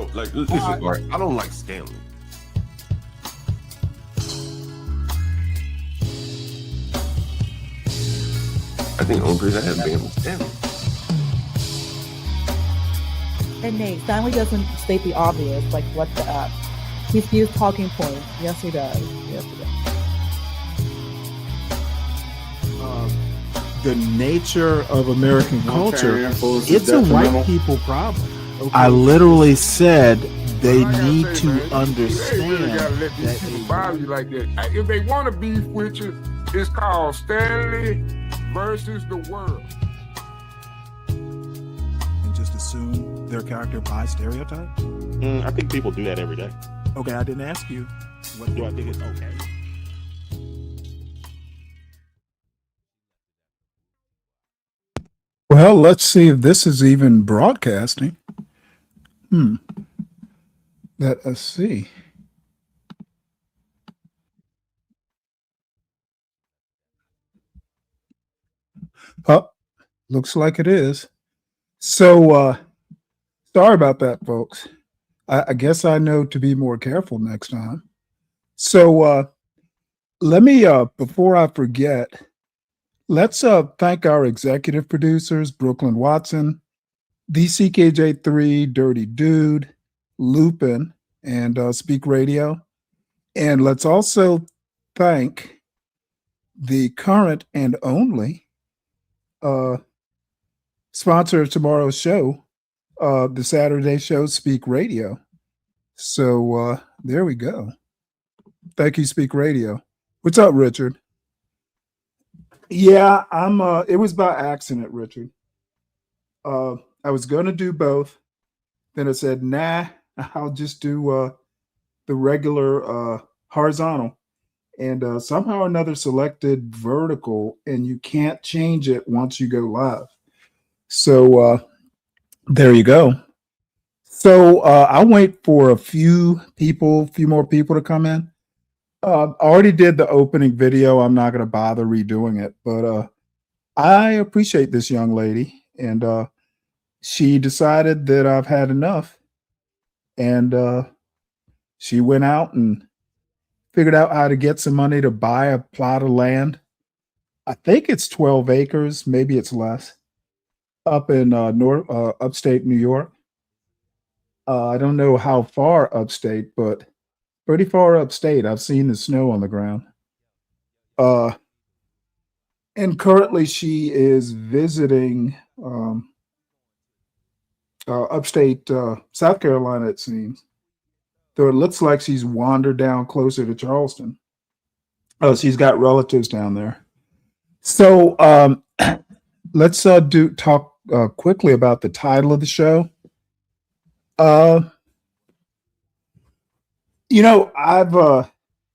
don't like. Listen, all right, I don't like Stanley. I think the only person I have been was Stanley. And Nate, Stanley doesn't state the obvious, like what the up. He spews talking points. Yes, he does. Yes, he does. The nature of American culture, it's a white people problem. Okay. I literally said they need to understand gotta let these people bother you like that. If they want to beef with you, it's called Stanley versus the world. And just assume their character by stereotype? I think people do that every day. Okay, I didn't ask you. What do I think it's okay? Well, let's see if this is even broadcasting. Let us see. Oh, looks like it is. So, sorry about that, folks. I guess I know to be more careful next time. So, let me, before I forget, let's thank our executive producers, Brooklyn Watson, DCKJ3, Dirty Dude, Lupin, and Speak Radio. And let's also thank the current and only sponsor of tomorrow's show, the Saturday show, Speak Radio. So there we go. Thank you, Speak Radio. What's up, Richard? Yeah, I'm it was by accident, Richard. I was gonna do both. Then I said, nah, I'll just do the regular horizontal. And somehow or another selected vertical, and you can't change it once you go live. So there you go. So I'll wait for a few more people to come in. I already did the opening video. I'm not going to bother redoing it, but I appreciate this young lady, and she decided that I've had enough, and she went out and figured out how to get some money to buy a plot of land. I think it's 12 acres, maybe it's less, up in upstate New York. I don't know how far upstate, but pretty far upstate. I've seen the snow on the ground. And currently she is visiting upstate South Carolina, it seems. Though it looks like she's wandered down closer to Charleston. Oh, she's got relatives down there. So let's talk quickly about the title of the show. I've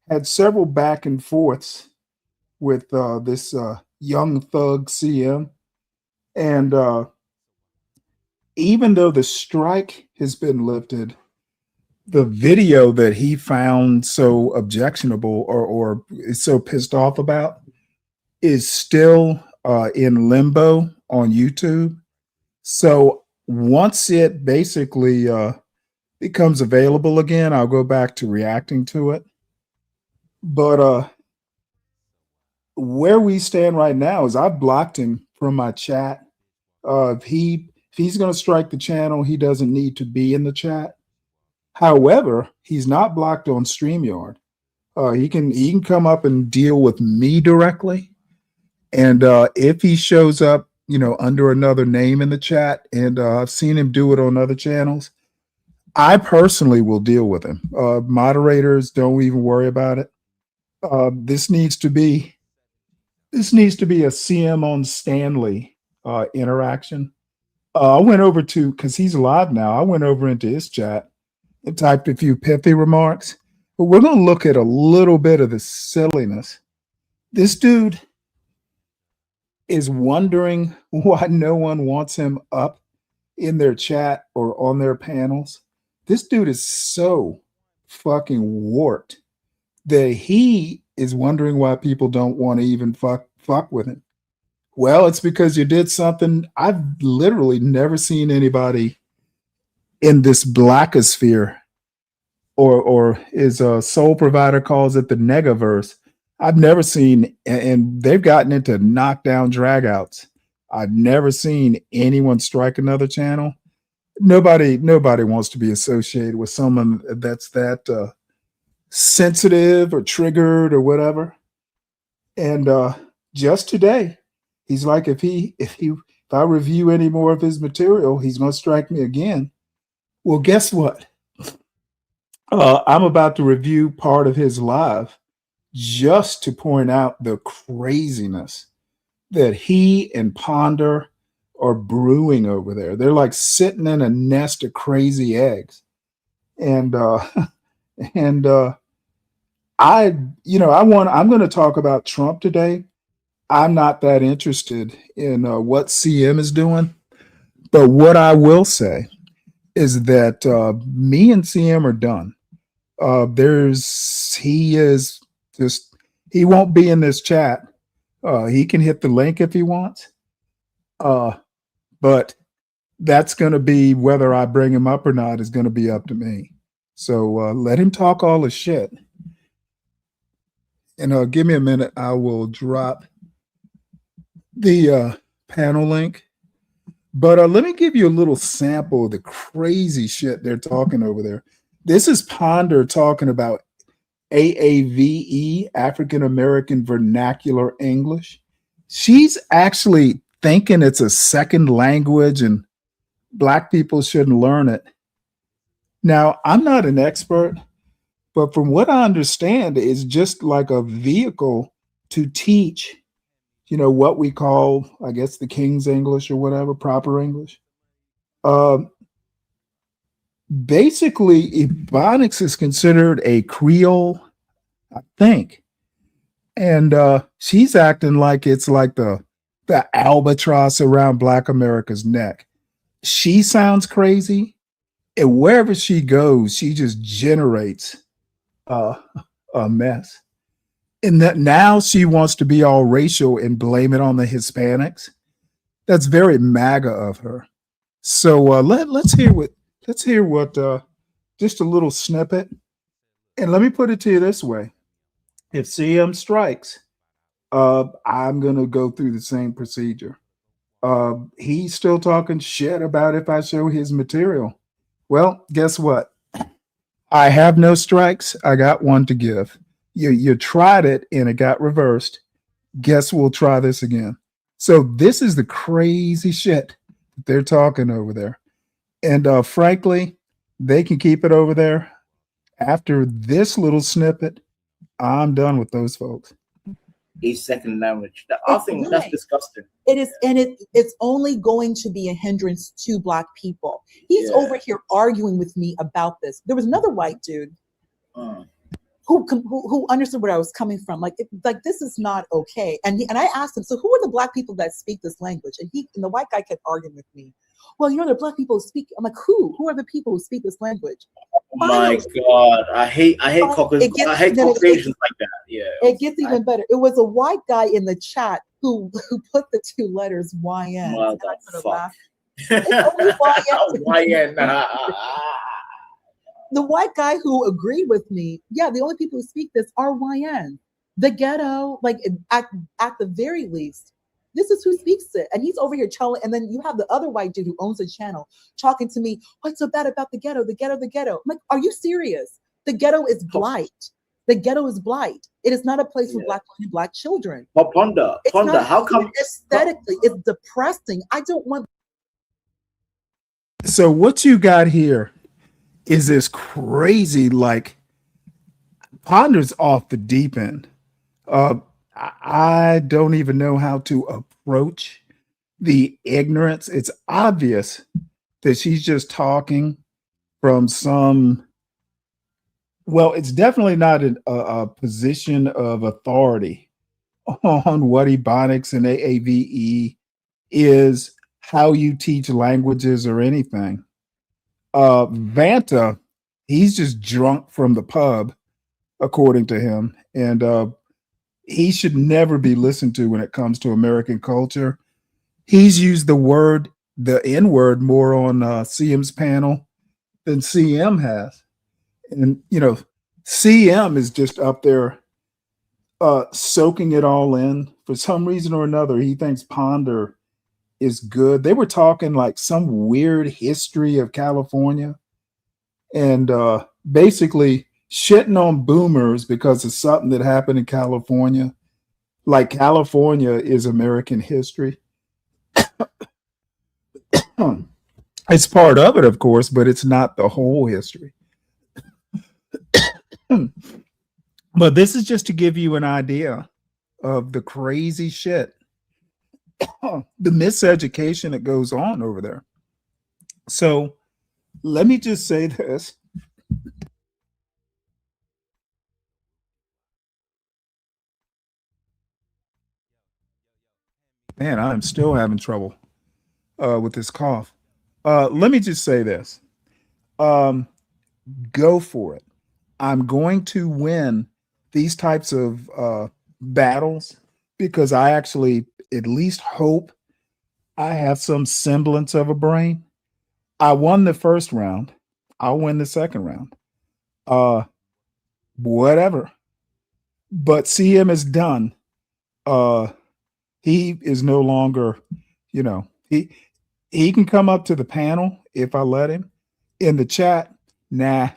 had several back and forths with this young thug CM. And even though the strike has been lifted, the video that he found so objectionable or is so pissed off about is still in limbo on YouTube. So once it basically becomes available again, I'll go back to reacting to it. But where we stand right now is I've blocked him from my chat. If he's going to strike the channel, he doesn't need to be in the chat. However, he's not blocked on StreamYard. He can come up and deal with me directly. And if he shows up, under another name in the chat, and I've seen him do it on other channels, I personally will deal with him. Moderators, don't even worry about it. This needs to be a CM on Stanley interaction. I went over to, because he's live now, I went over into his chat and typed a few pithy remarks. But we're going to look at a little bit of the silliness. This dude is wondering why no one wants him up in their chat or on their panels. This dude is so fucking warped that he is wondering why people don't want to even fuck with him. Well, it's because you did something I've literally never seen anybody in this blackosphere, or is a Soul Provider calls it the negaverse. I've never seen, and they've gotten into knockdown dragouts. I've never seen anyone strike another channel. Nobody wants to be associated with someone that's that sensitive or triggered or whatever. And just today, he's like, if I review any more of his material, he's going to strike me again. Well, guess what? I'm about to review part of his live just to point out the craziness that he and Ponder are brewing over there. They're like sitting in a nest of crazy eggs. And I'm going to talk about Trump today. I'm not that interested in what CM is doing. But what I will say is that me and CM are done. He won't be in this chat. He can hit the link if he wants. But that's going to be, whether I bring him up or not is going to be up to me. So let him talk all the shit. And give me a minute. I will drop the panel link. But let me give you a little sample of the crazy shit they're talking over there. This is Ponder talking about AAVE, African American Vernacular English. She's actually thinking it's a second language and Black people shouldn't learn it. Now, I'm not an expert, but from what I understand, it's just like a vehicle to teach, what we call, I guess, the King's English or whatever, proper English. Basically, Ebonics is considered a Creole, I think. And she's acting like it's like the albatross around Black America's neck. She sounds crazy. And wherever she goes, she just generates a mess. And that now she wants to be all racial and blame it on the Hispanics. That's very MAGA of her. So let's hear what just a little snippet. And let me put it to you this way. If CM strikes, I'm going to go through the same procedure. He's still talking shit about if I show his material. Well, guess what? I have no strikes. I got one to give. You tried it and it got reversed. Guess we'll try this again. So this is the crazy shit that they're talking over there. And frankly, they can keep it over there. After this little snippet, I'm done with those folks. A second language. I think that's disgusting. It is, and it's only going to be a hindrance to Black people. He's over here arguing with me about this. There was another white dude who understood where I was coming from. Like this is not okay. And I asked him, so who are the Black people that speak this language? And the white guy kept arguing with me. Well, there are Black people who speak. I'm like, who? Who are the people who speak this language? My God, I hate Caucasians like that. Yeah, it gets even better. It was a white guy in the chat who put the two letters YN. Fuck. YN. The white guy who agreed with me, the only people who speak this are YN. The ghetto, like at the very least, this is who speaks it. And he's over here telling, and then you have the other white dude who owns the channel talking to me, what's so bad about the ghetto, the ghetto, the ghetto? I'm like, are you serious? The ghetto is blight. The ghetto is blight. It is not a place for Black women and Black children. But Ponder, how come aesthetically it's depressing? I don't want. So what you got here is this crazy, like, Ponder's off the deep end. I don't even know how to approach the ignorance. It's obvious that she's just talking from it's definitely not a position of authority on what Ebonics and AAVE is, how you teach languages or anything. Vanta, he's just drunk from the pub, according to him. And he should never be listened to when it comes to American culture. He's used the N-word more on CM's panel than CM has. And, CM is just up there soaking it all in. For some reason or another, he thinks Ponder is good. They were talking like some weird history of California and basically shitting on boomers because of something that happened in California. Like California is American history. It's part of it, of course, but it's not the whole history. But this is just to give you an idea of the crazy shit, the miseducation that goes on over there. So let me just say this. Man, I'm still having trouble with this cough. Let me just say this. Go for it. I'm going to win these types of battles because I actually at least hope I have some semblance of a brain. I won the first round. I'll win the second round. Whatever. But CM is done. He is no longer, he can come up to the panel if I let him. In the chat, nah.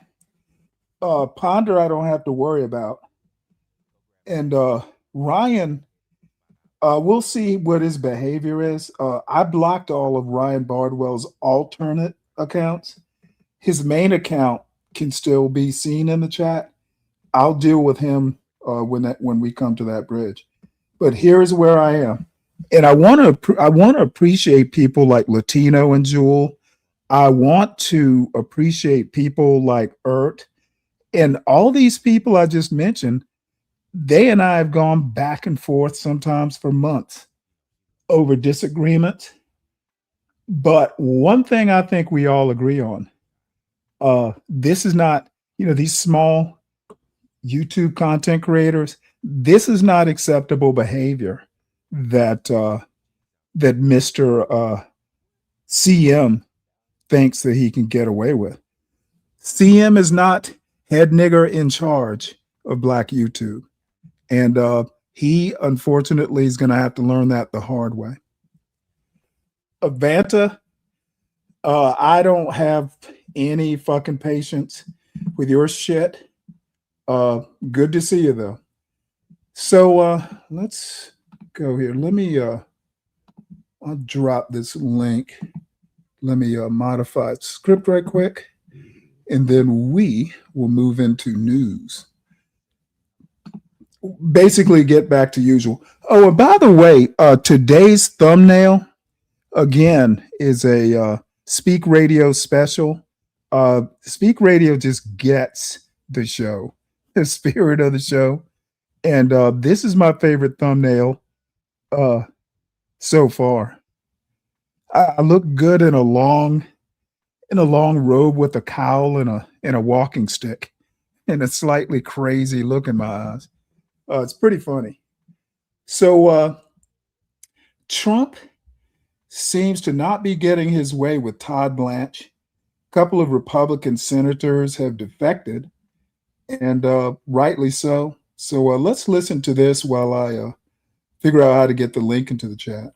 Ponder, I don't have to worry about. And Ryan, we'll see what his behavior is. I blocked all of Ryan Bardwell's alternate accounts. His main account can still be seen in the chat. I'll deal with him when we come to that bridge. But here's where I am. And I want to appreciate people like Latino and Jewel. I want to appreciate people like Ert. And all these people I just mentioned, they and I have gone back and forth sometimes for months over disagreements. But one thing I think we all agree on, this is not, these small YouTube content creators, this is not acceptable behavior that Mr. CM thinks that he can get away with. CM is not head nigger in charge of Black YouTube. And he, unfortunately, is going to have to learn that the hard way. Avanta, I don't have any fucking patience with your shit. Good to see you, though. So let's go here. Let me, I'll drop this link. Let me modify the script right quick. And then we will move into news. Basically get back to usual. Oh, and by the way, today's thumbnail, again, is a Speak Radio special. Speak Radio just gets the show, the spirit of the show. And this is my favorite thumbnail so far. I look good in a long robe with a cowl and a walking stick and a slightly crazy look in my eyes. It's pretty funny. So Trump seems to not be getting his way with Todd Blanche. A couple of Republican senators have defected, and rightly so. So let's listen to this while I figure out how to get the link into the chat.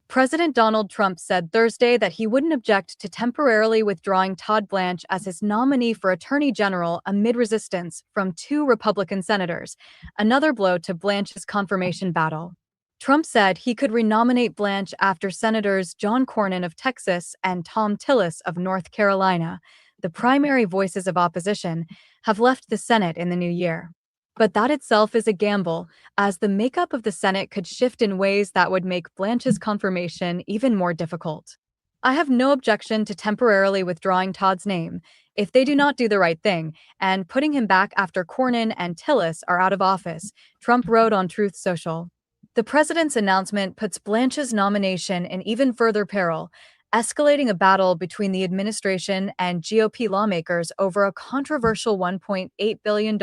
President Donald Trump said Thursday that he wouldn't object to temporarily withdrawing Todd Blanche as his nominee for Attorney General amid resistance from 2 Republican senators, another blow to Blanche's confirmation battle. Trump said he could renominate Blanche after Senators John Cornyn of Texas and Tom Tillis of North Carolina, the primary voices of opposition, have left the Senate in the new year. But that itself is a gamble, as the makeup of the Senate could shift in ways that would make Blanche's confirmation even more difficult. I have no objection to temporarily withdrawing Todd's name if they do not do the right thing, and putting him back after Cornyn and Tillis are out of office, Trump wrote on Truth Social. The president's announcement puts Blanche's nomination in even further peril, escalating a battle between the administration and GOP lawmakers over a controversial $1.8 billion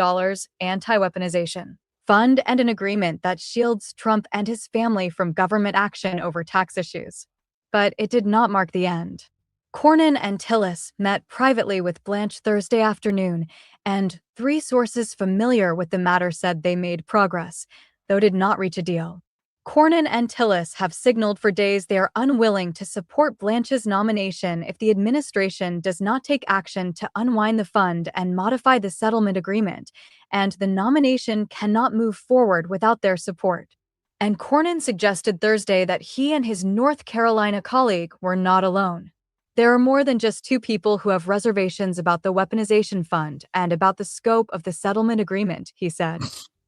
anti-weaponization fund and an agreement that shields Trump and his family from government action over tax issues. But it did not mark the end. Cornyn and Tillis met privately with Blanche Thursday afternoon, and 3 sources familiar with the matter said they made progress, though did not reach a deal. Cornyn and Tillis have signaled for days they are unwilling to support Blanche's nomination if the administration does not take action to unwind the fund and modify the settlement agreement, and the nomination cannot move forward without their support. And Cornyn suggested Thursday that he and his North Carolina colleague were not alone. There are more than just 2 people who have reservations about the weaponization fund and about the scope of the settlement agreement, he said.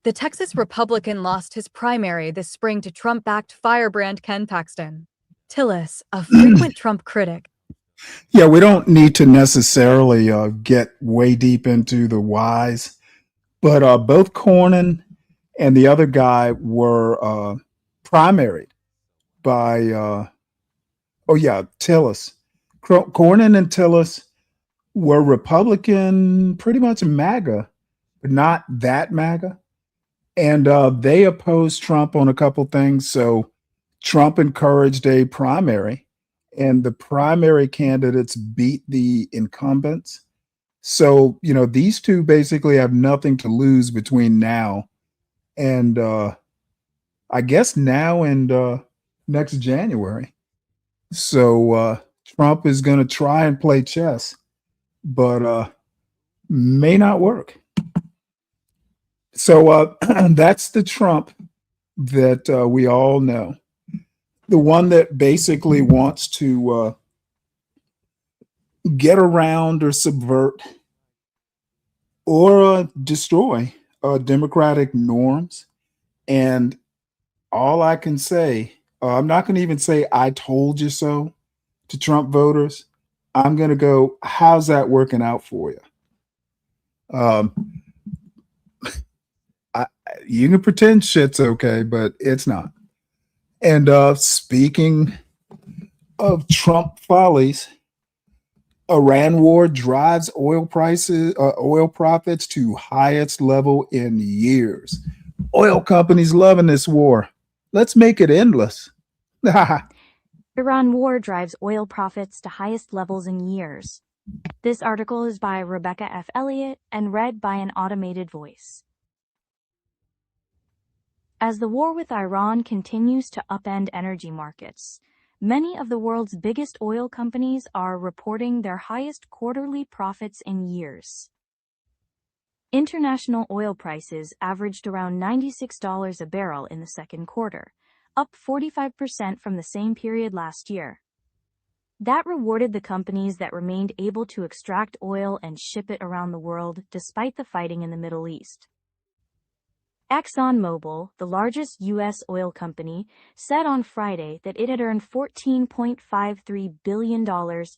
The Texas Republican lost his primary this spring to Trump-backed firebrand Ken Paxton. Tillis, a frequent Trump critic. Yeah, we don't need to necessarily get way deep into the whys, but both Cornyn and the other guy were primaried by, Tillis. Cornyn and Tillis were Republican, pretty much MAGA, but not that MAGA. And they opposed Trump on a couple things. So Trump encouraged a primary, and the primary candidates beat the incumbents. So, these two basically have nothing to lose between now and I guess now and next January. So Trump is going to try and play chess, but may not work. So that's the Trump that we all know. The one that basically wants to get around or subvert or destroy democratic norms. And all I can say, I'm not going to even say I told you so to Trump voters. I'm going to go, how's that working out for you? You can pretend shit's okay, but it's not. And speaking of Trump follies, Iran war drives oil profits to highest level in years. Oil companies loving this war. Let's make it endless. Iran war drives oil profits to highest levels in years. This article is by Rebecca F. Elliott and read by an automated voice. As the war with Iran continues to upend energy markets, many of the world's biggest oil companies are reporting their highest quarterly profits in years. International oil prices averaged around $96 a barrel in the second quarter, up 45% from the same period last year. That rewarded the companies that remained able to extract oil and ship it around the world despite the fighting in the Middle East. ExxonMobil, the largest U.S. oil company, said on Friday that it had earned $14.53 billion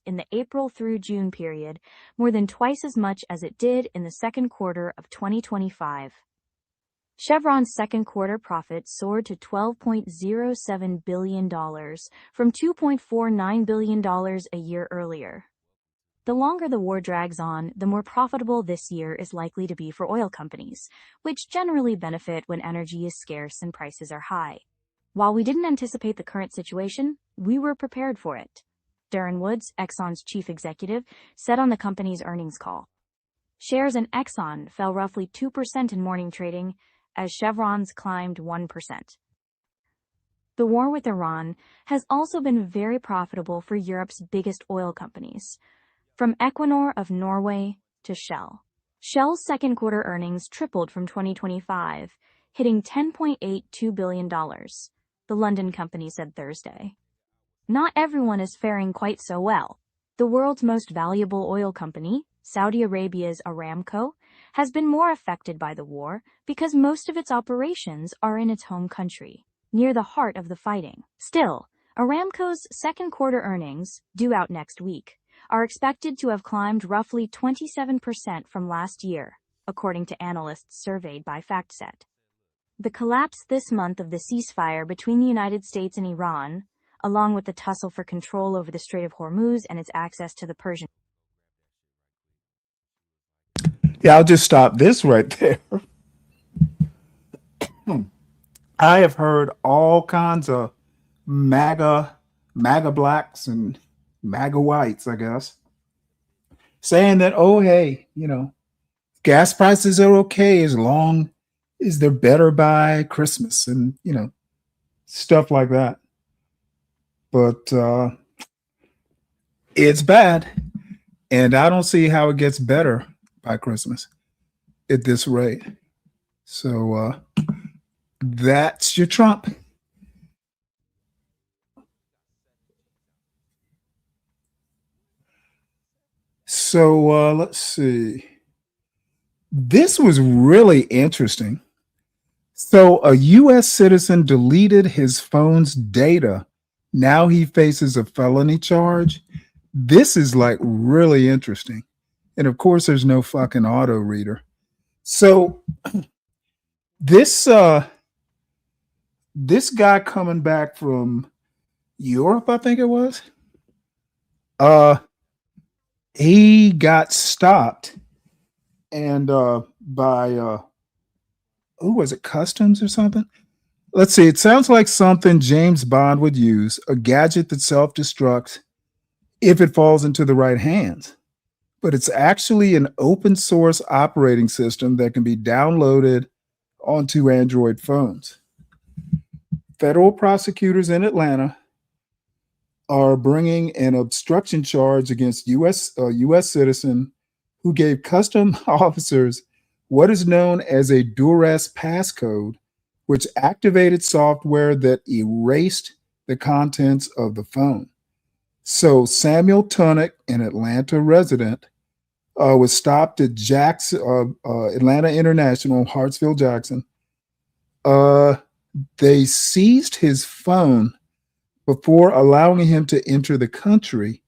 in the April through June period, more than twice as much as it did in the second quarter of 2025. Chevron's second quarter profits soared to $12.07 billion from $2.49 billion a year earlier. The longer the war drags on, the more profitable this year is likely to be for oil companies, which generally benefit when energy is scarce and prices are high. While we didn't anticipate the current situation, we were prepared for it, Darren Woods, Exxon's chief executive, said on the company's earnings call. Shares in Exxon fell roughly 2% in morning trading, as Chevron's climbed 1%. The war with Iran has also been very profitable for Europe's biggest oil companies, from Equinor of Norway to Shell. Shell's second quarter earnings tripled from 2025, hitting $10.82 billion, the London company said Thursday. Not everyone is faring quite so well. The world's most valuable oil company, Saudi Arabia's Aramco, has been more affected by the war because most of its operations are in its home country, near the heart of the fighting. Still, Aramco's second quarter earnings, due out next week, are expected to have climbed roughly 27% from last year, according to analysts surveyed by FactSet. The collapse this month of the ceasefire between the United States and Iran, along with the tussle for control over the Strait of Hormuz and its access to the Persian. Yeah, I'll just stop this right there. I have heard all kinds of MAGA blacks and MAGA whites, I guess, saying that, oh, hey, gas prices are okay as long as they're better by Christmas and, stuff like that. But it's bad. And I don't see how it gets better by Christmas at this rate. So that's your Trump. So let's see. This was really interesting. So a U.S. citizen deleted his phone's data. Now he faces a felony charge. This is like really interesting. And of course, there's no fucking auto reader. So this guy coming back from Europe, I think it was, he got stopped and by who was it, customs or something? Let's see. It sounds like something James Bond would use, a gadget that self-destructs if it falls into the right hands. But it's actually an open source operating system that can be downloaded onto Android phones. Federal prosecutors in Atlanta are bringing an obstruction charge against U.S. citizen who gave custom officers what is known as a duress passcode, which activated software that erased the contents of the phone. So Samuel Tunick, an Atlanta resident, was stopped at Atlanta International, Hartsfield-Jackson. They seized his phone before allowing him to enter the country.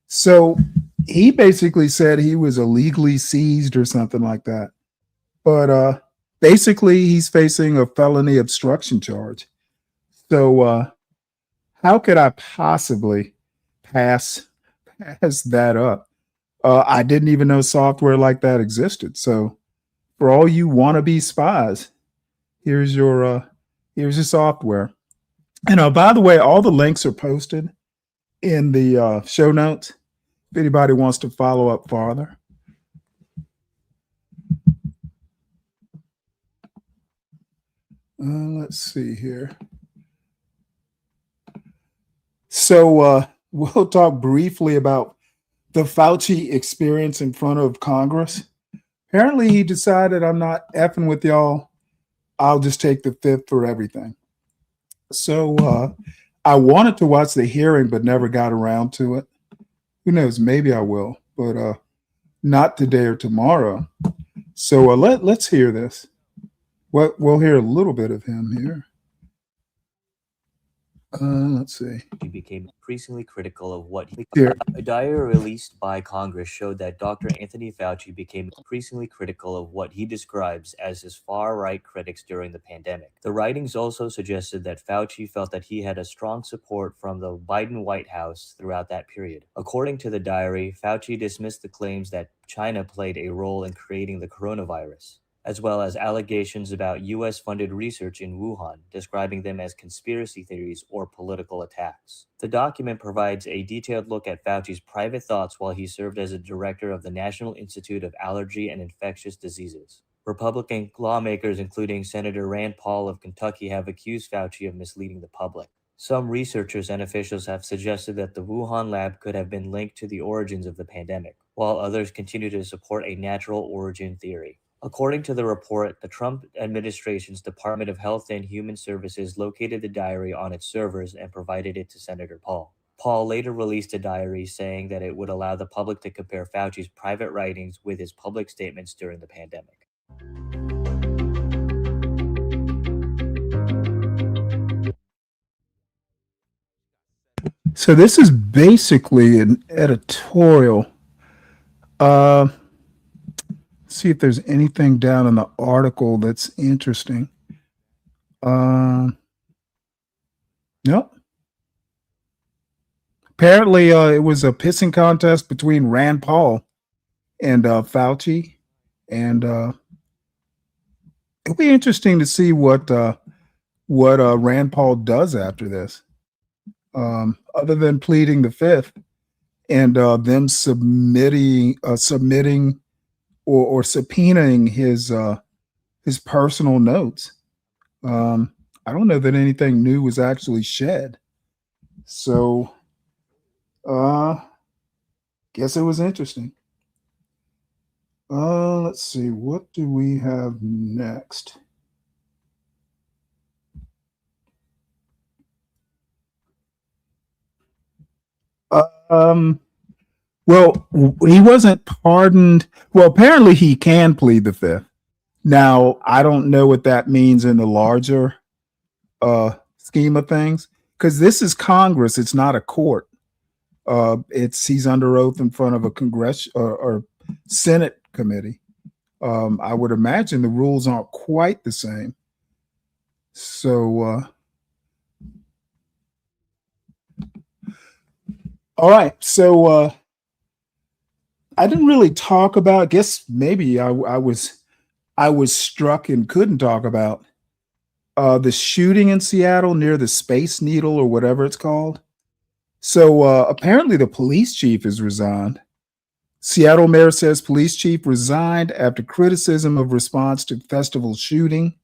So he basically said he was illegally seized or something like that. But basically, he's facing a felony obstruction charge. So how could I possibly pass that up? I didn't even know software like that existed. So for all you wannabe spies, here's your software. And by the way, all the links are posted in the show notes if anybody wants to follow up farther. Let's see here. So we'll talk briefly about the Fauci experience in front of Congress. Apparently he decided, I'm not effing with y'all. I'll just take the fifth for everything. So I wanted to watch the hearing, but never got around to it. Who knows? Maybe I will, but not today or tomorrow. So let's hear this. We'll hear a little bit of him here. Let's see. He became increasingly critical of what he... Here. A diary released by Congress showed that Dr. Anthony Fauci became increasingly critical of what he describes as his far-right critics during the pandemic. The writings also suggested that Fauci felt that he had a strong support from the Biden White House throughout that period. According to the diary, Fauci dismissed the claims that China played a role in creating the coronavirus, as well as allegations about U.S.-funded research in Wuhan, describing them as conspiracy theories or political attacks. The document provides a detailed look at Fauci's private thoughts while he served as a director of the National Institute of Allergy and Infectious Diseases. Republican lawmakers, including Senator Rand Paul of Kentucky, have accused Fauci of misleading the public. Some researchers and officials have suggested that the Wuhan lab could have been linked to the origins of the pandemic, while others continue to support a natural origin theory. According to the report, the Trump administration's Department of Health and Human Services located the diary on its servers and provided it to Senator Paul. Paul later released a diary saying that it would allow the public to compare Fauci's private writings with his public statements during the pandemic. So this is basically an editorial. See if there's anything down in the article that's interesting. Nope. Apparently, it was a pissing contest between Rand Paul and Fauci, and it'll be interesting to see what Rand Paul does after this. other than pleading the fifth and them submitting or subpoenaing his personal notes. I don't know that anything new was actually shed. So, guess it was interesting. Let's see, what do we have next? Well, he wasn't pardoned. Well, apparently he can plead the fifth. Now, I don't know what that means in the larger scheme of things, because this is Congress. It's not a court. He's under oath in front of a Congress or Senate committee. I would imagine the rules aren't quite the same. So, all right. So, I didn't really talk about. I guess maybe I was struck and couldn't talk about the shooting in Seattle near the Space Needle or whatever it's called. So apparently the police chief has resigned. Seattle mayor says police chief resigned after criticism of response to festival shooting.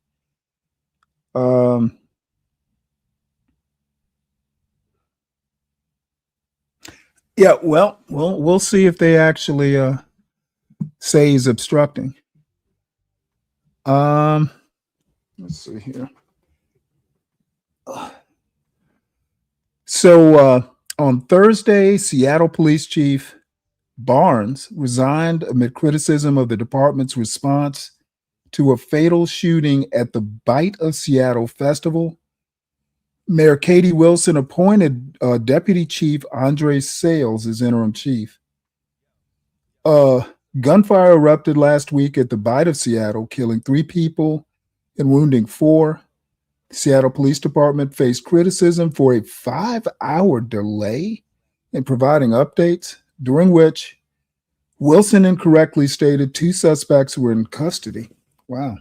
Yeah, well, we'll see if they actually say he's obstructing. Let's see here. So on Thursday, Seattle Police Chief Barnes resigned amid criticism of the department's response to a fatal shooting at the Bite of Seattle Festival. Mayor Katie Wilson appointed Deputy Chief Andre Sales as interim chief. Gunfire erupted last week at the Bite of Seattle, killing 3 people and wounding 4. The Seattle Police Department faced criticism for a 5-hour delay in providing updates, during which Wilson incorrectly stated 2 suspects were in custody. Wow.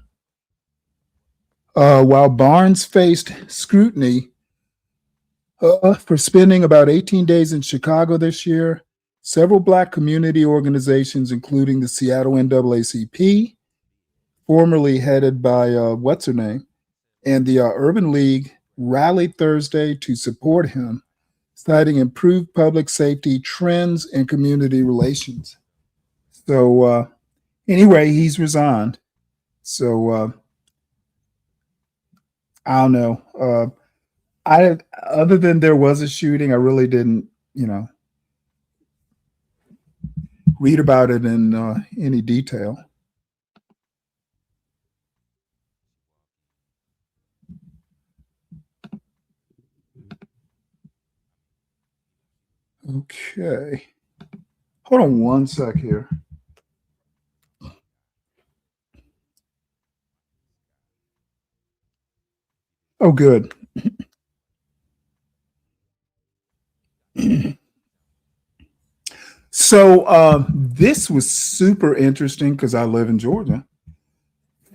While Barnes faced scrutiny for spending about 18 days in Chicago this year, several Black community organizations, including the Seattle NAACP, formerly headed by what's her name, and the Urban League, rallied Thursday to support him, citing improved public safety trends and community relations. So anyway, he's resigned. So I don't know. Other than there was a shooting, I really didn't, read about it in any detail. Okay. Hold on one sec here. Oh, good. So this was super interesting because I live in Georgia.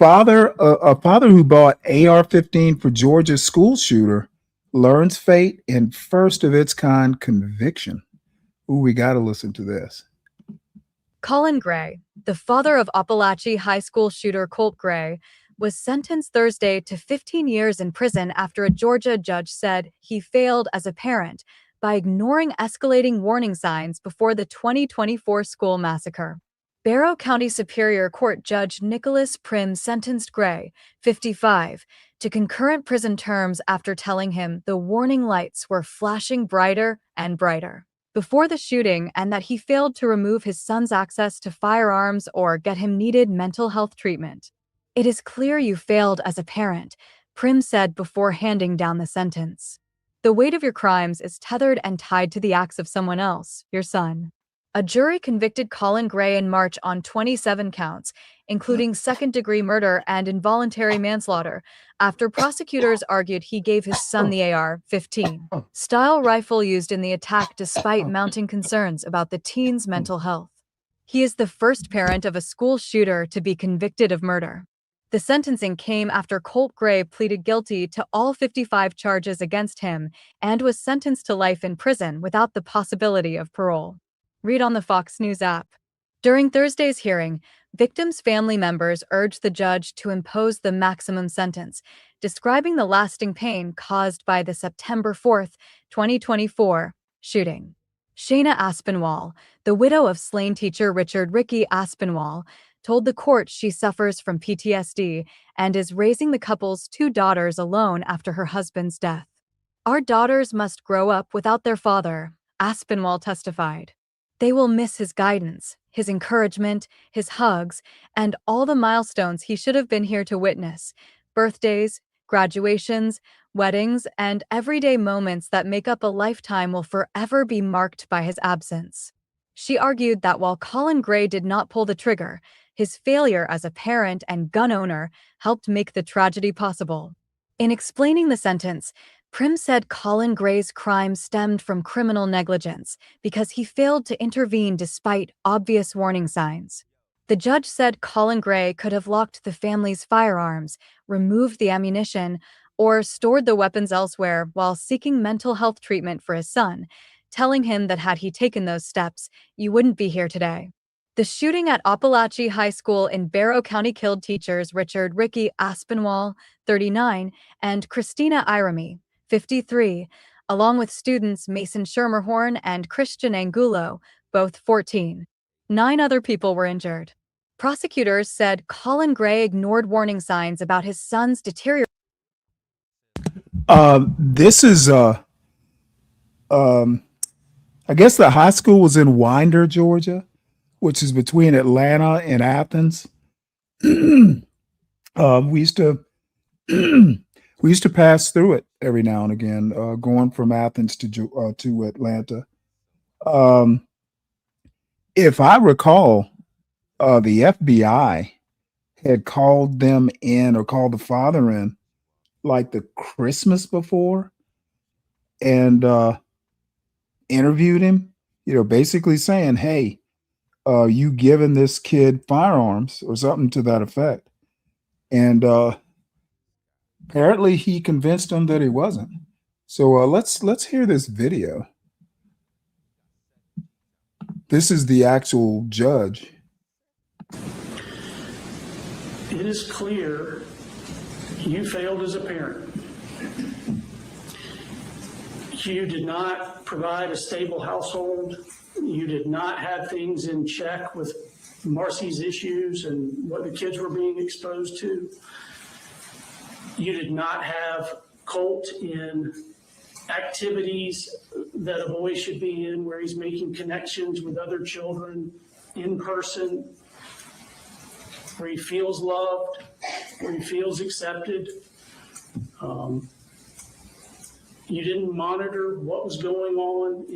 A father who bought AR-15 for Georgia's school shooter learns fate in first of its kind conviction. Ooh, we got to listen to this. Colin Gray, the father of Appalachia High School shooter Colt Gray, was sentenced Thursday to 15 years in prison after a Georgia judge said he failed as a parent by ignoring escalating warning signs before the 2024 school massacre. Barrow County Superior Court Judge Nicholas Prim sentenced Gray, 55, to concurrent prison terms after telling him the warning lights were flashing brighter and brighter before the shooting and that he failed to remove his son's access to firearms or get him needed mental health treatment. "It is clear you failed as a parent," Prim said before handing down the sentence. "The weight of your crimes is tethered and tied to the acts of someone else, your son." A jury convicted Colin Gray in March on 27 counts, including second-degree murder and involuntary manslaughter, after prosecutors argued he gave his son the AR-15 style rifle used in the attack despite mounting concerns about the teen's mental health. He is the first parent of a school shooter to be convicted of murder. The sentencing came after Colt Gray pleaded guilty to all 55 charges against him and was sentenced to life in prison without the possibility of parole. Read on the Fox News app. During Thursday's hearing, victims' family members urged the judge to impose the maximum sentence, describing the lasting pain caused by the September 4, 2024, shooting. Shayna Aspinwall, the widow of slain teacher Richard Ricky Aspinwall, told the court she suffers from PTSD and is raising the couple's 2 daughters alone after her husband's death. Our daughters must grow up without their father, Aspinwall testified. They will miss his guidance, his encouragement, his hugs, and all the milestones he should have been here to witness: birthdays, graduations, weddings, and everyday moments that make up a lifetime will forever be marked by his absence. She argued that while Colin Gray did not pull the trigger, his failure as a parent and gun owner helped make the tragedy possible. In explaining the sentence, Prim said Colin Gray's crime stemmed from criminal negligence because he failed to intervene despite obvious warning signs. The judge said Colin Gray could have locked the family's firearms, removed the ammunition, or stored the weapons elsewhere while seeking mental health treatment for his son, telling him that had he taken those steps, you wouldn't be here today. The shooting at Appalachia High School in Barrow County killed teachers Richard Ricky Aspinwall, 39, and Christina Irami, 53, along with students Mason Schermerhorn and Christian Angulo, both 14. 9 other people were injured. Prosecutors said Colin Gray ignored warning signs about his son's deterioration. This is, I guess the high school was in Winder, Georgia, which is between Atlanta and Athens. We used to we used to pass through it every now and again, going from Athens to Atlanta. If I recall, the FBI had called them in or called the father in like the Christmas before and interviewed him, basically saying, hey, you giving this kid firearms or something to that effect. And apparently he convinced him that he wasn't. So let's hear this video. This is the actual judge. It is clear you failed as a parent. You did not provide a stable household. You did not have things in check with Marcy's issues and what the kids were being exposed to. You did not have Colt in activities that a boy should be in, where he's making connections with other children in person, where he feels loved, where he feels accepted. You didn't monitor what was going on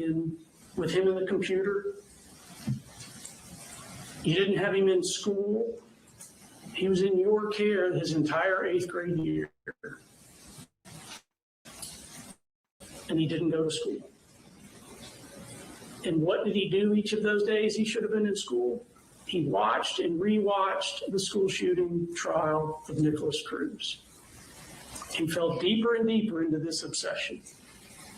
with him in the computer. You didn't have him in school. He was in your care his entire 8th grade year. And he didn't go to school. And what did he do each of those days he should have been in school? He watched and rewatched the school shooting trial of Nicholas Cruz. He fell deeper and deeper into this obsession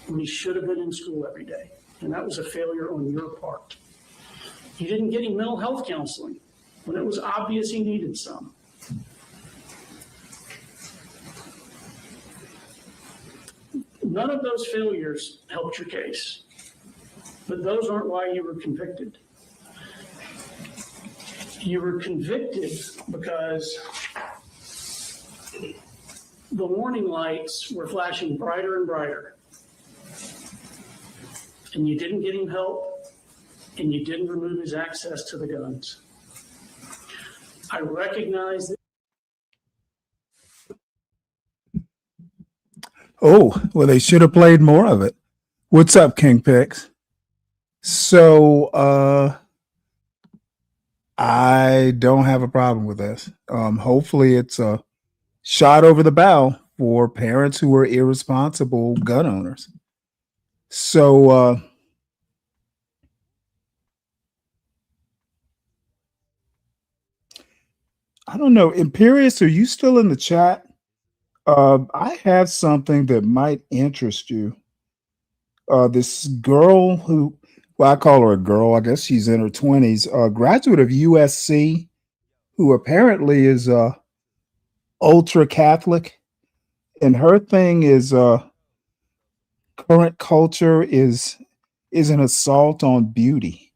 when he should have been in school every day. And that was a failure on your part. You didn't get him mental health counseling when it was obvious he needed some. None of those failures helped your case, but those aren't why you were convicted. You were convicted because the warning lights were flashing brighter and brighter, and you didn't get him help, and you didn't remove his access to the guns. I recognize that. Oh, well, they should have played more of it. What's up, King Pix? So I don't have a problem with this. Hopefully it's a shot over the bow for parents who are irresponsible gun owners. So I don't know. Imperious, are you still in the chat? I have something that might interest you. This girl who, well, I call her a girl. I guess she's in her 20s, a graduate of USC, who apparently is ultra Catholic. And her thing is current culture is an assault on beauty.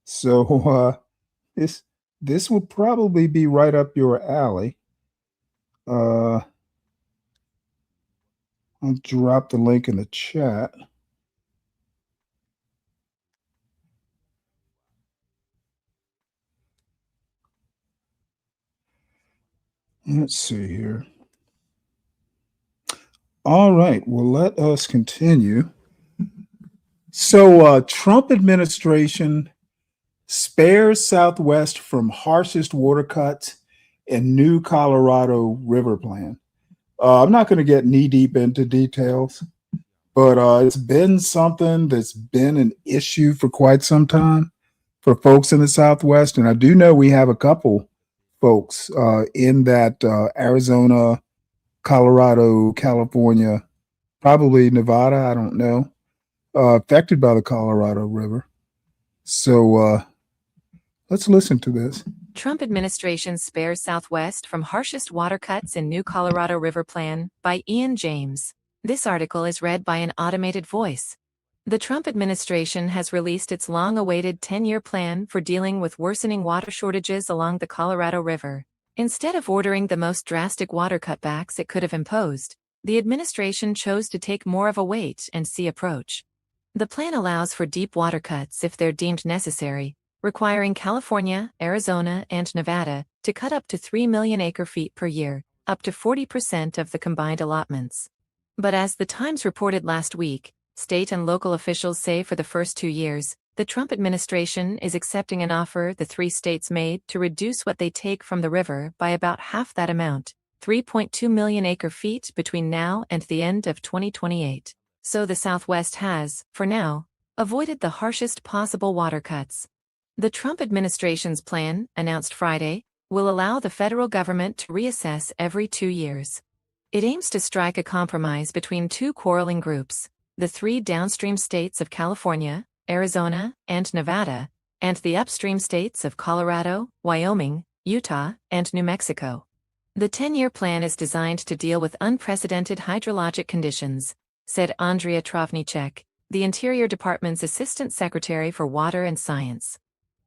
So this would probably be right up your alley. I'll drop the link in the chat. Let's see here. All right, well, let us continue. So, Trump administration spares Southwest from harshest water cuts and new Colorado River plan. I'm not going to get knee deep into details, but it's been something that's been an issue for quite some time for folks in the Southwest. And I do know we have a couple folks in that Arizona, Colorado, California, probably Nevada, I don't know, affected by the Colorado River. So let's listen to this. Trump administration spares Southwest from harshest water cuts in new Colorado River plan by Ian James. This article is read by an automated voice. The Trump administration has released its long-awaited 10-year plan for dealing with worsening water shortages along the Colorado River. Instead of ordering the most drastic water cutbacks it could have imposed, the administration chose to take more of a wait-and-see approach. The plan allows for deep water cuts if they're deemed necessary, requiring California, Arizona, and Nevada to cut up to 3 million acre-feet per year, up to 40% of the combined allotments. But as the Times reported last week, state and local officials say for the first 2 years, the Trump administration is accepting an offer the 3 states made to reduce what they take from the river by about half that amount, 3.2 million acre-feet between now and the end of 2028. So the Southwest has, for now, avoided the harshest possible water cuts. The Trump administration's plan, announced Friday, will allow the federal government to reassess every 2 years. It aims to strike a compromise between 2 quarreling groups, the 3 downstream states of California, Arizona, and Nevada, and the upstream states of Colorado, Wyoming, Utah, and New Mexico. The 10-year plan is designed to deal with unprecedented hydrologic conditions, said Andrea Travnicek, the Interior Department's Assistant Secretary for Water and Science.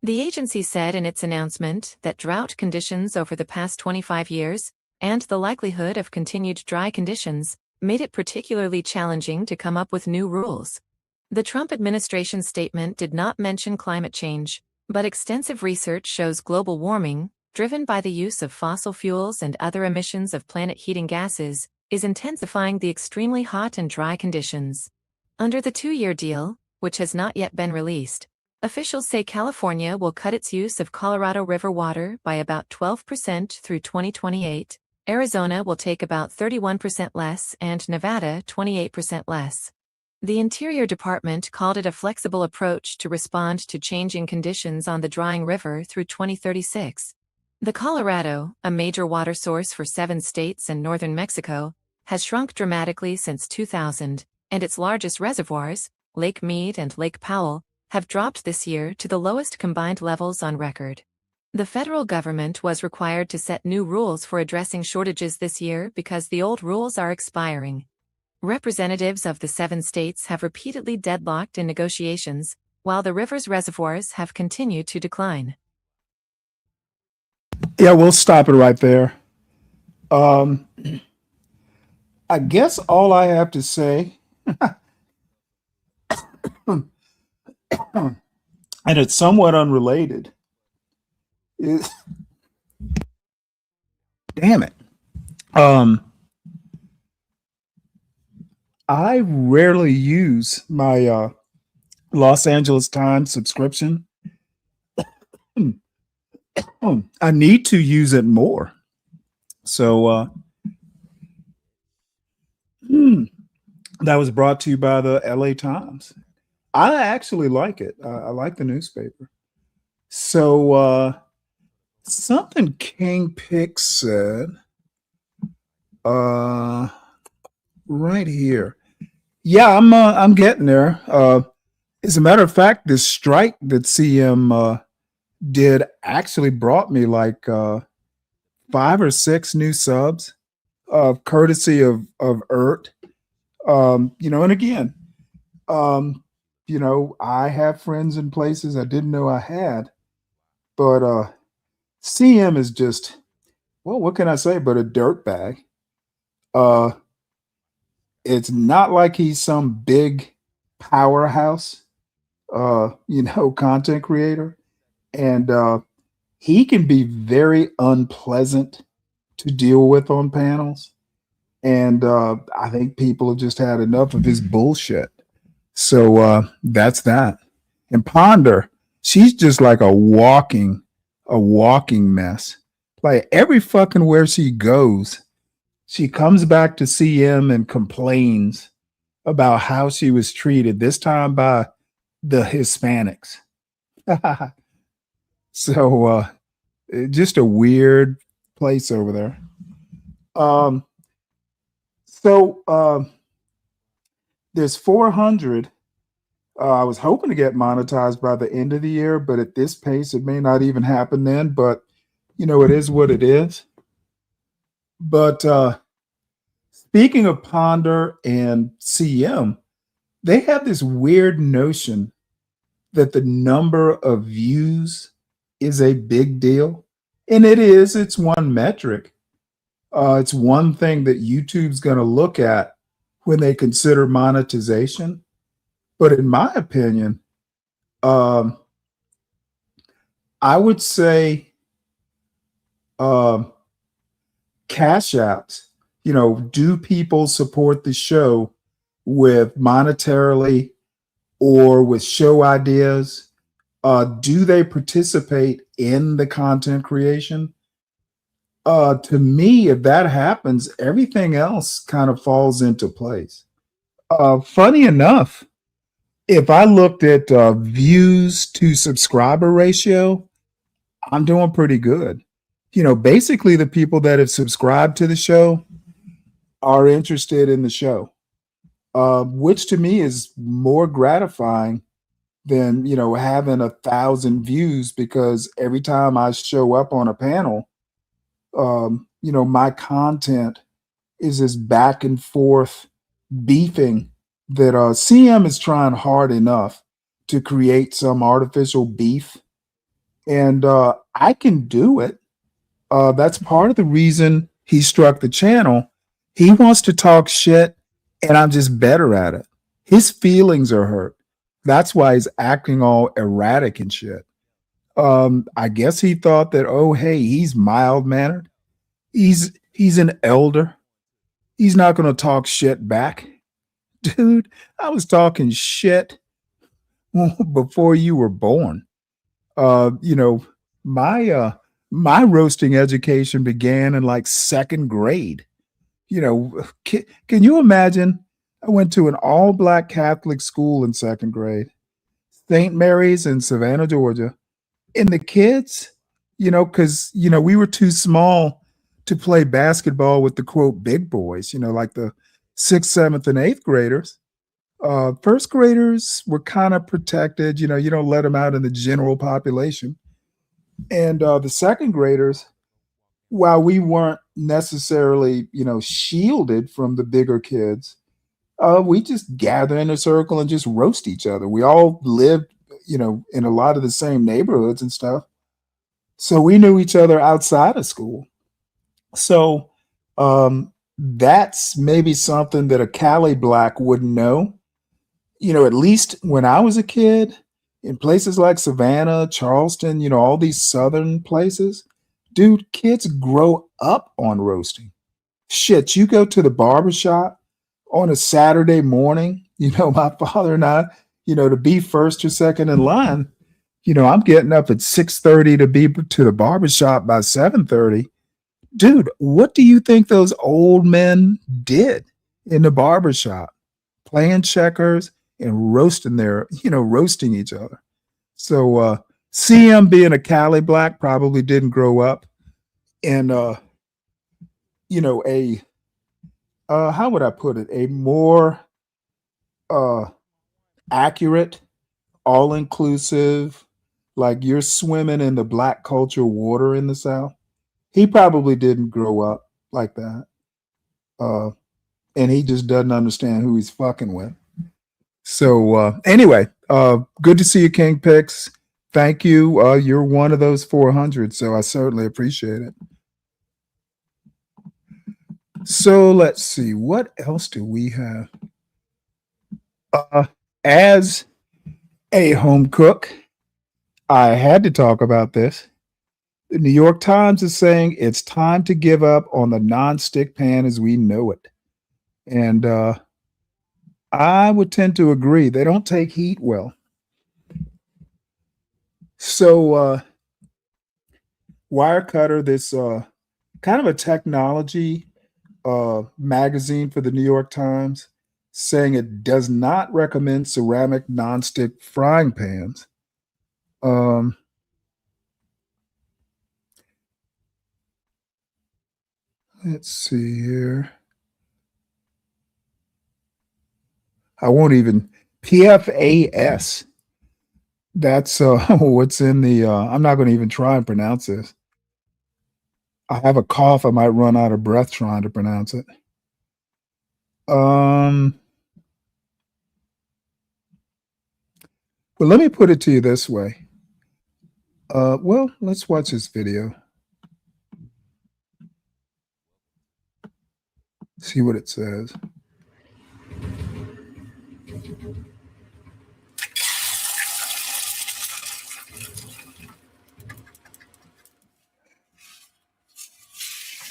The agency said in its announcement that drought conditions over the past 25 years, and the likelihood of continued dry conditions, made it particularly challenging to come up with new rules. The Trump administration's statement did not mention climate change, but extensive research shows global warming, driven by the use of fossil fuels and other emissions of planet-heating gases, is intensifying the extremely hot and dry conditions. Under the 2-year deal, which has not yet been released, officials say California will cut its use of Colorado River water by about 12% through 2028, Arizona will take about 31% less, and Nevada 28% less. The Interior Department called it a flexible approach to respond to changing conditions on the drying river through 2036. The Colorado, a major water source for 7 states and northern Mexico, has shrunk dramatically since 2000, and its largest reservoirs, Lake Mead and Lake Powell, have dropped this year to the lowest combined levels on record. The federal government was required to set new rules for addressing shortages this year because the old rules are expiring. Representatives of the 7 states have repeatedly deadlocked in negotiations, while the river's reservoirs have continued to decline. Yeah, we'll stop it right there. I guess all I have to say, and it's somewhat unrelated, is, damn it. I rarely use my Los Angeles Times subscription. I need to use it more. So that was brought to you by the LA Times. I actually like it. I like the newspaper. So something King Pick said. Right here. Yeah, I'm getting there. As a matter of fact, this strike that CM did actually brought me like 5 or 6 new subs, courtesy of ERT. And again, I have friends in places I didn't know I had, but CM is just, well, what can I say but a dirtbag? It's not like he's some big powerhouse, content creator. And he can be very unpleasant to deal with on panels. And I think people have just had enough of his bullshit. So that's that. And Ponder, she's just like a walking mess. Like every fucking where she goes, she comes back to CM and complains about how she was treated, this time by the Hispanics. So just a weird place over there. There's 400. I was hoping to get monetized by the end of the year, but at this pace, it may not even happen then. But, it is what it is. But speaking of Ponder and CM, they have this weird notion that the number of views is a big deal. And it is. It's one metric. It's one thing that YouTube's going to look at when they consider monetization. But in my opinion, I would say cash apps, do people support the show with monetarily or with show ideas? Do they participate in the content creation? To me, if that happens, everything else kind of falls into place. Funny enough, if I looked at views to subscriber ratio, I'm doing pretty good. Basically the people that have subscribed to the show are interested in the show, which to me is more gratifying than, having 1,000 views, because every time I show up on a panel, my content is this back and forth beefing that CM is trying hard enough to create some artificial beef. And I can do it. That's part of the reason he struck the channel. He wants to talk shit, and I'm just better at it. His feelings are hurt. That's why he's acting all erratic and shit. I guess he thought that, oh, hey, he's mild-mannered. He's an elder. He's not going to talk shit back. Dude, I was talking shit before you were born. My roasting education began in like 2nd grade. Can you imagine? I went to an all-black Catholic school in 2nd grade, St. Mary's in Savannah, Georgia. And the kids, because, we were too small to play basketball with the quote big boys, like the 6th, 7th, and 8th graders. 1st graders were kind of protected. You don't let them out in the general population. And the 2nd graders, while we weren't necessarily, shielded from the bigger kids, we just gather in a circle and just roast each other. We all lived, in a lot of the same neighborhoods and stuff. So we knew each other outside of school. So that's maybe something that a Cali Black wouldn't know. At least when I was a kid, in places like Savannah, Charleston, all these southern places, dude, kids grow up on roasting. Shit, you go to the barbershop on a Saturday morning, my father and I, to be first or second in line, I'm getting up at 6:30 to be to the barbershop by 7:30. Dude, what do you think those old men did in the barbershop? Playing checkers and roasting roasting each other. So CM being a Cali black probably didn't grow up in you know, a how would I put it? A more accurate, all-inclusive, like you're swimming in the black culture water in the South. He probably didn't grow up like that. And he just doesn't understand who he's fucking with. So anyway, good to see you, King Picks. Thank you. You're one of those 400, so I certainly appreciate it. So let's see, what else do we have? As a home cook, I had to talk about this. The New York Times is saying it's time to give up on the nonstick pan as we know it. And I would tend to agree. They don't take heat well. So Wirecutter, this kind of a technology magazine for the New York Times, saying it does not recommend ceramic nonstick frying pans. Let's see here. I won't even PFAS. That's what's in the I'm not going to even try and pronounce this. I have a cough. I might run out of breath trying to pronounce it. Well, let me put it to you this way. Well, let's watch this video. See what it says.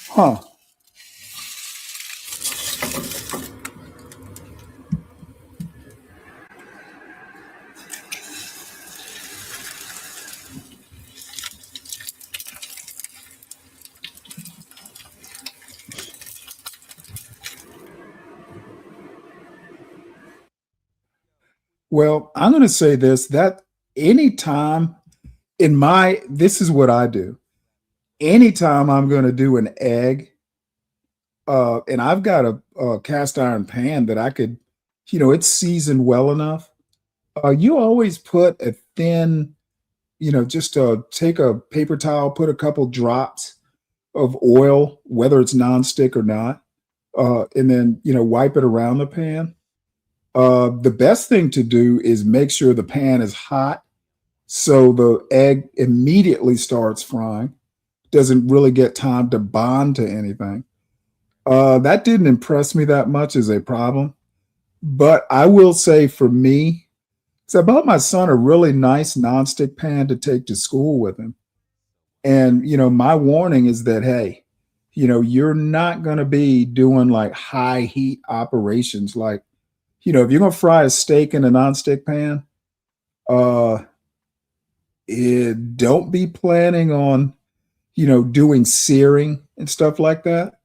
Huh. Well, I'm going to say this, that anytime this is what I do. Anytime I'm going to do an egg, and I've got a cast iron pan that I could, it's seasoned well enough. You always put a thin, just take a paper towel, put a couple drops of oil, whether it's nonstick or not, and then, wipe it around the pan. The best thing to do is make sure the pan is hot so the egg immediately starts frying. Doesn't really get time to bond to anything. That didn't impress me that much as a problem. But I will say for me, so I bought my son a really nice nonstick pan to take to school with him. And, my warning is that, hey, you're not going to be doing like high heat operations. Like, if you're going to fry a steak in a nonstick pan, don't be planning on, doing searing and stuff like that.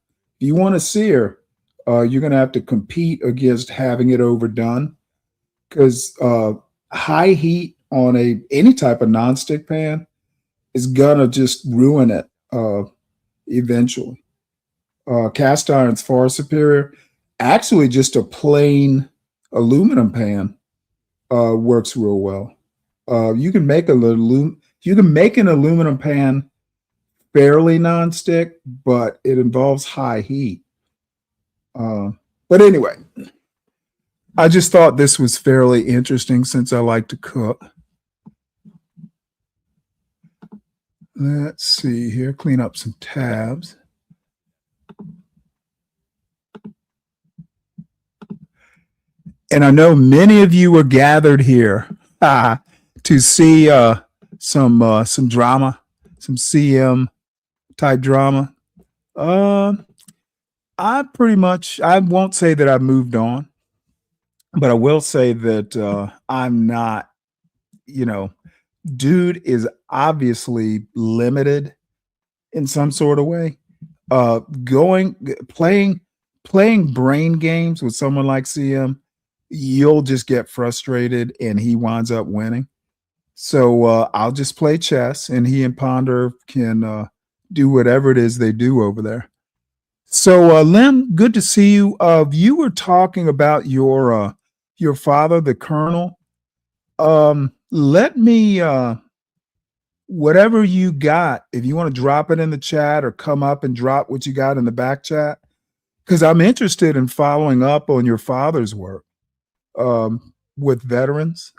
If you want to sear, you're going to have to compete against having it overdone, because high heat on any type of nonstick pan is going to just ruin it eventually. Cast iron's far superior. Actually, just a plain aluminum pan works real well. You can make an aluminum pan fairly nonstick, but it involves high heat. But anyway, I just thought this was fairly interesting since I like to cook. Let's see here, clean up some tabs. And I know many of you were gathered here to see some drama, some CM type drama. I won't say that I've moved on, but I will say that I'm not, dude is obviously limited in some sort of way. Playing brain games with someone like CM, you'll just get frustrated and he winds up winning. So I'll just play chess, and he and Ponder can do whatever it is they do over there. So Lim, good to see you. You were talking about your father, the Colonel. Let me whatever you got, if you want to drop it in the chat or come up and drop what you got in the back chat, because I'm interested in following up on your father's work with veterans.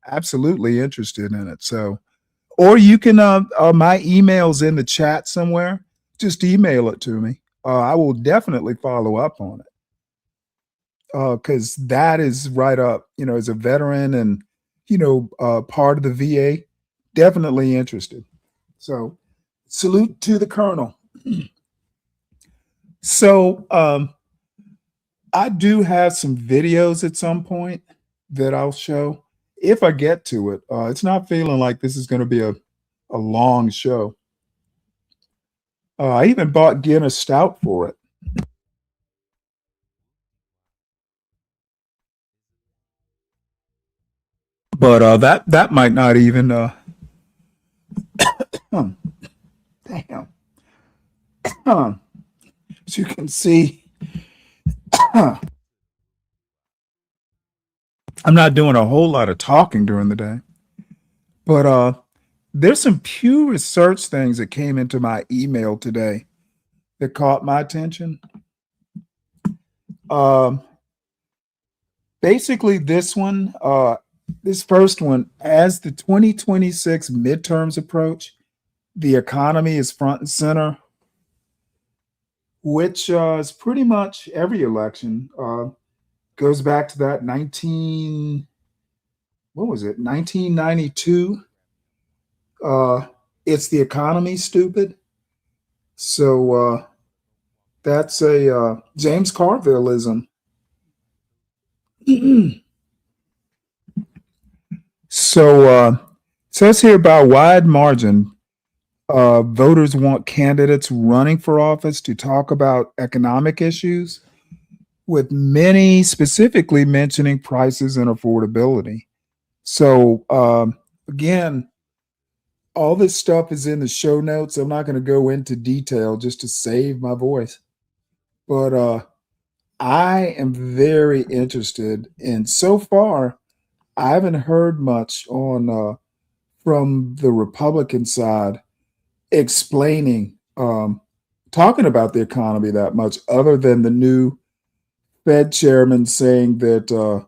Absolutely interested in it. So, or you can, my email's in the chat somewhere. Just email it to me. I will definitely follow up on it because that is right up, as a veteran and, part of the VA, definitely interested. So salute to the Colonel. So I do have some videos at some point that I'll show if I get to it. It's not feeling like this is going to be a long show. I even bought Guinness Stout for it. But that might not even damn. As you can see, I'm not doing a whole lot of talking during the day. But there's some Pew Research things that came into my email today that caught my attention. Basically, this first one, as the 2026 midterms approach, the economy is front and center, which is pretty much every election. Goes back to that 1992. It's the economy, stupid. So that's a James Carvilleism. So it says here by wide margin, voters want candidates running for office to talk about economic issues, with many specifically mentioning prices and affordability. So again, all this stuff is in the show notes. I'm not going to go into detail just to save my voice. But I am very interested. And so far, I haven't heard much on from the Republican side explaining, talking about the economy that much, other than the new Fed chairman saying that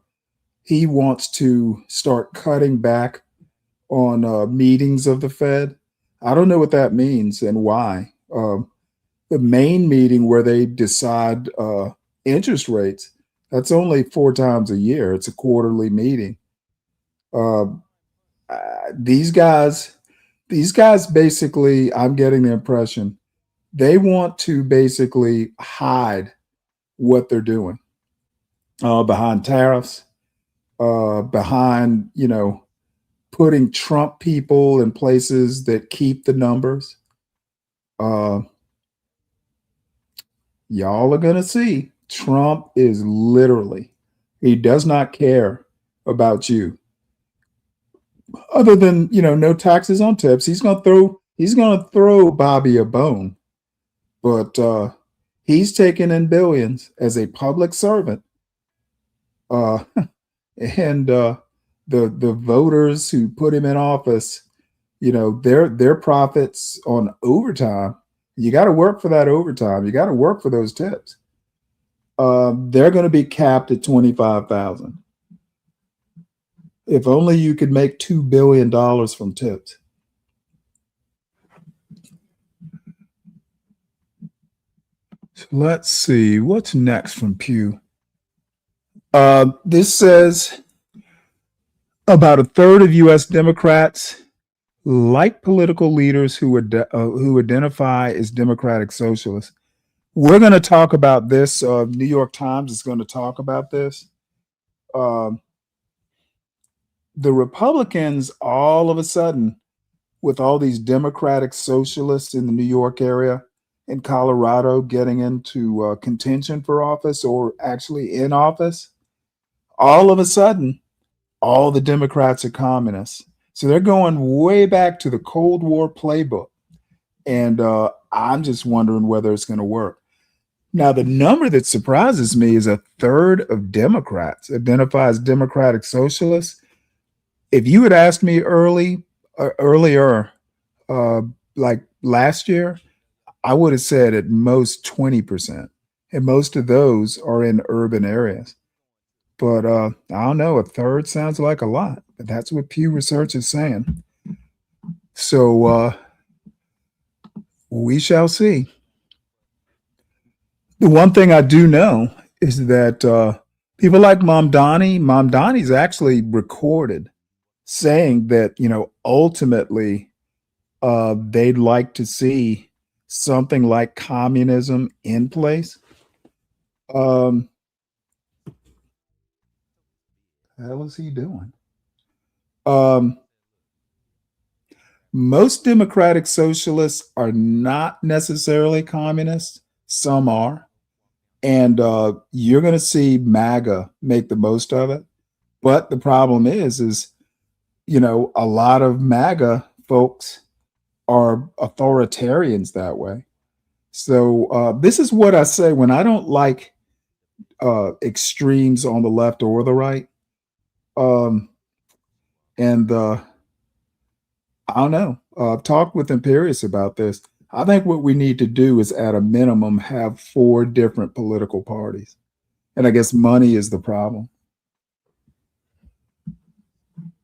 he wants to start cutting back on meetings of the Fed. I don't know what that means and why. The main meeting where they decide interest rates, that's only 4 times a year. It's a quarterly meeting. These guys basically, I'm getting the impression, they want to basically hide what they're doing behind tariffs, behind, putting Trump people in places that keep the numbers. Y'all are going to see Trump is literally, he does not care about you. Other than, no taxes on tips. He's going to throw Bobby a bone. But he's taking in billions as a public servant. And the voters who put him in office, their profits on overtime. You got to work for that overtime. You got to work for those tips. They're going to be capped at $25,000. If only you could make $2 billion from tips. So let's see what's next from Pew. This says about a third of U.S. Democrats like political leaders who identify as democratic socialists. We're going to talk about this. New York Times is going to talk about this. The Republicans, all of a sudden, with all these democratic socialists in the New York area and Colorado getting into contention for office or actually in office, all of a sudden, all the Democrats are communists. So they're going way back to the Cold War playbook. And I'm just wondering whether it's going to work. Now, the number that surprises me is a third of Democrats identify as Democratic Socialists. If you had asked me earlier, like last year, I would have said at most 20%. And most of those are in urban areas. But I don't know, a third sounds like a lot. But that's what Pew Research is saying. So we shall see. The one thing I do know is that people like Mom Donnie's actually recorded saying that, ultimately they'd like to see something like communism in place. Hell is he doing? Most democratic socialists are not necessarily communists. Some are. And you're going to see MAGA make the most of it. But the problem is, a lot of MAGA folks are authoritarians that way. So this is what I say when I don't like extremes on the left or the right. I don't know. Talk with Imperius about this. I think what we need to do is, at a minimum, have 4 different political parties. And I guess money is the problem.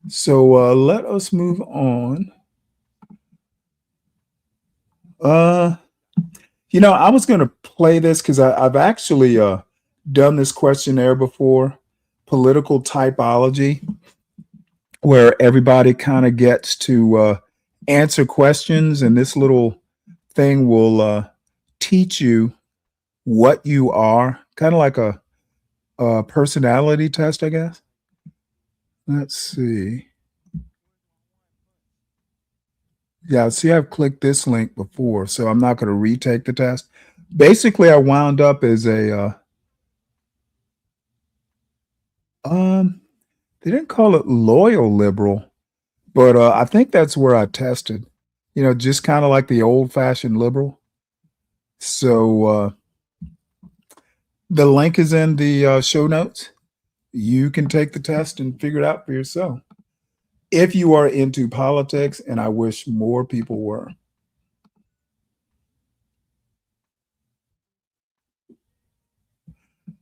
So let us move on. I was going to play this because I've actually done this questionnaire before, political typology, where everybody kind of gets to answer questions, and this little thing will teach you what you are, kind of like a personality test, I guess. Let's see. Yeah, see, I've clicked this link before, so I'm not going to retake the test. Basically, I wound up as a they didn't call it loyal liberal, but I think that's where I tested. Just kind of like the old-fashioned liberal. So the link is in the show notes. You can take the test and figure it out for yourself. If you are into politics, and I wish more people were.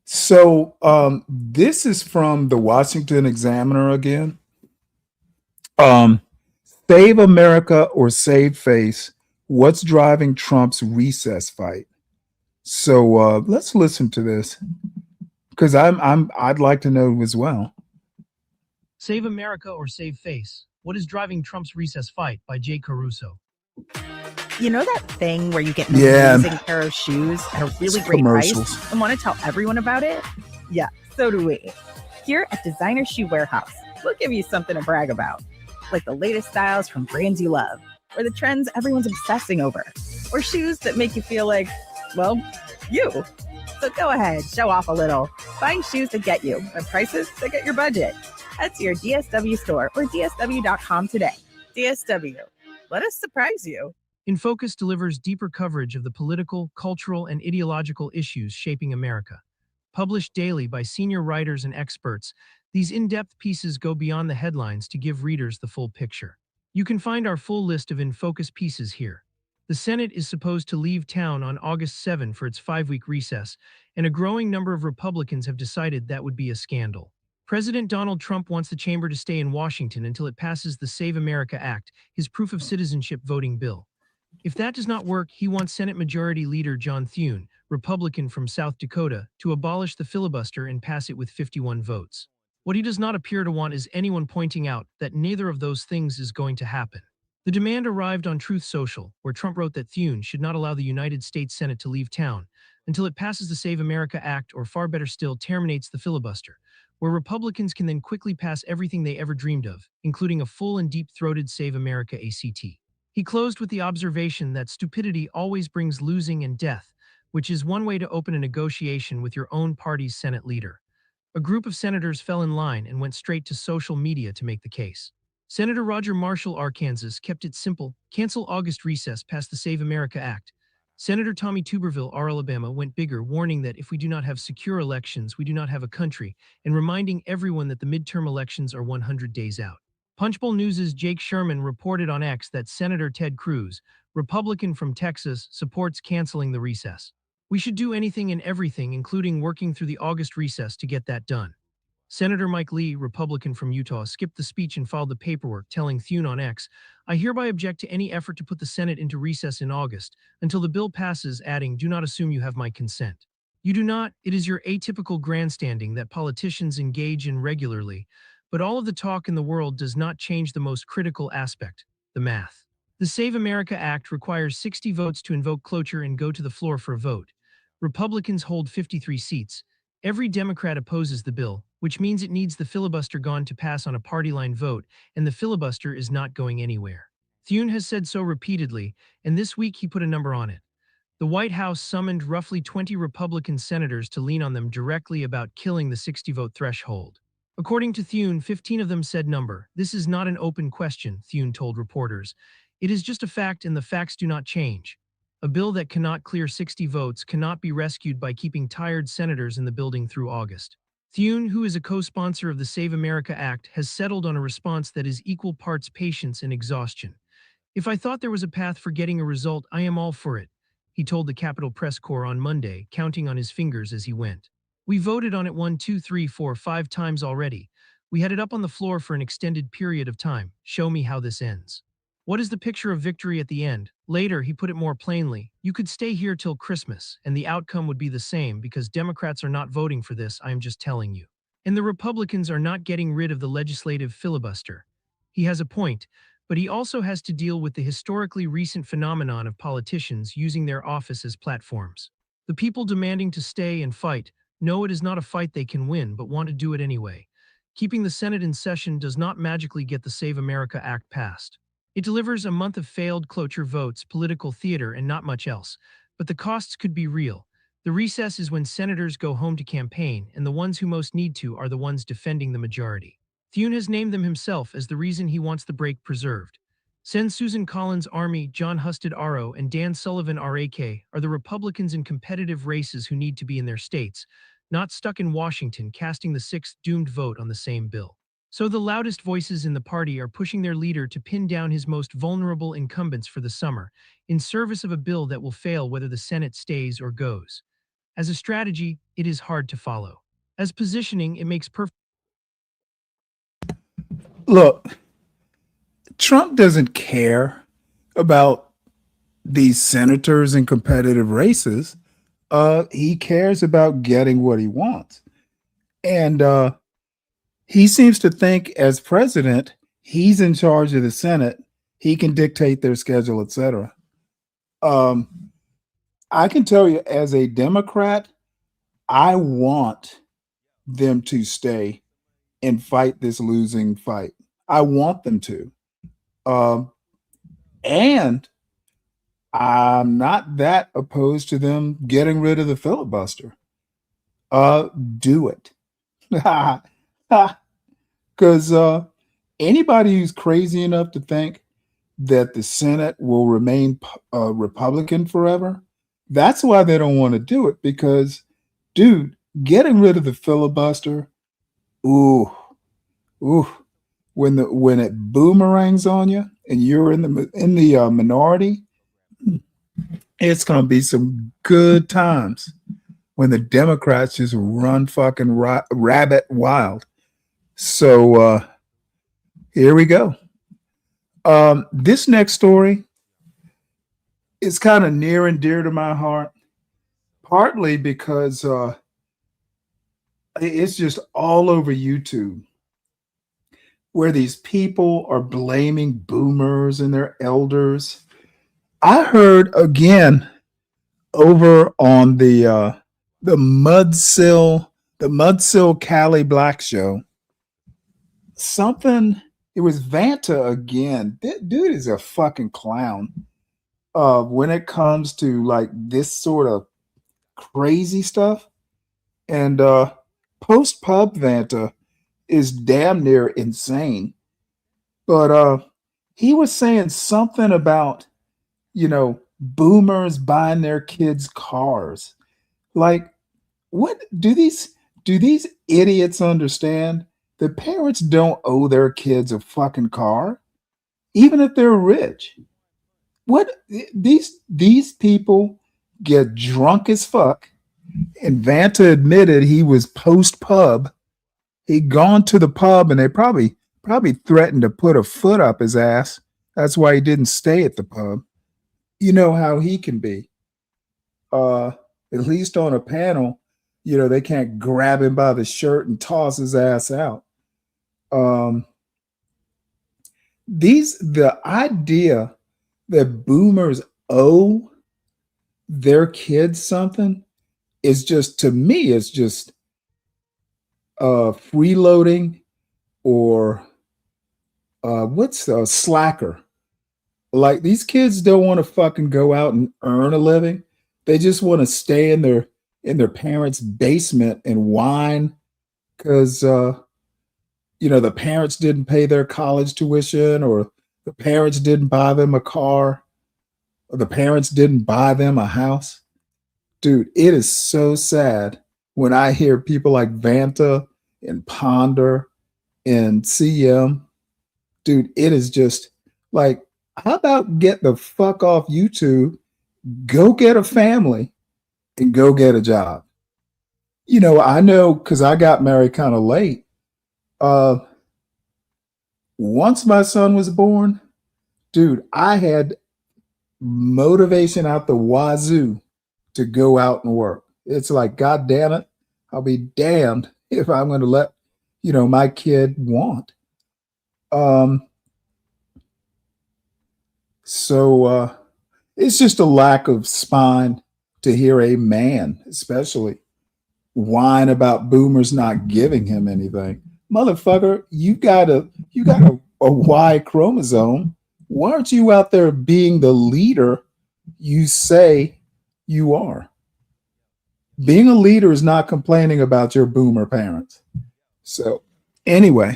So this is from the Washington Examiner again. Save America or save face. What's driving Trump's recess fight? So let's listen to this, because I'd like to know as well. Save America or save face. What is driving Trump's recess fight by Jay Caruso. You know that thing where you get an Yeah. amazing pair of shoes at a really great price Commercials. and want to tell everyone about it? Yeah, so do we. Here at Designer Shoe Warehouse, we'll give you something to brag about, like the latest styles from brands you love, or the trends everyone's obsessing over, or shoes that make you feel like, well, you. So go ahead, show off a little. Find shoes that get you at prices that get your budget. Head to your DSW store or DSW.com today. DSW, let us surprise you. In Focus delivers deeper coverage of the political, cultural, and ideological issues shaping America. Published daily by senior writers and experts, these in-depth pieces go beyond the headlines to give readers the full picture. You can find our full list of In Focus pieces here. The Senate is supposed to leave town on August 7 for its 5-week recess, and a growing number of Republicans have decided that would be a scandal. President Donald Trump wants the chamber to stay in Washington until it passes the Save America Act, his proof of citizenship voting bill. If that does not work, he wants Senate Majority Leader John Thune, Republican from South Dakota, to abolish the filibuster and pass it with 51 votes. What he does not appear to want is anyone pointing out that neither of those things is going to happen. The demand arrived on Truth Social, where Trump wrote that Thune should not allow the United States Senate to leave town until it passes the Save America Act, or far better still, terminates the filibuster, where Republicans can then quickly pass everything they ever dreamed of, including a full and deep-throated Save America ACT. He closed with the observation that stupidity always brings losing and death, which is one way to open a negotiation with your own party's Senate leader. A group of senators fell in line and went straight to social media to make the case. Senator Roger Marshall, Arkansas, kept it simple: cancel August recess past the Save America Act. Senator Tommy Tuberville, Alabama, went bigger, warning that if we do not have secure elections, we do not have a country, and reminding everyone that the midterm elections are 100 days out. Punchbowl News' Jake Sherman reported on X that Senator Ted Cruz, Republican from Texas, supports canceling the recess. We should do anything and everything, including working through the August recess, to get that done. Senator Mike Lee, Republican from Utah, skipped the speech and filed the paperwork, telling Thune on X, "I hereby object to any effort to put the Senate into recess in August until the bill passes," adding, "Do not assume you have my consent. You do not. It is your atypical grandstanding that politicians engage in regularly, but all of the talk in the world does not change the most critical aspect, the math." The Save America Act requires 60 votes to invoke cloture and go to the floor for a vote. Republicans hold 53 seats. Every Democrat opposes the bill, which means it needs the filibuster gone to pass on a party line vote, and the filibuster is not going anywhere. Thune has said so repeatedly, and this week he put a number on it. The White House summoned roughly 20 Republican senators to lean on them directly about killing the 60-vote threshold. According to Thune, 15 of them said number. "This is not an open question," Thune told reporters. "It is just a fact, and the facts do not change. A bill that cannot clear 60 votes cannot be rescued by keeping tired senators in the building through August." Thune, who is a co-sponsor of the Save America Act, has settled on a response that is equal parts patience and exhaustion. "If I thought there was a path for getting a result, I am all for it," he told the Capitol Press Corps on Monday, counting on his fingers as he went. "We voted on it 1, 2, 3, 4, 5 times already. We had it up on the floor for an extended period of time. Show me how this ends. What is the picture of victory at the end?" Later, he put it more plainly: "You could stay here till Christmas, and the outcome would be the same because Democrats are not voting for this, I am just telling you. And the Republicans are not getting rid of the legislative filibuster." He has a point, but he also has to deal with the historically recent phenomenon of politicians using their office as platforms. The people demanding to stay and fight know it is not a fight they can win, but want to do it anyway. Keeping the Senate in session does not magically get the Save America Act passed. It delivers a month of failed cloture votes, political theater, and not much else. But the costs could be real. The recess is when senators go home to campaign, and the ones who most need to are the ones defending the majority. Thune has named them himself as the reason he wants the break preserved. Send Susan Collins Army, John Husted RO, and Dan Sullivan RAK are the Republicans in competitive races who need to be in their states, not stuck in Washington casting the sixth doomed vote on the same bill. So the loudest voices in the party are pushing their leader to pin down his most vulnerable incumbents for the summer, in service of a bill that will fail whether the Senate stays or goes. As a strategy, it is hard to follow. As positioning, it makes perfect. Look, Trump doesn't care about these senators in competitive races. He cares about getting what he wants. And he seems to think as president, he's in charge of the Senate. He can dictate their schedule, etc. I can tell you as a Democrat, I want them to stay and fight this losing fight. I want them to. And I'm not that opposed to them getting rid of the filibuster. Do it. Because anybody who's crazy enough to think that the Senate will remain Republican forever, that's why they don't want to do it. Because, dude, getting rid of the filibuster, ooh, when it boomerangs on you and you're in the minority, it's gonna be some good times when the Democrats just run fucking rabbit wild. So here we go. This next story is kind of near and dear to my heart, partly because it's just all over YouTube, where these people are blaming boomers and their elders. I heard again over on the Mudsill Cali Black show, something. It was Vanta again. That dude is a fucking clown. When it comes to like this sort of crazy stuff, and post pub Vanta is damn near insane. But he was saying something about, boomers buying their kids cars. Like, what do these idiots understand? The parents don't owe their kids a fucking car, even if they're rich. What these people get drunk as fuck, and Vanta admitted he was post pub. He'd gone to the pub, and they probably threatened to put a foot up his ass. That's why he didn't stay at the pub. You know how he can be. At least on a panel, they can't grab him by the shirt and toss his ass out. The idea that boomers owe their kids something is just, to me, it's just freeloading, or what's a slacker. Like, these kids don't want to fucking go out and earn a living. They just want to stay in their parents' basement and whine because the parents didn't pay their college tuition, or the parents didn't buy them a car, or the parents didn't buy them a house. Dude, it is so sad when I hear people like Vanta and Ponder and CM. Dude, it is just like, how about get the fuck off YouTube, go get a family, and go get a job? I know because I got married kind of late. Once my son was born, dude, I had motivation out the wazoo to go out and work. It's like, God damn it, I'll be damned if I'm going to let, my kid want. So it's just a lack of spine to hear a man, especially, whine about boomers not giving him anything. Motherfucker, you got a Y chromosome. Why aren't you out there being the leader you say you are? Being a leader is not complaining about your boomer parents. So anyway,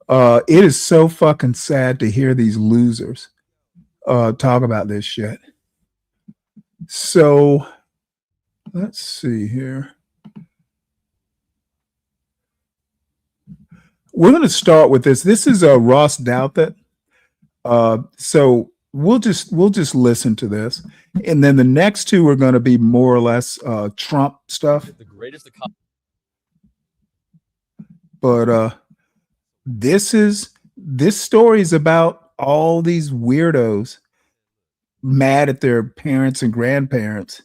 it is so fucking sad to hear these losers talk about this shit. So let's see here. We're going to start with this. This is Ross Douthat. So we'll just listen to this, and then the next two are going to be more or less Trump stuff. But this story is about all these weirdos mad at their parents and grandparents,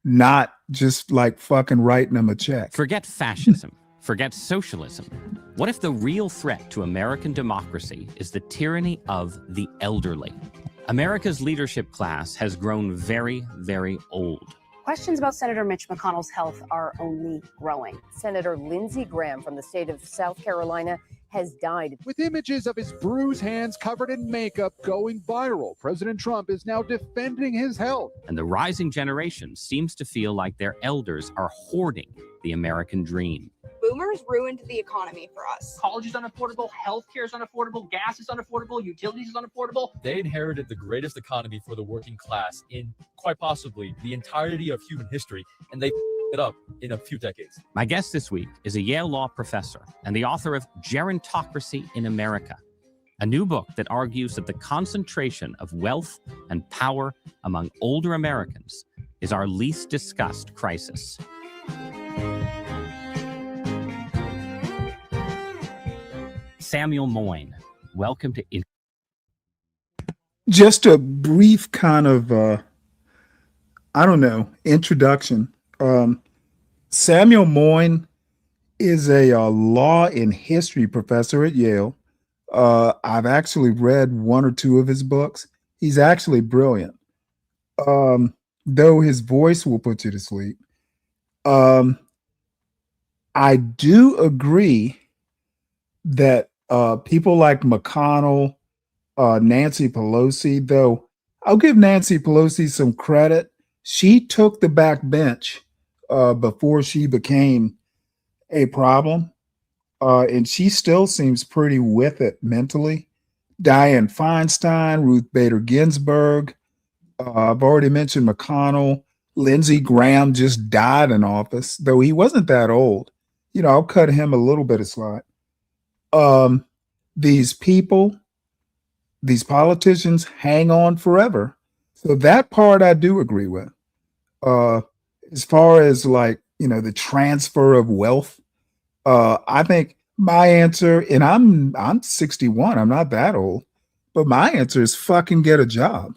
not just like fucking writing them a check. Forget fascism. Forget socialism. What if the real threat to American democracy is the tyranny of the elderly? America's leadership class has grown very, very old. Questions about Senator Mitch McConnell's health are only growing. Senator Lindsey Graham from the state of South Carolina has died. With images of his bruised hands covered in makeup going viral, President Trump is now defending his health. And the rising generation seems to feel like their elders are hoarding the American dream. Boomers ruined the economy for us. College is unaffordable, healthcare is unaffordable, gas is unaffordable, utilities is unaffordable. They inherited the greatest economy for the working class in quite possibly the entirety of human history, and they it up in a few decades. My guest this week is a Yale Law professor and the author of Gerontocracy in America, a new book that argues that the concentration of wealth and power among older Americans is our least discussed crisis. Samuel Moyn, welcome to... Just a brief kind of, introduction. Samuel Moyn is a law and history professor at Yale. I've actually read one or two of his books. He's actually brilliant, though his voice will put you to sleep. I do agree that people like McConnell, Nancy Pelosi, though I'll give Nancy Pelosi some credit. She took the back bench before she became a problem. And she still seems pretty with it mentally. Dianne Feinstein, Ruth Bader Ginsburg. I've already mentioned McConnell. Lindsey Graham just died in office, though he wasn't that old. I'll cut him a little bit of slack. These people, these politicians hang on forever. So that part I do agree with. As far as the transfer of wealth, I think my answer, and I'm 61, I'm not that old, but my answer is fucking get a job.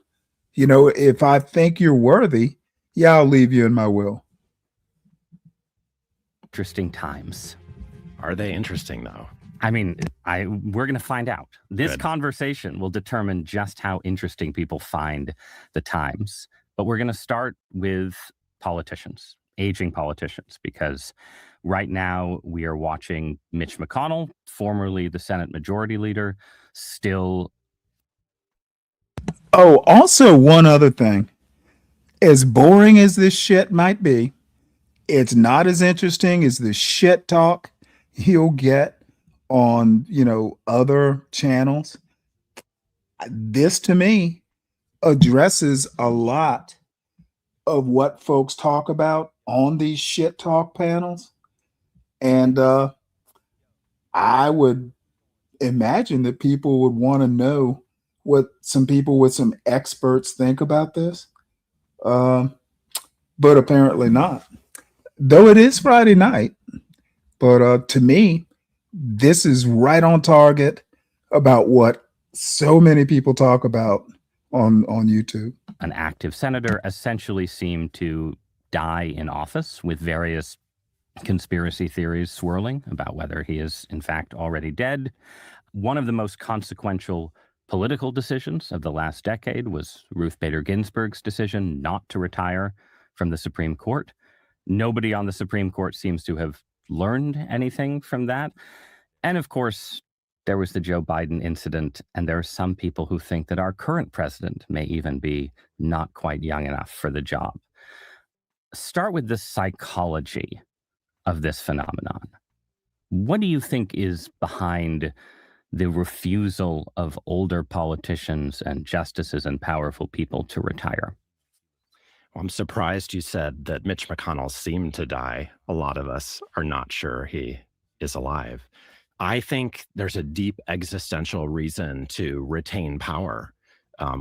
If I think you're worthy, yeah, I'll leave you in my will. Interesting times. Are they interesting though? I mean, we're going to find out. This Good. Conversation will determine just how interesting people find the times. But we're going to start with politicians, aging politicians, because right now we are watching Mitch McConnell, formerly the Senate Majority Leader, still. Oh, also one other thing. As boring as this shit might be, it's not as interesting as the shit talk you'll get on, other channels. This to me addresses a lot of what folks talk about on these shit talk panels. And I would imagine that people would want to know what some people with some experts think about this. But apparently not. Though it is Friday night. But to me, this is right on target about what so many people talk about on YouTube. An active senator essentially seemed to die in office, with various conspiracy theories swirling about whether he is in fact already dead. One of the most consequential political decisions of the last decade was Ruth Bader Ginsburg's decision not to retire from the Supreme Court. Nobody on the Supreme Court seems to have learned anything from that. And of course, there was the Joe Biden incident, and there are some people who think that our current president may even be not quite young enough for the job. Start with the psychology of this phenomenon. What do you think is behind the refusal of older politicians and justices and powerful people to retire? Well, I'm surprised you said that Mitch McConnell seemed to die. A lot of us are not sure he is alive. I think there's a deep existential reason to retain power,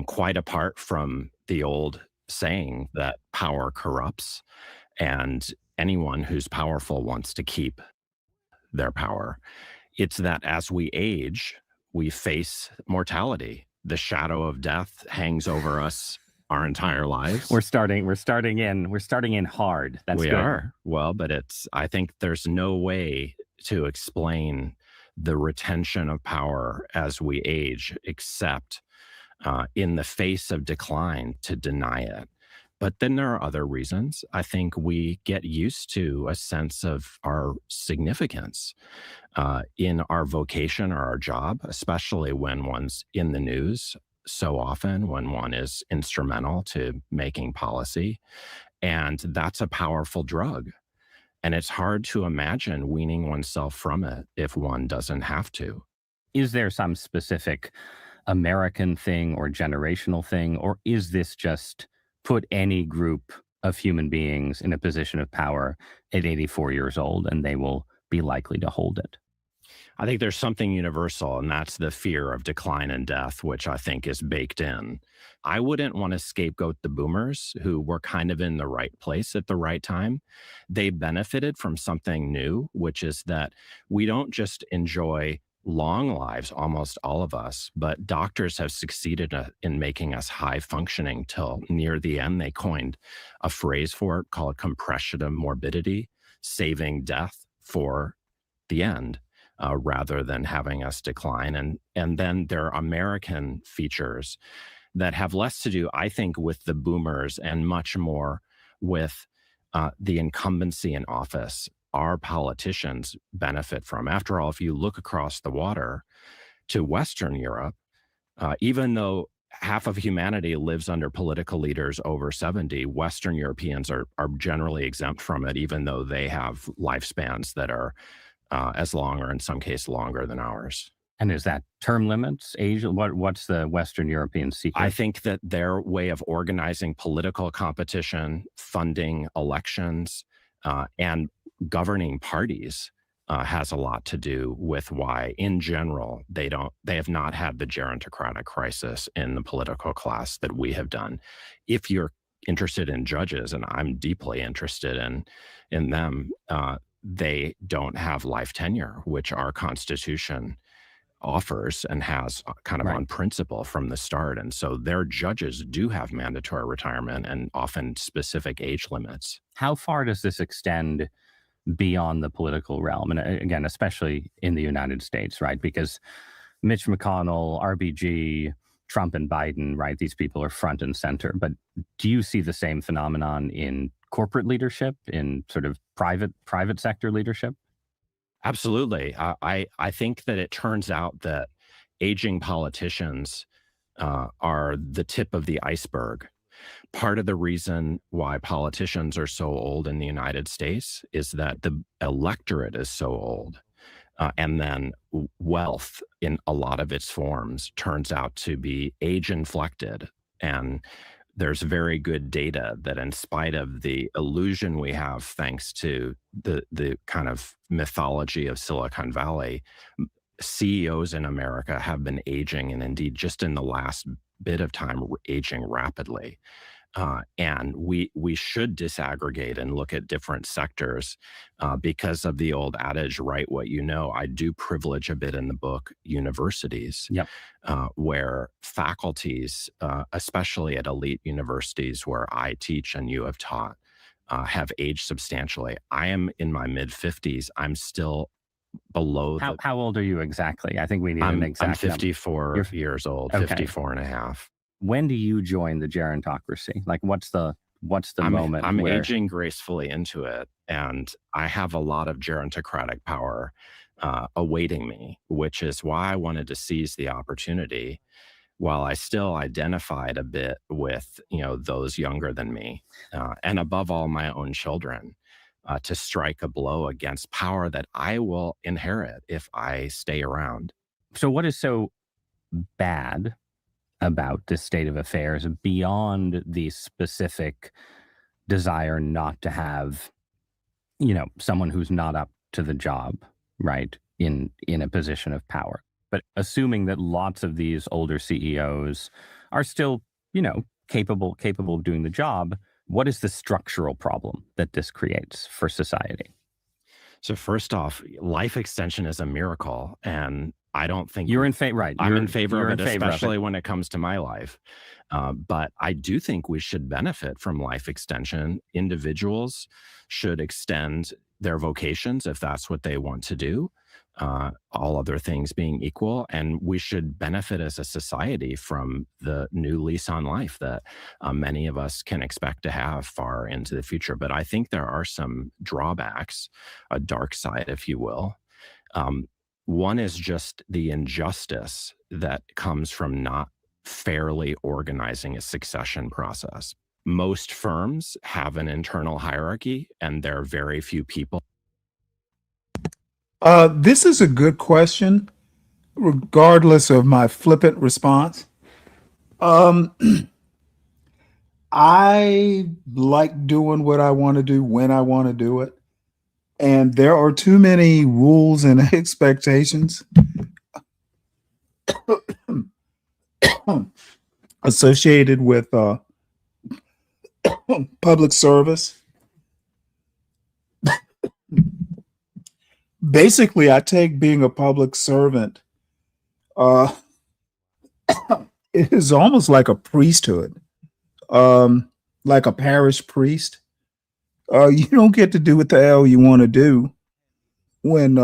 quite apart from the old saying that power corrupts, and anyone who's powerful wants to keep their power. It's that as we age, we face mortality. The shadow of death hangs over us our entire lives. We're starting in hard. That's we good. are. Well, but I think there's no way to explain the retention of power as we age, except in the face of decline, to deny it. But then there are other reasons. I think we get used to a sense of our significance in our vocation or our job, especially when one's in the news so often, when one is instrumental to making policy. And that's a powerful drug. And it's hard to imagine weaning oneself from it if one doesn't have to. Is there some specific American thing or generational thing, or is this just put any group of human beings in a position of power at 84 years old and they will be likely to hold it? I think there's something universal, and that's the fear of decline and death, which I think is baked in. I wouldn't want to scapegoat the boomers, who were kind of in the right place at the right time. They benefited from something new, which is that we don't just enjoy long lives, almost all of us, but doctors have succeeded in making us high functioning till near the end. They coined a phrase for it called compression of morbidity, saving death for the end. Rather than having us decline. And then there are American features that have less to do, I think, with the boomers and much more with the incumbency in office our politicians benefit from. After all, if you look across the water to Western Europe, even though half of humanity lives under political leaders over 70, Western Europeans are generally exempt from it, even though they have lifespans that are as long or in some case longer than ours. And is that term limits, age? What's the Western European secret? I think that their way of organizing political competition, funding elections, and governing parties has a lot to do with why, in general, they have not had the gerontocratic crisis in the political class that we have done. If you're interested in judges, and I'm deeply interested in them, they don't have life tenure, which our Constitution offers and has kind of on principle from the start. And so their judges do have mandatory retirement and often specific age limits. How far does this extend beyond the political realm? And again, especially in the United States, right? Because Mitch McConnell, RBG, Trump and Biden, right? These people are front and center. But do you see the same phenomenon in corporate leadership, in sort of private sector leadership? Absolutely. I think that it turns out that aging politicians are the tip of the iceberg. Part of the reason why politicians are so old in the United States is that the electorate is so old. And then wealth in a lot of its forms turns out to be age inflected. And there's very good data that in spite of the illusion we have, thanks to the kind of mythology of Silicon Valley, CEOs in America have been aging, and indeed just in the last bit of time, aging rapidly. And we should disaggregate and look at different sectors because of the old adage, write what you know. I do privilege a bit in the book universities, where faculties, especially at elite universities where I teach and you have taught, have aged substantially. I am in my mid-50s. I'm still below. How old are you exactly? I think we need an exact I'm 54 years old, 54 and a half. When do you join the gerontocracy? Like, what's the moment? I'm aging gracefully into it, and I have a lot of gerontocratic power awaiting me, which is why I wanted to seize the opportunity while I still identified a bit with, those younger than me, and above all, my own children, to strike a blow against power that I will inherit if I stay around. So what is so bad about this state of affairs beyond the specific desire not to have, someone who's not up to the job, right, in a position of power? But assuming that lots of these older CEOs are still, capable of doing the job, what is the structural problem that this creates for society? So first off, life extension is a miracle, and I don't think you're in favor. Right, I'm in favor of it, especially when it comes to my life. But I do think we should benefit from life extension. Individuals should extend their vocations if that's what they want to do, all other things being equal. And we should benefit as a society from the new lease on life that many of us can expect to have far into the future. But I think there are some drawbacks, a dark side, if you will. One is just the injustice that comes from not fairly organizing a succession process. Most firms have an internal hierarchy, and there are very few people. This is a good question, regardless of my flippant response. I like doing what I want to do when I want to do it. And there are too many rules and expectations associated with public service. Basically, I take being a public servant, it is almost like a priesthood, like a parish priest. You don't get to do what the hell you want to do when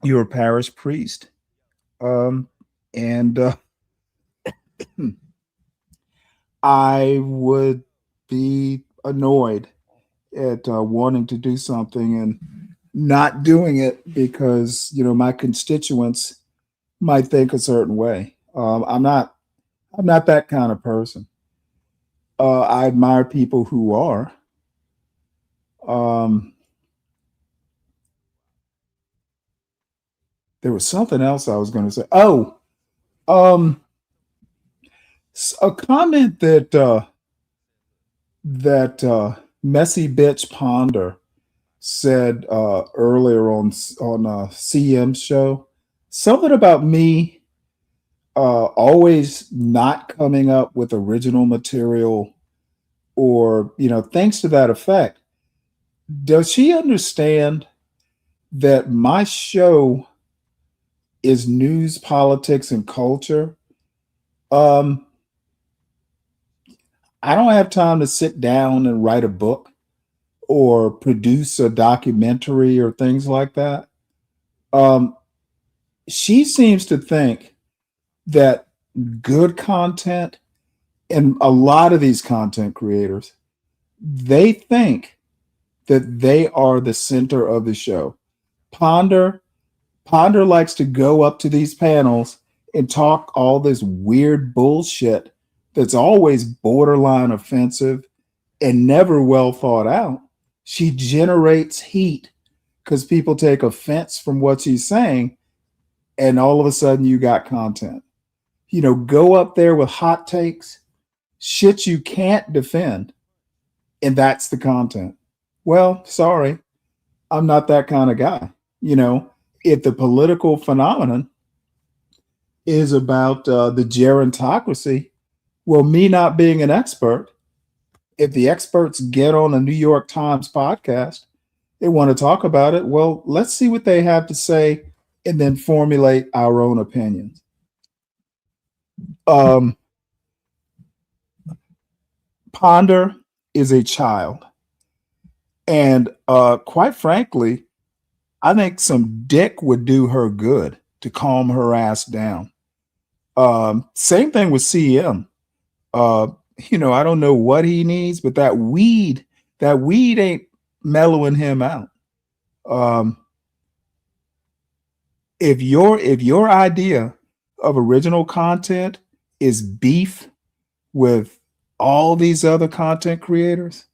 you're a parish priest. I would be annoyed at wanting to do something and not doing it because, my constituents might think a certain way. I'm not that kind of person. I admire people who are. There was something else I was going to say. Oh, a comment that Messy Bitch Ponder said earlier on CM's show, something about me always not coming up with original material, or things to that effect. Does she understand that my show is news, politics, and culture? I don't have time to sit down and write a book or produce a documentary or things like that. She seems to think that good content, and a lot of these content creators, they think that they are the center of the show. Ponder likes to go up to these panels and talk all this weird bullshit that's always borderline offensive and never well thought out. She generates heat because people take offense from what she's saying, and all of a sudden you got content. Go up there with hot takes, shit you can't defend, and that's the content. Well, sorry, I'm not that kind of guy. If the political phenomenon is about the gerontocracy, well, me not being an expert, if the experts get on a New York Times podcast, they want to talk about it, well, let's see what they have to say and then formulate our own opinions. Ponder is a child. And quite frankly, I think some dick would do her good to calm her ass down. Same thing with CM. I don't know what he needs, but that weed ain't mellowing him out. If your idea of original content is beef with all these other content creators,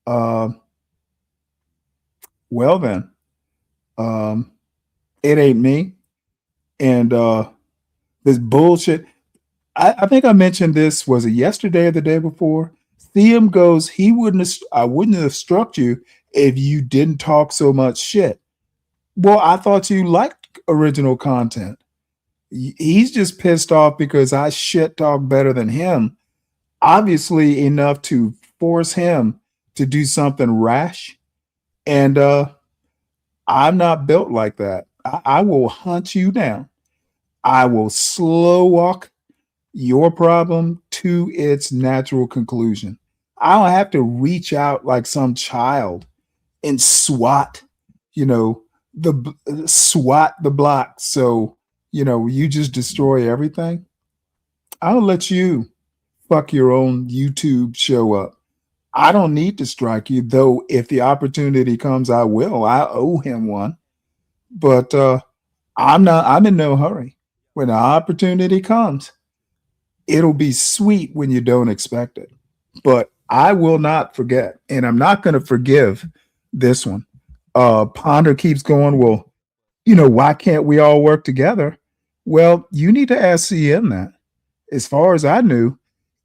well then, it ain't me. And this bullshit. I think I mentioned this, was it yesterday or the day before? CM goes, I wouldn't have struck you if you didn't talk so much shit. Well, I thought you liked original content. He's just pissed off because I shit talk better than him, obviously enough to force him to do something rash. And I'm not built like that. I will hunt you down. I will slow walk your problem to its natural conclusion. I don't have to reach out like some child and swat the block. So, you just destroy everything. I'll let you fuck your own YouTube show up. I don't need to strike you, though. If the opportunity comes, I will. I owe him one, but I'm in no hurry. When the opportunity comes, it'll be sweet when you don't expect it. But I will not forget, and I'm not going to forgive this one. Ponder keeps going, well, why can't we all work together? Well, you need to ask CM that. As far as I knew,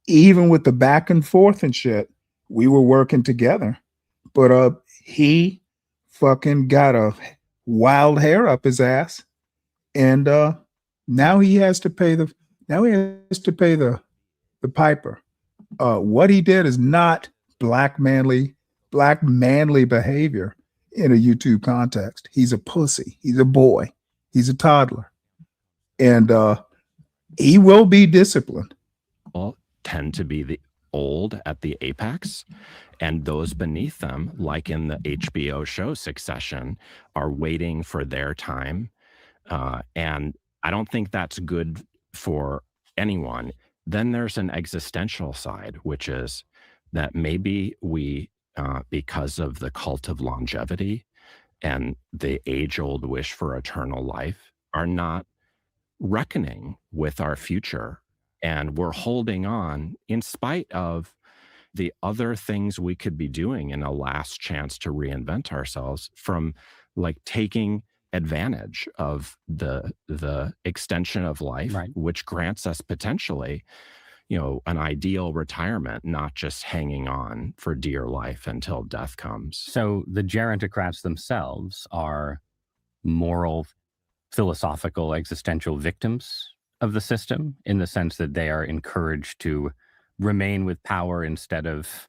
even with the back and forth and shit, we were working together. But he fucking got a wild hair up his ass, and now he has to pay the piper. What he did is not black manly behavior in a YouTube context. He's a pussy. He's a boy. He's a toddler. And he will be disciplined. All tend to be the old at the apex, and those beneath them, like in the HBO show Succession, are waiting for their time. And I don't think that's good for anyone. Then there's an existential side, which is that maybe we, because of the cult of longevity and the age-old wish for eternal life, are not reckoning with our future. And we're holding on in spite of the other things we could be doing in a last chance to reinvent ourselves, from like taking advantage of the extension of life, Right. which grants us potentially, an ideal retirement, not just hanging on for dear life until death comes. So the gerontocrats themselves are moral, philosophical, existential victims of the system, in the sense that they are encouraged to remain with power instead of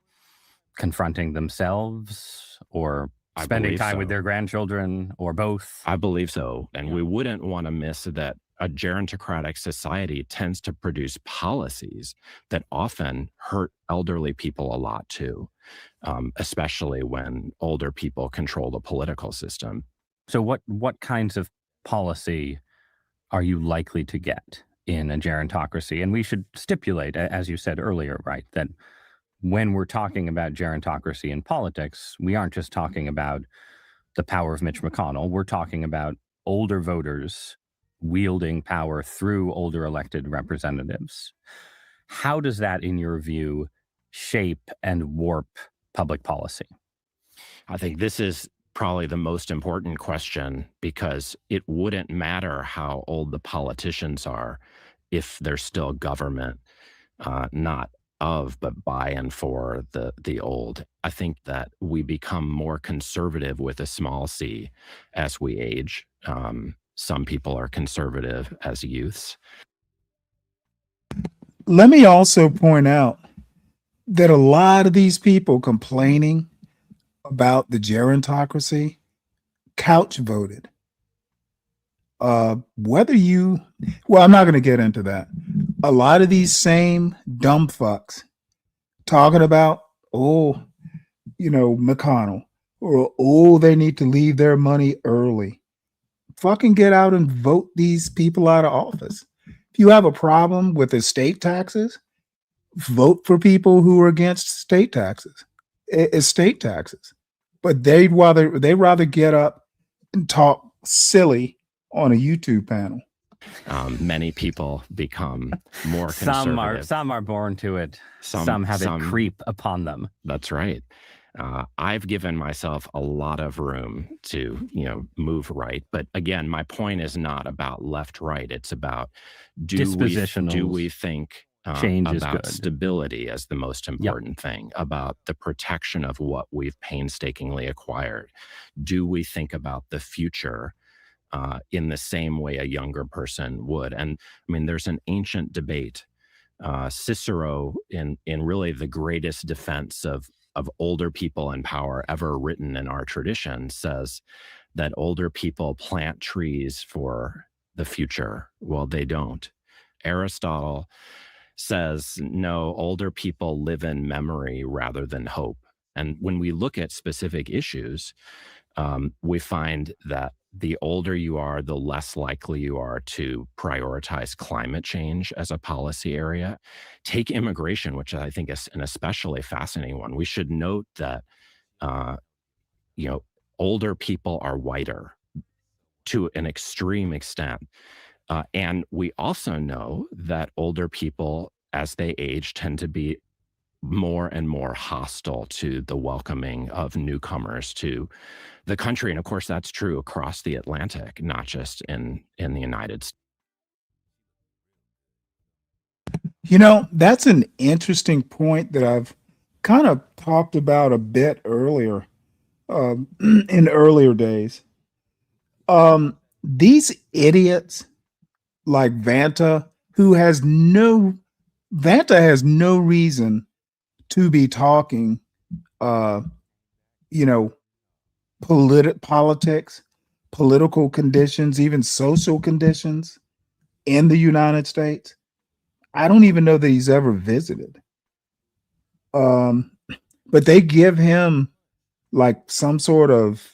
confronting themselves or spending time with their grandchildren, or both. I believe so. And we wouldn't want to miss that a gerontocratic society tends to produce policies that often hurt elderly people a lot too, especially when older people control the political system. So what kinds of policy are you likely to get in a gerontocracy? And we should stipulate, as you said earlier, right, that when we're talking about gerontocracy in politics, we aren't just talking about the power of Mitch McConnell. We're talking about older voters wielding power through older elected representatives. How does that, in your view, shape and warp public policy? I think this is probably the most important question, because it wouldn't matter how old the politicians are if they're still government, not of, but by and for the old. I think that we become more conservative with a small c as we age. Some people are conservative as youths. Let me also point out that a lot of these people complaining about the gerontocracy couch voted. I'm not going to get into that. A lot of these same dumb fucks talking about, McConnell, or, they need to leave their money early. Fucking get out and vote these people out of office. If you have a problem with estate taxes, vote for people who are against estate taxes. But they'd rather get up and talk silly on a YouTube panel. Many people become more conservative. Some are born to it. Some have it creep upon them. That's right. I've given myself a lot of room to, move right. But again, my point is not about left, right. It's about do we think change is about good. Stability as the most important thing, about the protection of what we've painstakingly acquired? Do we think about the future in the same way a younger person would? And I mean, there's an ancient debate. Cicero, in really the greatest defense of older people in power ever written in our tradition, says that older people plant trees for the future. Well, they don't. Aristotle says, no, older people live in memory rather than hope. And when we look at specific issues, we find that the older you are, the less likely you are to prioritize climate change as a policy area. Take immigration, which I think is an especially fascinating one. We should note that, older people are whiter to an extreme extent. And we also know that older people, as they age, tend to be more and more hostile to the welcoming of newcomers to the country. And of course, that's true across the Atlantic, not just in the United States. That's an interesting point that I've kind of talked about a bit earlier, in earlier days. These idiots like Vanta, Vanta has no reason to be talking, politics, political conditions, even social conditions in the United States. I don't even know that he's ever visited. But they give him like some sort of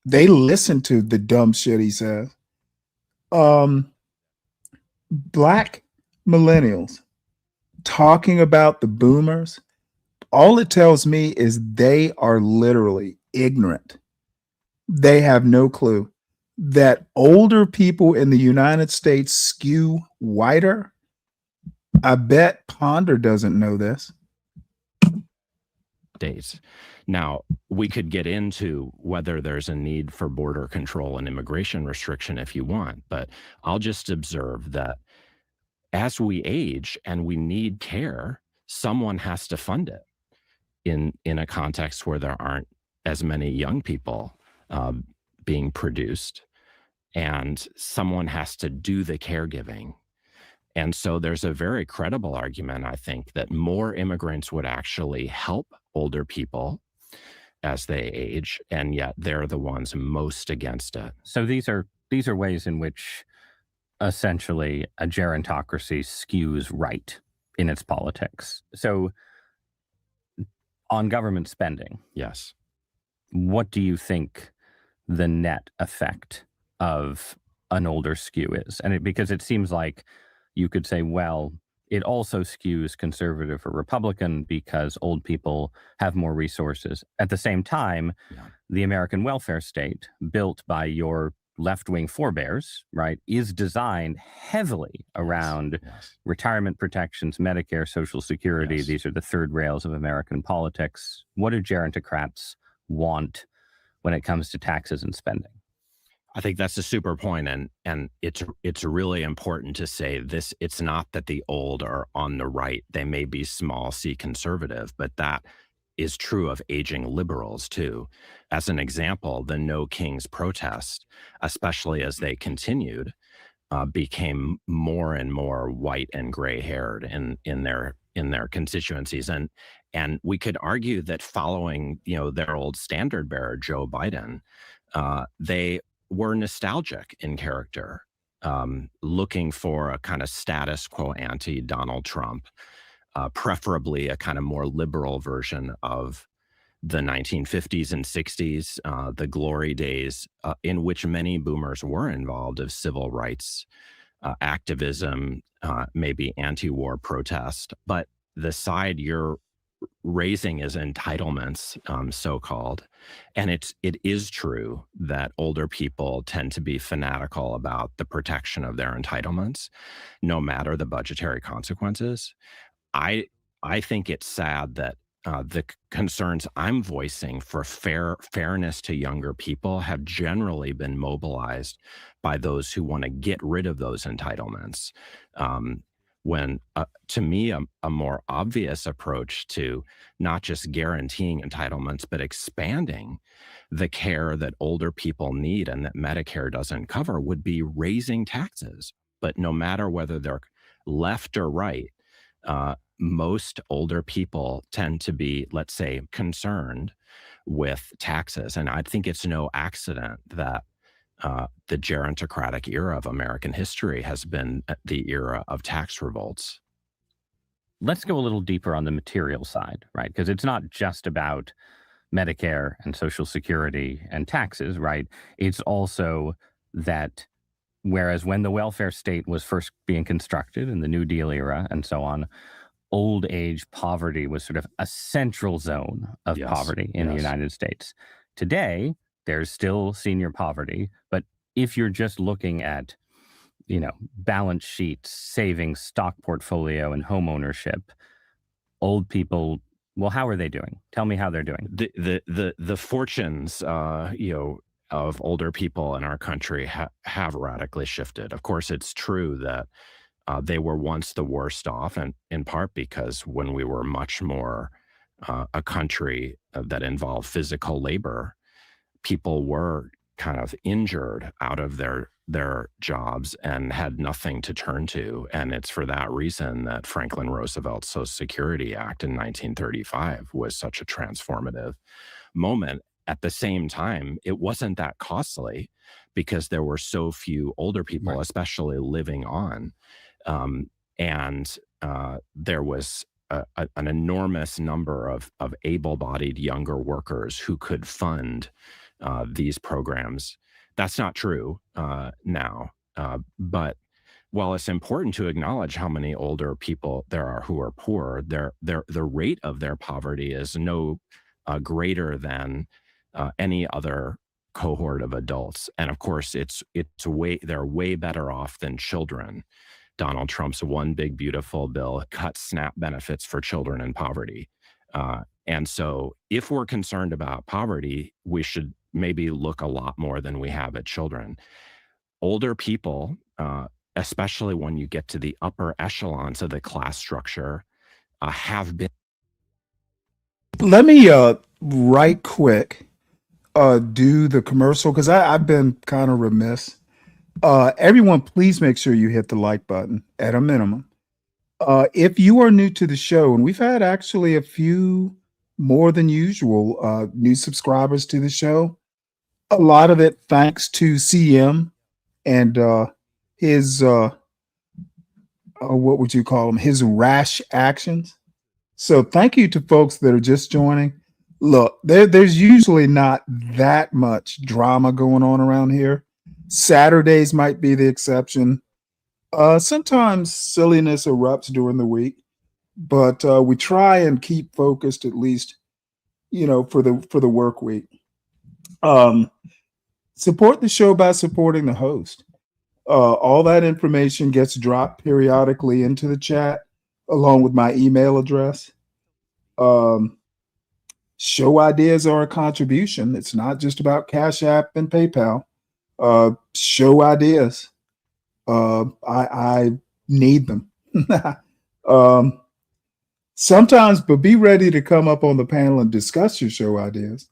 they listen to the dumb shit he says. Black millennials talking about the boomers, all it tells me is they are literally ignorant. They have no clue that older people in the United States skew whiter. I bet Ponder doesn't know this. Days Now, we could get into whether there's a need for border control and immigration restriction if you want, but I'll just observe that as we age and we need care, someone has to fund it in a context where there aren't as many young people being produced, and someone has to do the caregiving. And so there's a very credible argument, I think, that more immigrants would actually help older people as they age, and yet they're the ones most against it. So these are ways in which essentially a gerontocracy skews right in its politics. So on government spending, yes, what do you think the net effect of an older skew is? And because it seems like you could say, well, it also skews conservative or Republican because old people have more resources. At the same time, the American welfare state, built by your left-wing forebears, right, is designed heavily around retirement protections, Medicare, Social Security. These are the third rails of American politics. What do gerontocrats want when it comes to taxes and spending? I think that's a super point, and it's really important to say this. It's not that the old are on the right. They may be small c conservative, but that is true of aging liberals too. As an example, the No Kings protest, especially as they continued, became more and more white and gray-haired in their constituencies, and we could argue that following their old standard bearer Joe Biden, they were nostalgic in character, looking for a kind of status quo anti-Donald Trump, preferably a kind of more liberal version of the 1950s and 60s, the glory days in which many boomers were involved, of civil rights activism, maybe anti-war protest. But the side you're raising is entitlements, so-called. And it is true that older people tend to be fanatical about the protection of their entitlements, no matter the budgetary consequences. I think it's sad that the concerns I'm voicing for fairness to younger people have generally been mobilized by those who want to get rid of those entitlements. When, to me, a more obvious approach to not just guaranteeing entitlements, but expanding the care that older people need and that Medicare doesn't cover would be raising taxes. But no matter whether they're left or right, most older people tend to be, let's say, concerned with taxes. And I think it's no accident that the gerontocratic era of American history has been the era of tax revolts. Let's go a little deeper on the material side, right? Because it's not just about Medicare and Social Security and taxes, right? It's also that whereas when the welfare state was first being constructed in the New Deal era and so on, old age poverty was sort of a central zone of poverty in the United States. Today, there's still senior poverty, but if you're just looking at, balance sheets, savings, stock portfolio, and home ownership, old people, well, how are they doing? Tell me how they're doing. The fortunes, of older people in our country have radically shifted. Of course, it's true that they were once the worst off, and in part because when we were much more a country that involved physical labor, people were kind of injured out of their jobs and had nothing to turn to. And it's for that reason that Franklin Roosevelt's Social Security Act in 1935 was such a transformative moment. At the same time, it wasn't that costly because there were so few older people, especially living on. And there was an enormous number of able-bodied younger workers who could fund these programs. That's not true now. But while it's important to acknowledge how many older people there are who are poor, the rate of their poverty is no greater than any other cohort of adults. And of course, they're way better off than children. Donald Trump's One Big Beautiful Bill cut SNAP benefits for children in poverty. And so if we're concerned about poverty, we should maybe look a lot more than we have at children. Older people, especially when you get to the upper echelons of the class structure, have been. Let me right quick do the commercial because I've been kind of remiss. Everyone, please make sure you hit the like button at a minimum. If you are new to the show, and we've had actually a few more than usual new subscribers to the show, a lot of it thanks to CM and his what would you call him? His rash actions. So thank you to folks that are just joining. Look, there's usually not that much drama going on around here. Saturdays might be the exception. Sometimes silliness erupts during the week, but we try and keep focused at least, for the work week. Support the show by supporting the host. All that information gets dropped periodically into the chat along with my email address. Show ideas are a contribution. It's not just about Cash App and PayPal. Show ideas. I need them. Sometimes, but be ready to come up on the panel and discuss your show ideas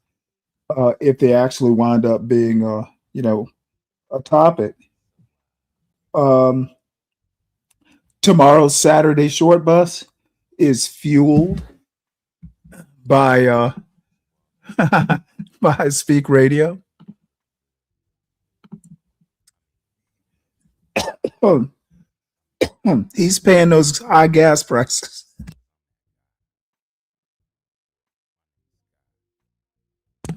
if they actually wind up being, a topic. Tomorrow's Saturday Short Bus is fueled by by Speak Radio. He's paying those high gas prices.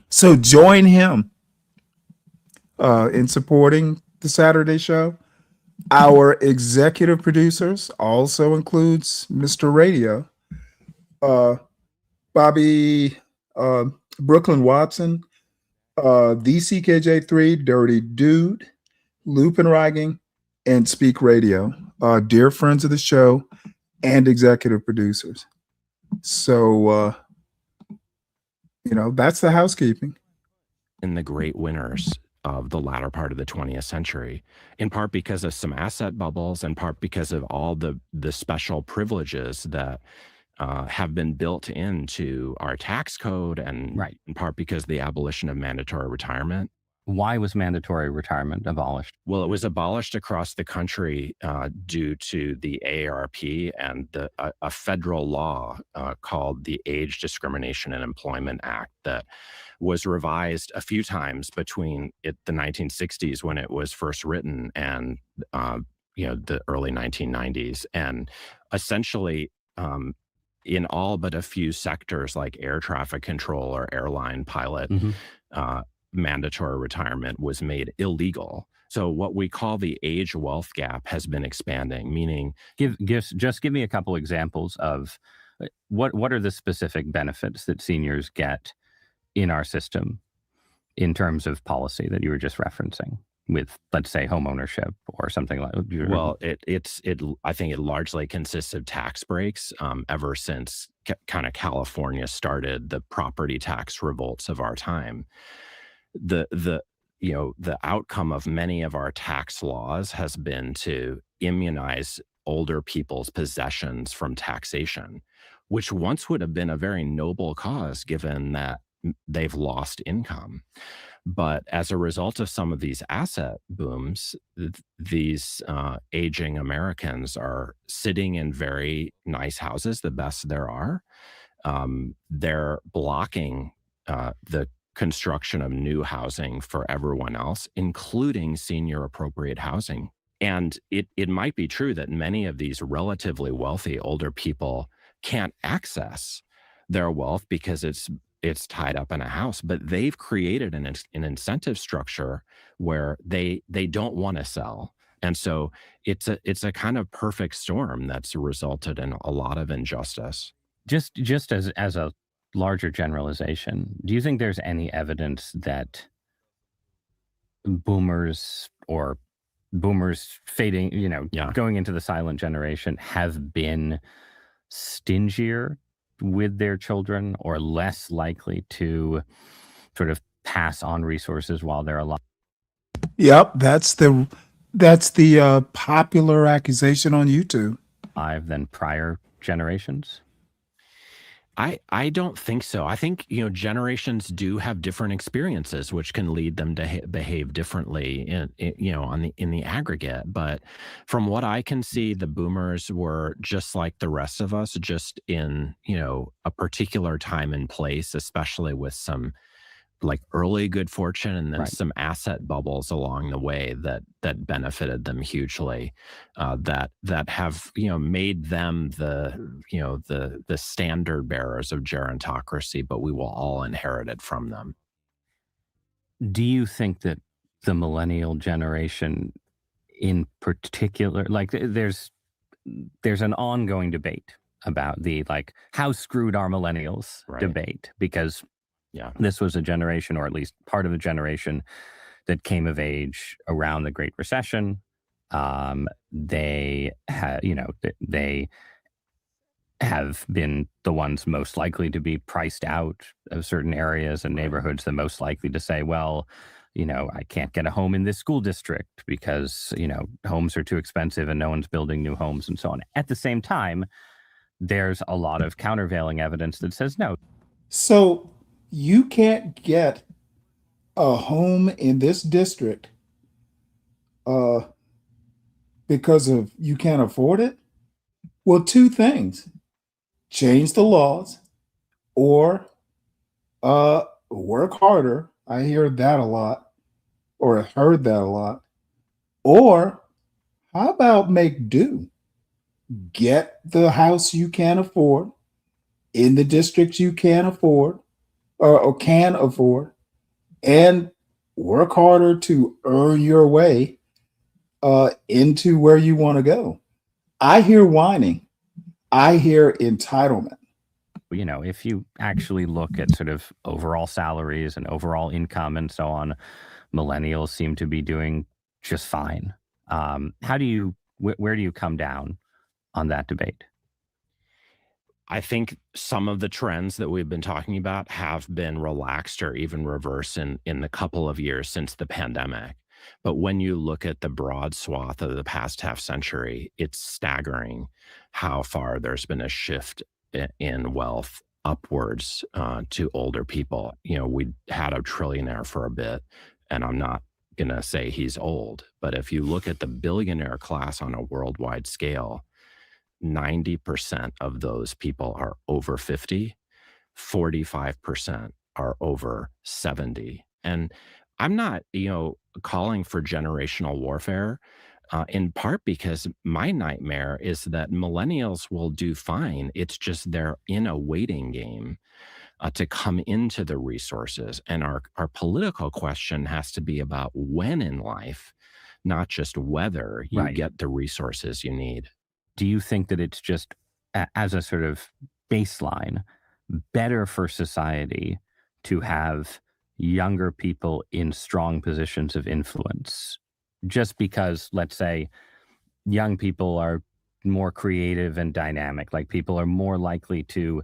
So join him in supporting the Saturday show. Our executive producers also includes Mr. Radio, Bobby Brooklyn Watson, VCKJ3, Dirty Dude, Lupin Ragging, and Speak Radio, dear friends of the show and executive producers. So, that's the housekeeping. And the great winners of the latter part of the 20th century, in part because of some asset bubbles, in part because of all the special privileges that have been built into our tax code, and in part because of the abolition of mandatory retirement. Why was mandatory retirement abolished? Well, it was abolished across the country due to the AARP and a federal law called the Age Discrimination in Employment Act that was revised a few times between the 1960s when it was first written and the early 1990s, and essentially in all but a few sectors like air traffic control or airline pilot. Mandatory retirement was made illegal. So what we call the age wealth gap has been expanding, meaning give me a couple examples of what are the specific benefits that seniors get in our system in terms of policy that you were just referencing with, let's say, home ownership or something like that. Well, I think it largely consists of tax breaks ever since kind of California started the property tax revolts of our time. The outcome of many of our tax laws has been to immunize older people's possessions from taxation, which once would have been a very noble cause given that they've lost income. But as a result of some of these asset booms, these aging Americans are sitting in very nice houses, the best there are. They're blocking the construction of new housing for everyone else, including senior appropriate housing. And it might be true that many of these relatively wealthy older people can't access their wealth because it's tied up in a house, but they've created an incentive structure where they don't want to sell. And so it's a kind of perfect storm that's resulted in a lot of injustice. Just as a larger generalization, do you think there's any evidence that boomers fading, going into the silent generation have been stingier with their children or less likely to sort of pass on resources while they're alive? Yep, that's the popular accusation on YouTube. Than prior generations? I don't think so. I think, generations do have different experiences, which can lead them to behave differently in the aggregate. But from what I can see, the boomers were just like the rest of us, just in, a particular time and place, especially with some like early good fortune and then some asset bubbles along the way that benefited them hugely, that have made them the standard bearers of gerontocracy, but we will all inherit it from them. Do you think that the millennial generation in particular, like there's an ongoing debate about the how screwed are millennials debate, because this was a generation, or at least part of a generation, that came of age around the Great Recession. They had, they have been the ones most likely to be priced out of certain areas and neighborhoods, the most likely to say, well, I can't get a home in this school district because, homes are too expensive and no one's building new homes and so on. At the same time, there's a lot of countervailing evidence that says no. So you can't get a home in this district because of you can't afford it? Well, two things. Change the laws or work harder. I hear that a lot, or heard that a lot. Or how about make do? Get the house you can afford in the district you can afford or can afford, and work harder to earn your way into where you want to go. I hear whining. I hear entitlement. If you actually look at sort of overall salaries and overall income and so on, millennials seem to be doing just fine. Where do you come down on that debate? I think some of the trends that we've been talking about have been relaxed or even reversed in the couple of years since the pandemic. But when you look at the broad swath of the past half century, it's staggering how far there's been a shift in wealth upwards to older people. We had a trillionaire for a bit, and I'm not going to say he's old, but if you look at the billionaire class on a worldwide scale, 90% of those people are over 50, 45% are over 70. And I'm not, calling for generational warfare, in part because my nightmare is that millennials will do fine. It's just they're in a waiting game to come into the resources. And our political question has to be about when in life, not just whether you get the resources you need. Do you think that it's just, as a sort of baseline, better for society to have younger people in strong positions of influence? Just because, let's say, young people are more creative and dynamic, like people are more likely to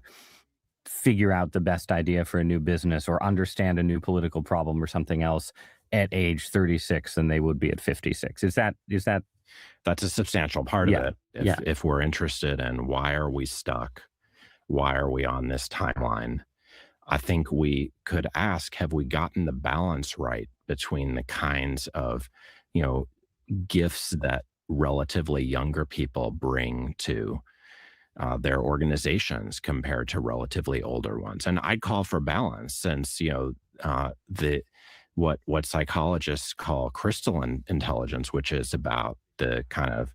figure out the best idea for a new business or understand a new political problem or something else at age 36 than they would be at 56. Is that That's a substantial part of it. If we're interested in why are we stuck, why are we on this timeline, I think we could ask, have we gotten the balance right between the kinds of, gifts that relatively younger people bring to their organizations compared to relatively older ones? And I'd call for balance, since, what psychologists call crystalline intelligence, which is about the kind of,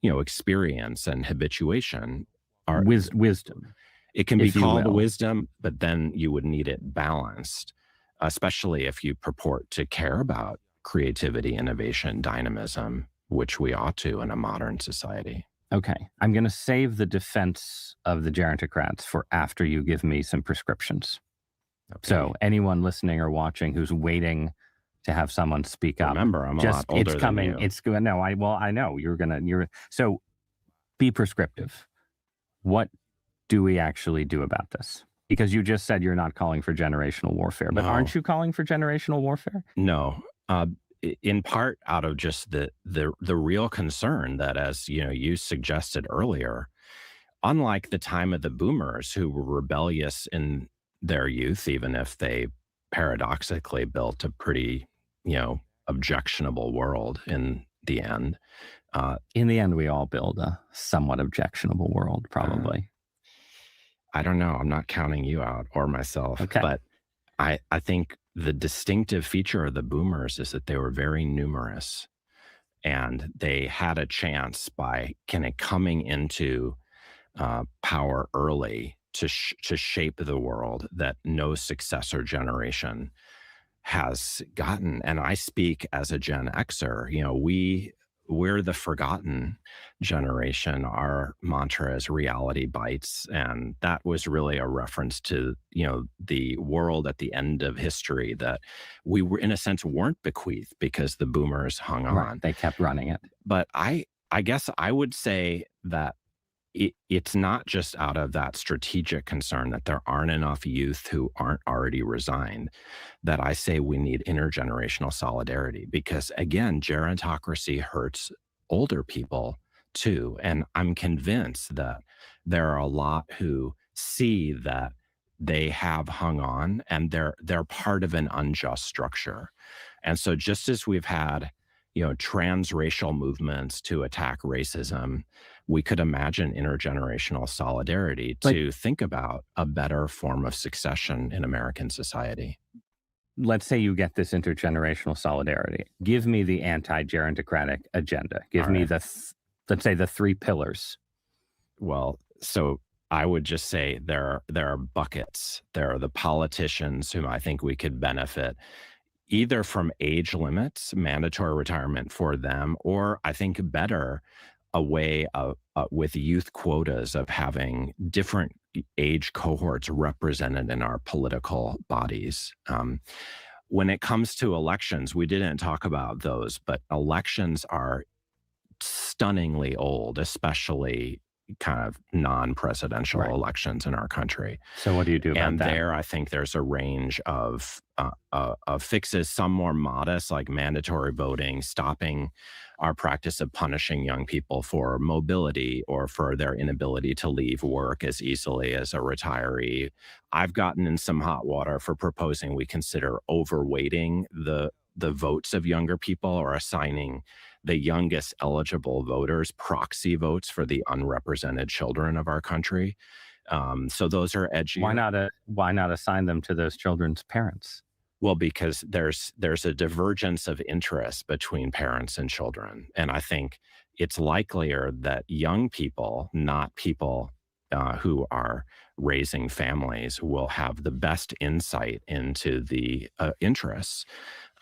experience and habituation, are wisdom. It can be called wisdom, but then you would need it balanced, especially if you purport to care about creativity, innovation, dynamism, which we ought to in a modern society. Okay. I'm going to save the defense of the gerontocrats for after you give me some prescriptions. Okay. So anyone listening or watching who's waiting to have someone speak up. Remember, I'm a lot older than you. It's good. No, I know you're so be prescriptive. What do we actually do about this? Because you just said you're not calling for generational warfare, but aren't you calling for generational warfare? No. In part out of just the real concern that, as you suggested earlier, unlike the time of the boomers who were rebellious in their youth, even if they paradoxically built a pretty, objectionable world in the end. In the end, we all build a somewhat objectionable world, probably. I don't know. I'm not counting you out or myself. Okay. But I think the distinctive feature of the boomers is that they were very numerous, and they had a chance by kind of coming into power early to shape the world that no successor generation has gotten. And I speak as a Gen Xer. We're the forgotten generation. Our mantra is reality bites. And that was really a reference to, the world at the end of history that we were, in a sense, weren't bequeathed because the boomers hung on. Right. They kept running it. But I guess I would say that it's not just out of that strategic concern that there aren't enough youth who aren't already resigned, that I say we need intergenerational solidarity, because again, gerontocracy hurts older people too. And I'm convinced that there are a lot who see that they have hung on and they're part of an unjust structure. And so just as we've had, transracial movements to attack racism, we could imagine intergenerational solidarity to think about a better form of succession in American society. Let's say you get this intergenerational solidarity. Give me the anti-gerontocratic agenda. Give me let's say the 3 pillars. Well, so I would just say there are buckets. There are the politicians whom I think we could benefit either from age limits, mandatory retirement for them, or I think better, a way of with youth quotas of having different age cohorts represented in our political bodies. When it comes to elections, we didn't talk about those, but elections are stunningly old, especially kind of non-presidential elections in our country. So what do you do about that? And there, I think there's a range of fixes, some more modest, like mandatory voting, stopping our practice of punishing young people for mobility or for their inability to leave work as easily as a retiree. I've gotten in some hot water for proposing we consider overweighting the votes of younger people or assigning the youngest eligible voters proxy votes for the unrepresented children of our country. So those are edgy. Why not assign them to those children's parents? Well, because there's a divergence of interest between parents and children. And I think it's likelier that young people, not people who are raising families, will have the best insight into the interests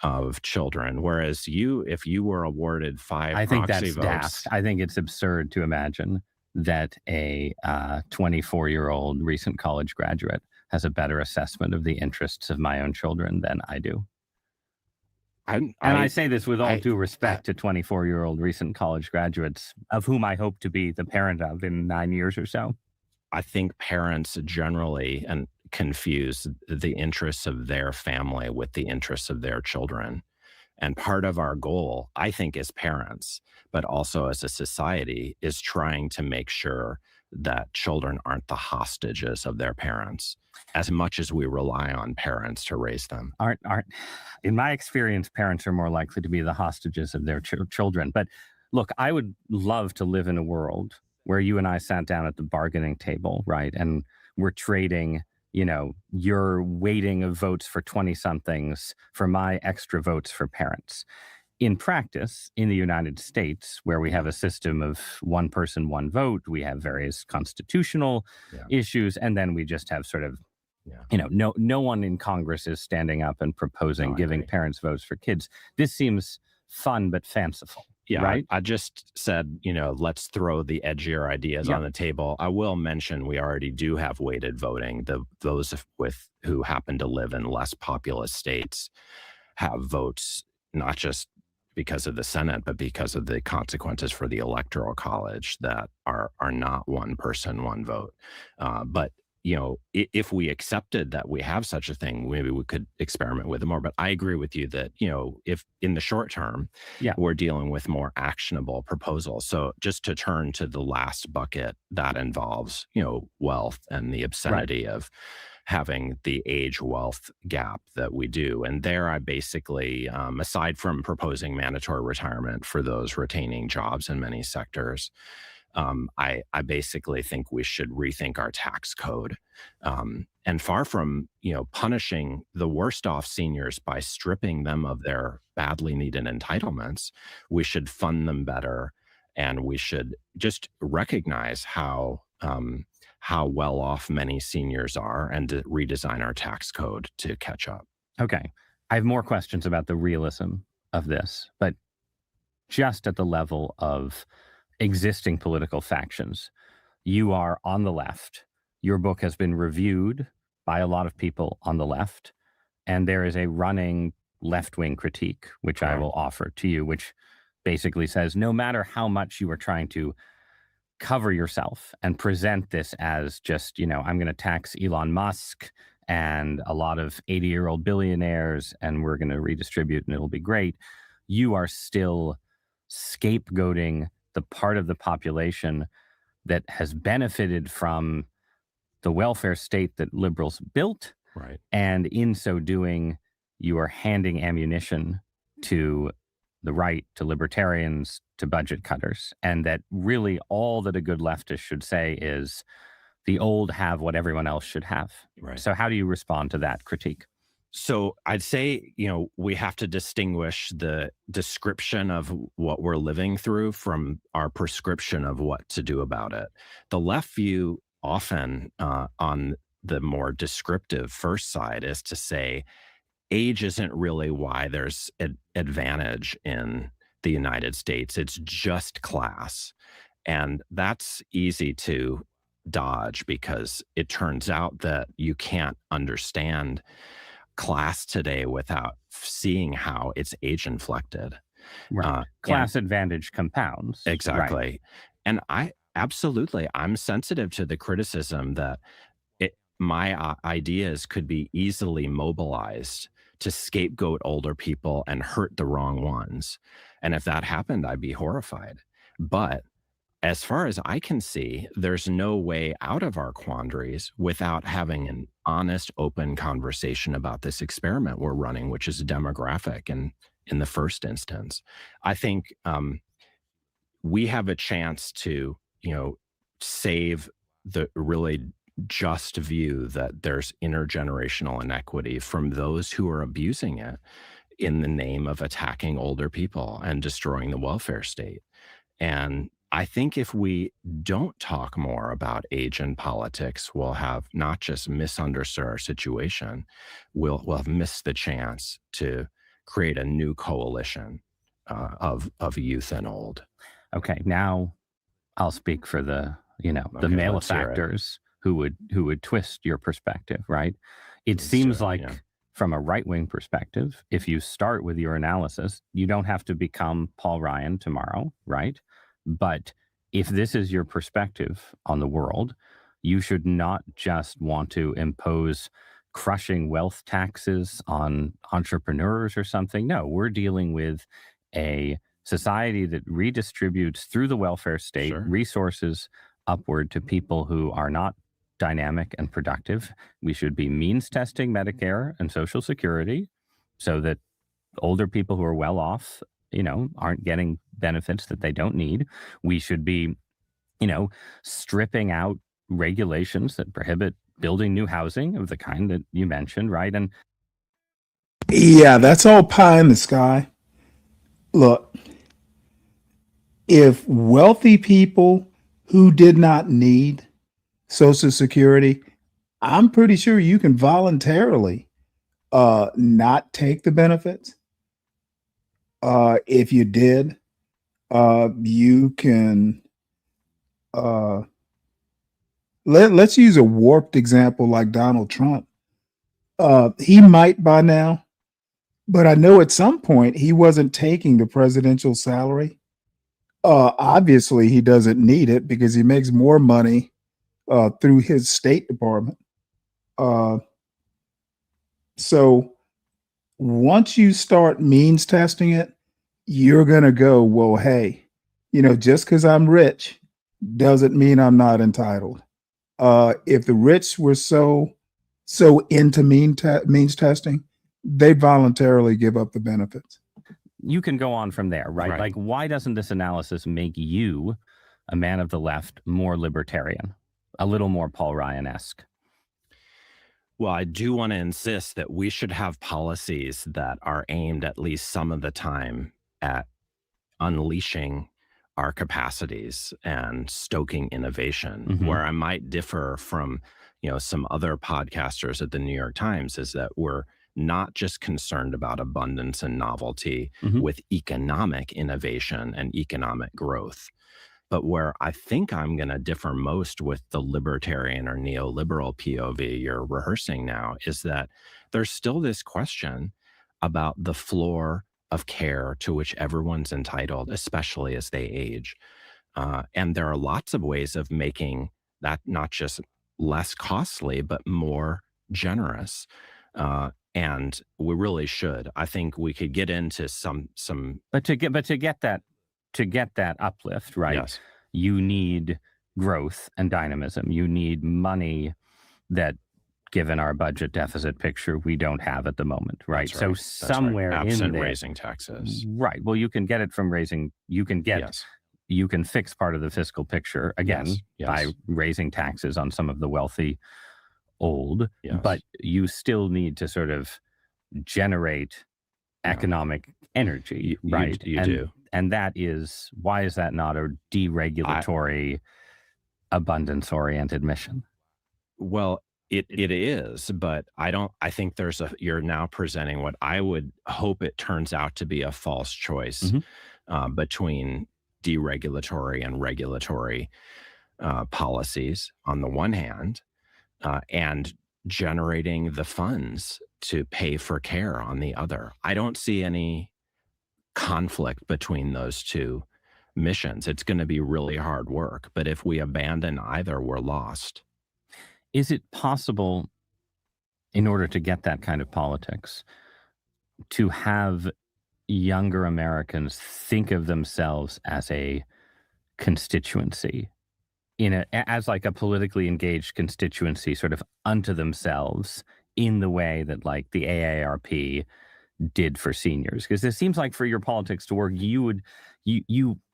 of children. Whereas if you were awarded 5 I think proxy that's votes, daft. I think it's absurd to imagine that a 24-year-old recent college graduate has a better assessment of the interests of my own children than I do. I say this with all due respect to 24-year-old recent college graduates, of whom I hope to be the parent of in 9 years or so. I think parents generally confuse the interests of their family with the interests of their children. And part of our goal, I think, as parents, but also as a society, is trying to make sure that children aren't the hostages of their parents as much as we rely on parents to raise them. In my experience, parents are more likely to be the hostages of their children. But look, I would love to live in a world where you and I sat down at the bargaining table, right? And we're trading, your weighting of votes for 20-somethings for my extra votes for parents. In practice, in the United States, where we have a system of one person, one vote, we have various constitutional issues, and then we just have sort of, no one in Congress is standing up and proposing giving parents votes for kids. This seems fun but fanciful. Yeah, right. I just said, let's throw the edgier ideas on the table. I will mention we already do have weighted voting. Those who happen to live in less populous states have votes, not just because of the Senate, but because of the consequences for the Electoral College that are not one person, one vote. But if we accepted that we have such a thing, maybe we could experiment with it more. But I agree with you that, if in the short term, we're dealing with more actionable proposals. So just to turn to the last bucket that involves, wealth and the obscenity of having the age wealth gap that we do. And there I basically, aside from proposing mandatory retirement for those retaining jobs in many sectors, I basically think we should rethink our tax code. And far from, punishing the worst off seniors by stripping them of their badly needed entitlements, we should fund them better. And we should just recognize how well off many seniors are and to redesign our tax code to catch up. Okay. I have more questions about the realism of this, but just at the level of existing political factions, you are on the left. Your book has been reviewed by a lot of people on the left, and there is a running left-wing critique, which I will offer to you, which basically says no matter how much you are trying to cover yourself and present this as just, I'm going to tax Elon Musk and a lot of 80-year-old billionaires, and we're going to redistribute and it'll be great, you are still scapegoating the part of the population that has benefited from the welfare state that liberals built. Right. And in so doing, you are handing ammunition to the right, to libertarians, to budget cutters. And that really all that a good leftist should say is the old have what everyone else should have. Right. So how do you respond to that critique? So I'd say, we have to distinguish the description of what we're living through from our prescription of what to do about it. The left view often on the more descriptive first side is to say, age isn't really why there's an advantage in the United States. It's just class. And that's easy to dodge because it turns out that you can't understand class today without seeing how it's age inflected. Right. Class advantage compounds. Exactly. Right. And I'm sensitive to the criticism that my ideas could be easily mobilized to scapegoat older people and hurt the wrong ones. And if that happened, I'd be horrified. But as far as I can see, there's no way out of our quandaries without having an honest, open conversation about this experiment we're running, which is demographic. And in the first instance, I think we have a chance to, save the really just view that there's intergenerational inequity from those who are abusing it in the name of attacking older people and destroying the welfare state. And I think if we don't talk more about age and politics, we'll have not just misunderstood our situation, we'll have missed the chance to create a new coalition of youth and old. Okay, now I'll speak for the malefactors who would twist your perspective, right? It seems like from a right-wing perspective, if you start with your analysis, you don't have to become Paul Ryan tomorrow, right? But if this is your perspective on the world, you should not just want to impose crushing wealth taxes on entrepreneurs or something. No, we're dealing with a society that redistributes through the welfare state resources upward to people who are not dynamic and productive. We should be means testing Medicare and Social Security so that older people who are well off, aren't getting benefits that they don't need. We should be, stripping out regulations that prohibit building new housing of the kind that you mentioned, right? And yeah, that's all pie in the sky. Look, if wealthy people who did not need Social Security, I'm pretty sure you can voluntarily not take the benefits. If you did, you can let's use a warped example like Donald Trump. He might by now But I know at some point he wasn't taking the presidential salary. Obviously, he doesn't need it because he makes more money through his State Department. So once you start means testing it, you're going to go, well, hey, just because I'm rich doesn't mean I'm not entitled. If the rich were so into means testing, they voluntarily give up the benefits. You can go on from there, right? Like, why doesn't this analysis make you, a man of the left, more libertarian, a little more Paul Ryan-esque? Well, I do want to insist that we should have policies that are aimed at least some of the time at unleashing our capacities and stoking innovation. Where I might differ from, some other podcasters at the New York Times is that we're not just concerned about abundance and novelty with economic innovation and economic growth. But where I think I'm going to differ most with the libertarian or neoliberal POV you're rehearsing now is that there's still this question about the floor of care to which everyone's entitled, especially as they age. And there are lots of ways of making that not just less costly, but more generous. And we really should. I think we could get into some. But to get that uplift, right? Yes. You need growth and dynamism. You need money that, given our budget deficit picture, we don't have at the moment, right? That's So right. somewhere Absent in there, raising taxes. right? Well, you can get it from raising. You can get. You can fix part of the fiscal picture again by raising taxes on some of the wealthy old, but you still need to sort of generate economic energy, right? You do. And that is, why is that not a deregulatory, abundance-oriented mission? Well, it is, but I think you're now presenting what I would hope it turns out to be a false choice between deregulatory and regulatory policies on the one hand, and generating the funds to pay for care on the other. I don't see any conflict between those two missions. It's going to be really hard work, but if we abandon either, we're lost. Is it possible, in order to get that kind of politics, to have younger Americans think of themselves as a constituency, as like a politically engaged constituency, sort of unto themselves, in the way that like the AARP did for seniors? Because it seems like for your politics to work, you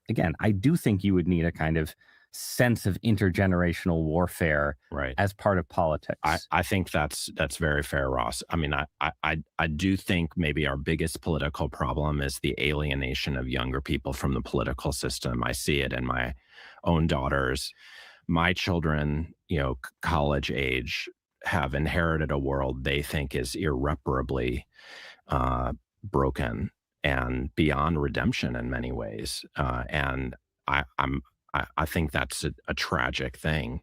again, I do think you would need a kind of sense of intergenerational warfare as part of politics. I think that's very fair, Ross. I mean, I do think maybe our biggest political problem is the alienation of younger people from the political system. I see it in my own daughters. My children, college age, have inherited a world they think is irreparably broken and beyond redemption in many ways. And I think that's a tragic thing.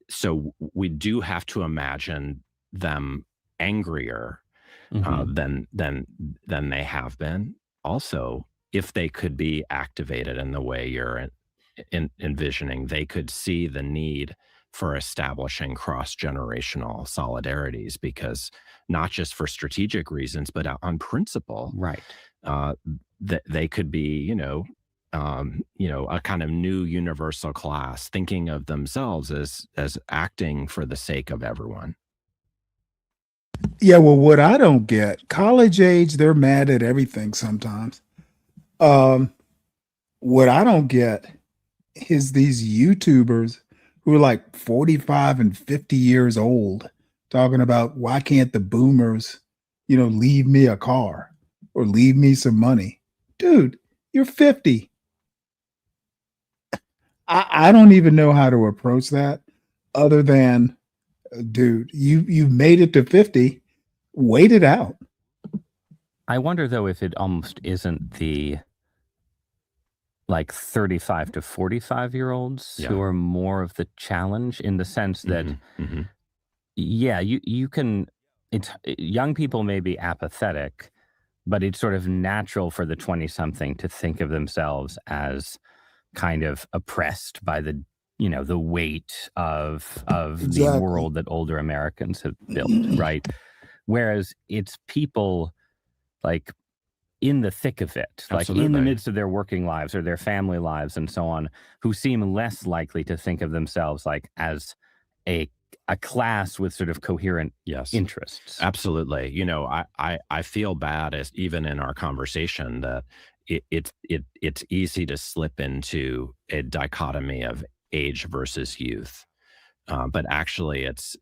So we do have to imagine them angrier than they have been. Also, if they could be activated in the way you're envisioning, they could see the need for establishing cross-generational solidarities, because not just for strategic reasons, but on principle, they could be, a kind of new universal class, thinking of themselves as acting for the sake of everyone. Yeah, well, what I don't get, college age, they're mad at everything sometimes. What I don't get is these YouTubers who are like 45 and 50 years old talking about, why can't the boomers, leave me a car or leave me some money? Dude, you're 50. I don't even know how to approach that other than, dude, you've made it to 50. Wait it out. I wonder, though, if it almost isn't the like 35 to 45-year-olds who are more of the challenge, in the sense that, you can, young people may be apathetic, but it's sort of natural for the 20-something to think of themselves as kind of oppressed by the weight of the world that older Americans have built, right? Whereas it's people like in the thick of it, like in the midst of their working lives or their family lives and so on, who seem less likely to think of themselves like as a class with sort of coherent interests. Absolutely. I feel bad as even in our conversation that it's easy to slip into a dichotomy of age versus youth. But actually it's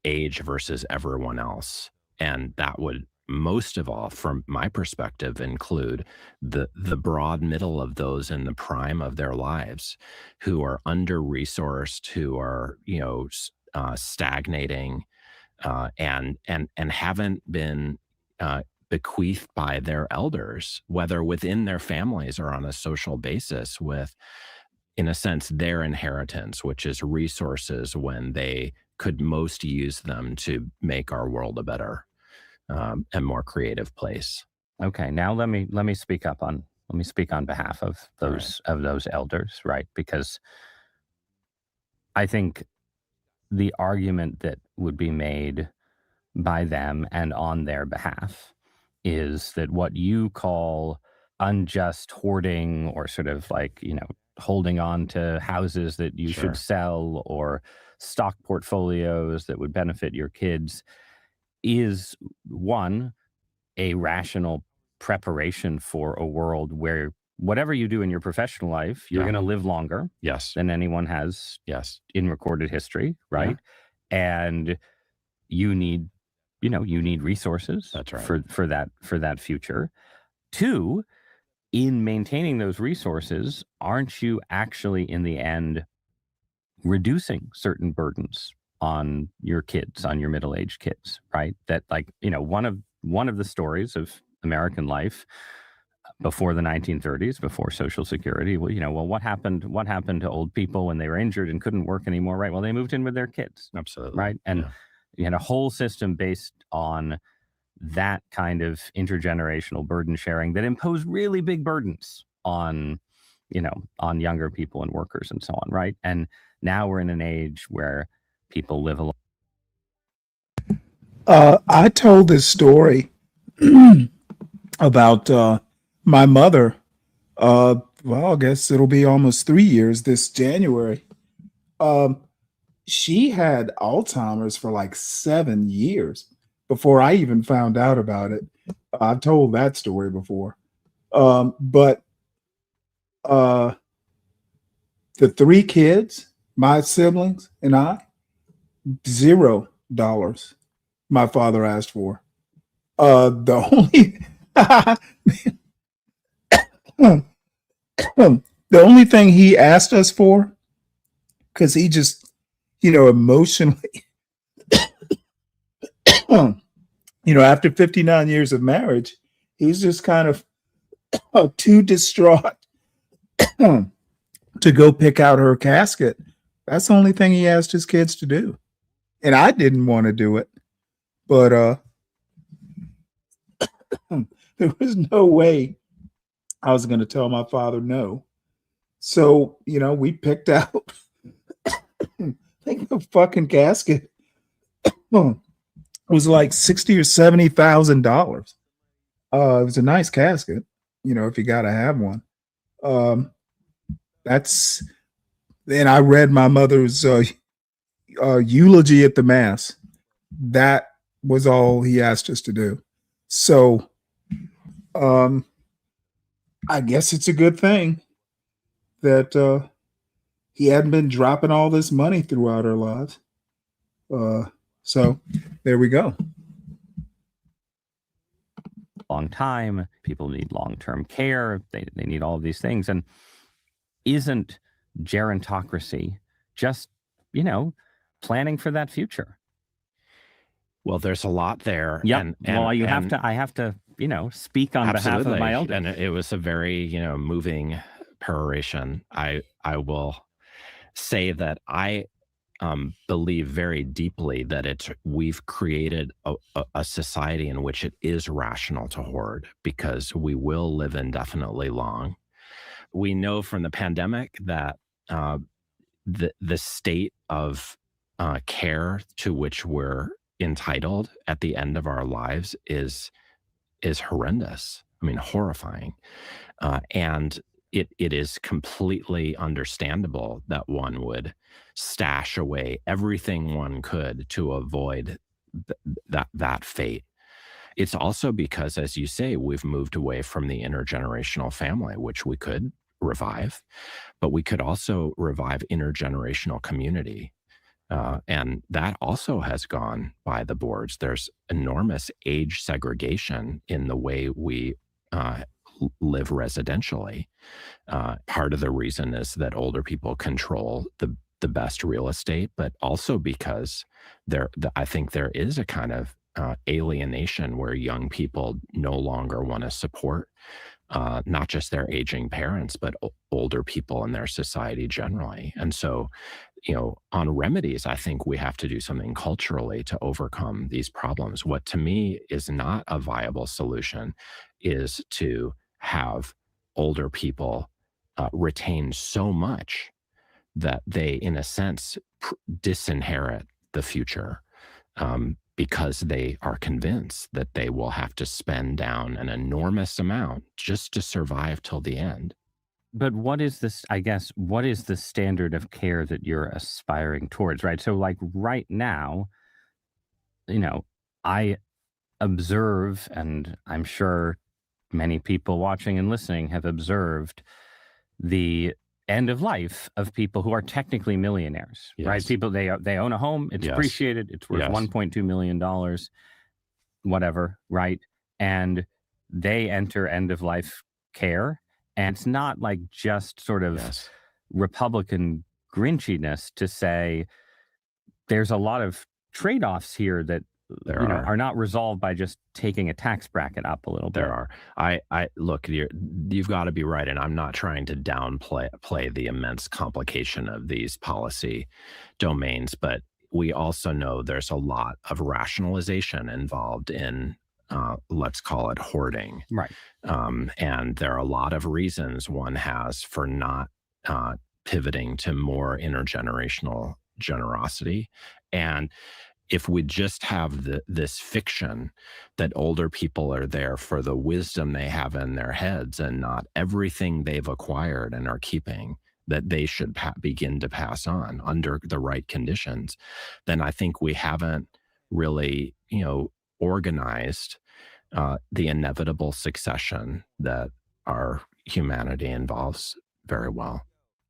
age versus everyone else. And that would most of all, from my perspective, include the broad middle of those in the prime of their lives who are under-resourced, who are, stagnating, and haven't been bequeathed by their elders, whether within their families or on a social basis, with, in a sense, their inheritance, which is resources when they could most use them to make our world a better and more creative place. Okay, now let me speak on behalf of those elders, right? Because I think the argument that would be made by them and on their behalf is that what you call unjust hoarding or sort of like, holding on to houses that you should sell or stock portfolios that would benefit your kids is, one, a rational preparation for a world where whatever you do in your professional life, you're going to live longer than anyone has in recorded history, right? And you need resources for that future. Two, in maintaining those resources, aren't you actually in the end reducing certain burdens on your kids, on your middle-aged kids, right? That one of the stories of American life before the 1930s, before Social Security, what happened to old people when they were injured and couldn't work anymore, right? Well, they moved in with their kids. Absolutely. Right? And you had a whole system based on that kind of intergenerational burden sharing that imposed really big burdens on younger people and workers and so on, right? And now we're in an age where people live alone. I told this story about my mother. Well, I guess it'll be almost 3 years this January. She had Alzheimer's for like 7 years before I even found out about it. I've told that story before. But the 3 kids, my siblings and I, $0 my father asked for. The only thing he asked us for, because he just, emotionally, after 59 years of marriage, he's just kind of too distraught to go pick out her casket. That's the only thing he asked his kids to do. And I didn't want to do it, but there was no way I was going to tell my father no. So, we picked out a fucking casket. It was like $60,000 or $70,000. It was a nice casket, if you got to have one. Then I read my mother's eulogy at the mass. That was all he asked us to do. So, I guess it's a good thing that he hadn't been dropping all this money throughout our lives. So there we go. Long time. People need long-term care. They need all of these things. And isn't gerontocracy just, planning for that future? Well, there's a lot there. Yeah. I have to, speak on behalf of my elders. And it was a very, moving peroration. I will say that I believe very deeply that we've created a society in which it is rational to hoard because we will live indefinitely long. We know from the pandemic that the state of care to which we're entitled at the end of our lives is horrendous. I mean, horrifying. And it is completely understandable that one would stash away everything one could to avoid that fate. It's also because, as you say, we've moved away from the intergenerational family, which we could revive, but we could also revive intergenerational community. And that also has gone by the boards. There's enormous age segregation in the way we live residentially. Part of the reason is that older people control the best real estate, but also because I think there is a kind of alienation where young people no longer want to support not just their aging parents, but older people in their society generally. And so, on remedies, I think we have to do something culturally to overcome these problems. What to me is not a viable solution is to have older people retain so much that they, in a sense, disinherit the future because they are convinced that they will have to spend down an enormous amount just to survive till the end. But what is this, I guess, what is the standard of care that you're aspiring towards, right? So like right now, I observe, and I'm sure many people watching and listening have observed the end of life of people who are technically millionaires, right? People, they own a home, it's appreciated, it's worth $1.2 million, whatever, right? And they enter end of life care. And it's not like just sort of Republican grinchiness to say there's a lot of trade-offs here that are not resolved by just taking a tax bracket up a little bit. There are. I look, you've got to be right, and I'm not trying to downplay the immense complication of these policy domains, but we also know there's a lot of rationalization involved in let's call it hoarding. Right. And there are a lot of reasons one has for not pivoting to more intergenerational generosity. And if we just have this fiction that older people are there for the wisdom they have in their heads and not everything they've acquired and are keeping, that they should begin to pass on under the right conditions, then I think we haven't really, organized the inevitable succession that our humanity involves very well.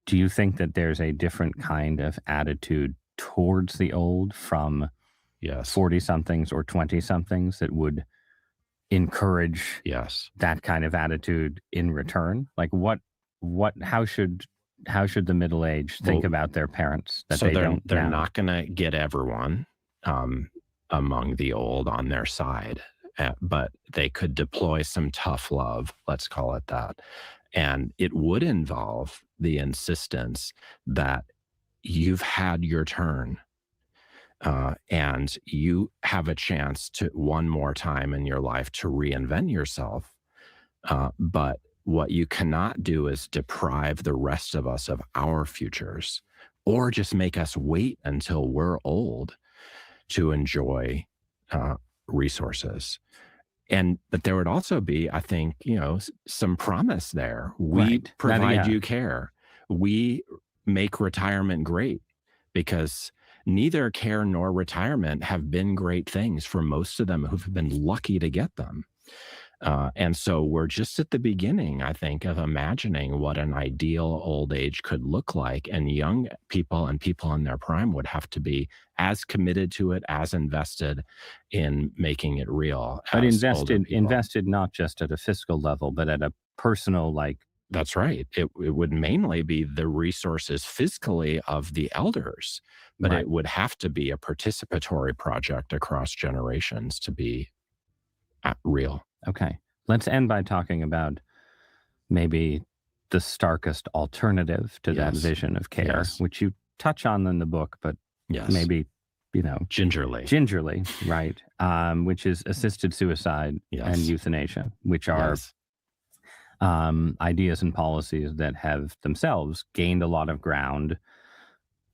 Do you think that there's a different kind of attitude towards the old from 40-somethings or 20-somethings that would encourage that kind of attitude in return? Like how should the middle-aged think about their parents that they're not going to get everyone among the old on their side, but they could deploy some tough love, let's call it that. And it would involve the insistence that you've had your turn and you have a chance to one more time in your life to reinvent yourself. But what you cannot do is deprive the rest of us of our futures or just make us wait until we're old to enjoy resources. But there would also be, I think, some promise there. We provide you care. We make retirement great, because neither care nor retirement have been great things for most of them who've been lucky to get them. And so we're just at the beginning, I think, of imagining what an ideal old age could look like. And young people and people in their prime would have to be as committed to it, as invested in making it real. But invested not just at a fiscal level, but at a personal, That's right. It would mainly be the resources fiscally of the elders, but it would have to be a participatory project across generations to be real. Okay. Let's end by talking about maybe the starkest alternative to that vision of care, which you touch on in the book, but Yes. maybe, gingerly, right? Which is assisted suicide and euthanasia, which are ideas and policies that have themselves gained a lot of ground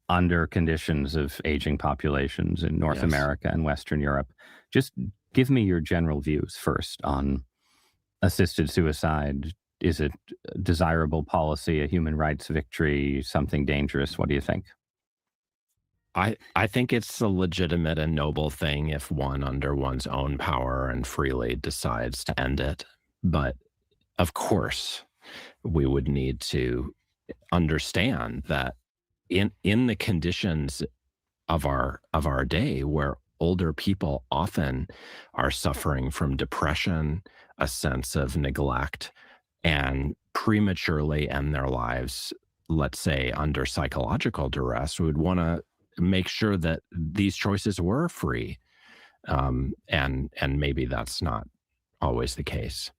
under conditions of aging populations in North America and Western Europe. Just give me your general views first on assisted suicide. Is it a desirable policy, a human rights victory, something dangerous? What do you think? I think it's a legitimate and noble thing if one, under one's own power and freely, decides to end it. But of course, we would need to understand that in the conditions of our day, where older people often are suffering from depression, a sense of neglect, and prematurely end their lives, let's say under psychological duress, we would want to make sure that these choices were free. And maybe that's not always the case.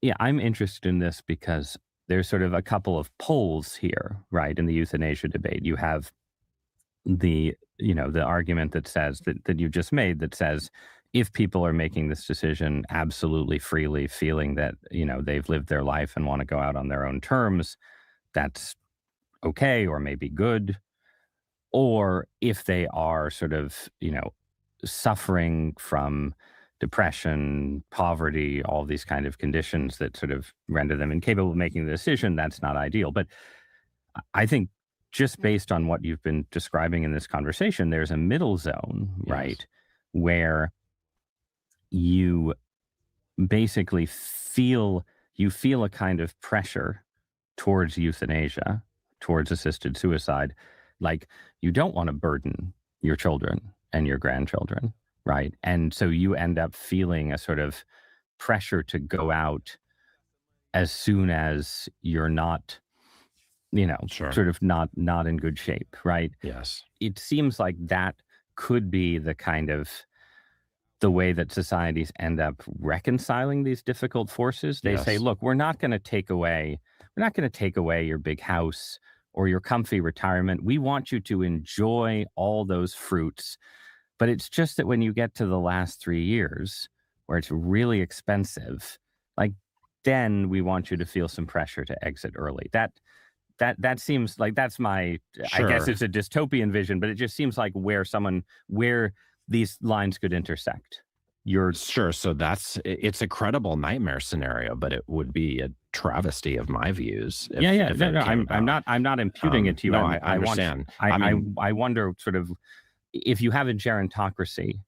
Yeah, I'm interested in this because there's sort of a couple of poles here, right? In the euthanasia debate, you have the argument that says that you just made, that says if people are making this decision absolutely freely, feeling that, they've lived their life and want to go out on their own terms, that's okay or maybe good. Or if they are sort of, suffering from depression, poverty, all these kind of conditions that sort of render them incapable of making the decision, that's not ideal. But I think just based on what you've been describing in this conversation, there's a middle zone, right, where you basically feel a kind of pressure towards euthanasia, towards assisted suicide, like you don't want to burden your children and your grandchildren, right? And so you end up feeling a sort of pressure to go out as soon as you're not, sort of not in good shape, right? Yes. It seems like that could be the way that societies end up reconciling these difficult forces. They say, look, we're not going to take away your big house or your comfy retirement. We want you to enjoy all those fruits. But it's just that when you get to the last 3 years where it's really expensive, like then we want you to feel some pressure to exit early. That seems like that's my, I guess it's a dystopian vision, but it just seems like where these lines could intersect. Sure. So it's a credible nightmare scenario, but it would be a travesty of my views. I'm not imputing it to you. No, I understand. I wonder sort of if you have a gerontocracy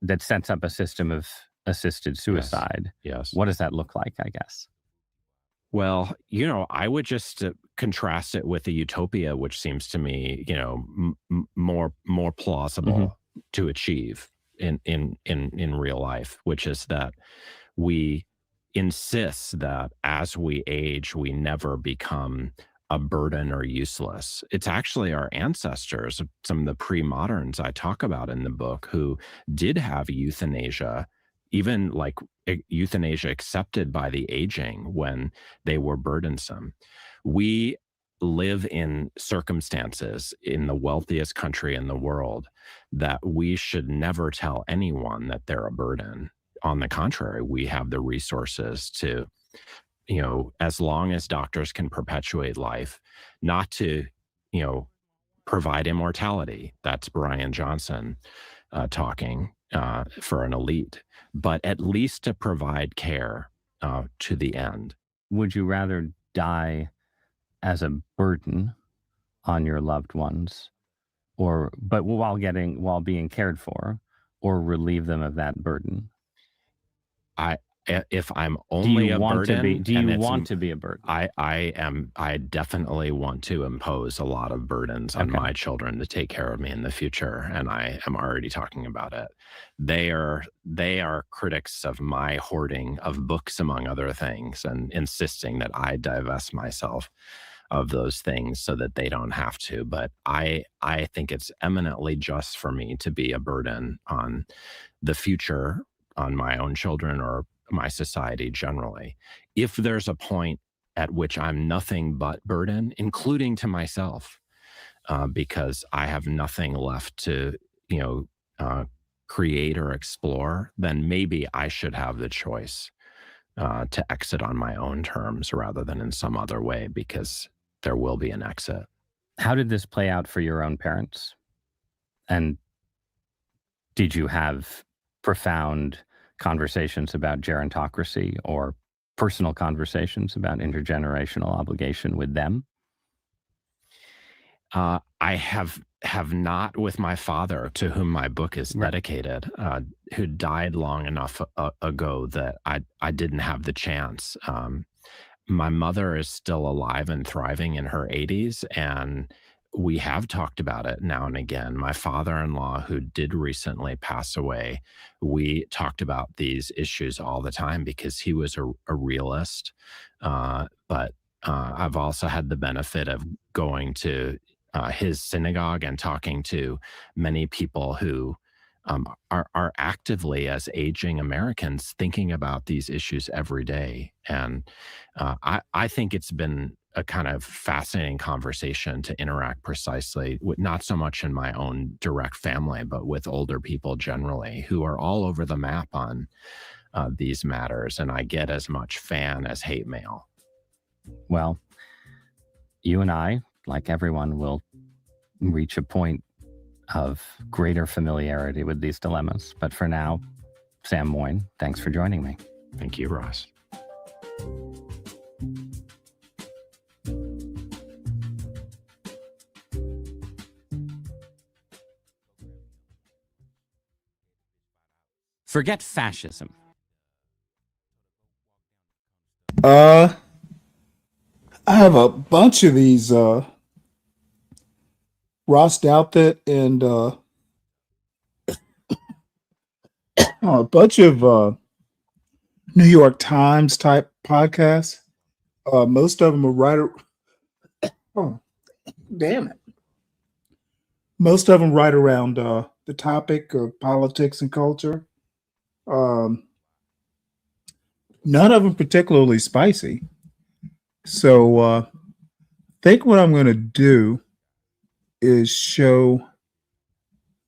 that sets up a system of assisted suicide. Yes. What does that look like, I guess? Well, I would just contrast it with a utopia, which seems to me, more plausible to achieve in real life, which is that we insist that as we age, we never become a burden or useless. It's actually our ancestors, some of the pre-moderns I talk about in the book, who did have euthanasia, even like euthanasia accepted by the aging when they were burdensome. We live in circumstances in the wealthiest country in the world that we should never tell anyone that they're a burden. On the contrary, we have the resources to, as long as doctors can perpetuate life, not to, provide immortality. That's Brian Johnson talking for an elite, but at least to provide care to the end. Would you rather die as a burden on your loved ones, but while being cared for, or relieve them of that burden? If I'm only a burden, do you want to be a burden? I definitely want to impose a lot of burdens on my children to take care of me in the future, and I am already talking about it. They are critics of my hoarding of books, among other things, and insisting that I divest myself of those things so that they don't have to. But I think it's eminently just for me to be a burden on the future, on my own children or my society generally. If there's a point at which I'm nothing but burden, including to myself, because I have nothing left to, create or explore, then maybe I should have the choice to exit on my own terms rather than in some other way, because there will be an exit. How did this play out for your own parents? And did you have profound conversations about gerontocracy or personal conversations about intergenerational obligation with them? I have not with my father, to whom my book is dedicated, who died long enough ago that I didn't have the chance. My mother is still alive and thriving in her 80s, and we have talked about it now and again. My father-in-law, who did recently pass away, we talked about these issues all the time because he was a realist. But I've also had the benefit of going to his synagogue and talking to many people who are actively, as aging Americans, thinking about these issues every day. And I think it's been a kind of fascinating conversation to interact precisely with, not so much in my own direct family, but with older people generally who are all over the map on these matters. And I get as much fan as hate mail. Well, you and I, like everyone, will reach a point of greater familiarity with these dilemmas. But for now, Sam Moyne, thanks for joining me. Thank you, Ross. Forget fascism. I have a bunch of these Ross Douthat and a bunch of New York Times type podcasts. Most of them are oh, damn it. Most of them right around the topic of politics and culture. None of them particularly spicy. So I think what I'm going to do is show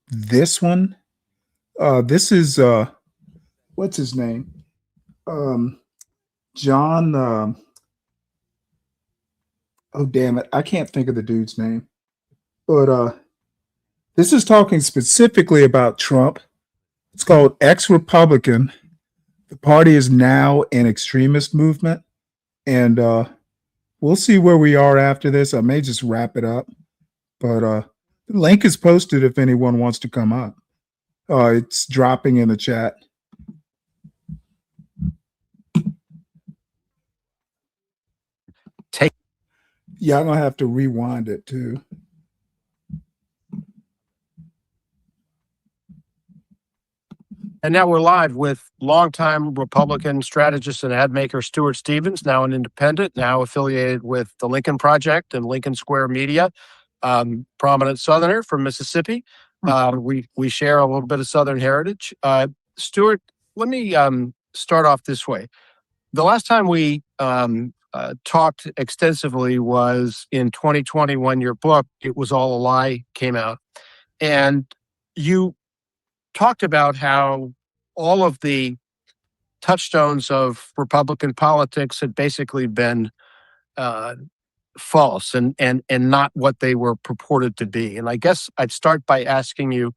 this one. This is what's his name? John. Oh damn it! I can't think of the dude's name. But this is talking specifically about Trump. It's called Ex-Republican. The party is now an extremist movement, and we'll see where we are after this. I may just wrap it up, but the link is posted if anyone wants to come up. It's dropping in the chat. Yeah, I'm gonna have to rewind it too. And now we're live with longtime Republican strategist and ad maker Stuart Stevens, now an independent, now affiliated with the Lincoln Project and Lincoln Square Media, prominent Southerner from Mississippi. We share a little bit of Southern heritage. Stuart, let me start off this way. The last time we talked extensively was in 2020 when your book, It Was All a Lie, came out. And you talked about how all of the touchstones of Republican politics had basically been false and not what they were purported to be. And I guess I'd start by asking you,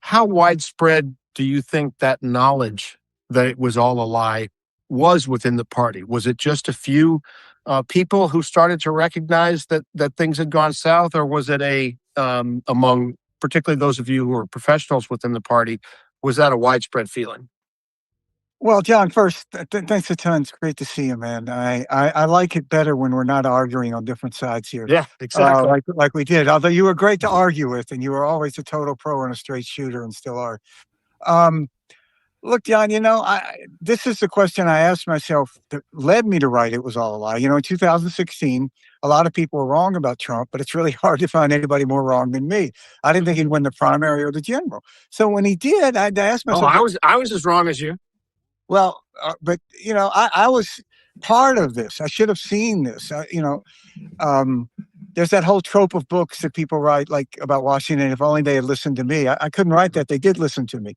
how widespread do you think that knowledge that it was all a lie was within the party? Was it just a few people who started to recognize that things had gone south, or was it among particularly those of you who are professionals within the party, was that a widespread feeling? Well, John, first, thanks a ton. It's great to see you, man. I like it better when we're not arguing on different sides here. Yeah, exactly. Like we did. Although you were great to argue with, and you were always a total pro and a straight shooter, and still are. Look, John, this is the question I asked myself that led me to write It Was All a Lie. In 2016, a lot of people were wrong about Trump, but it's really hard to find anybody more wrong than me. I didn't think he'd win the primary or the general. So when he did, I asked myself. Oh, I was as wrong as you. Well, but I was part of this. I should have seen this. there's that whole trope of books that people write, like about Washington. If only they had listened to me. I couldn't write that. They did listen to me.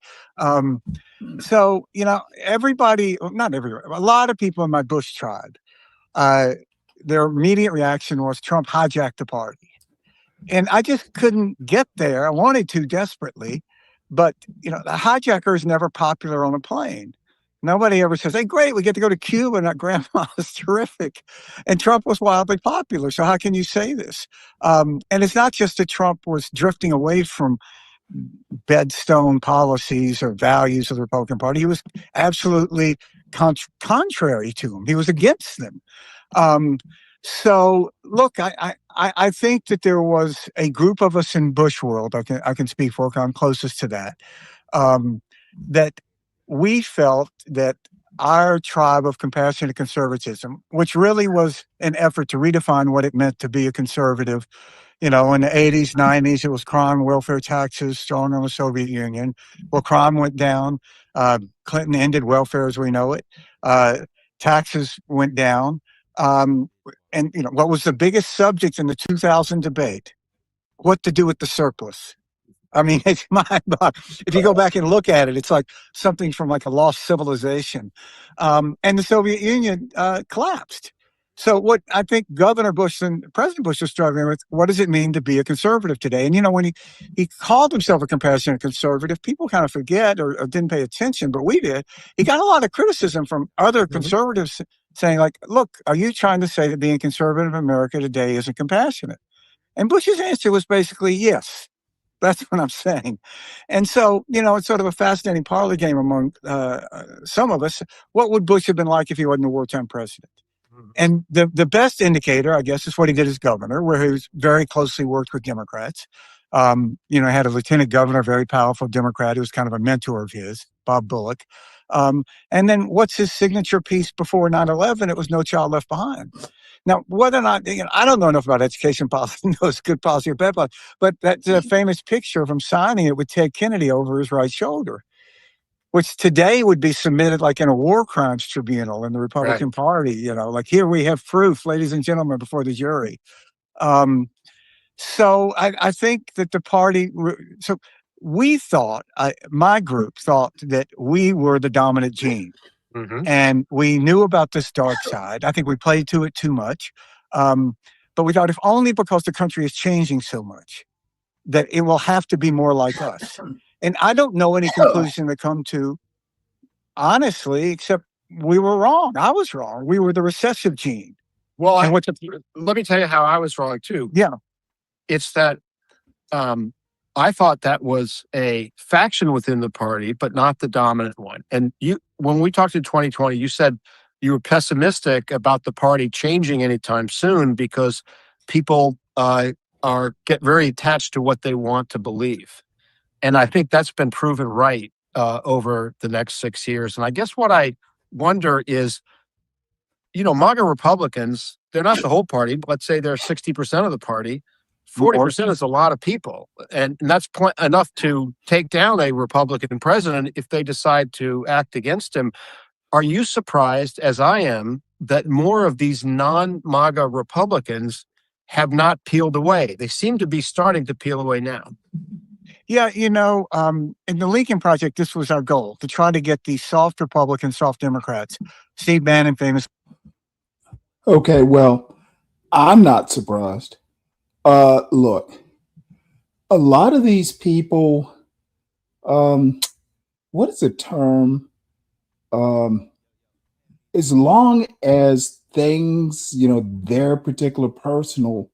So, everybody, well, not everybody, a lot of people in my Bush tribe, their immediate reaction was Trump hijacked the party. And I just couldn't get there. I wanted to desperately, but the hijacker is never popular on a plane. Nobody ever says, "Hey, great, we get to go to Cuba and our grandma is terrific." And Trump was wildly popular. So how can you say this? And it's not just that Trump was drifting away from bedstone policies or values of the Republican Party. He was absolutely contrary to them. He was against them. So look, I think that there was a group of us in Bush world. I can speak for. I'm closest to that. That we felt that our tribe of compassionate conservatism, which really was an effort to redefine what it meant to be a conservative. In the 80s, 90s, it was crime, welfare taxes, strong on the Soviet Union. Well, crime went down. Clinton ended welfare as we know it. Taxes went down. And what was the biggest subject in the 2000 debate? What to do with the surplus. I mean, it's if you go back and look at it, it's like something from like a lost civilization. And the Soviet Union collapsed. So what I think Governor Bush and President Bush are struggling with, what does it mean to be a conservative today? And, when he called himself a compassionate conservative, people kind of forget or didn't pay attention, but we did. He got a lot of criticism from other conservatives saying, like, look, are you trying to say that being conservative in America today isn't compassionate? And Bush's answer was basically yes. That's what I'm saying. And so, it's sort of a fascinating parlor game among some of us. What would Bush have been like if he wasn't a wartime president? And the best indicator, I guess, is what he did as governor, where he was very closely worked with Democrats. Had a lieutenant governor, a very powerful Democrat who was kind of a mentor of his, Bob Bullock. And then what's his signature piece before 9/11? It was No Child Left Behind. Now, whether or not, I don't know enough about education policy, know it's good policy or bad policy, but that's a famous picture of him signing it with Ted Kennedy over his right shoulder, which today would be submitted like in a war crimes tribunal in the Republican Party, like here we have proof, ladies and gentlemen, before the jury. So I think that the party, so we thought, my group thought that we were the dominant gene. And we knew about this dark side. I think we played to it too much. But we thought if only because the country is changing so much, that it will have to be more like us. And I don't know any conclusion to come to, honestly, except we were wrong. I was wrong. We were the recessive gene. Well, let me tell you how I was wrong too. Yeah. It's that I thought that was a faction within the party, but not the dominant one. And when we talked in 2020, you said you were pessimistic about the party changing anytime soon because people get very attached to what they want to believe. And I think that's been proven right over the next 6 years. And I guess what I wonder is, MAGA Republicans, they're not the whole party, but let's say they're 60% of the party. 40% is a lot of people. And that's enough to take down a Republican president if they decide to act against him. Are you surprised, as I am, that more of these non-MAGA Republicans have not peeled away? They seem to be starting to peel away now. Yeah, in the Lincoln Project, this was our goal, to try to get these soft Republicans, soft Democrats. Steve Bannon, famous. Okay, well, I'm not surprised. Look, a lot of these people, what is the term? As long as things, their particular personal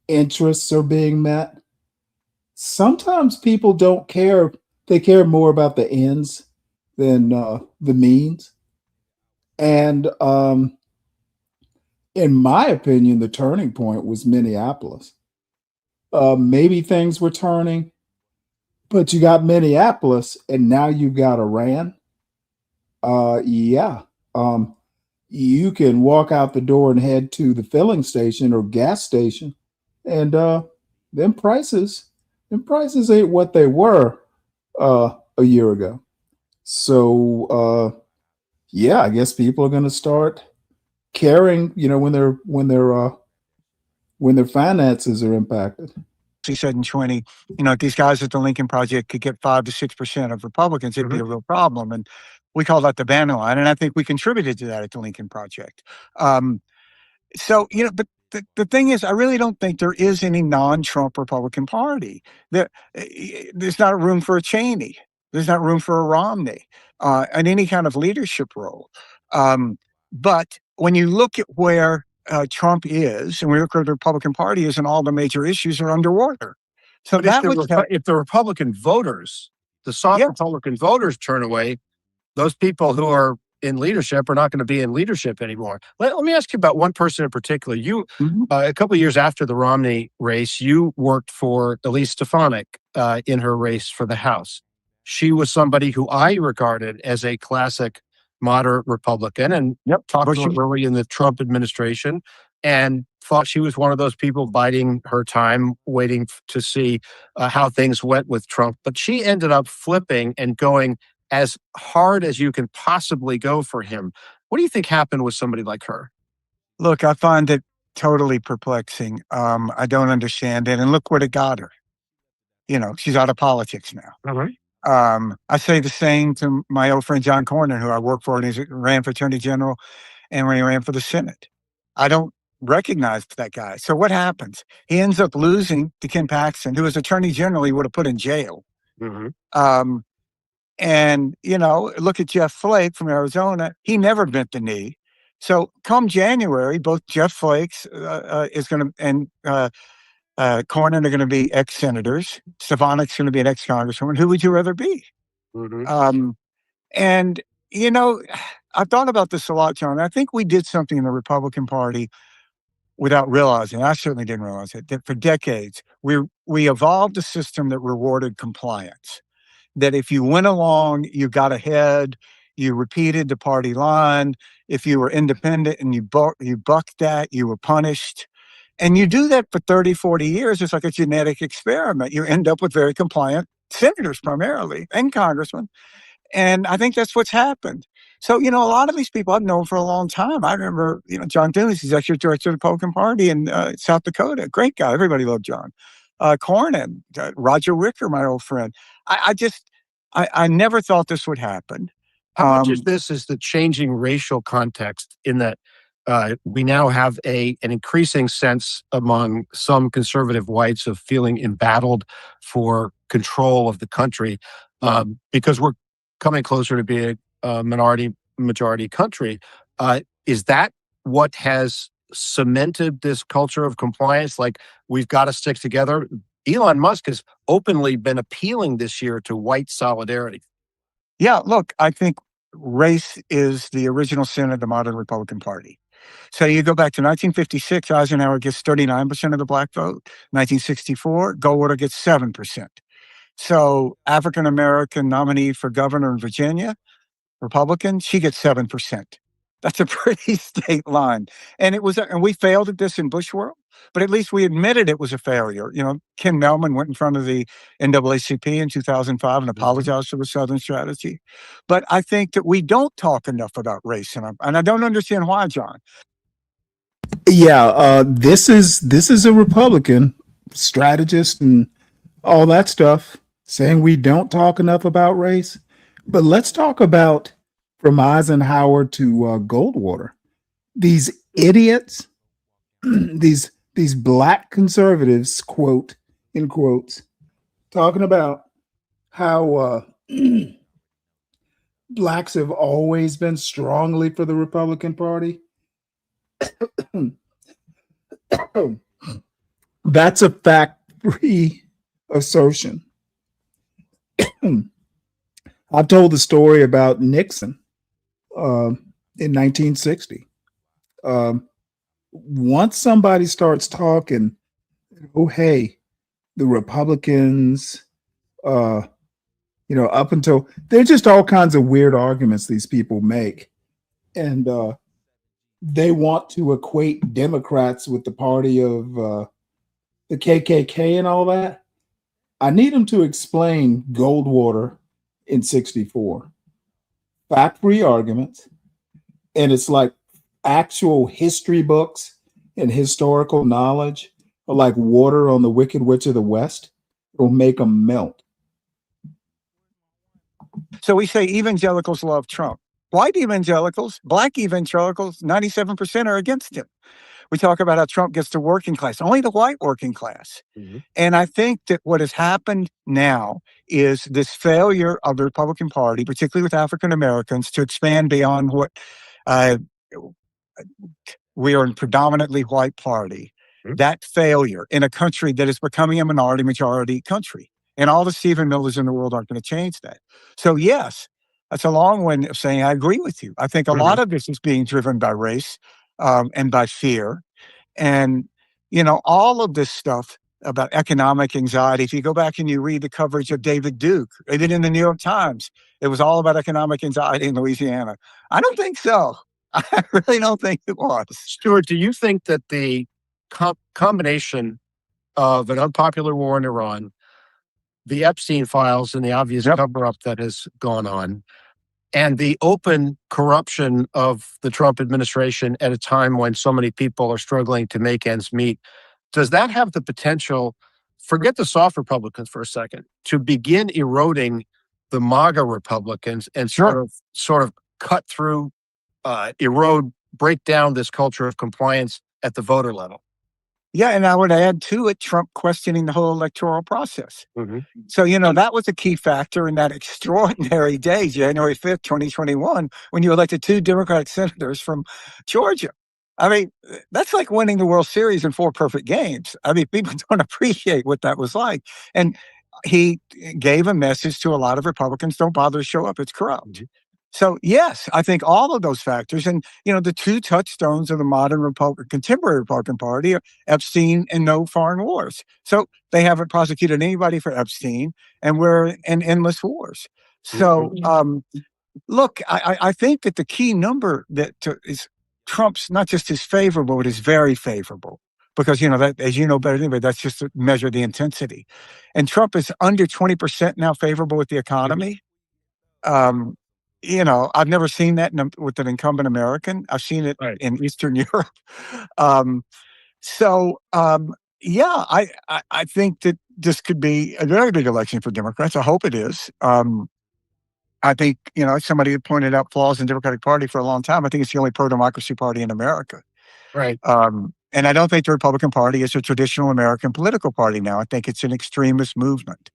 interests are being met, sometimes people don't care. They care more about the ends than the means. And in my opinion, the turning point was Minneapolis. Maybe things were turning, but you got Minneapolis and now you got Iran. You can walk out the door and head to the filling station or gas station, and them prices ain't what they were a year ago. So I guess people are going to start caring, when they're when their finances are impacted. He said in 20, if these guys at the Lincoln Project could get 5 to 6% of Republicans, it'd be a real problem. And we call that the banner line. And I think we contributed to that at the Lincoln Project. But the thing is, I really don't think there is any non-Trump Republican Party. There's not room for a Cheney. There's not room for a Romney in any kind of leadership role. But when you look at where Trump is, and we look where the Republican Party is, and all the major issues are underwater. So But that if the Republican voters, the soft Republican voters turn away, those people who are in leadership are not going to be in leadership anymore. Let me ask you about one person in particular. You, a couple of years after the Romney race, you worked for Elise Stefanik in her race for the House. She was somebody who I regarded as a classic moderate Republican, and talked to her early in the Trump administration, and thought she was one of those people biding her time, waiting to see how things went with Trump. But she ended up flipping and going as hard as you can possibly go for him. What do you think happened with somebody like her? Look, I find it totally perplexing. I don't understand it. And look what it got her. She's out of politics now. All right. I say the same to my old friend John Cornyn, who I worked for, and he ran for Attorney General, and when he ran for the Senate. I don't recognize that guy. So what happens? He ends up losing to Ken Paxton, who was Attorney General he would have put in jail. And, look at Jeff Flake from Arizona. He never bent the knee. So come January, both Jeff Flake's is going to, and Cornyn are going to be ex-senators. Stefanik's going to be an ex-congresswoman. Who would you rather be? And, I've thought about this a lot, John. I think we did something in the Republican Party without realizing. I certainly didn't realize it. That for decades, we evolved a system that rewarded compliance. That if you went along, you got ahead, you repeated the party line. If you were independent and you bucked that, you were punished. And you do that for 30, 40 years. It's like a genetic experiment. You end up with very compliant senators primarily and congressmen. And I think that's what's happened. So, a lot of these people I've known for a long time. I remember, John Thune, executive director of the Republican Party in South Dakota. Great guy. Everybody loved John. Cornyn, Roger Wicker, my old friend. I never thought this would happen. How much of this is the changing racial context in that we now have an increasing sense among some conservative whites of feeling embattled for control of the country because we're coming closer to being a majority country. Is that what has cemented this culture of compliance? Like, we've got to stick together. Elon Musk has openly been appealing this year to white solidarity. Yeah, look, I think race is the original sin of the modern Republican Party. So you go back to 1956, Eisenhower gets 39% of the black vote. 1964, Goldwater gets 7%. So African-American nominee for governor in Virginia, Republican, she gets 7%. That's a pretty state line. And we failed at this in Bush world, but at least we admitted it was a failure. Ken Mehlman went in front of the NAACP in 2005 and apologized for the Southern strategy. But I think that we don't talk enough about race, and I don't understand why, John. Yeah, this is a Republican strategist and all that stuff saying we don't talk enough about race. But let's talk about from Eisenhower to Goldwater. These idiots, these black conservatives, quote in quotes, talking about how blacks have always been strongly for the Republican Party. That's a fact-free assertion. I've told the story about Nixon in 1960. Once somebody starts talking, oh, hey, the Republicans, up until they're just all kinds of weird arguments these people make. And they want to equate Democrats with the party of the KKK and all that. I need them to explain Goldwater in 64. Fact-free arguments. And it's like actual history books and historical knowledge. are like water on the Wicked Witch of the West. It'll make them melt. So we say evangelicals love Trump. White evangelicals, black evangelicals, 97% are against him. We talk about how Trump gets the working class, only the white working class. And I think that what has happened now is this failure of the Republican Party, particularly with African Americans, to expand beyond what we are a predominantly white party. That failure in a country that is becoming a minority majority country. And all the Stephen Millers in the world aren't going to change that. So yes, that's a long way of saying I agree with you. I think a lot of this is being driven by race and by fear. And, you know, all of this stuff about economic anxiety, if you go back and you read the coverage of David Duke, even in the New York Times, it was all about economic anxiety in Louisiana. I don't think so. I really don't think it was. Stuart, do you think that the combination of an unpopular war in Iran, the Epstein files, and the obvious cover-up that has gone on, and the open corruption of the Trump administration at a time when so many people are struggling to make ends meet, does that have the potential, forget the soft Republicans for a second, to begin eroding the MAGA Republicans and sort of cut through, erode, break down this culture of compliance at the voter level? Yeah, and I would add to it Trump questioning the whole electoral process. So, you know, that was a key factor in that extraordinary day, January 5th, 2021, when you elected 2 Democratic senators from Georgia. I mean, that's like winning the World Series in 4 perfect games. I mean, people don't appreciate what that was like. And he gave a message to a lot of Republicans, don't bother to show up, it's corrupt. So, yes, I think all of those factors, and, you know, the 2 touchstones of the modern contemporary Republican Party are Epstein and no foreign wars. So they haven't prosecuted anybody for Epstein, and we're in endless wars. So, look, I think that the key number that is Trump's not just his favorable, it is very favorable. Because, you know, that, as you know better than anybody, that's just to measure the intensity. And Trump is under 20% now favorable with the economy. You know, I've never seen that with an incumbent American. I've seen it in Eastern Europe. Yeah, I think that this could be a very big election for Democrats. I hope it is. I think, you know, somebody had pointed out flaws in the Democratic Party for a long time. I think it's the only pro-democracy party in America. Right. And I don't think the Republican Party is a traditional American political party now. I think it's an extremist movement.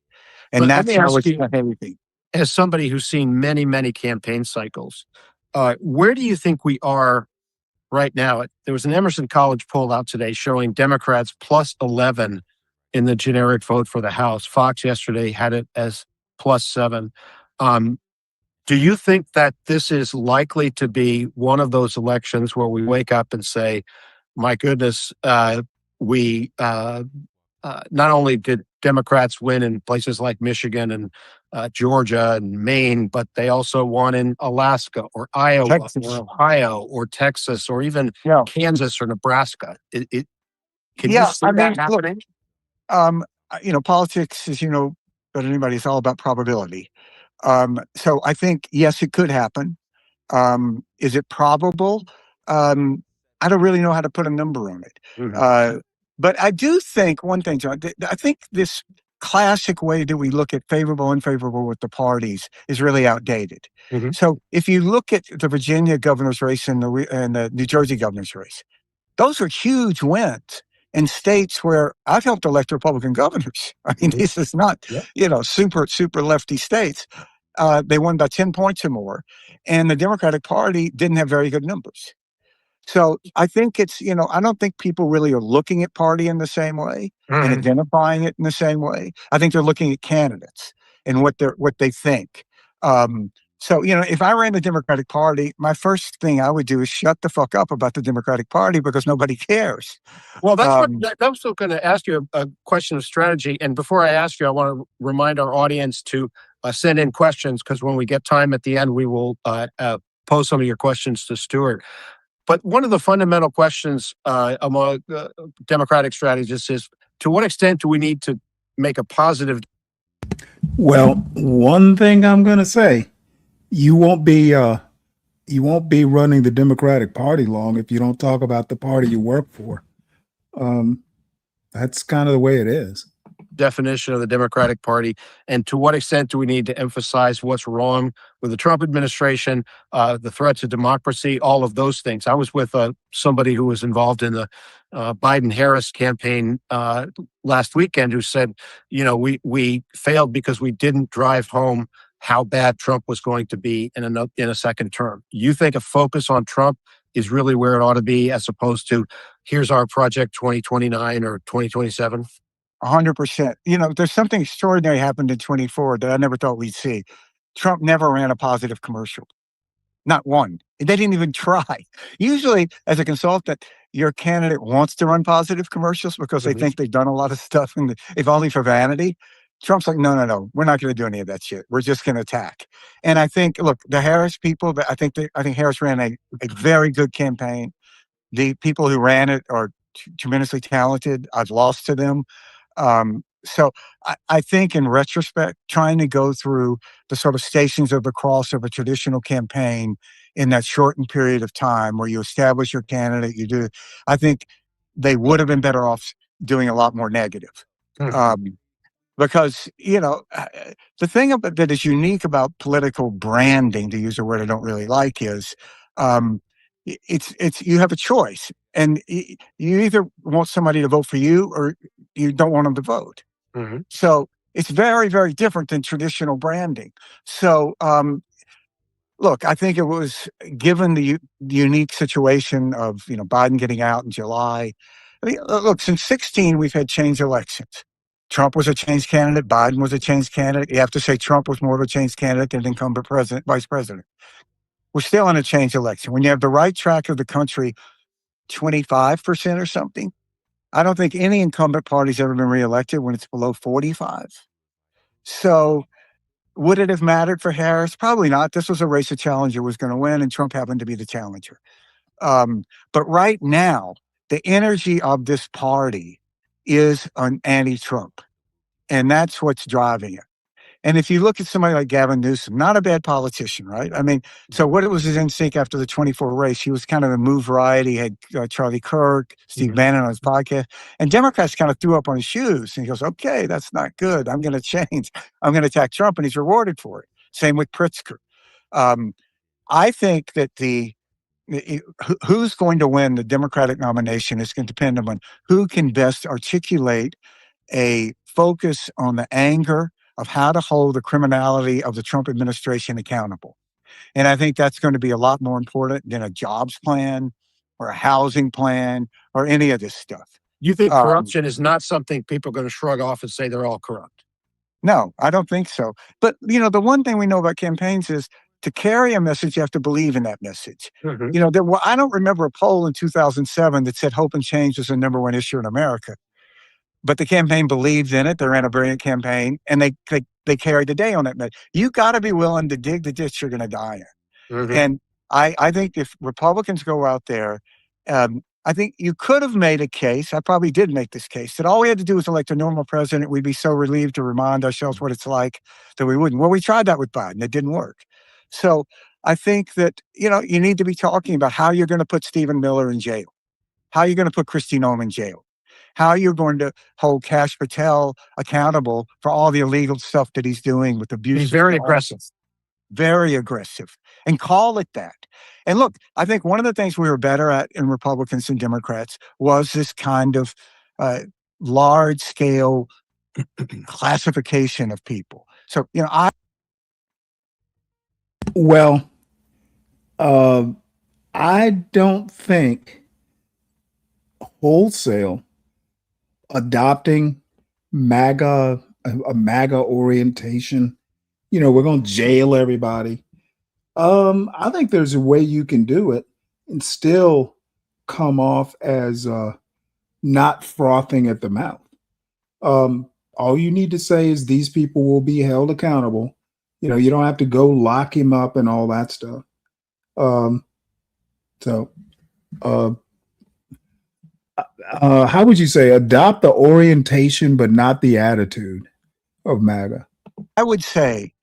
And But that's how it's you, everything. as somebody who's seen many, many campaign cycles, where do you think we are right now? There was an Emerson College poll out today showing Democrats plus 11 in the generic vote for the House. Fox yesterday had it as plus 7. Do you think that this is likely to be one of those elections where we wake up and say, my goodness, we not only did Democrats win in places like Michigan and Georgia and Maine, but they also won in Alaska or Iowa Texas. or Ohio or Texas or even Kansas or Nebraska. Can you see that happening? Look, you know, politics, as you know, but anybody, it's all about probability. So I think, yes, it could happen. Is it probable? I don't really know how to put a number on it. But I do think one thing, John, I think this classic way that we look at favorable, unfavorable with the parties is really outdated. So if you look at the Virginia governor's race and the New Jersey governor's race, those are huge wins in states where I've helped elect Republican governors. I mean, this is not, you know, super lefty states. They won by 10 points or more. And the Democratic Party didn't have very good numbers. So I think it's, you know, I don't think people really are looking at party in the same way and identifying it in the same way. I think they're looking at candidates and what they think. So, you know, if I ran the Democratic Party, my first thing I would do is shut the fuck up about the Democratic Party because nobody cares. Well, that's I was going to ask you a question of strategy. And before I ask you, I want to remind our audience to send in questions, because when we get time at the end, we will pose some of your questions to Stuart. But one of the fundamental questions among Democratic strategists is, to what extent do we need to make a positive? Well, one thing I'm going to say, you won't be running the Democratic Party long if you don't talk about the party you work for. That's kind of the way it is. Definition of the Democratic Party, and to what extent do we need to emphasize what's wrong with the Trump administration, the threat to democracy, all of those things. I was with somebody who was involved in the Biden-Harris campaign last weekend who said, we failed because we didn't drive home how bad Trump was going to be in a second term. You think a focus on Trump is really where it ought to be, as opposed to here's our project 2029 or 2027? 100%. There's something extraordinary happened in 24 that I never thought we'd see. Trump never ran a positive commercial. Not one. They didn't even try. Usually, as a consultant, your candidate wants to run positive commercials because they think they've done a lot of stuff, and if only for vanity. Trump's like, no, we're not going to do any of that shit. We're just going to attack. And I think, look, the Harris people, I think Harris ran a very good campaign. The people who ran it are tremendously talented. I've lost to them. So I think in retrospect, trying to go through the sort of stations of the cross of a traditional campaign in that shortened period of time where you establish your candidate, I think they would have been better off doing a lot more negative. Because, the thing that is unique about political branding, to use a word I don't really like, is it's you have a choice, and you either want somebody to vote for you or you don't want them to vote. So it's very, very different than traditional branding. So, look, I think it was, given the unique situation of Biden getting out in July. I mean, look, since 16 we've had change elections. Trump was a change candidate. Biden was a change candidate. You have to say Trump was more of a change candidate than incumbent vice president. We're still in a change election. When you have the right track of the country, 25% or something, I don't think any incumbent party's ever been reelected when it's below 45. So would it have mattered for Harris? Probably not. This was a race a challenger was going to win, and Trump happened to be the challenger. But right now, the energy of this party is an anti-Trump, and that's what's driving it. And if you look at somebody like Gavin Newsom, not a bad politician, right? I mean, so what was his instinct after the 24 race? He was kind of a move variety. He had Charlie Kirk, Steve Bannon on his podcast. And Democrats kind of threw up on his shoes. And he goes, okay, that's not good. I'm going to change. I'm going to attack Trump. And he's rewarded for it. Same with Pritzker. I think that who's going to win the Democratic nomination is going to depend on who can best articulate a focus on the anger of how to hold the criminality of the Trump administration accountable. And I think that's going to be a lot more important than a jobs plan or a housing plan or any of this stuff. You think corruption is not something people are going to shrug off and say they're all corrupt? No, I don't think so. But, the one thing we know about campaigns is to carry a message, you have to believe in that message. I don't remember a poll in 2007 that said hope and change was the number one issue in America. But the campaign believes in it. They ran a brilliant campaign, and they carried the day on that. You got to be willing to dig the ditch you're going to die in. And I think if Republicans go out there, I think you could have made a case. I probably did make this case that all we had to do was elect a normal president. We'd be so relieved to remind ourselves what it's like that we wouldn't. Well, we tried that with Biden. It didn't work. So I think that, you need to be talking about how you're going to put Stephen Miller in jail, how you're going to put Kristi Noem in jail, how you're going to hold Kash Patel accountable for all the illegal stuff that he's doing with abuse. He's very aggressive. Very aggressive. And call it that. And look, I think one of the things we were better at in Republicans and Democrats was this kind of large-scale classification of people. So, I don't think wholesale adopting a MAGA orientation, we're going to jail everybody. I think there's a way you can do it and still come off as not frothing at the mouth. All you need to say is these people will be held accountable. You don't have to go lock him up and all that stuff. How would you say adopt the orientation but not the attitude of MAGA? I would say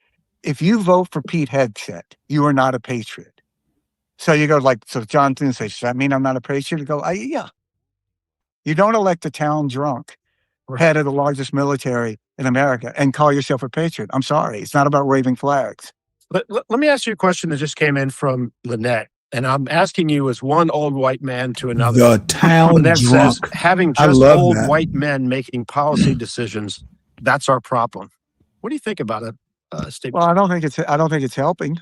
if you vote for Pete Hegseth, you are not a patriot. So you go so John Thune says, does that mean I'm not a patriot? You go, yeah. You don't elect a town drunk, head of the largest military in America, and call yourself a patriot. I'm sorry. It's not about waving flags. Let me ask you a question that just came in from Lynette. And I'm asking you as one old white man to another. The town Lynette says, drunk. having I just love old that. white men making policy decisions, that's our problem. What do you think about it, Steve? Well, I don't think it's helping.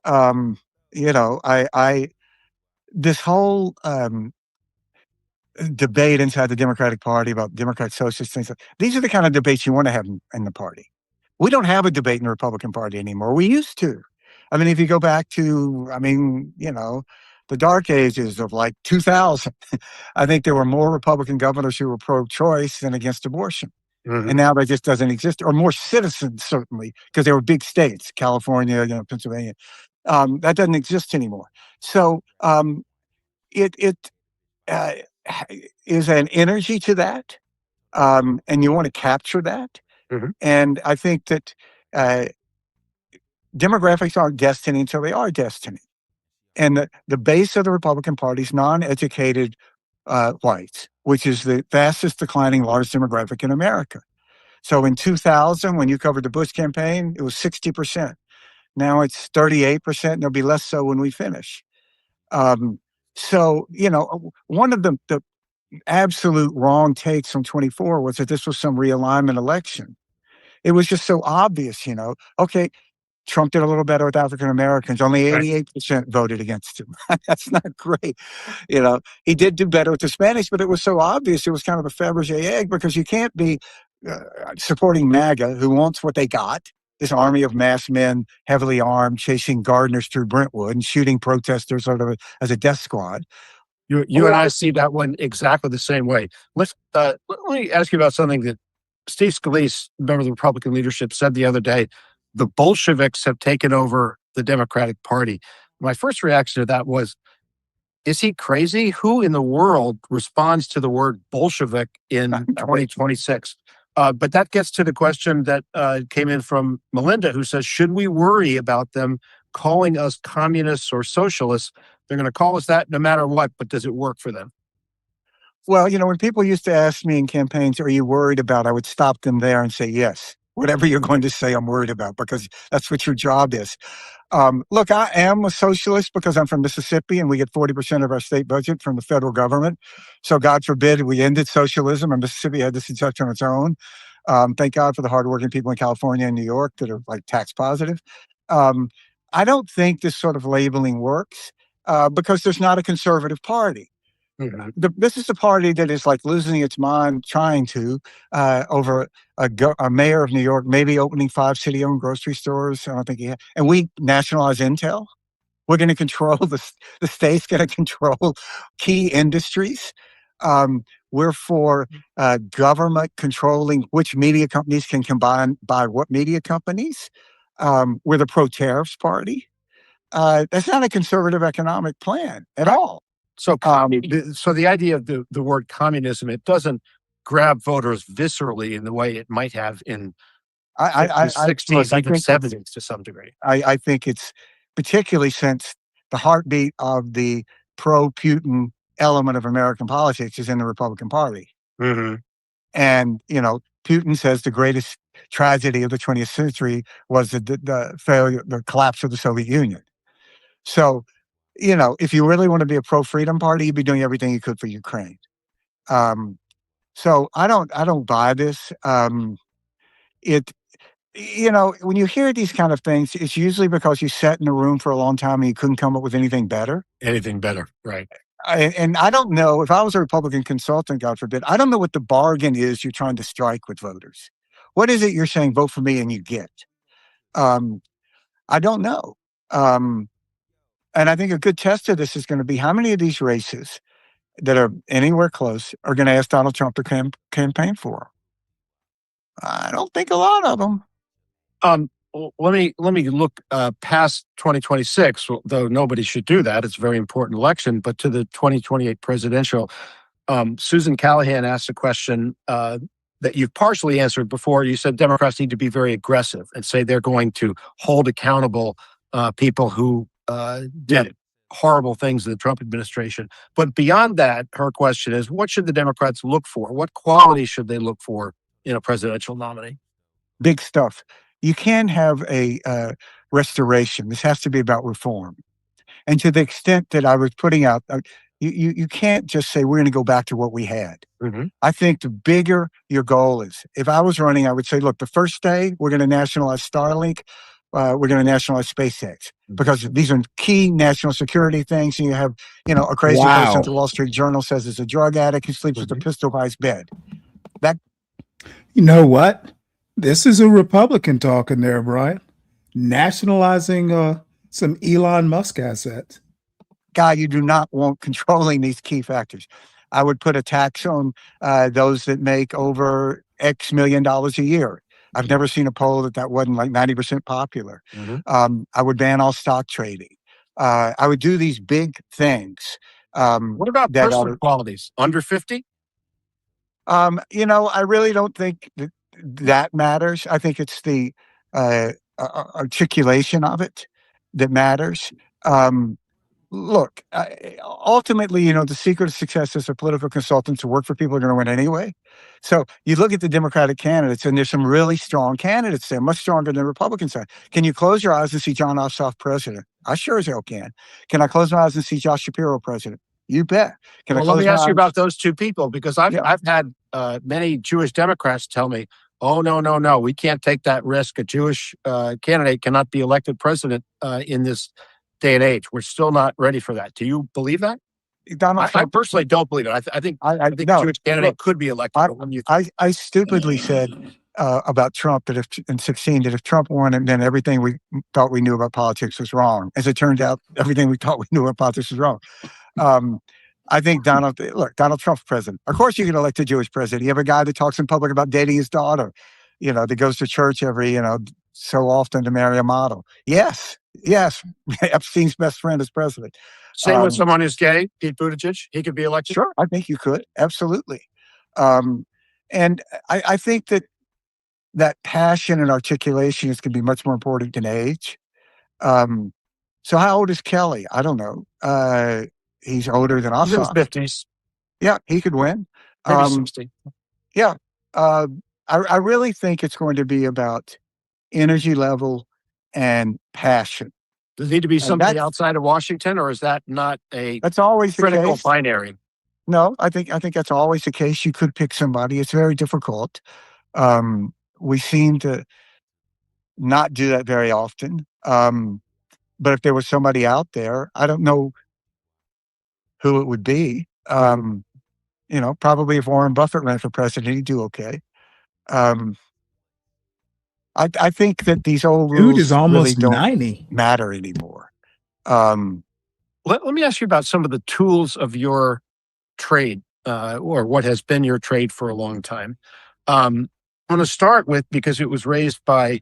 You know, this whole debate inside the Democratic Party about Democrat socialist things. These are the kind of debates you want to have in the party. We don't have a debate in the Republican Party anymore. We used to. I mean, if you go back to, the dark ages of like 2000, I think there were more Republican governors who were pro-choice than against abortion. And now that just doesn't exist, or more citizens, certainly, because there were big states, California, Pennsylvania. That doesn't exist anymore. So it is an energy to that, and you want to capture that. And I think that demographics aren't destiny until they are destiny. And the base of the Republican Party is non-educated whites, which is the fastest declining large demographic in America. So in 2000, when you covered the Bush campaign, it was 60%. Now it's 38%, and there'll be less so when we finish. So, one of the absolute wrong takes from 24 was that this was some realignment election. It was just so obvious, okay, Trump did a little better with African Americans. Only 88% voted against him. That's not great. He did do better with the Spanish, but it was so obvious. It was kind of a Fabergé egg, because you can't be supporting MAGA, who wants what they got, this army of masked men, heavily armed, chasing gardeners through Brentwood and shooting protesters sort of as a death squad. You and I see that one exactly the same way. Let me ask you about something that Steve Scalise, member of the Republican leadership, said the other day. The Bolsheviks have taken over the Democratic Party. My first reaction to that was, is he crazy? Who in the world responds to the word Bolshevik in 2026? But that gets to the question that came in from Melinda, who says, should we worry about them calling us communists or socialists? They're going to call us that no matter what, but does it work for them? Well, when people used to ask me in campaigns, are you worried about, I would stop them there and say, yes, whatever you're going to say, I'm worried about, because that's what your job is. Look, I am a socialist because I'm from Mississippi and we get 40% of our state budget from the federal government. So God forbid we ended socialism and Mississippi had this such on its own. Thank God for the hardworking people in California and New York that are like tax positive. I don't think this sort of labeling works because there's not a conservative party. This is a party that is like losing its mind trying to over a mayor of New York maybe opening 5 city-owned grocery stores. I don't think he had, and we nationalize Intel. We're going to control the state's going to control key industries. We're for government controlling which media companies can combine by what media companies. We're the pro-tariffs party. That's not a conservative economic plan at all. So, so the idea of the word communism, it doesn't grab voters viscerally in the way it might have in the 60s, even 70s to some degree. I think it's particularly since the heartbeat of the pro-Putin element of American politics is in the Republican Party. And, Putin says the greatest tragedy of the 20th century was the failure, the collapse of the Soviet Union. So, if you really want to be a pro-freedom party, you'd be doing everything you could for Ukraine. So I don't buy this. When you hear these kind of things, it's usually because you sat in a room for a long time and you couldn't come up with anything better. Anything better, right? And I don't know, if I was a Republican consultant, God forbid, I don't know what the bargain is you're trying to strike with voters. What is it you're saying, vote for me and you get? I don't know. And I think a good test of this is going to be how many of these races that are anywhere close are going to ask Donald Trump to campaign for. I don't think a lot of them. Let me look past 2026, though nobody should do that. It's a very important election, but to the 2028 presidential. Susan Callahan asked a question that you've partially answered before. You said Democrats need to be very aggressive and say they're going to hold accountable people who did it. horrible things in the Trump administration. But beyond that, her question is, what should the Democrats look for? What qualities should they look for in a presidential nominee? Big stuff. You can't have a restoration. This has to be about reform. And to the extent that I was putting out, you can't just say we're going to go back to what we had. I think the bigger your goal is. If I was running, I would say, look, the first day we're going to nationalize Starlink. We're going to nationalize SpaceX because these are key national security things. And you have, a crazy person at the Wall Street Journal says is a drug addict who sleeps with a pistol by his bed. That, You know what? This is a Republican talking there, Brian. Nationalizing some Elon Musk assets. guy, you do not want controlling these key factors. I would put a tax on those that make over X million dollars a year. I've never seen a poll that wasn't like 90% popular. I would ban all stock trading. I would do these big things. What about personal qualities? Under 50? I really don't think that matters. I think it's the articulation of it that matters. Look, ultimately, the secret of success is for political consultants who work for people who are going to win anyway. So you look at the Democratic candidates, and there's some really strong candidates there, much stronger than the Republican side. Can you close your eyes and see John Ossoff president? I sure as hell can. Can I close my eyes and see Josh Shapiro president? You bet. Well, let me ask you about those two people, because I've had many Jewish Democrats tell me, oh, no, we can't take that risk. A Jewish candidate cannot be elected president in this day and age. We're still not ready for that. Do you believe that? I personally don't believe it. I think a Jewish candidate could be elected. I stupidly said about Trump that in 16 that if Trump won, and then everything we thought we knew about politics was wrong. As it turned out, everything we thought we knew about politics was wrong. I think Donald Trump's president. Of course, you can elect a Jewish president. You have a guy that talks in public about dating his daughter, that goes to church every, so often to marry a model. Yes. Epstein's best friend is president. Same with someone who's gay, Pete Buttigieg. He could be elected. Sure, I think you could. Absolutely. And I think that passion and articulation is going to be much more important than age. So how old is Kelly? I don't know. He's older than Ossoff. He's in his 50s. Yeah, he could win. Maybe 60. Yeah. I really think it's going to be about energy level and passion. Does it need to be somebody outside of Washington, or is that not that's always critical the case. binary? No, I think that's always the case. You could pick somebody. It's very difficult. We seem to not do that very often. But if there was somebody out there, I don't know who it would be. Probably if Warren Buffett ran for president, he'd do okay. I think that these old rules is almost really don't 90. matter anymore. Let me ask you about some of the tools of your trade, or what has been your trade for a long time. I'm going to start with, because it was raised by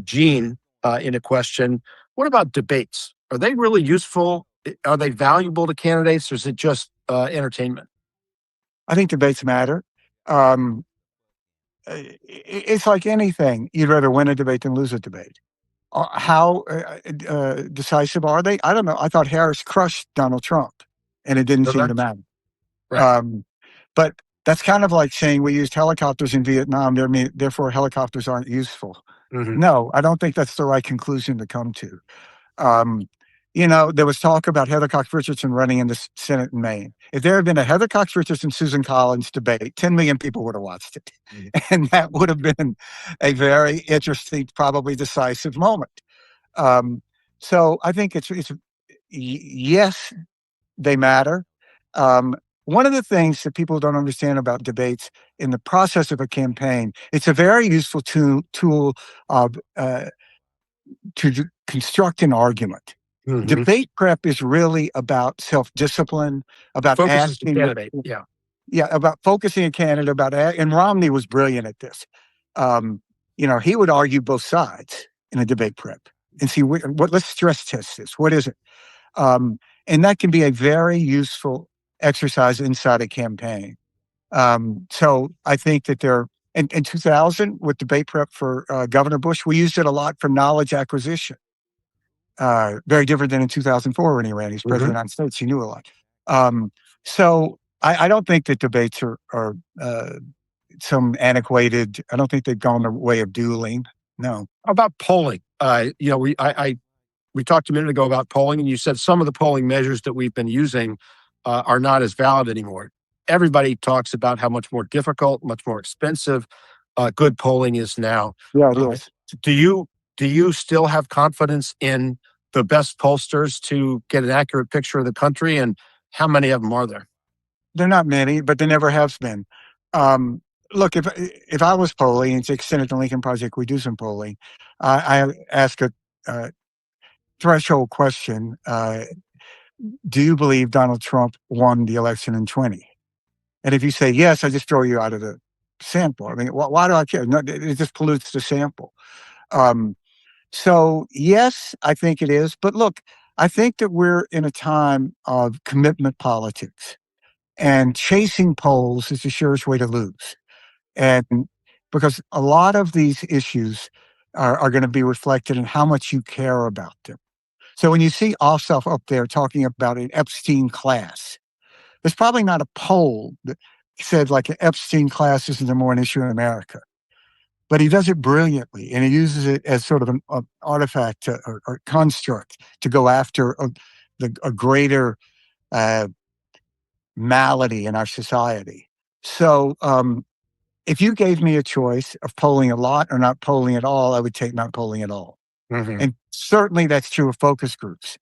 Gene in a question, what about debates? Are they really useful? Are they valuable to candidates, or is it just entertainment? I think debates matter. It's like anything. You'd rather win a debate than lose a debate. How decisive are they? I don't know. I thought Harris crushed Donald Trump, and it didn't seem to matter. Right. But that's kind of like saying we used helicopters in Vietnam, therefore helicopters aren't useful. No, I don't think that's the right conclusion to come to. There was talk about Heather Cox Richardson running in the Senate in Maine. If there had been a Heather Cox Richardson, Susan Collins debate, 10 million people would have watched it. And that would have been a very interesting, probably decisive moment. So I think it's yes, they matter. One of the things that people don't understand about debates in the process of a campaign, it's a very useful tool of to construct an argument. Debate prep is really about self-discipline, about asking. About focusing a candidate, and Romney was brilliant at this. He would argue both sides in a debate prep and see let's stress test this. What is it? And that can be a very useful exercise inside a campaign. So I think that in 2000 with debate prep for Governor Bush, we used it a lot for knowledge acquisition. very different than in 2004 when he ran. He's president of the United States. He knew a lot. So I don't think that debates are some antiquated. I don't think they've gone the way of dueling. No. How about polling? We talked a minute ago about polling, and you said some of the polling measures that we've been using are not as valid anymore. Everybody talks about how much more difficult, much more expensive good polling is now. Yeah, it is. Do you still have confidence in the best pollsters to get an accurate picture of the country, and how many of them are there? There are not many, but there never have been. Look, if I was polling, and to extend it to Lincoln Project, we do some polling. I ask a threshold question: do you believe Donald Trump won the election in 2020? And if you say yes, I just throw you out of the sample. I mean, why do I care? No, it just pollutes the sample. So yes, I think it is. But look, I think that we're in a time of commitment politics, and chasing polls is the surest way to lose. And because a lot of these issues are going to be reflected in how much you care about them. So when you see Ossoff up there talking about an Epstein class, there's probably not a poll that said like an Epstein class isn't more an issue in America. But he does it brilliantly, and he uses it as sort of an artifact or construct to go after a greater malady in our society. So if you gave me a choice of polling a lot or not polling at all, I would take not polling at all. And certainly that's true of focus groups,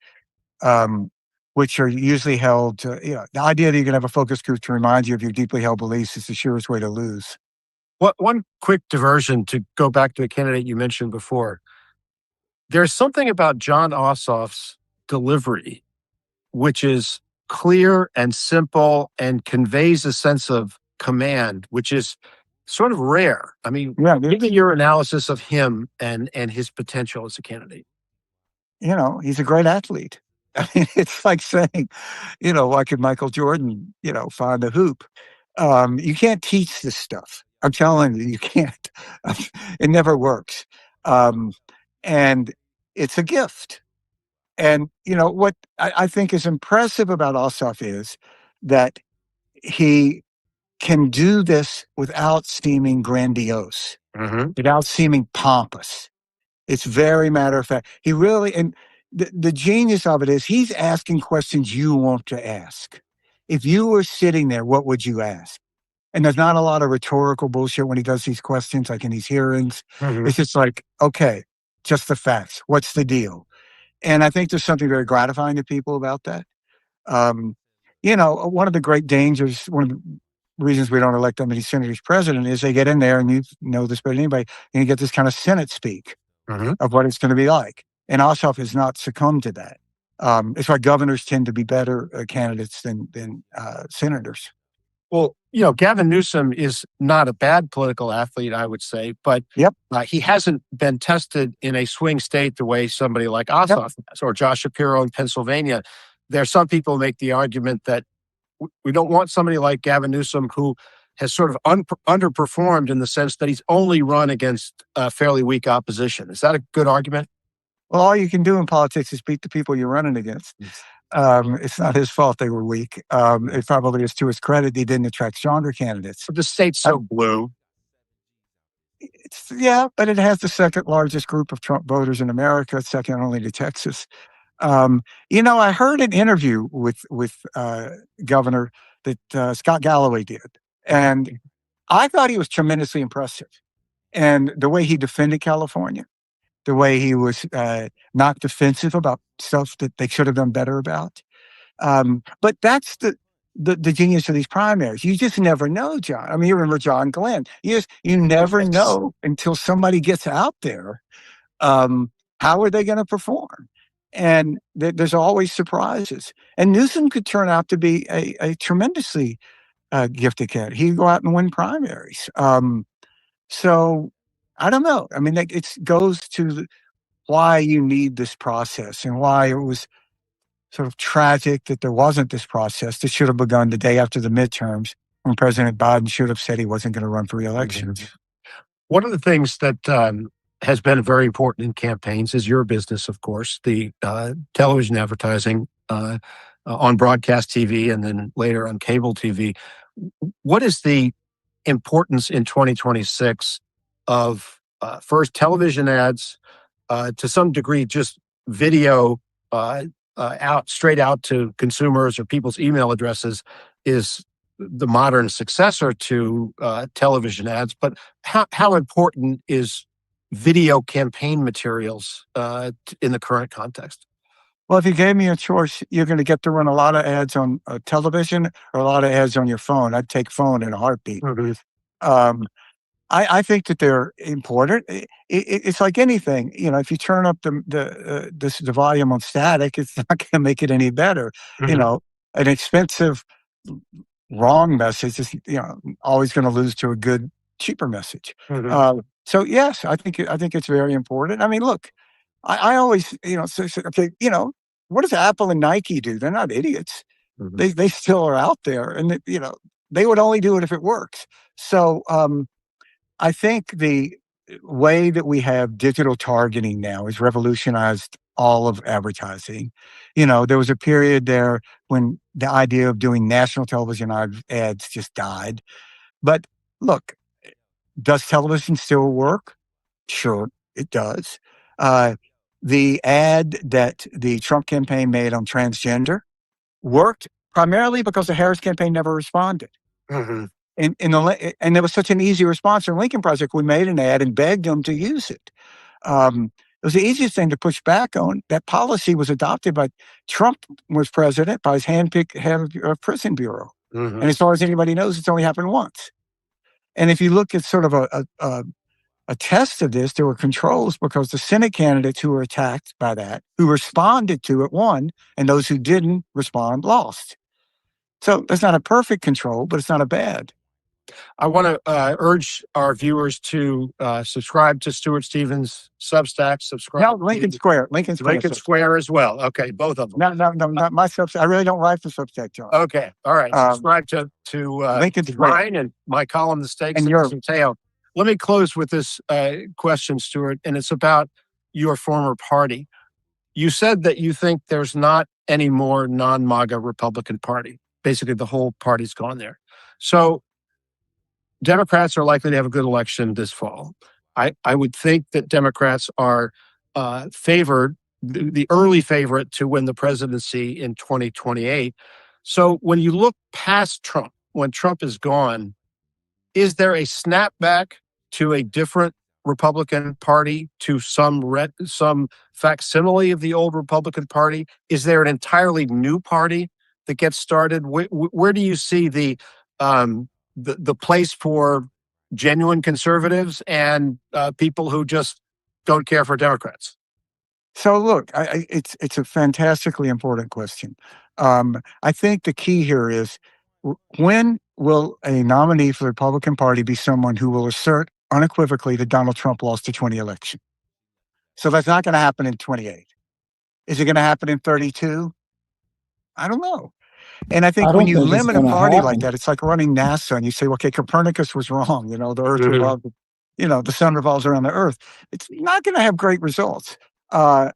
which are usually held. The idea that you can have a focus group to remind you of your deeply held beliefs is the surest way to lose. One quick diversion to go back to a candidate you mentioned before. There's something about John Ossoff's delivery, which is clear and simple and conveys a sense of command, which is sort of rare. I mean, give me your analysis of him and his potential as a candidate. He's a great athlete. I mean, it's like saying, why could Michael Jordan, find a hoop? You can't teach this stuff. I'm telling you, you can't. It never works. And it's a gift. And, what I think is impressive about Ossoff is that he can do this without seeming grandiose, without seeming pompous. It's very matter of fact. He really, and the genius of it is he's asking questions you want to ask. If you were sitting there, what would you ask? And there's not a lot of rhetorical bullshit when he does these questions, like in these hearings. It's just like, okay, just the facts. What's the deal? And I think there's something very gratifying to people about that. One of the great dangers, one of the reasons we don't elect that many senators president is they get in there, and you know this better than anybody, and you get this kind of Senate speak of what it's going to be like. And Ossoff has not succumbed to that. It's why governors tend to be better candidates than senators. Well, Gavin Newsom is not a bad political athlete, I would say, but he hasn't been tested in a swing state the way somebody like Ossoff has, or Josh Shapiro in Pennsylvania. There are some people who make the argument that we don't want somebody like Gavin Newsom who has sort of underperformed in the sense that he's only run against fairly weak opposition. Is that a good argument? Well, all you can do in politics is beat the people you're running against. It's not his fault they were weak. It probably is to his credit he didn't attract stronger candidates. But the state's so blue. But it has the second largest group of Trump voters in America, second only to Texas. I heard an interview with Governor that Scott Galloway did, and I thought he was tremendously impressive. And the way he defended California, the way he was not defensive about stuff that they should have done better about. But that's the genius of these primaries. You just never know, John. I mean, you remember John Glenn. You never know until somebody gets out there. How are they going to perform? And there's always surprises. And Newsom could turn out to be a tremendously gifted candidate. He'd go out and win primaries. So I don't know. I mean, it goes to why you need this process and why it was sort of tragic that there wasn't this process that should have begun the day after the midterms when President Biden should have said he wasn't going to run for re-election. One of the things that has been very important in campaigns, is your business, of course, the television advertising on broadcast TV and then later on cable TV. What is the importance in 2026 of first television ads, to some degree, just video straight out to consumers or people's email addresses is the modern successor to television ads. But how important is video campaign materials in the current context? Well, if you gave me a choice, you're going to get to run a lot of ads on television or a lot of ads on your phone. I'd take phone in a heartbeat. I think that they're important. It's like anything, if you turn up the volume on static, it's not going to make it any better. An expensive, wrong message is, always going to lose to a good, cheaper message. So yes, I think it's very important. I mean, look, I always, okay, what does Apple and Nike do? They're not idiots. They still are out there, and they would only do it if it works. So I think the way that we have digital targeting now has revolutionized all of advertising. There was a period there when the idea of doing national television ads just died. But look, does television still work? Sure, it does. The ad that the Trump campaign made on transgender worked primarily because the Harris campaign never responded. And there was such an easy response in Lincoln Project. We made an ad and begged them to use it. It was the easiest thing to push back on. That policy was adopted by Trump was president, by his handpicked head of prison bureau. And as far as anybody knows, it's only happened once. And if you look at sort of a test of this, there were controls because the Senate candidates who were attacked by that, who responded to it, won, and those who didn't respond lost. So that's not a perfect control, but it's not a bad. I want to urge our viewers to subscribe to Stuart Stevens' Substack. Subscribe. No, Lincoln Square as well. Okay, both of them. No, not my Substack. I really don't write for Substack, John. Okay, all right. Subscribe to Lincoln Square mine and my column, The Stakes, and yours. Let me close with this question, Stuart, and it's about your former party. You said that you think there's not any more non-MAGA Republican Party. Basically, the whole party's gone there. So Democrats are likely to have a good election this fall. I would think that Democrats are favored, the early favorite to win the presidency in 2028. So when you look past Trump, when Trump is gone, is there a snapback to a different Republican Party, to some facsimile of the old Republican Party? Is there an entirely new party that gets started? Where do you see the place for genuine conservatives and people who just don't care for Democrats? So look, it's a fantastically important question. I think the key here is, when will a nominee for the Republican Party be someone who will assert unequivocally that Donald Trump lost the 2020 election? So that's not going to happen in 28. Is it going to happen in 32? I don't know. And I think when you limit a party like that, it's like running NASA and you say, okay, Copernicus was wrong. The Earth revolves, the sun revolves around the Earth. It's not going to have great results. I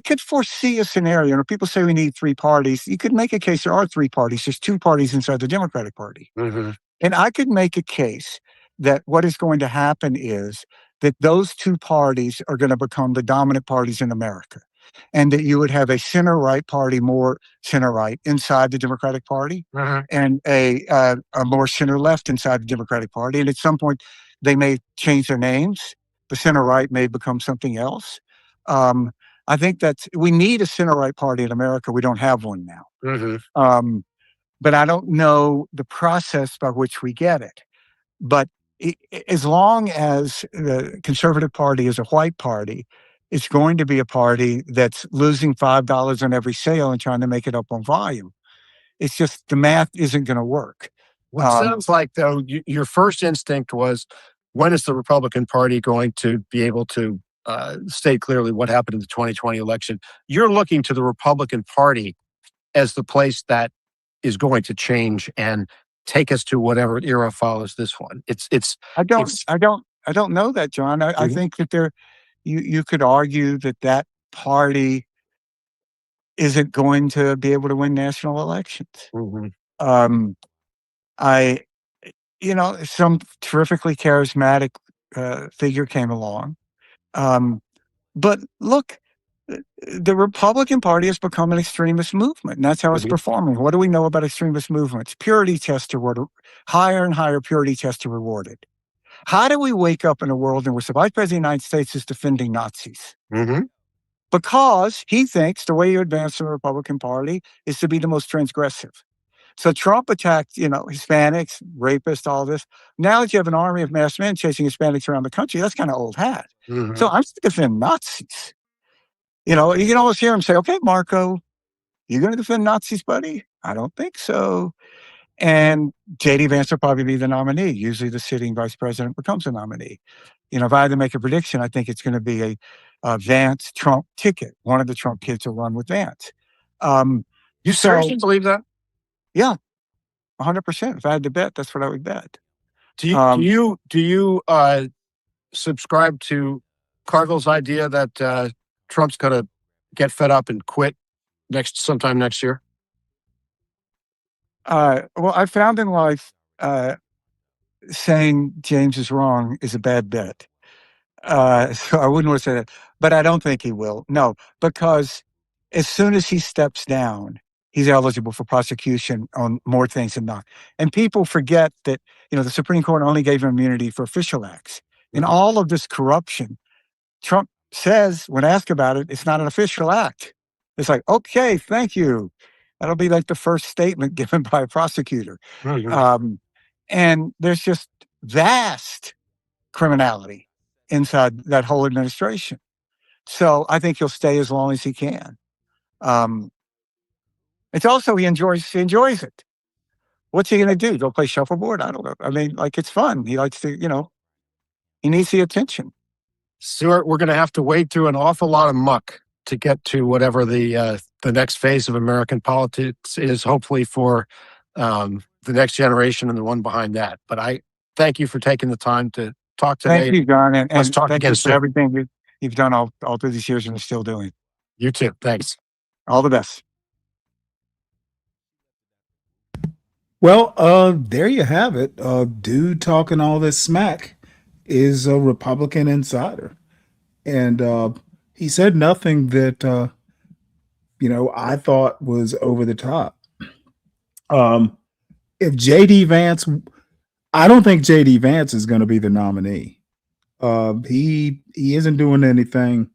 could foresee a scenario. When people say we need three parties, you could make a case there are three parties. There's two parties inside the Democratic Party. And I could make a case that what is going to happen is that those two parties are going to become the dominant parties in America. And that you would have a center-right party, more center-right inside the Democratic Party, and a more center-left inside the Democratic Party. And at some point, they may change their names. The center-right may become something else. I think that we need a center-right party in America. We don't have one now. But I don't know the process by which we get it. But as long as the Conservative Party is a white party, it's going to be a party that's losing $5 on every sale and trying to make it up on volume. It's just the math isn't going to work. Well, it sounds like, though, your first instinct was, when is the Republican Party going to be able to state clearly what happened in the 2020 election? You're looking to the Republican Party as the place that is going to change and take us to whatever era follows this one. I don't I don't know that, John. I think that you could argue that party isn't going to be able to win national elections. Um, I, some terrifically charismatic figure came along. But look, the Republican Party has become an extremist movement, and that's how it's performing. What do we know about extremist movements? Purity tests are higher and higher purity tests are rewarded. How do we wake up in a world in which the Vice President of the United States is defending Nazis? Because he thinks the way you advance the Republican Party is to be the most transgressive. So Trump attacked, Hispanics, rapists, all this. Now that you have an army of masked men chasing Hispanics around the country, that's kind of old hat. So I'm just defending Nazis. You can always hear him say, "Okay, Marco, you going to defend Nazis, buddy?" I don't think so. And J.D. Vance will probably be the nominee. Usually the sitting vice president becomes a nominee. If I had to make a prediction, I think it's going to be a Vance-Trump ticket. One of the Trump kids will run with Vance. You seriously believe that? Yeah, 100%. If I had to bet, that's what I would bet. Do you subscribe to Carville's idea that Trump's going to get fed up and quit sometime next year? Well, I found in life saying James is wrong is a bad bet. So I wouldn't want to say that, but I don't think he will. No, because as soon as he steps down, he's eligible for prosecution on more things than not. And people forget that, the Supreme Court only gave him immunity for official acts. And all of this corruption, Trump says, when asked about it, it's not an official act. It's like, okay, thank you. That'll be like the first statement given by a prosecutor. And there's just vast criminality inside that whole administration. So I think he'll stay as long as he can. It's also he enjoys it. What's he going to do? Go play shuffleboard? I don't know. I mean, it's fun. He likes to, he needs the attention. Stuart, we're going to have to wade through an awful lot of muck to get to whatever the next phase of American politics is, hopefully for the next generation and the one behind that. But I thank you for taking the time to talk today. Thank you, John. And let's talk thank again you for soon. everything you've done all through these years and are still doing. You too. Thanks. All the best. Well, there you have it. Dude talking all this smack is a Republican insider. And he said nothing that, I thought was over the top. If J.D. Vance, I don't think J.D. Vance is going to be the nominee. He isn't doing anything.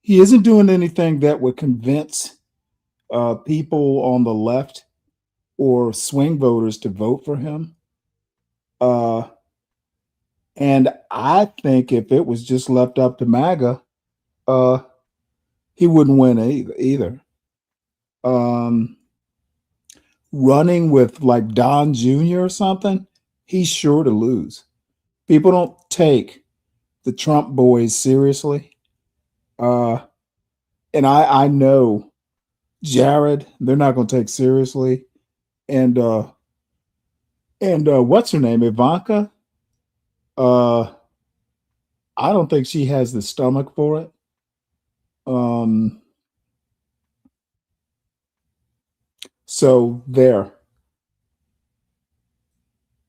He isn't doing anything that would convince people on the left or swing voters to vote for him. And I think if it was just left up to MAGA, he wouldn't win either. Running with like Don Jr. or something, he's sure to lose. People don't take the Trump boys seriously. And I know Jared, they're not going to take seriously. And what's her name? Ivanka? I don't think she has the stomach for it. So there.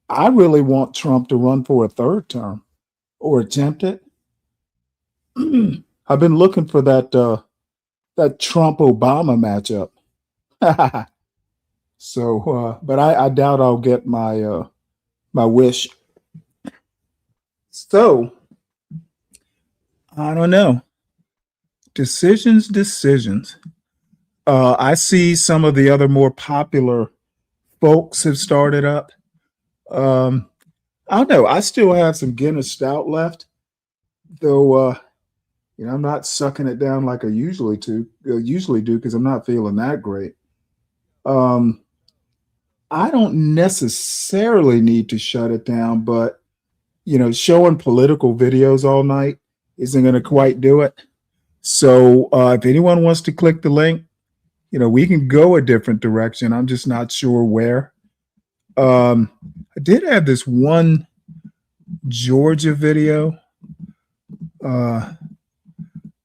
I really want Trump to run for a third term or attempt it. I've been looking for that Trump-Obama matchup. So, but I doubt I'll get my my wish. So, I don't know. Decisions. I see some of the other more popular folks have started up. I don't know. I still have some Guinness Stout left, though. I'm not sucking it down like I usually do because I'm not feeling that great. I don't necessarily need to shut it down, but showing political videos all night isn't going to quite do it. So if anyone wants to click the link, we can go a different direction. I'm just not sure where. I did have this one Georgia video, and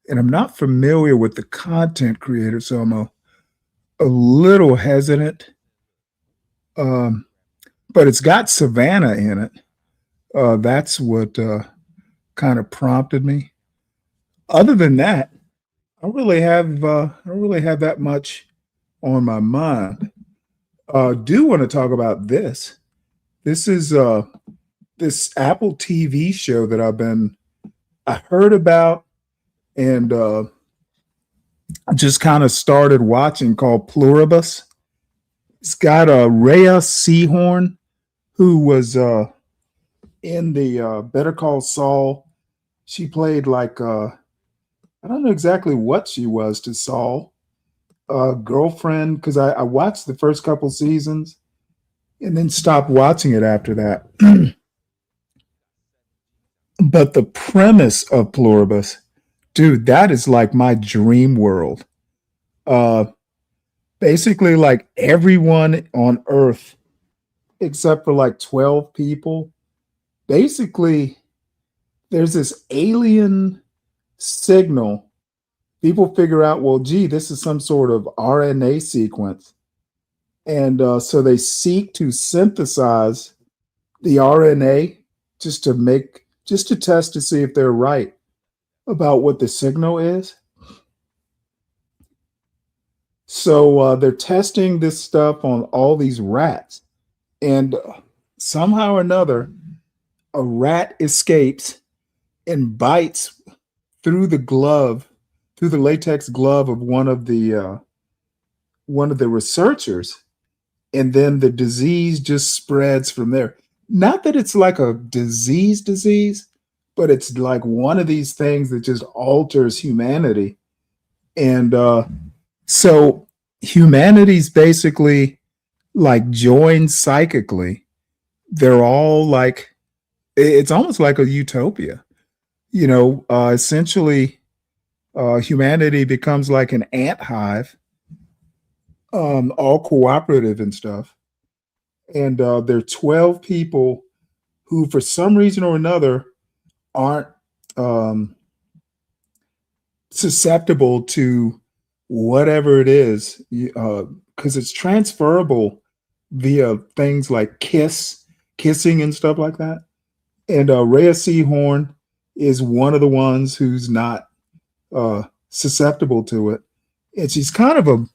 I'm not familiar with the content creator, so I'm a little hesitant. But it's got Savannah in it. That's what kind of prompted me. Other than that, I don't really have that much on my mind. Do want to talk about this. This is this Apple TV show that I heard about and just kind of started watching, called Pluribus. It's got Rhea Seehorn, who was in the Better Call Saul. She played like I don't know exactly what she was to Saul, girlfriend, because I watched the first couple seasons and then stopped watching it after that. But the premise of Pluribus, dude, that is like my dream world. Basically, like everyone on Earth, except for like 12 people, basically, there's this alien signal. People figure out, well, gee, this is some sort of RNA sequence. And so they seek to synthesize the RNA just to test to see if they're right about what the signal is. So they're testing this stuff on all these rats. And somehow or another, a rat escapes and bites through the latex glove of one of the researchers, and then the disease just spreads from there. Not that it's like a disease, but it's like one of these things that just alters humanity. And so humanity's basically like joined psychically. They're all like, it's almost like a utopia. Essentially, humanity becomes like an ant hive, all cooperative and stuff. And there are 12 people who, for some reason or another, aren't susceptible to whatever it is, because it's transferable via things like kissing and stuff like that. And Rhea Seehorn is one of the ones who's not susceptible to it, and she's kind of a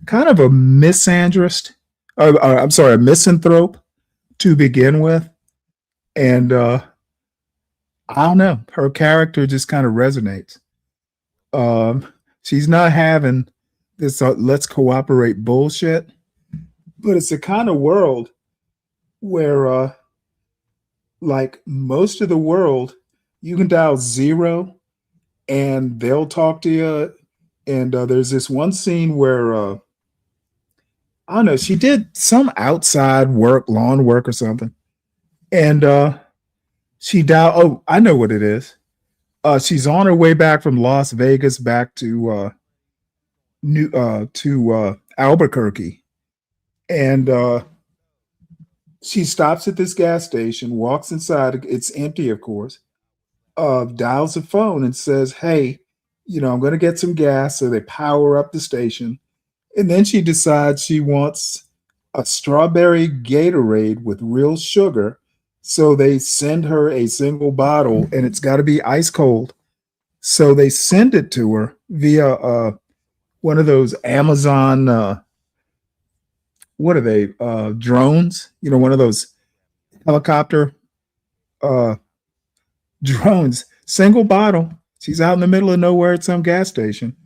misandrist. I'm sorry, a misanthrope to begin with, and I don't know. Her character just kind of resonates. She's not having this let's cooperate bullshit, but it's the kind of world where, like most of the world, you can dial 0 and they'll talk to you. And there's this one scene where, I don't know, she did some outside work, lawn work or something. And she dialed, oh, I know what it is. She's on her way back from Las Vegas back to Albuquerque. And she stops at this gas station, walks inside. It's empty, of course. Dials a phone and says, hey, I'm going to get some gas. So they power up the station. And then she decides she wants a strawberry Gatorade with real sugar. So they send her a single bottle, and it's got to be ice cold. So they send it to her via one of those Amazon, what are they, drones? One of those helicopter drones. Single bottle. She's out in the middle of nowhere at some gas station.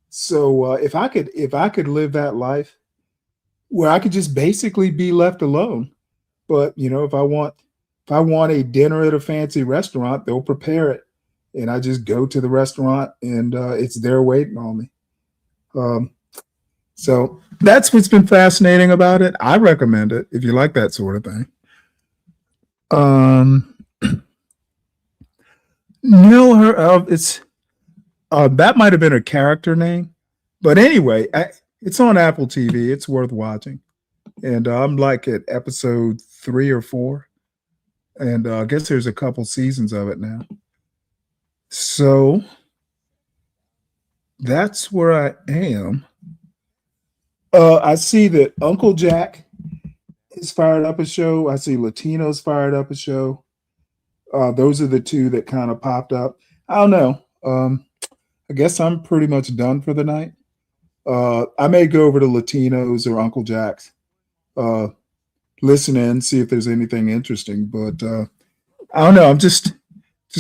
So if I could live that life where I could just basically be left alone, but if I want a dinner at a fancy restaurant, they'll prepare it, and I just go to the restaurant and it's there waiting on me. So that's what's been fascinating about it. I recommend it if you like that sort of thing. No, it's that might have been her character name, but anyway, it's on Apple TV. It's worth watching, and I'm like at episode 3 or 4, and I guess there's a couple seasons of it now. So that's where I am. I see that Uncle Jack is fired up a show. I see Latinos fired up a show. Those are the two that kind of popped up. I don't know. I guess I'm pretty much done for the night. I may go over to Latinos or Uncle Jack's, listen in, see if there's anything interesting. But I don't know. I'm just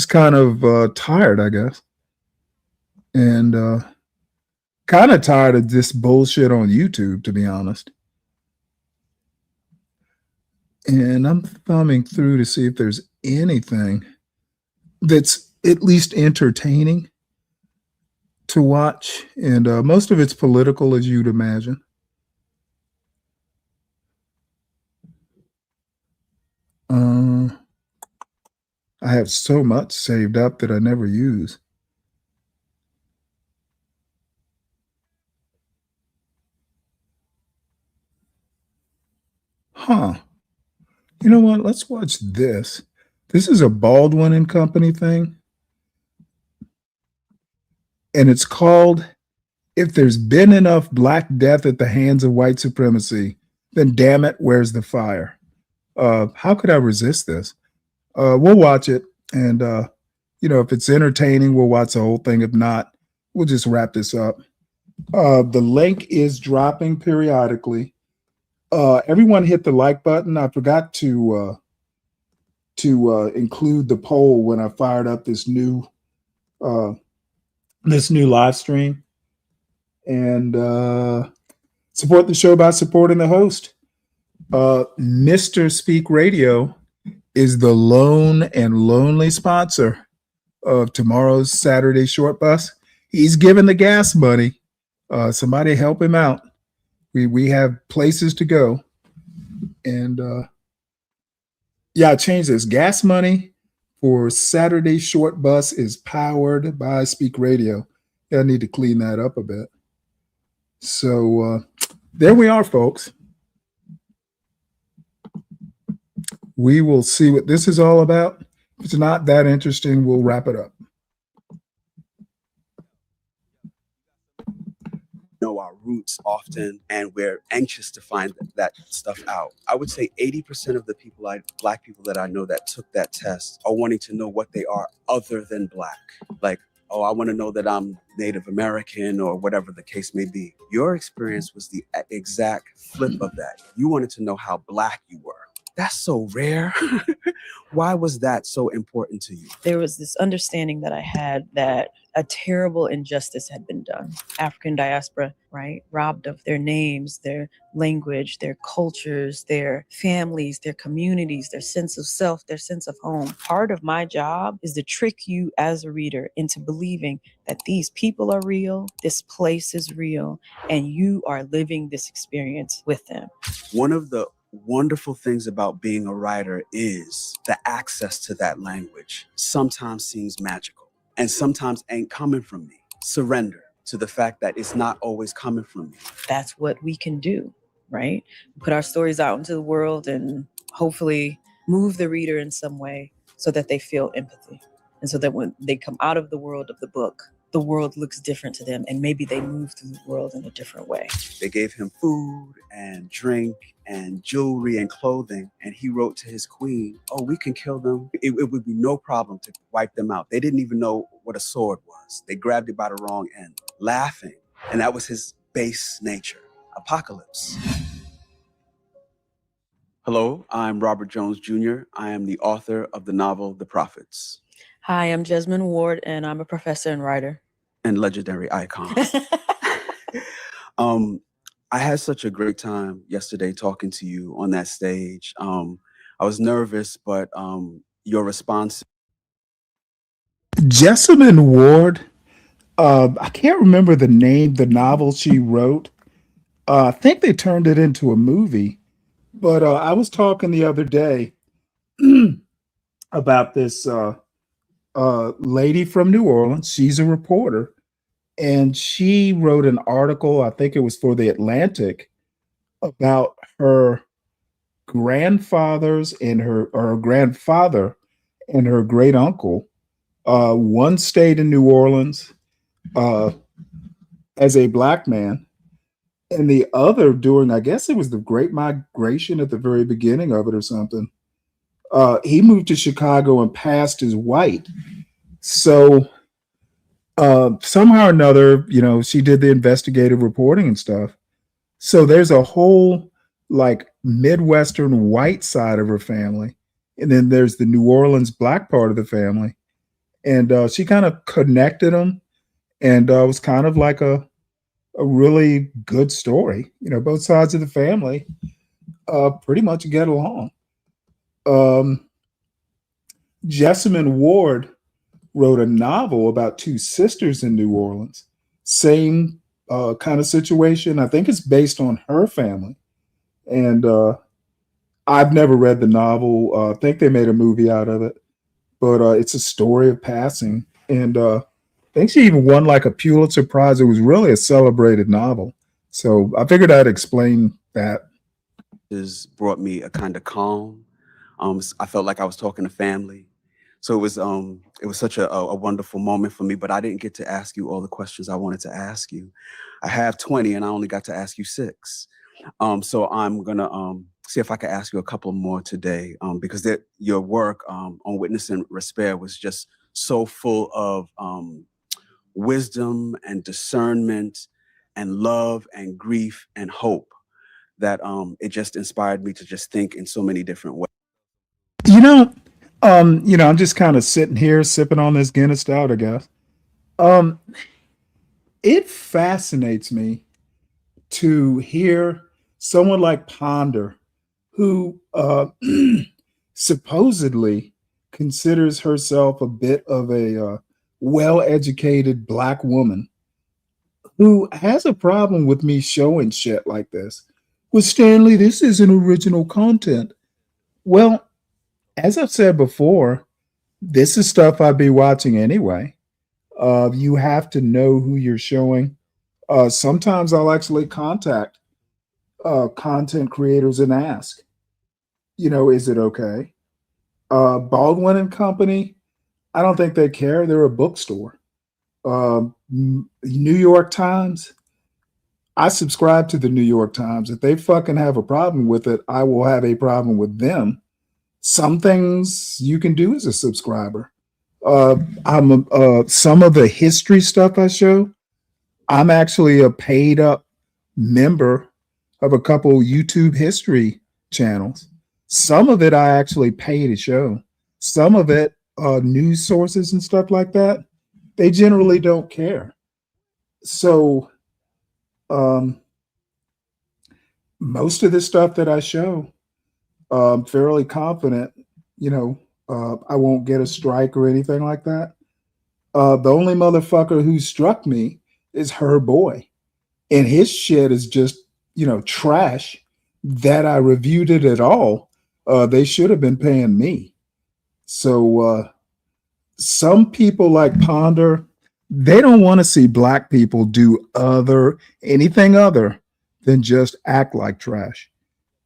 kind of tired, I guess, and kind of tired of this bullshit on YouTube, to be honest. And I'm thumbing through to see if there's anything that's at least entertaining to watch. And most of it's political, as you'd imagine. I have so much saved up that I never use. Huh. You know what? Let's watch this. This is a Baldwin and Company thing. And it's called If There's Been Enough Black Death at the Hands of White Supremacy, Then Damn It, Where's the Fire? How could I resist this? We'll watch it. And, if it's entertaining, we'll watch the whole thing. If not, we'll just wrap this up. The link is dropping periodically. Everyone hit the like button. I forgot to include the poll when I fired up this new live stream. And support the show by supporting the host. Mr. Speak Radio is the lone and lonely sponsor of tomorrow's Saturday Short Bus. He's giving the gas money. Somebody help him out. We have places to go. And I changed this. Gas money for Saturday Short Bus is powered by Speak Radio. I need to clean that up a bit. So there we are, folks. We will see what this is all about. If it's not that interesting, we'll wrap it up. Know our roots often, and we're anxious to find that stuff out. I would say 80% of the Black people that I know that took that test are wanting to know what they are other than Black. Like, oh, I want to know that I'm Native American or whatever the case may be. Your experience was the exact flip of that. You wanted to know how Black you were. That's so rare. Why was that so important to you? There was this understanding that I had that a terrible injustice had been done. African diaspora, right? Robbed of their names, their language, their cultures, their families, their communities, their sense of self, their sense of home. Part of my job is to trick you as a reader into believing that these people are real, this place is real, and you are living this experience with them. One of the wonderful things about being a writer is the access to that language sometimes seems magical and sometimes ain't coming from me. Surrender to the fact that it's not always coming from me. That's what we can do, right? Put our stories out into the world and hopefully move the reader in some way so that they feel empathy. And so that when they come out of the world of the book, the world looks different to them and maybe they move through the world in a different way. They gave him food and drink and jewelry and clothing. And he wrote to his queen, oh, we can kill them. It would be no problem to wipe them out. They didn't even know what a sword was. They grabbed it by the wrong end, laughing. And that was his base nature, apocalypse. Hello, I'm Robert Jones Jr. I am the author of the novel, The Prophets. Hi, I'm Jasmine Ward, and I'm a professor and writer. And legendary icon. I had such a great time yesterday talking to you on that stage. I was nervous, but your response. Jessamine Ward, I can't remember the name, the novel she wrote. I think they turned it into a movie. But I was talking the other day about this lady from New Orleans. She's a reporter, and she wrote an article, I think it was for The Atlantic, about her grandfathers and her grandfather and her great uncle. One stayed in New Orleans uh, as a black man, and the other during, I guess it was the Great Migration at the very beginning of it or something. He moved to Chicago and passed as white. So somehow or another, she did the investigative reporting and stuff. So there's a whole like Midwestern white side of her family. And then there's the New Orleans black part of the family. And she kind of connected them, and it was kind of like a really good story. Both sides of the family pretty much get along. Jessamine Ward wrote a novel about two sisters in New Orleans. Same kind of situation. I think it's based on her family. And I've never read the novel. I think they made a movie out of it. But it's a story of passing. And I think she even won like a Pulitzer Prize. It was really a celebrated novel. So I figured I'd explain that. Has brought me a kind of calm. I felt like I was talking to family. So it was such a wonderful moment for me, but I didn't get to ask you all the questions I wanted to ask you. I have 20 and I only got to ask you 6. So I'm gonna see if I can ask you a couple more today, because your work on Witness and Respect was just so full of wisdom and discernment and love and grief and hope that it just inspired me to just think in so many different ways. I'm just kind of sitting here sipping on this Guinness Stout, I guess. It fascinates me to hear someone like Ponder, who supposedly considers herself a bit of a well-educated black woman, who has a problem with me showing shit like this. Well, Stanley, this isn't original content. Well, as I've said before, this is stuff I'd be watching anyway. You have to know who you're showing. Sometimes I'll actually contact content creators and ask, is it okay? Baldwin and Company, I don't think they care. They're a bookstore. New York Times, I subscribe to the New York Times. If they fucking have a problem with it, I will have a problem with them. Some things you can do as a subscriber. Some of the history stuff I show, I'm actually a paid up member of a couple YouTube history channels. Some of it I actually pay to show. Some of it, news sources and stuff like that, they generally don't care. So most of the stuff that I show, I'm fairly confident, I won't get a strike or anything like that. The only motherfucker who struck me is Her Boy. And his shit is just, trash that I reviewed it at all. They should have been paying me. So some people like Ponder, they don't want to see black people do anything other than just act like trash.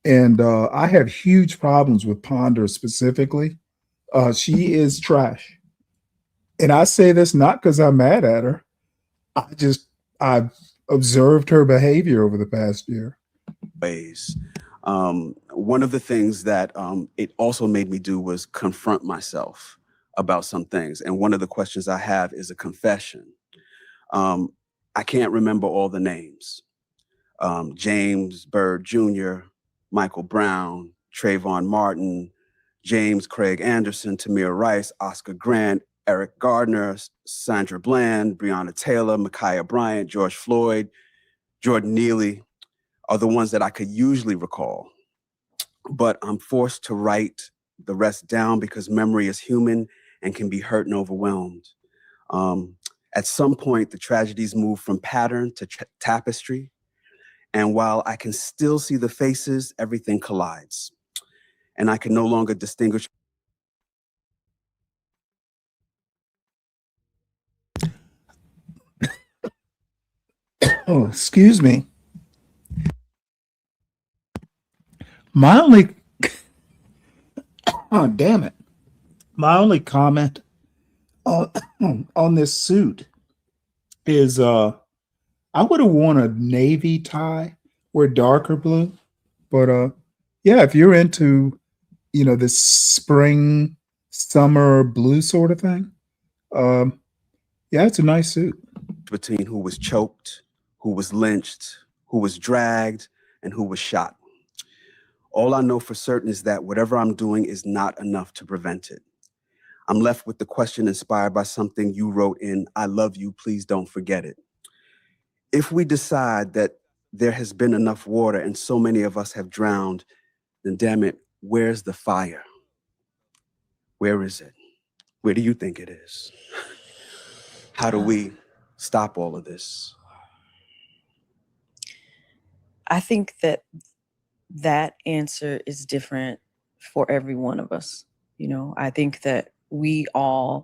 And I have huge problems with Ponder specifically. She is trash. And I say this not because I'm mad at her. I've observed her behavior over the past year. Ways. One of the things that it also made me do was confront myself about some things. And one of the questions I have is a confession. I can't remember all the names. James Byrd Jr., Michael Brown, Trayvon Martin, James Craig Anderson, Tamir Rice, Oscar Grant, Eric Gardner, Sandra Bland, Breonna Taylor, Ma'Khia Bryant, George Floyd, Jordan Neely are the ones that I could usually recall. But I'm forced to write the rest down because memory is human and can be hurt and overwhelmed. At some point, the tragedies move from pattern to tapestry. And while I can still see the faces, everything collides. And I can no longer distinguish. Oh, excuse me. My only Oh, damn it. My only comment on, on this suit is I would have worn a navy tie or darker blue. But yeah, if you're into, this spring, summer blue sort of thing, yeah, it's a nice suit. Between who was choked, who was lynched, who was dragged, and who was shot. All I know for certain is that whatever I'm doing is not enough to prevent it. I'm left with the question inspired by something you wrote in I Love You, Please Don't Forget It. If we decide that there has been enough water and so many of us have drowned, then damn it, where's the fire? Where is it? Where do you think it is? How do we stop all of this? I think that answer is different for every one of us. I think that I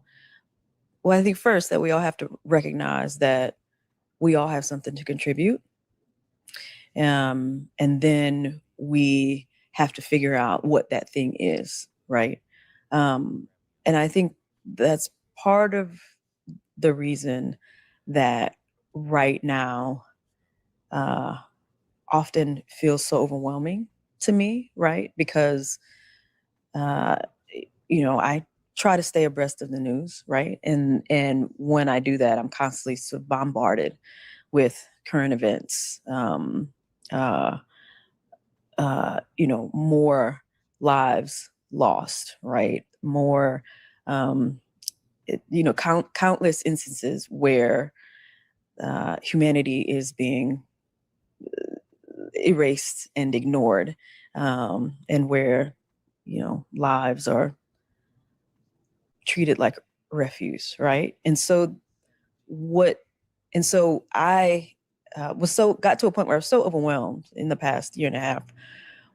think first that we all have to recognize that we all have something to contribute. And then we have to figure out what that thing is, right? And I think that's part of the reason that right now often feels so overwhelming to me, right? Because, I try to stay abreast of the news, right? And when I do that, I'm constantly so bombarded with current events, more lives lost, right? More, countless instances where humanity is being erased and ignored, and where, lives are treated like refuse, right? And so I got to a point where I was so overwhelmed in the past year and a half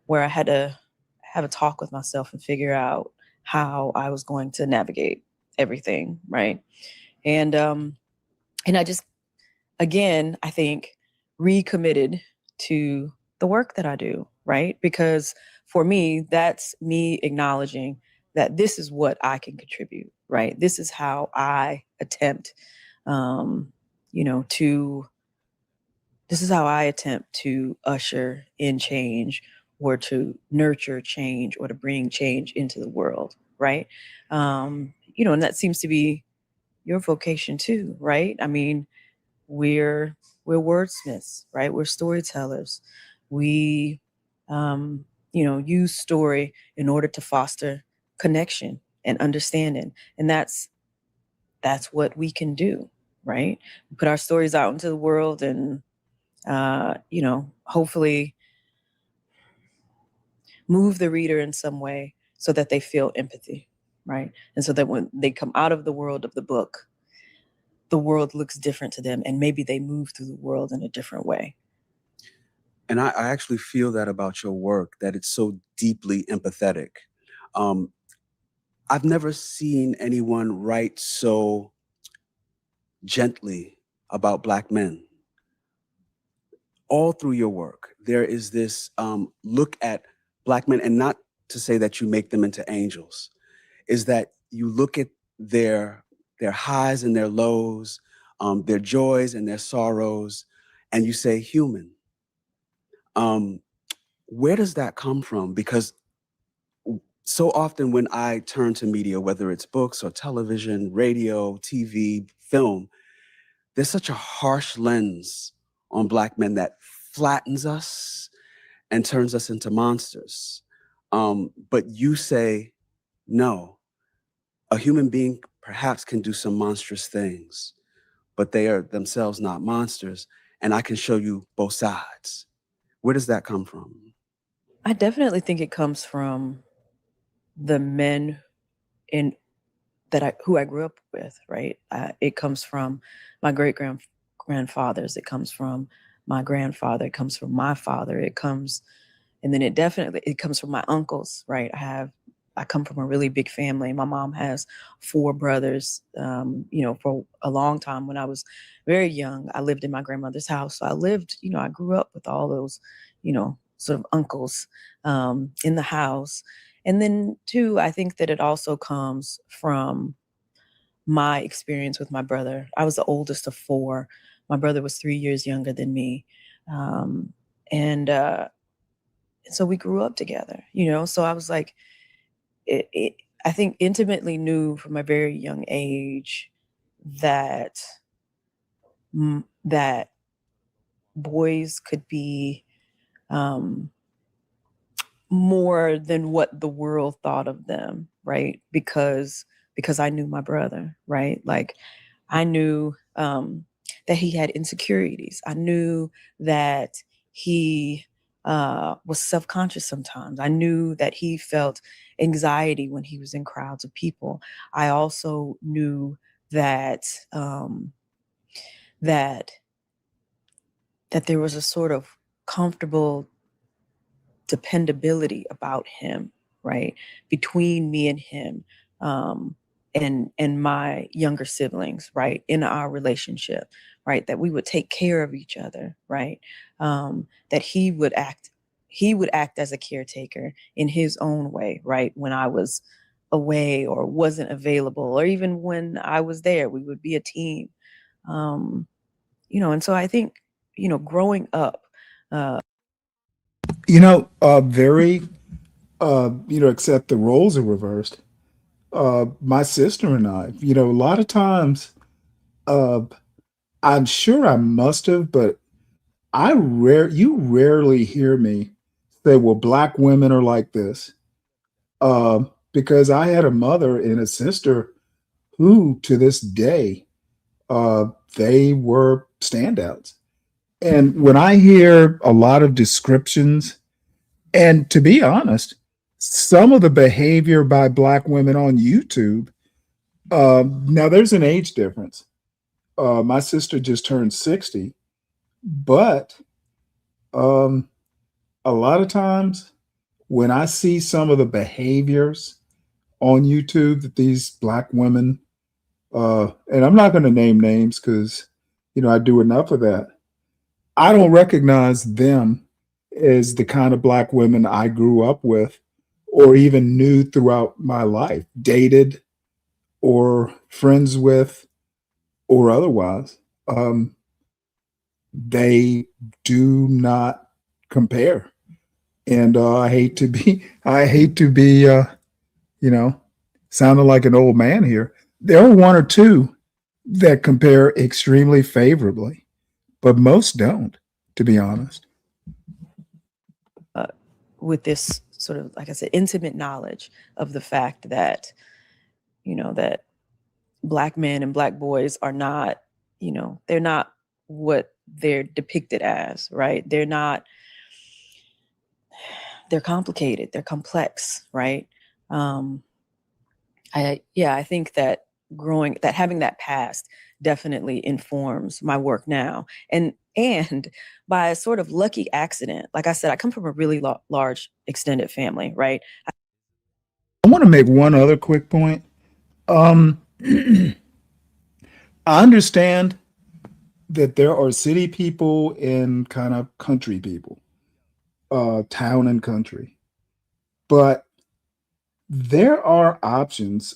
where I had to have a talk with myself and figure out how I was going to navigate everything, right? And I just, again, I think recommitted to the work that I do, right? Because for me, that's me acknowledging that this is what I can contribute, right? This is how I attempt, this is how I attempt to usher in change or to nurture change or to bring change into the world, right? And that seems to be your vocation too, right? I mean, we're wordsmiths, right? We're storytellers. We, use story in order to foster connection and understanding. And that's what we can do, right? We put our stories out into the world and, hopefully move the reader in some way so that they feel empathy, right? And so that when they come out of the world of the book, the world looks different to them and maybe they move through the world in a different way. And I actually feel that about your work, that it's so deeply empathetic. I've never seen anyone write so gently about Black men. All through your work, there is this look at Black men, and not to say that you make them into angels, is that you look at their highs and their lows, their joys and their sorrows, and you say human. Where does that come from? Because so often when I turn to media, whether it's books or television, radio, TV, film, there's such a harsh lens on Black men that flattens us and turns us into monsters. But you say, no, a human being perhaps can do some monstrous things, but they are themselves not monsters. And I can show you both sides. Where does that come from? I definitely think it comes from the men who I grew up with, right? It comes from my grandfathers. It comes from my grandfather. It comes from my father. And then it comes from my uncles, right? I come from a really big family. My mom has 4 brothers. For a long time when I was very young, I lived in my grandmother's house. So I grew up with all those, sort of uncles in the house. And then two, I think that it also comes from my experience with my brother. I was the oldest of four. My brother was 3 years younger than me. Um, and so we grew up together, so I was like, I think intimately knew from a very young age that that boys could be more than what the world thought of them, right? Because I knew my brother, right? Like I knew that he had insecurities. I knew that he was self-conscious sometimes. I knew that he felt anxiety when he was in crowds of people. I also knew that that there was a sort of comfortable dependability about him, right? Between me and him, and my younger siblings, right? In our relationship, right? That we would take care of each other, right? That he would act as a caretaker in his own way, right? When I was away or wasn't available, or even when I was there, we would be a team. And so I think, growing up, Very, except the roles are reversed. My sister and I, a lot of times, uh, I'm sure I must have, but you rarely hear me say, well, black women are like this. Because I had a mother and a sister who, to this day, they were standouts. And when I hear a lot of descriptions, and to be honest, some of the behavior by black women on YouTube, now there's an age difference. My sister just turned 60, but um, a lot of times when I see some of the behaviors on YouTube that these black women, and I'm not going to name names because, I do enough of that. I don't recognize them as the kind of black women I grew up with or even knew throughout my life, dated or friends with or otherwise. They do not compare. And I hate to be, you know, sounding like an old man here. There are one or two that compare extremely favorably, but most don't, to be honest. With this sort of, like I said, intimate knowledge of the fact that, that black men and black boys are not, they're not what they're depicted as, right? They're complicated, they're complex, right? I think that having that past definitely informs my work now. And by a sort of lucky accident, like I said, I come from a really large extended family, right? I want to make one other quick point. I understand that there are city people and kind of country people, town and country, but there are options.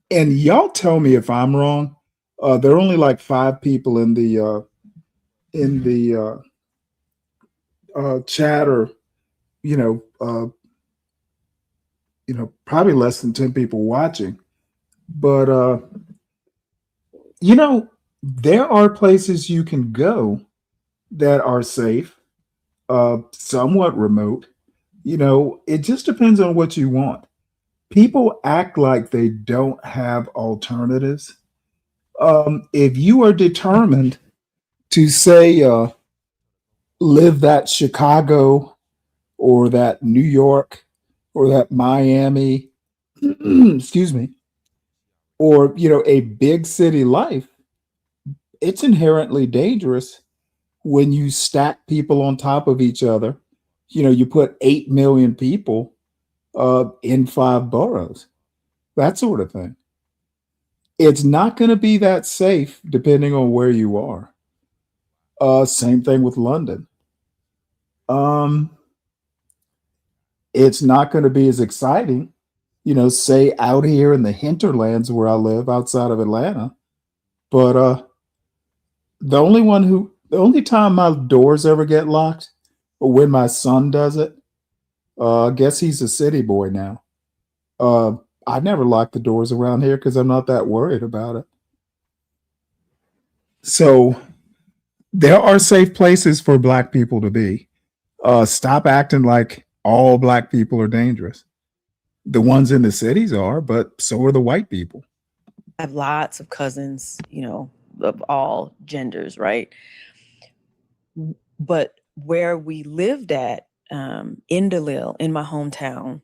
And y'all tell me if I'm wrong. There are only like 5 people in the chat, or you know, uh, probably less than 10 people watching. But there are places you can go that are safe, somewhat remote. It just depends on what you want. People act like they don't have alternatives. If you are determined to say, live that Chicago or that New York or that Miami, excuse me, or a big city life, it's inherently dangerous when you stack people on top of each other. You put 8 million people in 5 boroughs, that sort of thing. It's not going to be that safe depending on where you are. Same thing with London. it's not going to be as exciting, say out here in the hinterlands where I live outside of Atlanta. But the only time my doors ever get locked, or when my son does it, I guess he's a city boy now. Uh, I never lock the doors around here because I'm not that worried about it. So there are safe places for Black people to be. Stop acting like all Black people are dangerous. The ones in the cities are, but so are the white people. I have lots of cousins, of all genders, right? But where we lived at, in DeLille, in my hometown,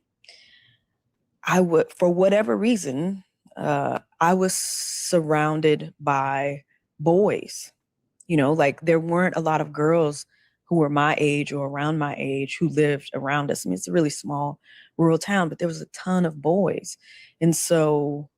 for whatever reason, I was surrounded by boys. Like there weren't a lot of girls who were my age or around my age who lived around us. I mean, it's a really small rural town, but there was a ton of boys. And so,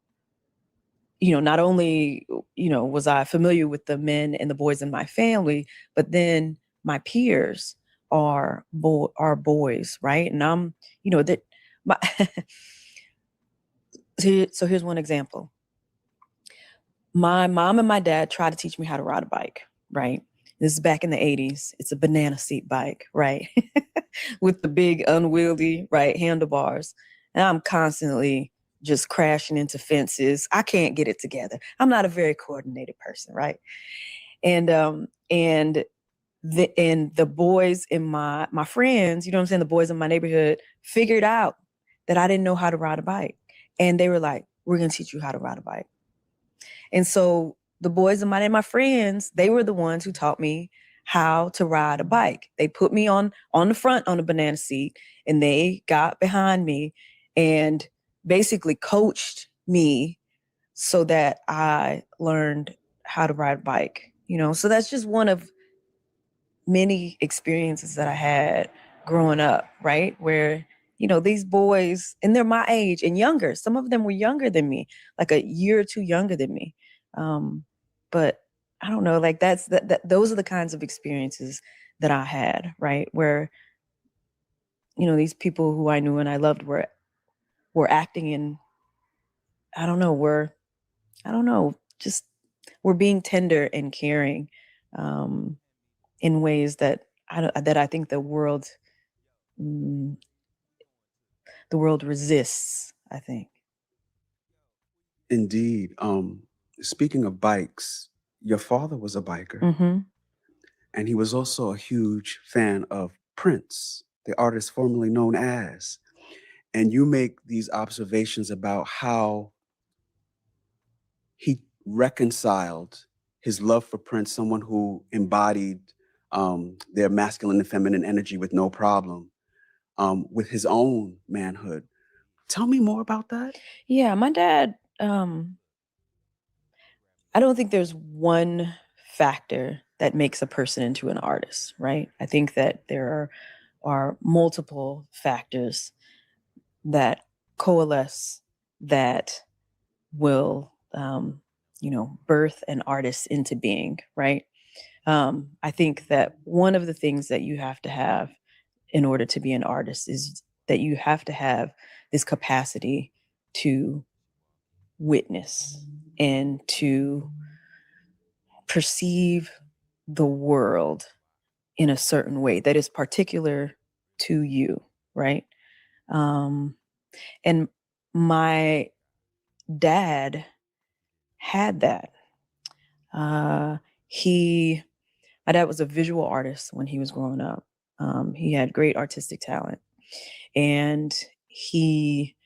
not only, was I familiar with the men and the boys in my family, but then my peers are boys, right? And I'm, that my so here's one example. My mom and my dad tried to teach me how to ride a bike, right? This is back in the 80s. It's a banana seat bike, right? With the big unwieldy, right, handlebars. And I'm constantly just crashing into fences. I can't get it together. I'm not a very coordinated person, right? And the boys in my friends, the boys in my neighborhood figured out that I didn't know how to ride a bike. And they were like, we're going to teach you how to ride a bike. And so the boys of my friends, they were the ones who taught me how to ride a bike. They put me on the front on a banana seat, and they got behind me and basically coached me so that I learned how to ride a bike. So that's just one of many experiences that I had growing up, right? Where, these boys, and they're my age and younger. Some of them were younger than me, like a year or two younger than me. But I don't know, like those are the kinds of experiences that I had, right? Where, these people who I knew and I loved were acting in, just we're being tender and caring, in ways that I think the world resists, I think. Indeed. Speaking of bikes, your father was a biker, Mm-hmm. and he was also a huge fan of Prince, the artist formerly known as. And you make these observations about how he reconciled his love for Prince, someone who embodied their masculine and feminine energy with no problem, with his own manhood. Tell me more about that. Yeah, my dad, I don't think there's one factor that makes a person into an artist, right? I think that there are multiple factors that coalesce that will, birth an artist into being, right? I think that one of the things that you have to have in order to be an artist is that you have to have this capacity to witness and to perceive the world in a certain way that is particular to you, right? And my dad had that. My dad was a visual artist when he was growing up. He had great artistic talent, and he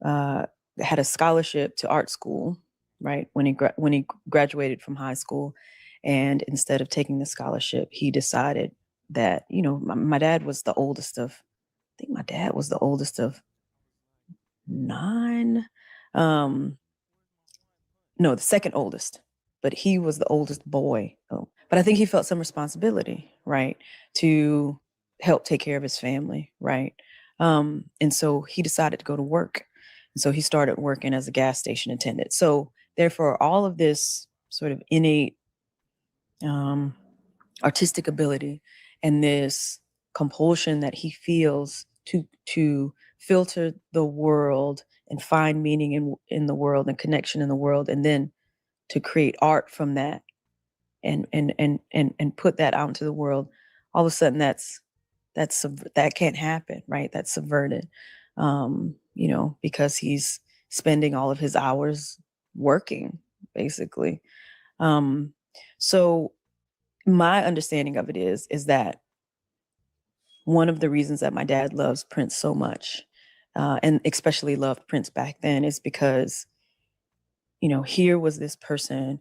had a scholarship to art school, right? When he graduated from high school, and instead of taking the scholarship, he decided that my dad was the oldest of. I think my dad was the oldest of 9. No, the second oldest, but he was the oldest boy. Oh, but I think he felt some responsibility, right, to help take care of his family, right? And so he decided to go to work. And so he started working as a gas station attendant. So therefore, all of this sort of innate artistic ability and this compulsion that he feels to filter the world and find meaning in the world and connection in the world, and then to create art from that and put that out into the world, all of a sudden that can't happen, right? That's subverted, because he's spending all of his hours working, basically. So my understanding of it is that one of the reasons that my dad loves Prince so much, and especially loved Prince back then, is because, here was this person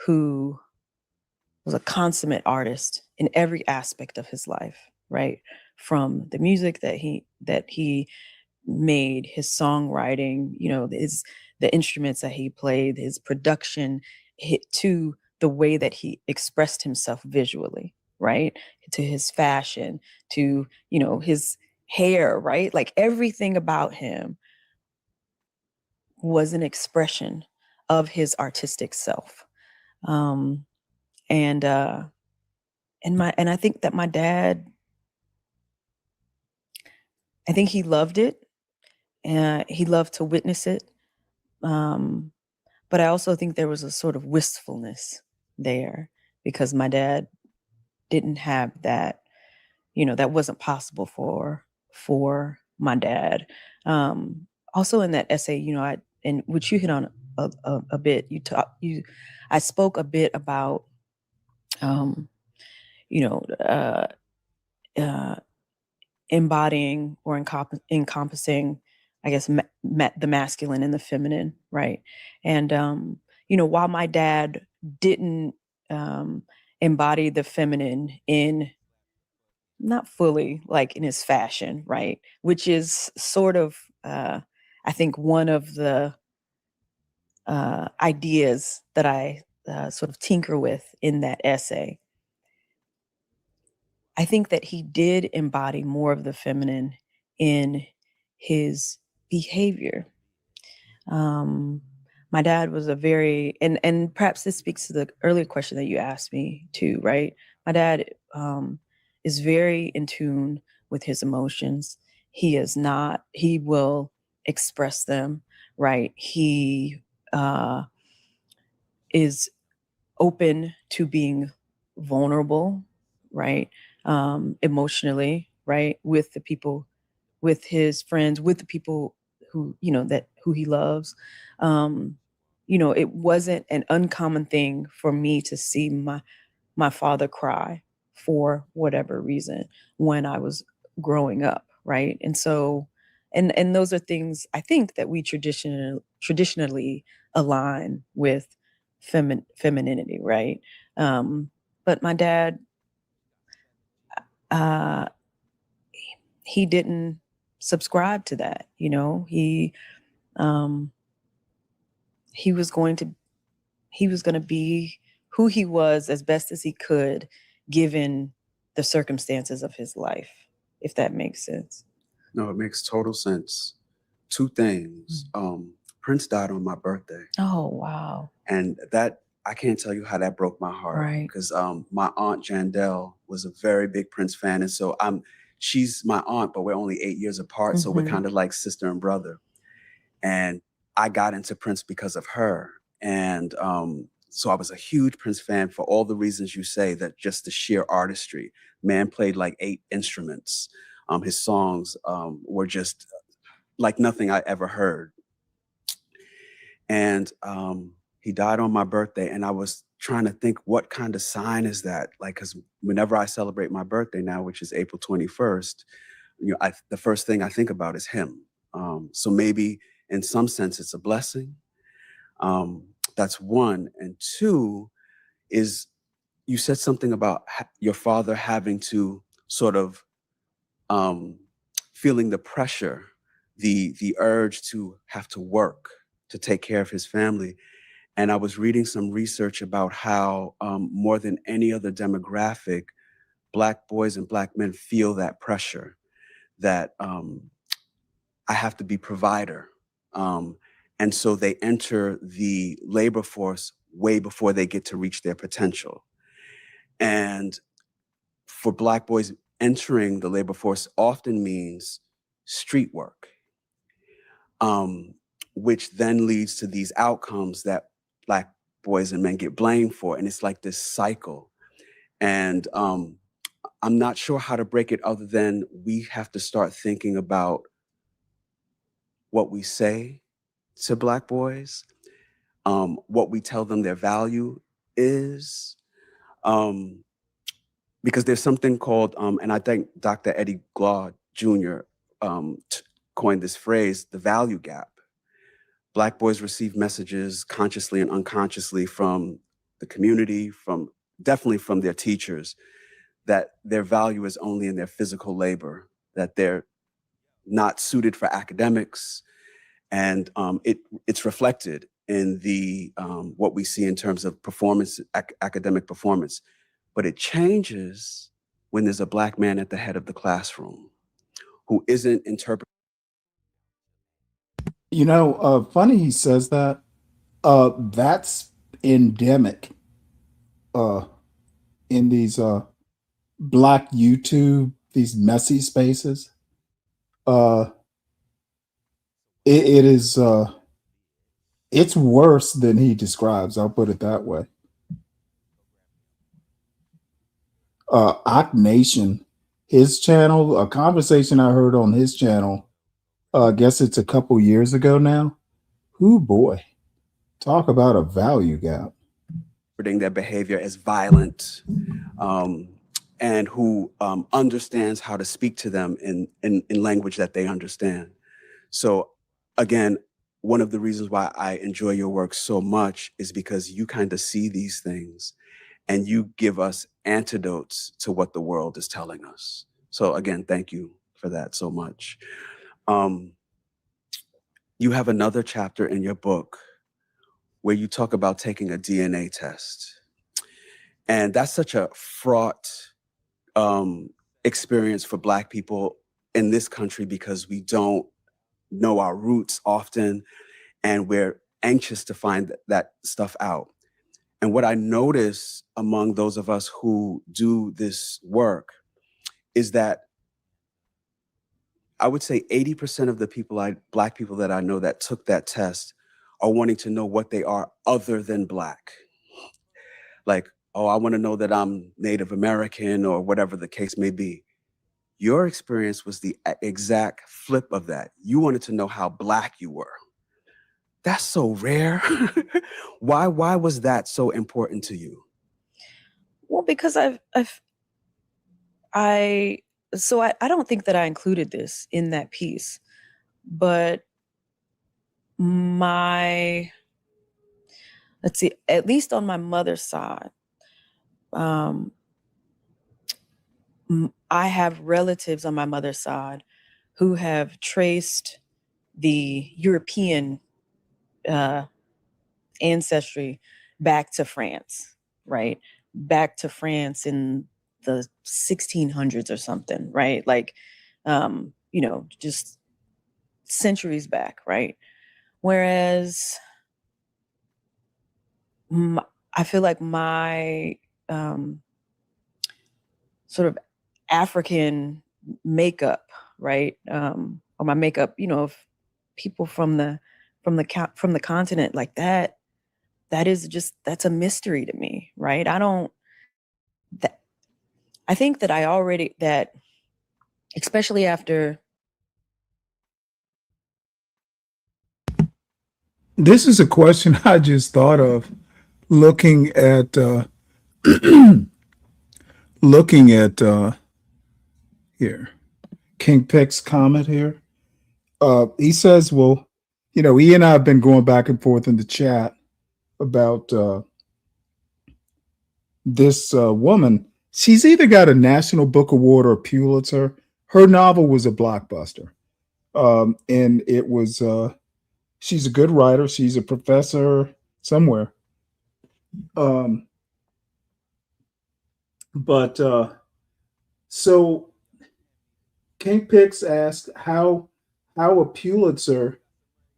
who was a consummate artist in every aspect of his life, right? From the music that he made, his songwriting, the instruments that he played, his production, to the way that he expressed himself visually, right? To his fashion, to, his hair, right? Like everything about him was an expression of his artistic self. And I think that my dad, I think he loved it, and he loved to witness it. But I also think there was a sort of wistfulness there, because my dad didn't have that, that wasn't possible for my dad. Also in that essay, and which you hit on a bit, I spoke a bit about, embodying or encompassing, I guess, the masculine and the feminine, right? And while my dad didn't embody the feminine in, not fully, like in his fashion, right? Which is sort of, I think, one of the ideas that I sort of tinker with in that essay. I think that he did embody more of the feminine in his behavior. My dad was a very, and perhaps this speaks to the earlier question that you asked me too, right? My dad is very in tune with his emotions. He will express them, right? He is open to being vulnerable, right? Emotionally, right? With the people, with his friends, with the people who, who he loves. It wasn't an uncommon thing for me to see my father cry for whatever reason when I was growing up, right? And so, and those are things I think that we traditionally align with femininity, right? But my dad, he didn't subscribe to that. He was going to be who he was as best as he could, given the circumstances of his life, if that makes sense. No, it makes total sense. Two things. Prince died on my birthday. Oh, wow. And that, I can't tell you how that broke my heart. Right. Because my aunt Jandel was a very big Prince fan. And so she's my aunt, but we're only 8 years apart. So we're kind of like sister and brother. And I got into Prince because of her. And so I was a huge Prince fan for all the reasons you say, that just the sheer artistry. Man played like 8 instruments. His songs were just like nothing I ever heard. And he died on my birthday, and I was trying to think, what kind of sign is that? Like, because whenever I celebrate my birthday now, which is April 21st, the first thing I think about is him. So maybe in some sense it's a blessing. That's one. And two is, you said something about your father having to sort of feeling the pressure, the urge to have to work to take care of his family. And I was reading some research about how more than any other demographic, Black boys and Black men feel that pressure, that I have to be provider. And so they enter the labor force way before they get to reach their potential. And for Black boys, entering the labor force often means street work, which then leads to these outcomes that Black boys and men get blamed for. And it's like this cycle. And I'm not sure how to break it other than we have to start thinking about what we say to Black boys, what we tell them their value is. Because there's something called, and I think Dr. Eddie Glaude Jr. Coined this phrase, the value gap. Black boys receive messages consciously and unconsciously from the community, definitely from their teachers, that their value is only in their physical labor, that they're not suited for academics. And it's reflected in the what we see in terms of performance, academic performance. But it changes when there's a Black man at the head of the classroom who isn't interpreting. You know, funny he says that. That's endemic in these Black YouTube, these messy spaces. It is it's worse than he describes. I'll put it that way. Ock Nation, his channel, a conversation I heard on his channel, I guess it's a couple years ago now. Ooh, boy. Talk about a value gap. Their behavior as violent, and who understands how to speak to them in language that they understand. So again, one of the reasons why I enjoy your work so much is because you kind of see these things and you give us antidotes to what the world is telling us. So again, thank you for that so much. You have another chapter in your book where you talk about taking a DNA test. And that's such a fraught experience for Black people in this country because we don't know our roots often and we're anxious to find that stuff out. And what I notice among those of us who do this work is that I would say 80% of the Black people that I know that took that test are wanting to know what they are other than Black. Like, oh, I want to know that I'm Native American or whatever the case may be. Your experience was the exact flip of that. You wanted to know how Black you were. That's so rare. Why was that so important to you? Well, because I don't think that I included this in that piece, but let's see, at least on my mother's side, I have relatives on my mother's side who have traced the European ancestry back to France, right? Back to France in the 1600s or something, right? Like, just centuries back, right? Whereas I feel like my sort of African makeup, right? Or my makeup, of people from the continent, like that's a mystery to me, right? I think that especially after. This is a question I just thought of looking at here, King Pick's comment here. He says, well, he and I have been going back and forth in the chat about this woman. She's either got a National Book Award or a Pulitzer. Her novel was a blockbuster. And it was, she's a good writer. She's a professor somewhere. So King Pix asked how a Pulitzer,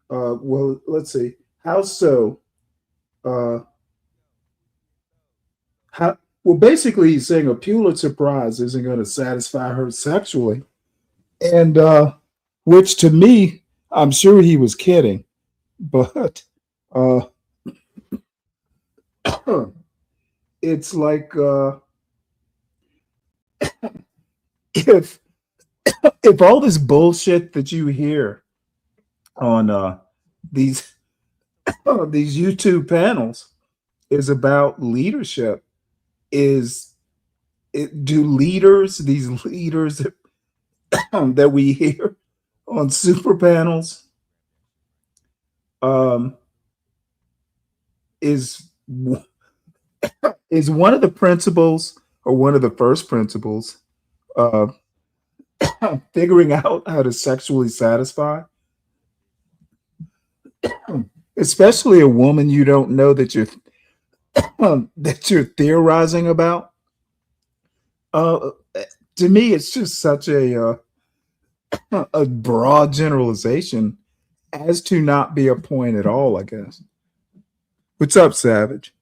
well, let's see, how so? Well, basically, he's saying a Pulitzer Prize isn't going to satisfy her sexually. And which to me, I'm sure he was kidding, but uh, it's like if if all this bullshit that you hear on these these YouTube panels is about leadership, do leaders, these leaders that we hear on super panels, um, is is one of the principles or one of the first principles of figuring out how to sexually satisfy, especially a woman you don't know that you're theorizing about. Uh, to me, it's just such a broad generalization as to not be a point at all, I guess. What's up, Savage?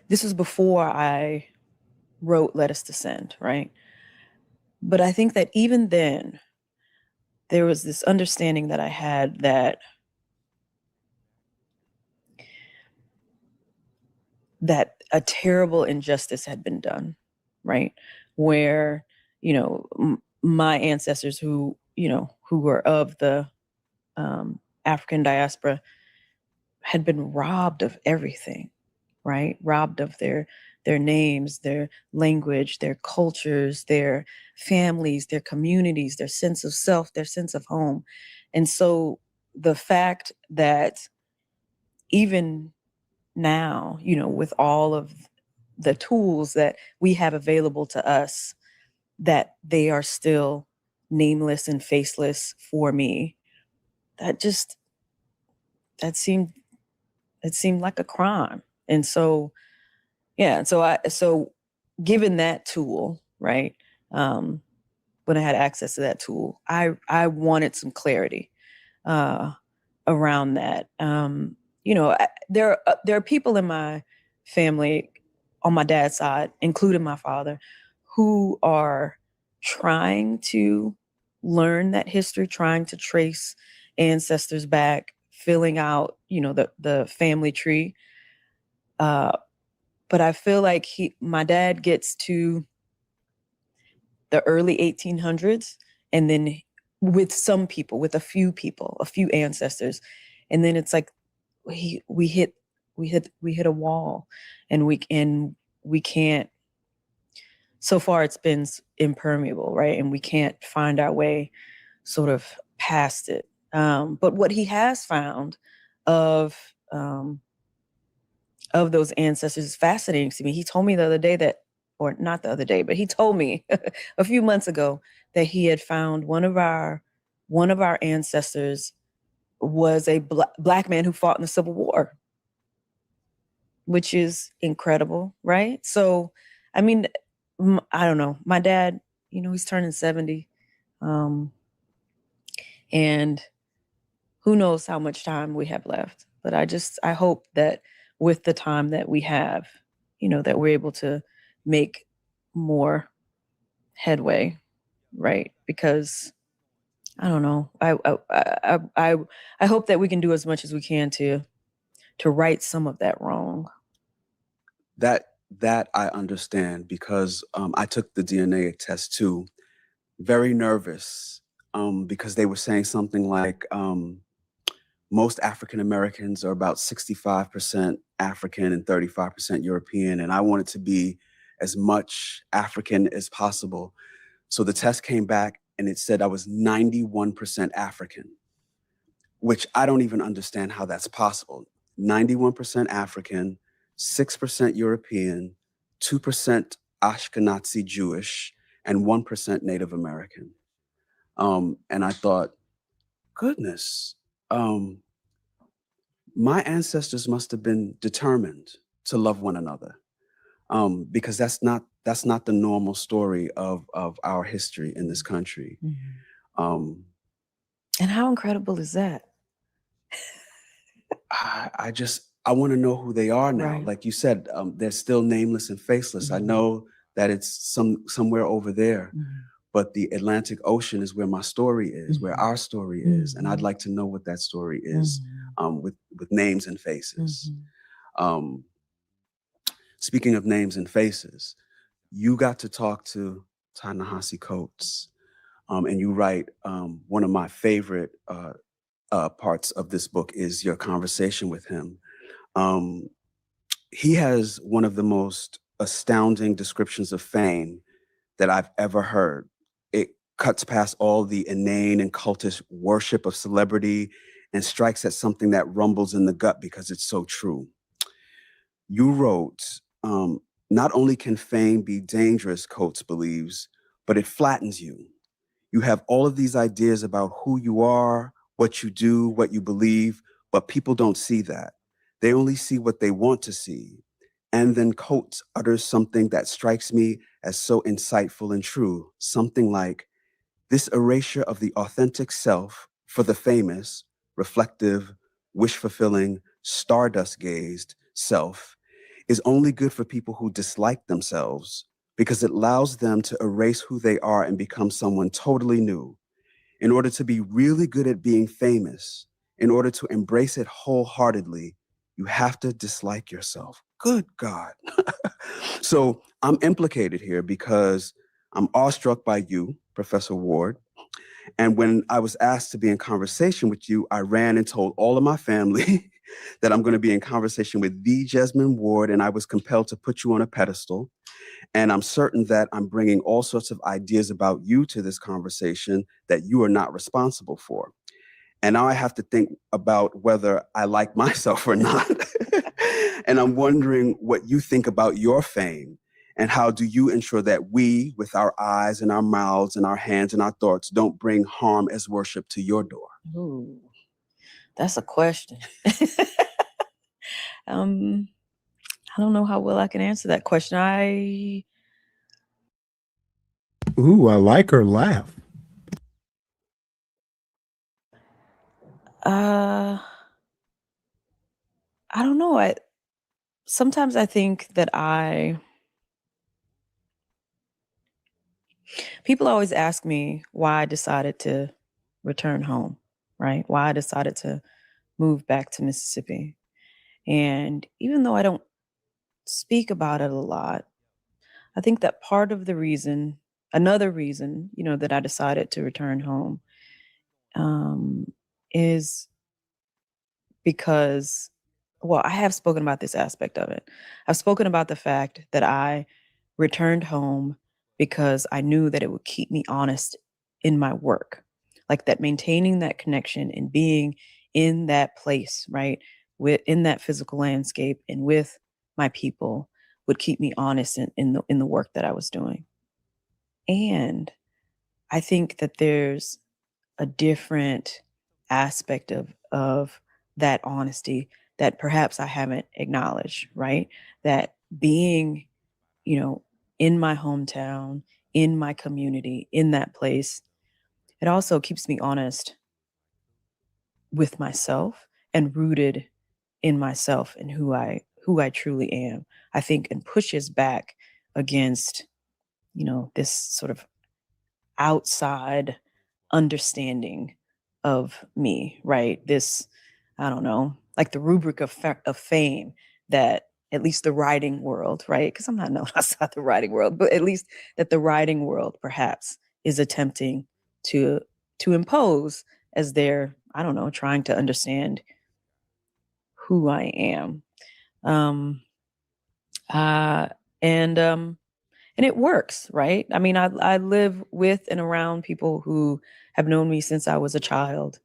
This was before I wrote Let Us Descend, right? But I think that even then, there was this understanding that I had that a terrible injustice had been done, right? Where, my ancestors who were of the African diaspora had been robbed of everything, right? Robbed of their names, their language, their cultures, their families, their communities, their sense of self, their sense of home. And so the fact that even now, with all of the tools that we have available to us, that they are still nameless and faceless for me, that seemed like a crime. And so, yeah, so given that tool, right, when I had access to that tool, I wanted some clarity around that. There are people in my family on my dad's side, including my father, who are trying to learn that history, trying to trace ancestors back, filling out, the family tree. But I feel like my dad gets to the early 1800s, and then with some people, with a few people, a few ancestors, and then it's like we hit a wall, and we can't. So far, it's been impermeable, right? And we can't find our way sort of past it. But what he has found of those ancestors is fascinating to me. He told me the other day or not the other day, but he told me a few months ago that he had found one of our ancestors was a black man who fought in the Civil War, which is incredible, right? So, I mean, I don't know. My dad, he's turning 70, and who knows how much time we have left. But I hope that with the time that we have, that we're able to make more headway, right? Because I don't know. I hope that we can do as much as we can to right some of that wrong. That I understand because I took the DNA test too. Very nervous because they were saying something like most African Americans are about 65% African and 35% European, and I wanted to be as much African as possible. So the test came back and it said I was 91% African, which I don't even understand how that's possible. 91% African, 6% European, 2% Ashkenazi Jewish, and 1% Native American. And I thought, goodness, my ancestors must have been determined to love one another, because that's not the normal story of our history in this country. Mm-hmm. And how incredible is that? I want to know who they are now. Right. Like you said, they're still nameless and faceless. Mm-hmm. I know that it's somewhere over there. But the Atlantic Ocean is where my story is, where our story is. And I'd like to know what that story is, with names and faces. Speaking of names and faces, you got to talk to Ta-Nehisi Coates, and you write, one of my favorite parts of this book is your conversation with him. He has one of the most astounding descriptions of fame that I've ever heard. It cuts past all the inane and cultish worship of celebrity and strikes at something that rumbles in the gut because it's so true. You wrote, not only can fame be dangerous, Coates believes, but it flattens you. You have all of these ideas about who you are, what you do, what you believe, but people don't see that. They only see what they want to see. And then Coates utters something that strikes me as so insightful and true, something like, this erasure of the authentic self for the famous, reflective, wish-fulfilling, stardust-gazed self is only good for people who dislike themselves because it allows them to erase who they are and become someone totally new. In order to be really good at being famous, in order to embrace it wholeheartedly, you have to dislike yourself. Good God. So I'm implicated here because I'm awestruck by you, Professor Ward. And when I was asked to be in conversation with you, I ran and told all of my family that I'm going to be in conversation with the Jesmyn Ward, and I was compelled to put you on a pedestal. And I'm certain that I'm bringing all sorts of ideas about you to this conversation that you are not responsible for. And now I have to think about whether I like myself or not. And I'm wondering what you think about your fame and how do you ensure that we, with our eyes and our mouths and our hands and our thoughts, don't bring harm as worship to your door? Ooh, that's a question. I don't know how well I can answer that question. Ooh, I like her laugh. I don't know. Sometimes I think that people always ask me why I decided to return home, right? Why I decided to move back to Mississippi. And even though I don't speak about it a lot, I think that part of the reason, another reason, that I decided to return home, is because, well, I have spoken about this aspect of it. I've spoken about the fact that I returned home because I knew that it would keep me honest in my work. Like that maintaining that connection and being in that place, right? In that physical landscape and with my people would keep me honest in the work that I was doing. And I think that there's a different aspect of that honesty that perhaps I haven't acknowledged, right? That being, in my hometown, in my community, in that place, it also keeps me honest with myself and rooted in myself and who I truly am. I think and pushes back against, this sort of outside understanding of me, right? This, I don't know, like the rubric of fame that at least the writing world, right? Because I'm not known outside the writing world, but at least that the writing world perhaps is attempting to impose as they're, I don't know, trying to understand who I am. And it works, right? I mean, I live with and around people who have known me since I was a child,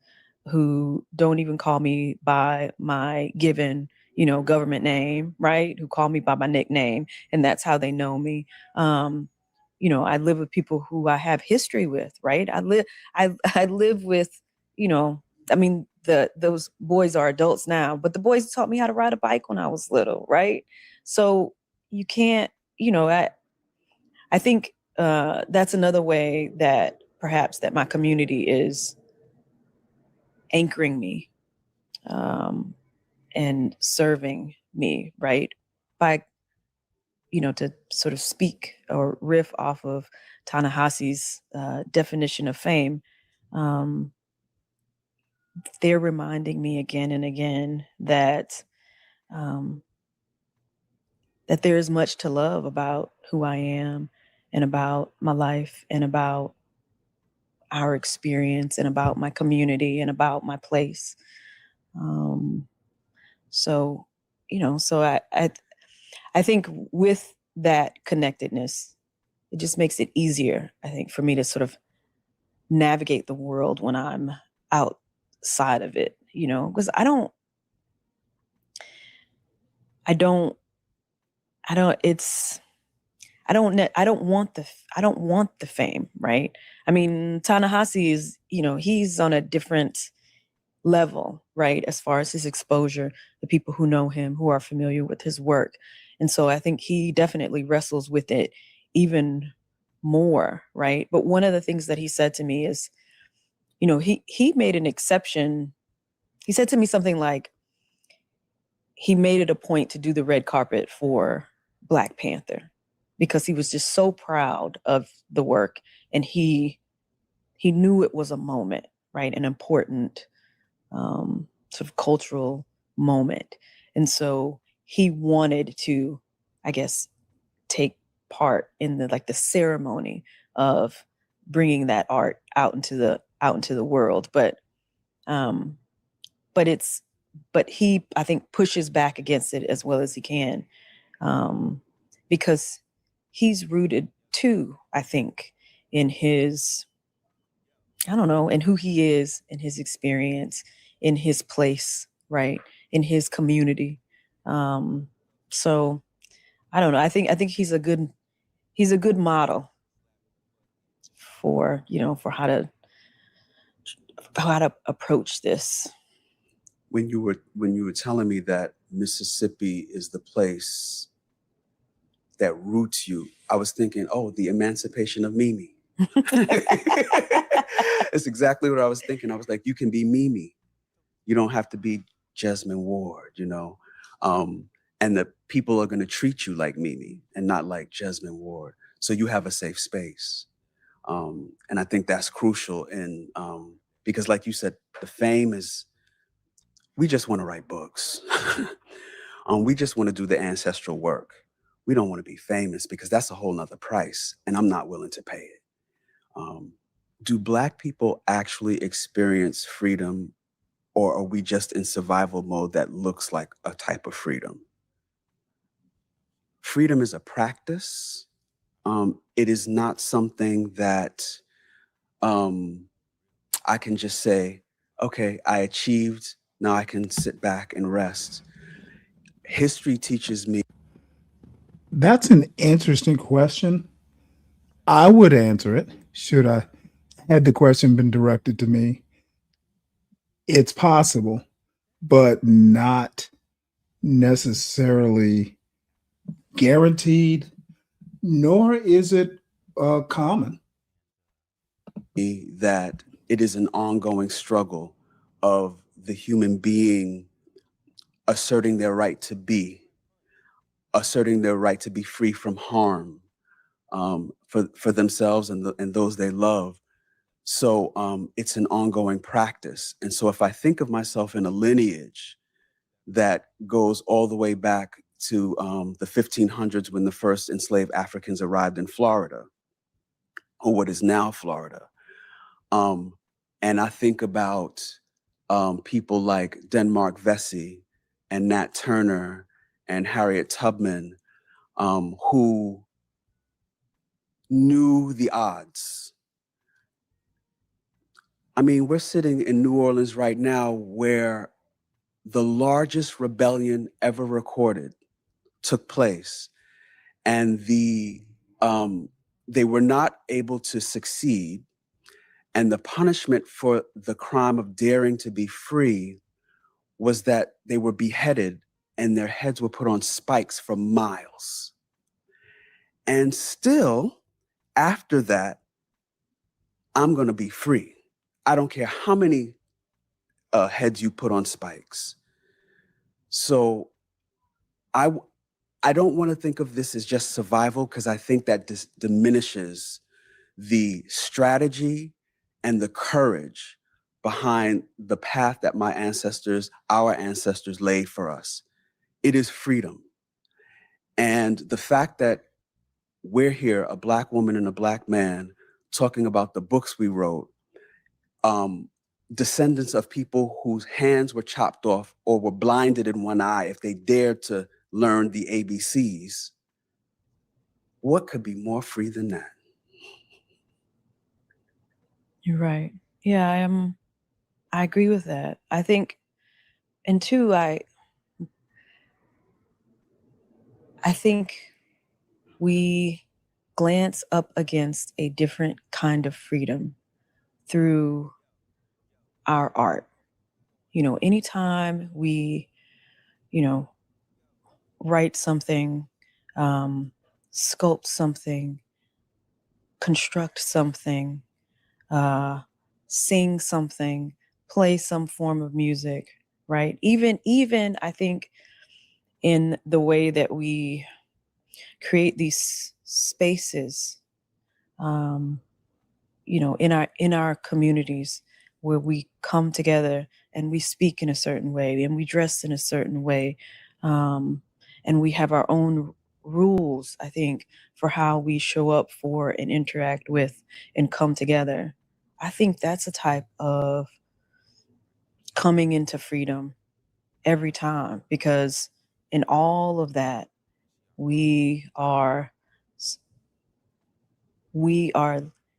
who don't even call me by my given, government name, right? Who call me by my nickname, and that's how they know me. I live with people who I have history with, right? I live with, I mean, those boys are adults now, but the boys taught me how to ride a bike when I was little, right? So you can't, I think that's another way that perhaps that my community is anchoring me and serving me, right? By to sort of speak or riff off of Ta-Nehisi's definition of fame, they're reminding me again and again that that there is much to love about who I am and about my life and about our experience and about my community and about my place. So, so I think with that connectedness, it just makes it easier, I think, for me to sort of navigate the world when I'm outside of it, because I don't want the fame, right? I mean, Ta-Nehisi is, he's on a different level, right? As far as his exposure, the people who know him, who are familiar with his work. And so I think he definitely wrestles with it even more, right? But one of the things that he said to me is, he made an exception. He said to me something like, he made it a point to do the red carpet for Black Panther because he was just so proud of the work, and he knew it was a moment, right? An important sort of cultural moment. And so he wanted to, I guess, take part in the ceremony of bringing that art out into the world. But he, I think, pushes back against it as well as he can, because he's rooted too, I think, in his, I don't know, in who he is, in his experience, in his place, right, in his community. So I don't know. I think he's a good model for for how to approach this. When you were telling me that Mississippi is the place that roots you, I was thinking, oh, the emancipation of Mimi. It's exactly what I was thinking. I was like, you can be Mimi. You don't have to be Jasmine Ward, and the people are going to treat you like Mimi and not like Jasmine Ward. So you have a safe space. And I think that's crucial because like you said, the fame is, we just want to write books. We just want to do the ancestral work. We don't want to be famous because that's a whole nother price, and I'm not willing to pay it. Do Black people actually experience freedom, or are we just in survival mode that looks like a type of freedom? Freedom is a practice. It is not something that I can just say, okay, I achieved, now I can sit back and rest. History teaches me. That's an interesting question. I would answer it, should I had the question been directed to me. It's possible, but not necessarily guaranteed, nor is it common. That it is an ongoing struggle of the human being asserting their right to be, asserting their right to be free from harm for themselves and those they love. So it's an ongoing practice. And so if I think of myself in a lineage that goes all the way back to the 1500s when the first enslaved Africans arrived in Florida, or what is now Florida, and I think about people like Denmark Vesey and Nat Turner and Harriet Tubman, who knew the odds. I mean, we're sitting in New Orleans right now where the largest rebellion ever recorded took place, and they were not able to succeed. And the punishment for the crime of daring to be free was that they were beheaded and their heads were put on spikes for miles. And still, after that, I'm going to be free. I don't care how many heads you put on spikes. So I don't want to think of this as just survival, because I think that diminishes the strategy and the courage behind the path that our ancestors laid for us. It is freedom. And the fact that we're here, a Black woman and a Black man, talking about the books we wrote, descendants of people whose hands were chopped off or were blinded in one eye if they dared to learn the ABCs. What could be more free than that? You're right. Yeah, I agree with that. I think, and two, I think we glance up against a different kind of freedom through our art. You know, anytime we, you know, write something, sculpt something, construct something, sing something, play some form of music, right? Even I think in the way that we create these spaces, you know, in our communities where we come together and we speak in a certain way and we dress in a certain way, and we have our own rules, I think, for how we show up for and interact with and come together. I think that's a type of coming into freedom every time, because in all of that, we are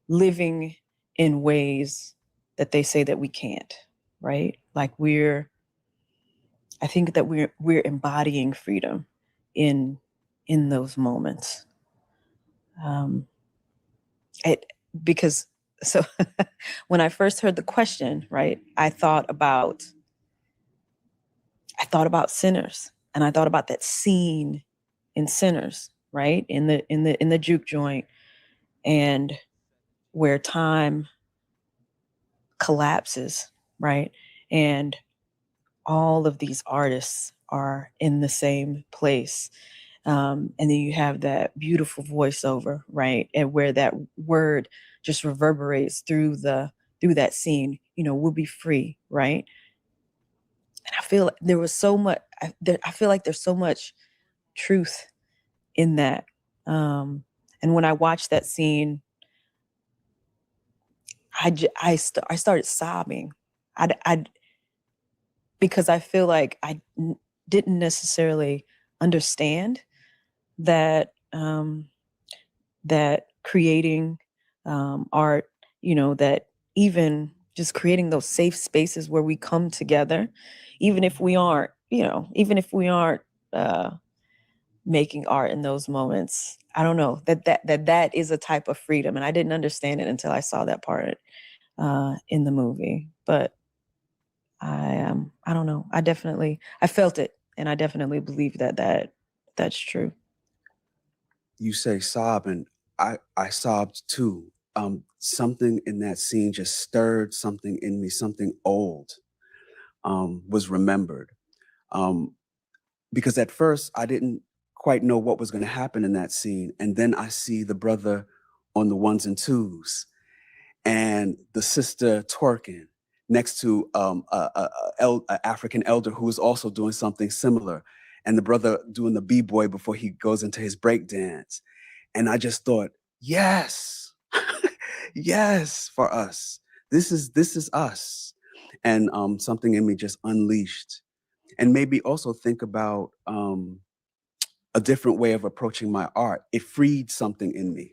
living in ways that they say that we can't, right? Like I think that we're embodying freedom in those moments. Because so when I first heard the question, right, I thought about Sinners, and I thought about that scene in Sinners, right, in the juke joint, and where time collapses, right, and all of these artists are in the same place. And then you have that beautiful voiceover, right? And where that word just reverberates through that scene, you know, we'll be free, right? And I feel like there was so much, I feel like there's so much truth in that. And when I watched that scene, I started sobbing. Because I feel like I didn't necessarily understand that that creating art, you know, that even just creating those safe spaces where we come together, even if we aren't, you know, even if we aren't making art in those moments. I don't know, that is a type of freedom, and I didn't understand it until I saw that part in the movie. But I don't know. I felt it, and I definitely believe that's true. You say sob, and I sobbed too. Something in that scene just stirred something in me, something old was remembered. Because at first I didn't quite know what was going to happen in that scene. And then I see the brother on the ones and twos and the sister twerking next to a African elder who is also doing something similar, and the brother doing the b-boy before he goes into his break dance. And I just thought, yes, yes, for us. This is us. And something in me just unleashed. And maybe also think about a different way of approaching my art. It freed something in me.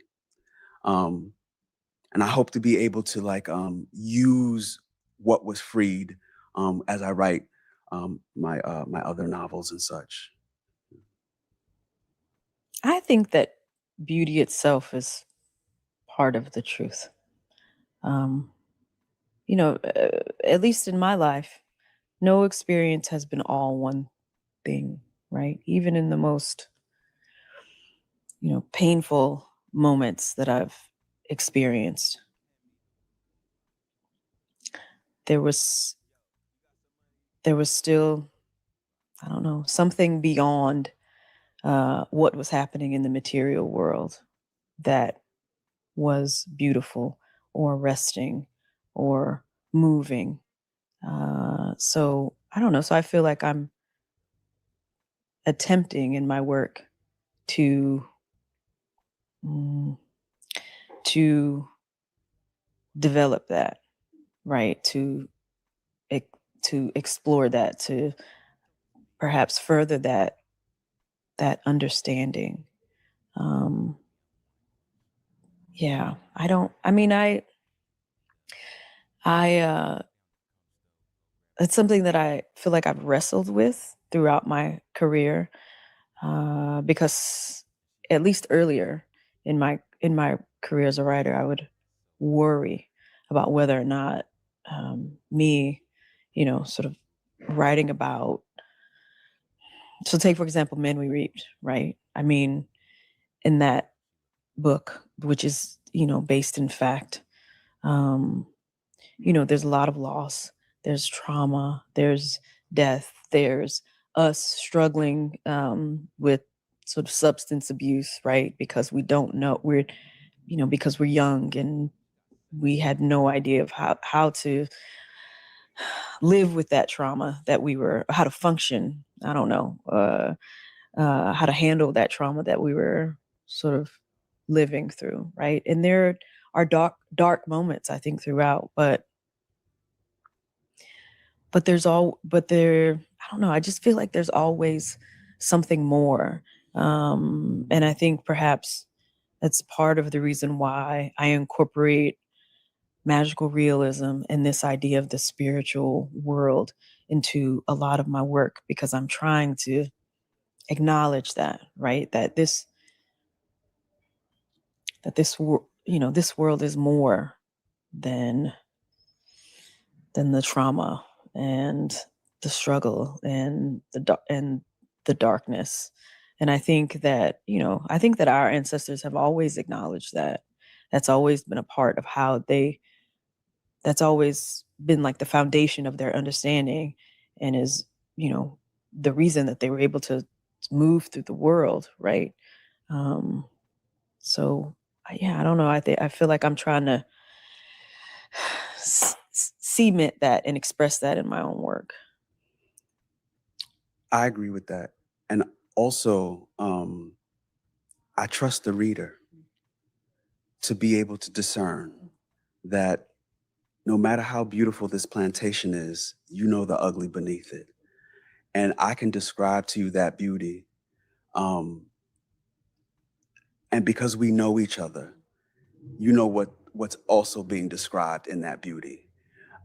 And I hope to be able to use what was freed as I write my other novels and such. I think that beauty itself is part of the truth. You know, at least in my life, no experience has been all one thing, right? Even in the most, you know, painful moments that I've experienced, there was still, I don't know, something beyond what was happening in the material world that was beautiful or resting or moving. So I don't know. So I feel like I'm attempting in my work to to develop that, right? To explore that, to perhaps further that understanding. Yeah, I don't. I mean, I it's something that I feel like I've wrestled with throughout my career, because at least earlier in my career as a writer, I would worry about whether or not me, sort of writing about. So take for example, Men We Reaped, right? I mean, in that book, which is based in fact, there's a lot of loss, there's trauma, there's death, there's us struggling with sort of substance abuse, right? Because we don't know, because we're young and we had no idea of how to live with that trauma that how to function. I don't know, how to handle that trauma that we were sort of living through, right? And there are dark moments, I think, throughout, but I don't know, I just feel like there's always something more. And I think perhaps that's part of the reason why I incorporate magical realism and this idea of the spiritual world into a lot of my work, because I'm trying to acknowledge that, right? This world is more than the trauma and the struggle and the darkness. And I think that our ancestors have always acknowledged that. That's always been a part of that's always been like the foundation of their understanding, and is, the reason that they were able to move through the world, right? So yeah, I don't know. I feel like I'm trying to cement that and express that in my own work. I agree with that. And also, I trust the reader to be able to discern that no matter how beautiful this plantation is, the ugly beneath it. And I can describe to you that beauty. And because we know each other, what's also being described in that beauty.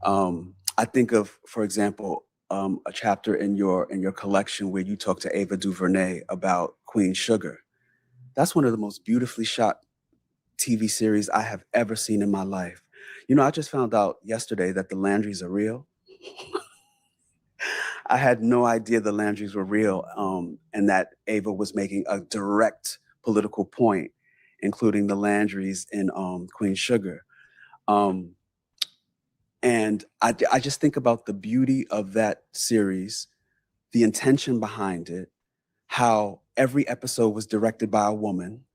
I think of, for example, a chapter in your collection where you talk to Ava DuVernay about Queen Sugar. That's one of the most beautifully shot TV series I have ever seen in my life. I just found out yesterday that the Landrys are real. I had no idea the Landrys were real, and that Ava was making a direct political point, including the Landrys in Queen Sugar. And I just think about the beauty of that series, the intention behind it, how every episode was directed by a woman,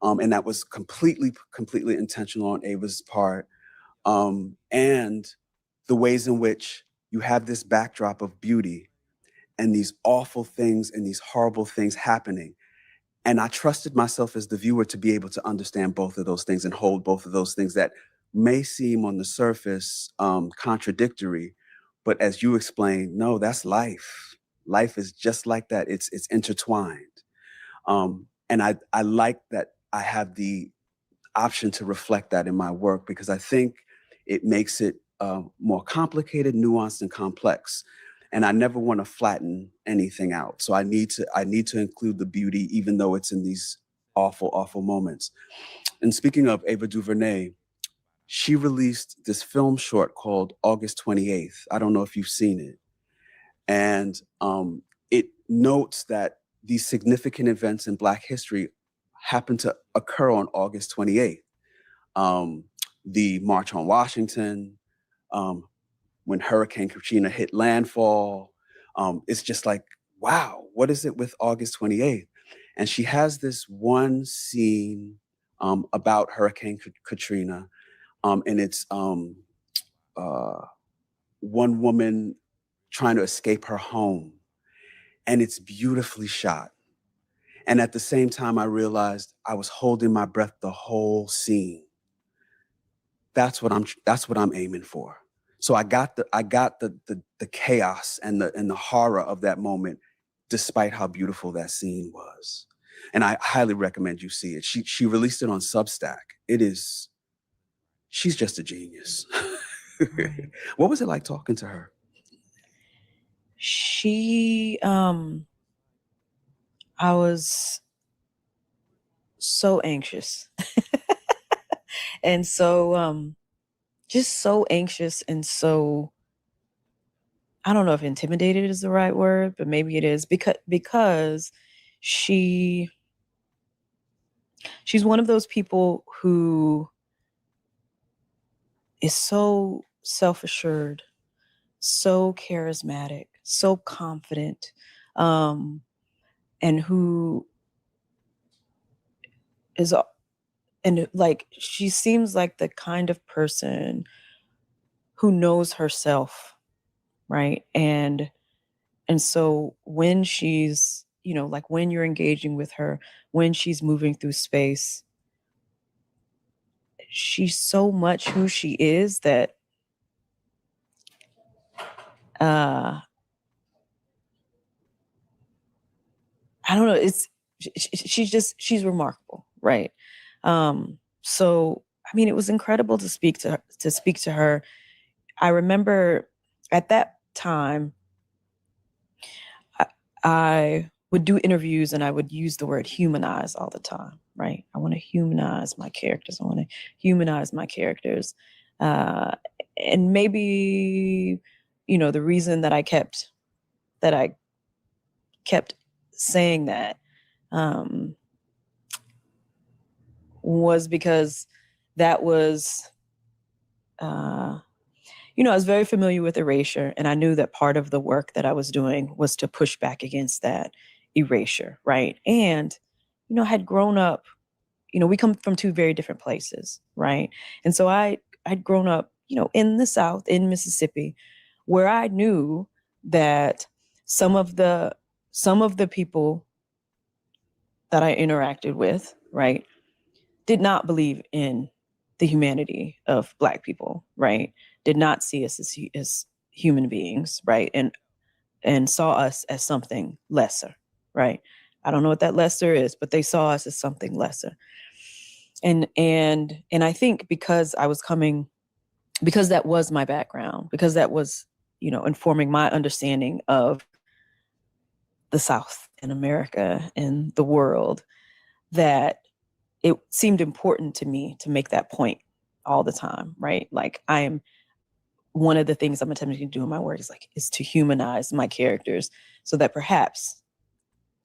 and that was completely intentional on Ava's part, and the ways in which you have this backdrop of beauty and these awful things and these horrible things happening. And I trusted myself as the viewer to be able to understand both of those things and hold both of those things that may seem on the surface contradictory, but as you explained, no, that's life. Life is just like that. It's intertwined. And I like that I have the option to reflect that in my work, because I think it makes it more complicated, nuanced, and complex. And I never want to flatten anything out. So I need to include the beauty, even though it's in these awful, awful moments. And speaking of Ava DuVernay, she released this film short called August 28th. I don't know if you've seen it. And it notes that these significant events in Black history happen to occur on August 28th. The March on Washington, when Hurricane Katrina hit landfall. It's just like, wow, what is it with August 28th? And she has this one scene about Hurricane Katrina, and it's one woman trying to escape her home, and it's beautifully shot. And at the same time, I realized I was holding my breath the whole scene. That's what I'm aiming for. So I got the chaos and the horror of that moment, despite how beautiful that scene was. And I highly recommend you see it. She released it on Substack. She's just a genius. What was it like talking to her? She, I was so anxious and so, just so anxious and so, I don't know if intimidated is the right word, but maybe it is because she's one of those people who is so self-assured, so charismatic, so confident, and who is and like she seems like the kind of person who knows herself, right? And so when she's, like when you're engaging with her, when she's moving through space, she's so much who she is that I don't know, it's she's remarkable, right? So I mean, it was incredible to speak to her. I remember at that time I would do interviews and I would use the word humanize all the time, right? I want to humanize my characters. I want to humanize my characters. And maybe, the reason that I kept saying that was because that was, I was very familiar with erasure, and I knew that part of the work that I was doing was to push back against that erasure, right? And, I had grown up, we come from two very different places, right? And so I'd grown up, in the South, in Mississippi, where I knew that some of the people that I interacted with, right, did not believe in the humanity of Black people, right? Did not see us as human beings, right? And saw us as something lesser, right? I don't know what that lesser is, but they saw us as something lesser. And I think because that was my background, because that was, informing my understanding of the South and America and the world, that it seemed important to me to make that point all the time, right? Like one of the things I'm attempting to do in my work is to humanize my characters so that perhaps,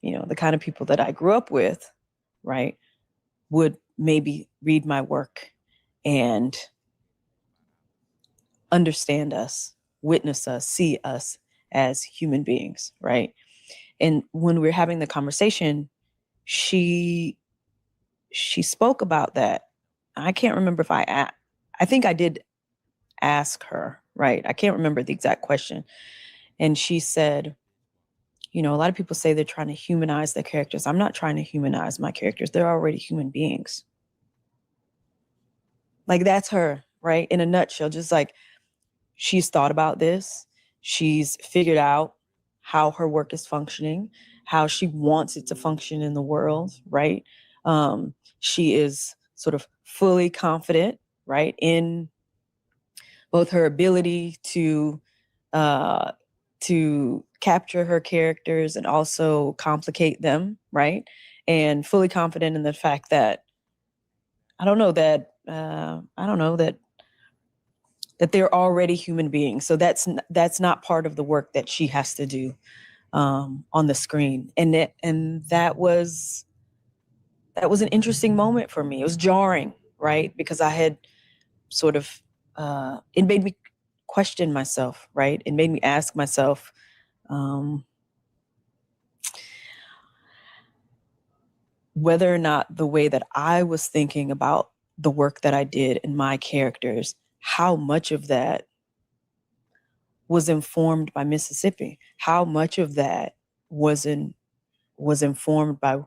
the kind of people that I grew up with, right, would maybe read my work and understand us, witness us, see us as human beings, right? And when we were having the conversation, she spoke about that. I can't remember if I think I did ask her, right? I can't remember the exact question. And she said, a lot of people say they're trying to humanize their characters. I'm not trying to humanize my characters. They're already human beings. Like that's her, right? In a nutshell, just like she's thought about this. She's figured out how her work is functioning, how she wants it to function in the world, right? She is sort of fully confident, right, in both her ability to capture her characters and also complicate them, right? And fully confident in the fact that that they're already human beings. So that's not part of the work that she has to do on the screen. And that was an interesting moment for me. It was jarring, right? Because I had sort of it made me question myself, right? It made me ask myself, whether or not the way that I was thinking about the work that I did and my characters, how much of that was informed by Mississippi, how much of that was informed by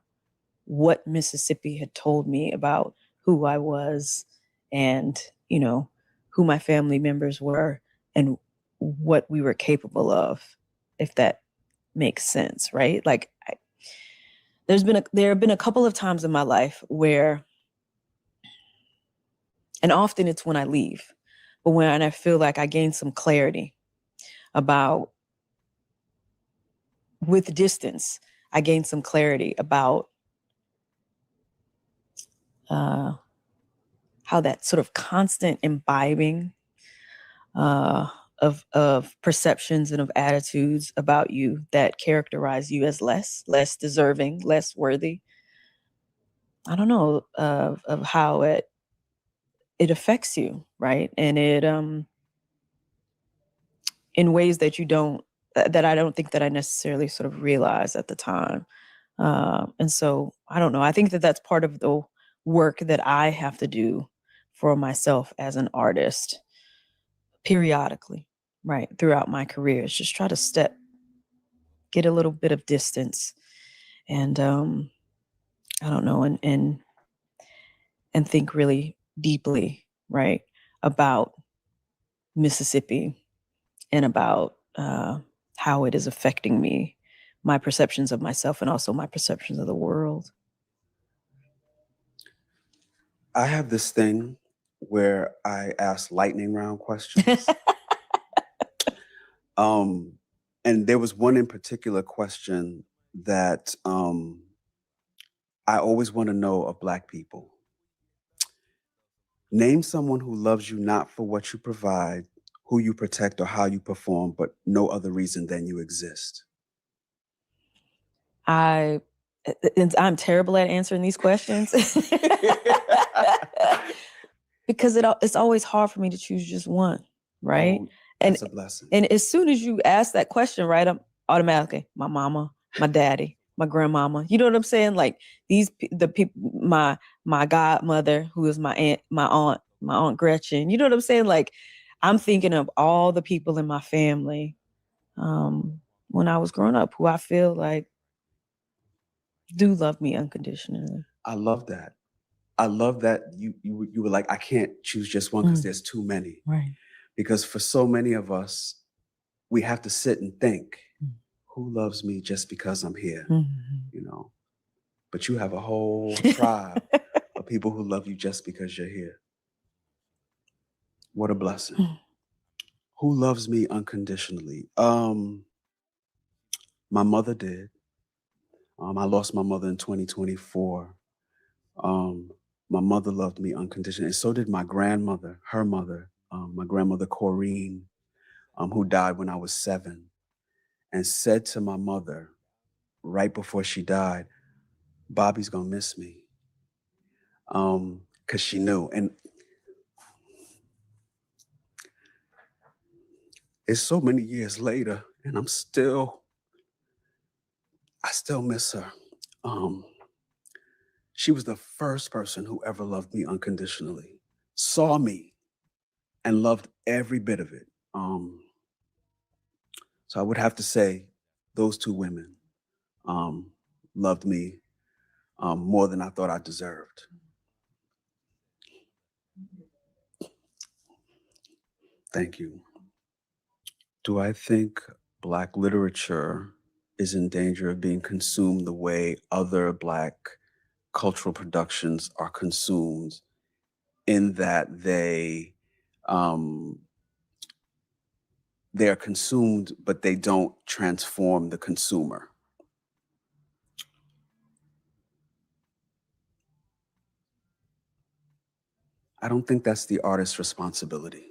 what Mississippi had told me about who I was and, who my family members were and what we were capable of, if that makes sense, right? Like there have been a couple of times in my life where, and often it's when I leave, but when I feel like I gain some clarity about, with distance, I gain some clarity about how that sort of constant imbibing of perceptions and of attitudes about you that characterize you as less deserving, less worthy. I don't know of how it affects you, right? And it in ways that that I don't think that I necessarily sort of realized at the time. And so I don't know. I think that that's part of the work that I have to do for myself as an artist periodically, right, throughout my career. Is just try to get a little bit of distance and I don't know, and think really deeply, right, about Mississippi and about how it is affecting me, my perceptions of myself and also my perceptions of the world. I have this thing where I ask lightning round questions. And there was one in particular question that I always want to know of Black people. Name someone who loves you not for what you provide, who you protect, or how you perform, but no other reason than you exist. I'm terrible at answering these questions because it's always hard for me to choose just one, right? Oh, that's a blessing. And as soon as you ask that question, right, I'm automatically my mama, my daddy, my grandmama. You know what I'm saying? Like the people, my godmother, who is my aunt Gretchen. You know what I'm saying? Like I'm thinking of all the people in my family when I was growing up who I feel like do love me unconditionally. I love that. I love that you were like, I can't choose just one because there's too many. Right. Because for so many of us, we have to sit and think, who loves me just because I'm here? You know, but you have a whole tribe of people who love you just because you're here. What a blessing. Who loves me unconditionally? My mother did. I lost my mother in 2024. My mother loved me unconditionally, and so did my grandmother, her mother, my grandmother Corrine, who died when I was 7, and said to my mother right before she died, Bobby's gonna miss me. Because she knew. And it's so many years later, and I still miss her. She was the first person who ever loved me unconditionally, saw me, and loved every bit of it. So I would have to say those two women loved me more than I thought I deserved. Thank you. Do I think Black literature is in danger of being consumed the way other Black cultural productions are consumed, in that they're consumed, but they don't transform the consumer? I don't think that's the artist's responsibility.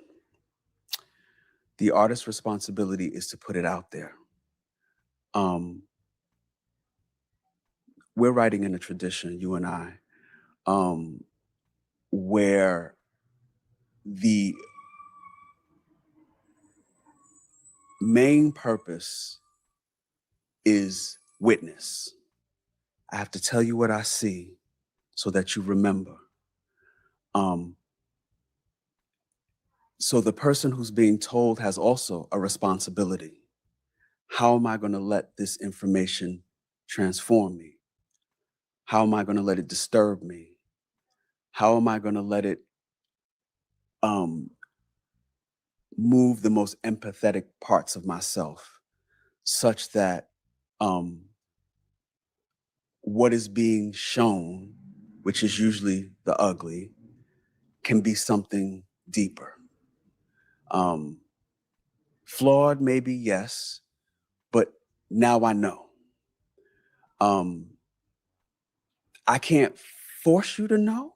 The artist's responsibility is to put it out there. We're writing in a tradition, you and I, where the main purpose is witness. I have to tell you what I see so that you remember. So the person who's being told has also a responsibility. How am I going to let this information transform me? How am I going to let it disturb me? How am I going to let it move the most empathetic parts of myself such that what is being shown, which is usually the ugly, can be something deeper. Flawed, maybe, yes, but now I know. I can't force you to know.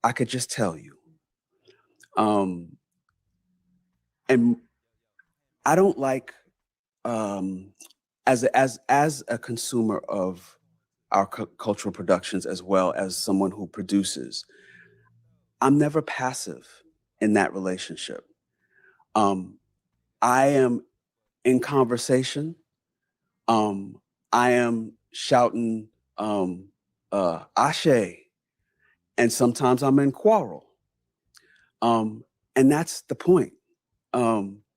I could just tell you. And I don't like, as a consumer of our cultural productions, as well as someone who produces, I'm never passive in that relationship. I am in conversation. I am shouting ashe, and sometimes I'm in quarrel. And that's the point,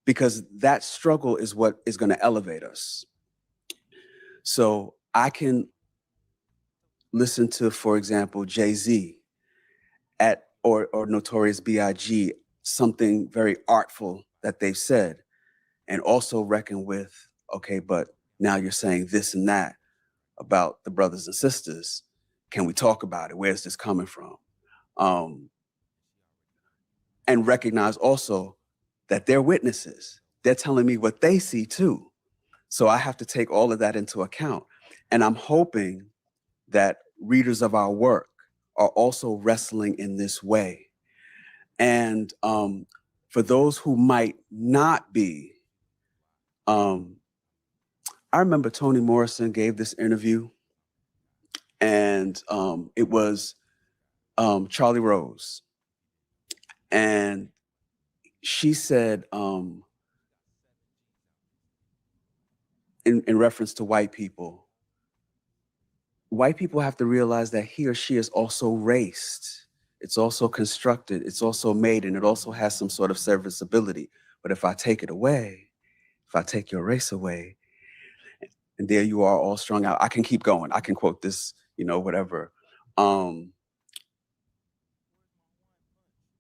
because that struggle is what is going to elevate us. So I can listen to, for example, Jay-Z or Notorious B.I.G., something very artful that they've said, and also reckon with, okay, but now you're saying this and that about the brothers and sisters. Can we talk about it? Where's this coming from? And recognize also that they're witnesses. They're telling me what they see too. So I have to take all of that into account. And I'm hoping that readers of our work are also wrestling in this way. And for those who might not be, I remember Toni Morrison gave this interview, and it was Charlie Rose. And she said, in reference to white people have to realize that he or she is also raced. It's also constructed. It's also made, and it also has some sort of serviceability. But if I take it away, if I take your race away, and there you are all strung out, I can keep going. I can quote this, whatever. And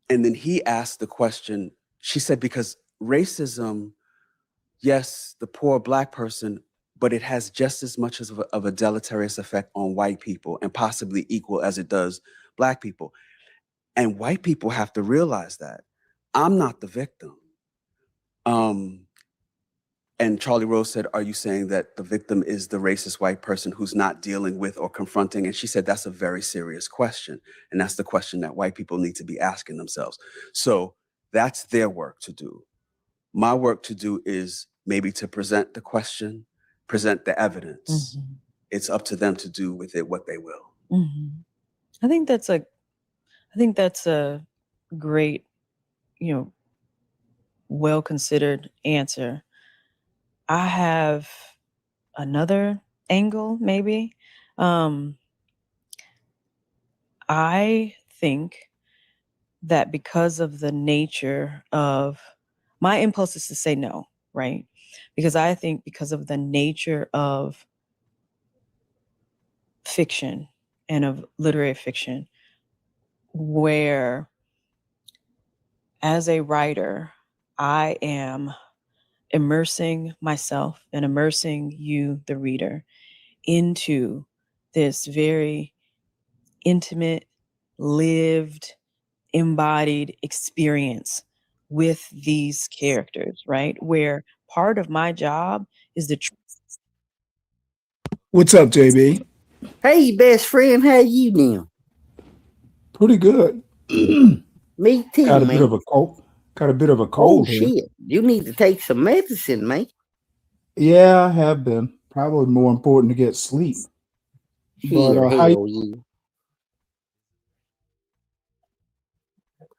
then he asked the question, she said, because racism, yes, the poor Black person, but it has just as much of a deleterious effect on white people, and possibly equal as it does Black people. And white people have to realize that. I'm not the victim. And Charlie Rose said, are you saying that the victim is the racist white person who's not dealing with or confronting? And she said, that's a very serious question. And that's the question that white people need to be asking themselves. So that's their work to do. My work to do is maybe to present the question, present the evidence. Mm-hmm. It's up to them to do with it what they will. Mm-hmm. I think that's a great, well-considered answer. I have another angle, maybe. I think that because of the nature of my impulse is to say no, right? Because I think because of the nature of fiction and of literary fiction, where as a writer, I am immersing myself and immersing you, the reader, into this very intimate, lived, embodied experience with these characters, right? Where part of my job is the What's up, JB? Hey, best friend, how you doing? Pretty good. Me too, Got a man. bit of a cold. Got a bit of a Oh cold here. shit! You need to take some medicine, man. Yeah, I have been. Probably more important to get sleep. Shit, But hell yeah.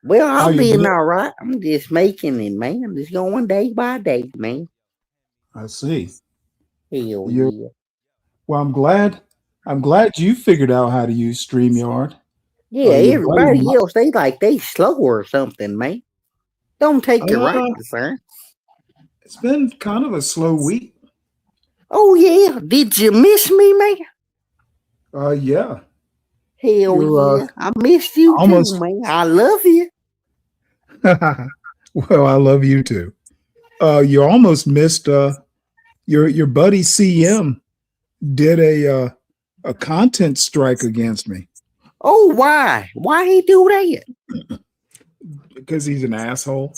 Well, how I'm you being been? all right. I'm just making it, man. I'm just going day by day, man. I see. Hell You're, yeah. well, I'm glad I'm glad you figured out how to use StreamYard. Yeah, Your buddy, everybody else, they slow or something, man. Don't take it right, sir. it's been kind of a slow week. Oh, yeah. Did you miss me, man? Yeah. Hell You're yeah. I missed you almost. too, man. I love you. Well, I love you too. You almost missed your buddy CM did a content strike against me. Oh, why? Why he do that? Because he's an asshole.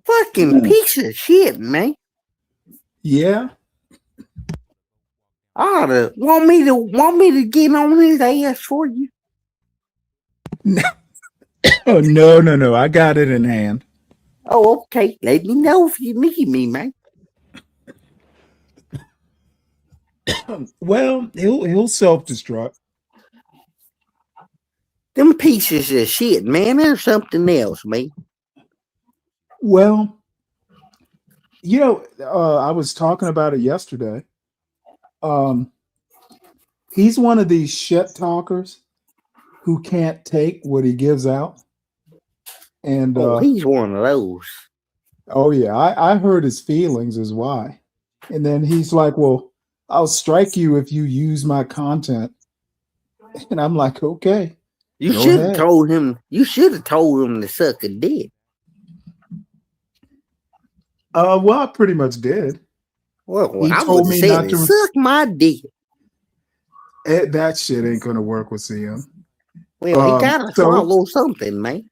Fucking piece of shit, man. Yeah. Want me to get on his ass for you? Oh no. I got it in hand. Oh, okay. Let me know if you need me, man. Well, he'll self-destruct. Them pieces of shit, man. There's something else, man. Well, I was talking about it yesterday. He's one of these shit talkers who can't take what he gives out. And he's one of those. Oh yeah, I heard his feelings is why. And then he's like, well, I'll strike you if you use my content. And I'm like, okay. You should have told him to suck a dick. Well, I pretty much did. Well, he I told would me have not said to suck my dick. That shit ain't gonna work with CM. Well, he gotta swallow something, man.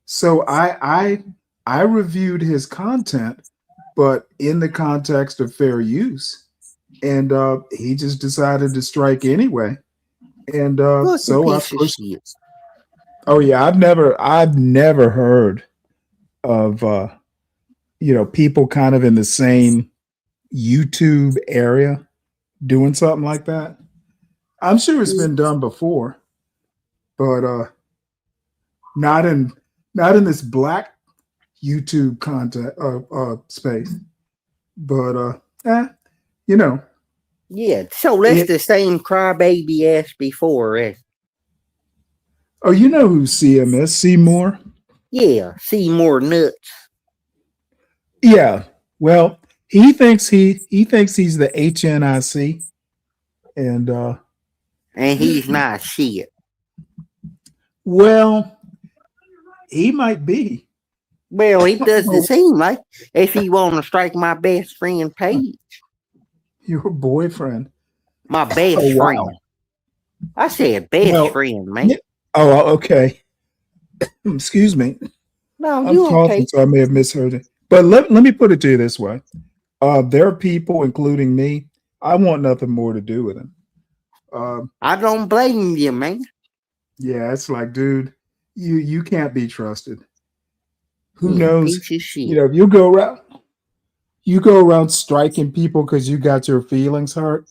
So I reviewed his content, but in the context of fair use, and he just decided to strike anyway. And so I pushed. Oh yeah, I've never heard of people kind of in the same YouTube area doing something like that. I'm sure it's been done before, but not in this black YouTube content space. But Yeah, so that's the same crybaby ass before, eh? Oh, you know who CM is? Seymour? Yeah, Seymour Nuts. Yeah. Well, he thinks he's the HNIC. And he's not shit. Well, he might be. Well, he doesn't seem like if he want to strike my best friend Paige. Your boyfriend. My best friend. I said best friend, man. Oh, okay. Excuse me. No, I'm you talking, okay. so I may have misheard it. But let me put it to you this way. There are people, including me, I want nothing more to do with him. I don't blame you, man. Yeah, it's like, dude, you can't be trusted. Who knows? If you go around striking people because you got your feelings hurt.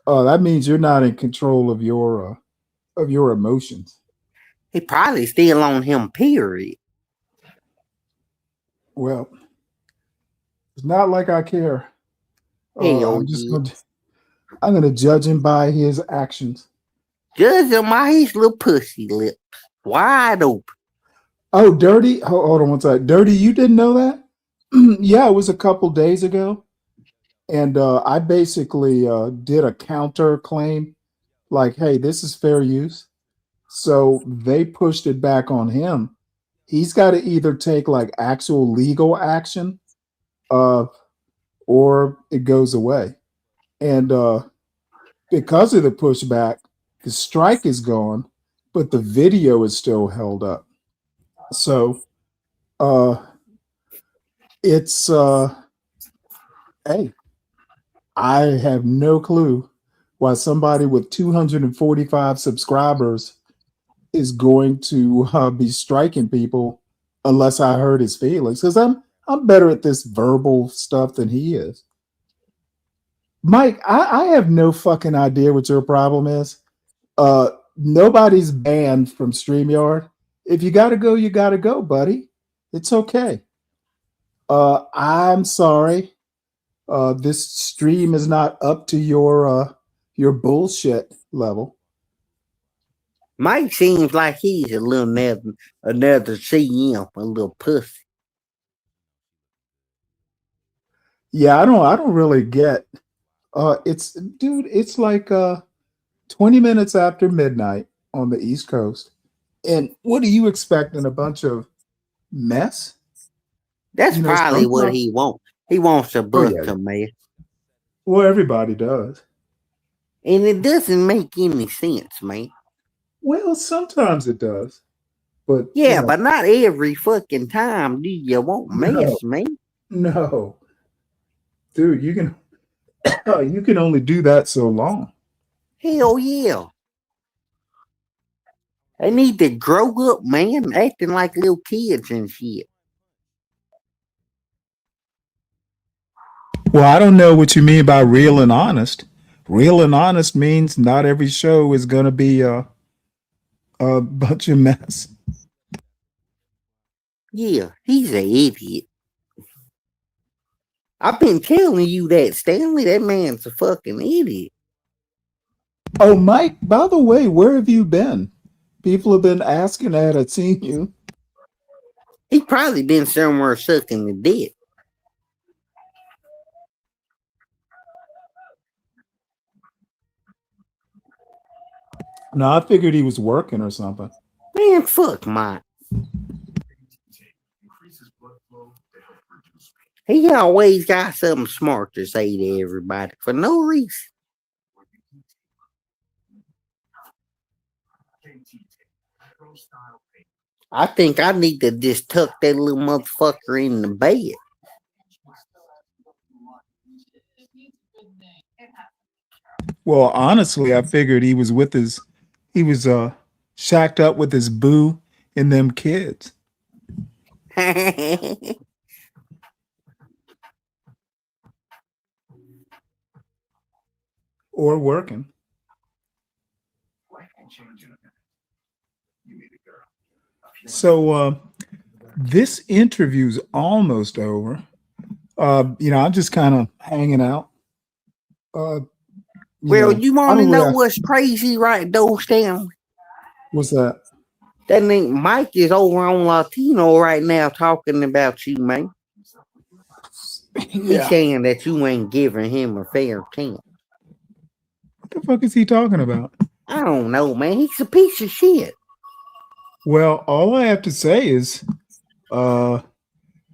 That means you're not in control of your emotions. He probably still on him, period. Well, it's not like I care. I'm gonna judge him by his actions. Judge him by his little pussy lips, wide open. Oh, Dirty! Hold on one second. Dirty, you didn't know that? Yeah, it was a couple days ago, and I basically did a counter claim, like, "Hey, this is fair use." So they pushed it back on him. He's got to either take like actual legal action, or it goes away. And because of the pushback, the strike is gone, but the video is still held up. So it's hey, I have no clue why somebody with 245 subscribers is going to be striking people unless I hurt his feelings, because I'm better at this verbal stuff than he is. Mike, I have no fucking idea what your problem is. Nobody's banned from StreamYard. If you gotta go, you gotta go, buddy. It's okay. I'm sorry. This stream is not up to your your bullshit level. Mike seems like he's a little another CM, a little pussy. Yeah, I don't really get. It's like 20 minutes after midnight on the East Coast, and what do you expect in a bunch of mess? That's You know, probably what sometimes. he wants. He wants a Oh bunch yeah. of mess. Well, everybody does. And it doesn't make any sense, man. Well, sometimes it does, but Yeah, but not every fucking time do you want no, mess, man. no, dude, you can you can only do that so long. Hell yeah. They need to grow up, man, acting like little kids and shit. Well, I don't know what you mean by real and honest. Real and honest means not every show is going to be a bunch of mess. Yeah, he's an idiot. I've been telling you that, Stanley. That man's a fucking idiot. Oh, Mike, by the way, where have you been? People have been asking that. I've seen you. He's probably been somewhere sucking the dick. No, I figured he was working or something. Man, fuck Mike. He always got something smart to say to everybody for no reason. I think I need to just tuck that little motherfucker in the bed. Well, honestly, I figured he was shacked up with his boo and them kids. Or working. So this interview's almost over. I'm just kind of hanging out. You want to know what's crazy right though, Stanley? What's that? That mean Mike is over on Latino right now talking about you, man. He's saying that you ain't giving him a fair chance. What the fuck is he talking about? I don't know, man. He's a piece of shit. Well, all I have to say is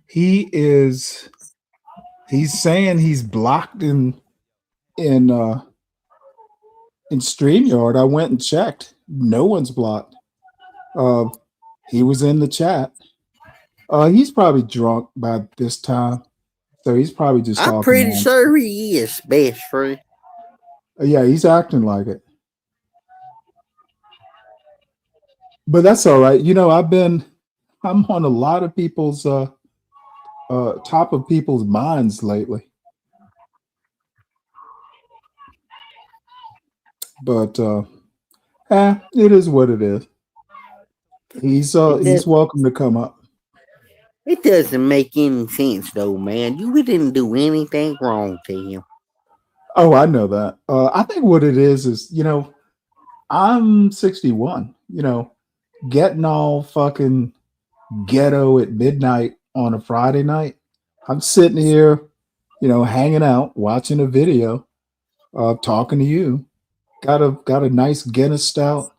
he's saying he's blocked in StreamYard. I went and checked. No one's blocked. He was in the chat. He's probably drunk by this time. So he's probably just talking. I'm pretty sure he is, best friend. Yeah, he's acting like it. But that's all right. I'm on a lot of people's top of people's minds lately. But it is what it is. He's welcome to come up. It doesn't make any sense though, man. You didn't do anything wrong to him. Oh, I know that. I think what it is, I'm 61, getting all fucking ghetto at midnight on a Friday night. I'm sitting here, hanging out, watching a video, talking to you. Got a nice Guinness stout.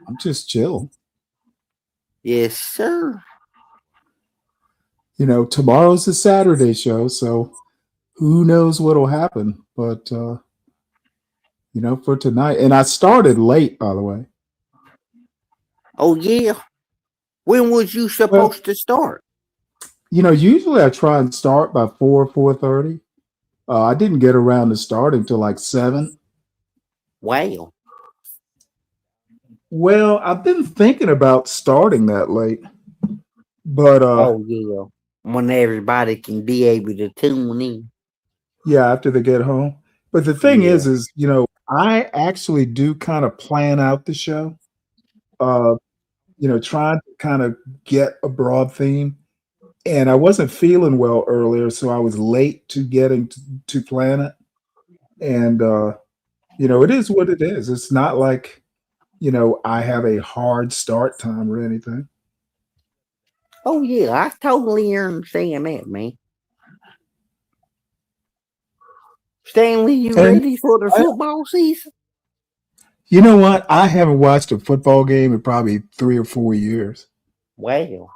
I'm just chill. Yes, sir. Tomorrow's a Saturday show, so who knows what'll happen. But for tonight, and I started late, by the way. Oh yeah. When was you supposed to start? Usually I try and start by 4:30. I didn't get around to starting till like 7. Wow. Well, I've been thinking about starting that late, but oh yeah, when everybody can be able to tune in. Yeah, after they get home. But the thing is, I actually do kind of plan out the show. Trying to kind of get a broad theme. And I wasn't feeling well earlier, so I was late to getting to plan it. And It is what it is. It's not like, I have a hard start time or anything. Oh yeah, I totally understand that, man. Stanley, you And ready for the I, football season? you know what? I haven't watched a football game in probably 3 or 4 years. Wow.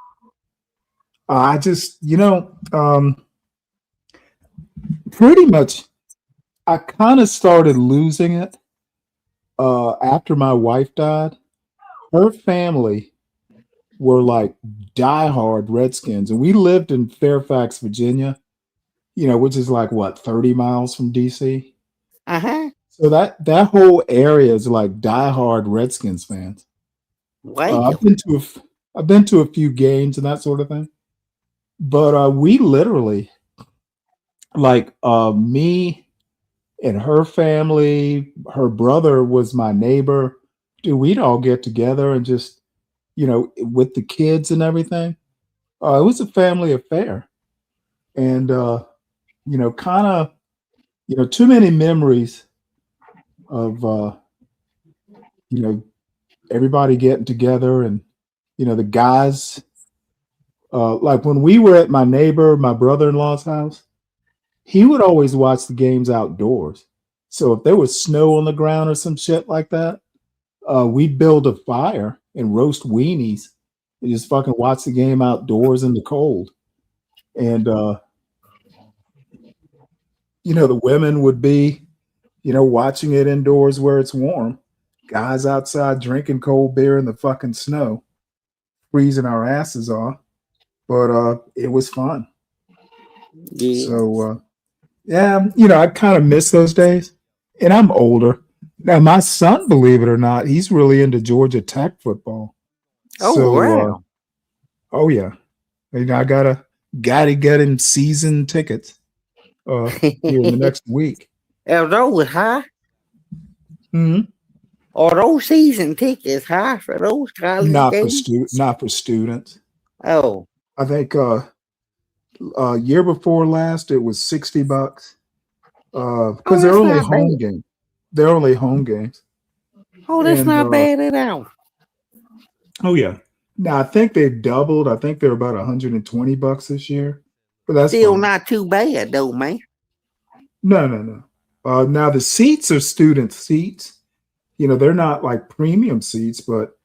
I just, pretty much, I kind of started losing it after my wife died. Her family were like diehard Redskins, and we lived in Fairfax, Virginia, which is like what, 30 miles from DC. Uh-huh. So that whole area is like diehard Redskins fans. Wow. I've been to a few games and that sort of thing, but we literally, like, me and her family, her brother was my neighbor. Dude, we'd all get together and just, with the kids and everything. It was a family affair, and kind of, too many memories of, everybody getting together, and the guys. Like when we were at my brother-in-law's house, he would always watch the games outdoors. So if there was snow on the ground or some shit like that, we'd build a fire and roast weenies and just fucking watch the game outdoors in the cold. And the women would be, watching it indoors where it's warm. Guys outside drinking cold beer in the fucking snow, freezing our asses off. But it was fun. Yeah. So yeah, I kind of miss those days. And I'm older. Now my son, believe it or not, he's really into Georgia Tech football. Oh So wow. oh yeah. And I gotta get him season tickets here in the next week. Are those high? Hmm. Are those season tickets high for those college games? Not for students. Oh. I think year before last it was $60 because they're that's only not home bad. games. They're only home games. Oh, that's And not bad at all. oh yeah. Now I think they've doubled. I think they're about $120 this year. But that's Still fine. not too bad though, man. No. Now the seats are student seats. They're not like premium seats, but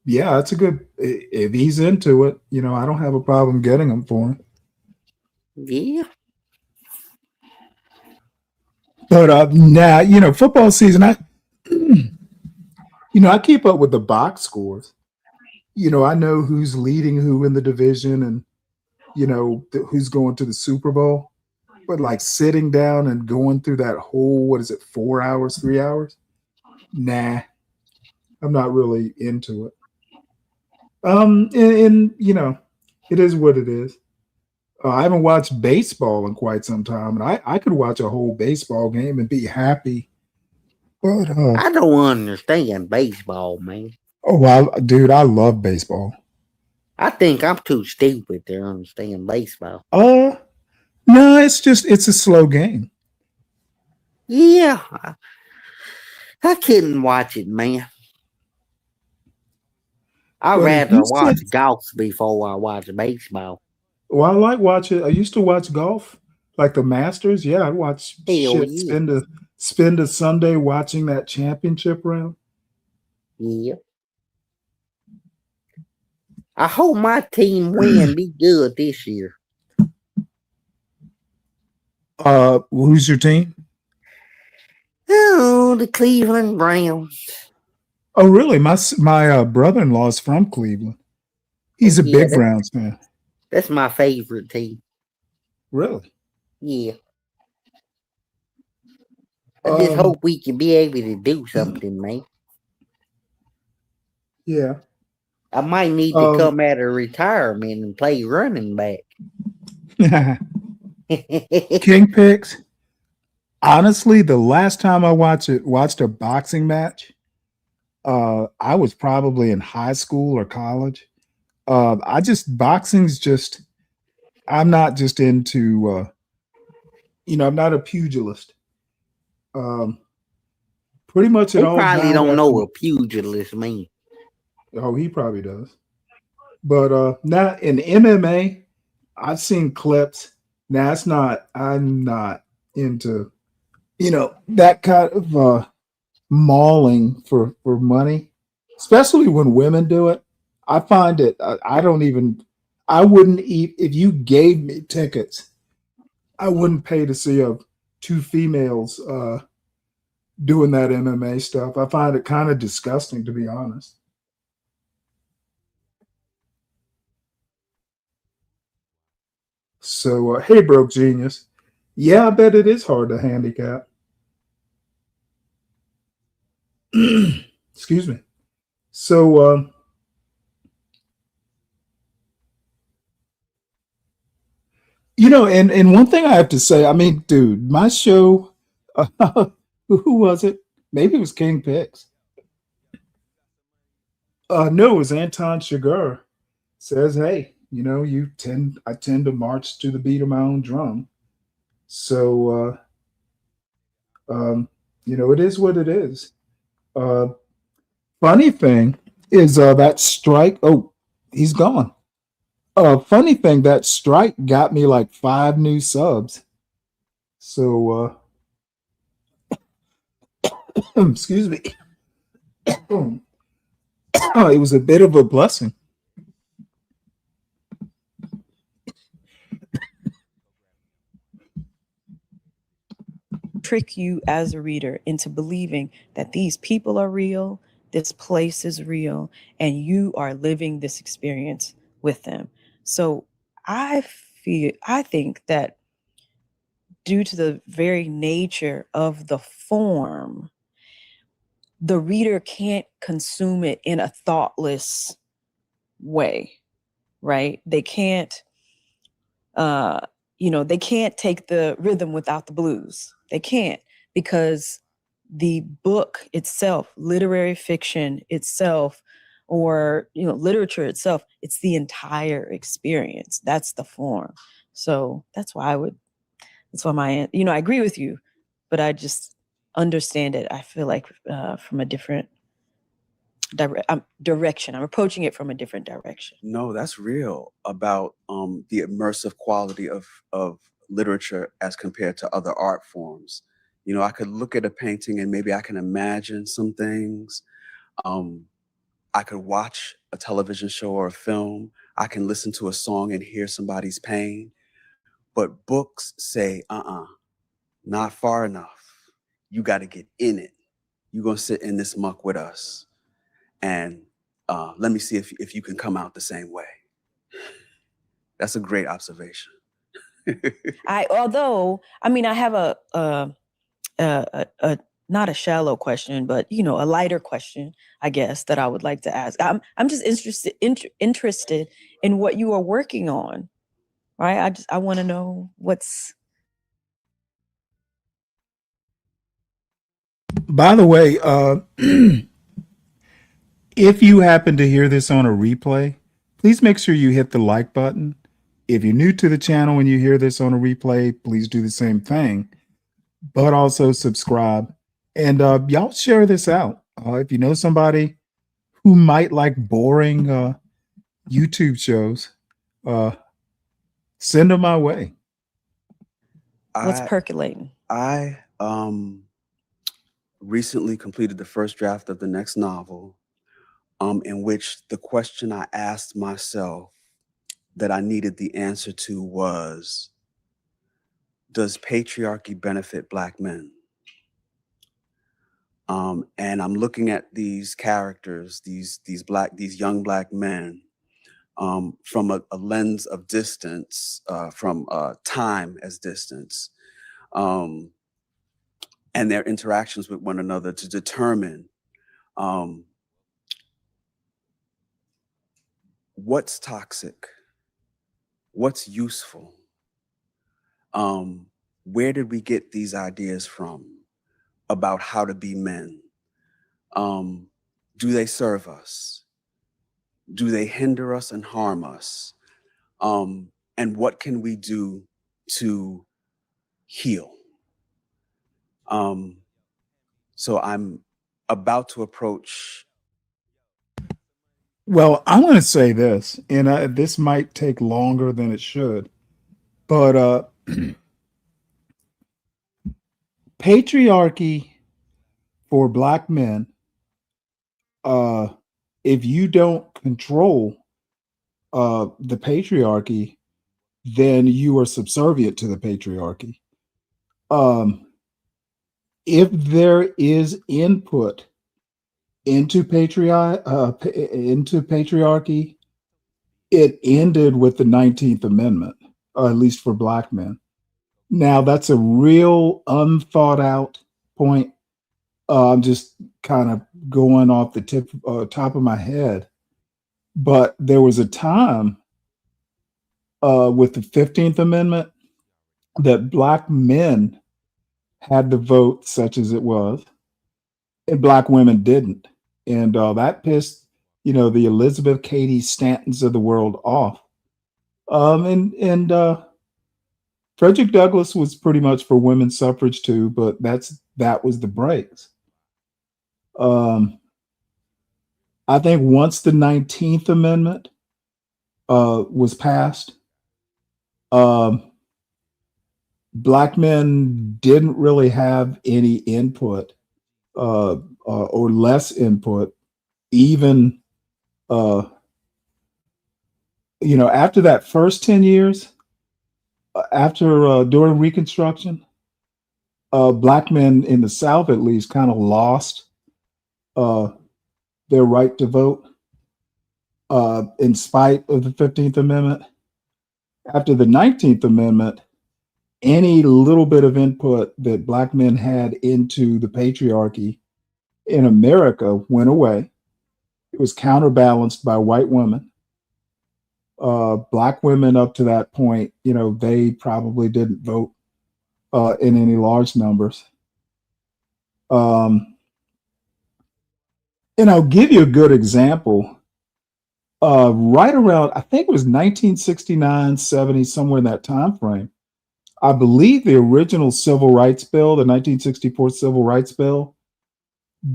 yeah, it's a good. If he's into it, I don't have a problem getting them for him. Yeah. But now, football season, I keep up with the box scores. I know who's leading who in the division, and who's going to the Super Bowl. But like sitting down and going through that whole, what is it, 4 hours, 3 hours? Nah, I'm not really into it. And it is what it is. I haven't watched baseball in quite some time, and I could watch a whole baseball game and be happy. But I don't understand baseball, man. dude, I love baseball. I think I'm too stupid to understand baseball. No, it's a slow game. Yeah. I couldn't watch it, man. I'd But if rather you watch sit, golf before I watch baseball. well, I like watching. I used to watch golf, like the Masters. Yeah, I'd watch Hell shit. yeah. Spend a Sunday watching that championship round. Yeah. I hope my team win be good this year. Who's your team? Oh, the Cleveland Browns. Oh, really? My brother-in-law is from Cleveland. He's a Yeah, big Browns fan. that's my favorite team. Really? Yeah. I just hope we can be able to do something, man. Yeah. I might need to come out of retirement and play running back. King picks. Honestly, the last time I watched a boxing match, I was probably in high school or college. Boxing's just. I'm not just into. I'm not a pugilist. Pretty much He it all probably died don't after. know what pugilist means. Oh, he probably does. But now in MMA, I've seen clips. Now it's not. I'm not into that kind of mauling for money, especially when women do it. I find it. I don't even. I wouldn't eat if you gave me tickets. I wouldn't pay to see two females doing that MMA stuff. I find it kind of disgusting, to be honest. So, hey, broke genius. Yeah, I bet it is hard to handicap. Excuse me. So, and one thing I have to say, I mean, dude, my show, who was it? Maybe it was King Pix. No, it was Anton Chigurh. Says, hey, I tend to march to the beat of my own drum. So, it is what it is. Uh, Funny thing is that strike. Oh, he's gone. Funny thing, that strike got me like 5 new subs. So, excuse me. It was a bit of a blessing. Trick you as a reader into believing that these people are real, this place is real, and you are living this experience with them. So I think that due to the very nature of the form, the reader can't consume it in a thoughtless way, right? They can't they can't take the rhythm without the blues. They can't, because the book itself, literary fiction itself, or literature itself, it's the entire experience. That's the form. So that's why I agree with you, but I just understand it. I feel like from a different direction. I'm approaching it from a different direction. No, that's real about the immersive quality of literature as compared to other art forms. I could look at a painting and maybe I can imagine some things. I could watch a television show or a film. I can listen to a song and hear somebody's pain. But books say, not far enough. You got to get in it. You're going to sit in this muck with us. And let me see if you can come out the same way. That's a great observation. I have a not a shallow question, but a lighter question, I guess, that I would like to ask. I'm just interested in what you are working on, right? I want to know what's. By the way, if you happen to hear this on a replay, please make sure you hit the like button. If you're new to the channel and you hear this on a replay, please do the same thing, but also subscribe. And y'all share this out. If you know somebody who might like boring YouTube shows, send them my way. What's percolating? I recently completed the first draft of the next novel, in which the question I asked myself that I needed the answer to was, does patriarchy benefit Black men? And I'm looking at these characters, these young Black men, from a lens of distance, from time as distance, and their interactions with one another to determine what's toxic, what's useful, where did we get these ideas from about how to be men? Do they serve us? Do they hinder us and harm us? And what can we do to heal? So I'm about to approach. Well, I'm going to say this, and this might take longer than it should, but patriarchy for Black men, if you don't control the patriarchy, then you are subservient to the patriarchy. If there is input into patriarchy, it ended with the 19th Amendment, at least for Black men. Now, that's a real unthought out point. I'm just kind of going off the top of my head. But there was a time with the 15th Amendment that Black men had the vote, such as it was, and Black women didn't. And that pissed, the Elizabeth Cady Stantons of the world off. And Frederick Douglass was pretty much for women's suffrage too, but that was the breaks. I think once the 19th Amendment was passed, Black men didn't really have any input or less input, even after that first 10 years, during Reconstruction, Black men in the South at least kind of lost their right to vote in spite of the 15th Amendment. After the 19th Amendment, any little bit of input that Black men had into the patriarchy in America went away. It was counterbalanced by white women. Black women up to that point, they probably didn't vote in any large numbers. And I'll give you a good example. Right around, I think it was 1969, 70, somewhere in that time frame, I believe the original Civil Rights Bill, the 1964 Civil Rights Bill,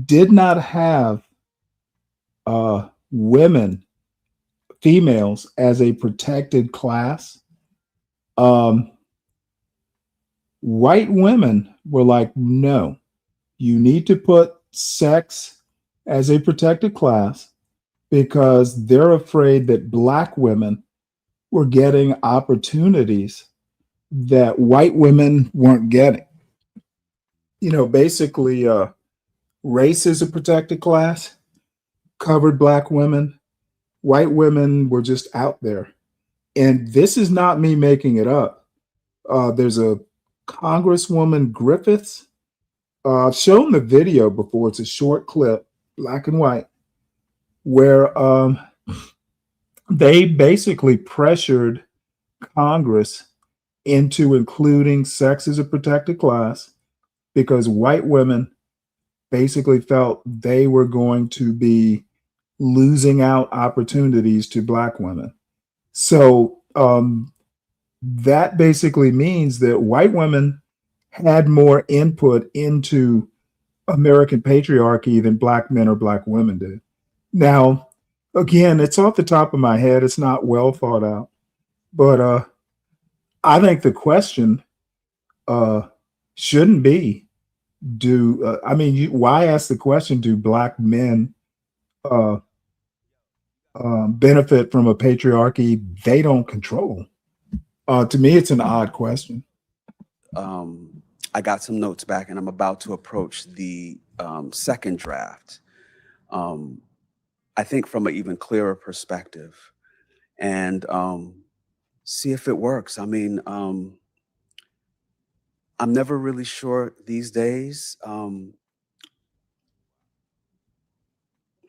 did not have women, females, as a protected class. White women were like, no, you need to put sex as a protected class because they're afraid that Black women were getting opportunities that white women weren't getting. Basically, race is a protected class, covered Black women, white women were just out there. And this is not me making it up. There's a Congresswoman Griffiths. I've shown the video before. It's a short clip, black and white, where they basically pressured Congress into including sex as a protected class because white women basically felt they were going to be losing out opportunities to Black women. So that basically means that white women had more input into American patriarchy than Black men or Black women did. Now, again, it's off the top of my head. It's not well thought out. But I think the question shouldn't be, why ask the question, do Black men benefit from a patriarchy they don't control? To me, it's an odd question. I got some notes back and I'm about to approach the second draft. I think from an even clearer perspective and see if it works. I'm never really sure these days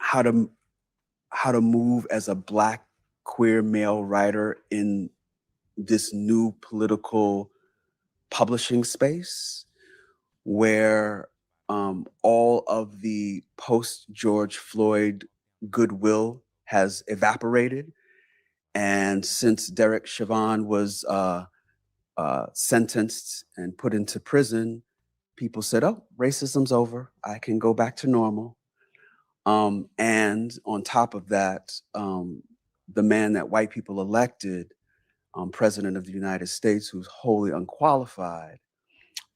how to move as a Black queer male writer in this new political publishing space where all of the post-George Floyd goodwill has evaporated. And since Derek Chauvin was sentenced and put into prison, people said, "Oh, racism's over. I can go back to normal." And on top of that, the man that white people elected, president of the United States, who's wholly unqualified,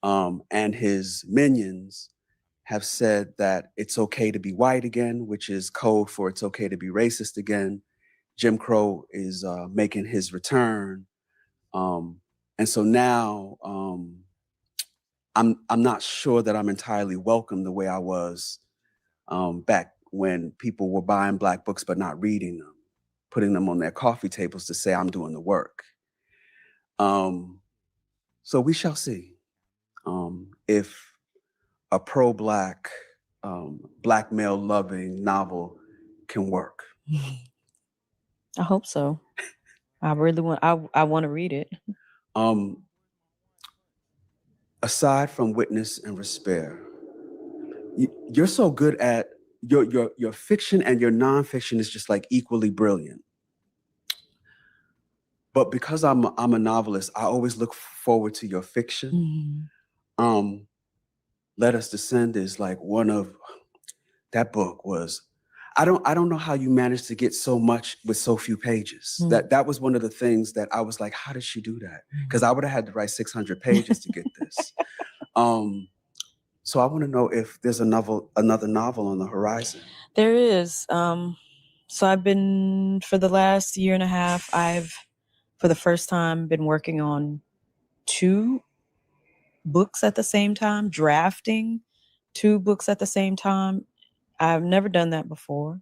and his minions have said that it's okay to be white again, which is code for it's okay to be racist again. Jim Crow is making his return. And so now I'm not sure that I'm entirely welcome the way I was back when people were buying Black books but not reading them, putting them on their coffee tables to say I'm doing the work. So we shall see if a pro-Black, Black male-loving novel can work. I hope so. I really want. I want to read it. Aside from Witness and Despair, you're so good at your fiction, and your nonfiction is just like equally brilliant. But because I'm a novelist, I always look forward to your fiction. Let Us Descend is like one of that book was. I don't know how you managed to get so much with so few pages. That was one of the things that I was like, how did she do that? Because I would have had to write 600 pages to get this. So I want to know if there's another novel on the horizon. There is. So I've been, for the last year and a half, I've, for the first time, been working on 2 books at the same time, drafting 2 books at the same time. I've never done that before.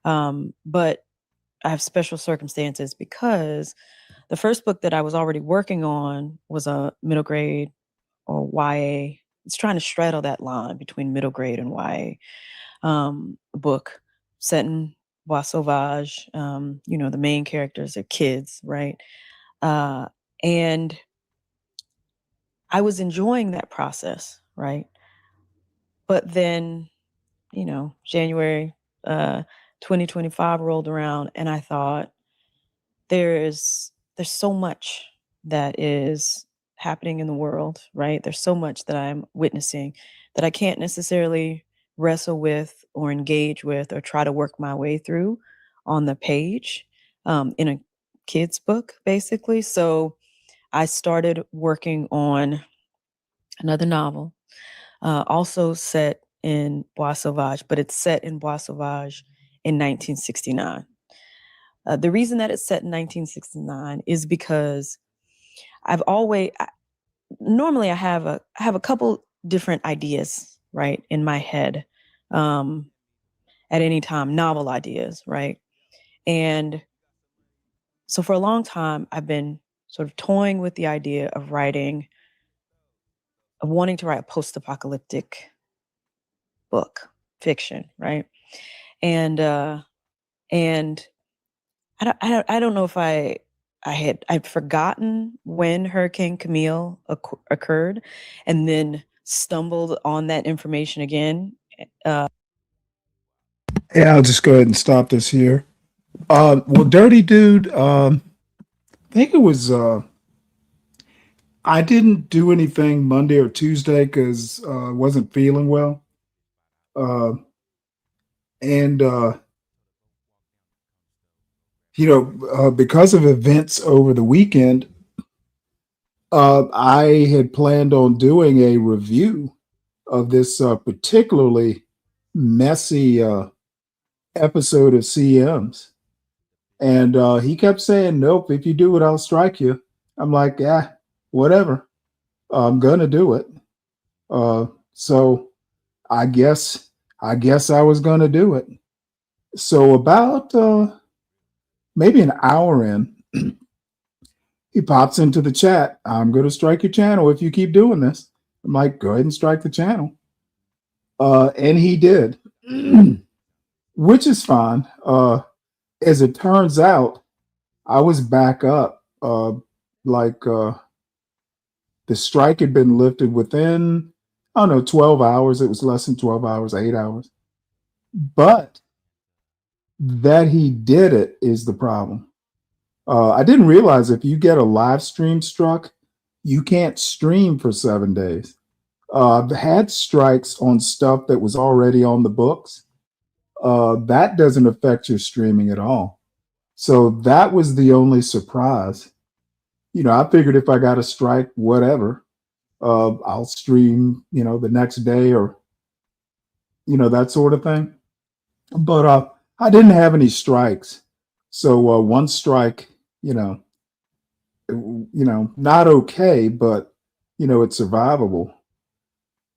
But I have special circumstances because the first book that I was already working on was a middle grade or YA. It's trying to straddle that line between middle grade and YA book set in Bois Sauvage. The main characters are kids, right? And I was enjoying that process, right? But then, January 2025 rolled around, and I thought, there's so much that is happening in the world, right? There's so much that I'm witnessing that I can't necessarily wrestle with or engage with or try to work my way through on the page in a kid's book, basically. So I started working on another novel, also set in Bois Sauvage, but it's set in Bois Sauvage in 1969. The reason that it's set in 1969 is because normally I have a couple different ideas, right, in my head at any time, novel ideas, right? And so for a long time, I've been sort of toying with the idea of wanting to write a post-apocalyptic book, fiction, right? And I don't know if I'd forgotten when Hurricane Camille occurred, and then stumbled on that information again. Yeah, I'll just go ahead and stop this here. Well, Dirty Dude, I think it was I didn't do anything Monday or Tuesday because I wasn't feeling well. And because of events over the weekend, I had planned on doing a review of this particularly messy episode of CMs. And he kept saying, nope, if you do it, I'll strike you. I'm like, yeah, whatever. I'm going to do it. So I guess I was going to do it. So about maybe an hour in, he pops into the chat. I'm going to strike your channel if you keep doing this. I'm like, go ahead and strike the channel. And he did, which is fine. As it turns out, I was back up. The strike had been lifted within, 12 hours. It was less than 12 hours, 8 hours. But that he did it is the problem. I didn't realize if you get a live stream struck, you can't stream for 7 days. I've had strikes on stuff that was already on the books. That doesn't affect your streaming at all. So that was the only surprise. I figured if I got a strike, whatever, I'll stream, the next day or, that sort of thing. But I didn't have any strikes. So one strike, not okay, but, it's survivable.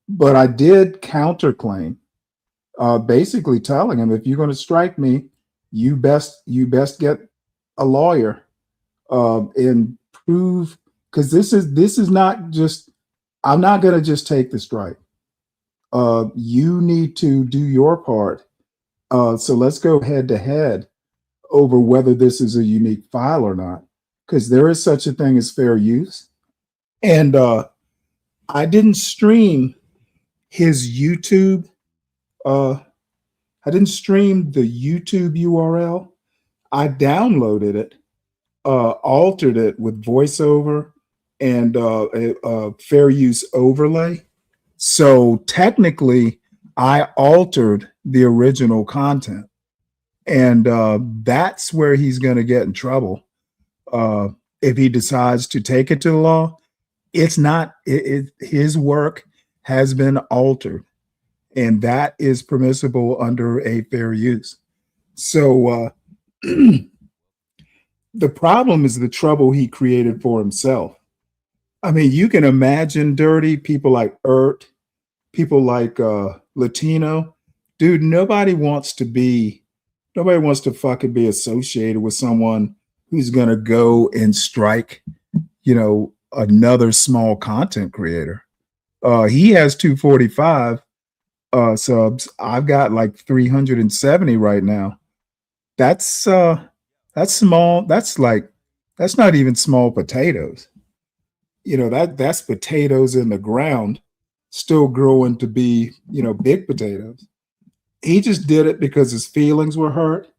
But I did counterclaim, basically telling him, if you're going to strike me, you best get a lawyer and prove, because this is not just, I'm not going to just take the strike. You need to do your part. So let's go head to head over whether this is a unique file or not, because there is such a thing as fair use. And I didn't stream his YouTube. I didn't stream the YouTube URL. I downloaded it, altered it with voiceover and a fair use overlay. So technically, I altered the original content. And that's where he's going to get in trouble if he decides to take it to the law. It's not, his work has been altered, and that is permissible under a fair use. So the problem is the trouble he created for himself. I mean, you can imagine Dirty, people like people like Latino. Dude, nobody wants to fucking be associated with someone who's going to go and strike, another small content creator. He has 245 subs. I've got like 370 right now. That's small. That's not even small potatoes. That's potatoes in the ground still growing to be, big potatoes. He just did it because his feelings were hurt.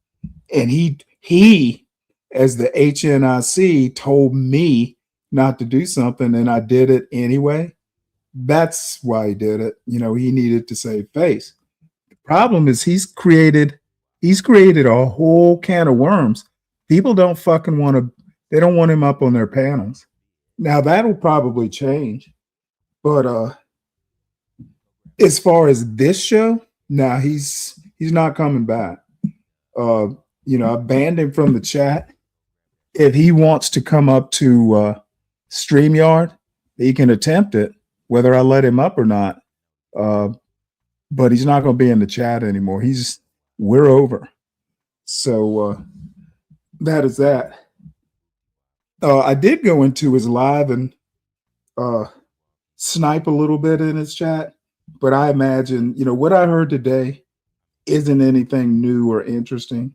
And he, as the HNIC, told me not to do something, and I did it anyway. That's why he did it. He needed to save face. The problem is he's created a whole can of worms. People don't they don't want him up on their panels. Now that'll probably change. But as far as this show, nah, he's not coming back. I banned him from the chat. If he wants to come up to StreamYard, he can attempt it, whether I let him up or not. But he's not going to be in the chat anymore. We're over. So that is that. I did go into his live and snipe a little bit in his chat, but I imagine, what I heard today isn't anything new or interesting.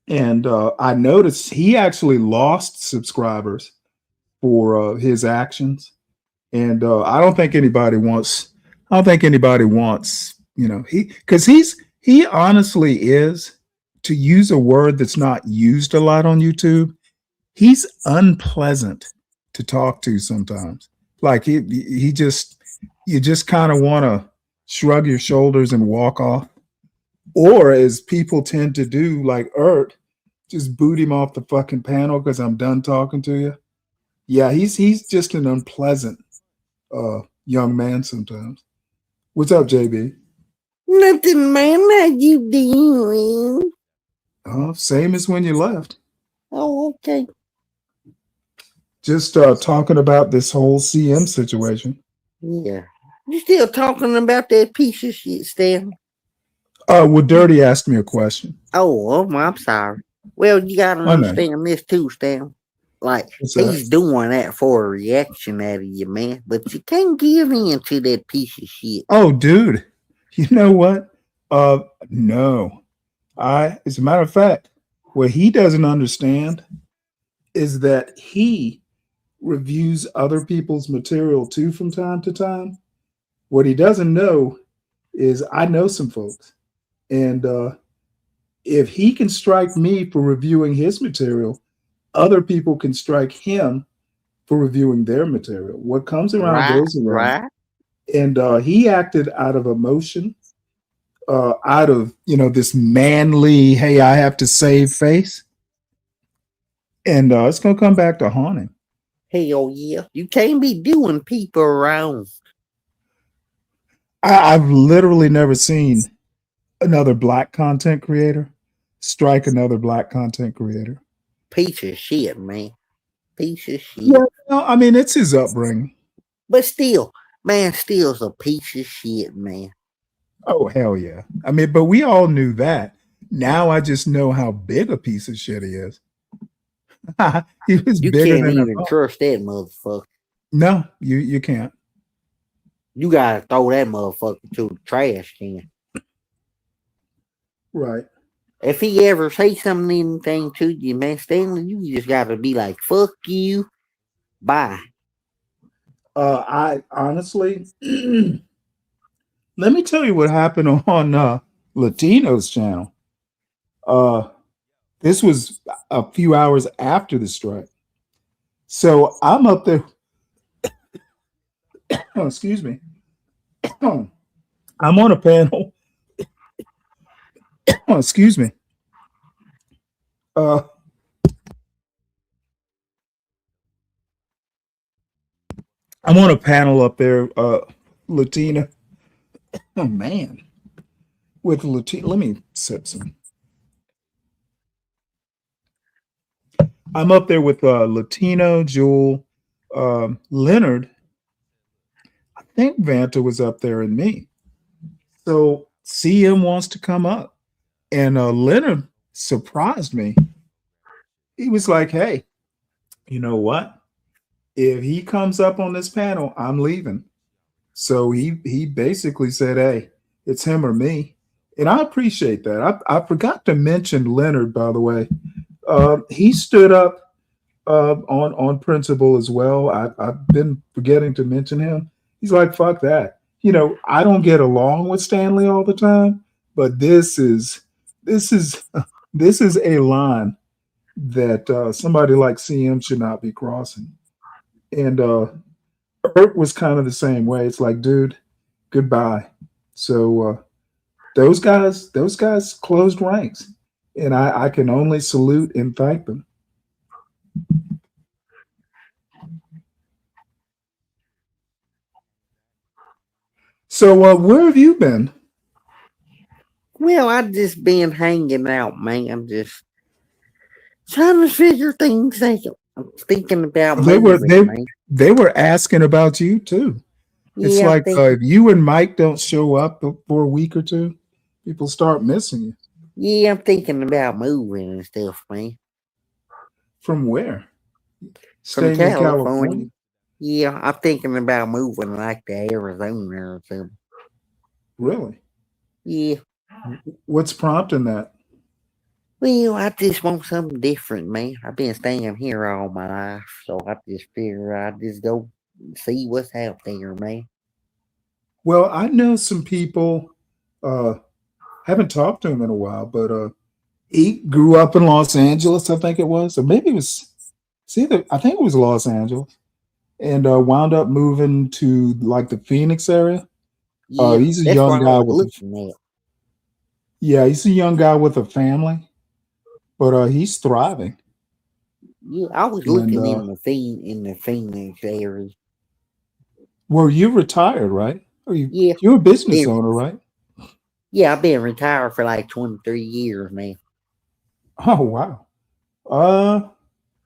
And I noticed he actually lost subscribers for his actions. And I don't think anybody wants, because he honestly is, to use a word that's not used a lot on YouTube, he's unpleasant to talk to sometimes. Like you just kind of want to shrug your shoulders and walk off. Or as people tend to do, like just boot him off the fucking panel because I'm done talking to you. Yeah, he's just an unpleasant young man sometimes. What's up, JB? Nothing, man. How you doing? Same as when you left. Oh, okay. Just talking about this whole CM situation. Yeah. You still talking about that piece of shit, Stan? Well, Dirty asked me a question. Oh, I'm sorry. Well, you gotta understand this too, Stan. Like, he's doing that for a reaction out of you, man. But you can't give in to that piece of shit. Oh, dude. You know what? No. As a matter of fact, what he doesn't understand is that he reviews other people's material too from time to time. What he doesn't know is I know some folks. And if he can strike me for reviewing his material, other people can strike him for reviewing their material. What comes around Right, goes around. right. And he acted out of emotion, out of, this manly, hey, I have to save face. And it's going to come back to haunt him. Hell yeah. You can't be doing people wrong. I've literally never seen another black content creator strike another black content creator. Piece of shit, man. Piece of shit. Yeah, I mean, it's his upbringing. But still, man, still's a piece of shit, man. Oh, hell yeah. I mean, but we all knew that. Now I just know how big a piece of shit he is. He was You bigger can't than even trust that motherfucker. No, you can't. You gotta throw that motherfucker to the trash can. Right. If he ever say anything to you, man, Stanley, you just gotta be like, fuck you. Bye. I honestly, let me tell you what happened on Latino's channel. This was a few hours after the strike. So I'm up there. Oh, excuse me. I'm on a panel. Oh, excuse me. I'm on a panel up there, Latina. Oh man. With Latina, let me sip some. I'm up there with Latino, Jewel, Leonard. I think Vanta was up there and me. So CM wants to come up. And Leonard surprised me. He was like, hey, you know what? If he comes up on this panel, I'm leaving. So he basically said, hey, it's him or me. And I appreciate that. I forgot to mention Leonard, by the way. He stood up on principle as well. I've been forgetting to mention him. He's like, fuck that. I don't get along with Stanley all the time, but this is a line that somebody like CM should not be crossing. And Ert was kind of the same way. It's like, dude, goodbye. So those guys closed ranks, and I can only salute and thank them. So where have you been? Well, I've just been hanging out, man. Just trying to figure things out. I'm thinking about they were asking about you too. It's Yeah, like if you and Mike don't show up for a week or two, people start missing you. Yeah, I'm thinking about moving and stuff, man. From where? From Staying in California? Yeah, I'm thinking about moving like to Arizona or something. Really? Yeah. What's prompting that? Well, I just want something different, man. I've been staying here all my life, so I just figure I'd just go see what's out there, man. Well, I know some people, haven't talked to him in a while, but he grew up in Los Angeles, I think it was. Or maybe it was, I think it was Los Angeles. And wound up moving to like the Phoenix area. Yeah, he's a that's young what guy I was looking at. Yeah, he's a young guy with a family, but he's thriving. Yeah, I was looking in the Phoenix area. Well, you retired, right? You're a business owner, right? Yeah, I've been retired for like 23 years now. Oh wow. I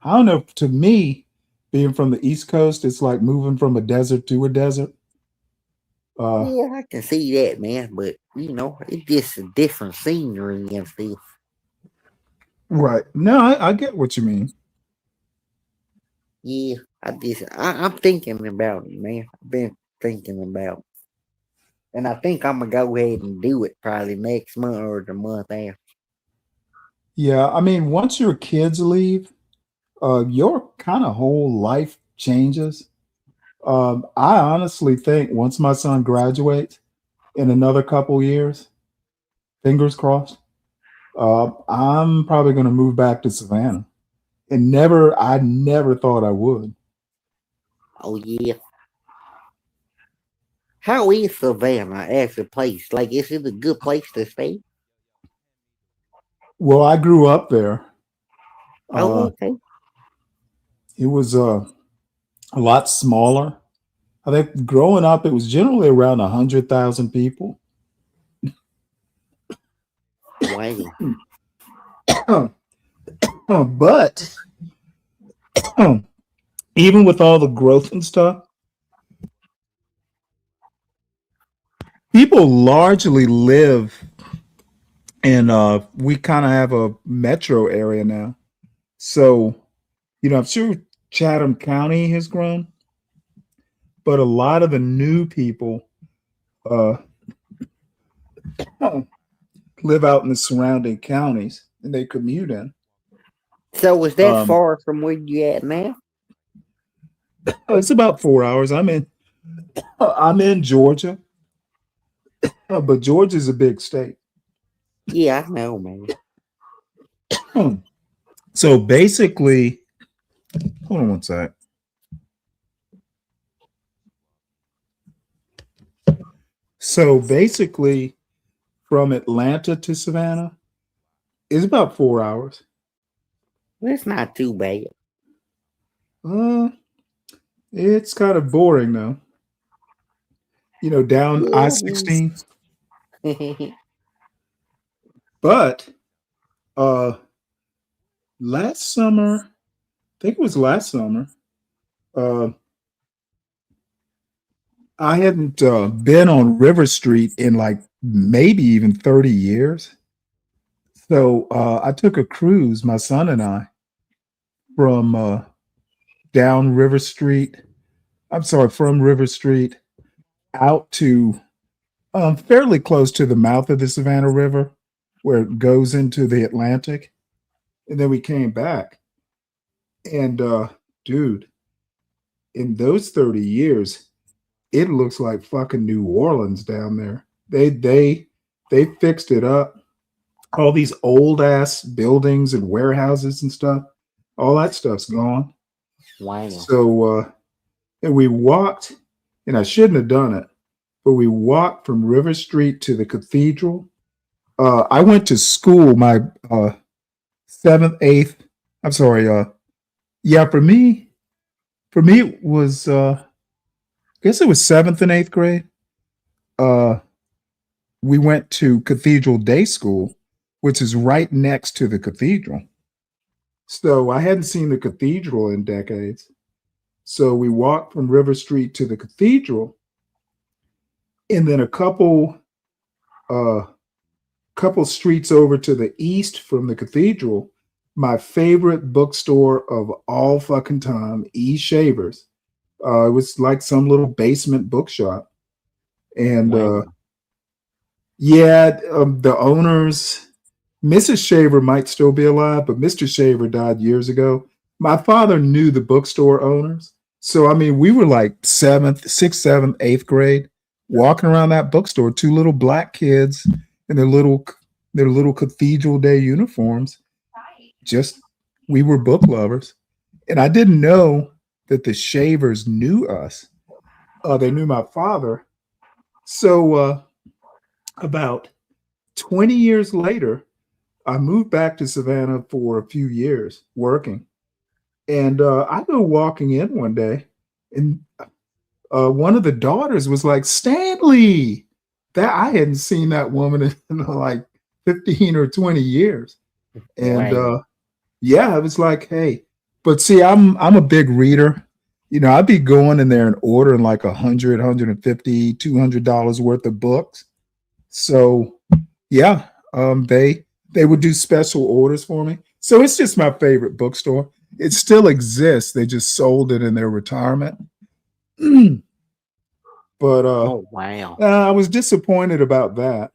don't know. To me, being from the East Coast, it's like moving from a desert to a desert. Yeah, I can see that, man. But it's just a different scenery and stuff. Right. No, I get what you mean. Yeah, I'm thinking about it, man. I've been thinking about it. And I think I'm gonna go ahead and do it probably next month or the month after. Yeah, I mean, once your kids leave, your kind of whole life changes. I honestly think once my son graduates in another couple years, fingers crossed, I'm probably going to move back to Savannah. I never thought I would. Oh yeah. How is Savannah as a place? Like, is it a good place to stay? Well, I grew up there. Oh, okay. It was a lot smaller. I think growing up, it was generally around 100,000 people. Wow. But even with all the growth and stuff, people largely live in we kind of have a metro area now. So, I'm sure Chatham County has grown, but a lot of the new people uh live out in the surrounding counties and they commute in. So was that far from where you at now? It's about 4 hours. I'm in Georgia, but Georgia's a big state. Yeah, I know, man. So basically, hold on one sec. So basically, from Atlanta to Savannah is about 4 hours. That's not too bad. It's kind of boring though. Down I-16. But last summer, I think it was last summer, I hadn't been on River Street in like maybe even 30 years. So I took a cruise, my son and I, from down River Street. I'm sorry, from River Street out to fairly close to the mouth of the Savannah River, where it goes into the Atlantic. And then we came back. And dude, in those 30 years, it looks like fucking New Orleans down there. They fixed it up. All these old ass buildings and warehouses and stuff, all that stuff's gone. Wow. So and we walked, and I shouldn't have done it, but we walked from River Street to the cathedral. I went to school my seventh, eighth. I'm sorry. Yeah, for me it was I guess it was seventh and eighth grade. We went to Cathedral Day School, which is right next to the cathedral. So I hadn't seen the cathedral in decades. So we walked from River Street to the cathedral, and then a couple streets over to the east from the cathedral, my favorite bookstore of all fucking time, E. Shavers. It was like some little basement bookshop. And the owners, Mrs. Shaver might still be alive, but Mr. Shaver died years ago. My father knew the bookstore owners. So, I mean, we were like sixth, seventh, eighth grade, walking around that bookstore, two little black kids in their little Cathedral Day uniforms. Just, we were book lovers. And I didn't know that the Shavers knew us. They knew my father. So, about 20 years later, I moved back to Savannah for a few years working. And I go walking in one day, and one of the daughters was like, Stanley! That I hadn't seen that woman in like 15 or 20 years. And I was like, hey, but see, I'm a big reader. I'd be going in there and ordering like $100, $150, $200 worth of books. So they would do special orders for me. So it's just my favorite bookstore. It still exists. They just sold it in their retirement. But oh wow. I was disappointed about that.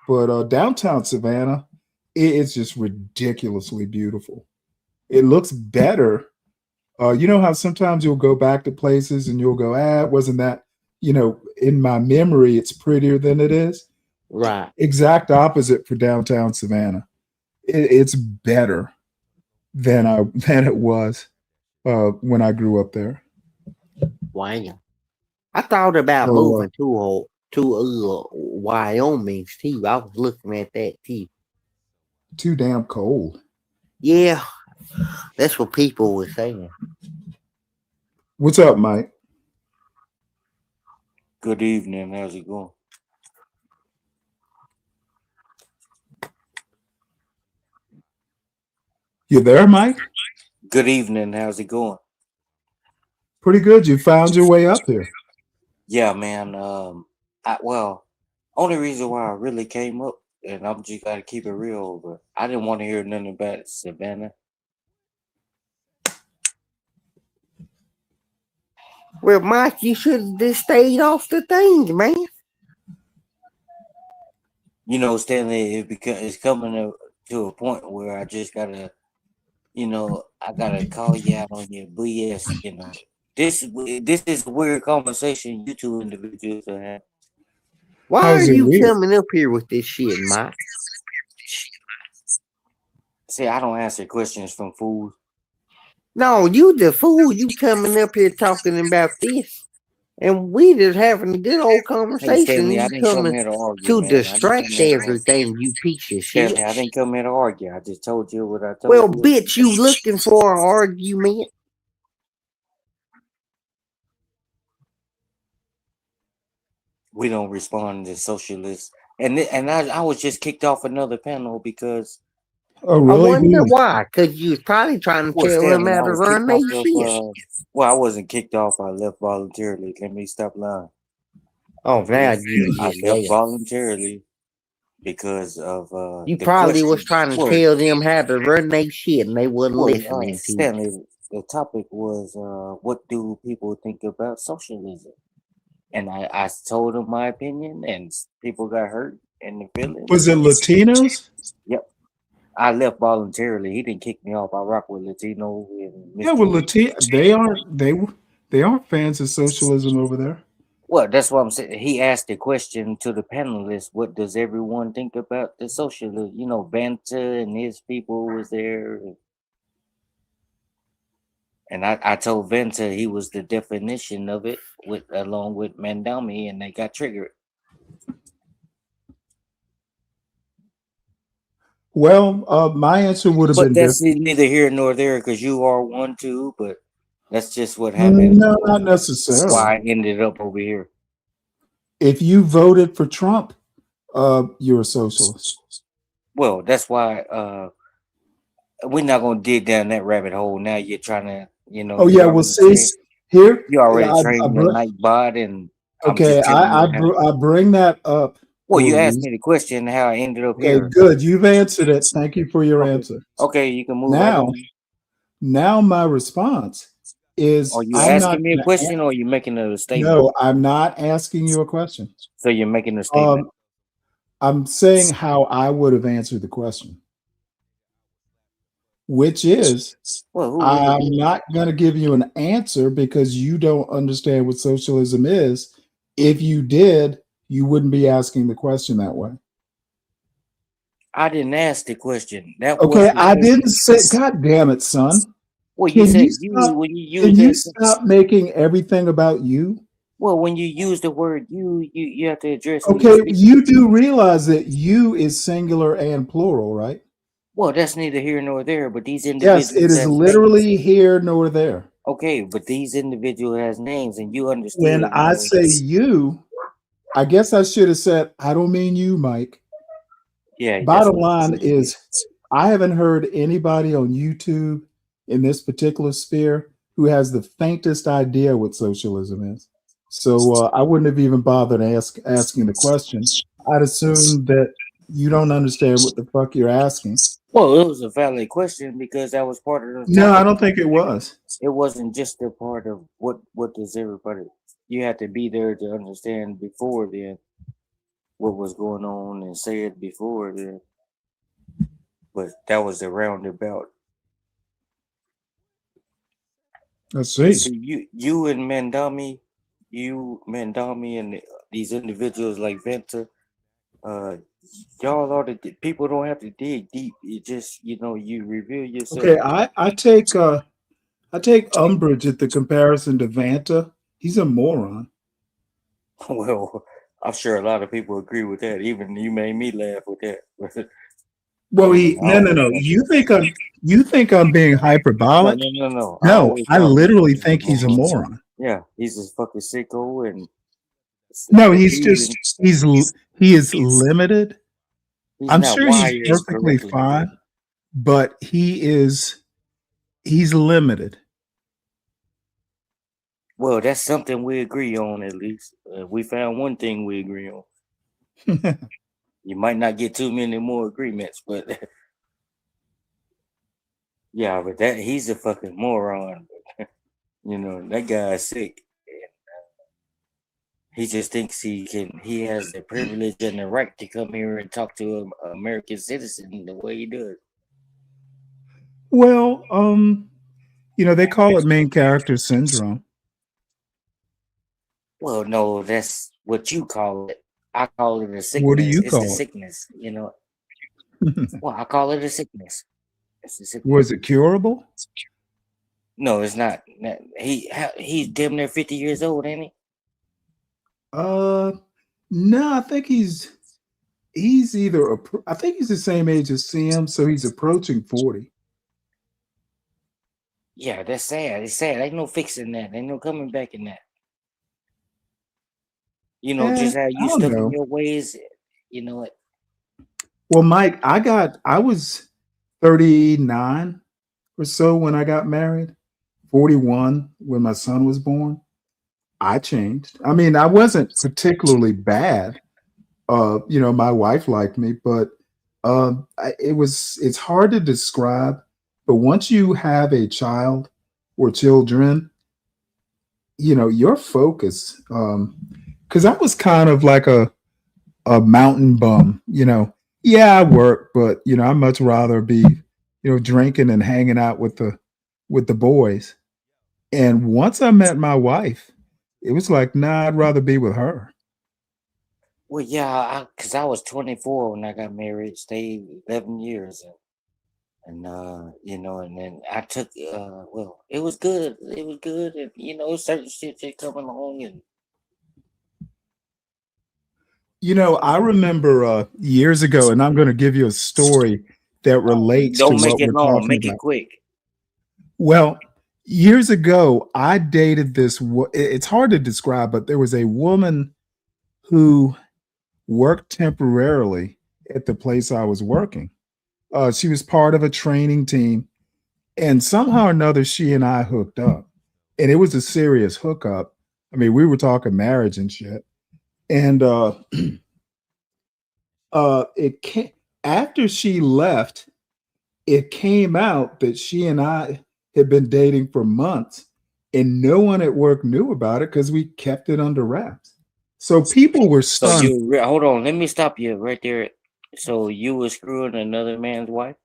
But downtown Savannah, it's just ridiculously beautiful. It looks better. You know how sometimes you'll go back to places and you'll go, wasn't that, in my memory, it's prettier than it is. Right. Exact opposite for downtown Savannah. It's better than it was when I grew up there. Wow. I thought about So moving to Wyoming too. I was looking at that too. too damn cold. Yeah, that's what people were saying. What's up, Mike? Good evening. How's it going? You there, Mike? Good evening. How's it going? Pretty good. You found your way up here. Yeah, man. Only reason why I really came up, and I'm just gotta keep it real, but I didn't want to hear nothing about Savannah. Well, Mike, you should have just stayed off the things, man. You know, Stanley, it's coming to a point where I just gotta, I gotta call you out on your BS. This is a weird conversation you two individuals are having. Why are you coming up here with this shit, Mike? See, I don't answer questions from fools. No, you the fool. You coming up here talking about this. And we just having a good old conversation. Hey, Stanley, I You didn't come coming here to argue, to man. I didn't distract come here to argue. everything, you piece of shit. Stanley, I didn't come here to argue. I just told you what I told Well, you. bitch, you looking for an argument? We don't respond to socialists. And I was just kicked off another panel because Oh, I really? wonder why. Because you was probably trying to tell them Stanley, how I to was run kicked their off shit. I wasn't kicked off. I left voluntarily. Let me stop lying. Oh, now you I just left left. voluntarily because of You the probably question. was trying to tell them how to run their shit and they wasn't listening to you. Stanley, the topic was what do people think about socialism? And I told them my opinion, and people got hurt in the feelings. Was it Latinos? Yep. I left voluntarily. He didn't kick me off. I rock with Latino and Yeah, well, they aren't fans of socialism over there. Well, that's what I'm saying. He asked the question to the panelists, what does everyone think about the socialism? You know, Banta and his people was there. And I told Venta he was the definition of it along with Mandami, and they got triggered. Well, my answer would have been that's different. neither here nor there because you are one too, but that's just what happened. No, not necessarily. Why I ended up over here. If you voted for Trump, you're a socialist. Well, that's why we're not gonna dig down that rabbit hole. Now you're trying to, Oh yeah, well, see here you already trained the Nightbot, and okay, I bring that up. Well, you asked me the question how I ended up here. Okay, good. You've answered it. Thank you for your answer. Okay, you can move now. on. Now my response is: are you asking me a question or are you making a statement? No, I'm not asking you a question. So you're making a statement. I'm saying how I would have answered the question, which is I'm not going to give you an answer because you don't understand what socialism is. If you did, you wouldn't be asking the question that way. I didn't ask the question. Okay, I didn't say. God damn it, son! Well, you said can you stop making everything about you? Well, when you use the word you have to address. Okay, you do realize that you is singular and plural, right? Well, that's neither here nor there. But these individuals. Yes, it is literally here nor there. Okay, but these individuals has names, and you understand. When I say you, I guess I should have said I don't mean you, Mike. Yeah. Bottom line is, I haven't heard anybody on YouTube in this particular sphere who has the faintest idea what socialism is. So I wouldn't have even bothered asking the question. I'd assume that you don't understand what the fuck you're asking. Well, it was a valid question because that was part of the. No, I don't think it was. It wasn't just a part of what does everybody. You had to be there to understand before then what was going on and say it before then. But that was the roundabout. Let's see. So you and Mandami, and these individuals like Venta, y'all are the people. Don't have to dig deep. You just you reveal yourself. Okay, I take umbrage at the comparison to Vanta. He's a moron. Well, I'm sure a lot of people agree with that. Even you made me laugh with that. Well, I always no. think You think I'm being hyperbolic? no. I No, always I thought he literally was a think he's a moron. Yeah, he's a fucking sicko and No, he's confusing. he is limited. He's I'm not sure he's wired perfectly correctly. fine, but he's limited. Well, that's something we agree on at least. We found one thing we agree on. You might not get too many more agreements, but yeah, but that he's a fucking moron. You know, that guy's sick. He just thinks he has the privilege and the right to come here and talk to an American citizen the way he does. Well, they call it main character syndrome. Well, no, that's what you call it. I call it a sickness. What do you It's a call it? sickness, you know. Well, I call it a sickness. It's a sickness. Was it curable? No, it's not. He's damn near 50 years old, ain't he? No, I think he's I think he's the same age as Sam, so he's approaching 40. Yeah, that's sad. It's sad. Ain't no fixing that. Ain't no coming back in that. You know, just how I you don't stuck know. in your ways. You know what? Well, Mike, I was 39 or so when I got married, 41 when my son was born. I changed. I mean, I wasn't particularly bad. My wife liked me, but it's hard to describe. But once you have a child or children, your focus, because I was kind of like a mountain bum, Yeah, I work, but I'd much rather be, drinking and hanging out with the boys. And once I met my wife, it was like, nah, I'd rather be with her. Well, yeah, because I was 24 when I got married, stayed 11 years. And and then I took, well, it was good. It was good. And, certain shit just come along and. I remember years ago, and I'm going to give you a story that relates to Don't make what it we're long, talking make it about. quick. Well, years ago, I dated it's hard to describe, but there was a woman who worked temporarily at the place I was working. She was part of a training team, and somehow or another, she and I hooked up. And it was a serious hookup. I mean, we were talking marriage and shit. And it came after she left, it came out that she and I had been dating for months, and no one at work knew about it because we kept it under wraps. So people were So stunned. hold on, let me stop you right there. So you were screwing another man's wife?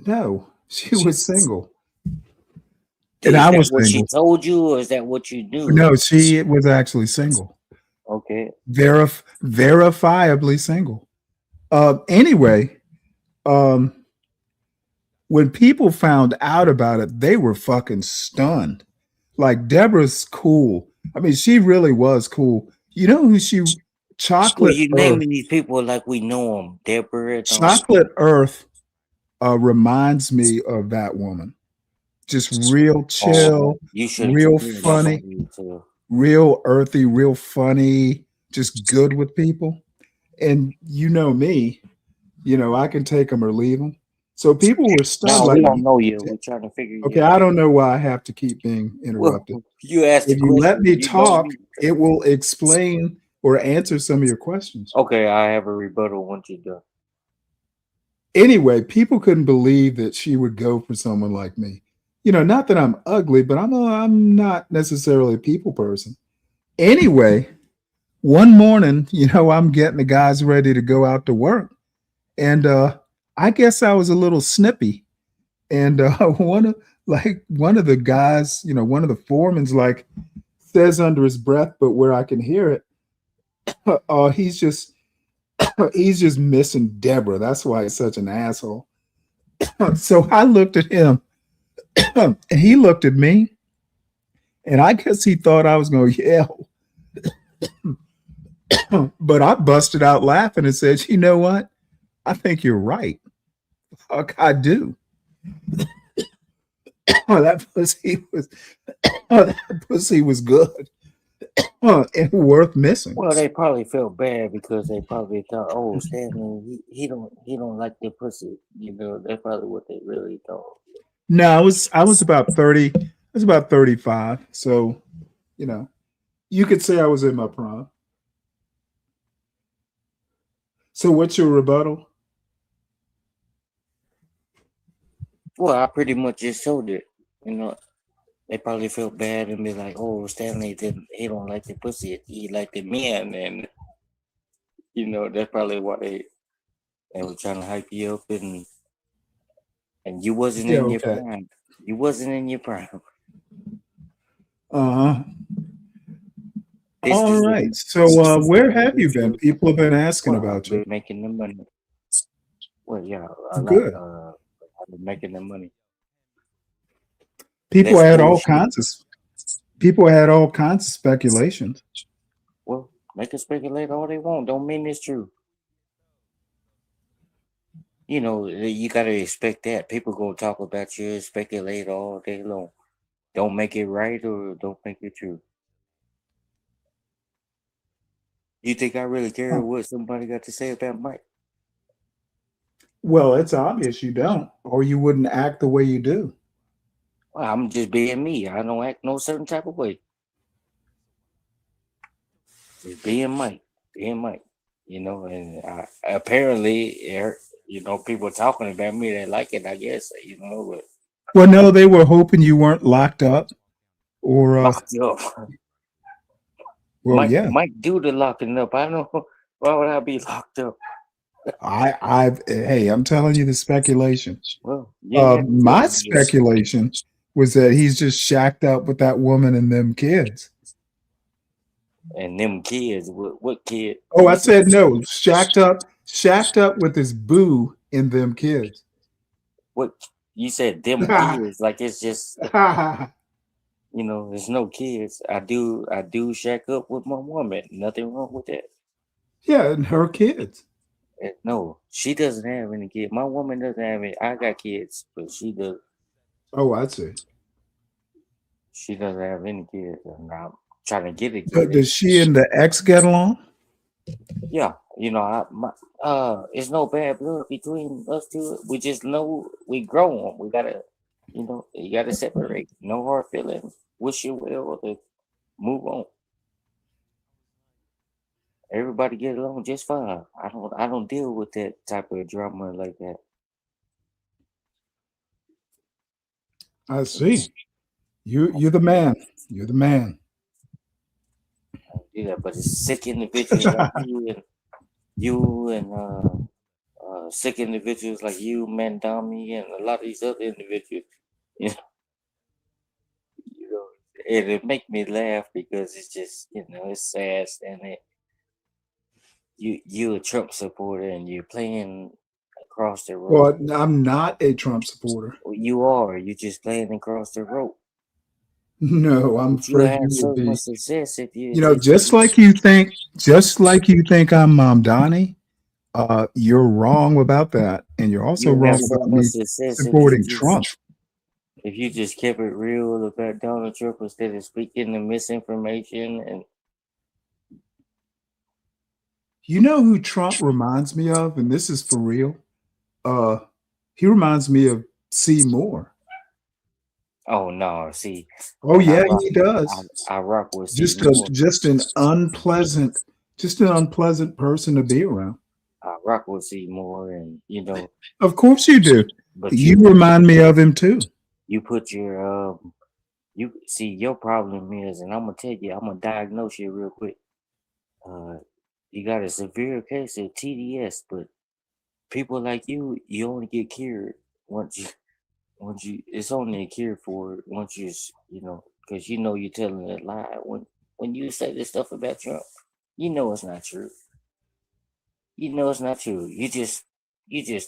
No, she was single. Is And I that was what she single. told you, or is that what you knew? No, she was actually single. Okay. Verifiably single. Anyway, when people found out about it, they were fucking stunned. Like, Deborah's cool. I mean, she really was cool. You know who So Chocolate you Earth. naming these people like we know them, Deborah. Chocolate Earth reminds me of that woman. Just real chill, You should real have funny, real earthy, real funny, just good with people. And you know me, I can take them or leave them. So people were stunned. No, Like, we don't know you. We're trying to figure you okay, out. I don't know why I have to keep being interrupted. Well, you asked the If you let question. me You know talk, me. it will explain or answer some of your questions. Okay, I have a rebuttal once you're done. Anyway, people couldn't believe that she would go for someone like me. Not that I'm ugly, but I'm not necessarily a people person. Anyway, one morning, I'm getting the guys ready to go out to work. And I guess I was a little snippy. And one of the guys, one of the foremans, like, says under his breath, but where I can hear it, he's just missing Deborah. That's why he's such an asshole. So I looked at him and he looked at me, And I guess he thought I was going to yell. But I busted out laughing and said, you know what? I think you're right. Fuck, I do. Oh, that pussy was good. And worth missing. Well, they probably felt bad because they probably thought, "Oh, Stanley, he don't like the pussy." You know, that's probably what they really thought. No, I was about 30. I was about 35. So, you know, you could say I was in my prime. So what's your rebuttal? Well, I pretty much just told it. You know, they probably felt bad and be like, "Oh, Stanley he don't like the pussy. He like the men," and you know that's probably why they were trying to hype you up and you wasn't Yeah, in your okay. prime. You wasn't in your prime. Uh-huh. This All is right. the So where have you been? People have been asking well, I've about you. been making the money. Well, yeah, a lot. Good. I've been making the money. People Less had all bullshit. kinds of speculations. Well, they can speculate all they want. Don't mean it's true. You know, you gotta expect that. People gonna talk about you and speculate all day long. Don't make it right or don't make it true. You think I really care Huh. what somebody got to say about Mike? Well, it's obvious you don't, or you wouldn't act the way you do. Well, I'm just being me. I don't act no certain type of way. Just being Mike. Being Mike. You know, and apparently, you know, people talking about me, they like it, I guess, you know, but Well, no, they were hoping you weren't locked up or locked up. well, yeah. Mike do the locking up. I don't know why would I be locked up. Hey, I'm telling you the speculation. Well, you didn't have to tell My me this. speculation was that he's just shacked up with that woman and them kids. And them kids, what kid? Oh, I said no, shacked up with his boo and them kids. What you said? Them kids, like it's just you know, there's no kids. I do shack up with my woman. Nothing wrong with that. Yeah, and her kids. No, she doesn't have any kids. My woman doesn't have any. I got kids, but she does. Oh, I see. She doesn't have any kids. And I'm trying to get a But kid. does she and the ex get along? Yeah, you know, it's no bad blood between us two. We just know we grown. We gotta, you know, you gotta separate. No hard feelings. Wish you well. To move on. Everybody get along just fine. I don't deal with that type of drama like that. I see. You're the man. You're the man. I don't do that, but it's sick individuals like you and sick individuals like you, Mandami, and a lot of these other individuals. You know, you know, it make me laugh because it's just you know it's sad and you a Trump supporter and you're playing across the road. Well, I'm not a Trump supporter. Well, you are. You're just playing across the road. No, I'm But you afraid had you so would be. much success if you You know, just like you think I'm Mom Donnie, you're wrong about that. And you're also you wrong have so about much me success supporting Trump. if you just kept it real about Donald Trump instead of speaking the misinformation and You know who Trump reminds me of, and this is for real? He reminds me of Seymour. oh no, see. Oh yeah, he does. I rock with Just an unpleasant person to be around. I rock with Seymour and you know Of course you do. but you remind me of him too. you put your you see your problem is and I'm gonna tell you, I'm gonna diagnose you real quick. You got a severe case of TDS, but people like you only get cured once you it's only a cure for it once you know because you know you're telling a lie when you say this stuff about Trump, you know it's not true. You know it's not true. You just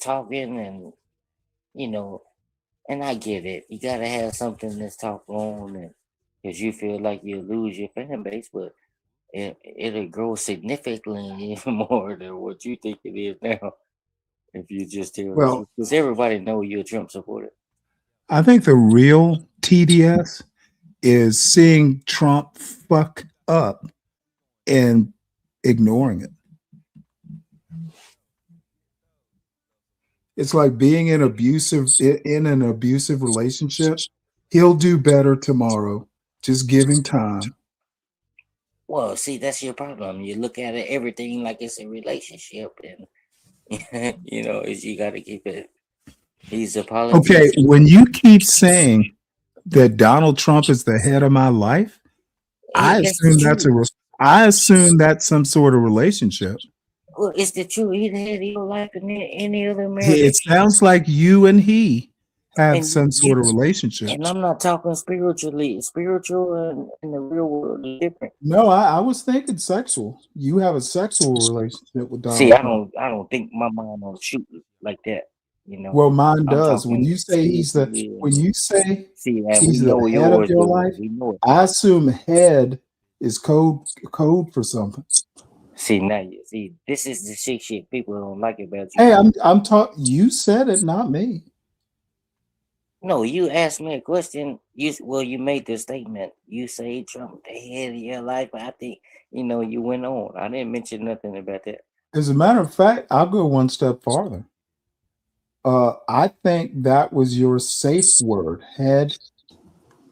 talking and you know, and I get it. You gotta have something that's talk on and because you feel like you'll lose your fan base, but it'll grow significantly more than what you think it is now if you just tell the Well, truth. Because everybody know you're a Trump supporter. I think the real TDS is seeing Trump fuck up and ignoring it. It's like being in an abusive relationship. He'll do better tomorrow. Just give him time. Well, see, that's your problem. You look at it everything like it's a relationship, and is you got to keep it. He's a politician. Okay, when you keep saying that Donald Trump is the head of my life, I assume that's some sort of relationship. Well, it's the truth. He's the head of your life and any other American. It sounds like you and he have And some sort of relationship. And I'm not talking spiritually. Spiritual and the real world is different. No, I was thinking sexual. You have a sexual relationship with Donald See, Trump. I don't think my mind will shoot like that. Well, mine I'm does. When talking you say he's the head of your life, I assume head is code for something. See, now this is the shit people don't like about you. Hey, I'm talking. You said it, not me. No, you asked me a question. You made the statement. You say Trump the head of your life. I think you went on. I didn't mention nothing about that. As a matter of fact, I'll go one step farther. I think that was your safe word. Head.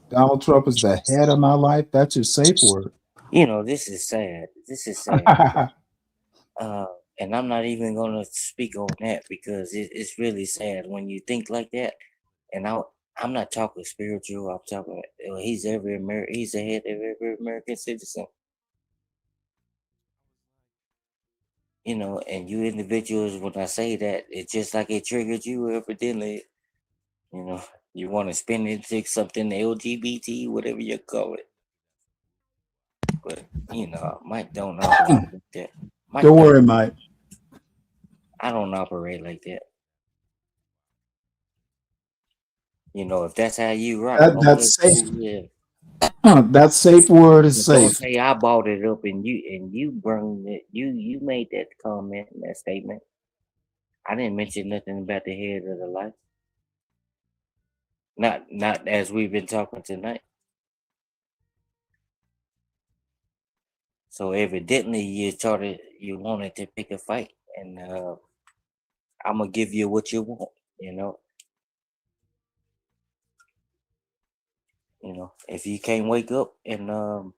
Donald Trump is the head of my life. That's your safe word. This is sad. This is sad. And I'm not even gonna speak on that because it's really sad when you think like that. And I'm not talking spiritual. I'm talking. He's the head of every American citizen. And you individuals, when I say that, it's just like it triggered you evidently. You want to spin it to something LGBT, whatever you call it. But Mike don't operate like that. Don't worry, Mike. I don't operate like that. If that's how you rock, that's okay, safe. Yeah. That safe word is Don't safe. say I bought it up and you bring it. You made that comment and that statement. I didn't mention nothing about the head of the life. Not as we've been talking tonight. So evidently you wanted to pick a fight, and I'm gonna give you what you want. If you can't wake up and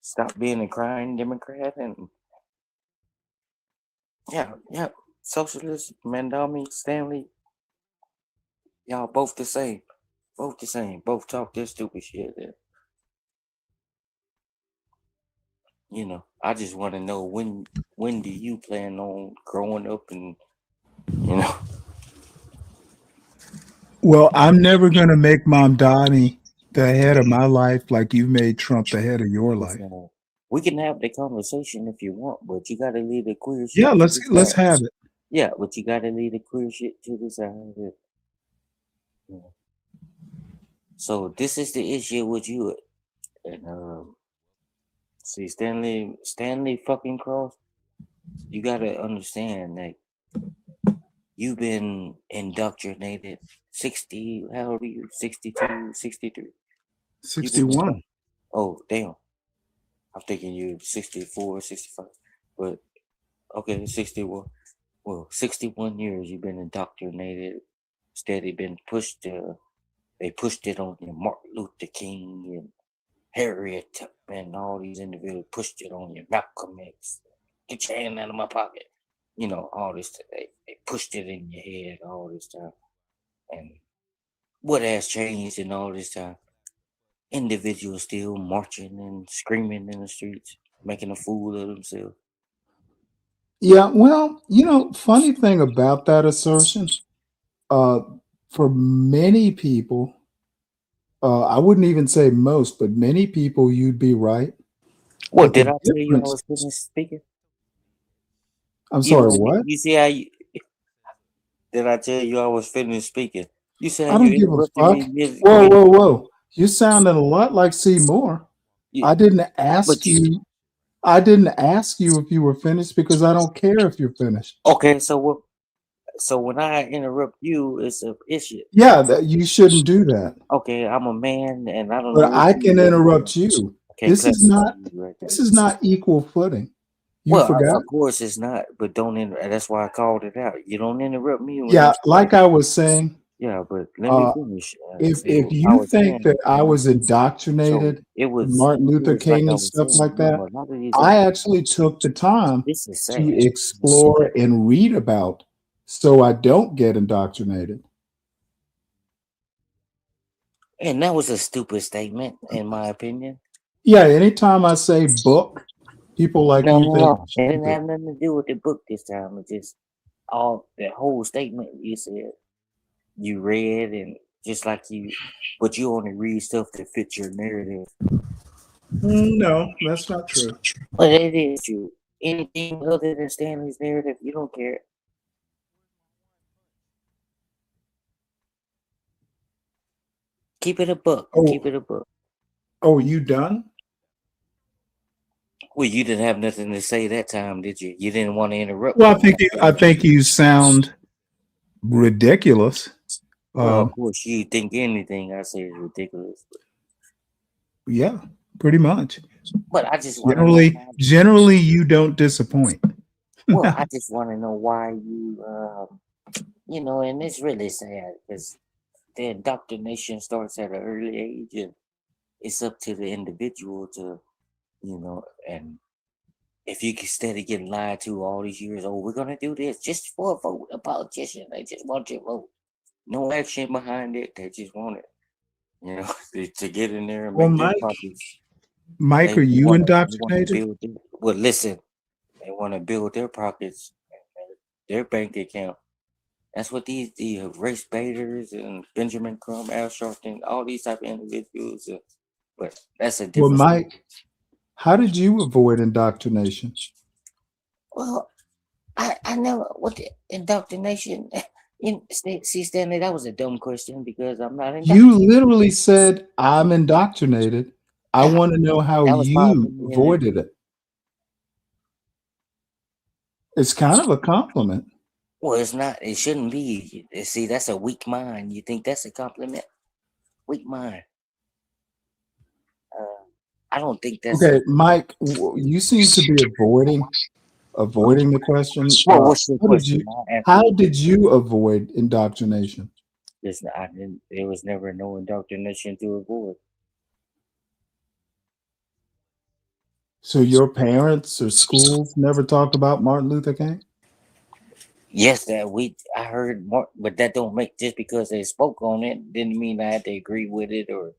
stop being a crying Democrat and yeah, socialist, Mandami, Stanley, y'all both the same. Both the same. Both talk this stupid shit. I just want to know when do you plan on growing up and Well, I'm never going to make Mamdani the head of my life like you made Trump the head of your life. We can have the conversation if you want, but you got to leave the queer shit. Yeah, let's have it. Yeah, but you got to leave the queer shit to the side. So this is the issue with you, and see Stanley fucking Cross. You got to understand that you've been indoctrinated 60, how old are you? 62, 63? 61. Oh, damn. I'm thinking you're 64, 65. But, okay, 61. Well, 61 years you've been indoctrinated. Steady been pushed. They pushed it on you. Martin Luther King and Harriet Tubman, all these individuals pushed it on you. Malcolm X. Get your hand out of my pocket. All this. They pushed it in your head all this time. And what has changed in all this time? Individuals still marching and screaming in the streets, making a fool of themselves. Yeah, well, funny thing about that assertion, for many people, I wouldn't even say most, but many people, you'd be right. What, did I tell you I was finished speaking? I'm sorry, what? You see how you... Did I tell you I was finished speaking? You said I don't you give a interrupted fuck. me. Whoa. You sounded a lot like Seymour. I didn't ask But you. I didn't ask you if you were finished because I don't care if you're finished. okay, so what? So when I interrupt you, it's an issue. Yeah, you shouldn't do that. Okay, I'm a man, and I don't know But what I you can do. interrupt you. Okay, This is classify not. you right there. This is not equal footing. You Well, forgot. of course it's not, but don't. That's why I called it out. You don't interrupt me when Yeah, I'm like I was saying. Yeah, but let me Uh, finish. if So I you was think saying, that I was so indoctrinated it with was Martin Luther like King I and was stuff saying, like that, a lot of these I actually took the time this is to sad. explore and read about so I don't get indoctrinated. And that was a stupid statement, in my opinion. Yeah, anytime I say book, people like No, you no, think no. I'm It didn't stupid. have nothing to do with the book this time. It's just all the whole statement you said. You read and just like you, but you only read stuff that fits your narrative. No, that's not true. But it is true. Anything other than Stanley's narrative, you don't care. Keep it a book. Keep it a book. Oh, you done? Well, you didn't have nothing to say that time, did you? You didn't want to interrupt. Well, I think you sound ridiculous. Well, of course, you think anything I say is ridiculous. Yeah, pretty much. But I just want to know. Generally, you don't disappoint. Well, I just want to know why you, and it's really sad because the indoctrination starts at an early age, and it's up to the individual to, and if you can steady getting lied to all these years, oh, we're gonna do this just for a vote, a politician, they just want your vote, no action behind it, they just want it, to get in there and Well, make their pockets. Mike, They are you wanna indoctrinated? well, listen, they want to build their pockets, their bank account. That's what the race baiters and Benjamin Crumb, Al Sharpton, all these type of individuals. But that's a Well, different. Mike, how did you avoid indoctrination? Well, I never what the indoctrination. See, Stanley, that was a dumb question because I'm not indoctrinated. You literally said, I'm indoctrinated. I want to know how That was my you opinion. avoided it. It's kind of a compliment. Well, it's not. It shouldn't be. See, that's a weak mind. You think that's a compliment? Weak mind. I don't think that's. Okay, Mike, you seem to be avoiding the question. Well, what's your question? How did you avoid indoctrination? Listen, I didn't. There was never no indoctrination to avoid. So your parents or schools never talked about Martin Luther King? Yes, I heard more, but that don't make just because they spoke on it didn't mean I had to agree with it or.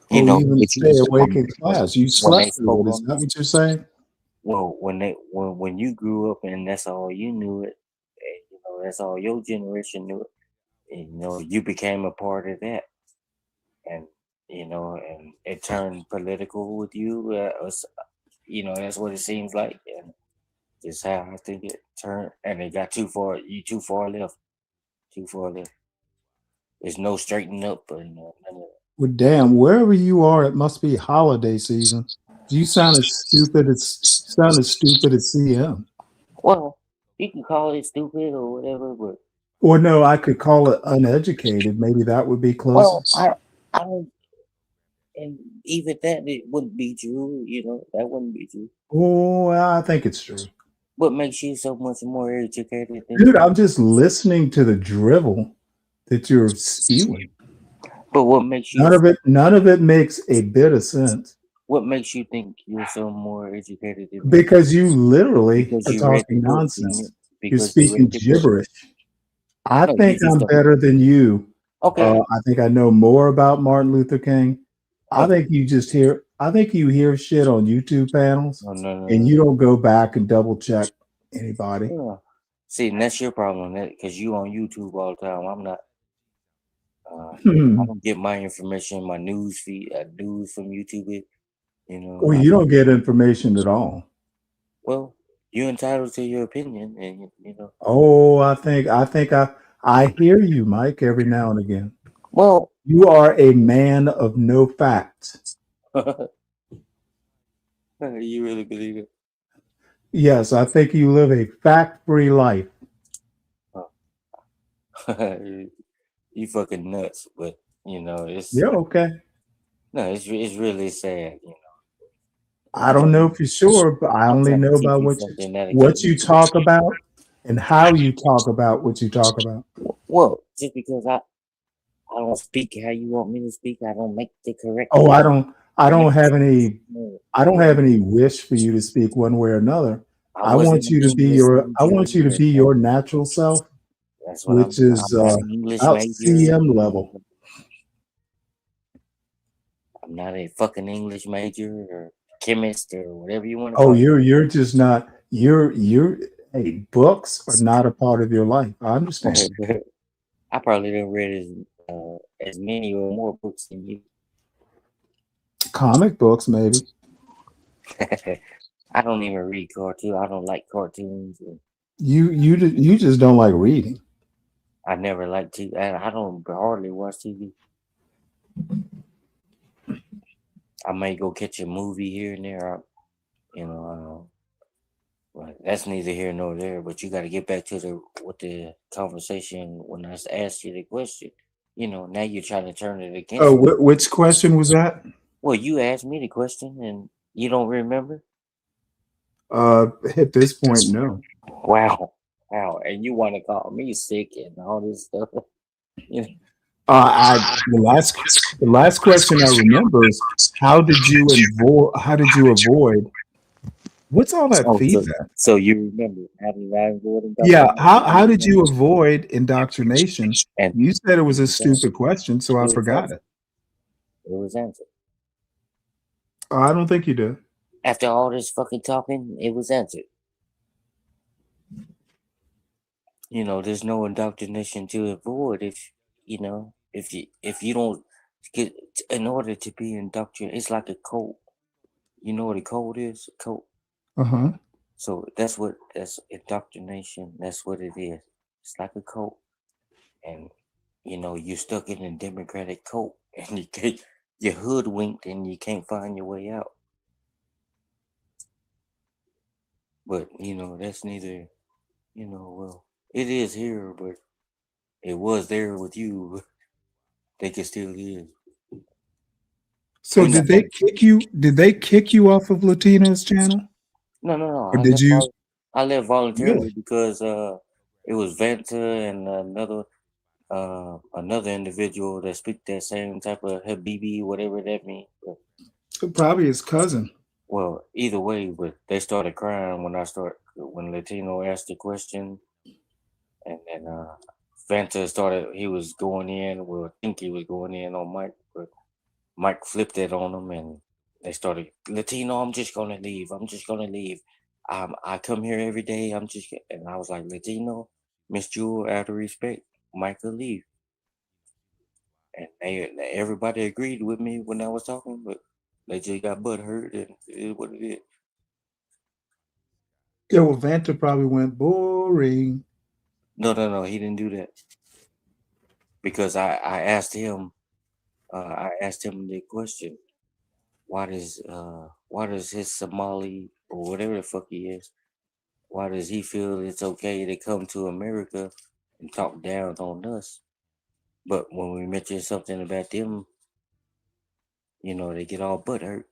Even stay awake in class. You slept through it. Is that what you're saying? Well, when you grew up and that's all you knew it, and, that's all your generation knew it. And, you became a part of that, and and it turned political with you. That's what it seems like, and just how I think it turned, and it got too far. You too far left. Too far left. There's no straightening up, but none of that. Well, damn, wherever you are, it must be holiday season. You sound as stupid as CM. Well, you can call it stupid or whatever, but or no, I could call it uneducated. Maybe that would be close. Well, I don't, and even that it wouldn't be true. That wouldn't be true. Oh, I think it's true. What makes you so much more educated? Dude, I'm just listening to the drivel that you're spewing. But what makes you none of it makes a bit of sense. What makes you think you're so more educated than because you literally are talking nonsense. You're speaking gibberish. I think I'm better than you. Okay. I think I know more about Martin Luther King. I think you hear shit on YouTube panels and you don't go back and double check anybody. Yeah. See, and that's your problem, because you on YouTube all the time. I'm not. I don't get my information, my news feed, news from YouTube. Well, you don't get information at all. Well, you're entitled to your opinion, and Oh, I I hear you, Mike, every now and again. Well, you are a man of no facts. You really believe it? Yes, I think you live a fact-free life. You fucking nuts, but it's Yeah, okay. no, it's really sad. I don't know for sure, but I I'm only trying to know teach about you what something that'll get what you you talk about and how you talk about what you talk about. Well, just because I don't speak how you want me to speak, I don't make the correct. Oh, I don't have any wish for you to speak one way or another. I want you to be your natural self, That's what which is I'm not an English about major. CM level. I'm not a fucking English major or chemist or whatever you want to Oh, call it. you're just not hey, books are not a part of your life. I understand. I probably done read as many or more books than you. Comic books, maybe. I don't even read cartoons. I don't like cartoons. You just don't like reading. I never liked TV. I don't hardly watch TV. I may go catch a movie here and there. But that's neither here nor there. But you got to get back to the conversation when I asked you the question. Now you're trying to turn it against Oh, me. which question was that? Well, you asked me the question and you don't remember? At this point, no. Wow. And you want to call me sick and all this stuff. The last question I remember is how did you avoid what's all that feedback? So you remember how did I avoid indoctrination? Yeah, how did you avoid indoctrination? And you said it was a stupid question, so I forgot it. It was answered. I don't think you did. After all this fucking talking, it was answered. There's no indoctrination to avoid if you don't get, in order to be indoctrinated, it's like a cult. You know what a cult is? A cult. Uh-huh. So that's indoctrination. That's what it is. It's like a cult. And you're stuck in a democratic cult and you're hoodwinked and you can't find your way out. But that's neither, well, it is here, but it was there with you. They can still is. So did they kick you off of Latino's channel? No. Or did you? I left voluntarily Really? because it was Vanta and another individual that speak that same type of Habibi, whatever that means. Probably his cousin. Well, either way, but they started crying when Latino asked the question, and then Vanta started. He was going in. Well, I think he was going in on Mike, but Mike flipped it on him, and they started. Latino, I'm just gonna leave. I'm just gonna leave. I come here every day. And I was like, Latino, Miss Jewel, out of respect, Mike will leave. And everybody agreed with me when I was talking, but they just got butt hurt, and it is what it is. Yeah, well, Vanta probably went boring. No, he didn't do that. Because I asked him the question, why does his Somali or whatever the fuck he is, why does he feel it's okay to come to America and talk down on us? But when we mention something about them, they get all butt hurt.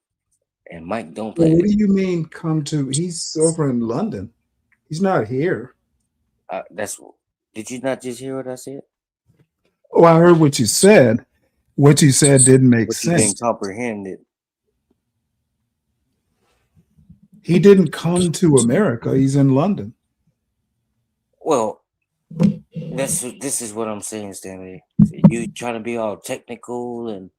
And Mike don't play. Well, what do you mean come to? He's over in London. He's not here. Did you not just hear what I said? Oh, I heard what you said. What you said didn't make But sense. you didn't comprehend it. He didn't come to America. He's in London. Well, this is what I'm saying, Stanley. You trying to be all technical and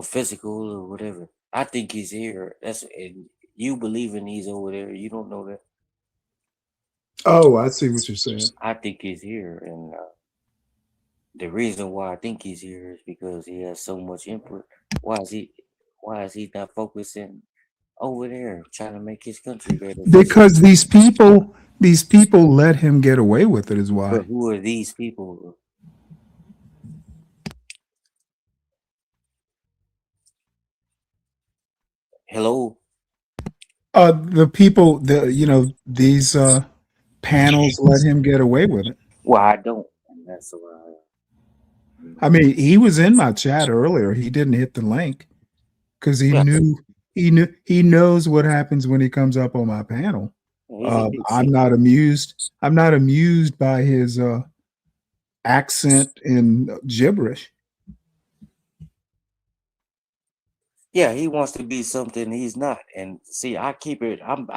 physical or whatever. I think he's here. And you believing he's over there. You don't know that. Oh, I see what you're saying. I think he's here, and the reason why I think he's here is because he has so much input. Why is he not focusing over there trying to make his country better? Because these people These people let him get away with it, is But why. who are these people? Hello? The people, these panels let him get away with it. Well, I don't. And that's why. I mean, he was in my chat earlier. He didn't hit the link because he Yeah. he knows what happens when he comes up on my panel. He's a big I'm shit. not amused. I'm not amused by his accent and gibberish. Yeah, he wants to be something he's not. And see, I keep it. I'm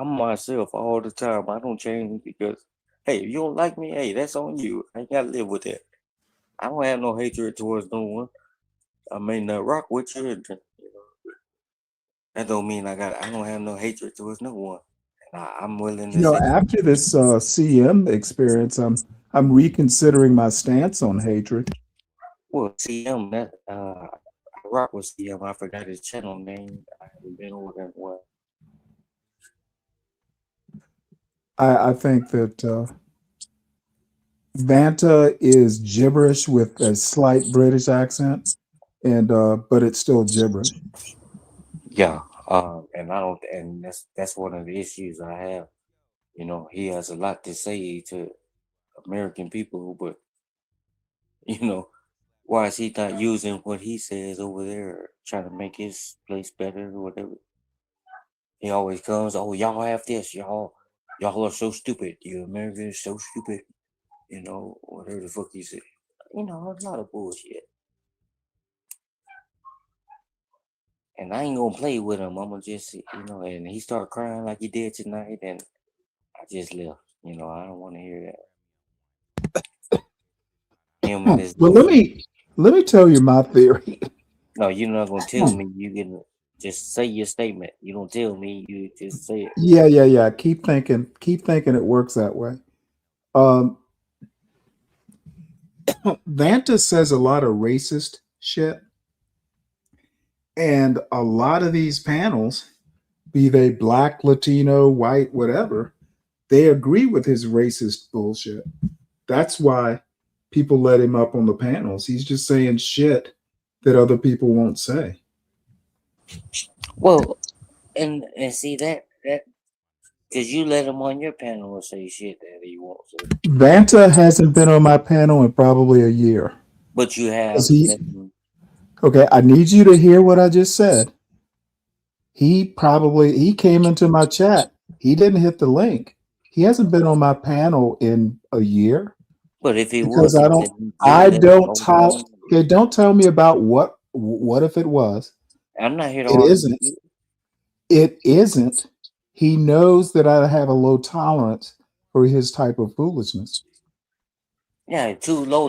myself all the time. I don't change because, hey, if you don't like me, hey, that's on you. I ain't gotta live with that. I don't have no hatred towards no one. I may not rock with you, and, that don't mean I don't have no hatred towards no one. And I'm willing to say, After this CM experience, I'm reconsidering my stance on hatred. well, CM, that I rock with CM. I forgot his channel name. I haven't been over there in a while. I think that Vanta is gibberish with a slight British accent, and but it's still gibberish. Yeah, and I don't, and that's one of the issues I have. He has a lot to say to American people, but why is he not using what he says over there, trying to make his place better or whatever? He always comes, oh, y'all have this, y'all are so stupid. You Americans so stupid. Whatever the fuck he said. A lot of bullshit. And I ain't gonna play with him. I'm gonna just, and he started crying like he did tonight, and I just left. I don't want to hear that. Him and his Well, let me tell you my theory. No, you're not gonna tell me. You can just say your statement. You don't tell me. You just say it. Yeah. Keep thinking it works that way. Vanta says a lot of racist shit, and a lot of these panels, be they black, Latino, white, whatever, they agree with his racist bullshit. That's why people let him up on the panels. He's just saying shit that other people won't say. Well, and see that because you let him on your panel and say shit that he won't say. Vanta hasn't been on my panel in probably a year. But you have. Okay, I need you to hear what I just said. He came into my chat. He didn't hit the link. He hasn't been on my panel in a year. But if he Because was, don't tell me about what if it was. I'm not here to It argue isn't. with you. It isn't. He knows that I have a low tolerance for his type of foolishness. Yeah, two low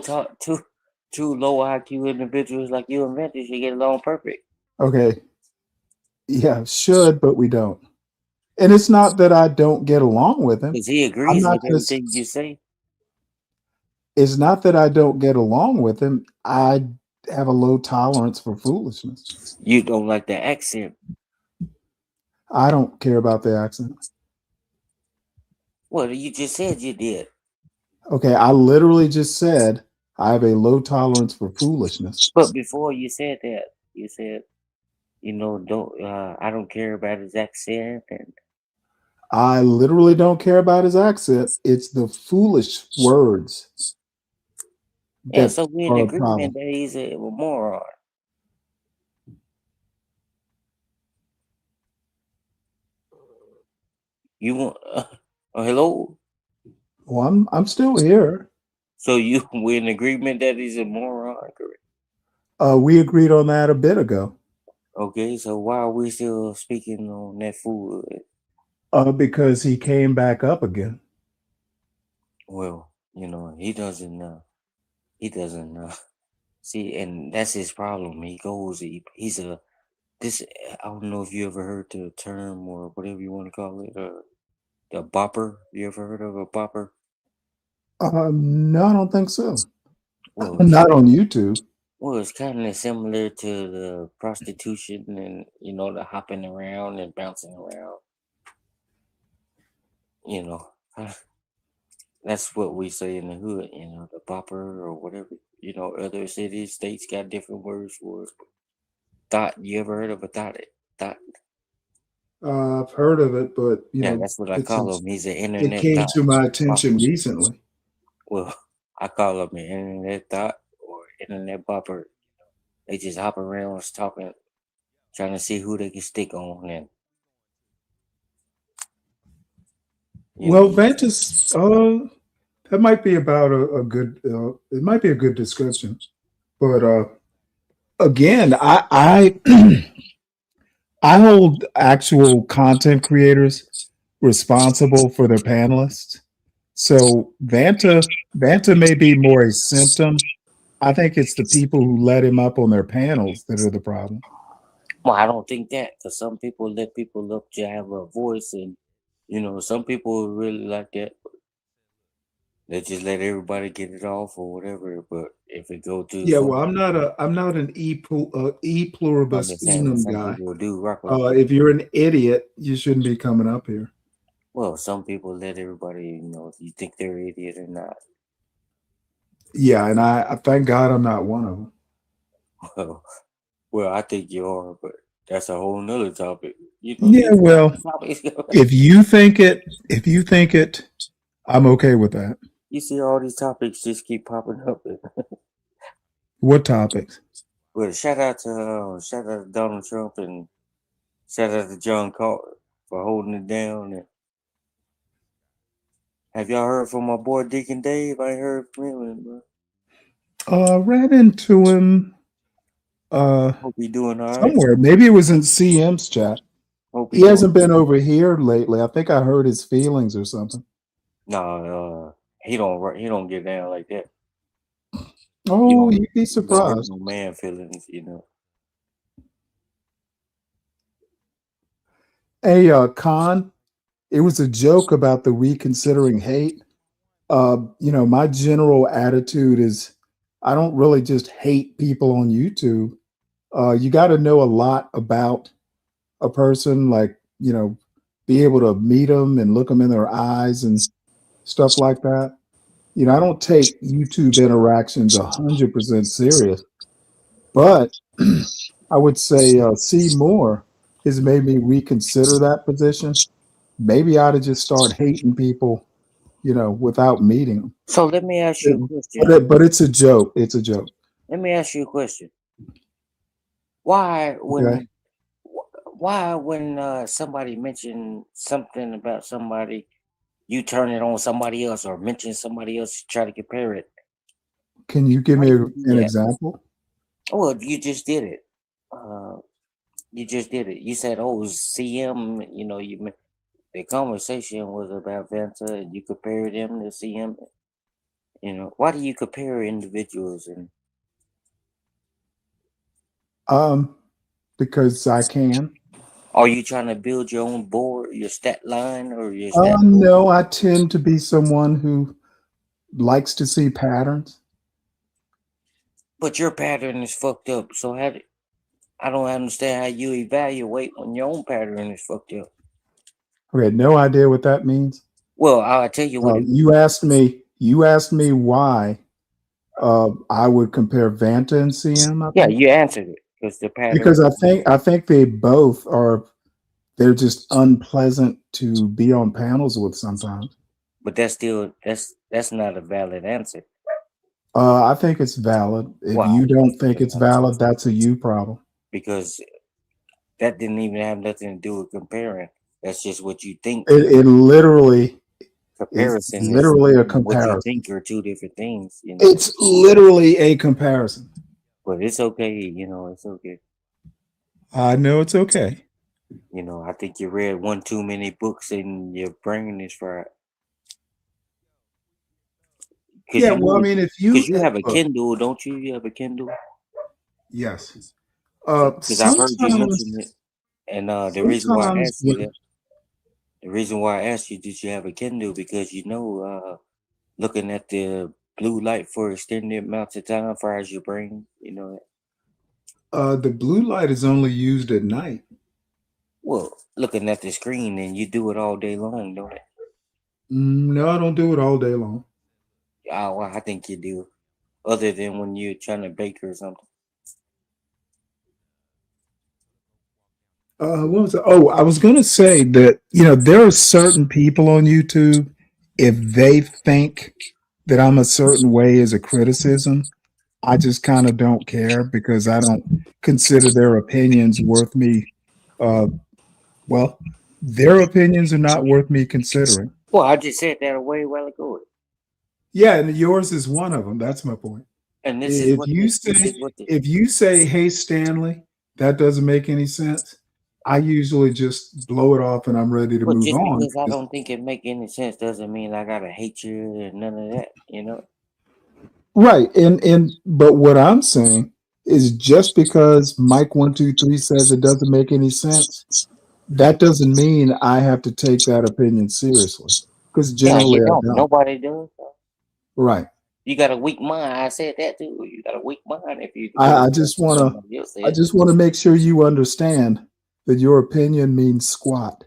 IQ individuals like you and Vanta should get along perfect. Okay. Yeah, should, but we don't. And it's not that I don't get along with him. Because he agrees with everything you say. It's not that I don't get along with him. I have a low tolerance for foolishness. You don't like the accent. I don't care about the accent. Well, you just said you did. Okay, I literally just said I have a low tolerance for foolishness. But before you said that, you said, I don't care about his accent, and I literally don't care about his accent. It's the foolish words. Yeah, so we're in agreement that he's a moron. You want? Hello? Well, I'm still here. So we're in agreement that he's a moron, correct? We agreed on that a bit ago. Okay, so why are we still speaking on that fool? Because he came back up again. Well, he doesn't see, and that's his problem. He goes, he's I don't know if you ever heard the term or whatever you want to call it, the bopper. You ever heard of a bopper? No, I don't think so. Well, not on YouTube. Well, it's kind of similar to the prostitution and, the hopping around and bouncing around. That's what we say in the hood, the bopper or whatever. Other cities, states got different words for it. Thought, you ever heard of a thought? Thought. I've heard of it, but Yeah, that's what I call him. He's an it internet came thought. to my attention bopper. recently. Well, I call him an internet thought or internet bopper. They just hop around talking, trying to see who they can stick on. And well, Ventus, that might be about a good. It might be a good description, but again, I I hold actual content creators responsible for their panelists. So Vanta may be more a symptom. I think it's the people who let him up on their panels that are the problem. Well, I don't think that, because some people let people up to have a voice, and some people really like that. They just let everybody get it off or whatever. But if it go too Yeah, far, well, I'm not an e pluribus I'm saying unum some guy. people do rock with that. If you're an idiot, you shouldn't be coming up here. Well, some people let everybody, if you think they're an idiot or not. Yeah, and I thank God I'm not one of them. Well, I think you are, but that's a whole nother topic. Yeah, well, if you think it, I'm okay with that. You see all these topics just keep popping up. What topics? Well, shout out to Donald Trump, and shout out to John Carter for holding it down. And have y'all heard from my boy Deacon Dave? I ain't heard from him, bro. Ran into him Hope he doing all right. somewhere. Maybe it was in CM's chat. Hope He hasn't been over here lately. I think I heard his feelings or something. No, he don't get down like that. Oh, you'd be surprised. No man feelings, Hey, Khan, it was a joke about the reconsidering hate. My general attitude is I don't really just hate people on YouTube. You got to know a lot about a person, like, be able to meet them and look them in their eyes and stuff like that. I don't take YouTube interactions 100% serious, but I would say C Moore has made me reconsider that position. Maybe I ought to just start hating people, without meeting them. So let me ask you a question. But it's a joke. It's a joke. Let me ask you a question. Why when somebody mentioned something about somebody, you turn it on somebody else or mention somebody else to try to compare it? Can you give me an example? Well, you just did it. You said, "Oh, CM." The conversation was about Vanta, and you compared him to CM. Why do you compare individuals? Because I can. Are you trying to build your own board, your stat line, or your stat? No, I tend to be someone who likes to see patterns. But your pattern is fucked up. So I don't understand how you evaluate when your own pattern is fucked up. I had no idea what that means. Well, I'll tell you what. You asked me why I would compare Vanta and CM. Yeah, you answered it. Because I think they both are. They're just unpleasant to be on panels with sometimes. But that's not a valid answer. I think it's valid. If you don't think it's valid, that's a you problem. Because that didn't even have nothing to do with comparing. That's just what you think. It literally comparison. It's literally a comparison. What you think are two different things. It's literally a comparison. But it's okay. It's okay. I know it's okay. I think you read one too many books and your brain is fried. Yeah, well, I mean, if you have a Kindle, don't you? You have a Kindle? Yes. Because I've heard you mention it, and the reason why I asked you that, the reason why I asked you, did you have a Kindle? Because looking at the blue light for extended amounts of time fries your brain. The blue light is only used at night. Well, looking at the screen, and you do it all day long, don't it? No, I don't do it all day long. Oh, well, I think you do. Other than when you're trying to bake or something. What was it? Oh, I was going to say that, there are certain people on YouTube, if they think that I'm a certain way as a criticism, I just kind of don't care because I don't consider their opinions worth me. Well, their opinions are not worth me considering. Well, I just said that a while ago. Yeah, and yours is one of them. That's my point. And this is If what you say, "Hey, Stanley," that doesn't make any sense. I usually just blow it off and I'm ready to But move just on. because I don't think it make any sense doesn't mean I gotta hate you and none of that, you know? Right. But what I'm saying is just because Mike123 says it doesn't make any sense, that doesn't mean I have to take that opinion seriously. Because Yeah, generally you I don't. don't. Nobody does. Right. You got a weak mind. I said that too. You got a weak mind if you I just wanna somebody else I said. just want to make sure you understand that your opinion means squat.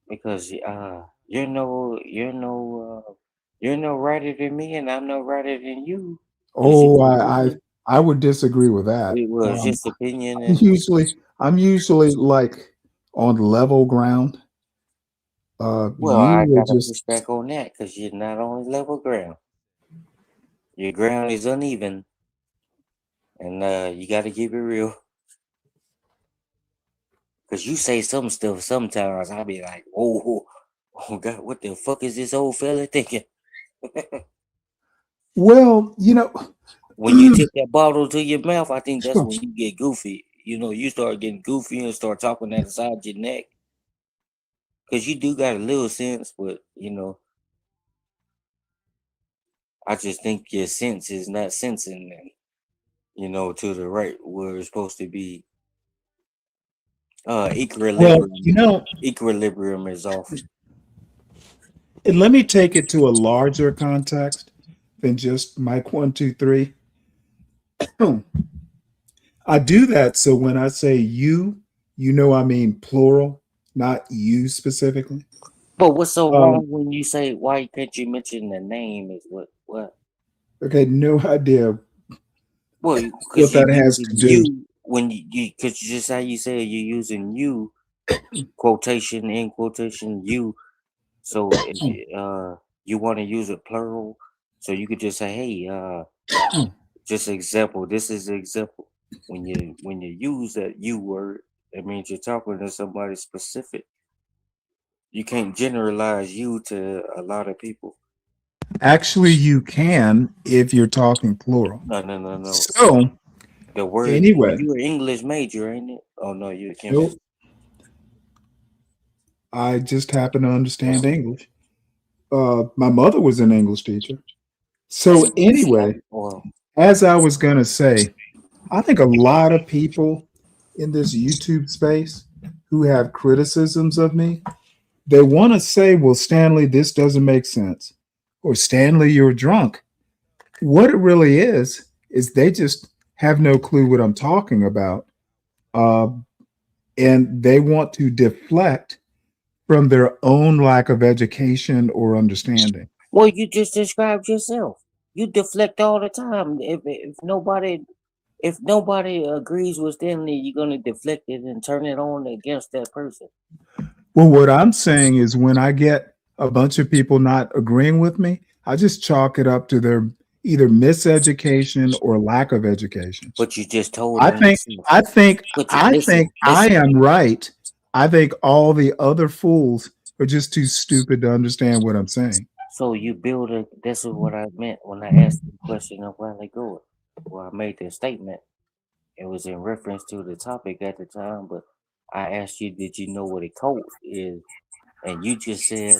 Because you're no righter than me and I'm no righter than you. It's just Oh, I opinion. I would disagree with that. It was just opinion I'm and usually like on level ground. well, You I were gotta just push back on that because you're not on level ground. Your ground is uneven. And you gotta keep it real. Cause you say some stuff sometimes I'll be like, oh God, what the fuck is this old fella thinking? well, When you tip that bottle to your mouth, I think that's Sure. when you get goofy. You start getting goofy and start talking at the side of your neck. Cause you do got a little sense, but I just think your sense is not sensing to the right where it's supposed to be. Well, Equilibrium is off. and let me take it to a larger context than just Mike123. I do that so when I say you, I mean plural, not you specifically. But what's so Um, wrong when you say why can't you mention the name? Is what? okay, no idea Well, what because you that has using to do. you when because just how you said you're using you quotation in quotation you. So you want to use a plural, so you could just say, hey, just example. This is an example. When you use that you word, it means you're talking to somebody specific. You can't generalize you to a lot of people. Actually, you can if you're talking plural. No. So, The word anyway, you're an English major, ain't it? Oh no, you're a chemist. nope, I just happen to understand English. My mother was an English teacher. So, anyway, as I was going to say, I think a lot of people in this YouTube space who have criticisms of me, they want to say, well, Stanley, this doesn't make sense. Or Stanley, you're drunk. What it really is they just have no clue what I'm talking about. And they want to deflect from their own lack of education or understanding. Well, you just described yourself. You deflect all the time. If nobody agrees with Stanley, you're gonna deflect it and turn it on against that person. Well, what I'm saying is when I get a bunch of people not agreeing with me, I just chalk it up to their either miseducation or lack of education. But you just told I them. think I am right. I think all the other fools are just too stupid to understand what I'm saying. So you build a. This is what I meant when I asked the question of where they go. Well, I made the statement. It was in reference to the topic at the time, but I asked you, did you know what a cult is? And you just said,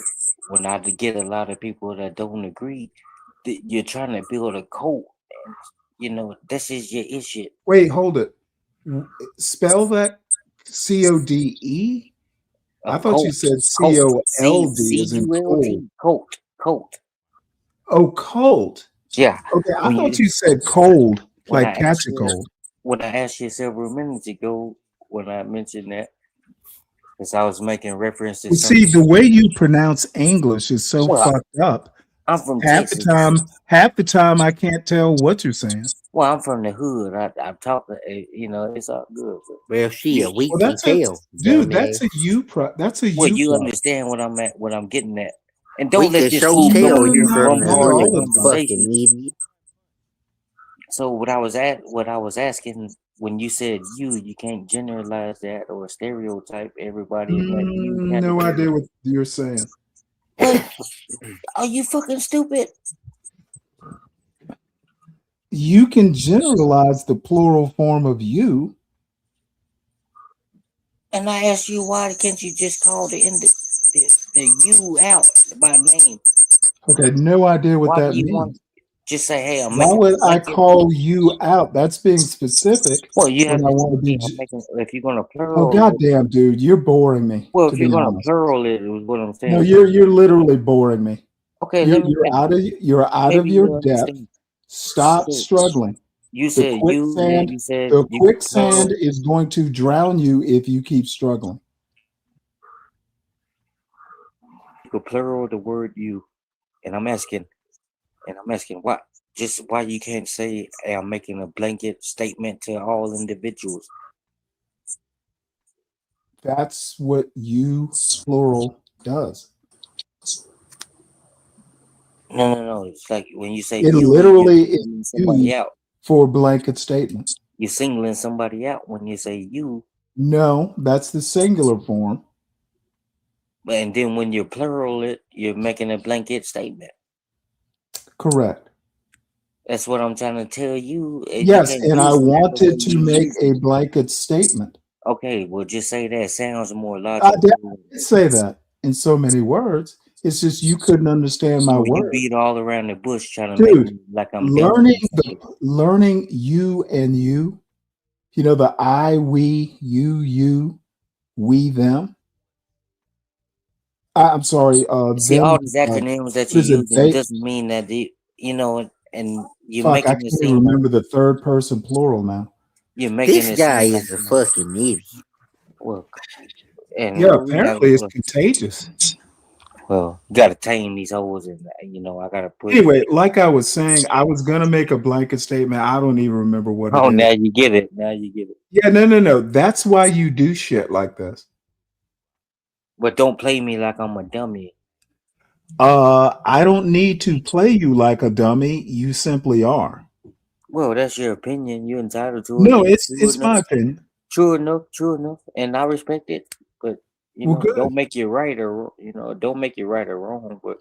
when I get a lot of people that don't agree, that you're trying to build a cult. And, this is your issue. Wait, hold it. Spell that CODE? I thought you said COLD as in cold. Cult. Oh, cold. Yeah. Okay, I thought you said cold, like catch a cold. When I asked you several minutes ago, when I mentioned that, Because I was making reference to You see, something. the way you pronounce English is so Well, fucked up. I'm from Half Texas. the time, I can't tell what you're saying. Well, I'm from the hood. I'm talking. It's all good. Well, shit, we Well, can that's a tell, dude. dumbass. That's a Well, you you problem. understand what I'm at, what I'm getting at, and We don't let can this show fool tell go you from the not bombard the all hood, the you time. fucking conversation. idiot. So what I was asking when you said you can't generalize that or stereotype everybody in that you No category. idea what you're saying. What? Are you fucking stupid? You can generalize the plural form of you. And I asked you, why can't you just call the you out by name? Okay, no idea what Why do that you means. want just say, hey, I'm Why making would a I blanket? call you out? That's being specific. Well, you have When I to want to say, be. I'm making, if you're gonna Oh plural it, goddamn, dude, you're boring me. well, To if you're be gonna honest. plural it, is what I'm saying. No, you're literally boring me. Okay, You're let me ask you. you're out of Maybe your you depth. understand. Stop So, struggling. you The said you, then quicksand, you said the you could plural. quicksand is going to drown you if you keep struggling. You could plural the word you, and I'm asking why. Just why you can't say, hey, I'm making a blanket statement to all individuals. That's what you plural does. No. It's like when you say It you're literally is singling somebody used out. for a blanket statement. You're singling somebody out when you say you. No, that's the singular form. And then when you plural it, you're making a blanket statement. Correct. That's what I'm trying to tell you. You Yes, can't and I use it the way wanted to you make use it. a blanket statement. Okay, well, just say that. Sounds more I logical. did say that in so many words. It's just you couldn't understand my So you word. beat all around the bush trying to make Dude, me like I'm dumb. learning you and you, the I, we, you, we, them. I'm sorry, See, them. all these acronyms that What you're is it? using They, doesn't mean that and you're fuck, I making can't it seem like remember the third person plural now. you're making This it guy seem like is a fucking idiot. well, and Yeah, we gotta apparently it's contagious. well, you gotta tame these hoes, and I gotta put. Anyway, like I was saying, I was gonna make a blanket statement. I don't even remember what Oh, it is. now you get it. Now you get it. Yeah, no. That's why you do shit like this. But don't play me like I'm a dummy. I don't need to play you like a dummy. You simply are. Well, that's your opinion. You're entitled to it. No, And it's my opinion. True enough, and I respect it. But Well, good. don't make it right or don't make it right or wrong. But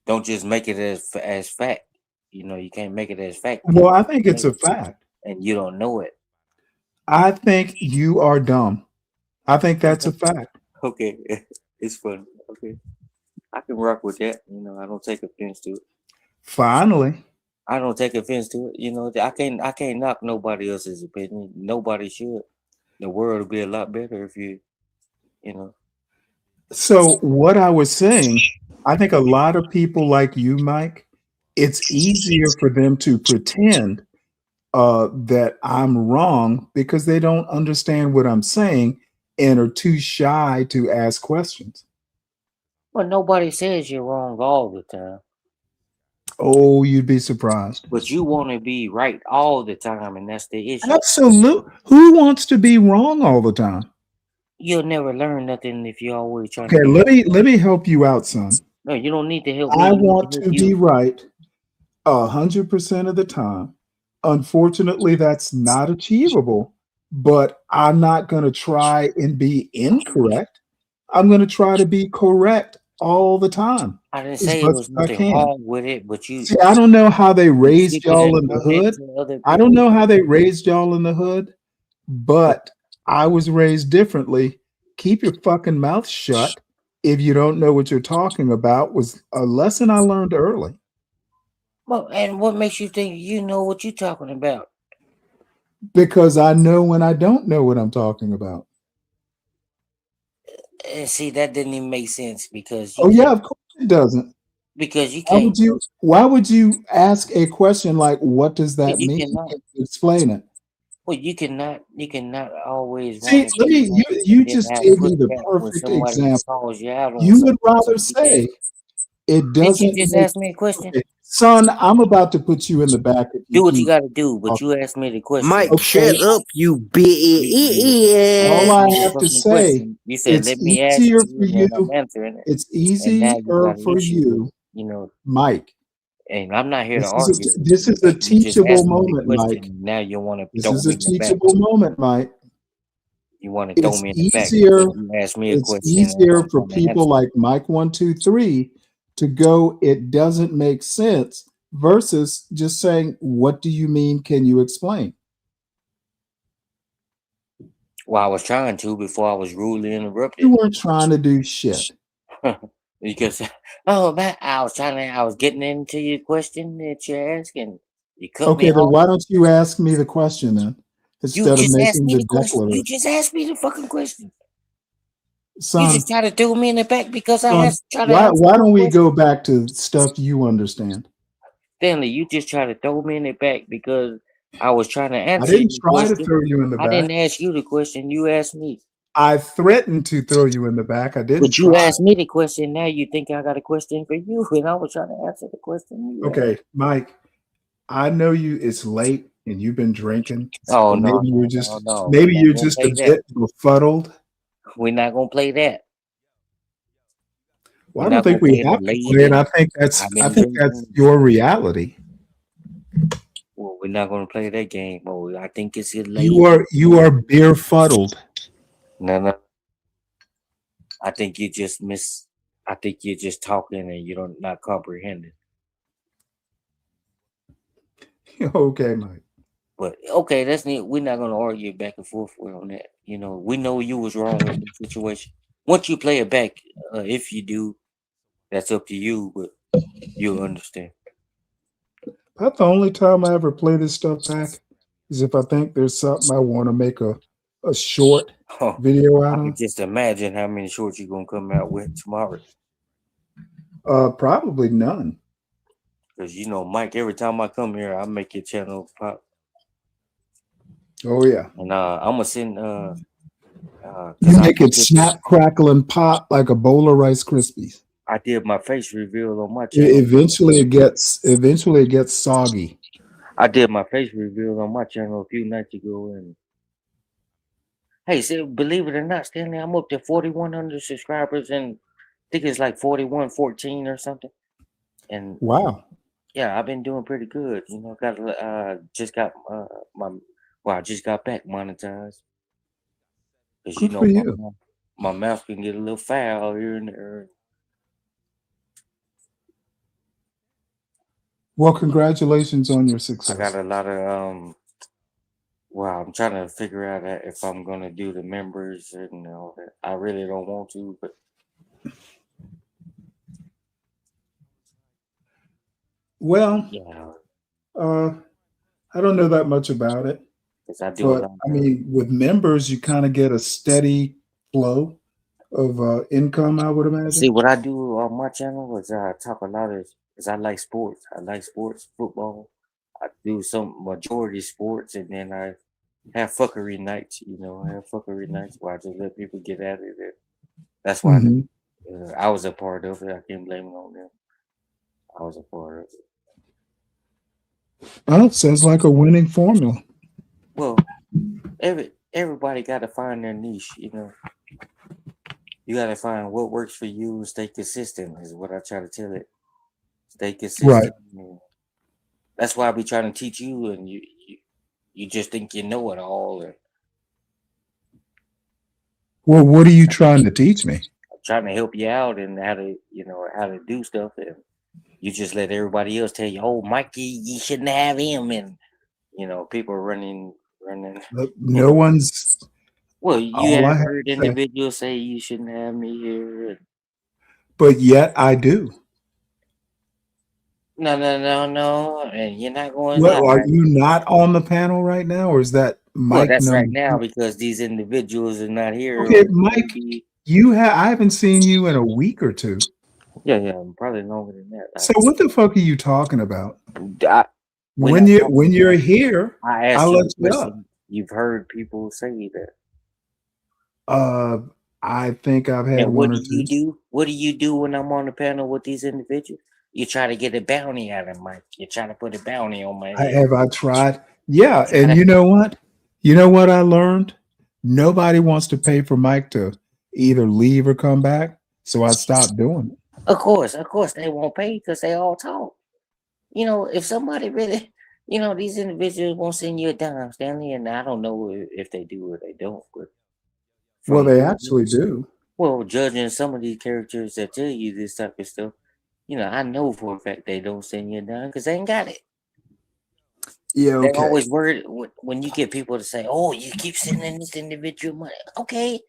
don't just make it as fact. You can't make it as fact. Well, I think it's a fact. And you don't know it. I think you are dumb. I think that's a fact. Okay, it's funny. Okay, I can rock with that. I don't take offense to it. Finally, I don't take offense to it. I can't knock nobody else's opinion. Nobody should. The world would be a lot better if you. So what I was saying, I think a lot of people like you, Mike, it's easier for them to pretend that I'm wrong because they don't understand what I'm saying and are too shy to ask questions. Well, nobody says you're wrong all the time. Oh, you'd be surprised. But you want to be right all the time, and that's the issue. Absolutely. Who wants to be wrong all the time? You'll never learn nothing if you're always trying Okay, to let me help you out, son. No, you don't need to help me. I You need want help to you. be right 100% of the time. Unfortunately, that's not achievable, but I'm not going to try and be incorrect. I'm going to try to be correct all the time. I didn't as say it much was as I nothing can. wrong with it, but you See, I don't know how they raised people that y'all in the done that hood. to other I don't people. know how they raised y'all in the hood, but I was raised differently. Keep your fucking mouth shut if you don't know what you're talking about was a lesson I learned early. Well, and what makes you think you know what you're talking about? Because I know when I don't know what I'm talking about. And see, that didn't even make sense because you Oh yeah, can't. of course it doesn't. Because you Why can't. why would you ask a question like what does that You mean cannot. and explain it? Well, you cannot always See, want to let be me. right You and then just have gave me the pushback when perfect somebody example. calls you out on You would something. So rather you can't. say it Didn't you doesn't just make. ask me a question? Okay, son, I'm about to put you in the back if you Do what you keep got to do, but talking. you asked me the question. Mike, You Okay, shut asked up, you all asked I me the bitch. have to fucking say, question. You said, it's "Let me ask easier for you," and you. then I'm answering it. It's And now you easier got an for issue with, you, Mike. Mike. And I'm not here to This is argue with this you, is a but you just teachable asked me the moment, question. Mike. And now you want to This throw is a me in the back. teachable moment, Mike. You want to throw It's me in the back easier. because you asked me a It's question and easier I'm for trying to people answer. like Mike 123 to go. It doesn't make sense versus just saying, "What do you mean? Can you explain?" Well, I was trying to before I was rudely You interrupted. weren't trying to do shit. Because I was getting into your question that you're asking. You cut me Okay, then off. why don't you ask me the question then You instead of just asked making me the the question. You declaration? just asked me the fucking question. You Son, just try to throw me in the back because I son, try to why answer why your don't we question. go back to stuff you understand? Stanley, you just try to throw me in the back because I was trying to I answer didn't your try to question. throw you in the I back. didn't ask you the question. You asked me. I threatened to throw you in the back. I didn't But you try. asked me the question. Now you think I got a question for you, and I was trying to answer the question you asked. Okay, Mike, I know you. It's late and you've been drinking. Oh And no, maybe no, you're no, just no. maybe We're you're not gonna just a play that. bit befuddled. We're not gonna play that. Well, We're I don't not gonna think we play the have to late play it. and I've I been think that's drinking. your reality. Well, we're not gonna play that game. Oh, I think it's your You lady. are beer fuddled. No. I think you just miss. I think you're just talking and you don't not comprehending. Okay, Mike. But okay, that's neat. We're not gonna argue back and forth on that. We know you was wrong in the situation. Once you play it back, if you do, that's up to you. But you'll understand. About the only time I ever play this stuff back is if I think there's something I want to make a short video I out can of. just imagine how many shorts you're gonna come out with tomorrow. Probably none. Because Mike, every time I come here, I make your channel pop. Oh yeah. And I'm gonna send You make it snap, crackle, and pop like a bowl of Rice Krispies. I did my face reveal on my channel. Eventually it gets soggy. I did my face reveal on my channel a few nights ago, and hey, believe it or not, Stanley, I'm up to 4,100 subscribers, and I think it's like 4114 or something. And wow, yeah, I've been doing pretty good. Just got I just got back monetized. Because good for you. my mouth can get a little foul here and there. Well, congratulations on your success. I got a lot of I'm trying to figure out if I'm gonna do the members and all that. I really don't want to, but well, yeah, I don't know that much about it. I do But I mean, with members, you kind of get a steady flow of income, I would imagine. See, what I do on my channel is I talk a lot is I like sports. I like sports, football. I do some majority sports, and then I have fuckery nights. I have fuckery nights where I just let people get at it. That's why I was a part of it. I can't blame it on them. I was a part of it. Well, it sounds like a winning formula. Well, everybody got to find their niche. You got to find what works for you and stay consistent. Is what I try to tell it. Stay consistent. Right. That's why I be trying to teach you, and you just think you know it all. Well, what are you trying to teach me? I'm trying to help you out and how to do stuff, and you just let everybody else tell you, "Oh, Mikey, you shouldn't have him," and people running. No one's. Well, you have heard individuals say you shouldn't have me here, but yet I do. No, and you're not going. What, are you not on the panel right now, or is that Mike? Well, that's right now because these individuals are not here. Okay, Mike, I haven't seen you in a week or two. Yeah, probably longer than that. So what the fuck are you talking about? When you're here, I asked I'll you let a you question. up. You've heard people say that. I think I've had And one what or do you two. do? What do you do when I'm on the panel with these individuals? You try to get a bounty out of Mike. You try to put a bounty on my head. Have I tried? Yeah, Try and to- you know what? You know what I learned? Nobody wants to pay for Mike to either leave or come back, so I stopped doing it. Of course, they won't pay because they all talk. You know, if somebody really, you know, these individuals won't send you a dime, Stanley, and I don't know if they do or they don't. But Well, from they actually do. well, judging some of these characters that tell you this type of stuff, you know, I know for a fact they don't send you a dime because they ain't got it. Yeah, They're okay. always worried when you get people to say, "Oh, you keep sending this individual money." Okay,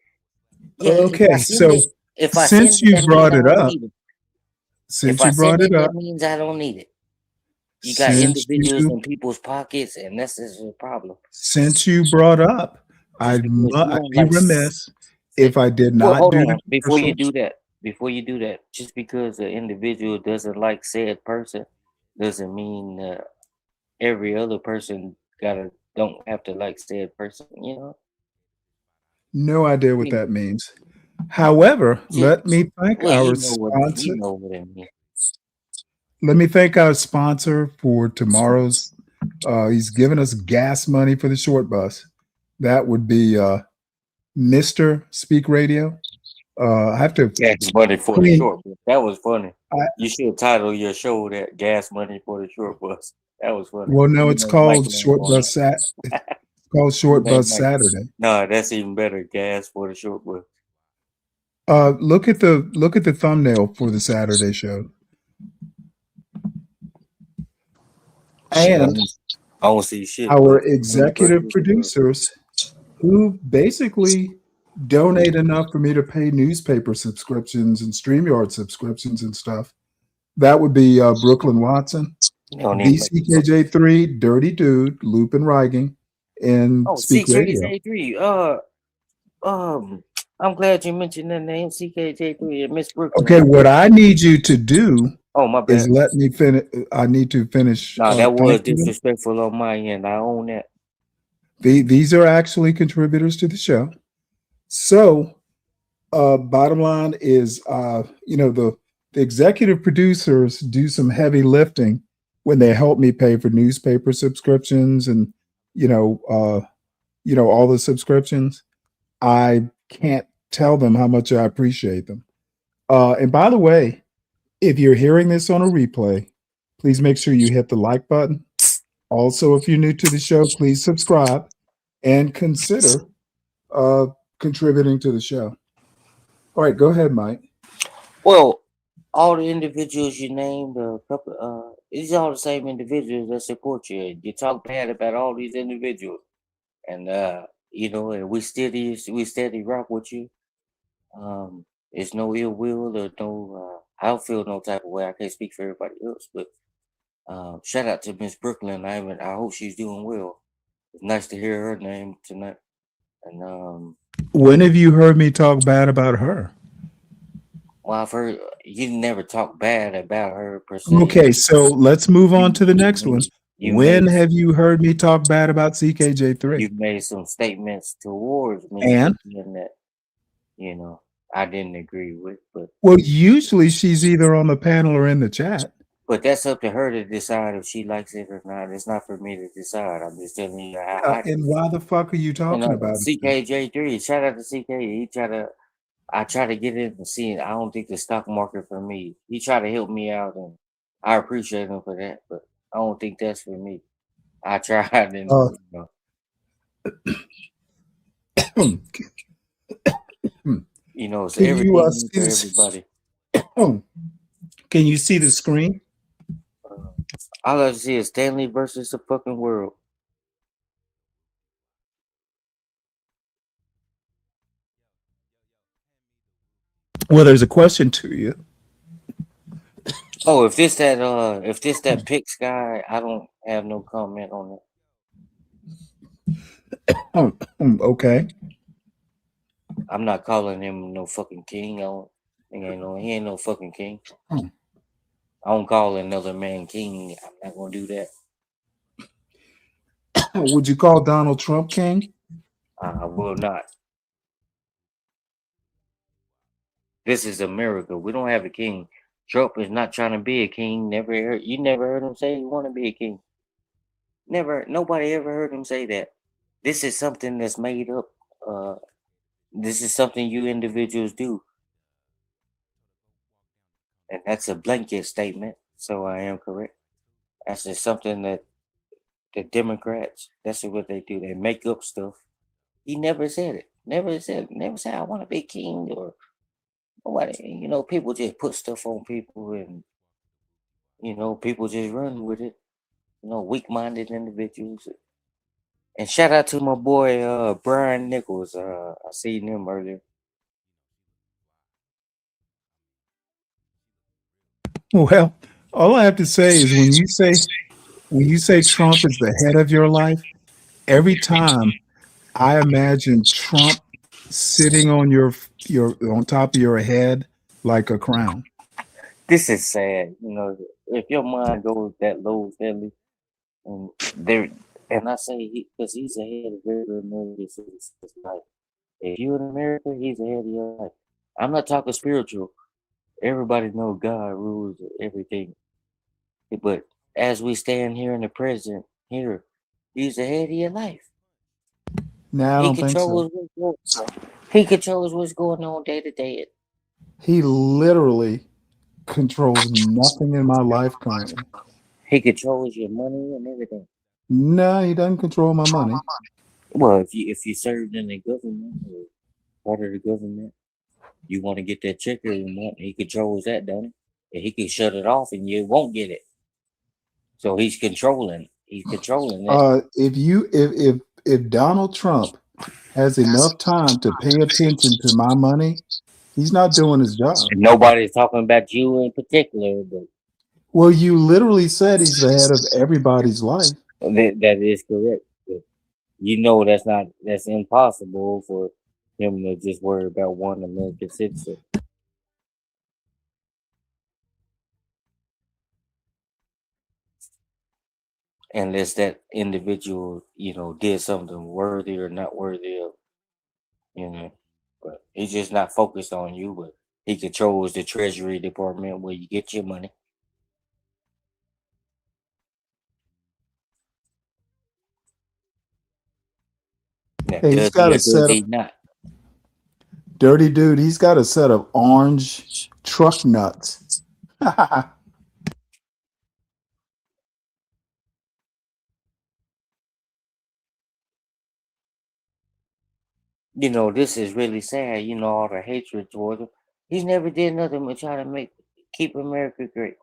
yeah. Okay, so If I send since it, you that means brought I it don't up, need it. since If I you brought send it it, up, that means I don't need it. You got since individuals you in people's pockets, and that's just a problem. since you brought up, Just because you I'd don't be like. remiss if I did Well, not hold do on. the Before you do that, just because the individual doesn't like said person, doesn't mean every other person don't have to like said person. You know. No idea what Yeah. that means. However, let me thank Well, our you sponsor. know what it means. Let me thank our sponsor for tomorrow's. He's giving us gas money for the short bus. That would be Mr. Speak Radio. I have to Gas money for the clean. short bus. That was funny. I, You should title your show that "Gas Money for the Short Bus." That was funny. well, no, You it's make Mike called laugh Short on Bus that. It's called You Short make Bus Mike. Saturday. No, that's even better. Gas for the short bus. Look at the thumbnail for the Saturday show. And I don't see shit. our But executive producers who basically donate enough for me to pay newspaper subscriptions and StreamYard subscriptions and stuff. That would be Brooklyn Watson, VCKJ3, Dirty Dude, Lupin Reiging, and Speak Radio. CKJ3. I'm glad you mentioned that name, CKJ3 and Miss Brooklyn. Okay, what I need you to do my bad. is let me finish. I need to finish. No, that was thanking them. disrespectful on my end. I own that. These are actually contributors to the show. So, bottom line is, the executive producers do some heavy lifting when they help me pay for newspaper subscriptions and, all the subscriptions. I can't tell them how much I appreciate them. And by the way, if you're hearing this on a replay, please make sure you hit the like button. Also, if you're new to the show, please subscribe and consider contributing to the show. All right, go ahead, Mike. Well, all the individuals you named, these are all the same individuals that support you. You talk bad about all these individuals, and and we steady rock with you. There's no ill will or no. I don't feel no type of way. I can't speak for everybody else, but shout out to Miss Brooklyn. I hope she's doing well. It's nice to hear her name tonight. And when have you heard me talk bad about her? Well, I've heard you never talk bad about her per se. Okay, so let's move on to the next one. When have you heard me talk bad about CKJ3? You've made some statements towards me and that I didn't agree with, but well, usually she's either on the panel or in the chat. But that's up to her to decide if she likes it or not. It's not for me to decide. I'm just telling you how and why the fuck are you talking about it? CKJ3, shout out to CK. I try to get in and see it. I don't think the stock market for me. He tried to help me out, and I appreciate him for that. But I don't think that's for me. I tried, and it's everything for everybody. Can you see the screen? All I see is Stanley versus the fucking world. Well, there's a question to you. Oh, if this that Pix guy, I don't have no comment on it. Okay. I'm not calling him no fucking king. He ain't no fucking king. I don't call another man king. I'm not gonna do Would you call Donald Trump king? I will not. This is America. We don't have a king. Trump is not trying to be a king. You never heard him say he want to be a king. Never. Nobody ever heard him say that. This is something that's made up. This is something you individuals do, and that's a blanket statement. So I am correct. That's just something that the Democrats. That's what they do. They make up stuff. He never said it. Never said. Never said I want to be king or nobody. People just put stuff on people, and people just run with it. Weak-minded individuals. And shout out to my boy Brian Nichols. I seen him earlier. Well, all I have to say is when you say Trump is the head of your life, every time I imagine Trump sitting on your on top of your head like a crown. This is sad. If your mind goes that low, Stanley, and I say because he's ahead of every American citizen's life. If you're in America, he's ahead of your life. I'm not talking spiritual. Everybody knows God rules everything. But as we stand here in the present, he's ahead of your life. No, I don't think so. He controls what's going on day to day. He literally controls nothing in my life currently. He controls your money and everything. No, he doesn't control my money. Well, if you served in the government or part of the government, you want to get that check every month. He controls that, don't he? And he can shut it off and you won't get it. So he's controlling. He's controlling that. If Donald Trump has enough time to pay attention to my money, he's not doing his job. Nobody's talking about you in particular, but well, you literally said he's the head of everybody's life. That is correct. But that's impossible for him to just worry about one American citizen. Unless that individual, did something worthy or not worthy of, but he's just not focused on you, but he controls the Treasury Department where you get your money. Now, Hey, he's got a set of dirty dude. He's got a set of orange truck nuts. This is really sad. All the hatred towards him. He's never did nothing but try to keep America great.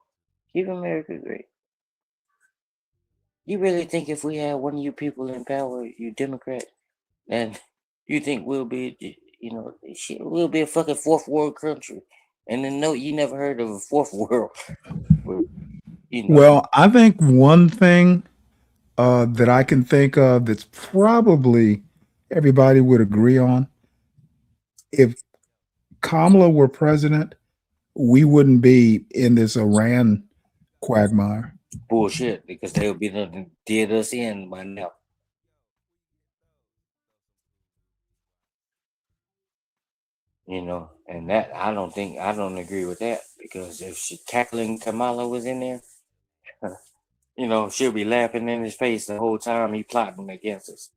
Keep America great. You really think if we had one of you people in power, you Democrat, and you think we'll be, we'll be a fucking fourth world country? And then no, you never heard of a fourth world. Well, I think one thing that I can think of that's probably everybody would agree on. If Kamala were president, we wouldn't be in this Iran quagmire. Bullshit, because they would be done did us in by now. And that I don't agree with that, because if cackling Kamala was in there, she'll be laughing in his face the whole time he plotting against us.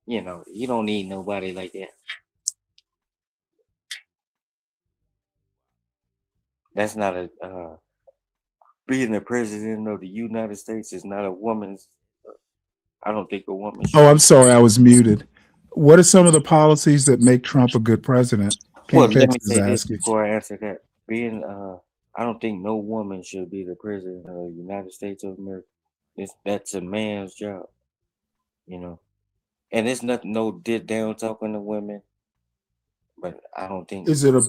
You don't need nobody like that. That's not being the president of the United States is not a woman's. I don't think a woman. Oh, I'm sorry, I was muted. What are some of the policies that make Trump a good president? Well, let me say this before I answer that. I don't think no woman should be the president of the United States of America. That's a man's job, and it's nothing, no did down talking to women. But I don't think is it a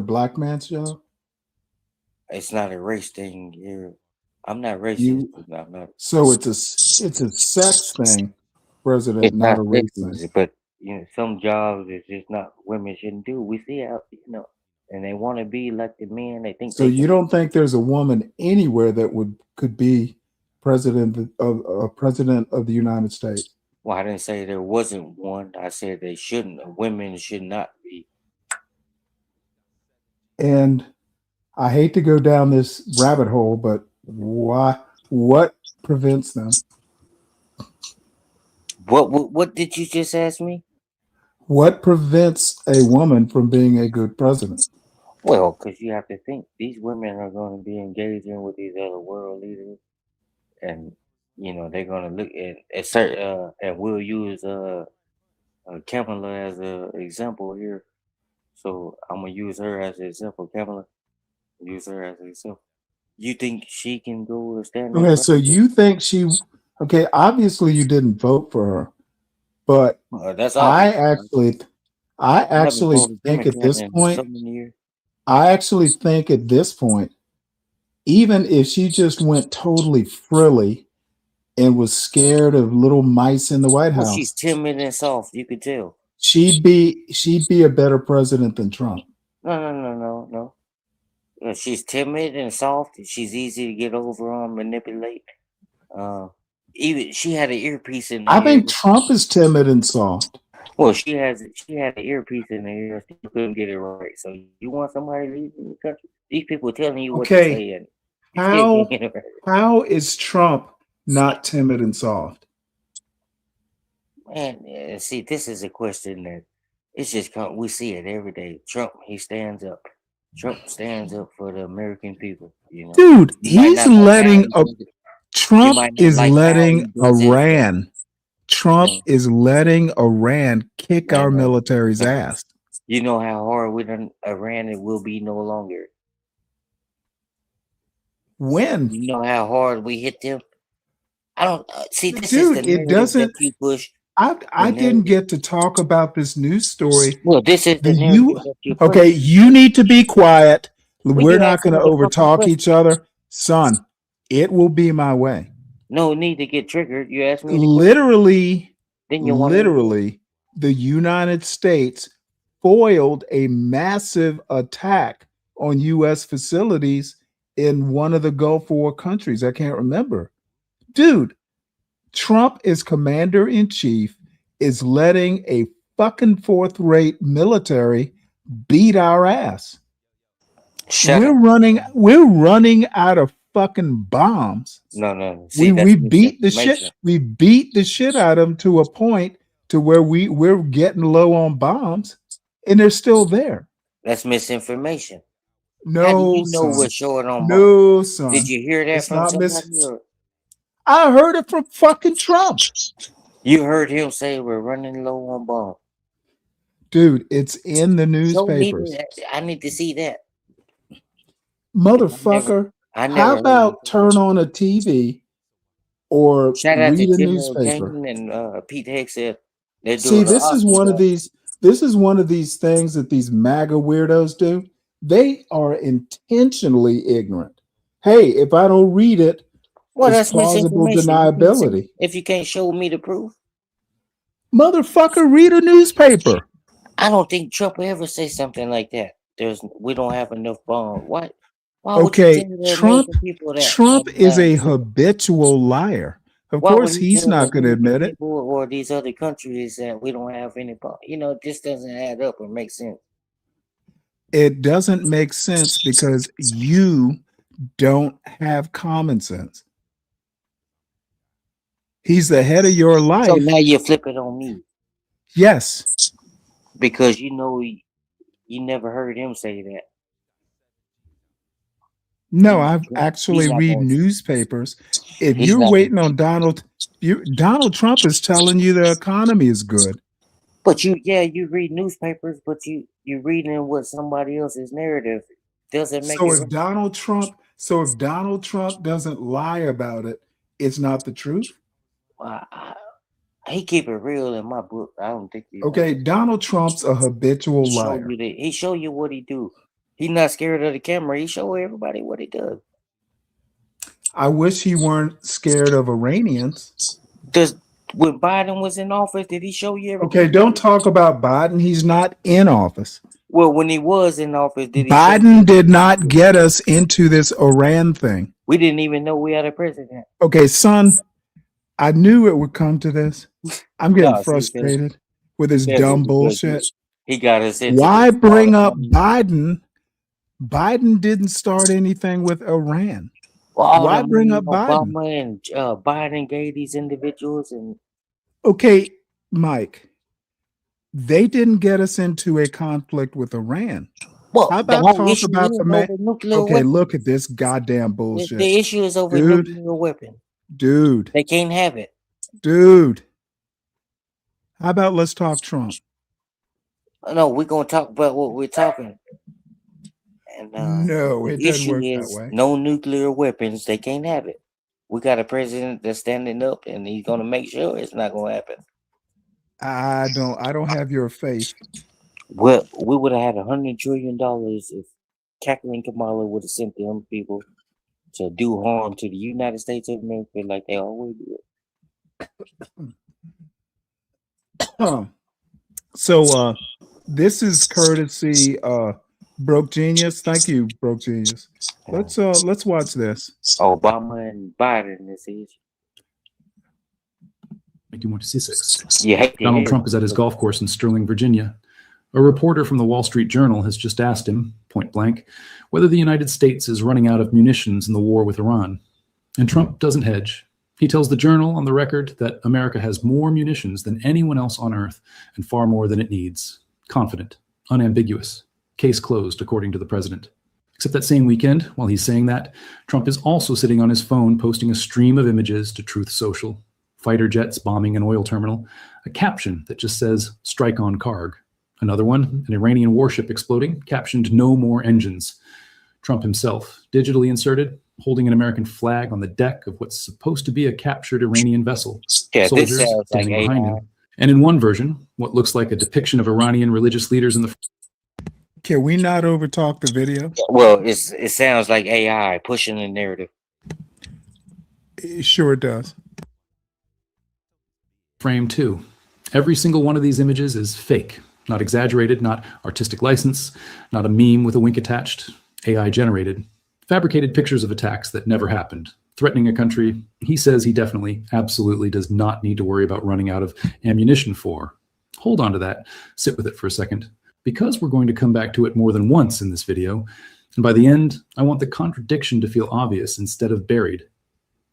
black man's job? It's not a race thing here. I'm not racist. I'm not. So it's a sex thing, president, It's not a race thing. But some jobs is just not women shouldn't do. We see how and they want to be like the men. They think. So you don't think there's a woman anywhere that could be president of the United States. Well, I didn't say there wasn't one. I said they shouldn't. Women should not be. And I hate to go down this rabbit hole, but why? What prevents them? What did you just ask me? What prevents a woman from being a good president? Well, because you have to think these women are going to be engaging with these other world leaders, and they're going to look at certain. And we'll use Kamala as an example here. So I'm gonna use her as an example. Kamala, use her as an example. You think she can go stand in Okay, front so of you think she? Okay, obviously you didn't vote for her, but that's I obvious. actually think at this point, I actually think at this point, even if she just went totally frilly and was scared of little mice in the White Well, House, she's timid and soft. You could tell. she'd be a better president than Trump. No. She's timid and soft. She's easy to get over on, manipulate. Even she had an earpiece in the I ear. think Trump is timid and soft. Well, she had an earpiece in the ear. She couldn't get it right. So you want somebody to lead in the country? These people telling you what to Okay, say, and you still can't get it right. how is Trump not timid and soft? Man, see, this is a question that it's just we see it every day. Trump, he stands up. Trump stands up for the American people. Dude, You might he's not like how letting he does it. Trump might not is like how he letting does it, but- Iran. Trump is letting Iran kick our Man, military's ass. You know how hard we done Iran it will be no longer. When? You know how hard we hit them. I don't see. This Dude, is the it narrative doesn't. that you push. I didn't get to talk about this news story. Well, this is the narrative that you push. Okay, you need to be quiet. Well, We're you not asked going to me a fucking overtalk question. each other. Son, it will be my way. No need to get triggered. You asked me. The Literally, Then you wanna- the United States foiled a massive attack on U.S. facilities in one of the Gulf War countries. I can't remember. Dude, Trump is commander-in-chief, is letting a fucking fourth-rate military beat our ass. We're running out of fucking bombs. No. See, We beat the shit. We beat the shit out of them to a point to where we're getting low on bombs, and they're still there. That's misinformation. No, How do you know son. we're short on No, bombs? son. Did you hear that It's from not somebody? Or I heard it from fucking Trump. you heard him say we're running low on bombs? Dude, it's in the Show me newspapers. that. I need to see that. Motherfucker, I never how heard about turn on a TV or Shout out read to a Tim newspaper? O'Kane and Pete Hegseth. They're See, doing an this is awesome one of job. these things that these MAGA weirdos do. They are intentionally ignorant. Hey, if I don't read it, Well, it's that's plausible misinformation. deniability. If you can't show me the proof, Motherfucker, read a newspaper. I don't think Trump will ever say something like that. We don't have enough bombs. Why would you Okay, tell the Trump American people that? Trump is a habitual liar. Of Why would course, he he's tell not the going to American admit it. people or these other countries that we don't have any bombs? This doesn't add up or make sense. It doesn't make sense because you don't have common sense. He's the head of your life. So now you flip it on me. Yes. Because you never heard him say that. No, I've actually read newspapers. If He's you're not waiting on Donald Trump is telling you the economy is good. But you read newspapers, but you're reading what somebody else's narrative doesn't make So it. if Donald Trump doesn't lie about it, it's not the truth. He keep it real in my book. I don't think he. Okay, Donald Trump's a habitual liar. He show you what he do. He's not scared of the camera. He show everybody what he does. I wish he weren't scared of Iranians. When Biden was in office, did he show you everything? Okay, don't talk about Biden. He's not in office. Well, when he was in office, did he say Biden did not get us into this Iran thing. we didn't even know we had a president? Okay, son, I knew it would come to this. I'm getting No, see, frustrated with this Phil, dumb because bullshit. he got us into Why this bring up Biden? Biden didn't start anything with Iran. well, all Why the bring money up Biden? Obama and Biden gave these individuals, and Okay, Mike, they didn't get us into a conflict with Iran. well, How the about whole talk issue about is the man? over nuclear Okay, weapons. look at this goddamn The bullshit. issue is over Dude, nuclear weapon. dude, They can't have it. dude. How about let's talk Trump? No, we're gonna talk about what we're talking. And No, the it doesn't issue work that is way. no nuclear weapons. They can't have it. We got a president that's standing up, and he's gonna make sure it's not gonna happen. I don't have your faith. Well, we would have had $100 trillion if Kathleen Kamala would have sent them people to do harm to the United States of America like they always do. So this is courtesy Broke Genius. Thank you, Broke Genius. Let's watch this. Obama and Biden is the issue. 1966. You hate to Donald hear Trump is at his golf course in Sterling, Virginia. A reporter from the Wall Street Journal has just asked him, point blank, whether the United States is running out of munitions in the war with Iran. And Trump doesn't hedge. He tells the Journal on the record that America has more munitions than anyone else on Earth and far more than it needs. Confident, unambiguous. Case closed, according to the president. Except that same weekend, while he's saying that, Trump is also sitting on his phone posting a stream of images to Truth Social. Fighter jets bombing an oil terminal, a caption that just says, "Strike on Karg." Another one, an Iranian warship exploding, captioned, "No more engines." Trump himself, digitally inserted, holding an American flag on the deck of what's supposed to be a captured Iranian vessel. Yeah, this Soldiers sounds like standing behind AI. him. And in one version, what looks like a depiction of Iranian religious leaders in the... Can we not overtalk the video? Well, it sounds like AI pushing the narrative. It sure does. frame too. Every single one of these images is fake, not exaggerated, not artistic license, not a meme with a wink attached, AI generated, fabricated pictures of attacks that never happened, threatening a country he says he definitely, absolutely does not need to worry about running out of ammunition for. Hold on to that, sit with it for a second, because we're going to come back to it more than once in this video, and by the end, I want the contradiction to feel obvious instead of buried.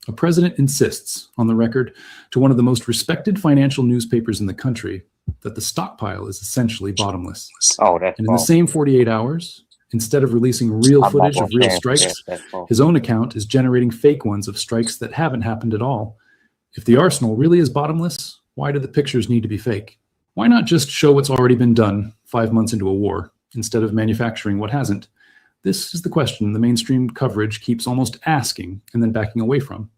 A president insists, on the record, to one of the most respected financial newspapers in the country, that the stockpile is essentially bottomless. Oh, that's And in the same 48 hours, instead of releasing real I'm not footage gonna of real stand for strikes, that. That's false. his own account is generating fake ones of strikes that haven't happened at all. If the arsenal really is bottomless, why do the pictures need to be fake? Why not just show what's already been done 5 months into a war, instead of manufacturing what hasn't? This is the question the mainstream coverage keeps almost asking and then backing away from.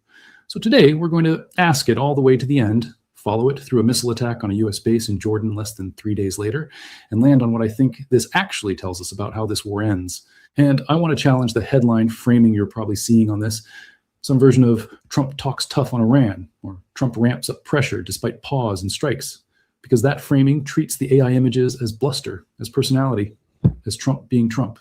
So today, we're going to ask it all the way to the end, follow it through a missile attack on a US base in Jordan less than 3 days later, and land on what I think this actually tells us about how this war ends. And I want to challenge the headline framing you're probably seeing on this, some version of Trump talks tough on Iran, or Trump ramps up pressure despite pause and strikes, because that framing treats the AI images as bluster, as personality, as Trump being Trump.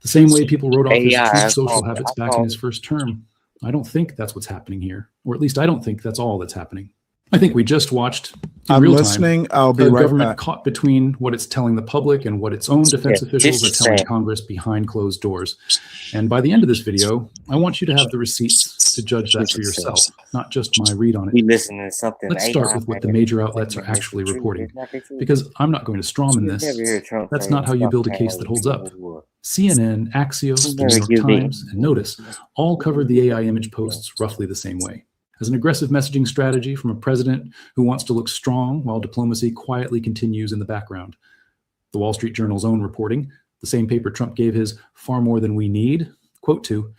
The same way people wrote off his Truth Social habits back in his first term. I don't think that's what's happening here, or at least I don't think that's all that's happening. I think we just watched in I'm real listening. time I'll be a right government back. caught between what it's telling the public and what its own defense Yeah, officials this are is telling sad. Congress behind closed doors. And by the end of this video, I want you to have the receipts to judge that This for is sad. yourself, not just my read on it. We listening to something. Let's start with what the major outlets are actually reporting, because I'm not going to strawman You this. never hear Trump That's say not how you build a stockpile case that is holds up. war. CNN, Axios, the never New York give in. Times, and Notice all covered the AI image posts roughly the same way. As an aggressive messaging strategy from a president who wants to look strong while diplomacy quietly continues in the background. The Wall Street Journal's own reporting, the same paper Trump gave his "far more than we need" quote to,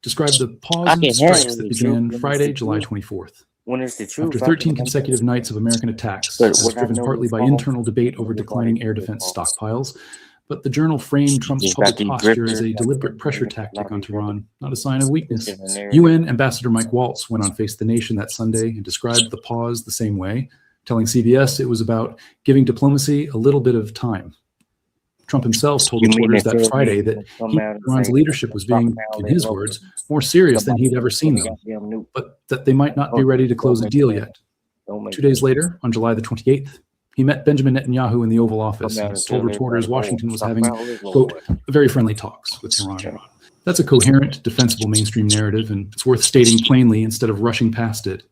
described the pause I in can strikes handle that the began truth when Friday, it's the July truth. 24th. When it's the truth, After I 13 can consecutive nights of American attacks, But as when I driven know partly it's by false, internal debate over everybody declining air knows it's defense false. stockpiles, but the journal framed Trump's Just public got these posture as a grifters, deliberate pressure tactic on Tehran, not a sign of weakness. in the narrative. UN Ambassador Mike Waltz went on Face the Nation that Sunday and described the pause the same way, telling CBS it was about giving diplomacy a little bit of time. Trump himself told You mean reporters to that tell Friday me that you come he, out and Iran's say leadership that was the being, stockpile in is his lower words, more serious than somebody he'd ever seen put a them, goddamn nuke? but that they might not be ready to close a deal yet. 2 days later, on July the 28th, he met Benjamin Netanyahu in the Oval Office Come out and and told tell reporters everybody, Washington oh, was having, stockpile is lower. quote, very friendly talks with Tehran. That's a coherent, defensible mainstream narrative, and it's worth stating plainly instead of rushing past it.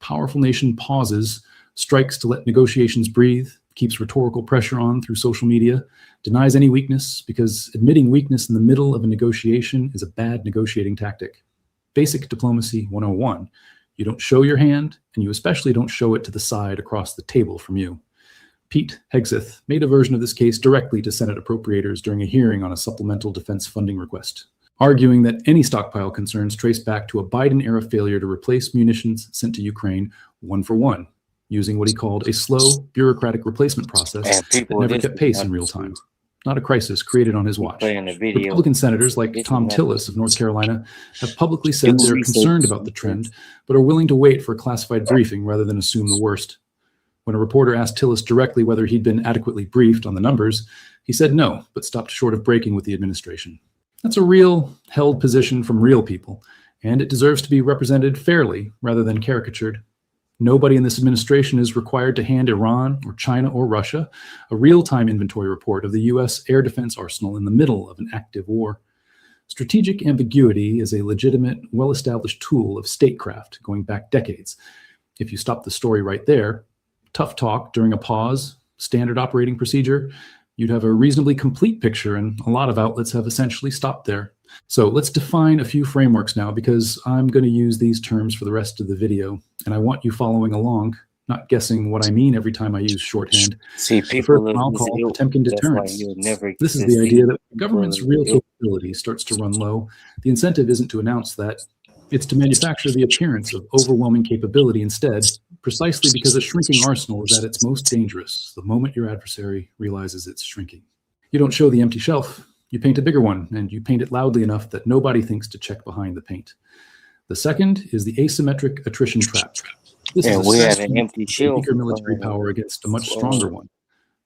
Powerful nation pauses, strikes to let negotiations breathe, keeps rhetorical pressure on through social media, denies any weakness because admitting weakness in the middle of a negotiation is a bad negotiating tactic. Basic diplomacy 101. You don't show your hand, and you especially don't show it to the side across the table from you. Pete Hegseth made a version of this case directly to Senate appropriators during a hearing on a supplemental defense funding request, arguing that any stockpile concerns trace back to a Biden-era failure to replace munitions sent to Ukraine one for one, using what he called a slow, bureaucratic replacement process that never kept pace in real time. Not a crisis created on his watch. Republican senators like Tom Tillis of North Carolina have publicly said they're concerned about the trend, but are willing to wait for a classified briefing rather than assume the worst. When a reporter asked Tillis directly whether he'd been adequately briefed on the numbers, he said no, but stopped short of breaking with the administration. That's a real, held position from real people, and it deserves to be represented fairly rather than caricatured. Nobody in this administration is required to hand Iran or China or Russia a real-time inventory report of the U.S. air defense arsenal in the middle of an active war. Strategic ambiguity is a legitimate, well-established tool of statecraft going back decades. If you stop the story right there, tough talk during a pause, standard operating procedure, you'd have a reasonably complete picture, and a lot of outlets have essentially stopped there. So let's define a few frameworks now, because I'm going to use these terms for the rest of the video, and I want you following along, not guessing what I mean every time I use shorthand. See, The people first one I'll call Potemkin that's why deterrence. you'll never This is get the to idea see that when government's real capability starts to run low, the incentive isn't to announce that. It's to manufacture the appearance of overwhelming capability instead, precisely because a shrinking arsenal is at its most dangerous the moment your adversary realizes it's shrinking. You don't show the empty shelf, you paint a bigger one, and you paint it loudly enough that nobody thinks to check behind the paint. The second is the asymmetric attrition trap. This is a we had strategy an empty of a shelf. weaker military power against a much stronger one.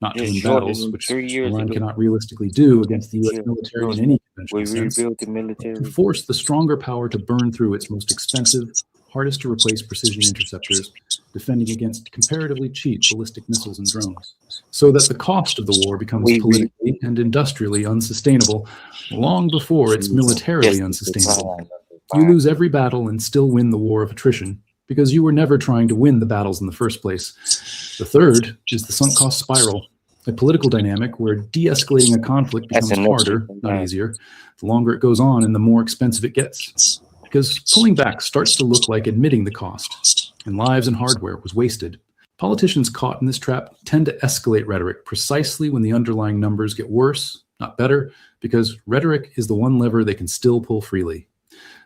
Not to just win shorter battles, than which 3 years Iran ago. cannot realistically do against the U.S. military in any We conventional sense, rebuilt the to military. force the stronger power to burn through its most expensive, hardest to replace precision interceptors, defending against comparatively cheap ballistic missiles and drones, so that the cost of the war becomes politically and industrially unsustainable long before it's militarily unsustainable. You lose every battle and still win the war of attrition, because you were never trying to win the battles in the first place. The third is the sunk cost spiral, a political dynamic where de-escalating a conflict becomes harder, not easier, the longer it goes on and the more expensive it gets. Because pulling back starts to look like admitting the cost, and lives and hardware was wasted. Politicians caught in this trap tend to escalate rhetoric precisely when the underlying numbers get worse, not better, because rhetoric is the one lever they can still pull freely.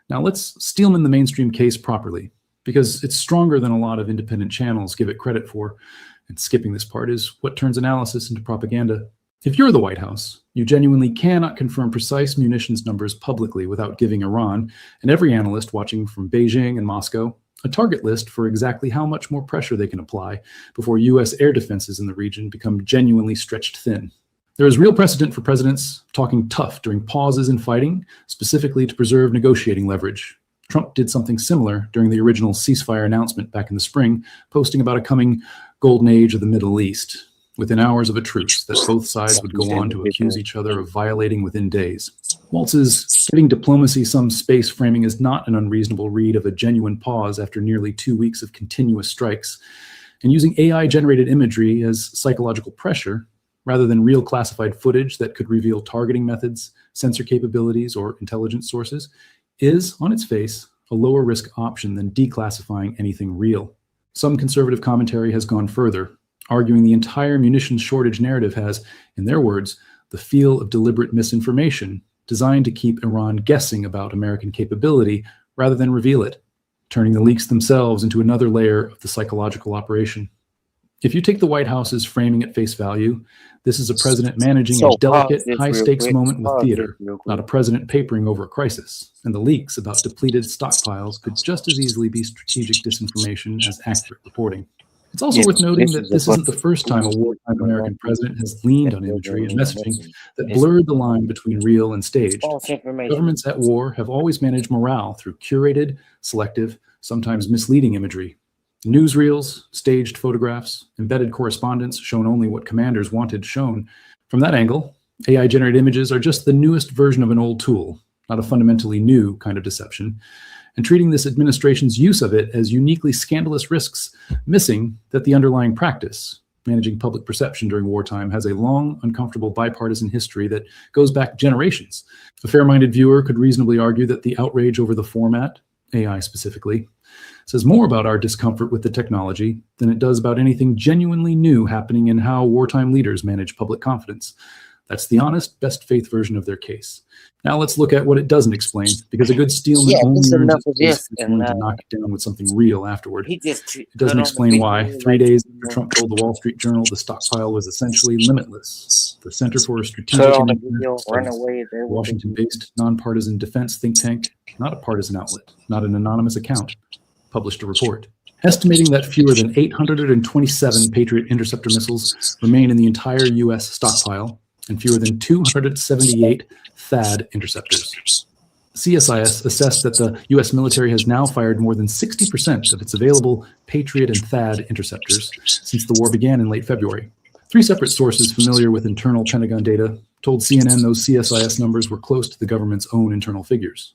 Now let's steelman the mainstream case properly, because it's stronger than a lot of independent channels give it credit for, and skipping this part is what turns analysis into propaganda. If you're the White House, you genuinely cannot confirm precise munitions numbers publicly without giving Iran, and every analyst watching from Beijing and Moscow, a target list for exactly how much more pressure they can apply before U.S. air defenses in the region become genuinely stretched thin. There is real precedent for presidents talking tough during pauses in fighting, specifically to preserve negotiating leverage. Trump did something similar during the original ceasefire announcement back in the spring, posting about a coming golden age of the Middle East, within hours of a truce that both sides would go on to accuse each other of violating within days. Waltz's giving diplomacy some space framing is not an unreasonable read of a genuine pause after nearly 2 weeks of continuous strikes, and using AI-generated imagery as psychological pressure, rather than real classified footage that could reveal targeting methods, sensor capabilities, or intelligence sources, is, on its face, a lower risk option than declassifying anything real. Some conservative commentary has gone further, arguing the entire munitions shortage narrative has, in their words, the feel of deliberate misinformation designed to keep Iran guessing about American capability rather than reveal it, turning the leaks themselves into another layer of the psychological operation. If you take the White House's framing at face value, this is a president managing a delicate, high-stakes moment with theater, not a president papering over a crisis. And the leaks about depleted stockpiles could just as easily be strategic disinformation as accurate reporting. It's also worth noting that this isn't the first time a wartime American president has leaned on imagery and messaging that blurred the line between real and staged. False information. Governments at war have always managed morale through curated, selective, sometimes misleading imagery. Newsreels, staged photographs, embedded correspondence shown only what commanders wanted shown. From that angle, AI-generated images are just the newest version of an old tool, not a fundamentally new kind of deception. And treating this administration's use of it as uniquely scandalous risks, missing that the underlying practice, managing public perception during wartime, has a long, uncomfortable bipartisan history that goes back generations. A fair-minded viewer could reasonably argue that the outrage over the format, AI specifically, says more about our discomfort with the technology than it does about anything genuinely new happening in how wartime leaders manage public confidence. That's the honest, best faith version of their case. Now let's look at what it doesn't explain, because a good steelman only earns his place if he's willing to knock it down with something real afterward. It doesn't explain why, 3 days after Trump told the Wall Street Journal the stockpile was essentially limitless, the Center for Strategic and International Studies, a Washington-based nonpartisan defense think tank, not a partisan outlet, not an anonymous account, published a report estimating that fewer than 827 Patriot interceptor missiles remain in the entire U.S. stockpile, and fewer than 278 THAAD interceptors. CSIS assessed that the U.S. military has now fired more than 60% of its available Patriot and THAAD interceptors since the war began in late February. 3 separate sources familiar with internal Pentagon data told CNN those CSIS numbers were close to the government's own internal figures.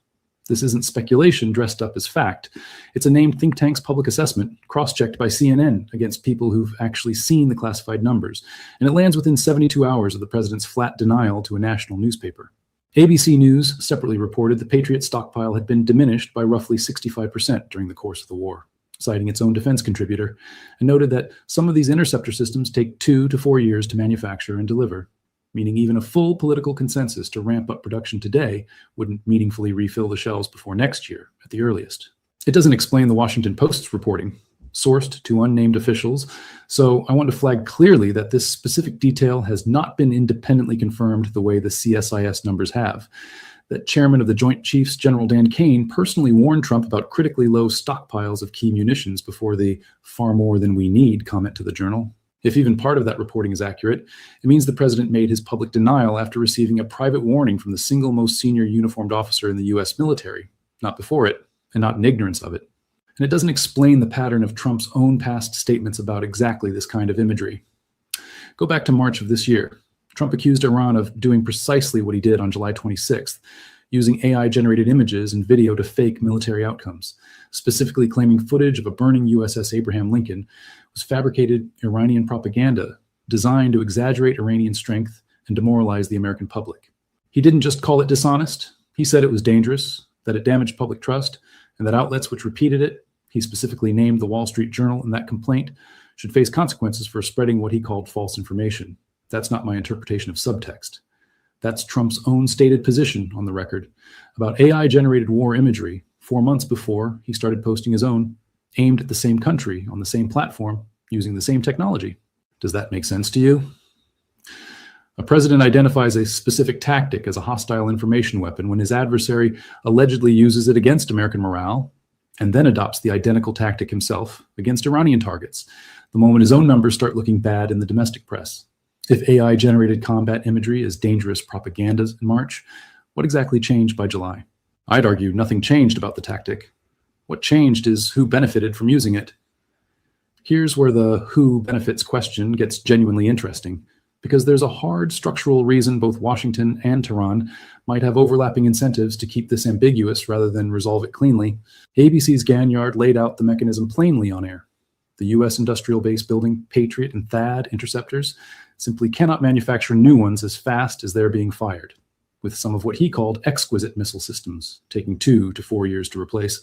This isn't speculation dressed up as fact. It's a named think tank's public assessment, cross-checked by CNN against people who've actually seen the classified numbers, and it lands within 72 hours of the president's flat denial to a national newspaper. ABC News separately reported the Patriot stockpile had been diminished by roughly 65% during the course of the war, citing its own defense contributor, and noted that some of these interceptor systems take 2 to 4 years to manufacture and deliver, meaning even a full political consensus to ramp up production today wouldn't meaningfully refill the shelves before next year at the earliest. It doesn't explain the Washington Post's reporting, sourced to unnamed officials, so I want to flag clearly that this specific detail has not been independently confirmed the way the CSIS numbers have. That Chairman of the Joint Chiefs, General Dan Kane, personally warned Trump about critically low stockpiles of key munitions before the "far more than we need" comment to the Journal. If even part of that reporting is accurate, it means the president made his public denial after receiving a private warning from the single most senior uniformed officer in the U.S. military, not before it, and not in ignorance of it. And it doesn't explain the pattern of Trump's own past statements about exactly this kind of imagery. Go back to March of this year. Trump accused Iran of doing precisely what he did on July 26th, using AI-generated images and video to fake military outcomes, specifically claiming footage of a burning USS Abraham Lincoln was fabricated Iranian propaganda designed to exaggerate Iranian strength and demoralize the American public. He didn't just call it dishonest. He said it was dangerous, that it damaged public trust, and that outlets which repeated it, he specifically named the Wall Street Journal in that complaint, should face consequences for spreading what he called false information. That's not my interpretation of subtext. That's Trump's own stated position on the record about AI-generated war imagery 4 months before he started posting his own, aimed at the same country on the same platform, using the same technology. Does that make sense to you? A president identifies a specific tactic as a hostile information weapon when his adversary allegedly uses it against American morale, and then adopts the identical tactic himself against Iranian targets, the moment his own numbers start looking bad in the domestic press. If AI-generated combat imagery is dangerous propaganda in March, what exactly changed by July? I'd argue nothing changed about the tactic. What changed is who benefited from using it. Here's where the who benefits question gets genuinely interesting, because there's a hard structural reason both Washington and Tehran might have overlapping incentives to keep this ambiguous rather than resolve it cleanly. ABC's Ganyard laid out the mechanism plainly on air. The U.S. industrial base building Patriot and THAAD interceptors simply cannot manufacture new ones as fast as they're being fired, with some of what he called exquisite missile systems taking 2 to 4 years to replace.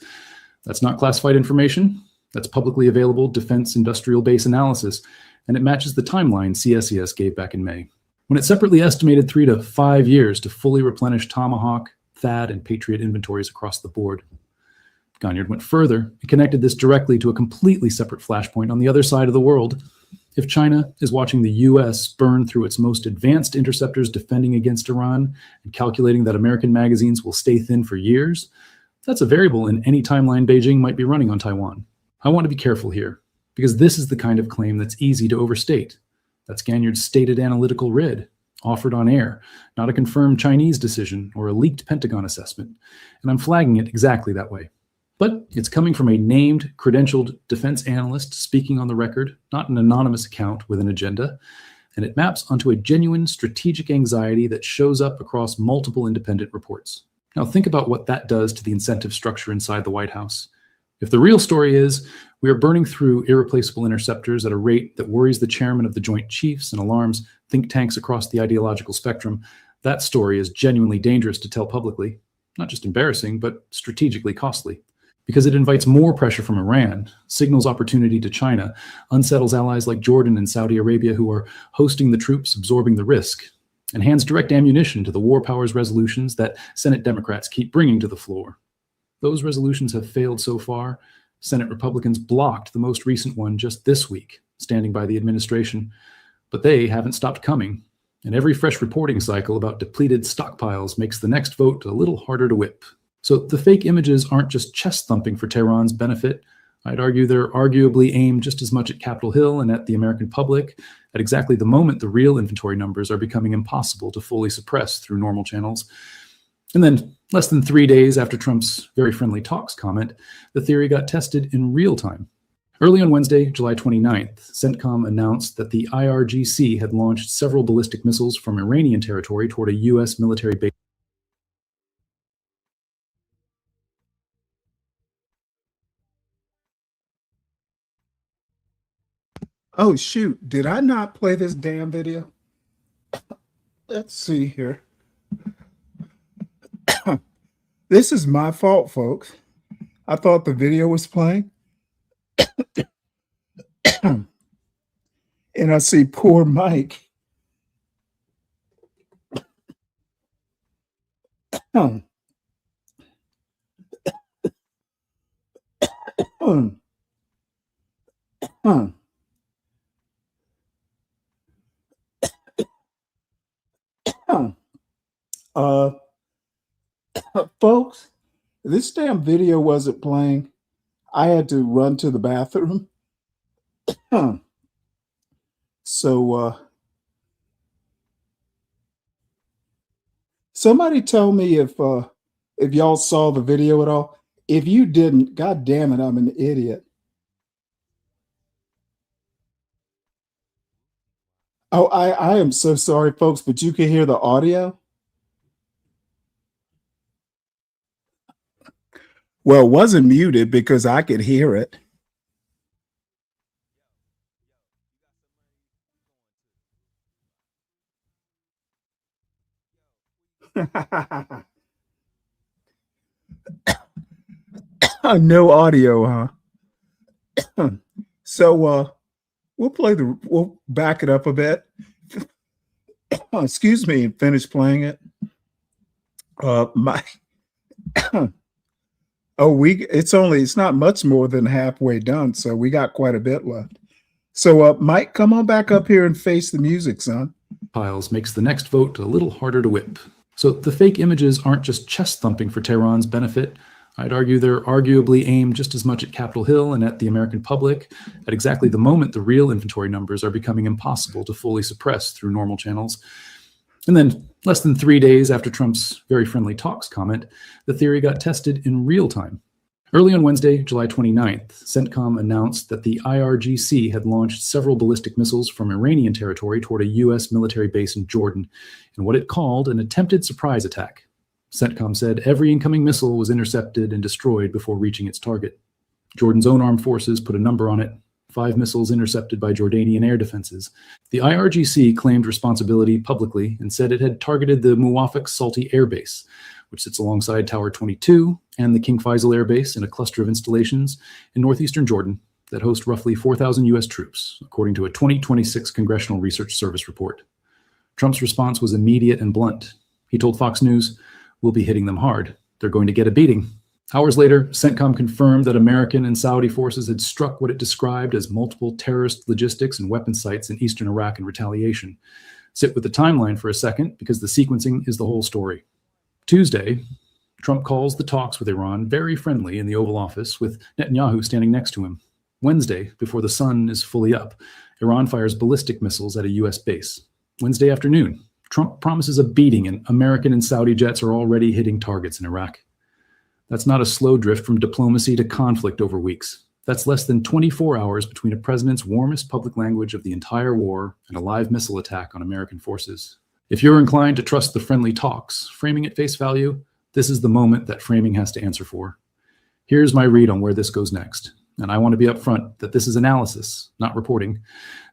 That's not classified information. That's publicly available defense industrial base analysis, and it matches the timeline CSIS gave back in May, when it separately estimated 3 to 5 years to fully replenish Tomahawk, THAAD, and Patriot inventories across the board. Gonyard went further and connected this directly to a completely separate flashpoint on the other side of the world. If China is watching the U.S. burn through its most advanced interceptors defending against Iran and calculating that American magazines will stay thin for years, that's a variable in any timeline Beijing might be running on Taiwan. I want to be careful here. Because this is the kind of claim that's easy to overstate. That's Ganyard's stated analytical writ, offered on air, not a confirmed Chinese decision or a leaked Pentagon assessment, and I'm flagging it exactly that way. But it's coming from a named, credentialed defense analyst speaking on the record, not an anonymous account with an agenda, and it maps onto a genuine strategic anxiety that shows up across multiple independent reports. Now think about what that does to the incentive structure inside the White House. If the real story is we are burning through irreplaceable interceptors at a rate that worries the chairman of the Joint Chiefs and alarms think tanks across the ideological spectrum, that story is genuinely dangerous to tell publicly. Not just embarrassing, but strategically costly. Because it invites more pressure from Iran, signals opportunity to China, unsettles allies like Jordan and Saudi Arabia who are hosting the troops absorbing the risk, and hands direct ammunition to the war powers resolutions that Senate Democrats keep bringing to the floor. Those resolutions have failed so far. Senate Republicans blocked the most recent one just this week, standing by the administration, but they haven't stopped coming. And every fresh reporting cycle about depleted stockpiles makes the next vote a little harder to whip. So the fake images aren't just chest thumping for Tehran's benefit. I'd argue they're arguably aimed just as much at Capitol Hill and at the American public at exactly the moment the real inventory numbers are becoming impossible to fully suppress through normal channels. And then, less than 3 days after Trump's very friendly talks comment, the theory got tested in real time. Early on Wednesday, July 29th, CENTCOM announced that the IRGC had launched several ballistic missiles from Iranian territory toward a U.S. military base. Oh, shoot. Did I not play this damn video? Let's see here. This is my fault, folks. I thought the video was playing. And I see poor Mike. Folks, this damn video wasn't playing. I had to run to the bathroom. So, somebody tell me if y'all saw the video at all. If you didn't, God damn it, I'm an idiot. Oh, I am so sorry, folks, but you can hear the audio? Well, it wasn't muted because I could hear it. No audio, huh? So we'll back it up a bit. Excuse me, and finish playing it. It's not much more than halfway done, so we got quite a bit left. So Mike, come on back up here and face the music, son. Piles makes the next vote a little harder to whip. So the fake images aren't just chest thumping for Tehran's benefit. I'd argue they're arguably aimed just as much at Capitol Hill and at the American public at exactly the moment the real inventory numbers are becoming impossible to fully suppress through normal channels. And then, less than 3 days after Trump's very friendly talks comment, the theory got tested in real time. Early on Wednesday, July 29th, CENTCOM announced that the IRGC had launched several ballistic missiles from Iranian territory toward a U.S. military base in Jordan in what it called an attempted surprise attack. CENTCOM said every incoming missile was intercepted and destroyed before reaching its target. Jordan's own armed forces put a number on it: 5 missiles intercepted by Jordanian air defenses. The IRGC claimed responsibility publicly and said it had targeted the Muwafaq Salti Air Base, which sits alongside Tower 22 and the King Faisal Air Base in a cluster of installations in northeastern Jordan that host roughly 4,000 U.S. troops, according to a 2026 Congressional Research Service report. Trump's response was immediate and blunt. He told Fox News, "We'll be hitting them hard. They're going to get a beating." Hours later, CENTCOM confirmed that American and Saudi forces had struck what it described as multiple terrorist logistics and weapon sites in eastern Iraq in retaliation. Sit with the timeline for a second, because the sequencing is the whole story. Tuesday, Trump calls the talks with Iran very friendly in the Oval Office, with Netanyahu standing next to him. Wednesday, before the sun is fully up, Iran fires ballistic missiles at a U.S. base. Wednesday afternoon, Trump promises a beating, and American and Saudi jets are already hitting targets in Iraq. That's not a slow drift from diplomacy to conflict over weeks. That's less than 24 hours between a president's warmest public language of the entire war and a live missile attack on American forces. If you're inclined to trust the friendly talks, framing at face value, this is the moment that framing has to answer for. Here's my read on where this goes next. And I want to be upfront that this is analysis, not reporting.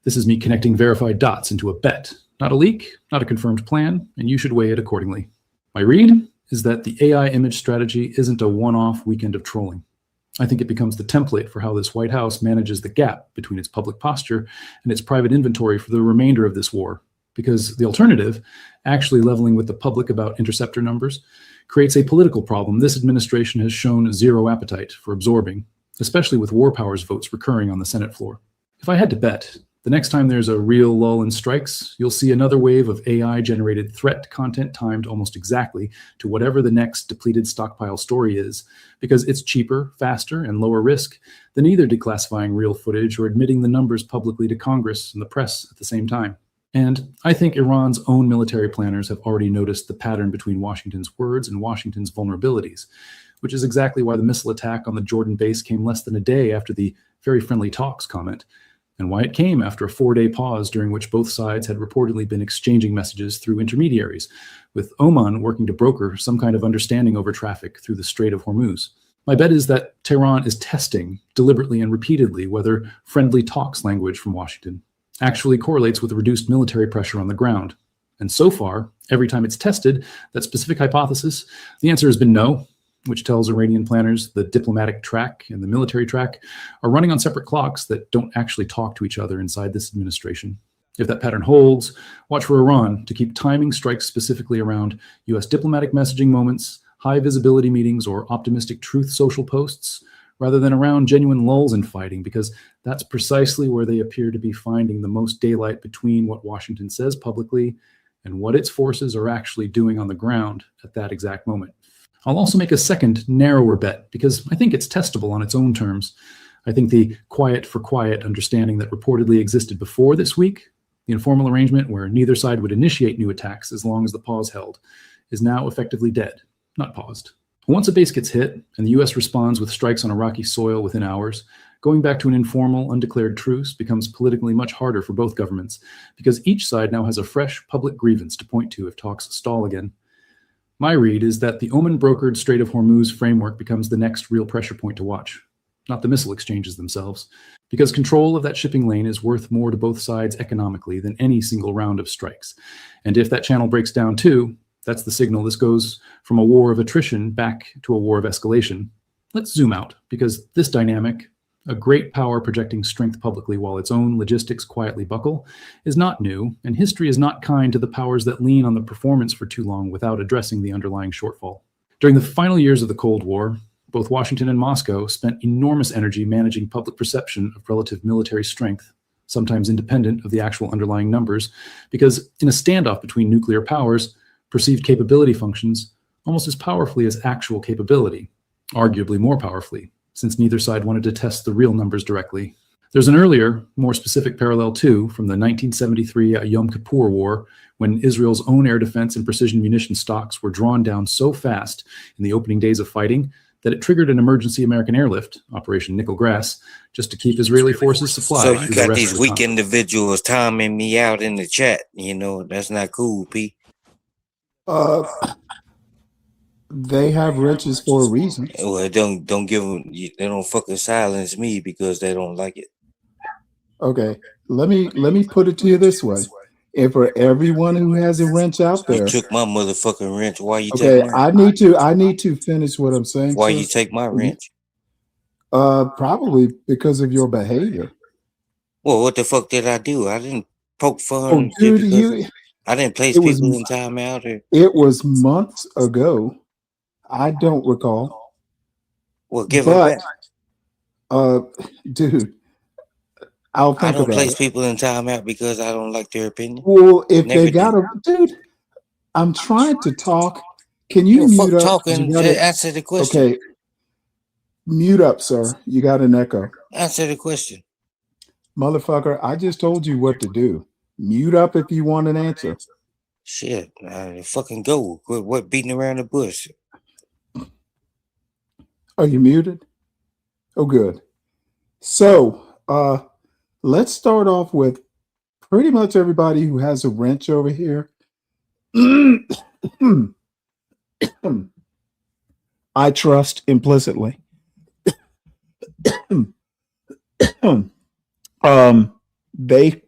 This is me connecting verified dots into a bet, not a leak, not a confirmed plan, and you should weigh it accordingly. My read is that the AI image strategy isn't a one-off weekend of trolling. I think it becomes the template for how this White House manages the gap between its public posture and its private inventory for the remainder of this war. Because the alternative, actually leveling with the public about interceptor numbers, creates a political problem this administration has shown zero appetite for absorbing, especially with war powers votes recurring on the Senate floor. If I had to bet, the next time there's a real lull in strikes, you'll see another wave of AI-generated threat content timed almost exactly to whatever the next depleted stockpile story is, because it's cheaper, faster, and lower risk than either declassifying real footage or admitting the numbers publicly to Congress and the press at the same time. And I think Iran's own military planners have already noticed the pattern between Washington's words and Washington's vulnerabilities, which is exactly why the missile attack on the Jordan base came less than a day after the very friendly talks comment, and why it came after a 4-day pause during which both sides had reportedly been exchanging messages through intermediaries, with Oman working to broker some kind of understanding over traffic through the Strait of Hormuz. My bet is that Tehran is testing, deliberately and repeatedly, whether friendly talks language from Washington actually correlates with reduced military pressure on the ground. And so far, every time it's tested that specific hypothesis, the answer has been no, which tells Iranian planners the diplomatic track and the military track are running on separate clocks that don't actually talk to each other inside this administration. If that pattern holds, watch for Iran to keep timing strikes specifically around US diplomatic messaging moments, high visibility meetings, or optimistic truth social posts, rather than around genuine lulls in fighting, because that's precisely where they appear to be finding the most daylight between what Washington says publicly and what its forces are actually doing on the ground at that exact moment. I'll also make a second, narrower bet, because I think it's testable on its own terms. I think the quiet for quiet understanding that reportedly existed before this week, the informal arrangement where neither side would initiate new attacks as long as the pause held, is now effectively dead, not paused. Once a base gets hit and the US responds with strikes on Iraqi soil within hours, going back to an informal, undeclared truce becomes politically much harder for both governments, because each side now has a fresh public grievance to point to if talks stall again. My read is that the Oman-brokered Strait of Hormuz framework becomes the next real pressure point to watch, not the missile exchanges themselves, because control of that shipping lane is worth more to both sides economically than any single round of strikes. And if that channel breaks down too, that's the signal this goes from a war of attrition back to a war of escalation. Let's zoom out, because this dynamic, a great power projecting strength publicly while its own logistics quietly buckle, is not new, and history is not kind to the powers that lean on the performance for too long without addressing the underlying shortfall. During the final years of the Cold War, both Washington and Moscow spent enormous energy managing public perception of relative military strength, sometimes independent of the actual underlying numbers, because in a standoff between nuclear powers, perceived capability functions almost as powerfully as actual capability, arguably more powerfully, since neither side wanted to test the real numbers directly. There's an earlier, more specific parallel too from the 1973 Yom Kippur War, when Israel's own air defense and precision munition stocks were drawn down so fast in the opening days of fighting that it triggered an emergency American airlift, Operation Nickel Grass, just to keep Israeli forces supplied. So you got these weak individuals timing me out in the chat. You know, that's not cool, P. They have wrenches for a reason. Well, don't give them. They don't fucking silence me because they don't like it. Okay, let me put it to you this way: if for everyone who has a wrench out there, you took my motherfucking wrench. Why you okay? take my I need to finish what I'm saying. Why you take my wrench? Probably because of your behavior. Well, what the fuck did I do? I didn't poke fun. Oh, dude, I didn't place people in timeout. It was months ago. I don't recall. Well, give it back. Dude, I'll think about it. I don't place people in timeout because I don't like their opinion. Well, if they got a dude, I'm trying to talk. Can you mute up? Talking to answer the question. Okay, mute up, sir. You got an echo. Answer the question. Motherfucker, I just told you what to do. Mute up if you want an answer. Shit, fucking go. What beating around the bush? Are you muted? Oh, good. So, let's start off with pretty much everybody who has a wrench over here. I trust implicitly. They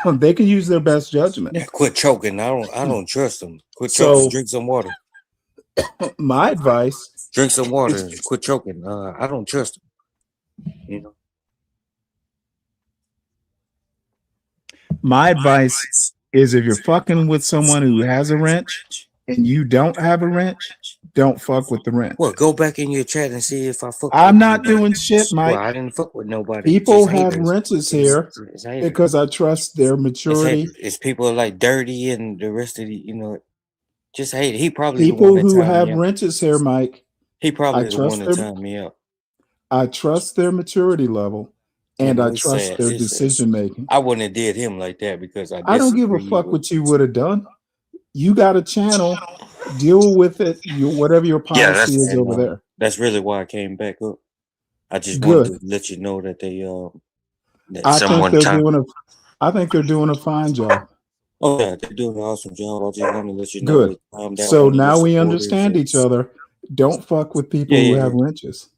they can use their best judgment. Yeah, quit choking. I don't trust them. Quit choking. Drink some water. My advice: drink some water. Quit choking. I don't trust them. You know. My advice is if you're fucking with someone who has a wrench and you don't have a wrench, don't fuck with the wrench. Well, go back in your chat and see if I fuck. I'm not doing shit, Mike. Well, I didn't fuck with nobody. People have wrenches here because I trust their maturity. It's people like Dirty and the rest of the, you know, just hate. He probably people who have wrenches here, Mike. He probably the one that timed me up. I trust their maturity level. And I trust their decision making. I wouldn't have did him like that because I don't give a fuck what you would have done. You got a channel, deal with it. Whatever your policy is over there. That's really why I came back up. I just wanted to let you know that they I think they're doing a fine job. Oh yeah, they're doing an awesome job. I just want to let you know. Good. So now we understand each other. Don't fuck with people who have wrenches.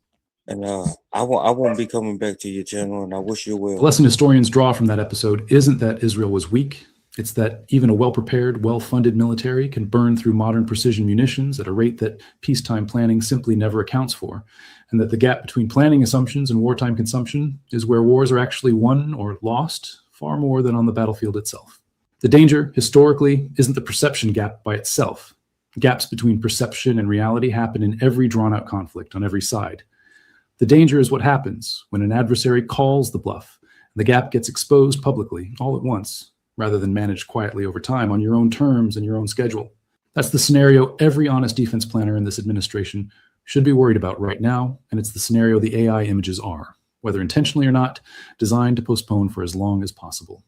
And I won't be coming back to your channel, and I wish you well. The lesson historians draw from that episode isn't that Israel was weak. It's that even a well-prepared, well-funded military can burn through modern precision munitions at a rate that peacetime planning simply never accounts for, and that the gap between planning assumptions and wartime consumption is where wars are actually won or lost far more than on the battlefield itself. The danger, historically, isn't the perception gap by itself. Gaps between perception and reality happen in every drawn-out conflict on every side. The danger is what happens when an adversary calls the bluff, and the gap gets exposed publicly all at once, rather than managed quietly over time on your own terms and your own schedule. That's the scenario every honest defense planner in this administration should be worried about right now, and it's the scenario the AI images are, whether intentionally or not, designed to postpone for as long as possible.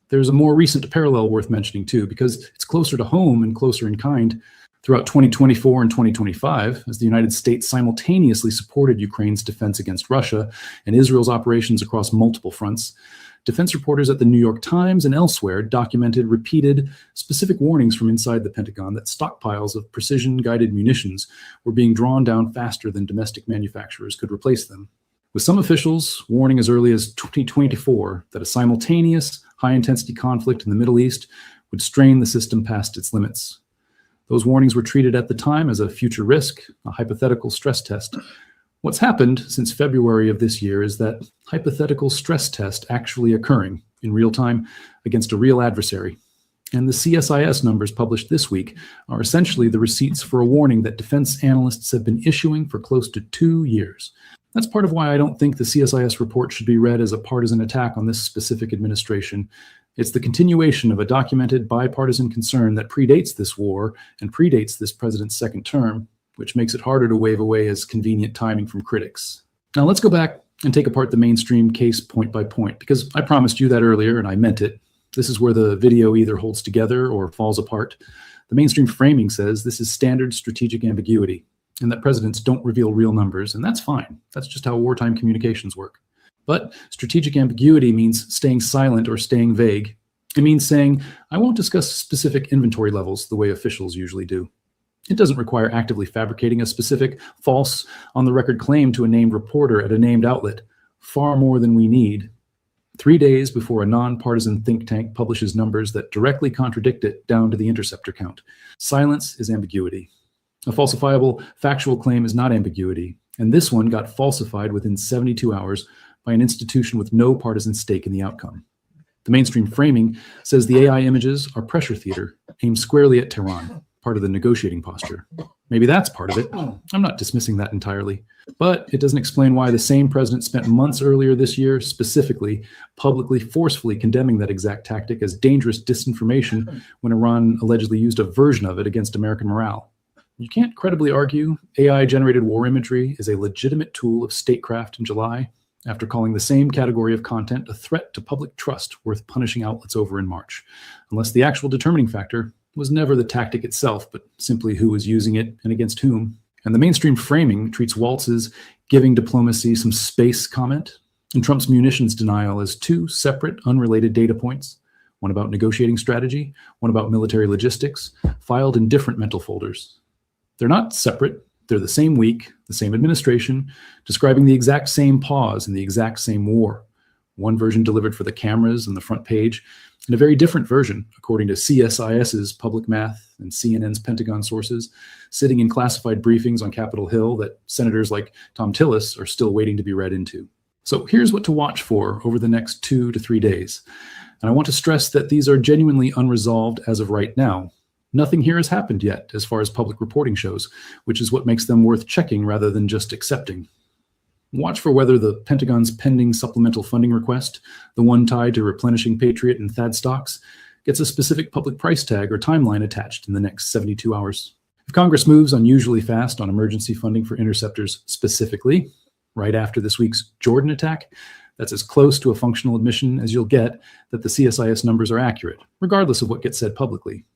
There's a more recent parallel worth mentioning too, because it's closer to home and closer in kind. Throughout 2024 and 2025, as the United States simultaneously supported Ukraine's defense against Russia and Israel's operations across multiple fronts, defense reporters at the New York Times and elsewhere documented repeated specific warnings from inside the Pentagon that stockpiles of precision-guided munitions were being drawn down faster than domestic manufacturers could replace them. With some officials warning as early as 2024 that a simultaneous high-intensity conflict in the Middle East would strain the system past its limits. Those warnings were treated at the time as a future risk, a hypothetical stress test. What's happened since February of this year is that hypothetical stress test actually occurring in real time against a real adversary. And the CSIS numbers published this week are essentially the receipts for a warning that defense analysts have been issuing for close to 2 years. That's part of why I don't think the CSIS report should be read as a partisan attack on this specific administration. It's the continuation of a documented bipartisan concern that predates this war and predates this president's second term, which makes it harder to wave away as convenient timing from critics. Now let's go back and take apart the mainstream case point by point, because I promised you that earlier and I meant it. This is where the video either holds together or falls apart. The mainstream framing says this is standard strategic ambiguity and that presidents don't reveal real numbers, and that's fine. That's just how wartime communications work. But strategic ambiguity means staying silent or staying vague. It means saying, I won't discuss specific inventory levels the way officials usually do. It doesn't require actively fabricating a specific, false, on-the-record claim to a named reporter at a named outlet, far more than we need. 3 days before a nonpartisan think tank publishes numbers that directly contradict it down to the interceptor count. Silence is ambiguity. A falsifiable, factual claim is not ambiguity, and this one got falsified within 72 hours by an institution with no partisan stake in the outcome. The mainstream framing says the AI images are pressure theater, aimed squarely at Tehran, part of the negotiating posture. Maybe that's part of it. I'm not dismissing that entirely. But it doesn't explain why the same president spent months earlier this year specifically, publicly, forcefully condemning that exact tactic as dangerous disinformation when Iran allegedly used a version of it against American morale. You can't credibly argue AI-generated war imagery is a legitimate tool of statecraft in July. after calling the same category of content a threat to public trust worth punishing outlets over in March, unless the actual determining factor was never the tactic itself, but simply who was using it and against whom. And the mainstream framing treats Waltz's giving diplomacy some space comment and Trump's munitions denial as two separate, unrelated data points, one about negotiating strategy, one about military logistics, filed in different mental folders. They're not separate. They're the same week, the same administration, describing the exact same pause and the exact same war. One version delivered for the cameras and the front page, and a very different version, according to CSIS's public math and CNN's Pentagon sources, sitting in classified briefings on Capitol Hill that senators like Tom Tillis are still waiting to be read into. So here's what to watch for over the next 2 to 3 days. And I want to stress that these are genuinely unresolved as of right now. Nothing here has happened yet as far as public reporting shows, which is what makes them worth checking rather than just accepting. Watch for whether the Pentagon's pending supplemental funding request, the one tied to replenishing Patriot and THAAD stocks, gets a specific public price tag or timeline attached in the next 72 hours. If Congress moves unusually fast on emergency funding for interceptors specifically, right after this week's Jordan attack, that's as close to a functional admission as you'll get that the CSIS numbers are accurate, regardless of what gets said publicly.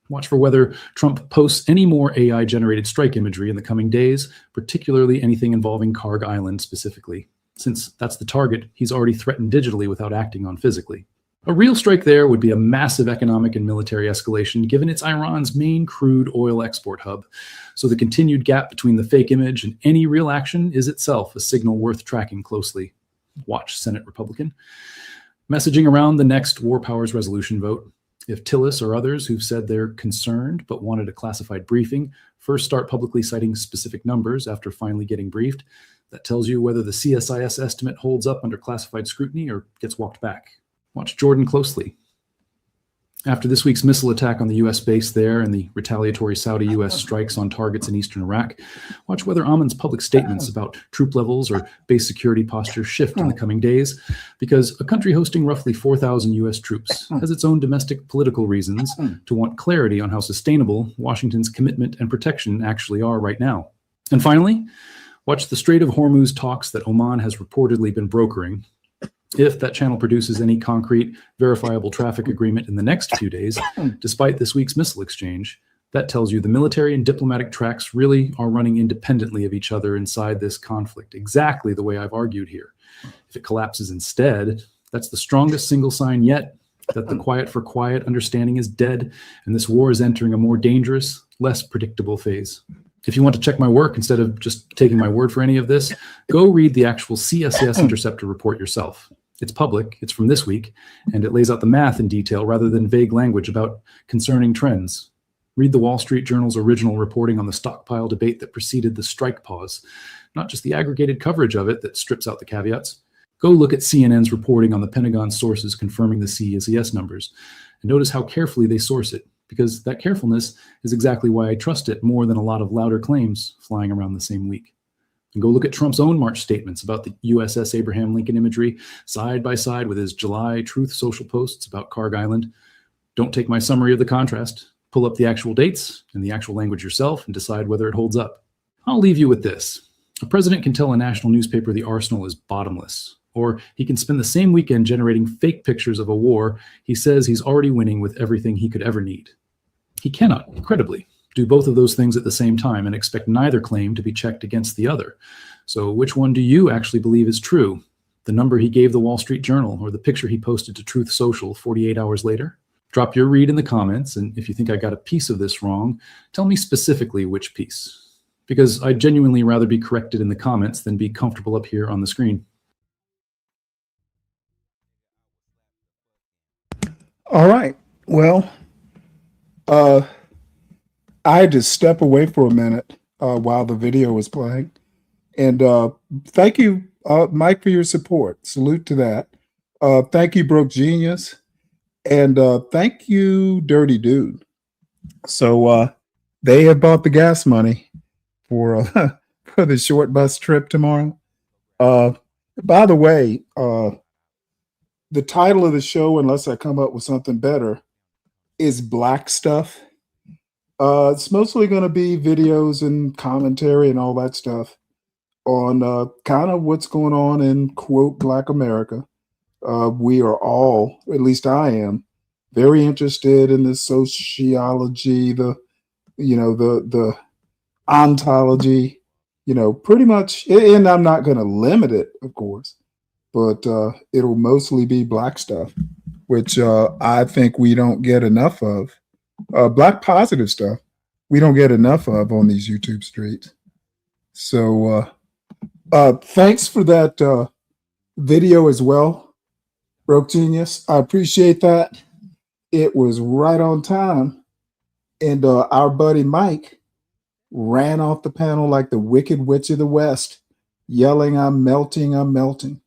Watch for whether Trump posts any more AI-generated strike imagery in the coming days, particularly anything involving Karg Island specifically, since that's the target he's already threatened digitally without acting on physically. A real strike there would be a massive economic and military escalation, given it's Iran's main crude oil export hub. So the continued gap between the fake image and any real action is itself a signal worth tracking closely. Watch, Senate Republican. Messaging around the next War Powers Resolution vote. If Tillis or others who've said they're concerned but wanted a classified briefing first start publicly citing specific numbers after finally getting briefed, that tells you whether the CSIS estimate holds up under classified scrutiny or gets walked back. Watch Jordan closely. After this week's missile attack on the U.S. base there and the retaliatory Saudi-U.S. strikes on targets in eastern Iraq, watch whether Amman's public statements about troop levels or base security posture shift in the coming days, because a country hosting roughly 4,000 U.S. troops has its own domestic political reasons to want clarity on how sustainable Washington's commitment and protection actually are right now. And finally, watch the Strait of Hormuz talks that Oman has reportedly been brokering. If that channel produces any concrete, verifiable traffic agreement in the next few days, despite this week's missile exchange, that tells you the military and diplomatic tracks really are running independently of each other inside this conflict, exactly the way I've argued here. If it collapses instead, that's the strongest single sign yet that the quiet for quiet understanding is dead, and this war is entering a more dangerous, less predictable phase. If you want to check my work instead of just taking my word for any of this, go read the actual CSIS Interceptor report yourself. It's public, it's from this week, and it lays out the math in detail rather than vague language about concerning trends. Read the Wall Street Journal's original reporting on the stockpile debate that preceded the strike pause, not just the aggregated coverage of it that strips out the caveats. Go look at CNN's reporting on the Pentagon sources confirming the CSIS numbers, and notice how carefully they source it, because that carefulness is exactly why I trust it more than a lot of louder claims flying around the same week. And go look at Trump's own March statements about the USS Abraham Lincoln imagery side by side with his July Truth Social posts about Karg Island. Don't take my summary of the contrast. Pull up the actual dates and the actual language yourself and decide whether it holds up. I'll leave you with this. A president can tell a national newspaper the arsenal is bottomless, or he can spend the same weekend generating fake pictures of a war he says he's already winning with everything he could ever need. He cannot, credibly, do both of those things at the same time and expect neither claim to be checked against the other. So which one do you actually believe is true? The number he gave the Wall Street Journal or the picture he posted to Truth Social 48 hours later? Drop your read in the comments, and if you think I got a piece of this wrong, tell me specifically which piece. Because I'd genuinely rather be corrected in the comments than be comfortable up here on the screen. All right. Well, I had to step away for a minute while the video was playing. And thank you, Mike, for your support. Salute to that. Thank you, Broke Genius. And thank you, Dirty Dude. So they have bought the gas money for for the short bus trip tomorrow. By the way, the title of the show, unless I come up with something better, is Black Stuff. It's mostly going to be videos and commentary and all that stuff on kind of what's going on in quote Black America. We are all, or at least I am, very interested in the sociology, the ontology, pretty much. And I'm not going to limit it, of course, but it'll mostly be Black stuff, which I think we don't get enough of. Black positive stuff we don't get enough of on these YouTube streets. So thanks for that video as well, Broke Genius. I appreciate that. It was right on time. And our buddy Mike ran off the panel like the Wicked Witch of the West, yelling, "I'm melting, I'm melting."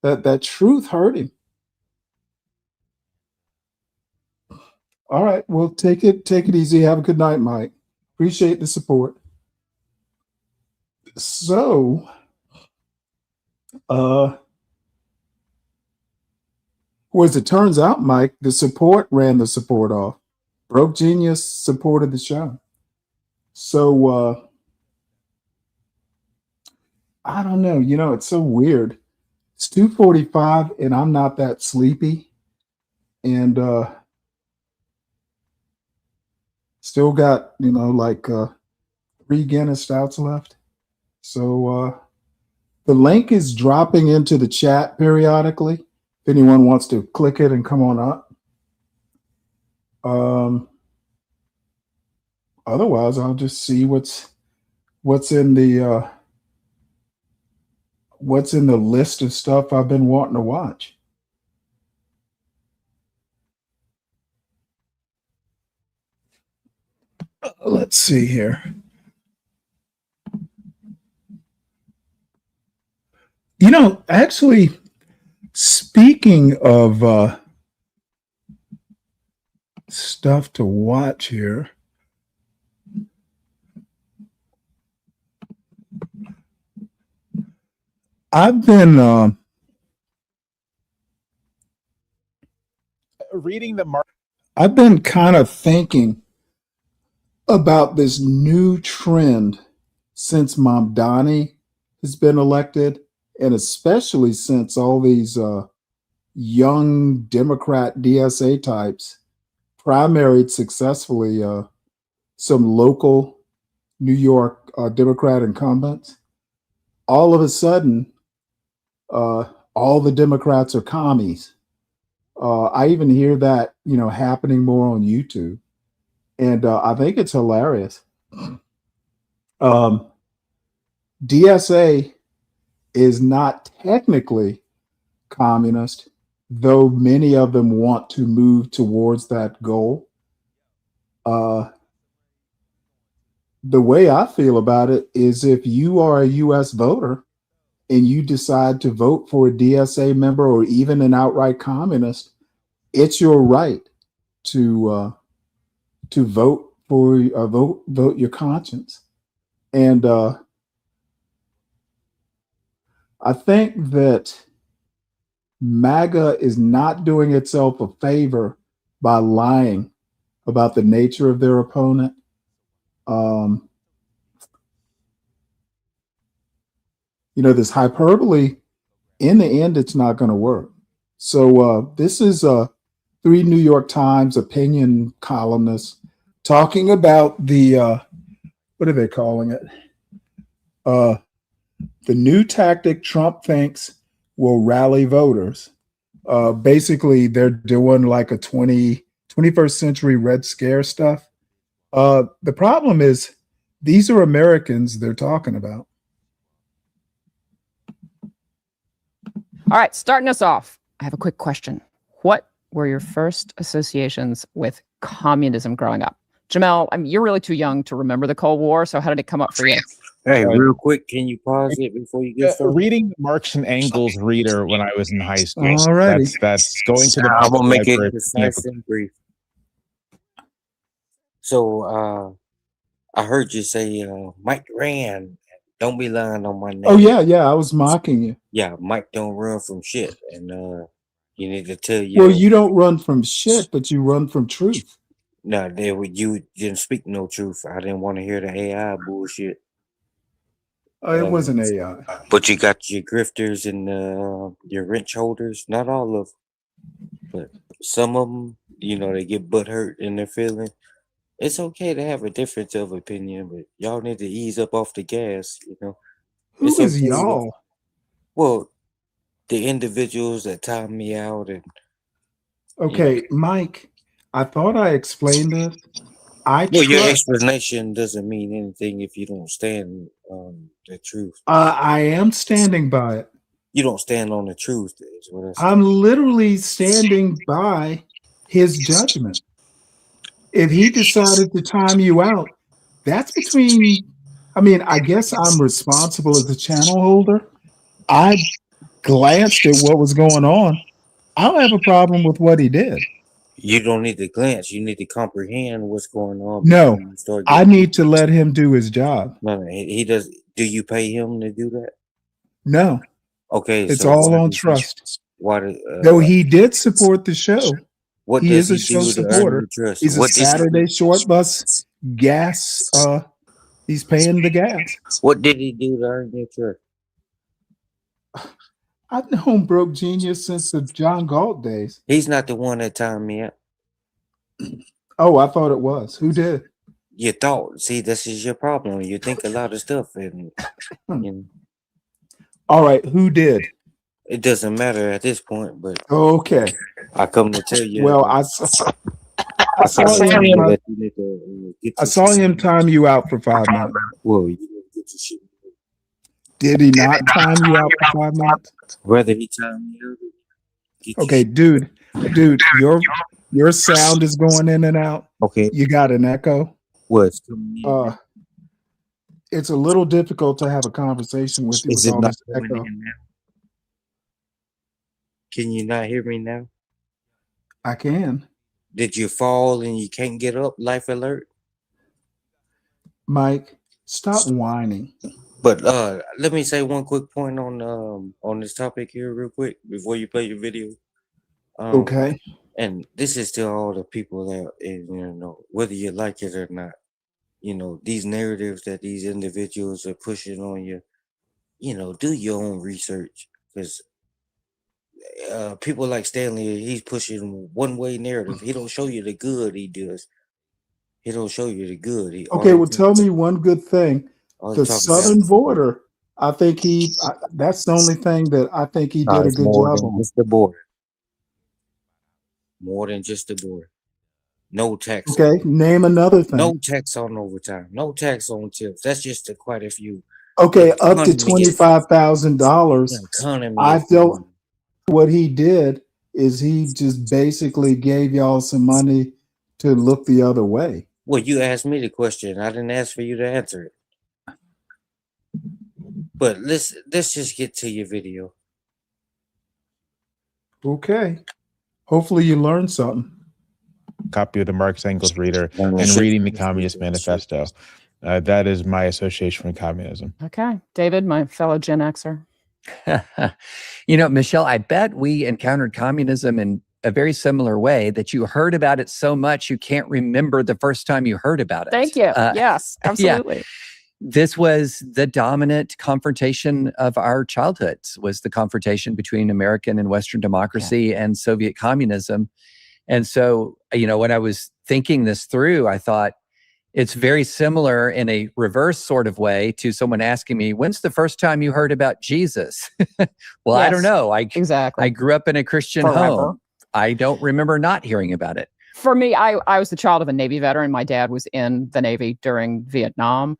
That truth hurt him. All right, well, take it easy. Have a good night, Mike. Appreciate the support. So, as it turns out, Mike, the support ran the support off. Broke Genius supported the show. So, I don't know. It's so weird. It's 2:45 and I'm not that sleepy. And still got, like 3 Guinness Stouts left. So the link is dropping into the chat periodically. If anyone wants to click it and come on up. Otherwise, I'll just see what's in the list of stuff I've been wanting to watch. Let's see here. Actually, speaking of stuff to watch here, I've been reading the I've been kind of thinking about this new trend since Mamdani has been elected, and especially since all these young Democrat DSA types primaried successfully some local New York Democrat incumbents. All of a sudden, all the Democrats are commies. I even hear that, happening more on YouTube. And I think it's hilarious. DSA is not technically communist, though many of them want to move towards that goal. The way I feel about it is if you are a U.S. voter and you decide to vote for a DSA member or even an outright communist, it's your right to vote for vote your conscience. And I think that MAGA is not doing itself a favor by lying about the nature of their opponent. This hyperbole, in the end, it's not going to work. So this is 3 New York Times opinion columnists talking about the, what are they calling it? The new tactic Trump thinks will rally voters. Basically, they're doing like a 21st century Red Scare stuff. The problem is these are Americans they're talking about. All right, starting us off, I have a quick question. What were your first associations with communism growing up? Jamel, you're really too young to remember the Cold War, so how did it come up for you? Hey, real quick, can you pause it before you get started? Reading Marx and Engels reader when I was in high school. All righty. That's going to the I'm gonna make library. it concise and brief. So I heard you say Mike ran. Don't be lying on my name. Oh yeah, I was mocking you. Yeah, Mike don't run from shit, and you need to tell you. Well, you don't run from shit, but you run from truth. No, you didn't speak no truth. I didn't want to hear the AI bullshit. It wasn't AI. But you got your grifters and your wrench holders. Not all of them, but some of them, they get butt hurt in their feeling. It's okay to have a difference of opinion, but y'all need to ease up off the gas. Who It's is okay y'all? Well, the individuals that time me out and Okay, Mike, I thought I explained this. your trust. explanation doesn't mean anything if you don't stand on the truth. I am standing by it. You don't stand on the truth, is what I said. I'm literally standing by his judgment. If he decided to time you out, that's between, I guess I'm responsible as the channel holder. I glanced at what was going on. I don't have a problem with what he did. You don't need to glance. You need to comprehend what's going on. No, before you start I getting- need to let him do his job. No, he does. Do you pay him to do that? No, Okay, it's so all why on does he- trust. Why? Though he did support the show. What He does is a he show do to earn supporter. your trust? He's a What did he Saturday do? short bus gas. He's paying the gas. What did he do to earn your trust? I've known Broke Genius since the John Galt days. He's not the one that timed me out. Oh, I thought it was. Who did? You thought. See, this is your problem. You think a lot of stuff, and All right, who did? it doesn't matter at this point. But Okay. I come to tell you. Well, I saw him. that you need to, get I your saw shit- him time you out for 5 minutes. Well, you need to get your shit. Did he not time you out for 5 minutes? Whether he timed me out. Get your Okay, shit. dude, your sound is going in and out. Okay. You got an echo. What's coming in? It's a little difficult to have a conversation with you Is with it all not this coming echo. in now? Can you not hear me now? I can. Did you fall and you can't get up? Life alert. Mike, stop whining. But let me say one quick point on this topic here, real quick, before you play your video. Okay. And this is to all the people that, whether you like it or not, these narratives that these individuals are pushing on you, do your own research, because people like Stanley, he's pushing one way narrative. He don't show you the good. He does. He don't show you the good. Okay, well, tell me one good thing. The southern border, I think that's the only thing that I think he did a good job on. Just the border. More than just the border. No tax. Okay, name another thing. No tax on overtime. No tax on tips. That's just quite a few. Okay, up to $25,000. I felt what he did is he just basically gave y'all some money to look the other way. Well, you asked me the question. I didn't ask for you to answer it. But let's just get to your video. Okay. Hopefully you learned something. Copy of the Marx Engels reader and reading the Communist Manifesto. That is my association with communism. Okay. David, my fellow Gen Xer. Michelle, I bet we encountered communism in a very similar way, that you heard about it so much you can't remember the first time you heard about it. Thank you. Yes, absolutely. Yeah. This was the dominant confrontation of our childhoods, was the confrontation between American and Western democracy and Soviet communism. And so, when I was thinking this through, I thought it's very similar in a reverse sort of way to someone asking me, when's the first time you heard about Jesus? Well, I don't know. Exactly. I grew up in a Christian home. I don't remember not hearing about it. For me, I was the child of a Navy veteran. My dad was in the Navy during Vietnam.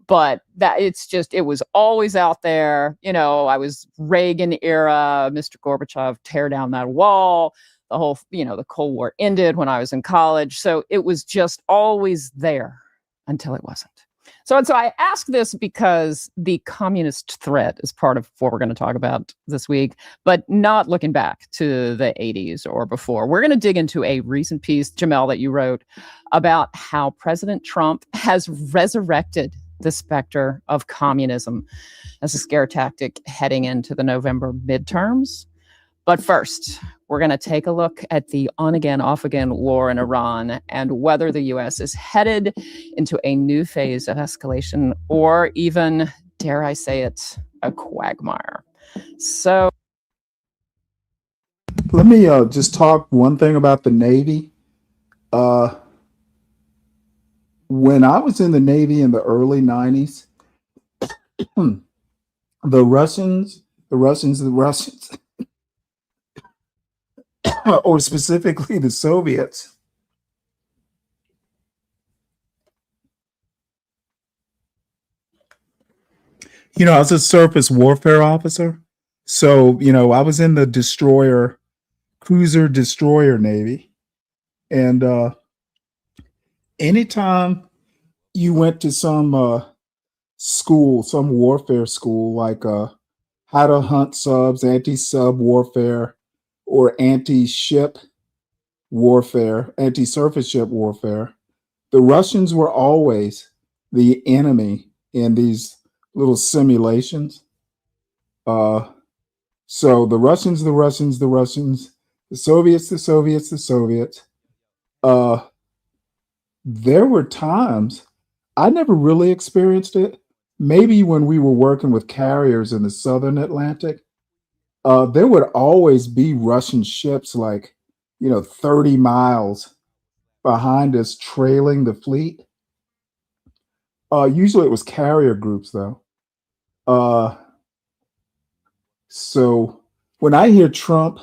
But it was always out there. I was Reagan era, Mr. Gorbachev, tear down that wall. The whole, the Cold War ended when I was in college. So it was just always there until it wasn't. So I ask this because the communist threat is part of what we're going to talk about this week, but not looking back to the 80s or before. We're going to dig into a recent piece, Jamel, that you wrote about how President Trump has resurrected the specter of communism as a scare tactic heading into the November midterms. But first, we're going to take a look at the on-again, off-again war in Iran and whether the U.S. is headed into a new phase of escalation or even dare I say it, a quagmire. So let me just talk one thing about the Navy. When I was in the Navy in the early 90s, the Russians, or specifically the Soviets, I was a surface warfare officer. So, I was in the cruiser destroyer Navy. And anytime you went to some school, some warfare school, like how to hunt subs, anti-sub warfare, or anti-ship warfare, anti-surface ship warfare, the Russians were always the enemy in these little simulations. So the Russians, the Soviets. There were times I never really experienced it. Maybe when we were working with carriers in the Southern Atlantic, there would always be Russian ships 30 miles behind us trailing the fleet. Usually it was carrier groups though. So when I hear Trump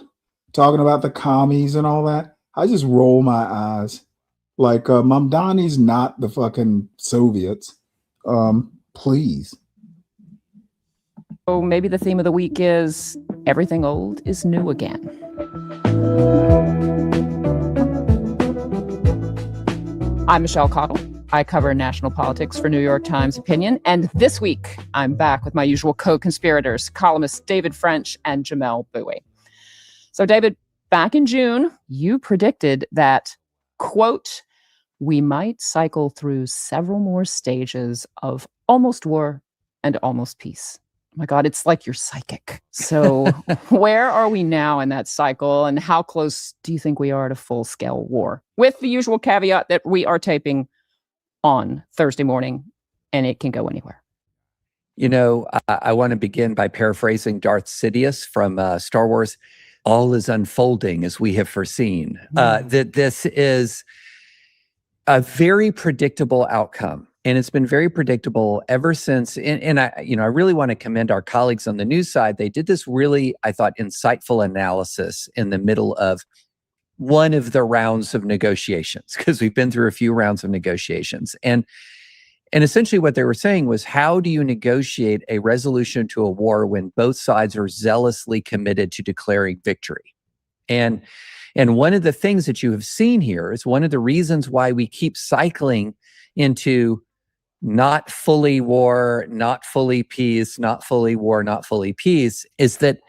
talking about the commies and all that, I just roll my eyes. Like Mamdani's not the fucking Soviets. Please. So maybe the theme of the week is everything old is new again. I'm Michelle Cottle. I cover national politics for New York Times Opinion. And this week, I'm back with my usual co-conspirators, columnists David French and Jamelle Bouie. So David, back in June, you predicted that, quote, we might cycle through several more stages of almost war and almost peace. Oh my God, it's like you're psychic. So where are we now in that cycle, and how close do you think we are to full-scale war? With the usual caveat that we are taping on Thursday morning, and it can go anywhere. I want to begin by paraphrasing Darth Sidious from Star Wars. All is unfolding as we have foreseen. That this is a very predictable outcome. And it's been very predictable ever since. And I really want to commend our colleagues on the news side. They did this really, I thought, insightful analysis in the middle of one of the rounds of negotiations, because we've been through a few rounds of negotiations. And essentially what they were saying was, how do you negotiate a resolution to a war when both sides are zealously committed to declaring victory? And one of the things that you have seen here is one of the reasons why we keep cycling into not fully war, not fully peace, not fully war, not fully peace, is that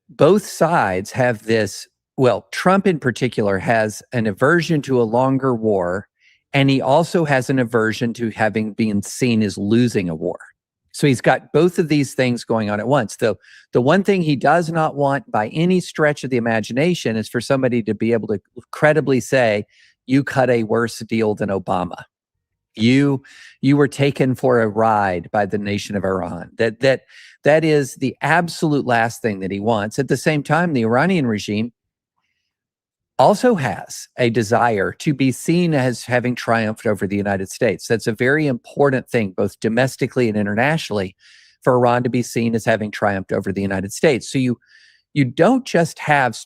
both sides have this, well, Trump in particular has an aversion to a longer war, and he also has an aversion to having been seen as losing a war. So he's got both of these things going on at once. The one thing he does not want by any stretch of the imagination is for somebody to be able to credibly say, you cut a worse deal than Obama. You were taken for a ride by the nation of Iran. That is the absolute last thing that he wants. At the same time, the Iranian regime also has a desire to be seen as having triumphed over the United States. That's a very important thing, both domestically and internationally, for Iran to be seen as having triumphed over the United States. So you don't just have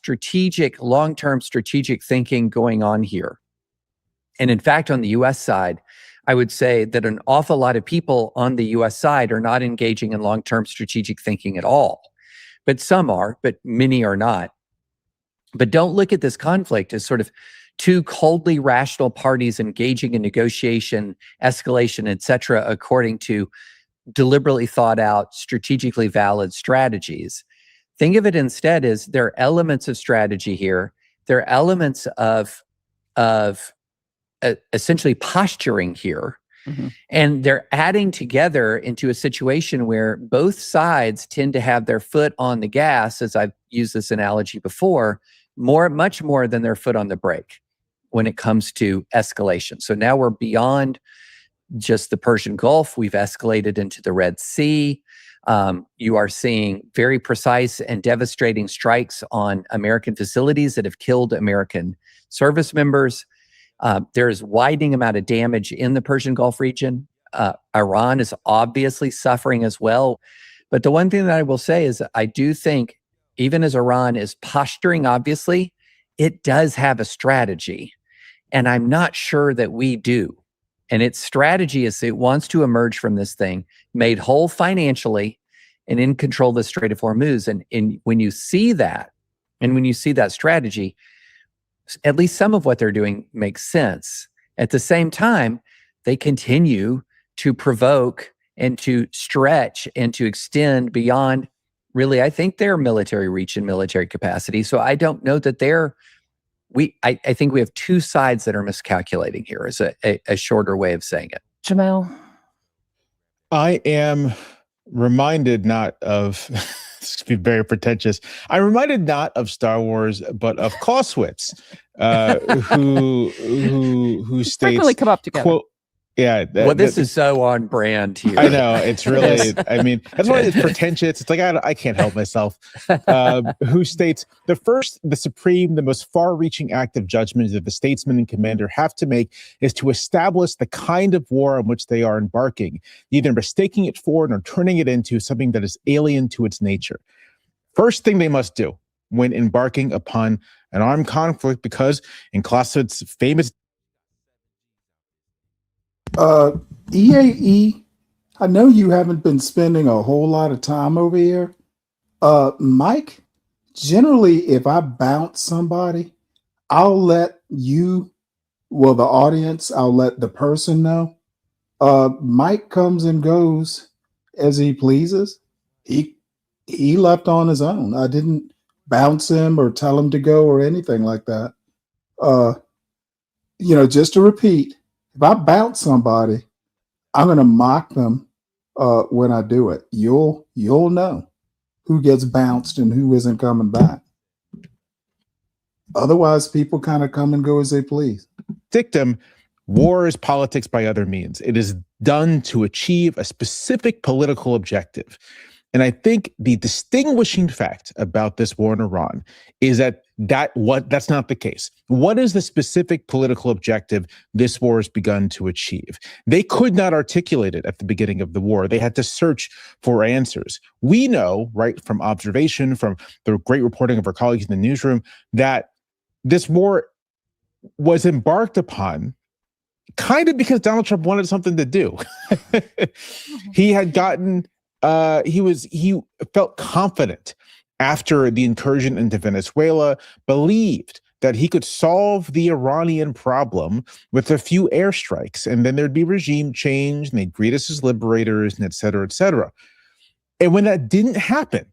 long-term strategic thinking going on here. And in fact, on the US side, I would say that an awful lot of people on the US side are not engaging in long-term strategic thinking at all. But some are, but many are not. But don't look at this conflict as sort of two coldly rational parties engaging in negotiation, escalation, etc., according to deliberately thought out, strategically valid strategies. Think of it instead as there are elements of strategy here. There are elements of essentially posturing here. Mm-hmm. And they're adding together into a situation where both sides tend to have their foot on the gas, as I've used this analogy before, much more than their foot on the brake when it comes to escalation. So now we're beyond just the Persian Gulf. We've escalated into the Red Sea. You are seeing very precise and devastating strikes on American facilities that have killed American service members. There's widening amount of damage in the Persian Gulf region. Iran is obviously suffering as well. But the one thing that I will say is I do think, even as Iran is posturing, obviously, it does have a strategy. And I'm not sure that we do. And its strategy is it wants to emerge from this thing made whole financially and in control of the Strait of Hormuz. And when you see that, and when you see that strategy, at least some of what they're doing makes sense. At the same time, they continue to provoke and to stretch and to extend beyond, really, I think, their military reach and military capacity. So I don't know that I think we have two sides that are miscalculating here, is a shorter way of saying it. Jamel? I am reminded not of, this could be very pretentious, I'm reminded not of Star Wars, but of Clausewitz, who states, frequently come up together. Quote, yeah. This is so on brand here. I know, it's really, I mean, that's why it's pretentious. It's like, I can't help myself. Who states, the supreme, the most far-reaching act of judgment that the statesman and commander have to make is to establish the kind of war on which they are embarking, neither mistaking it for nor turning it into something that is alien to its nature. First thing they must do when embarking upon an armed conflict, because in Clausewitz's famous EAE, I know you haven't been spending a whole lot of time over here. Mike, generally, if I bounce somebody, I'll let the audience, I'll let the person know. Mike comes and goes as he pleases. He left on his own. I didn't bounce him or tell him to go or anything like that. Just to repeat, if I bounce somebody, I'm going to mock them when I do it. You'll know who gets bounced and who isn't coming back. Otherwise, people kind of come and go as they please. Dictum, war is politics by other means. It is done to achieve a specific political objective. And I think the distinguishing fact about this war in Iran is that's not the case. What is the specific political objective this war has begun to achieve? They could not articulate it at the beginning of the war. They had to search for answers. We know, right, from observation, from the great reporting of our colleagues in the newsroom, that this war was embarked upon kind of because Donald Trump wanted something to do. He had gotten he felt confident after the incursion into Venezuela, believed that he could solve the Iranian problem with a few airstrikes, and then there'd be regime change, and they'd greet us as liberators, and et cetera, et cetera. And when that didn't happen,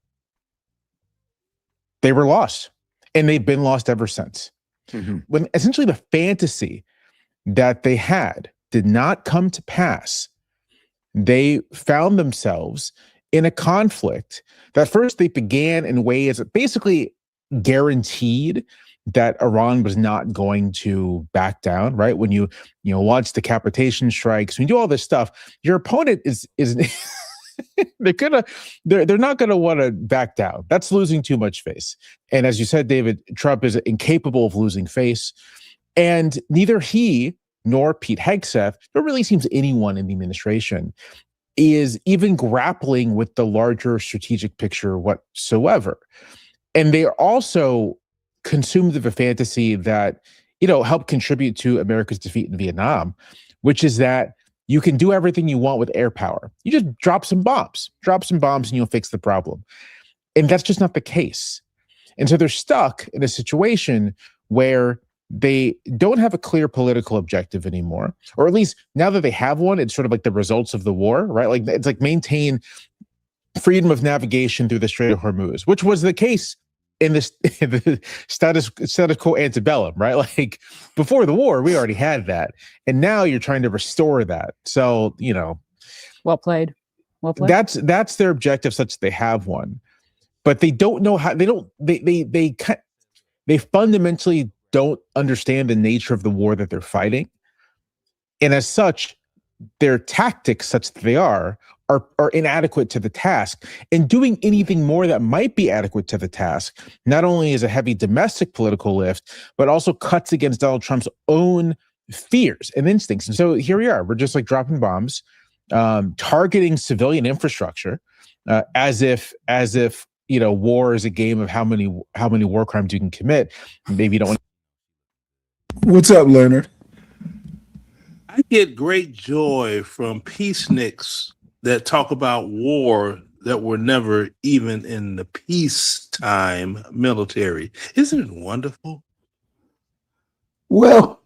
they were lost, and they've been lost ever since. Mm-hmm. When essentially the fantasy that they had did not come to pass, they found themselves in a conflict that first they began in ways that basically guaranteed that Iran was not going to back down, right? When you launch decapitation strikes, when you do all this stuff, your opponent is they're not gonna want to back down. That's losing too much face. And as you said, David, Trump is incapable of losing face. And neither he nor Pete Hegseth, nor really seems anyone in the administration, is even grappling with the larger strategic picture whatsoever. And they are also consumed of a fantasy that, helped contribute to America's defeat in Vietnam, which is that you can do everything you want with air power. You just drop some bombs and you'll fix the problem. And that's just not the case. And so they're stuck in a situation where they don't have a clear political objective anymore, or at least now that they have one, it's sort of like the results of the war, right? Like it's like maintain freedom of navigation through the Strait of Hormuz, which was the case in the status quo antebellum, right? Like before the war, we already had that, and now you're trying to restore that. So well played. That's their objective, such that they have one, but they don't know how. They fundamentally don't understand the nature of the war that they're fighting. And as such, their tactics, such that they are inadequate to the task. And doing anything more that might be adequate to the task not only is a heavy domestic political lift, but also cuts against Donald Trump's own fears and instincts. And so here we are. We're just like dropping bombs, targeting civilian infrastructure, as if war is a game of how many war crimes you can commit. Maybe you don't want. What's up, Leonard? I get great joy from peaceniks that talk about war that were never even in the peacetime military. Isn't it wonderful? Well,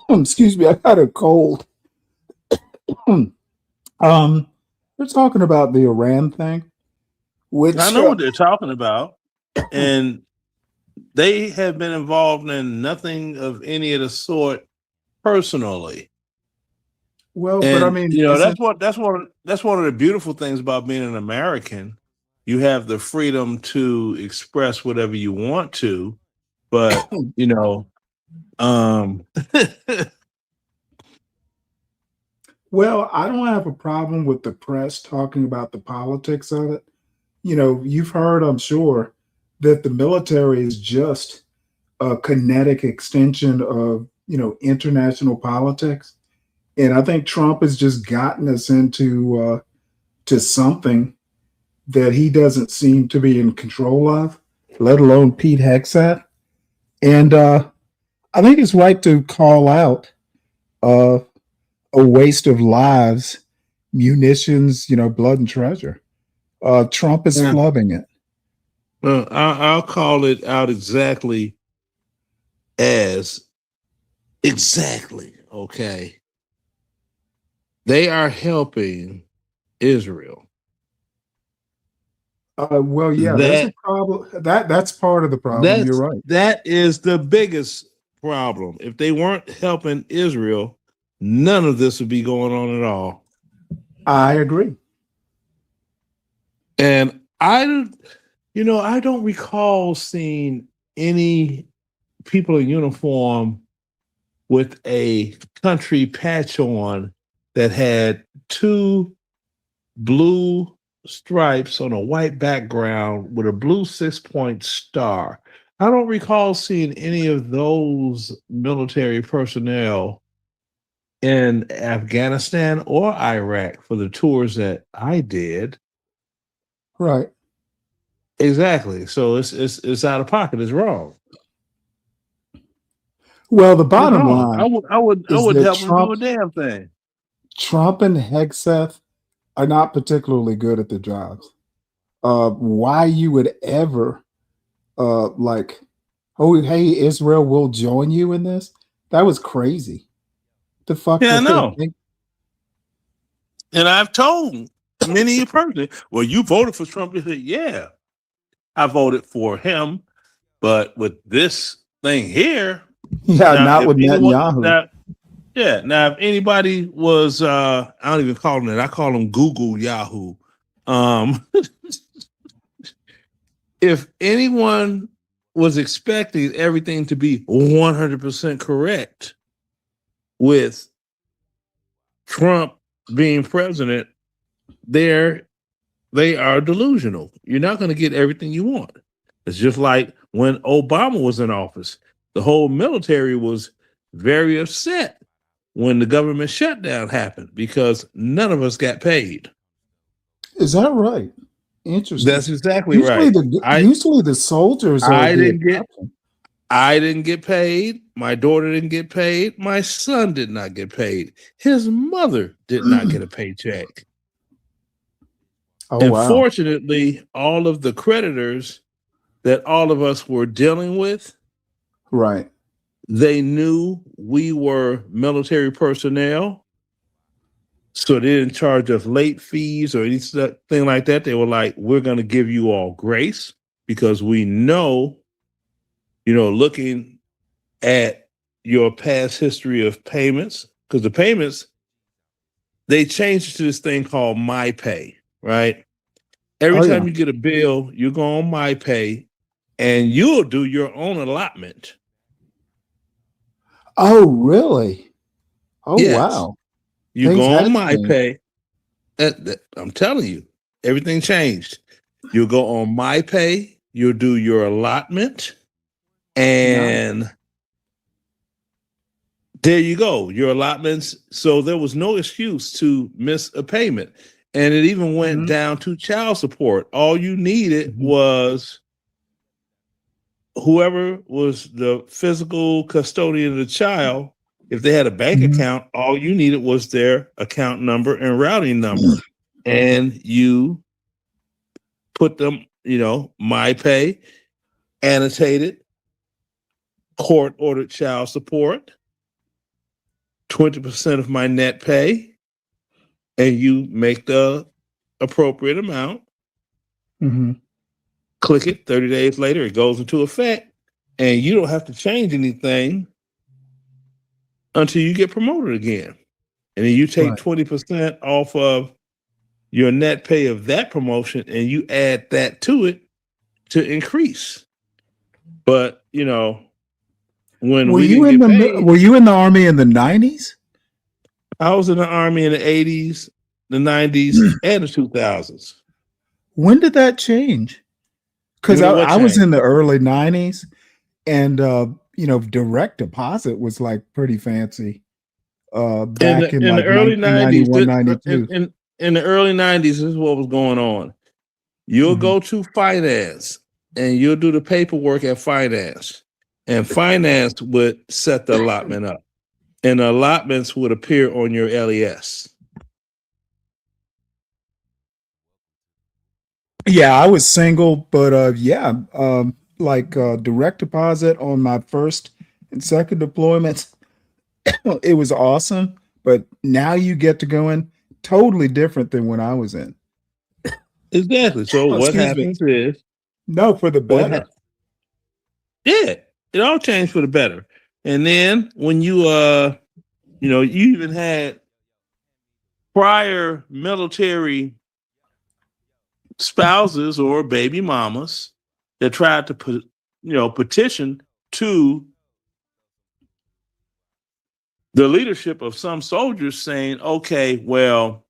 excuse me, I got a cold. They're talking about the Iran thing, which I know what they're talking about, and they have been involved in nothing of any of the sort personally. Well, And, but I mean, that's one of the beautiful things about being an American. You have the freedom to express whatever you want to, but well, I don't have a problem with the press talking about the politics of it. You've heard, I'm sure, that the military is just a kinetic extension of, international politics. And I think Trump has just gotten us into to something that he doesn't seem to be in control of, let alone Pete Hegseth. And I think it's right to call out a waste of lives, munitions, blood and treasure. Trump is flubbing it. Well, I'll call it out exactly. Okay. They are helping Israel. Well, yeah, there's a problem. That's part of the problem. You're right. That is the biggest problem. If they weren't helping Israel, none of this would be going on at all. I agree. And I don't recall seeing any people in uniform with a country patch on that had two blue stripes on a white background with a blue 6-point star. I don't recall seeing any of those military personnel in Afghanistan or Iraq for the tours that I did. Right. Exactly. So it's out of pocket. It's wrong. Well, the bottom line, I would help them do a damn thing. Trump and Hegseth are not particularly good at their jobs. Why you would ever hey, Israel will join you in this? That was crazy. The fuck? Yeah, I know. And I've told many a person, well, you voted for Trump. They said, yeah, I voted for him, but with this thing here, not with Netanyahu. Now, if anybody was, I don't even call them that. I call them Google Yahoo. If anyone was expecting everything to be 100% correct with Trump being president, they are delusional. You're not going to get everything you want. It's just like when Obama was in office, the whole military was very upset when the government shutdown happened because none of us got paid. Is that right? Interesting. That's exactly right. Usually the soldiers are I didn't get paid. My daughter didn't get paid. My son did not get paid. His mother did not get a paycheck. Wow. Fortunately, all of the creditors that all of us were dealing with, right, they knew we were military personnel, so they didn't charge us late fees or anything like that. They were like, we're going to give you all grace because we know, looking at your past history of payments, because the payments, they changed to this thing called My Pay, right? Every time you get a bill, you go on My Pay and you'll do your own allotment. Oh, really? Oh, yes. wow. You Things go on have my changed. pay. I'm telling you, everything changed. You'll go on my pay, you'll do your allotment, and there you go, your allotments. So there was no excuse to miss a payment. And it even went down to child support. All you needed was whoever was the physical custodian of the child. If they had a bank account, all you needed was their account number and routing number. And you put them, my pay, annotated, court ordered child support, 20% of my net pay, and you make the appropriate amount. Click it, 30 days later, it goes into effect, and you don't have to change anything until you get promoted again. And then you take 20% off of your net pay of that promotion and you add that to it to increase. But, when Were we you didn't in get paid, were you in the Army in the 90s? I was in the Army in the 80s, the 90s, and the 2000s. When did that change? Because When did what I was change? in the early 90s, and direct deposit was like pretty fancy back in In the like early 90s, 1991, 92. in the early 90s, this is what was going on. You'll go to finance and you'll do the paperwork at finance, and finance would set the allotment up, and the allotments would appear on your LES. Yeah, I was single, but direct deposit on my first and second deployments, it was awesome. But now you get to go in totally different than when I was in. Exactly. So Oh, what excuse me. happens is, No, for the better. yeah, it all changed for the better. And then when you you even had prior military spouses or baby mamas that tried to petition to the leadership of some soldiers saying, okay, well,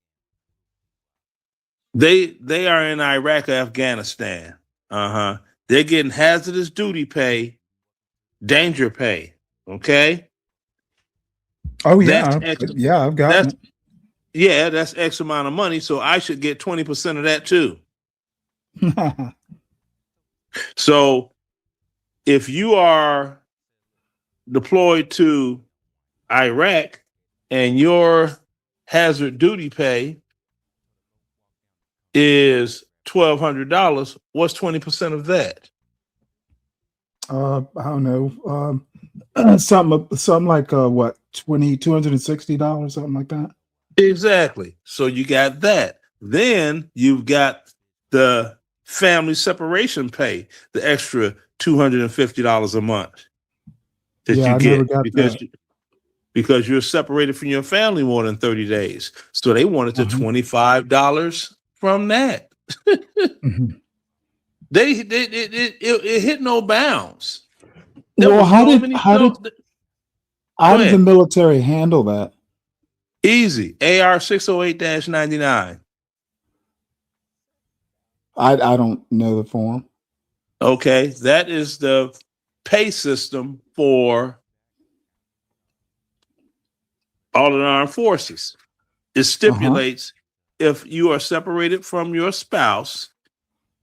they are in Iraq or Afghanistan. They're getting hazardous duty pay, danger pay. Okay. Oh That's yeah, X, I've gotten it. that's X amount of money. So I should get 20% of that too. So if you are deployed to Iraq and your hazard duty pay is $1,200, what's 20% of that? I don't know. Something like what, $260, something like that. Exactly. So you got that. Then you've got the family separation pay, the extra $250 a month that Yeah, you I never get got that. because you're separated from your family more than 30 days. So they wanted to $25 from that. It hit no bounds. Well, how did the military handle that? Easy. AR 608-99. I don't know the form. Okay, that is the pay system for all of the armed forces. It stipulates if you are separated from your spouse,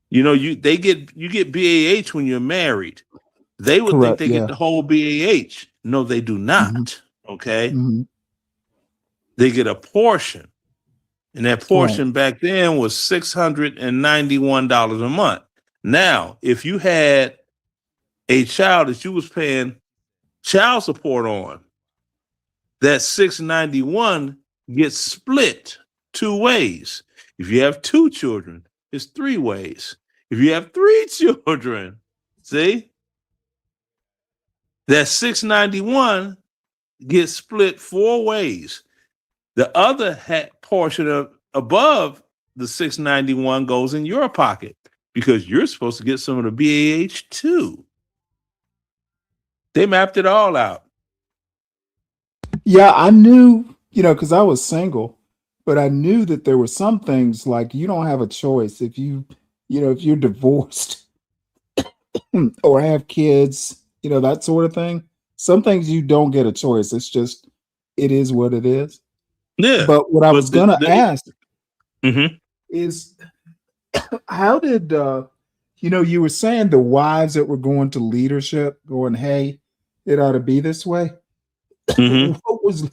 you get BAH when you're married. They would think they get the whole BAH. No, they do not. Okay. They get a portion. And that portion back then was $691 a month. Now, if you had a child that you was paying child support on, that $691 gets split two ways. If you have two children, it's three ways. If you have three children, see, that $691 gets split four ways. The other portion of above the $691 goes in your pocket because you're supposed to get some of the BAH too. They mapped it all out. Yeah, I knew, because I was single, but I knew that there were some things like you don't have a choice if if you're divorced or have kids, that sort of thing. Some things you don't get a choice. It's just, it is what it is. Yeah. But what I was going to ask Mhm. is, how did, you were saying the wives that were going to leadership going, hey, it ought to be this way. Mhm. What was,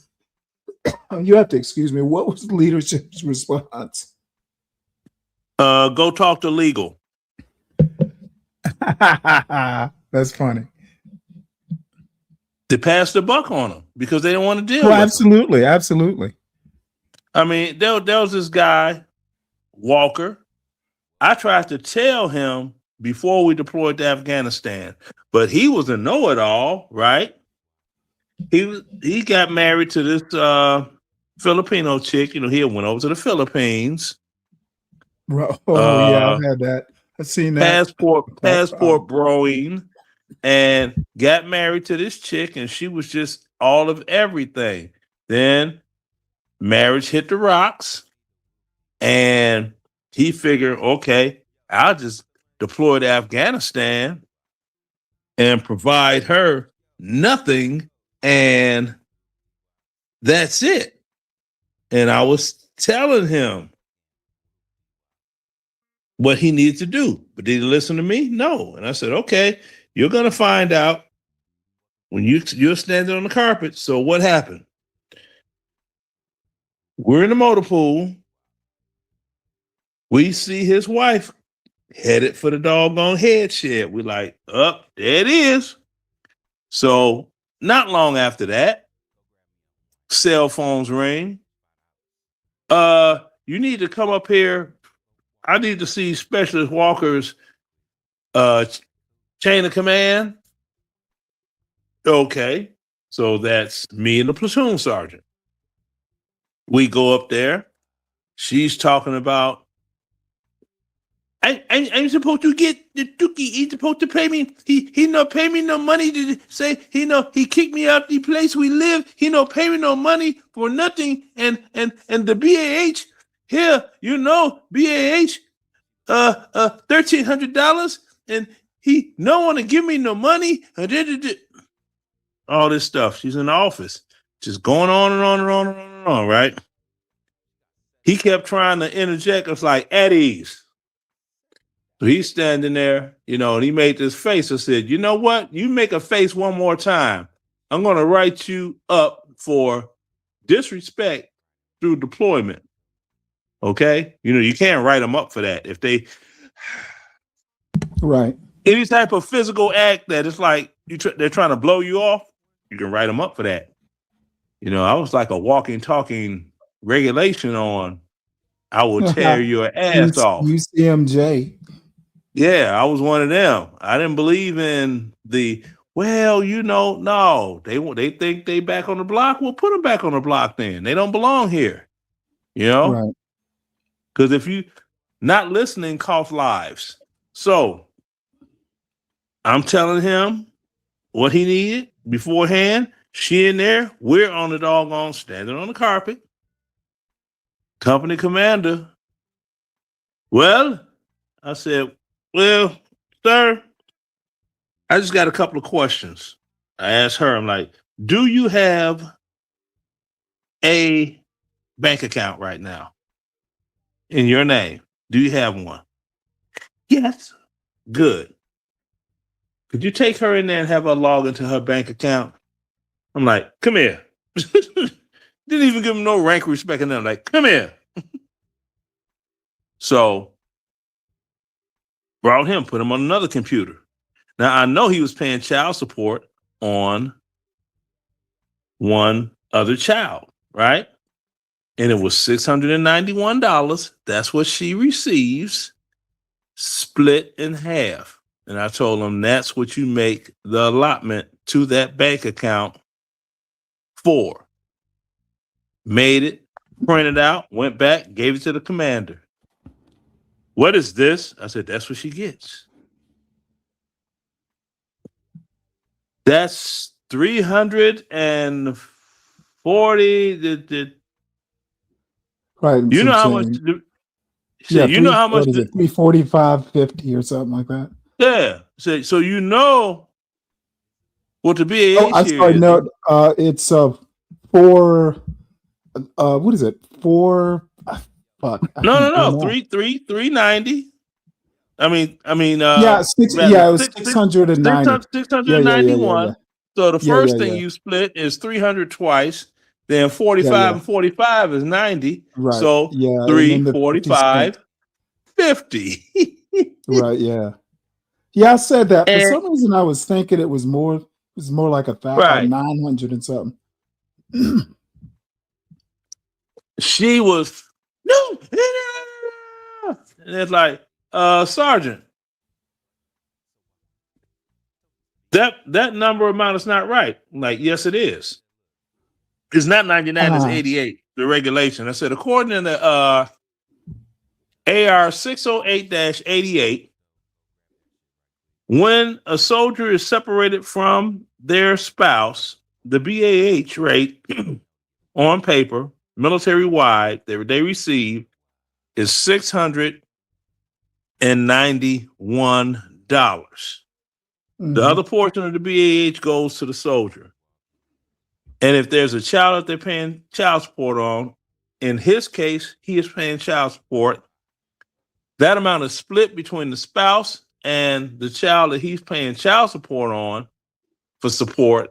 you have to excuse me, what was leadership's response? Go talk to legal. That's funny. They passed the buck on them because they didn't want to deal Well, with absolutely, absolutely. I mean, there was this guy, Walker. I tried to tell him before we deployed to Afghanistan, but he was a know-it-all, right? He got married to this Filipino chick. He had went over to the Philippines. Oh yeah, I've had that. I've seen that. Passport broing, and got married to this chick, and she was just all of everything. Then marriage hit the rocks, and he figured, okay, I'll just deploy to Afghanistan and provide her nothing, and that's it. And I was telling him what he needed to do, but did he listen to me? No. And I said, okay, you're going to find out when you're standing on the carpet. So what happened? We're in the motor pool. We see his wife headed for the doggone head shed. We're like, there it is. So not long after that, cell phones ring. You need to come up here. I need to see Specialist Walker's chain of command. Okay. So that's me and the platoon sergeant. We go up there. She's talking about, I'm supposed to get the dookie. He's supposed to pay me. He no pay me no money to say he kicked me out the place we live. He no pay me no money for nothing. And the BAH here, BAH $1,300, and he no want to give me no money. All this stuff. She's in the office, just going on and on and on and on and on, right? He kept trying to interject us like, at ease. So he's standing there, and he made this face. I said, you know what? You make a face one more time, I'm going to write you up for disrespect through deployment. Okay? You can't write them up for that. If they... Right. Any type of physical act that it's like they're trying to blow you off, you can write them up for that. I was like a walking, talking regulation on, I will tear your ass off. UCMJ. Yeah, I was one of them. I didn't believe in the, no. They think they back on the block. Well, put them back on the block then. They don't belong here. Right. Because if you not listening, cost lives. So I'm telling him what he needed beforehand. She in there. We're on the doggone standing on the carpet. Company commander. Well, I said, well, sir, I just got a couple of questions. I asked her, I'm like, do you have a bank account right now in your name? Do you have one? Yes. Good. Could you take her in there and have her log into her bank account? I'm like, come here. Didn't even give him no rank respect. And I'm like, come here. So brought him, put him on another computer. Now, I know he was paying child support on one other child, right? And it was $691. That's what she receives, split in half. And I told him that's what you make the allotment to that bank account for. Made it, printed out, went back, gave it to the commander. What is this? I said, that's what she gets. That's $340 40. Right. You know Some how much? change. So Yeah. you know how much? What is it? 345.50 or something like that. Yeah. So you know what the Oh, BAH I'm here sorry. is. No, it's 4. What is it? 4. Fuck. I can't do No. math. 390. I mean, Yeah, it was 690. Yeah. 691. So the first thing Yeah. you split is 300 twice. Then 45 Yeah. and 45 is 90. Right. So Yeah. And then the 50 cent. 345.50. Right. Yeah. Yeah, I said that. For And some reason I was thinking it was more like right. 900 and something. She was no. And it's like, Sergeant, that number amount is not right. I'm like, yes, it is. It's not 99, it's 88, the regulation. I said, according to the AR 608-88, when a soldier is separated from their spouse, the BAH rate on paper, military wide, that they receive is $691. The other portion of the BAH goes to the soldier. And if there's a child that they're paying child support on, in his case, he is paying child support. That amount is split between the spouse and the child that he's paying child support on for support.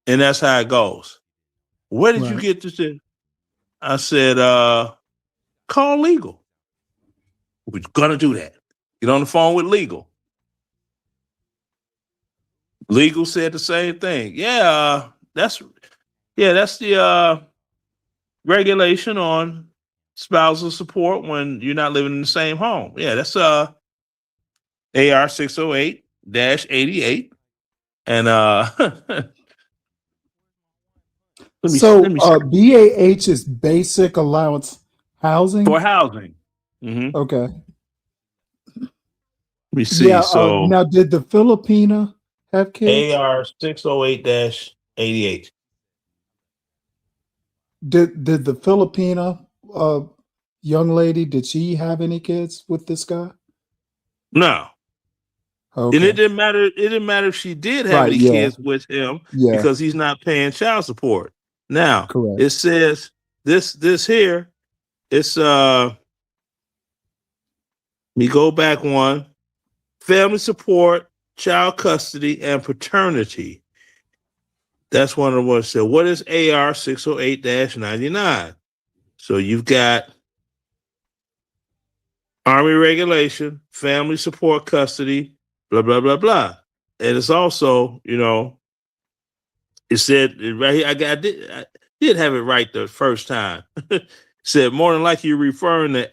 And that's how it goes. Where did you get this in? I said, call legal. We're going to do that. Get on the phone with legal. Legal said the same thing. That's the regulation on spousal support when you're not living in the same home. Yeah, that's AR 608-88. And BAH is basic allowance housing for housing. Mm-hmm. Okay. Let me see. Yeah. So Now, did the Filipina have kids? AR 608-88. Did the Filipina young lady, did she have any kids with this guy? No. Okay. And it didn't matter. It didn't matter if she did have any kids with him because he's not paying child support. Now, it says this here. It's let me go back one. Family support, child custody, and paternity. That's one of the ones. So what is AR 608-99? So you've got Army regulation, family support, custody, blah, blah, blah, blah. And it's also, it said right here, I did have it right the first time. Said more than likely you're referring to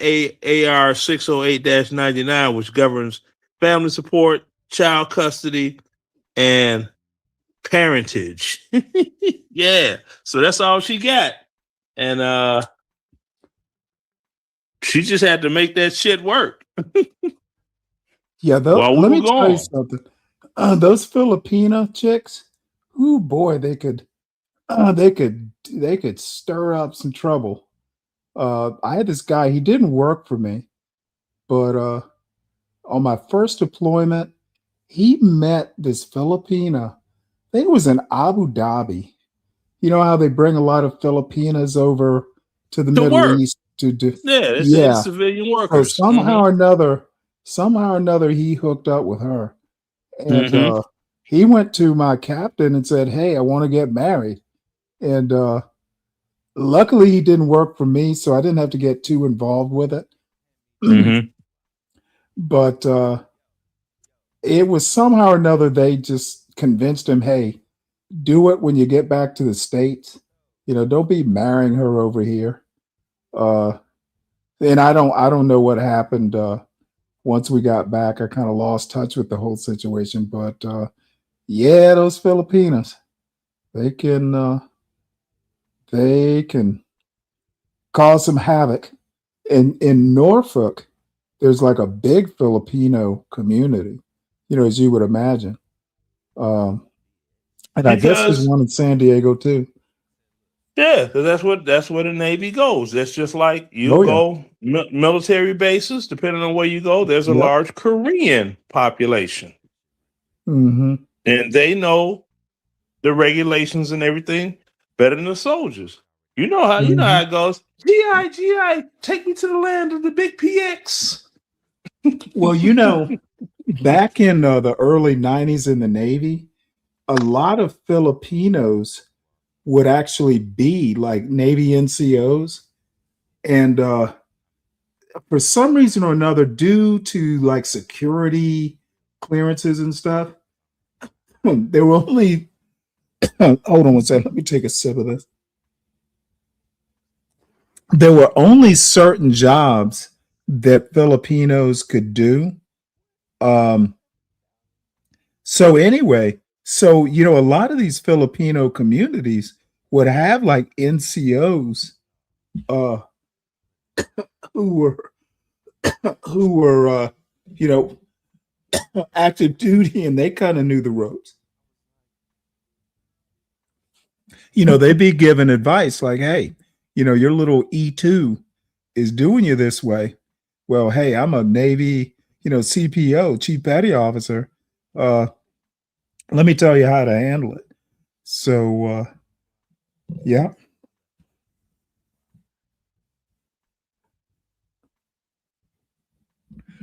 AR 608-99, which governs family support, child custody, and parentage. Yeah. So that's all she got. And she just had to make that shit work. Yeah, While we let were me tell you gone. something. Those Filipina chicks, oh boy, they could stir up some trouble. I had this guy, he didn't work for me, but on my first deployment, he met this Filipina. I think it was in Abu Dhabi. You know how they bring a lot of Filipinas over to the Middle work. East to do. It's civilian workers. So somehow or another, he hooked up with her, and he went to my captain and said, "Hey, I want to get married." And luckily, he didn't work for me, so I didn't have to get too involved with it. But it was somehow or another they just convinced him, "Hey, do it when you get back to the States. Don't be marrying her over here." And I don't know what happened once we got back. I kind of lost touch with the whole situation. But yeah, those Filipinos, they can cause some havoc. In Norfolk, there's like a big Filipino community, as you would imagine. And I guess there's one in San Diego too. Yeah, because that's where the Navy goes. That's just like you Oh, yeah. go military bases. Depending on where you go, there's a Yep. large Korean population, Mm-hmm. and they know the regulations and everything better than the soldiers. You know how it goes. GI, take me to the land of the big PX. Well, back in the early 90s in the Navy, a lot of Filipinos would actually be like Navy NCOs. And for some reason or another, due to like security clearances and stuff, there were only, hold on one second, let me take a sip of this. There were only certain jobs that Filipinos could do. So a lot of these Filipino communities would have like NCOs who were active duty, and they kind of knew the ropes. They'd be given advice like, hey, your little E2 is doing you this way. Well, hey, I'm a Navy, CPO, Chief Petty Officer. Let me tell you how to handle it. So, yeah.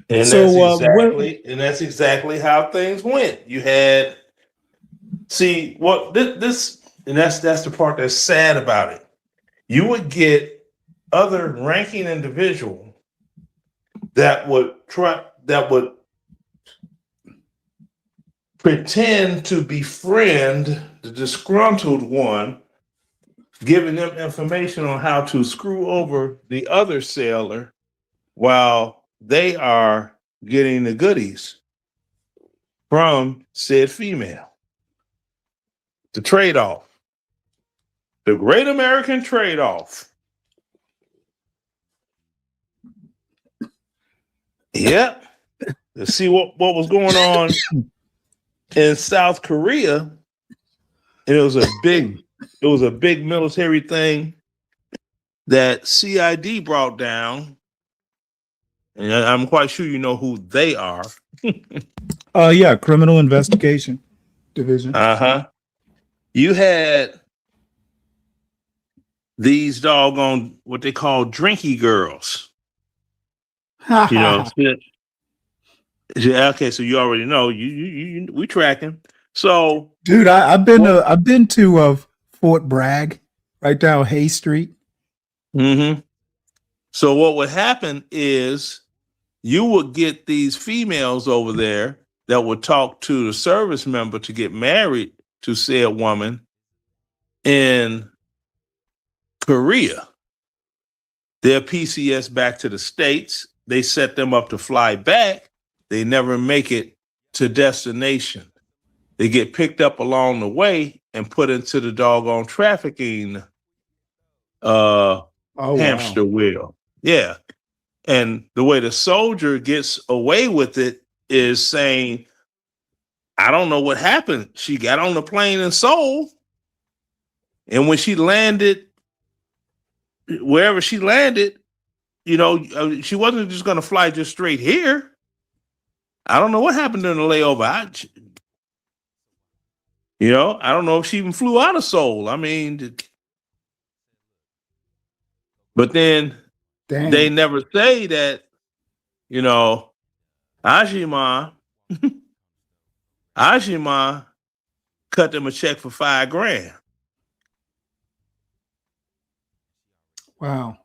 And that's exactly how things went. You had that's the part that's sad about it. You would get other ranking individual that would pretend to befriend the disgruntled one, giving them information on how to screw over the other sailor while they are getting the goodies from said female. The trade-off. The great American trade-off. Yep. Let's see what was going on in South Korea. And it was a big military thing that CID brought down. And I'm quite sure you know who they are. Yeah, Criminal Investigation Division. Uh-huh. You had these doggone what they call drinky girls. Yeah, okay, so you already know. We tracking. So, dude, I've been to Fort Bragg, right down Hay Street. Mm-hmm. So what would happen is you would get these females over there that would talk to the service member to get married to said woman in Korea. They're PCS back to the States. They set them up to fly back. They never make it to destination. They get picked up along the way and put into the doggone trafficking hamster wheel. Yeah. And the way the soldier gets away with it is saying, I don't know what happened. She got on the plane in Seoul. And when she landed, wherever she landed, she wasn't just going to fly just straight here. I don't know what happened during the layover. I don't know if she even flew out of Seoul. I mean, but then they never say that, Ajima cut them a check for $5,000. Wow.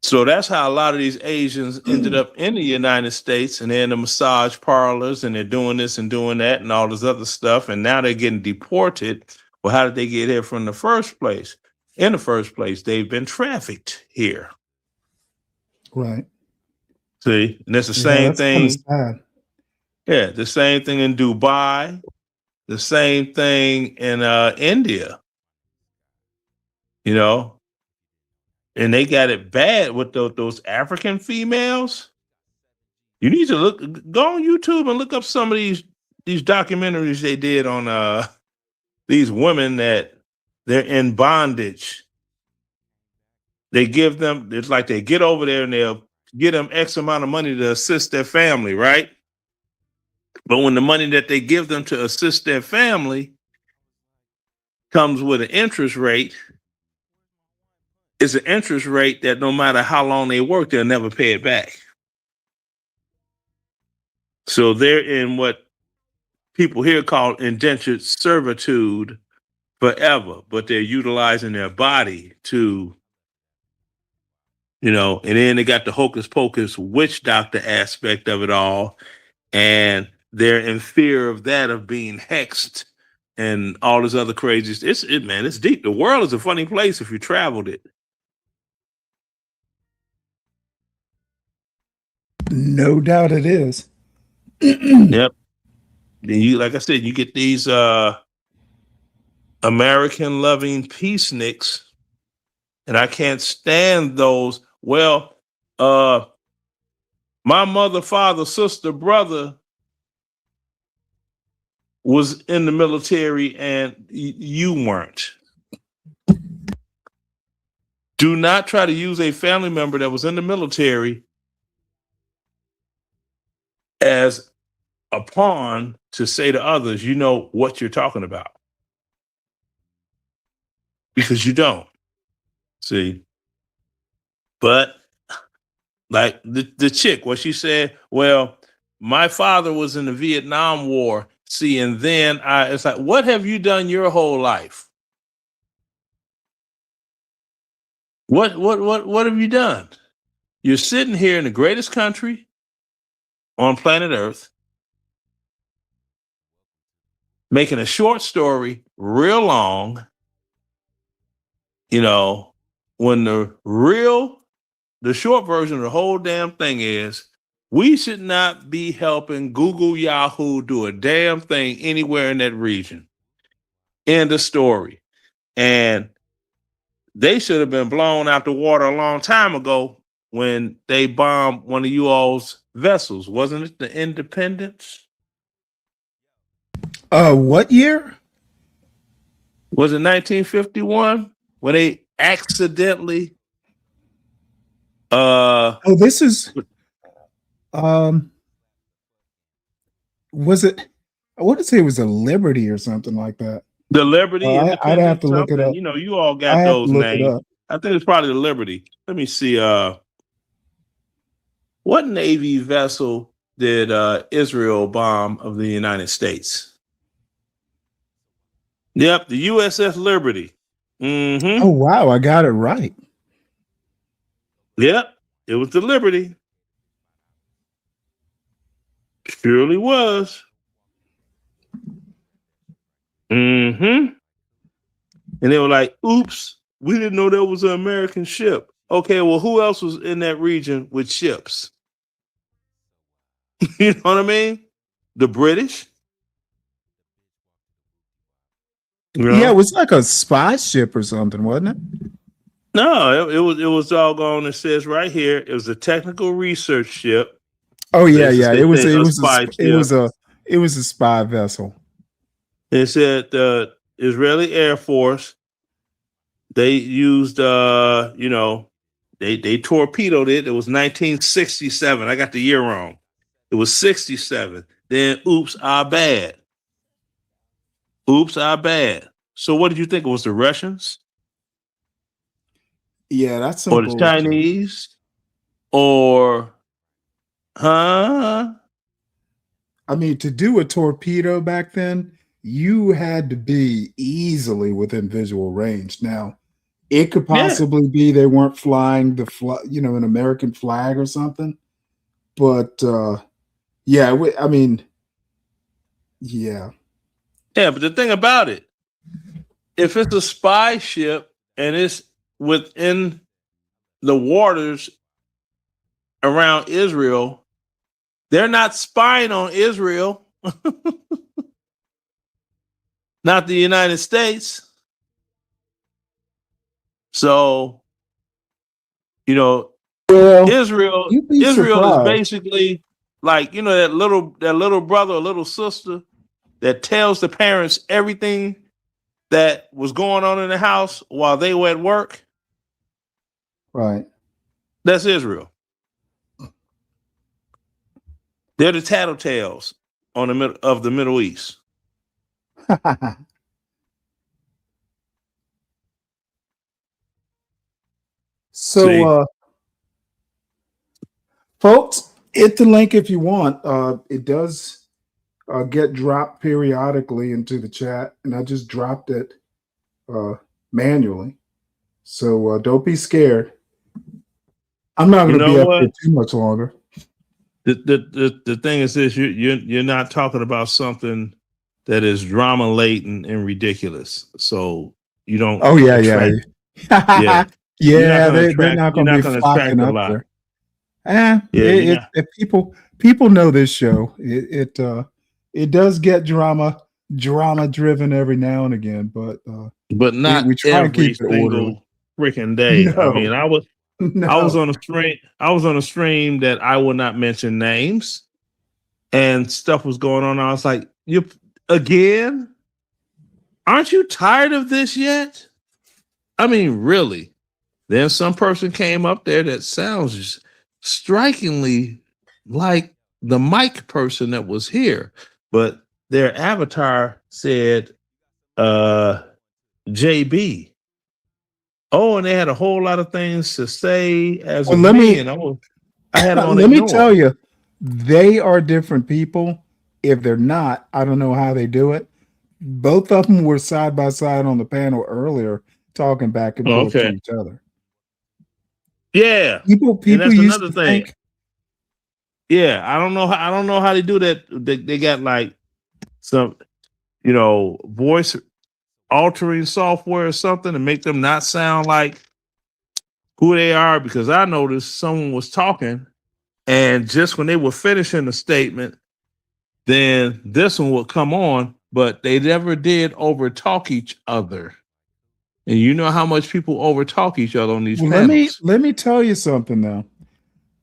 So that's how a lot of these Asians ended up in the United States, and they're in the massage parlors and they're doing this and doing that and all this other stuff. And now they're getting deported. Well, how did they get here from the first place? In the first place, they've been trafficked here. Right. See, and it's the same thing. Sad. Yeah, the same thing in Dubai, the same thing in India. And they got it bad with those African females. You need to go on YouTube and look up some of these documentaries they did on these women that they're in bondage they give them, it's like they get over there and they'll get them X amount of money to assist their family, right? But when the money that they give them to assist their family comes with an interest rate, it's an interest rate that no matter how long they work, they'll never pay it back. So they're in what people here call indentured servitude forever, but they're utilizing their body to, and then they got the hocus pocus witch doctor aspect of it all. And they're in fear of that, of being hexed and all this other crazy. It's deep. The world is a funny place if you traveled it. No doubt it is. Yep. Then like I said, you get these American loving peaceniks, and I can't stand those. Well, my mother, father, sister, brother was in the military and you weren't. Do not try to use a family member that was in the military as a pawn to say to others, you know what you're talking about. Because you don't. See? But like the chick, what she said, well, my father was in the Vietnam War. See, and then it's like, what have you done your whole life? What have you done? You're sitting here in the greatest country on planet Earth, making a short story real long, when the short version of the whole damn thing is, we should not be helping Google, Yahoo do a damn thing anywhere in that region. End of story. And they should have been blown out the water a long time ago when they bombed one of you all's vessels. Wasn't it the Independence? What year? Was it 1951 when they accidentally this is was it, I want to say it was a Liberty or something like that. The Liberty, I'd have to look it up. You all got those names. I think it's probably the Liberty. Let me see. What Navy vessel did Israel bomb of the United States? Yep, the USS Liberty. Mm-hmm. Oh wow, I got it right. Yep, it was the Liberty. Surely was. Mm-hmm. And they were like, oops, we didn't know there was an American ship. Okay, well, who else was in that region with ships? You know what I mean? The British. Yeah, it was like a spy ship or something, wasn't it? No, it was doggone. It says right here, it was a technical research ship. Oh yeah, it was a spy vessel. It said the Israeli Air Force, they used they torpedoed it. It was 1967. I got the year wrong. It was 67. Then oops, our bad. Oops, our bad. So what did you think? It was the Russians? Yeah, that's some or the bullshit. Chinese, or I mean, to do a torpedo back then, you had to be easily within visual range. Now, it could possibly be they weren't flying an American flag or something, but yeah. But the thing about it, if it's a spy ship and it's within the waters around Israel, they're not spying on Israel, not the United States. So, Israel is basically like, that little brother or little sister that tells the parents everything that was going on in the house while they were at work. Right. That's Israel. They're the tattletales on of the Middle East. So, folks, hit the link if you want. It does get dropped periodically into the chat, and I just dropped it manually. So don't be scared. I'm not going to be up here too much longer. The thing is this: you're not talking about something that is drama laden and ridiculous. So you don't. Oh yeah, attract, yeah. yeah. They're not going to be flocking up there. If people know this show, it does get drama driven every now and again, but not we try and keep it single orderly. freaking day. No. I mean, I was on a stream. I was on a stream that I will not mention names, and stuff was going on. I was like, "You again? Aren't you tired of this yet?" I mean, really. Then some person came up there that sounds strikingly like the mic person that was here, but their avatar said JB. Oh, and they had a whole lot of things to say as Well, a let me, me and I had them on let me ignore. tell you, they are different people. If they're not, I don't know how they do it. Both of them were side by side on the panel earlier, talking back and forth to each other. Yeah, People and that's used another to thing. think. Yeah, I don't know how they do that. They got like some, voice altering software or something to make them not sound like who they are. Because I noticed someone was talking, and just when they were finishing the statement, then this one would come on, but they never did over talk each other. And you know how much people over talk each other on these Well, panels. let me tell you something though.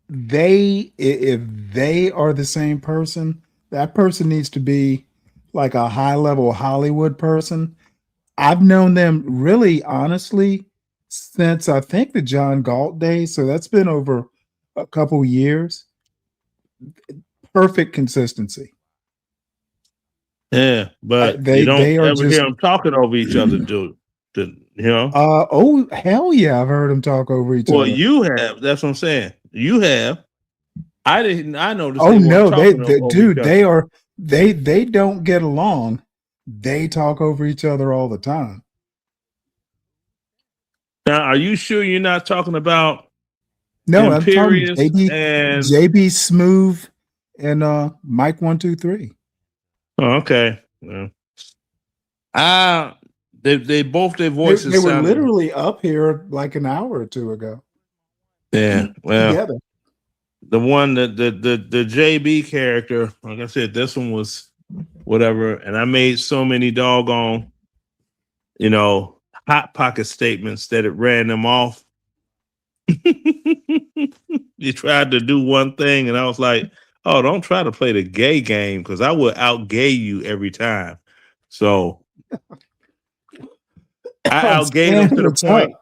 If they are the same person, that person needs to be like a high level Hollywood person. I've known them really honestly since I think the John Galt days. So that's been over a couple years. Perfect consistency. Yeah, but They you don't are ever just hear them talking over each other, oh hell yeah, I've heard them talk over each Well, other. you have. That's what I'm saying. You have. I didn't. I noticed. Oh they weren't no, talking over dude, each other. they don't get along. They talk over each other all the time. Now, are you sure you're not talking about? No, I'm talking Imperious and JB Smooth and Mike 123. Oh, okay. Yeah. They both their voices They were sounded. literally up here like an hour or two ago. Yeah, well, Together. the one that the JB character, like I said, this one was whatever, and I made so many doggone, hot pocket statements that it ran them off. You tried to do one thing, and I was like, "Oh, don't try to play the gay game because I will out gay you every time." So I outgayed him to the point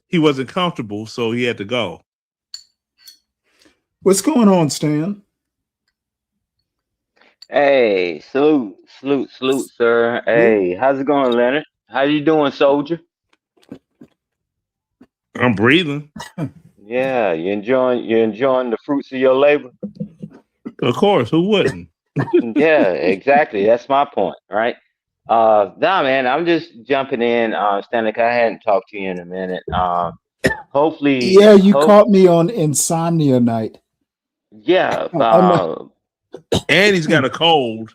he wasn't comfortable, so he had to go. What's going on, Stan? Hey, salute, sir. Hey, how's it going, Leonard? How you doing, soldier? I'm breathing. Yeah, you enjoying the fruits of your labor? Of course, who wouldn't? Yeah, exactly. That's my point, right? Nah, man, I'm just jumping in. Stanley, I hadn't talked to you in a minute. Hopefully, Yeah, you caught me on insomnia night. Yeah, and he's got a cold.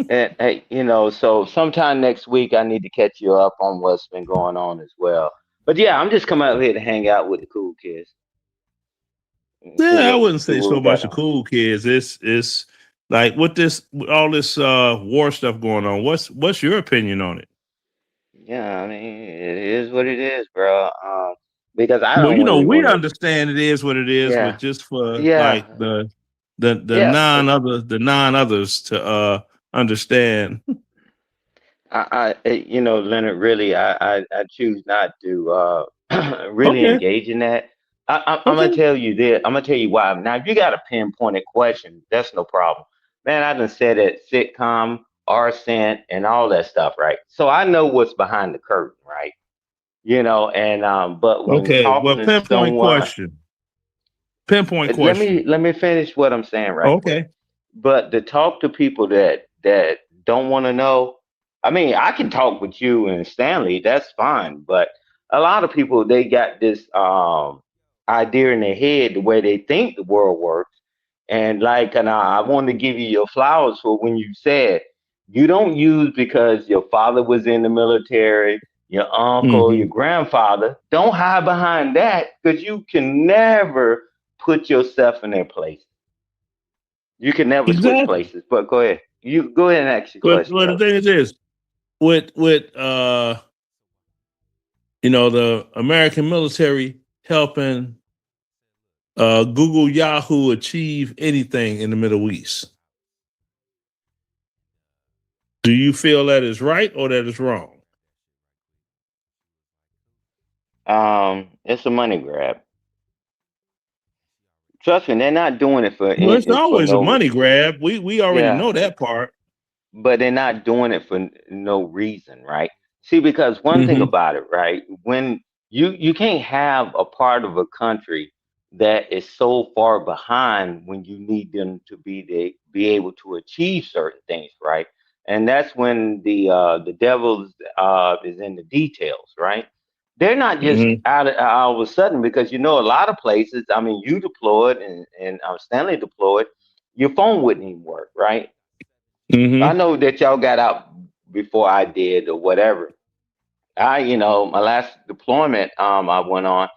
And hey, so sometime next week I need to catch you up on what's been going on as well. But yeah, I'm just coming out here to hang out with the cool kids. Yeah, I wouldn't say so much the cool kids. It's like with all this war stuff going on. What's your opinion on it? Yeah, I mean, it is what it is, bro. Because I don't really we want to. understand it is what it is, Yeah. but just for Yeah. like the non-others to understand. Leonard, really, I choose not to really engage in that. I'm gonna tell you this. I'm gonna tell you why. Now, if you got a pinpointed question, that's no problem. Man, I done said it, sitcom, arson, and all that stuff, right? So I know what's behind the curtain, right? And but when Okay, talking well, to pinpoint someone, question. Pinpoint let me question. let me finish what I'm saying right quick. Okay. But to talk to people that don't want to know, I mean, I can talk with you and Stanley, that's fine. But a lot of people, they got this idea in their head the way they think the world works. And I want to give you your flowers for when you said you don't use because your father was in the military, your uncle, Mm-hmm. your grandfather. Don't hide behind that because you can never put yourself in their place. You can never switch Exactly. places. But go ahead. You go ahead and ask your But question, but the brother. thing is this, with the American military helping Google Yahoo achieve anything in the Middle East. Do you feel that is right or that is wrong? It's a money grab. Trust me, they're not doing it Well, it's for always a no. money grab. We already Yeah, know that part. but they're not doing it for no reason, right? See, because one thing Mm-hmm. about it, right? When you can't have a part of a country that is so far behind when you need them to be able to achieve certain things, right? And that's when the devil is in the details, right? They're not just Mm-hmm. out all of a sudden because a lot of places. I mean, you deployed and Stanley deployed, your phone wouldn't even work, right? I Mm-hmm. know that y'all got out before I did or whatever. My last deployment I went on,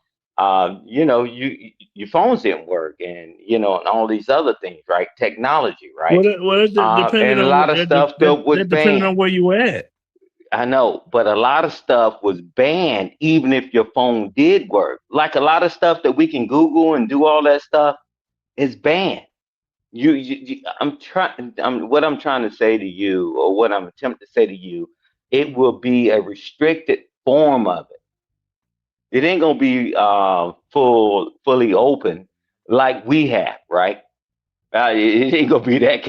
your phones didn't work and and all these other things, right? Technology, right? Well, it depended And a on lot of stuff was that depended banned. on where you were at. I know, but a lot of stuff was banned even if your phone did work. Like a lot of stuff that we can Google and do all that stuff is banned. What I'm trying to say to you, or what I'm attempting to say to you, it will be a restricted form of it. It ain't gonna be fully open like we have, right? It ain't gonna be that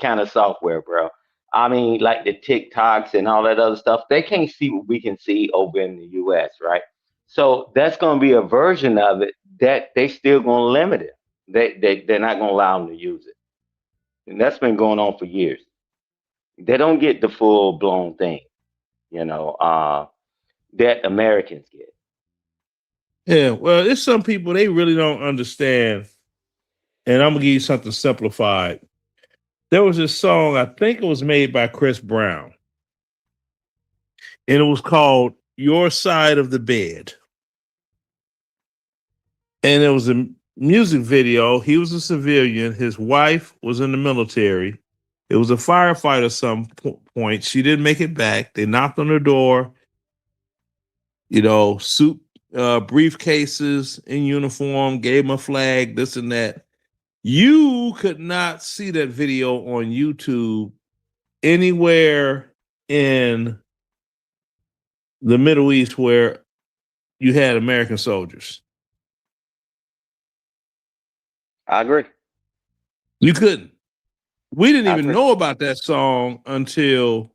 kind of software, bro. I mean, like the TikToks and all that other stuff, they can't see what we can see over in the US, right? So that's gonna be a version of it that they still gonna limit it. They're not gonna allow them to use it. And that's been going on for years. They don't get the full blown thing, you know, uh, that Americans get. Yeah, well, it's some people they really don't understand. And I'm gonna give you something simplified. There was this song, I think it was made by Chris Brown, and it was called Your Side of the Bed. And it was a music video. He was a civilian. His wife was in the military. It was a firefight at some point. She didn't make it back. They knocked on her door, suit briefcases in uniform, gave him a flag, this and that. You could not see that video on YouTube anywhere in the Middle East where you had American soldiers. I agree. You couldn't. We didn't I even agree. know about that song until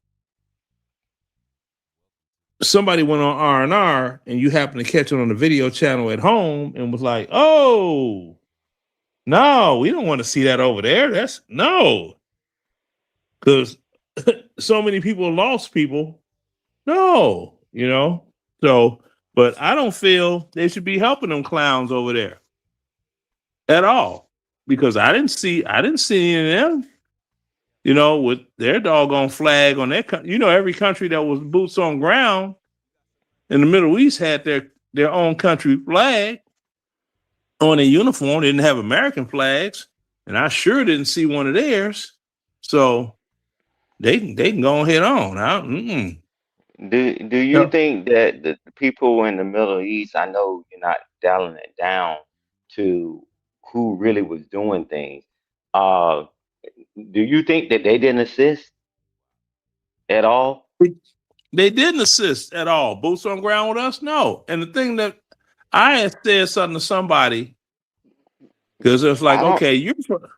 somebody went on R&R and you happened to catch it on the video channel at home and was like, oh, no, we don't want to see that over there. That's no. Because so many people lost people. No, So, but I don't feel they should be helping them clowns over there at all. Because I didn't see any of them, with their doggone flag on their every country that was boots on ground in the Middle East had their own country flag on their uniform. They didn't have American flags, and I sure didn't see one of theirs. So they can go ahead on. Do you think that the people in the Middle East, I know you're not dialing it down to who really was doing things. Uh, do you think that they didn't assist at all? They didn't assist at all. Boots on ground with us, no. And the thing that I had said something to somebody because it's like, okay,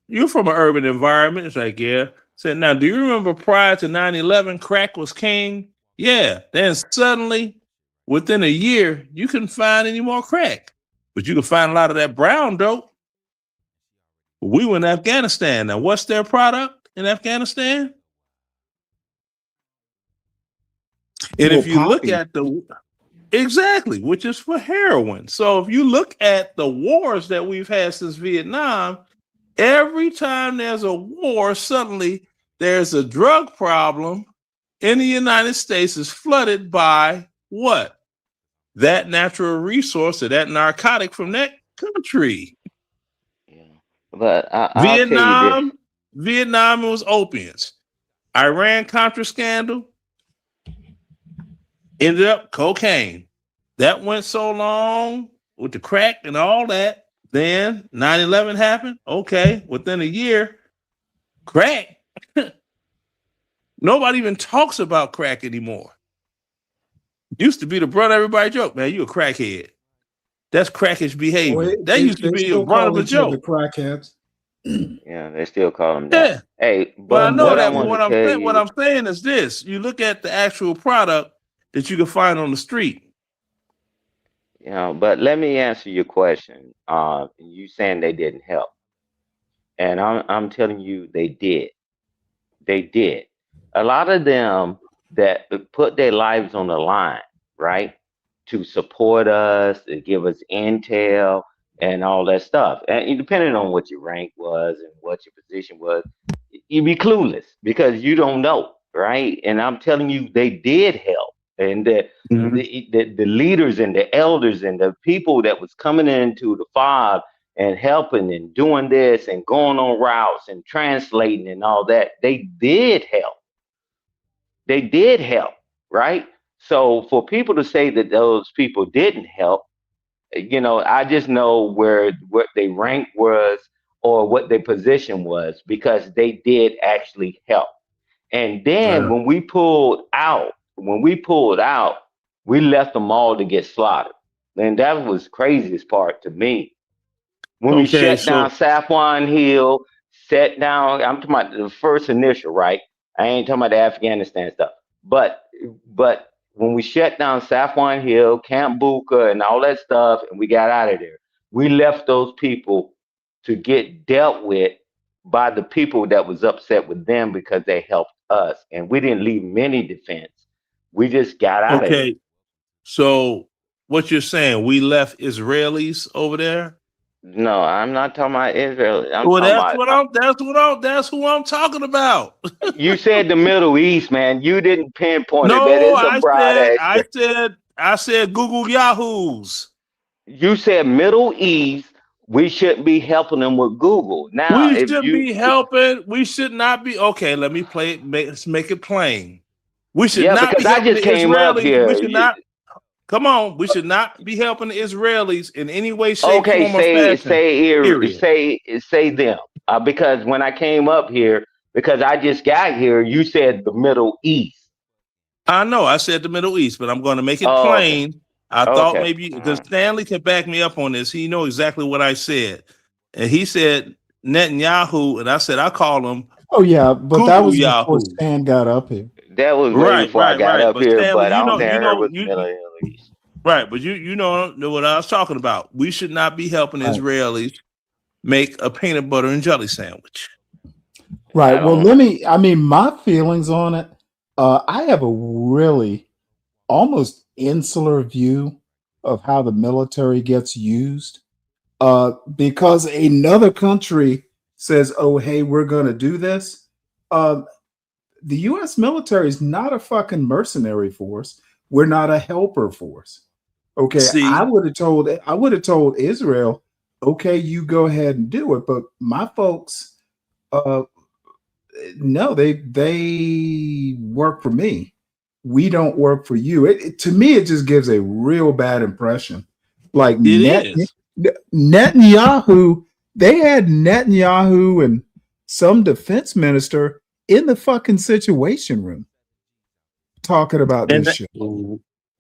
you're from an urban environment. It's like, yeah. Said, now, do you remember prior to 9/11, crack was king? Yeah. Then suddenly, within a year, you couldn't find any more crack, but you could find a lot of that brown dope. We were in Afghanistan. Now, what's their product in Afghanistan? And if you look at exactly, which is for heroin. So if you look at the wars that we've had since Vietnam, every time there's a war, suddenly there's a drug problem in the United States is flooded by what? That natural resource or that narcotic from that country. But I'll tell you this. Vietnam was opiates. Iran-Contra scandal ended up cocaine. That went so long with the crack and all that. Then 9/11 happened. Okay, within a year, crack. Nobody even talks about crack anymore. Used to be the brunt of everybody joke, man, you a crackhead. That's crackish behavior. That used to be a brunt of a joke. Crackheads. Yeah, they still call them that. Yeah. Hey, But I know what that. I want What to tell you, I'm saying is this: you look at the actual product that you can find on the street. you know, but let me answer your question. You saying they didn't help, and I'm telling you they did. They did. A lot of them that put their lives on the line, right, to support us, to give us intel and all that stuff. And depending on what your rank was and what your position was, you'd be clueless because you don't know, right? And I'm telling you, they did help. And the leaders and the elders and the people that was coming into the fob and helping and doing this and going on routes and translating and all that, they did help. They did help, right? So for people to say that those people didn't help, you know, I just know where what their rank was or what their position was because they did actually help. And then when we pulled out, we left them all to get slaughtered. And that was craziest part to me. When we shut down Safwan Hill, I'm talking about the first initial, right? I ain't talking about the Afghanistan stuff. But when we shut down Safwan Hill, Camp Buka, and all that stuff, and we got out of there, we left those people to get dealt with by the people that was upset with them because they helped us. And we didn't leave them any defense. We just got out of there. Okay. So what you're saying, we left Israelis over there? No, I'm not talking about Israel. That's who I'm talking about. You said the Middle East, man. You didn't pinpoint it. That is a broad I said Google Yahoos. You said Middle East. We shouldn't be helping them with Google. Now, we should be helping. We should not be. Okay, let me play it. Let's make it plain. We should not be helping the Israelis. We should not. Come on, we should not be helping the Israelis in any way, shape, form, or fashion. Say them. Because when I came up here, because I just got here, you said the Middle East. I know, I said the Middle East, but I'm going to make it plain. Okay. I thought maybe because Stanley can back me up on this. He knows exactly what I said, and he said Netanyahu, and I said I call him. Oh yeah, but Google that was Yahoo. before Stan got up here. That was way before I got up here, Stanley, but I don't think I heard Middle East. Right, but you know what I was talking about. We should not be helping Israelis make a peanut butter and jelly sandwich. Right. Well, my feelings on it, I have a really almost insular view of how the military gets used. Because another country says, oh, hey, we're going to do this. The U.S. military is not a fucking mercenary force. We're not a helper force. Okay, I would have told Israel, okay, you go ahead and do it. But my folks, no, they work for me. We don't work for you. To me, it just gives a real bad impression. Like Netanyahu, they had Netanyahu and some defense minister in the fucking Situation Room talking about this shit.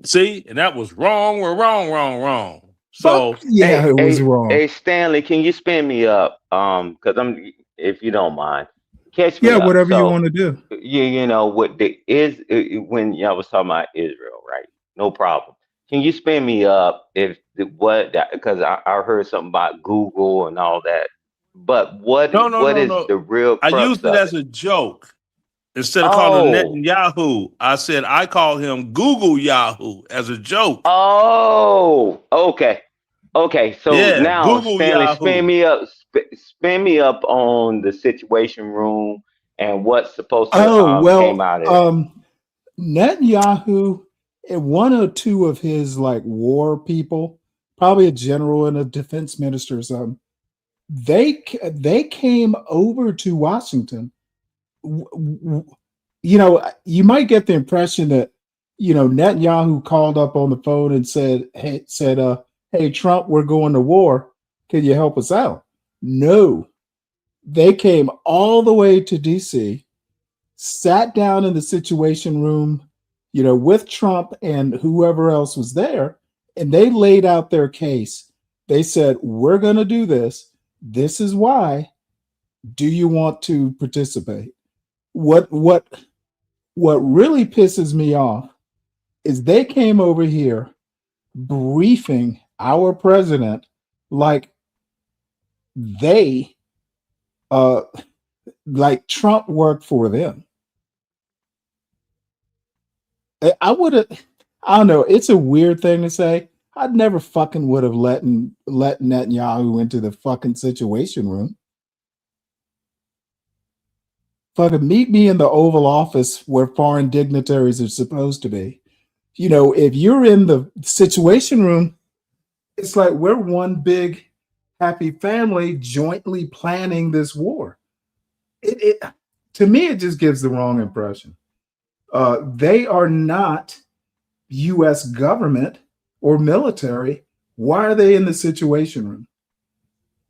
See, and that was wrong. We're wrong. So Yeah, it was wrong. Hey, Stanley, can you spin me up? Because I'm, if you don't mind, catch me Yeah, up. whatever you So, want to do. you know what the is when y'all was talking about Israel, right? No problem. Can you spin me up if the, what? Because I heard something about Google and all that. But no, no, what no, is no. the real I crux used it of as it? a joke. Instead of calling him Oh, Netanyahu, I said I call him Google Yahoo as a joke. oh, okay. Okay, so Yeah, now Google Stanley, Yahoo. spin me up on the Situation Room and what's supposed to Oh, came well, out of it. Netanyahu and one or two of his like war people, probably a general and a defense minister or something, they came over to Washington. You know, you might get the impression that, you know, Netanyahu called up on the phone and hey, Trump, we're going to war. Can you help us out? No, they came all the way to DC, sat down in the Situation Room, you know, with Trump and whoever else was there, and they laid out their case. They said, we're going to do this. This is why. Do you want to participate? What really pisses me off is they came over here briefing our president like they uh like Trump worked for them. I would have, I don't know, it's a weird thing to say. I'd never fucking would have let Netanyahu into the fucking Situation Room. Fucking meet me in the Oval Office where foreign dignitaries are supposed to be. You know, if you're in the Situation Room, it's like we're one big happy family jointly planning this war. It to me, it just gives the wrong impression. They are not U.S. government or military. Why are they in the Situation Room?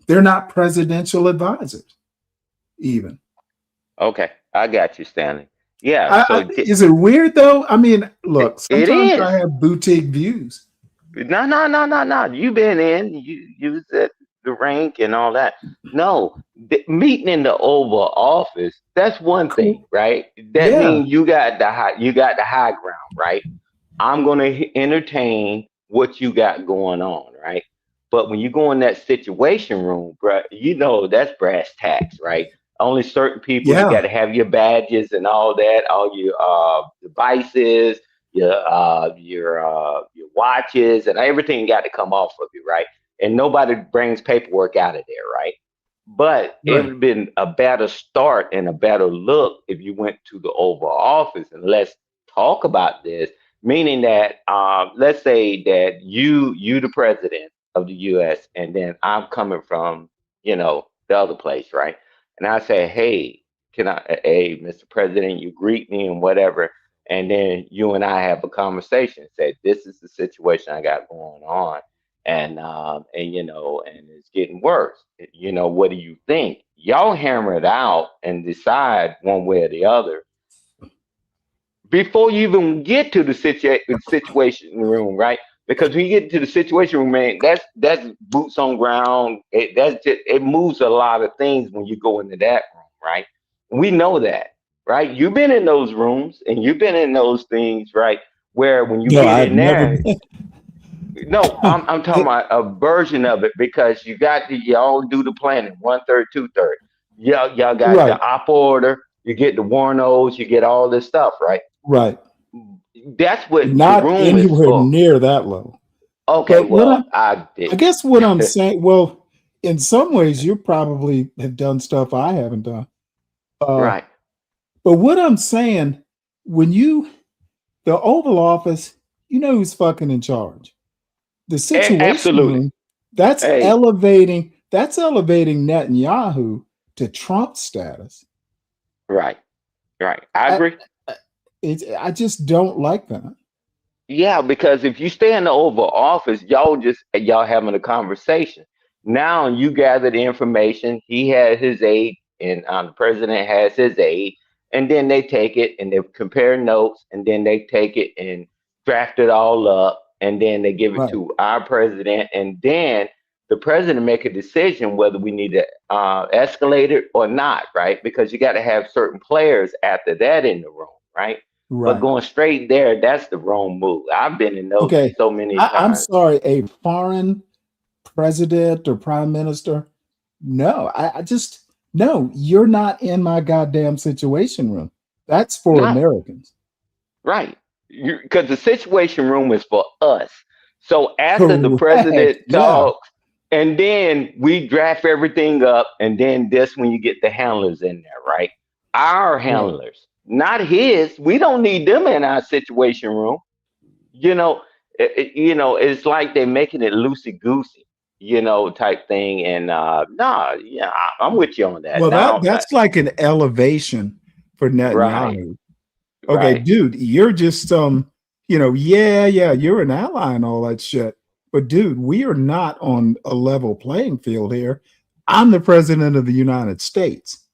They're not presidential advisors, even. Okay, I got you, Stanley. Yeah, so Is it weird though? I mean, look, it sometimes I is. have boutique views. No, no, no, no, no. You've been in, you was at the rank and all that. No, meeting in the Oval Office, that's one thing, Cool. right? That Yeah. means you got the high ground, right? I'm gonna entertain what you got going on, right? But when you go in that Situation Room, bro, you know that's brass tacks, right? Only certain people, you got Yeah. to have your badges and all that, all your devices, your watches, and everything got to come off of you, right? And nobody brings paperwork out of there, right? But it would Right. have been a better start and a better look if you went to the Oval Office and let's talk about this. Meaning that, let's say that you the president of the U.S. and then I'm coming from, you know, the other place, right? And I say, hey, hey, Mr. President, you greet me and whatever, and then you and I have a conversation. Say, this is the situation I got going on, and you know, and it's getting worse. You know, what do you think? Y'all hammer it out and decide one way or the other before you even get to the situation room, right? Because when you get to the situation room, man, that's boots on ground. It moves a lot of things when you go into that room, right? We know that, right? You've been in those rooms and you've been in those things, right? Where when you No, get I've in never there, been. no, I'm talking about a version of it because you got to y'all do the planning, 1/3, 2/3. Y'all got Right. the op order, you get the warnos, you get all this stuff, right? Right. That's what the Not room is anywhere for. near that low. Okay, But what well, I did. I guess what I'm saying, well, in some ways, you probably have done stuff I haven't done. Uh, Right. but what I'm saying, when the Oval Office, you know who's fucking in charge. The Situation Absolutely. Room, that's Hey, elevating Netanyahu to Trump status. right, right. I I, agree. I just don't like that. Yeah, because if you stay in the Oval Office, y'all having a conversation. Now you gather the information. He has his aide, and the president has his aide, and then they take it and they compare notes, and then they take it and draft it all up, and then they give it Right. to our president, and then the president make a decision whether we need to escalate it or not, right? Because you got to have certain players after that in the room, right? But Right. going straight there, that's the wrong move. I've been in those Okay. so many I'm times. sorry, a foreign president or prime minister? No, I just no, you're not in my goddamn situation room. That's for Not Americans. right. Because the situation room is for us. So after the Correct. president Yeah. talks, and then we draft everything up, and then this when you get the handlers in there, right? Our Right. handlers, not his. We don't need them in our situation room. You know, it's like they're making it loosey goosey, type thing. And nah, yeah, I'm with you on that. Well, Now, that's like an elevation for right, Netanyahu. Okay, right. dude, you're just yeah, you're an ally and all that shit. But dude, we are not on a level playing field here. I'm the president of the United States.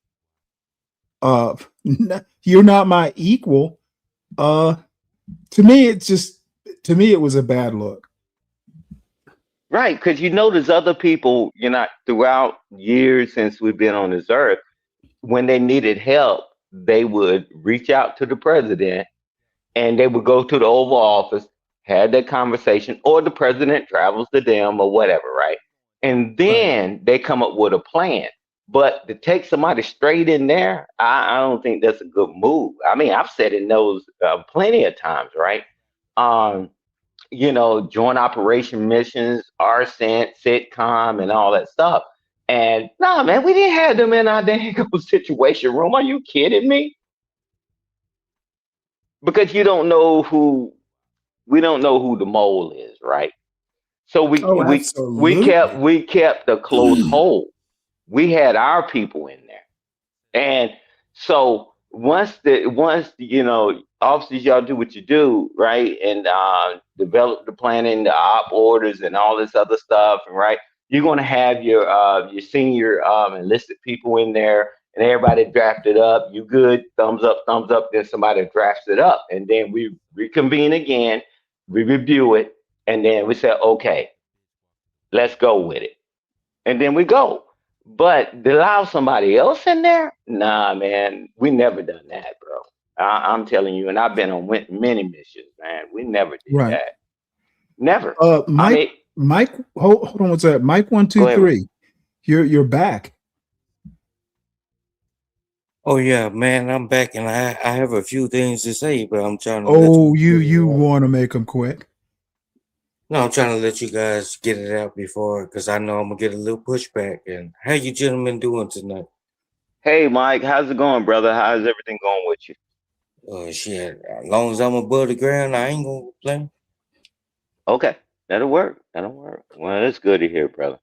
You're not my equal. To me, it was a bad look. Right, because there's other people, throughout years since we've been on this earth, when they needed help, they would reach out to the president and they would go to the Oval Office, had that conversation, or the president travels to them or whatever, right? And then they come up with a plan. But to take somebody straight in there, I don't think that's a good move. I mean, I've said in those plenty of times, right? Um, joint operation missions, RSENT, sitcom, and all that stuff. And nah, man, we didn't have them in our dang situation room. Are you kidding me? Because we don't know who the mole is, right? So we Oh, we we kept absolutely. we kept a close hold. We had our people in there. And so once officers, y'all do what you do, right? And develop the planning, the op orders, and all this other stuff, right? You're gonna have your senior enlisted people in there, and everybody drafted up. You good? Thumbs up, thumbs up. Then somebody drafts it up, and then we reconvene again, we review it, and then we say, okay, let's go with it, and then we go. But to allow somebody else in there, nah, man, we never done that, bro. I'm telling you, and I've been on many missions, man. We never did Right. that. Never. I mean, Mike, hold on, what's that? Mike, 1, 2, go ahead. 3. You're back. Oh yeah, man, I'm back, and I have a few things to say, but I'm trying to Oh, you want to make them quick? No, I'm trying to let you guys get it out before, because I know I'm gonna get a little pushback. And how you gentlemen doing tonight? Hey, Mike, how's it going, brother? How's everything going with you? Shit, as long as I'm above the ground, I ain't gonna complain. Okay, that'll work. That'll work. Well, it's good to hear, brother.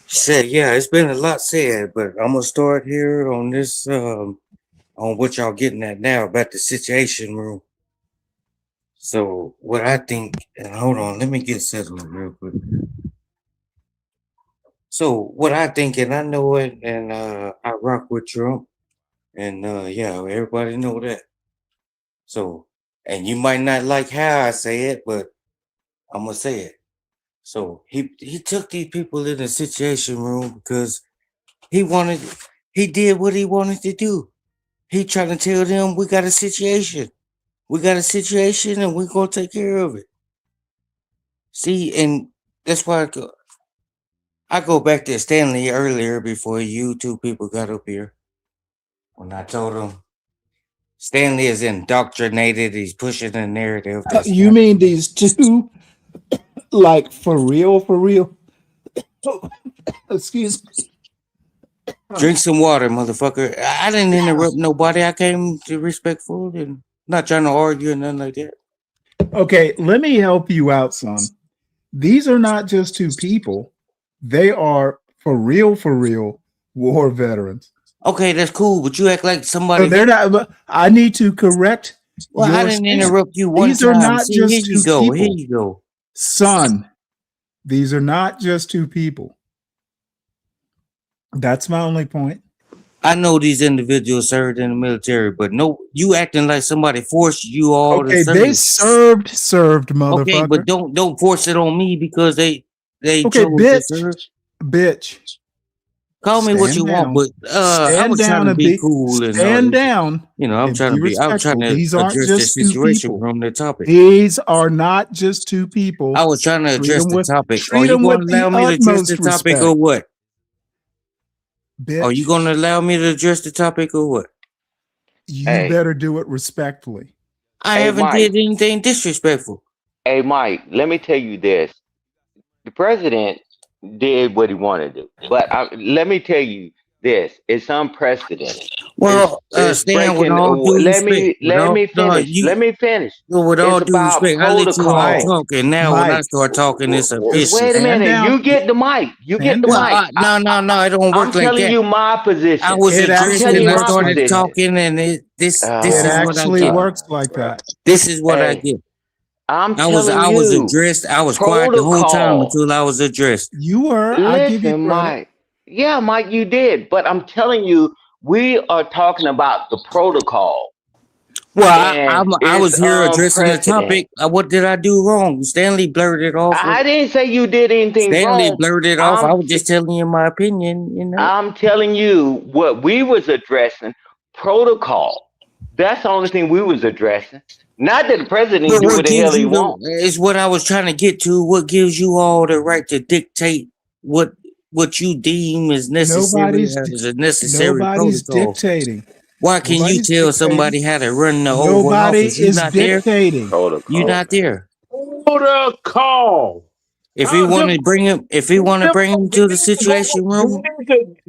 Said, yeah, it's been a lot said, but I'm gonna start here on this, on what y'all getting at now about the situation room. So what I think, and hold on, let me get settled real quick. So what I think, and I know it, and I rock with Trump, and yeah, everybody know that. So, and you might not like how I say it, but I'm gonna say it. So he took these people in the situation room because he did what he wanted to do. He trying to tell them we got a situation. We got a situation and we're gonna take care of it. See, and that's why I go back to Stanley earlier before you two people got up here. When I told him Stanley is indoctrinated, he's pushing the narrative. That's You not mean these two, like for real, for real? Excuse me. Drink some water, motherfucker. I didn't interrupt nobody. I came to respectful and not trying to argue or nothing like that. Okay, let me help you out, son. These are not just two people. They are for real war veterans. Okay, that's cool, but you act like somebody. So they're not. I need to correct. Well, I didn't interrupt you one These time. are not See, just here you two go. people. Here you go. Son, these are not just two people. That's my only point. I know these individuals served in the military, but no, you acting like somebody forced you all to Okay, they serve. served, Okay, motherfucker. but don't force it on me because they Okay, chose to bitch, serve. bitch. Call me what Stand you want, down. but I Stand was trying down to and be be cool and stand down you know, I'm and trying be to be. I was trying respectful. to These aren't address the just two situation people. from the topic. These are not just two people. I was trying to address the topic. Are treat you them going with to allow the me to address the utmost topic respect. or what? Bitch. Are you going to allow me to address the topic or what? You better do it respectfully. I haven't did anything disrespectful. Hey, Mike, let me tell you this. The president did what he wanted to do. But let me tell you this. It's unprecedented. Well, It's Stan, with breaking. all due Let respect, me let me finish. Let me finish. with all It's due about respect, I let you all protocol. talk, and now when I start talking, it's a business. Wait a minute. You get the mic. You get the mic. No, it don't work I'm like telling that. you my position. I was I'm addressed telling and you I my started position. talking, and this It is what I actually get. works like that. This is what I Hey, get. I'm I was telling you. addressed. I was quiet the whole time Protocol. until I was addressed. You were. I give you Listen, credit. Mike. Yeah, Mike, you did. But I'm telling you, we are talking about the protocol. Well, And I it's was here addressing the unprecedented. topic. What did I do wrong? Stanley blurted off. I didn't say you did anything Stanley wrong. blurted off. I was just telling you my opinion. You know. I'm telling you what we was addressing, protocol. That's the only thing we was addressing. Not that the president But do what what the hell gives he you want. is what I was trying to get to. What gives you all the right to dictate what you deem is necessary as a necessary Nobody's protocol? dictating. Why can you Nobody's tell dictating. somebody how to run the Oval Nobody Office? You is not there. dictating. You not there. Protocol. If he want to bring him, to the situation room,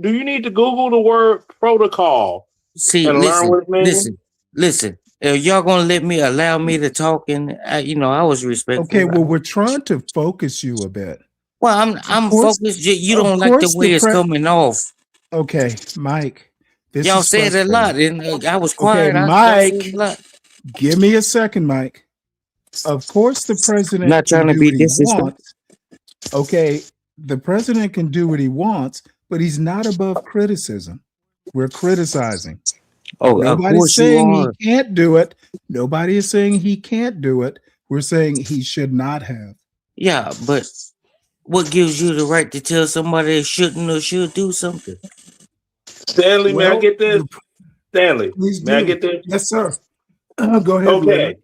do you need to Google the word protocol? see, and learn what it means? listen. Y'all gonna allow me to talk, and I was respectful. Okay, well, we're trying to focus you a bit. Well, I'm focused. You don't like the way it's coming off. Okay, Mike. Y'all said a lot, and I was quiet. Okay, Mike. Give me a second, Mike. Of course, the president Not trying to can do be what he disrespectful. wants. Okay, the president can do what he wants, but he's not above criticism. We're criticizing. Oh, of Nobody's course you saying are. he can't do it. Nobody is saying he can't do it. We're saying he should not have. Yeah, but what gives you the right to tell somebody they shouldn't or should do something? Stanley, may I get this? Stanley, Please may I do. get this? Yes, sir. Go ahead. Okay. Leonard.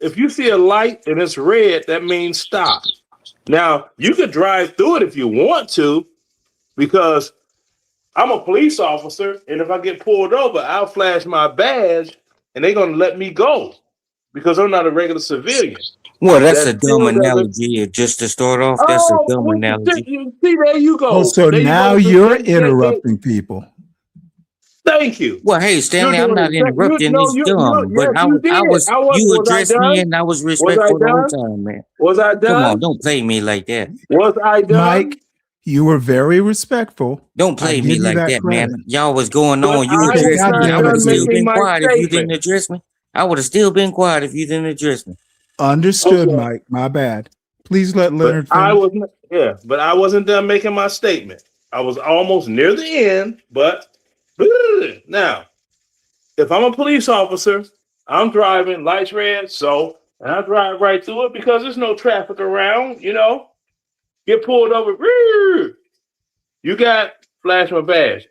If you see a light and it's red, that means stop. Now, you could drive through it if you want to, because I'm a police officer, and if I get pulled over, I'll flash my badge, and they're going to let me go because I'm not a regular civilian. Well, that's That a dumb still doesn't- analogy. Just to start off, that's a dumb analogy. See, there you go. Oh, so There you now go. you're interrupting people. Thank you. Well, hey, Stanley, You're I'm not doing it. interrupting. It's dumb, but Yes, you did. you Was I addressed me, done? and I was Was I respectful the whole done? time, man. Was I done? Come on, don't play me like that. Was I done? Mike, you were very respectful. Don't play I me give you like that that, credit. man. Y'all was going But on. You I was addressed God me. not I damn would it, have still making been my quiet if you statement. didn't address me. I would have still been quiet if you didn't address me. Understood, Okay. Mike. My bad. Please let But Leonard I finish. wasn't done making my statement. I was almost near the end, but now, if I'm a police officer, I'm driving, lights red, and I drive right through it because there's no traffic around, get pulled over, you got flash my badge.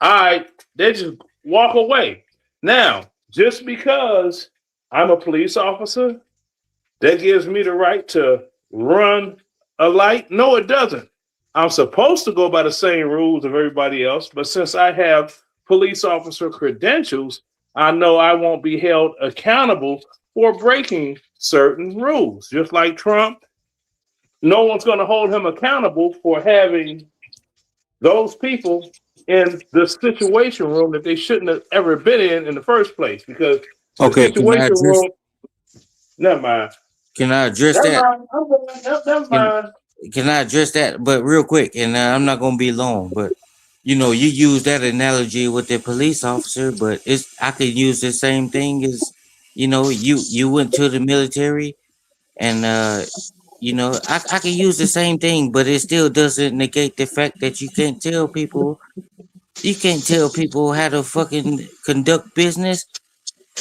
All right, they just walk away. Now, just because I'm a police officer, that gives me the right to run a light? No, it doesn't. I'm supposed to go by the same rules of everybody else, but since I have police officer credentials, I know I won't be held accountable for breaking certain rules. Just like Trump, no one's going to hold him accountable for having those people in the situation room that they shouldn't have ever been in the first place, because the Okay, situation room. Never mind. Can I address Never that? mind. Never mind. Can I address that? But real quick, and I'm not gonna be long. But you use that analogy with the police officer, but I could use the same thing as you went to the military, and I can use the same thing, but it still doesn't negate the fact that you can't tell people You can't tell people how to fucking conduct business.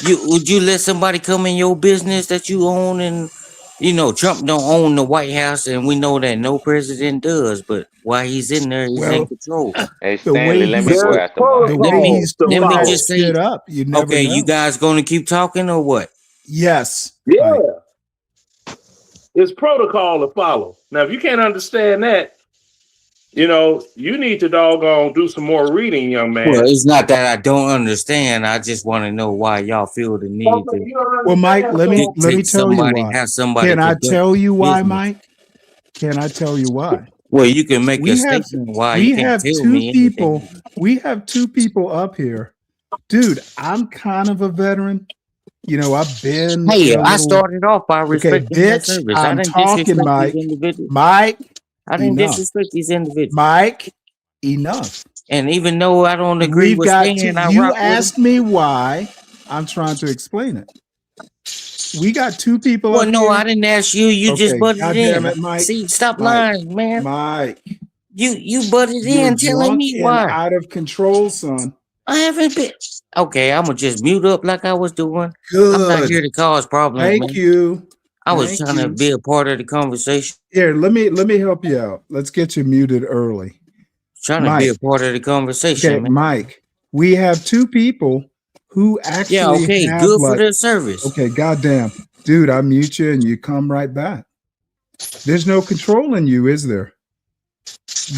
Would you let somebody come in your business that you own? And Trump don't own the White House, and we know that no president does. But while he's in there, he's in Well, control. Hey, the way Stanley, let me he's go There's after the Mike. way he's protocols to Let pulling me that follow. just say, shit up, you never okay, you know. guys gonna keep talking or what? Yes, Yeah, Mike. it's protocol to follow. Now, if you can't understand that, you need to doggone do some more reading, young Well, man. it's not that I don't understand. I just want to know why y'all feel the need to You don't Well, Mike, understand, let me so let me dictate tell you somebody, why. have somebody Can I conduct tell you why, business. Mike? Can I tell you why? Well, you can make a We have statement why. You we can't have tell two me people. anything. We have two people up here. Dude, I'm kind of a veteran. I've been in Hey, a I little. started off by Okay, respecting their bitch, service. I I'm didn't talking, disrespect these Mike. individuals. Mike, I didn't enough. disrespect these individuals. Mike, enough. And even though I don't agree We've with got to. Stan, I You rock with him. asked me why. I'm trying to explain it. We got two people Well, up no, here. I didn't ask you. You just Okay, butted goddamn in. it, Mike. See, stop Mike, lying, man. Mike, You butted you're in, telling drunk me and why. out of control, son. I haven't been. Okay, I'm gonna just mute up like I was doing. I'm not Good. here to cause problems, Thank man. you. I was Thank trying to you. be a part of the conversation. Here, let me help you out. Let's get you muted early. Trying to be a part of the conversation, Okay, man. Mike. We have two people who Yeah, actually okay, have good for their service. okay, goddamn. Dude, I mute you and you come right back. There's no controlling you, is there?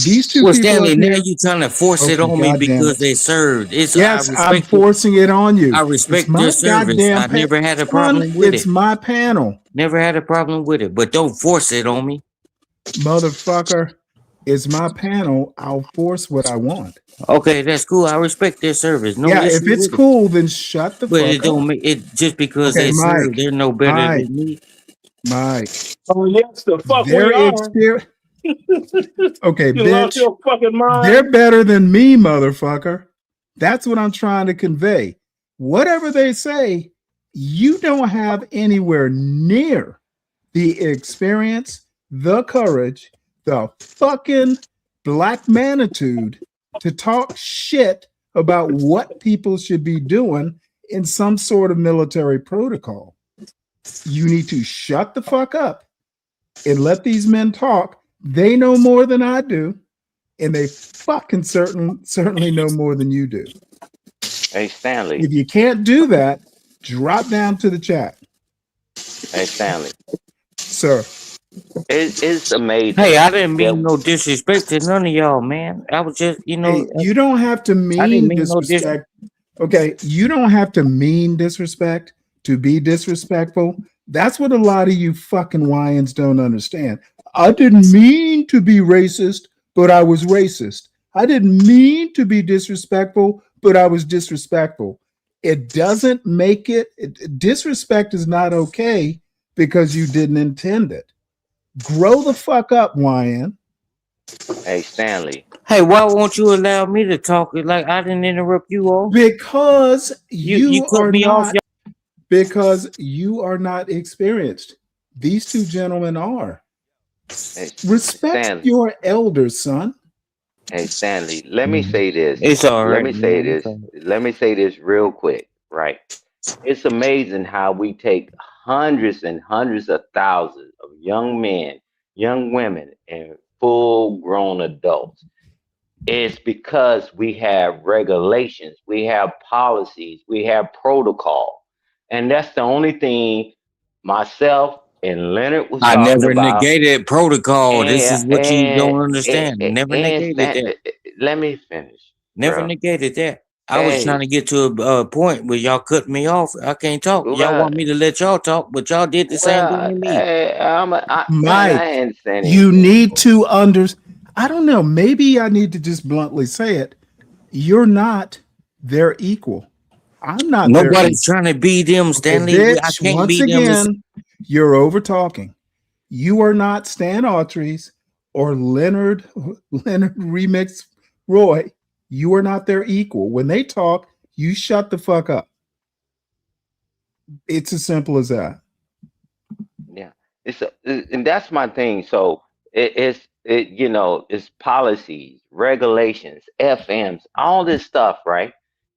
These two Well, people Stanley, up now here. you trying to force it Okay, on me goddamn because it. they served. Yes, I'm I respect it. forcing it on you. I It's respect my their service. goddamn I never had a son, problem with it's it. my panel. Never had a problem with it. But don't force it on me. Motherfucker, it's my panel. I'll force what I want. Okay, that's cool. I respect their service. No Yeah, issue if it's with it. cool, then shut the But fuck it don't up. make it just because Okay, they serve, Mike. they're no better Mike. than me. Mike. Oh, yes, the fuck Their we are. experience. Okay, You lost bitch. your fucking mind. They're better than me, motherfucker. That's what I'm trying to convey. Whatever they say, you don't have anywhere near the experience, the courage, the fucking black manitude to talk shit about what people should be doing in some sort of military protocol. You need to shut the fuck up and let these men talk. They know more than I do, and they fucking certainly know more than you do. Hey, Stanley. If you can't do that, drop down to the chat. Hey, Stanley. Sir. It's amazing. Hey, I didn't mean no disrespect to none of y'all, man. I was just, Hey, you don't have to I didn't mean mean no disrespect. Okay, you don't have to mean disrespect to be disrespectful. That's what a lot of you fucking Wyans don't understand. I didn't mean to be racist, but I was racist. I didn't mean to be disrespectful, but I was disrespectful. It doesn't make it, disrespect is not okay because you didn't intend it. Grow the fuck up, Wyan. Hey, Stanley. Hey, why won't you allow me to talk? Like I didn't interrupt you all. Because you cut are me off. not. Because you are not experienced. These two gentlemen are. Hey, Respect Stanley. your elders, son. Hey, Stanley, let me say this. It's all Let right, me say man. this. Let me say this real quick, right? It's amazing how we take hundreds and hundreds of thousands of young men, young women, and full grown adults. It's because we have regulations, we have policies, we have protocol. And that's the only thing myself and Leonard was I talking never about. negated protocol. This is what you don't And, understand. Never negated that. let me finish. Never Bro. negated that. I was trying to get to a point where y'all cut me off. I can't talk. Y'all Well, want me to let y'all talk, but y'all did the same thing to me. Man, Mike, I ain't saying you anything. need to I don't know. Maybe I need to just bluntly say it. You're not their equal. I'm not their Nobody's equal. trying to be them, Okay, Stanley. I bitch, can't once be them. again, you're over talking. You are not Stan Autry's or Leonard Remix Roy. You are not their equal. When they talk, you shut the fuck up. It's as simple as that. Yeah, and that's my thing. So it's policies, regulations, FMs, all this stuff, right?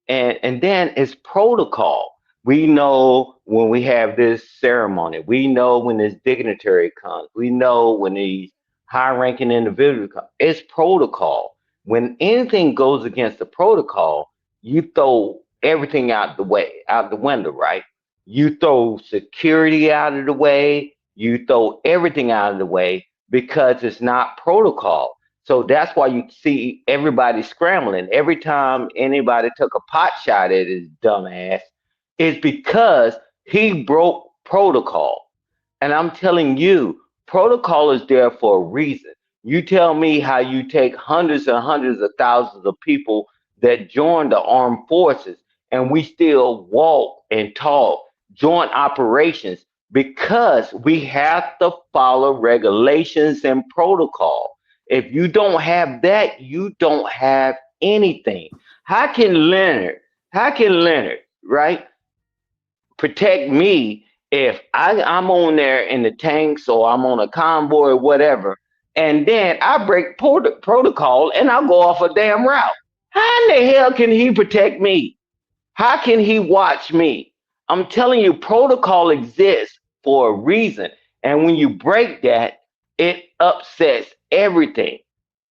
And then it's protocol. We know when we have this ceremony. We know when this dignitary comes. We know when these high-ranking individuals come. It's protocol. When anything goes against the protocol, you throw everything out the way, out the window, right? You throw security out of the way. You throw everything out of the way because it's not protocol. So that's why you see everybody scrambling. Every time anybody took a pot shot at his dumbass, it's because he broke protocol. And I'm telling you, protocol is there for a reason. You tell me how you take hundreds and hundreds of thousands of people that join the armed forces and we still walk and talk joint operations because we have to follow regulations and protocol. If you don't have that, you don't have anything. How can Leonard, right, protect me if I'm on there in the tanks or I'm on a convoy or whatever, and then I break protocol and I go off a damn route? How in the hell can he protect me? How can he watch me? I'm telling you, protocol exists for a reason. And when you break that, it upsets everything.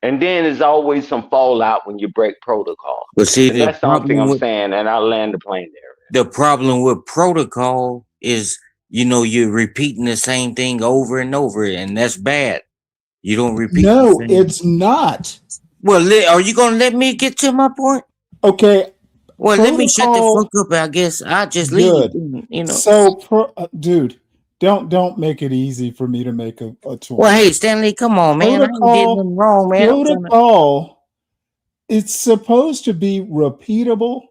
And then there's always some fallout when you break protocol. But see, And that's something I'm saying, and I'll land the plane there. The problem with protocol is, you're repeating the same thing over and over, and that's bad. You don't repeat. No, it's not. Well, are you gonna let me get to my point? Okay. Well, let me shut the fuck up. I guess I just leave. So, dude, don't make it easy for me to make a choice. Well, hey, Stanley, come on, man. I ain't getting them wrong, man. Protocol, it's supposed to be repeatable.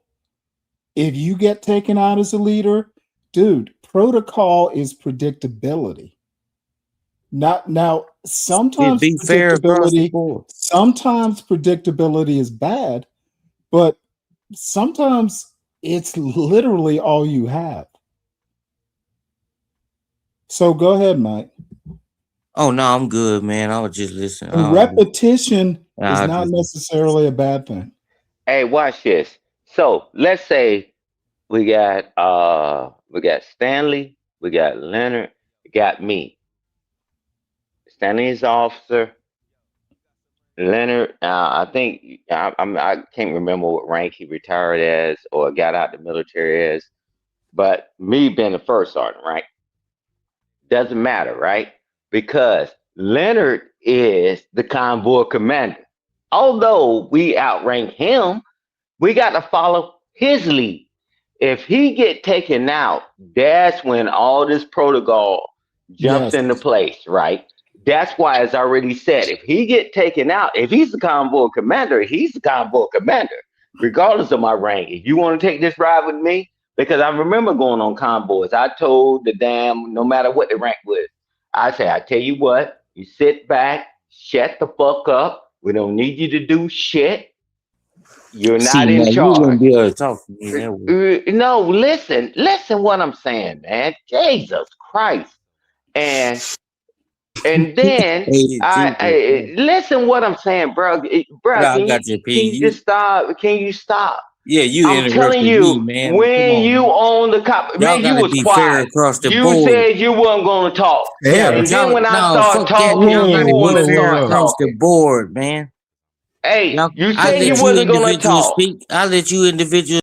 If you get taken out as a leader, dude, protocol is predictability. Now, sometimes predictability is bad, but sometimes it's literally all you have. So go ahead, Mike. Oh no, I'm good, man. I was just listening. And repetition is not necessarily a bad thing. Hey, watch this. So let's say we got Stanley, we got Leonard, we got me. Stanley is officer. Leonard, I think I can't remember what rank he retired as or got out the military as, but me being the first sergeant, right? Doesn't matter, right? Because Leonard is the convoy commander. Although we outrank him, we got to follow his lead. If he get taken out, that's when all this protocol jumps into place, right? That's why it's already said, if he get taken out, if he's the convoy commander, he's the convoy commander, regardless of my rank. If you want to take this ride with me, because I remember going on convoys, I told the damn, no matter what the rank was, I say, I tell you what, you sit back, shut the fuck up. We don't need you to do shit. You're not in charge. You wouldn't be able to talk to me that way. No, listen what I'm saying, man. Jesus Christ. And then I listen what I'm saying, bro. Can you just stop? Can you stop? Yeah, you I'm telling you, me, man. when you on the cop, man, you was quiet. You said you wasn't going to talk. And then when I start talking, you want to start across talking. the board, man. Hey, you said you wasn't going to talk. I let you individuals.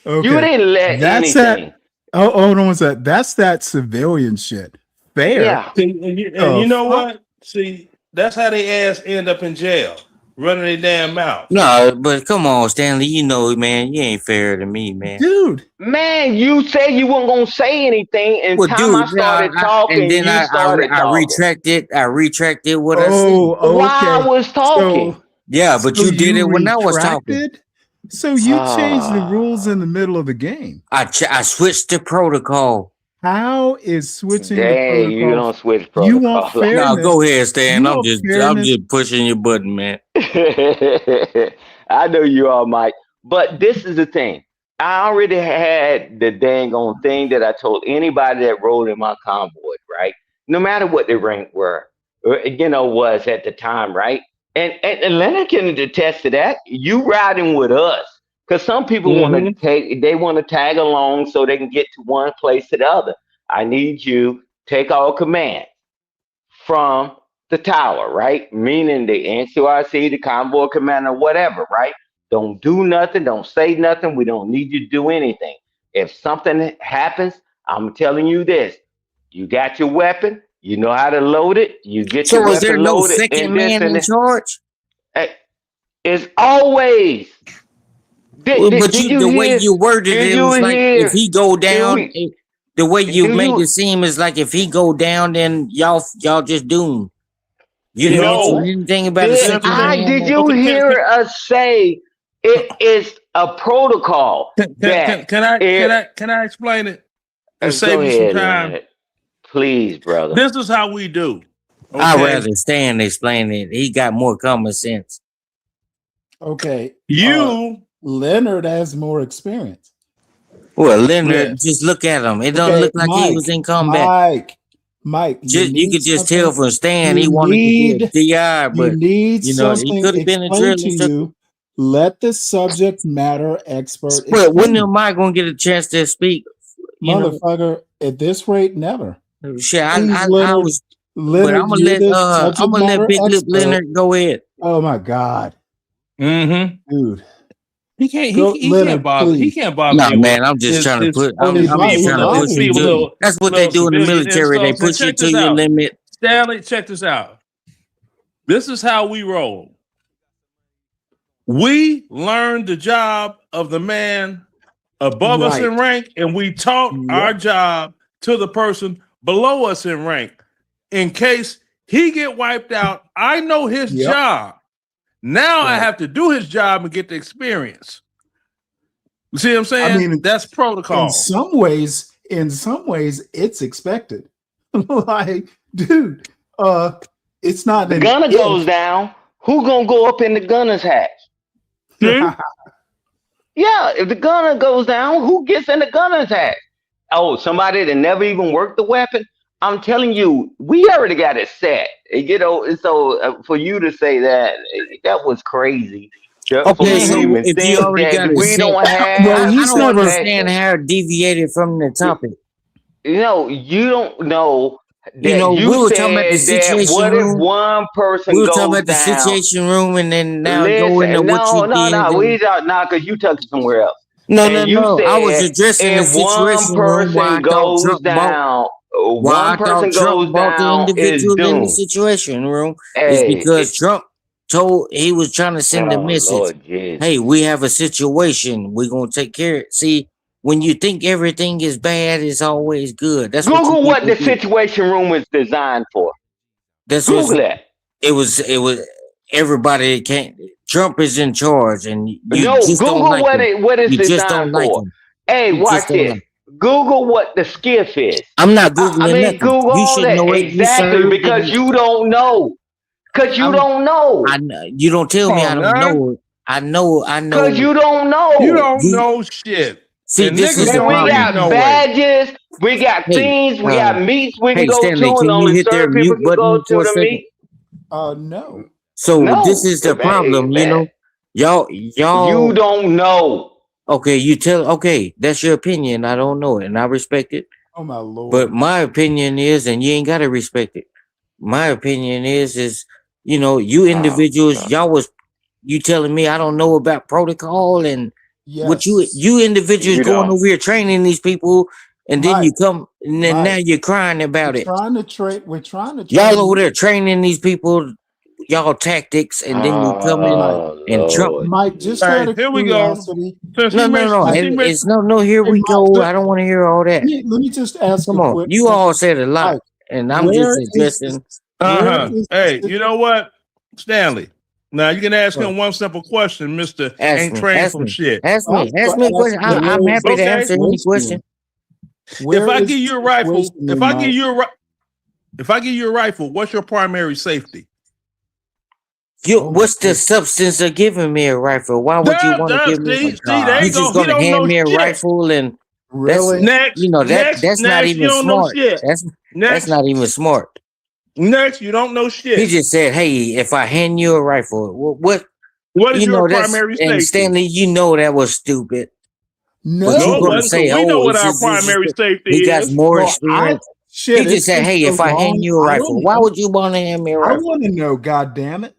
Okay. You didn't let anything. Hold on a sec. That's that civilian shit. Fair. Yeah. And you know what? See, that's how they ass end up in jail, running their damn mouth. No, but come on, Stanley. You know, man, you ain't fair to me, man. Dude. Man, you said you weren't gonna say anything, and I started talking, and then you started talking. I retracted what I said. Okay. While I was talking. But you did it when I was talking. So you changed the rules in the middle of the game. I switched the protocol. How is switching the protocol? You don't switch protocol. You want fairness. No, go ahead, Stan. I'm just pushing your button, man. I know you are, Mike. But this is the thing. I already had the dang on thing that I told anybody that rode in my convoy, right? No matter what their rank were. was at the time, right? And Leonard can attest to that. You riding with us. Because some people want to tag along so they can get to one place to the other. I need you take all command from the tower, right? Meaning the NCRC, the convoy commander, whatever, right? Don't do nothing. Don't say nothing. We don't need you to do anything. If something happens, I'm telling you this. You got your weapon. You know how to load it. You get your So is there weapon no loaded. second man in charge? It's always. Well, but Did the way you worded Did it you was like hear? if he go down, the way you Do made you? it seem is like if he go down, then y'all just doomed. You didn't mention anything about a second man. Did you hear us say it is a protocol that Can I explain it and go save you some ahead, time? Leonard. Please, brother. This is how we do. I'd Okay? rather Stan explain it. He got more common sense. Okay. You Leonard has more experience. Well, Leonard, just look at him. It don't look like he was in combat. Mike, you could just tell from Stan he wanted to be a DI, but he could have been a drill instructor. you. Let the subject matter expert But when explain. am I going to get a chance to speak? Motherfucker, at this rate, never. Shit, I Leonard, was. Leonard, But I'm gonna you're let the subject matter Big Lip expert. Leonard go ahead. Oh my God. Dude. He can't. He Leonard, can't bother. please. He can't bother. No, me man, with I'm just trying to his put. I'm just trying to push you to it. That's what they do in the military. They push you to your limit. Stanley, check this out. This is how we roll. We learned the job of the man above us in rank, and we taught our job to the person below us in rank. In case he get wiped out, I know his job. Now I have to do his job and get the experience. You see what I'm saying? I mean, that's protocol. In some ways, it's expected. Like, dude, it's not. The gunner goes down. Who gonna go up in the gunner's hatch? Yeah, if the gunner goes down, who gets in the gunner's hatch? Oh, somebody that never even worked the weapon. I'm telling you, we already got it set. So for you to say that was crazy. Okay, so if you already got it set, I don't understand how it deviated from the topic. You don't know. We were talking about the situation what room. If one person we were goes talking about down? The situation room, and then now Listen, go into what you did. No, because you took it somewhere else. No. Said, I was addressing the situation room. Why I thought Trump bought the individual in the situation room is because Trump he was trying to send a message. Lord, hey, we have a situation. We're gonna take care of it. See, when you think everything is bad, it's always good. That's Google what the situation room was designed for. Google that. It was everybody can't. Trump is in charge, and you just Google don't like what it's you just designed don't for. Like Hey, you watch this. Google what the skiff is. I'm not Googling nothing. Google you all should that. know it. Exactly, because you don't know. Because you don't know. You don't tell me I don't know it. I know. Because you don't know. You don't know shit. See, this is the we problem. got badges, we got things, we got meets we can go Stanley, to, and only certain people can go to the meet. No. So this is the problem, y'all. You don't know. Okay, that's your opinion. I don't know it, and I respect it. Oh my Lord. But my opinion is, and you ain't gotta respect it. My opinion is you individuals, you telling me I don't know about protocol and what you individuals going over here training these people, and then you come and then now you're crying about it. We're trying to y'all over there training these people, y'all tactics, and then you come in and Trump. Mike, just out of curiosity. No. Here we go. I don't want to hear all that. Let me just ask. Come on, you all said a lot, and I'm just addressing. Hey, you know what, Stanley? Now you can ask him one simple question, Mister. Ain't trained from shit. Ask me a question. I'm happy to answer any question. If I give you a rifle, if I give you a rifle, what's your primary safety? What's the substance of giving me a rifle? Why would you want to give me? You just gonna hand me a rifle and really? That's not even smart. That's not even smart. Next, you don't know shit. He just said, "Hey, if I hand you a rifle, What is you your know that's primary and safety? Stanley, you know that was stupid." No, But you it gonna wasn't, say, because we know "Oh, what it's our just, primary safety he got is. more well, experience." shit, He just it's said, been "Hey, so if I hand long, you a I rifle, don't why know. would you want to hand me a I rifle? want to know, God damn it,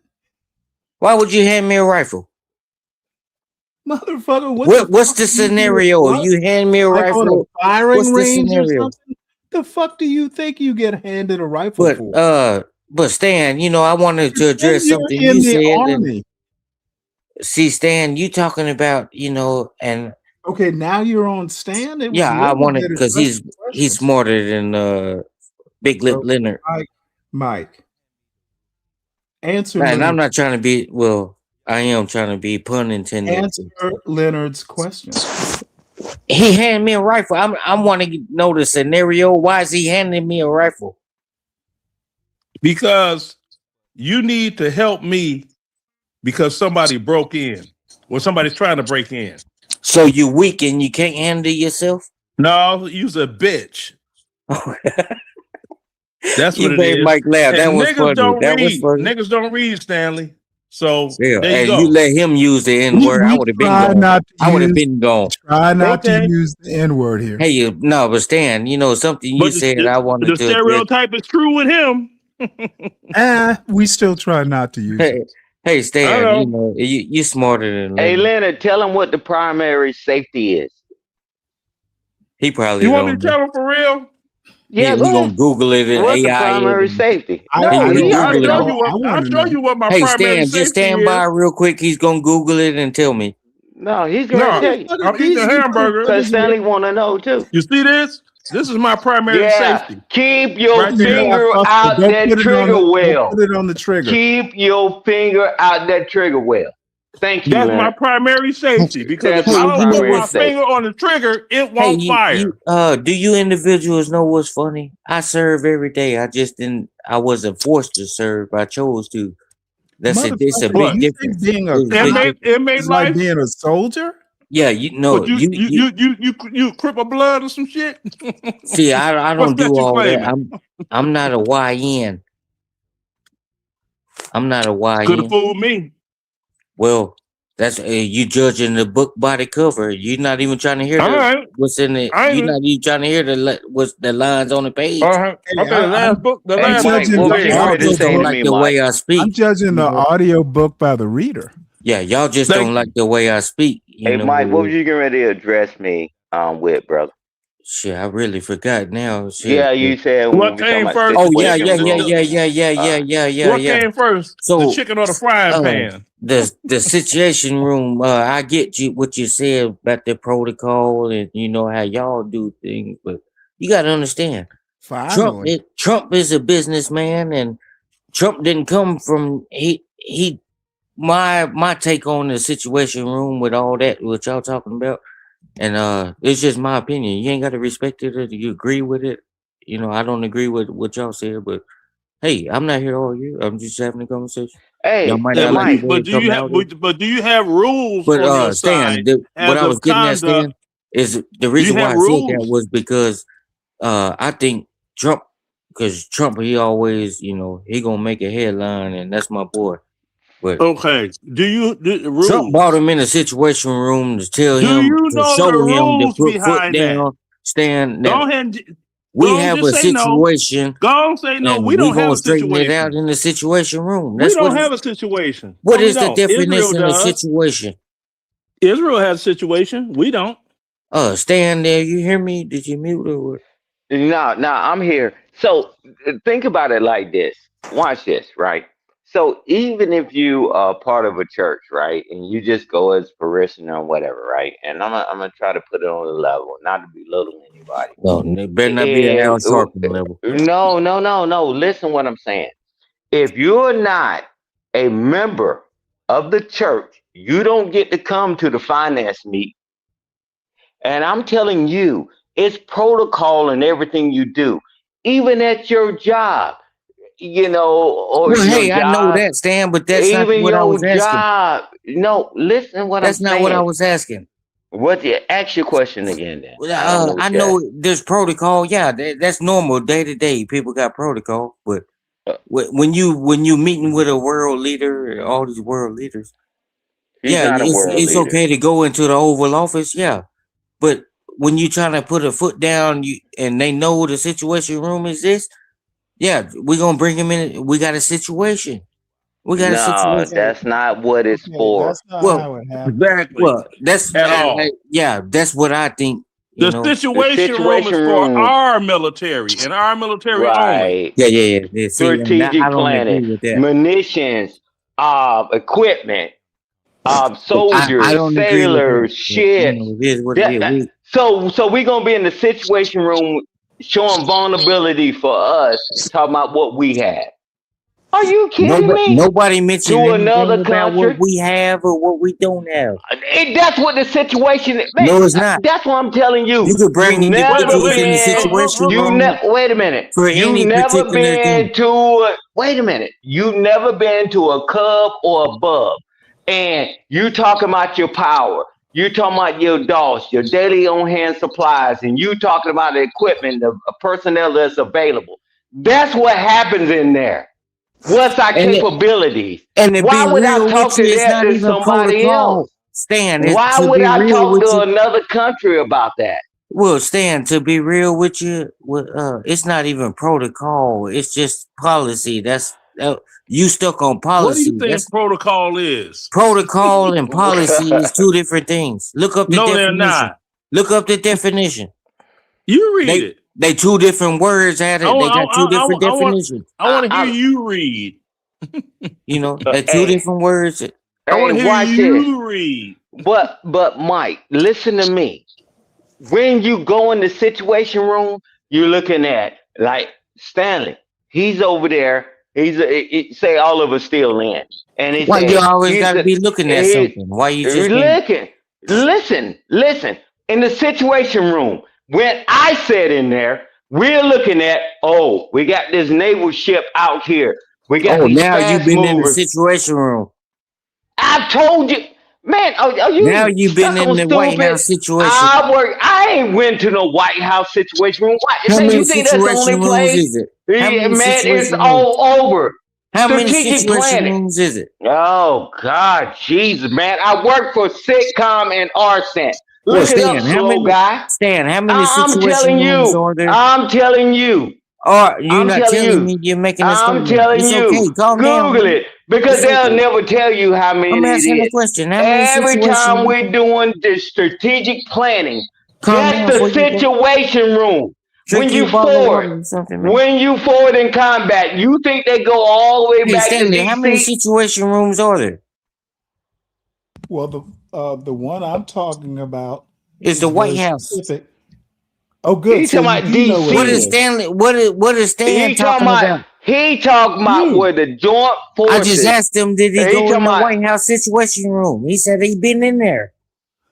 Why would you hand me a rifle? motherfucker! What's the scenario? What? You hand me a Like on rifle. a firing What's the range or scenario? something? The fuck do you think you get handed a rifle for? But Stan, I wanted to Then address you're something in you the said. army. See, Stan, you talking about, and Okay, now you're on Stan. It was yeah, I Leonard wanted that because addressed he's the questions. smarter than Big Lip Okay, Leonard. Mike, answer And I'm Leonard. not trying to be. Well, I am trying to be pun intended. Answer Leonard's question. He handed me a rifle. I'm wanting to know the scenario. Why is he handing me a rifle? Because you need to help me because somebody broke in or somebody's trying to break in. So you weak and you can't handle yourself? No, you's a bitch. That's You what it made is. Mike laugh. That And was niggas funny. don't That was read. funny. Niggas don't read, Stanley. So Yeah, there you and go. you let him use the N word. I would have been try gone. not to I would have use- been gone. Try not Okay. to use the N word here. Hey, no, but Stan, something you But said I wanted the to address. stereotype is true with him. We still try not to use it. Hey, Stan, I you smarter than Hey, Leonard. Leonard, tell him what the primary safety is. He probably You want me don't to know. tell him for real? Yeah, He go gonna ahead. Google it and What's the AI it. primary And safety? I No, gonna he I'll already Google show it. you know. what. I'll show you what my Hey, primary Stan, just safety stand is. by real quick. He's gonna Google it and tell me. No, he's No, going to tell you. I'll eat the hamburger. Because Stanley want to know, too. You see this? This is my primary Yeah, safety. keep your Right there. finger out Don't that put it on trigger the, well. don't put it on the trigger. Keep your finger out that trigger well. Thank you, That's my Leonard. primary safety because That's if I my don't put primary my safety. finger on the trigger, it Hey, won't fire. do you individuals know what's funny? I serve every day. I just didn't. I wasn't forced to serve. I chose to. It's a Motherfucker, big you think difference. being a It's a big cop difference. Inmate is like life. being a soldier? Yeah, What you crip of blood or some shit? see, I What's don't that do you all that. claiming? I'm not a YN. I'm not a Could have YN. fooled me. Well, that's you judging the book by the cover. You're not even trying to hear All right. what's in it. I You're ain't- not even trying to hear what's the lines on the page. I think the last book. The Hey, last Mike, book. what was you Y'all ready to just say don't to like me, the Mike? way I speak. I'm judging the audio book by the reader. Yeah, y'all just Thank don't like the way I speak. Hey, Mike, what was you getting ready to address me with, brother? Shit, I really forgot now. Shit. Yeah, you said we What were talking came about first? Oh The yeah, chicken. yeah. What came first? So The chicken or the frying pan? the situation room. I get you what you said about the protocol and how y'all do things, but you got to understand, Finally. Trump is a businessman, and Trump didn't come from my take on the situation room with all that what y'all talking about. And it's just my opinion. You ain't got to respect it or you agree with it. I don't agree with what y'all said, but hey, I'm not here to argue. I'm just having a conversation. Y'all Hey, might hey, not like Mike. the way But it's do you coming have? out. But do you have rules But on your Stan, side what as I was of getting at, Stan, conduct? is the Do you reason why have I said that rules? was because I think Trump, because Trump, he always, he gonna make a headline, and that's my boy. But Okay. Do you rules? Trump brought him in a situation room to tell Do him, you to know show the him to rules put foot behind that? down, Stan. Go That ahead. And, we go on, have just a say no. situation, Go on, say no. and We we don't have gonna a straighten it out situation. in the situation room. We That's don't what. have a situation. What No, we is the don't. Israel definition of does. situation? Israel has a situation. We don't. Stan there, you hear me? Did you mute or what? No, I'm here. So think about it like this. Watch this, right? So even if you are part of a church, right, and you just go as parishioner or whatever, right, and I'm gonna try to put it on the level, not to belittle anybody. No, it better not be an Al Sharpton level. No. Listen what I'm saying. If you're not a member of the church, you don't get to come to the finance meet. And I'm telling you, it's protocol in everything you do, even at your job, or Well, your hey, I know job, that, Stan, but that's not even what I your was asking. job. No, listen what I'm That's not what I saying. was asking. Ask your question again then. I don't know. I know there's protocol. Yeah, that's normal day to day. People got protocol, but When you meeting with a world leader, all these world leaders, He's yeah, not a world it's leader. okay to go into the Oval Office, yeah. But when you trying to put a foot down, and they know the situation room is this, yeah, we're gonna bring him in. We got a situation. We got a No, situation. that's not what it's Okay, for. that's not Well, how it happened. well, that's At all. yeah, that's what I think. The situation room is for our military and our military only. Right. Yeah. See, and Strategic I don't agree planning, with that. munitions, equipment, I soldiers, don't agree with that. sailors, ships. It is what it is. So we're gonna be in the situation room showing vulnerability for us, talking about what we have. Are you kidding me? Nobody mentioned To anything another about country? what we have or what we don't have. That's what the situation is. Man, No, it's not. That's what I'm telling you. You could bring individuals in the situation room Wait a minute. for You any never particular been thing. to. Wait a minute. You never been to a Cub or a Bub, and you talking about your power. You talking about your DOS, your daily on-hand supplies, and you talking about the equipment, the personnel that's available. That's what happens in there. What's our capabilities? And to Why be would I real talk with you, to it's that not to even somebody protocol. else? Stan, Why to would be I real talk with to you, another country about that? well, Stan, to be real with you, it's not even protocol. It's just policy. That's you stuck on What do policy. you think protocol is? Protocol and policy is two different things. Look up the No, definition. they're not. Look up the definition. You read it. They two different words at it. They got two different definitions. I want to hear you read. You know, they're two different words. I want to hear watch you read. But Mike, listen to me. When you go in the situation room, you're looking at like Stanley. He's over there. Say all of us still in, and he Why said, you always got to be looking at something? Why you just can't? Listen. In the situation room, when I said in there, we're looking at, we got this naval ship out here. We got these now you've fast been in the movers. situation room. I've told you, man. Are you now you've been stuck in on the stupid? White House situation. I ain't went to no White House situation room. How Man, many you think that's the only situation rooms place? is it? How many Man, it's situation all over. How many Strategic situation planning. rooms is it? Oh God, Jesus, man! I work for Sitcom and Arcent. Well, Look it up, slow guy. Stan, how many I'm situation telling rooms you. are there? I'm telling you. Or you're I'm not telling telling you. me, you're making a I'm statement. telling It's you. okay, calm down. Google it because It's they'll okay. never tell you how many I'm it asking the is. question. How many Every situation time rooms? we're doing the strategic planning, Calm that's down the before you go. situation room. Drink When you you a bottle of forward, water or something, man. when you forward in combat, you think they go all the way Hey, back Stanley, to how many DC? situation rooms are there? Well, the one I'm talking about It's the is White very House. specific. Oh, good. He's So talking you about do know what DC. it What is is. Stanley? What is Stan He talking about? talking about where the joint forces. I just asked him, did he He go in talking the about- White House situation room? He said he been in there.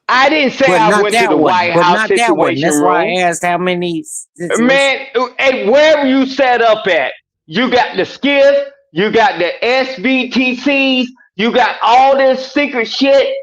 I didn't say But I not went to that the one. White But House not that one. situation That's room. why I asked how many situations. Man, hey, wherever you set up at, you got the skiff, you got the SBTCs, you got all this secret shit.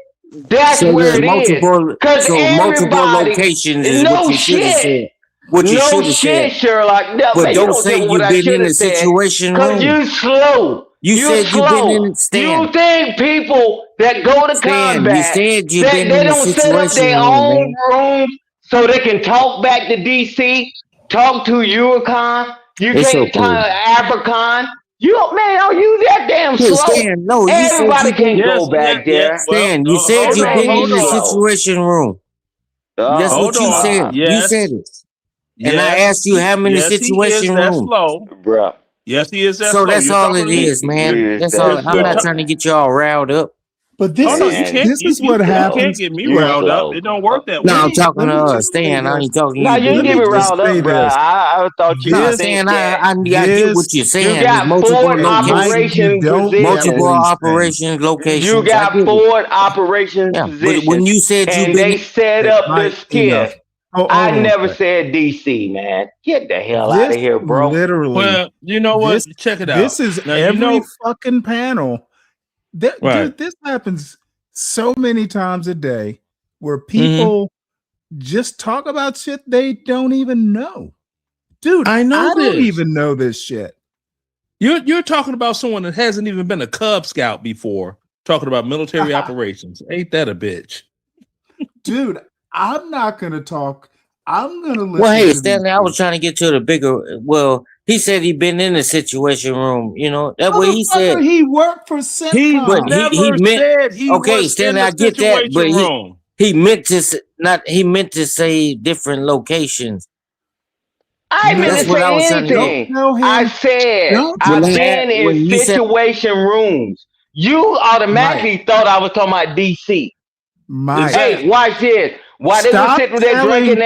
That's So where there's it is. multiple, Because so multiple everybody, locations is no what you should have shit. said. What you No should have shit, said. Sherlock. No, But man, you don't don't say tell me what you've I been should in the have said. situation Because room. you slow. You You're said you've slow. been in Stan. You think people that go to Stan, you combat, said you've that been they in the don't set up situation their room, own man. rooms so they can talk back to DC, talk to Eurocon, you It's can't okay. talk Africon. Man, are you that damn Hey, slow? Stan, no, you said Everybody you've been. can't go back there. Stan, you said Hold you've on, been in hold the on. situation room. That's Oh, what you Hold on. said. You Yes. said it. And Yes. I asked you how many Yes, he is situation that rooms. slow. Bruh. Yes, he is that So slow. that's You're all talking it to me. is, man. That's all. I'm not trying to get you all riled up. But this Oh no, is you can't. this is what You can't happens. get me You're riled slow. up. It don't work that No, way. I'm talking Let to me us, just say Stan. I this. ain't talking to Now you, you big Let get me me man. just riled up, say bruh. this. I thought you No, would This think Stan, that. I get what you're this saying. You There's got multiple forward Mike, locations, you operations don't get positions. multiple what he's saying. operations, locations. You I got get it. forward operations Yeah, but positions. when you said you've And been they set up the Mike, enough. skiff. Hold I on a never second. said DC, man. Get the hell out This of here, bro. literally, Well, you know what? this Check it this out. is Now every fucking panel. Right. Dude, this happens so many times a day where Mm-hmm. people just talk about shit they don't even know. Dude, I know I don't this. even know this shit. You're talking about someone that hasn't even been a Cub Scout before, talking about military operations. Ain't that a bitch? Dude, I'm not gonna talk. I'm gonna listen. Well, hey, to Stanley, I was trying to get to the bigger. Well, he said he been in the situation room. You know that what he said. He worked for CENTCOM. But he meant said he okay, was Stanley. in I the get that, but situation room. he meant to not. He meant to say different locations. I ain't meant to say anything. I said I've been in situation rooms. You automatically thought I was talking about DC. Hey, watch this. While they were sitting there drinking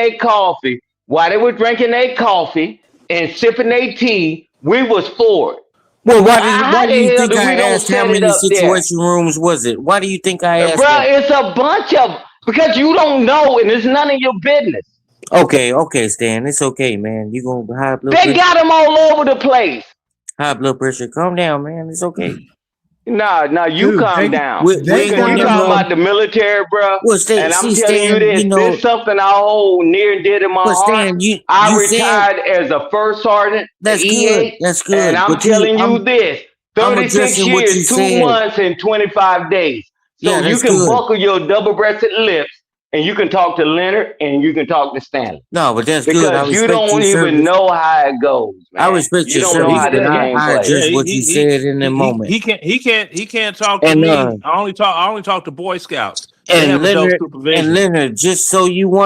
their coffee, and sipping their tea, we was for it. Well, why do you think I asked how many situation rooms was it? Why do you think I asked? Bro, it's a bunch of because you don't know and it's none of your business. Okay, Stan, it's okay, man. You gonna high blood They pressure? got them all over the place. High blood pressure. Calm down, man. It's okay. Nah, you calm down. We You talking about the military, bro. Well, Stan, and I'm see, telling Stan, you this. you know, This is something I hold near and dear to my heart. Stan, I you retired as a first sergeant. That's at good. E8, That's good. And I'm But telling you I'm this: 36 addressing what you years, 2 said. months, and 25 days. So Yeah, you that's can good. buckle your double-breasted lips, and you can talk to Leonard, and you can talk to Stanley. No, but that's good. I Because you respect don't your even service. know how it goes, man. I respect You your don't know service, how but this game I plays. address what you said in the moment. He can't talk to And, me. I only talk to Boy Scouts. They And have adult Leonard, supervision. just so you I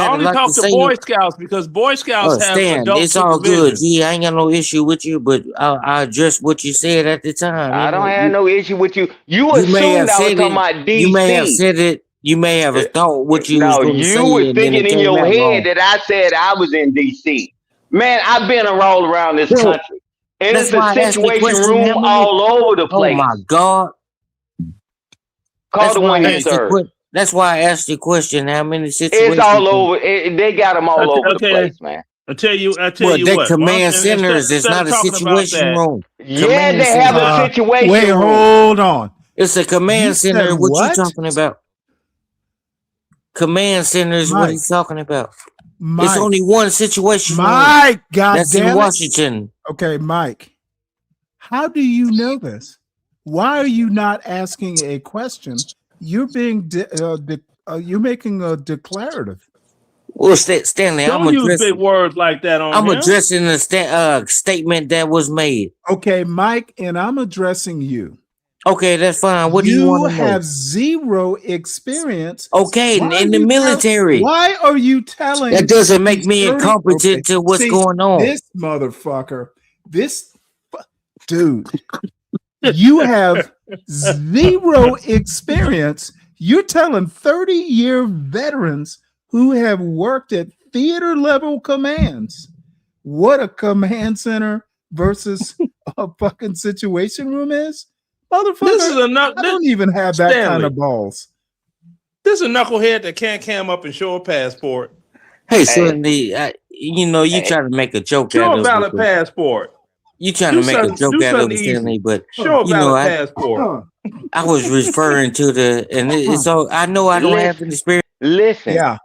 had a only lot talk to to say. Boy Scouts because Boy Scouts have Stan, adult it's all good. supervision. Gee, I ain't got no issue with you, but I address what you said at the time. I You don't know, have no issue with you. You may have assumed I was said talking it. about DC. You may have said it. You may have thought what you was No, going to you say, were and then thinking it in came your out head wrong. that I said I was in DC. Man, I've been all around this Bro, country. And that's it's a why I asked the situation question. room How many? all over the Oh place. my God! Call That's the why one I you asked the serve. question. That's why I asked the question. How many It's situations? all over. They got them all over the place, man. I tell you They what. command centers. It's Instead not of a talking about situation that, room. Yeah, Command they have a center. situation Wait, room. hold on. It's a command You center. said What you what? talking about? Command center is what Mike. he's talking about. It's Mike. only one situation room. Mike, That's in goddammit. Washington. Okay, Mike. How do you know this? Why are you not asking a question? You're being you're making a declarative. Well, Stanley, don't use big words like that on I'm him. addressing the statement that was made. Okay, Mike, and I'm addressing you. Okay, that's fine. What do you want to know? have zero experience. Okay, in the military. Why are you telling? That doesn't make me incompetent to what's going on. This motherfucker, dude, you have zero experience. You're telling 30-year veterans who have worked at theater level commands what a command center versus a fucking situation room is? Motherfucker, I don't even have that kind of balls. This is a knucklehead that can't cam up and show a passport. Hey, Stanley, you try to make a joke show out a of valid it. passport. You trying to make a joke out of it, Stanley, but show a valid passport. I was referring to it's all I know I don't have the experience. Listen. Yeah,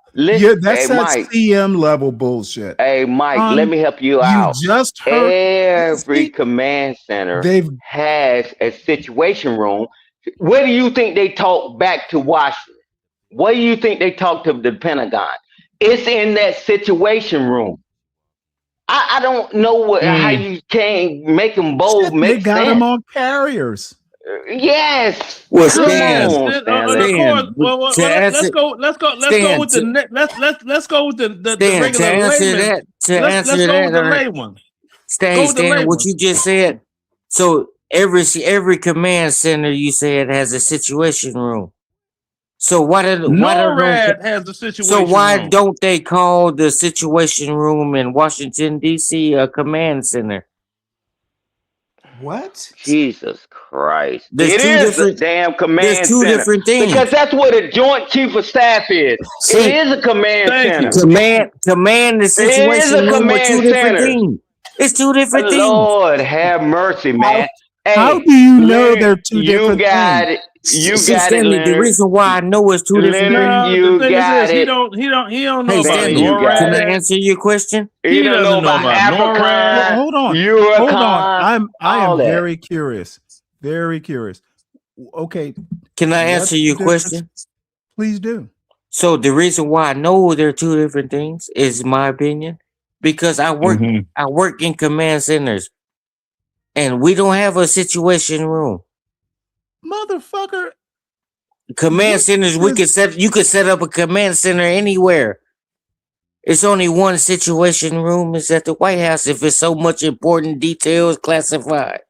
that's that Mike. CM level bullshit. Hey, Mike, let me help you out. Just heard every command center has a situation room. Where do you think they talk back to Washington? Where do you think they talk to the Pentagon? It's in that situation room. I don't know how you can make them both make sense. They got them on carriers. Yes. Well, Let's go with the regular layman. Let's go with the layman. Stan, what you just said. So every command center you said has a situation room. So why has the situation So why room. don't they call the situation room in Washington D.C. a command center? What? Jesus Christ. There's it is a damn command there's two center. different things. Because that's what a joint chief of staff is. It is a command center. Command the situation room with two different things. It's two different things. Lord have mercy, man. How do you know they're two different things? You See, got it, Stanley, the Leonard. reason why I know it's two different Leonard, things. No, the you thing is got this: he it. don't know Hey, about Stanley, You got can I NORAD. answer your question? He He don't know doesn't know about about NORAD. African, Hold on. Eurocon, I all am that. very curious. Very curious. Okay. Can I What's answer the your difference? question? Please do. So the reason why I know they're two different things is my opinion, because I work in command centers, and we don't have a situation room. Motherfucker. Command centers, you could set up a command center anywhere. It's only one situation room. It's at the White House. If it's so much important details classified,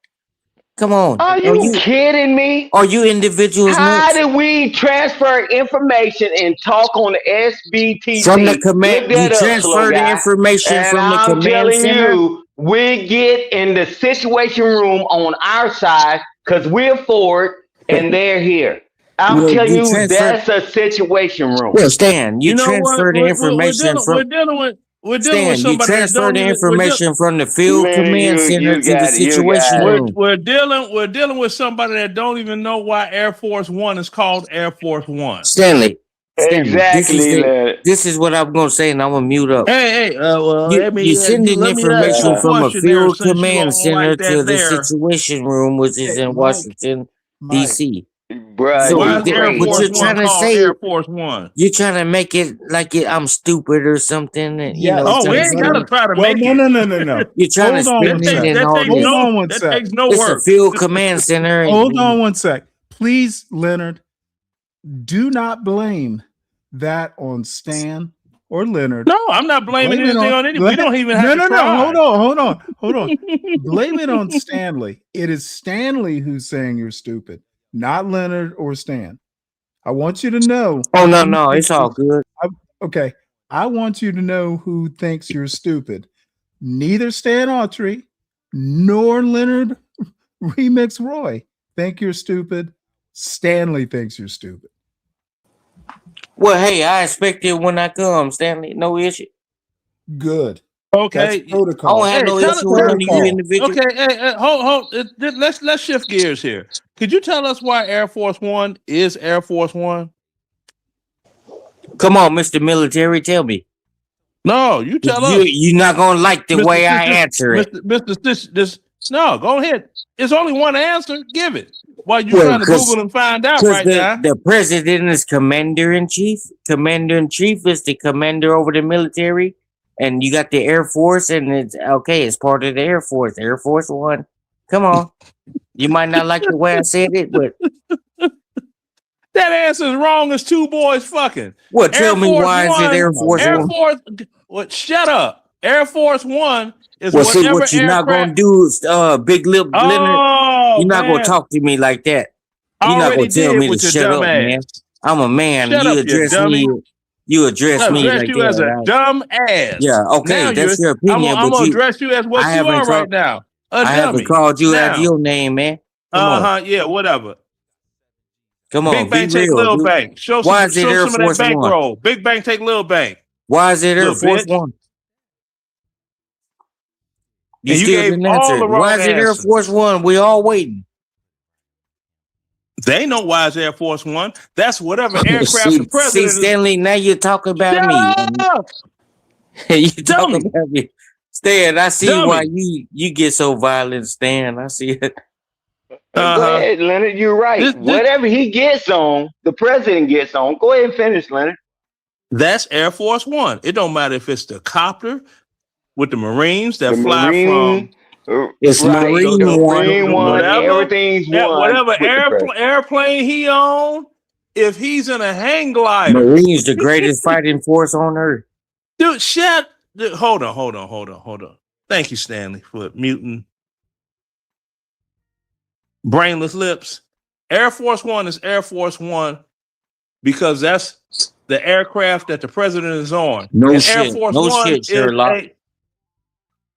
come on. Are you kidding me? Are you individuals How nuts? did we transfer information and talk on the SBTC? From the command, Look that you up, slow transfer the guy. information And from the I'm command telling center. you, we get in the situation room on our side because we're forward and they're here. I'm Well, telling you you, transfer. that's a situation room. Well, Stan, you You know what? transfer the information We're from dealing with Stan. You somebody that transfer don't the even. information from the field Leonard, command center to the situation room. We're dealing with somebody that don't even know why Air Force One is called Air Force One. Stanley, Exactly, Leonard. this is what I'm gonna say, and I'm gonna mute up. Hey, well, You sending let me ask you information a from a question there, field since you command don't center like to that the there. situation room, which is in Mike, Washington D.C. Bruh, So Why you is Air crazy. what you're Force trying One to called say? Air Force One? You're trying to make it like I'm stupid or something. And, you Yes. know, Oh, we trying to ain't spin gotta it. try to Well, make no. it. You're trying to Hold on spin one it sec. and all That this. takes no It's a work. field command center. And, Hold on one sec. Please, Leonard, do not blame that on Stan or Leonard. No, I'm not blaming Blame it anything on any. We don't even have to No. try. Hold on. Blame it on Stanley. It is Stanley who's saying you're stupid, not Leonard or Stan. I want you to know. Oh, no, it's all good. Okay. I want you to know who thinks you're stupid. Neither Stan Autry nor Leonard Remix Roy think you're stupid. Stanley thinks you're stupid. Well, hey, I expect it when I come, Stanley. No issue. Good. Okay. That's protocol. I don't have no issue with none of you individuals. Okay, hey, hold. Let's shift gears here. Could you tell us why Air Force One is Air Force One? Come on, Mr. Military, tell me. No, you tell us. You're not gonna like the way I answer it. No, go ahead. It's only one answer. Give it. While you trying to Google and find out right now. The president is commander-in-chief. Commander-in-chief is the commander over the military. And you got the Air Force, and it's part of the Air Force. Air Force One. Come on. You might not like the way I said it, but that answer is wrong as two boys fucking. Well, tell me why is it Air Force One? What? Shut up. Air Force One is well, see whatever what you're aircraft. not gonna do is big lip Leonard. You're not gonna talk to me like that. You're not gonna tell me to shut up, man. I'm a man. Shut You up, you address dummy. me. You address me like you that. as a right? dumb ass. Yeah, okay, Now that's your opinion. I'm but gonna you, address you as what I you haven't are called- right now. A I dummy. haven't called you now. out your name, man. Come on. Yeah, whatever. Come on, Big bank be take real, little dude. bank. Show Why some, is it show Air some of that Force One? bankroll. Big bank take little bank. Why is it Air Little Force bitch. One? You And you still gave didn't all answer. the wrong Why is it Air answers. Force One? We all waiting. They know why it's Air Force One. That's whatever aircraft see, the president is. Stanley, now you're talking about Shut me. up! You Dummy. talking about me. Stan, I see Dummy. why you get so violent, Stan. I see it. Go ahead, Leonard. You're right. Whatever he gets on, the president gets on. Go ahead and finish, Leonard. That's Air Force One. It don't matter if it's the copter with the Marines that The fly Marine, It's right, Marine the One. Marine one, whatever, everything's one. whatever with the president. airplane he on, if he's in a hang glider. Marines, the greatest fighting force on earth. Dude, hold on. Thank you, Stanley, for muting brainless lips. Air Force One is Air Force One because that's the aircraft that the president is on. No and shit. Air Force No One shit, Sherlock.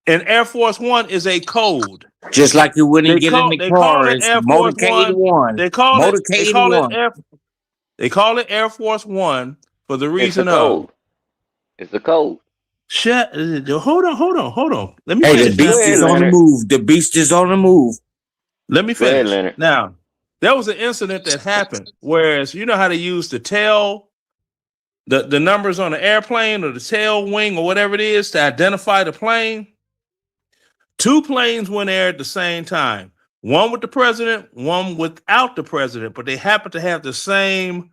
and Air Force One is a code. Just like you wouldn't get in the They car. call it It's Air Force Motorcade One. They call Motorcade One. They call it Air Force One for the It's a reason code. of. It's a code. Hold on. Let me Hey, finish the beast that. is on the move. The beast is on the move. Let me Go ahead, finish. Leonard. Now, There was an incident that happened. Whereas you know how they use the tail, the numbers on the airplane or the tail wing or whatever it is to identify the plane. 2 planes went there at the same time. One with the president, one without the president, but they happened to have the same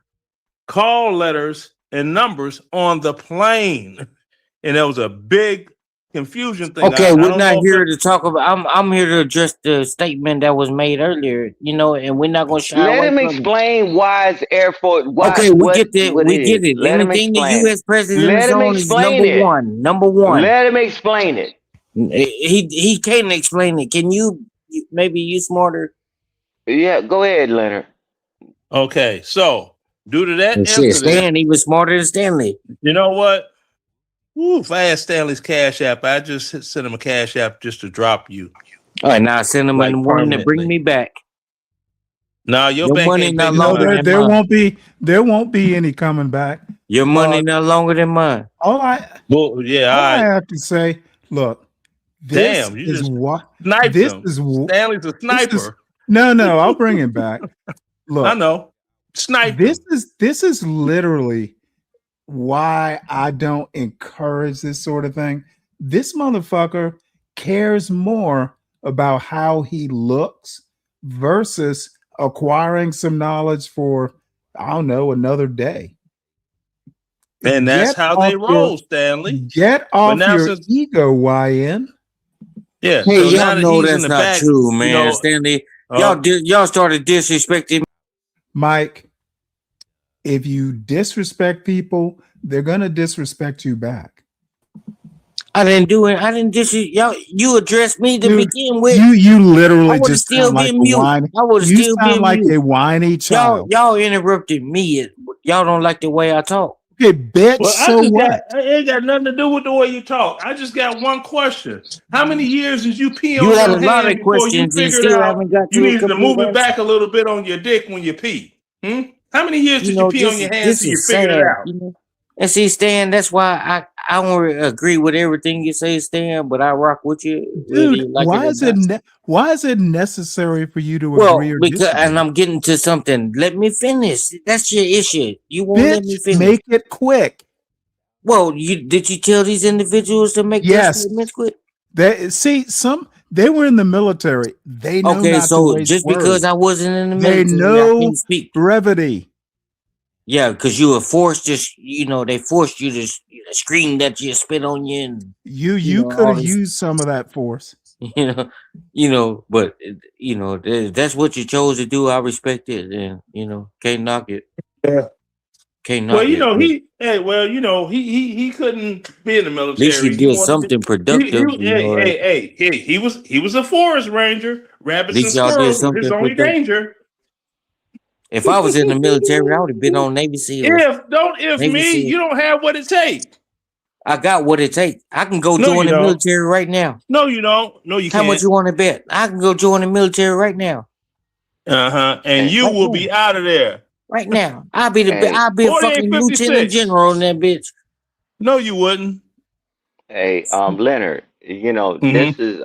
call letters and numbers on the plane. And there was a big confusion thing. Okay, I we're don't not know here to talk about. I'm here to address the statement that was made earlier. And we're not going to shy Let away him from it. explain why it's Air Force. Why, Okay, we get that. what We it get is. it. Let him Anything the explain. U.S. president Let is him on is explain number it. one. Number one. Let him explain it. He can't explain it. Can you? Maybe you smarter. Yeah, go ahead, Leonard. Okay, so due to that And shit, incident, Stan, he was smarter than Stanley. you know what? Ooh, if I had Stanley's Cash App, I'd just send him a Cash App just to drop you. All right, now send him Like in one to bring permanently. me back. No, your Your bank money ain't no big longer enough. than there mine. won't be any coming back. Your money no longer than mine. All I have to say, look, this Damn, you is just what sniped this him. is. Stanley's a sniper. No, I'll bring him back. Look, I know. Sniped this is literally why I don't encourage this sort of thing. This motherfucker cares more about how he looks versus acquiring some knowledge for, I don't know, another day. And that's Get how they off roll, Stanley. Get But off now your since ego, YN. yeah, Hey, so y'all now that know he's in that's the not back, true, you man. know, Stanley, y'all started disrespecting me. Mike, if you disrespect people, they're gonna disrespect you back. I didn't do it. I didn't y'all. You addressed me to Dude, begin with. you literally I would have just still sound like been a mute. whiny. I would have You still sound been like mute. a whiny child. Y'all interrupted me. Y'all don't like the way I talk. Okay, bitch. well, So what? it ain't got nothing to do with the way you talk. I just got one question. How many years did you pee You on had your a lot hand of before you questions and figured still out haven't got you to a needed to move complete it answer. back a little bit on your dick when you pee? How many years did you pee on your hand this till you is figured it sad. out? And see, Stan, that's why I don't agree with everything you say, Stan. But I rock with you, whether Dude, you like it or why is it necessary for you to Well, agree or because disagree? and I'm getting to something. Let me finish. That's your issue. You won't let me Bitch, finish. make it quick. Well, did you tell these individuals to make their Yes. statements quick? They were in the military. They know Okay, not to so waste just words. because I wasn't in the They military, I know can speak. brevity. Yeah, because you were forced to, they forced you to scream that you spit on you, and You could all have this, used some of that force. but that's what you chose to do. I respect it, and can't knock it. Yeah. Can't Well, knock it. But he couldn't be in the at least military. you He did wanted something to, productive. he was a forest ranger. At Rabbits and least y'all did squirrels were his something only productive. danger. If I was in the military, I would have been on Navy SEALs. If Navy me, SEALs. you don't have what it takes. I got what it takes. I can go No, join you the don't. military right now. No, you don't. No, you How can't. much you want to bet? I can go join the military right now. And you will be out of there. Right now. I'll be a fucking 4856. lieutenant general in that bitch. No, you wouldn't. Hey, Leonard, this is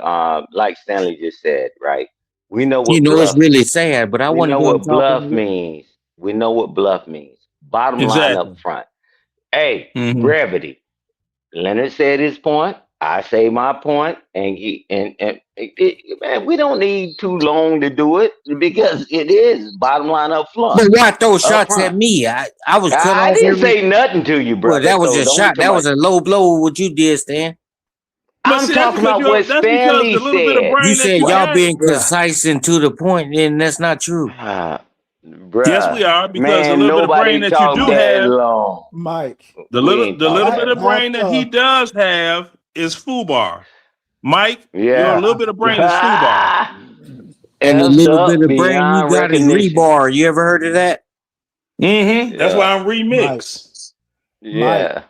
like Stanley just said, right? We know what It's bluff. really sad, but I We want to know go and what talk bluff to you. means. We know what bluff means. Bottom line Exactly. up front. Hey, brevity. Leonard said his point. I say my point, and man, we don't need too long to do it because it is bottom line up front. But why throw shots at me? I was cut I off. didn't say nothing to you, brother. Well, that was so a don't shot. be That was a low blow. What you did, Stan? I'm talking about what Stanley said. You said y'all being Bruh. concise and to the point, and that's not true. Bruh. Yes, we are, because Man, the little bit of brain nobody that you talked do that have, long. Mike, the We little ain't bit of brain back that he does have is foobar. Mike, your Yeah. little bit of brain is foobar. And a Effed little up bit of brain you beyond got is recognition. rebar. You ever heard of that? That's why I'm Mike, remixed. Yeah.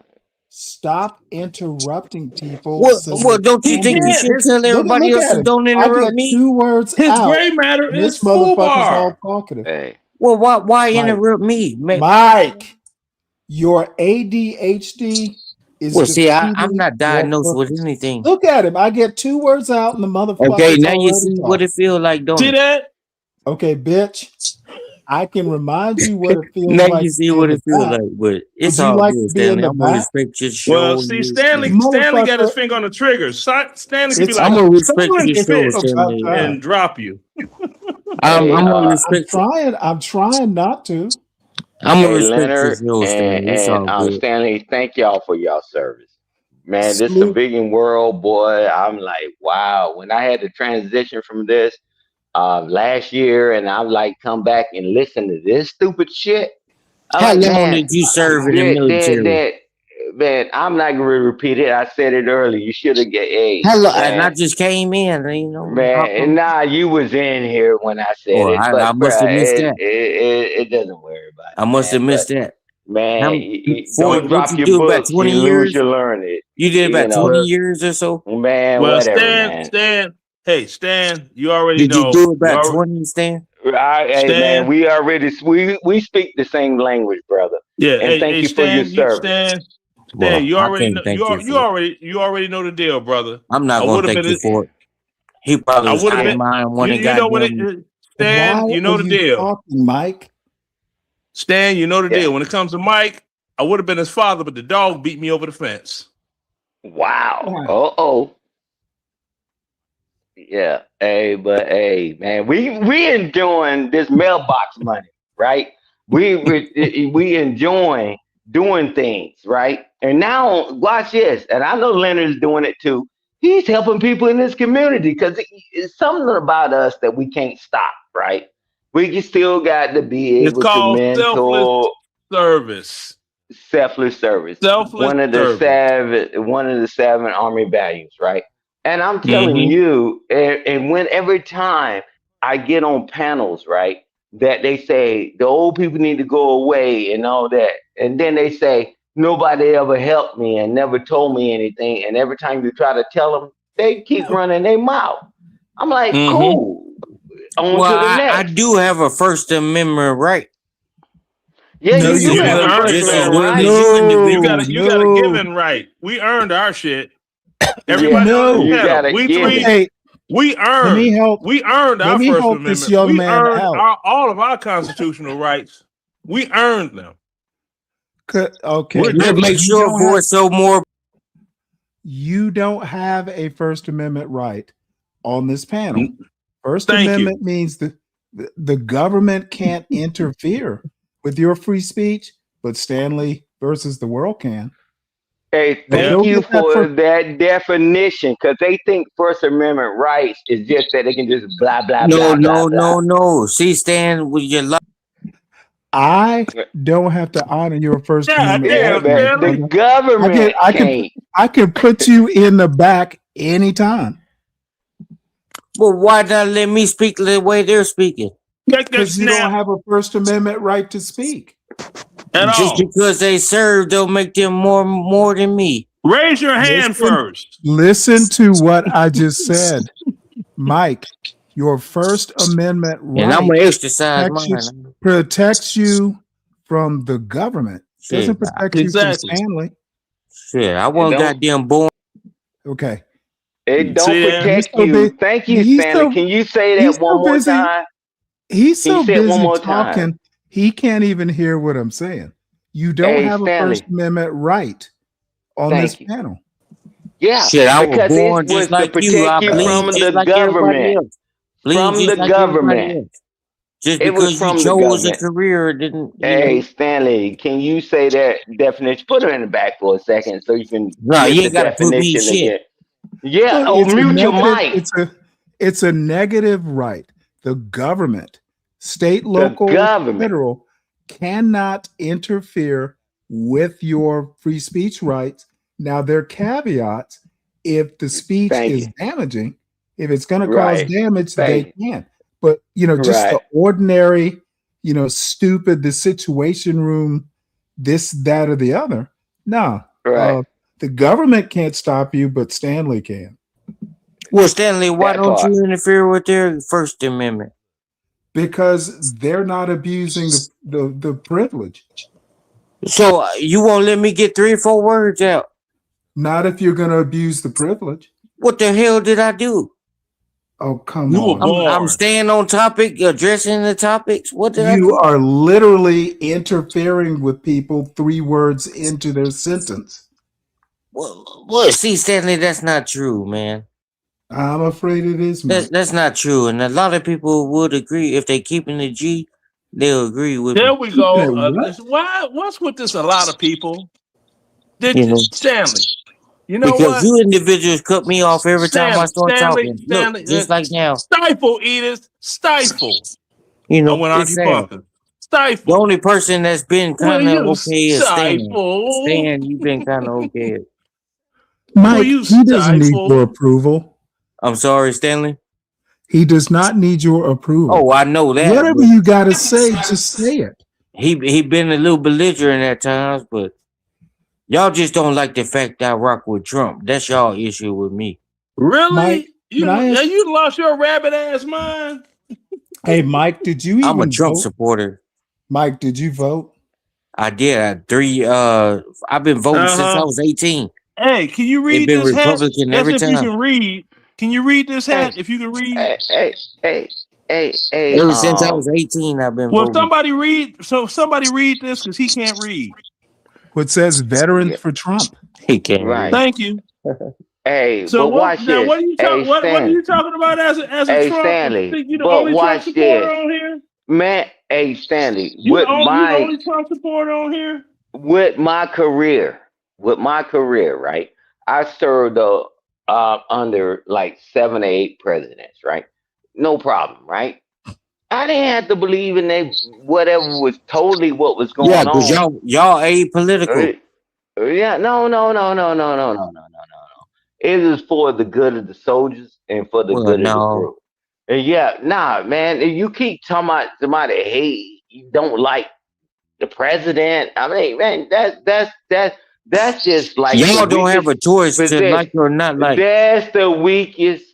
stop interrupting people. Well, don't you He think you can't. should tell everybody Look else at to him. don't I interrupt get me? 2 words His out. gray matter This is motherfucker's all foobar. talkative. Hey. Well, why Mike. interrupt me? Mike, your ADHD is Well, see, I'm defeating not your diagnosed with purpose. anything. Look at him. I get 2 words out and the Okay, motherfucker's now you already see what talking. it feel like, don't See it? that? Okay, bitch. I can remind you what it feels Now like you to see be in what the it feels back. like, but it's Would you all like good, to be in Stanley. the I'm gonna back? respect your Well, show. see, And Stanley got his Motherfucker, finger on the trigger. Stanley could be it's like, I'm gonna respect "Silent your it's show, bitch," about Stanley. time. and drop you. I'm Hey, gonna respect. I'm trying not to. I'm gonna hey, respect your Leonard show, Stanley. It's and all good. Stanley, thank y'all for y'all service. Man, this Salute. civilian world, boy, I'm like, wow. When I had to transition from this last year, and I'm like, come back and listen to this stupid shit. I'm How like, long man, did you serve in the military? man, I'm not gonna repeat it. I said it earlier. You should have get, hey, How long? And I man, just came in, hop man. on. Nah, you was in here when I said Or it, I but must have bruh, missed that. it doesn't worry about I it, must have man. But missed that. man, How, don't what drop you your do about books. 20 You lose, years? you learn it. You did You about 20 know, years or so? man, Well, whatever, man. Stan, you already Did you know. do about 20, Stan? Hey, man, Stan, we speak the same language, brother. yeah, And hey, thank you for your service. Stan, Well, you I already can't know. thank you for it. You already know the deal, brother. I'm not I going would to have thank you been. for it. He probably I was would have high been. mind one and You know what it goddamn. is, Why Stan. You are know the you deal. talking, Mike? Stan, you know the Yeah. deal. When it comes to Mike, I would have been his father, but the dog beat me over the fence. Wow. Uh-oh. Yeah. Hey, but hey, man, we enjoying this mailbox money, right? We enjoying doing things, right? And now watch this, and I know Leonard's doing it too. He's helping people in this community because it's something about us that we can't stop, right? Still got to be It's able to called selfless mentor. service. Selfless service, Selfless service. one of the 7 army values, right? And I'm telling Mm-hmm. you, and when every time I get on panels, right, that they say the old people need to go away and all that, and then they say nobody ever helped me and never told me anything, and every time you try to tell them, they keep running their mouth. I'm like, Mm-hmm. cool, on Well, to the I next. do have a First Amendment right. Yeah, No, you you do You have didn't a earn don't. it, First Just as Amendment fam. well as right. you No, You got a no, given right. We earned our shit. Yeah, Everybody on this no. you panel, gotta we give it. three, Okay, we let me earned. help. We earned Let our me First help this Amendment. young We man earned out. all of our constitutional rights. We earned them. Okay, Let's make you sure don't for have it so more. you don't have a First Amendment right on this panel. First Thank you. Amendment means the government can't interfere with your free speech, but Stanley versus the world can. Hey, So Yeah. thank go you get that for first. that definition, because they think First Amendment rights is just that they can just blah blah No, blah blah no, blah. no, no. See, Stan, with your life. I don't have to honor your First God Amendment Yeah, right, damn, Mike, but the Stanley. brother. I can government I can can't. I can put you in the back anytime Well, why not let me speak the way they're speaking? because you don't Snap have a First Amendment right to speak. at Just all. because they serve don't make them more than me. Raise your hand Listen, first. listen to what I just said, Mike. Your First Amendment And I'm right gonna exercise protects mine. protects you from the government. Doesn't Shit, protect you from Exactly. Stanley. shit. I It wasn't don't. goddamn born. Okay. It don't See there? He's protect so you. busy. Thank you, He's Stanley. so Can you say he's that one so more busy. time? He's Can you so say it one busy more time? talking, he can't even hear what I'm saying. You don't Hey, have a First Stanley. Amendment right on this Thank you. panel. Yeah, Shit, I was because it born just was to like you. I protect you bleed from just the like everybody government. else. Bleed From the just like everybody government. else. Just It was because you from the chose a government. career didn't, Hey, Stanley, can you say that definition? Put it in the back for a second so you can No, you give the ain't gotta put me in definition shit. again. Yeah. Well, Oh, it's a mute your negative. mic. It's a negative right. The government, state, The local, government. federal, cannot interfere with your free speech rights. Now, there are caveats. If the speech Thank is you. damaging, if it's going to cause Right. damage, Thank they you. can. But just the Right. ordinary, stupid, the situation room, this, that, or the other. No, Right. the government can't stop you, but Stanley can. Well, Stanley, why That don't part. you interfere with their First Amendment? Because they're not abusing the privilege. So you won't let me get 3 or 4 words out? Not if you're going to abuse the privilege. What the hell did I do? Oh, come You were on. I'm born. staying on topic, addressing the topics. What did I You do? are literally interfering with people 3 words into their sentence. Well, see, Stanley, that's not true, man. I'm afraid it is, Mike. That's not true, and a lot of people would agree if they keeping the G. They'll agree with There me. we go. What? What's with this? A lot of people. You know, Stanley? You know because what? you individuals cut me off every time I start talking. Look, just like now. Stifle, Edith. Stifle. You I know, went it's Archie sad. Bunker. Stifle. The only person that's been Will kind of you okay is Stan. stifle? Stan, you've been kind of okay. Mike, you he doesn't need stifle? your approval. I'm sorry, Stanley. He does not need your approval. Oh, I know that. Whatever you got to say, just say it. He been a little belligerent at times, but y'all just don't like the fact that I rock with Trump. That's y'all issue with me. Really? Mike, You lost your rabbit ass mind? Hey, Mike, did you even I'm a Trump vote? supporter. Mike, did you vote? I did. I've been voting since I was 18. Hey, can you read been this hat? Republican That's every if you time. can read. Can you read this hat? If you can read. Ever since I was 18, I've been Well, voting. somebody read this because he can't read. What says Veterans for Trump? He can't Right. Thank you. Hey, So but watch this. what are you talking? What are you talking about as a Trump? Stanley, You think you the but only Trump watch supporter this. on here? Man, hey, Stanley, You with the my only Trump supporter on here? with my career, right? I served under like 7 or 8 presidents, right? No problem, right? I didn't have to believe in whatever was totally what was going Yeah, on. because y'all apolitical. Yeah, no. It is for the good of the soldiers and for the Well, good of the no. crew. And yeah, nah, man. If you keep talking about somebody, hey, you don't like the president. I mean, man, that's just like Y'all the don't have a weakest choice to position. like or not like. That's the weakest.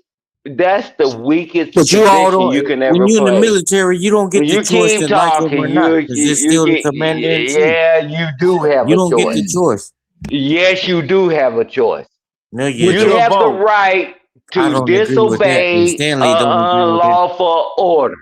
That's the weakest But you all position you don't. can ever When you're in the play. military, you don't get When the you choice keep to like him talking, or not, because it's still the get, commander in chief. yeah, you do have You a don't get the choice. choice. Yes, you do have a choice. No, you You don't. have the right I to don't agree with that. And disobey Stanley don't agree with that. unlawful order.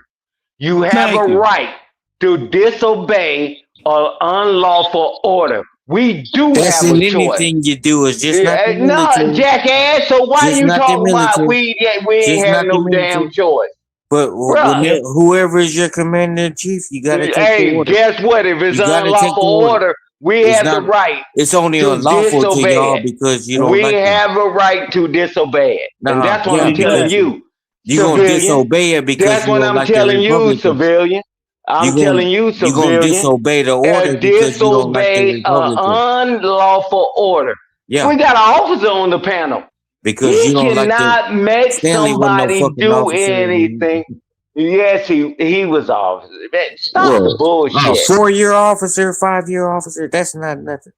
You have Thank a you. right to disobey an unlawful order. We do That's have in a choice. anything you do. It's just not the No, military. jackass. So why Just you not the talking about military. we ain't Just have not the no damn military. choice? But Bruh. whoever is your commander in chief, you gotta take the Hey, order. guess what? If it's You gotta take unlawful the order. order, we It's have the not. right It's only to unlawful to disobey y'all it. because you don't We like them. have a right to disobey it. And Nah, that's what yeah, I'm telling because you, you're gonna civilian. disobey it because That's you what don't I'm like the telling you, Republicans. civilian. I'm telling you, You're gonna civilian. disobey the order because you don't like the Disobey an Republicans. unlawful order. Yeah, We got an officer on the panel. because He you don't like the cannot make Stanley wasn't no somebody fucking do officer. anything. Yes, he was officer. Man, stop the Well, bullshit. 4-year officer, 5-year officer, that's not nothing.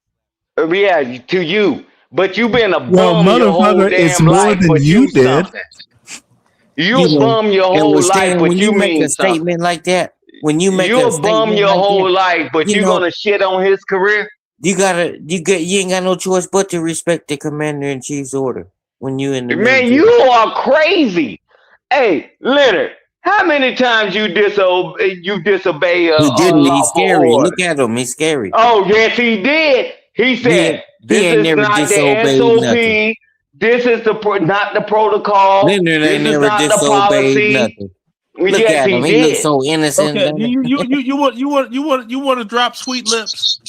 Yeah, to you. But you been a Well, bum your whole motherfucker, it's damn more life, than but you you did. something. You a bum your And whole with life, Stan, but when you you make a mean something. statement like that, when you make You a a bum statement your like whole that, life, but you gonna shit on his career? you ain't got no choice but to respect the commander in chief's order when you in the Man, military. you are crazy. Hey, Leonard, how many times you disobey a He didn't. He's unlawful scary. order? Look at him. He's scary. Oh, yes, he did. He said, He "This ain't is never not the disobeyed nothing. SOP. This is not the protocol. Leonard This ain't is never not the disobeyed policy." nothing. Look Yes, at he him. He looks did. so innocent. Okay, Don't he? you want to drop sweet lips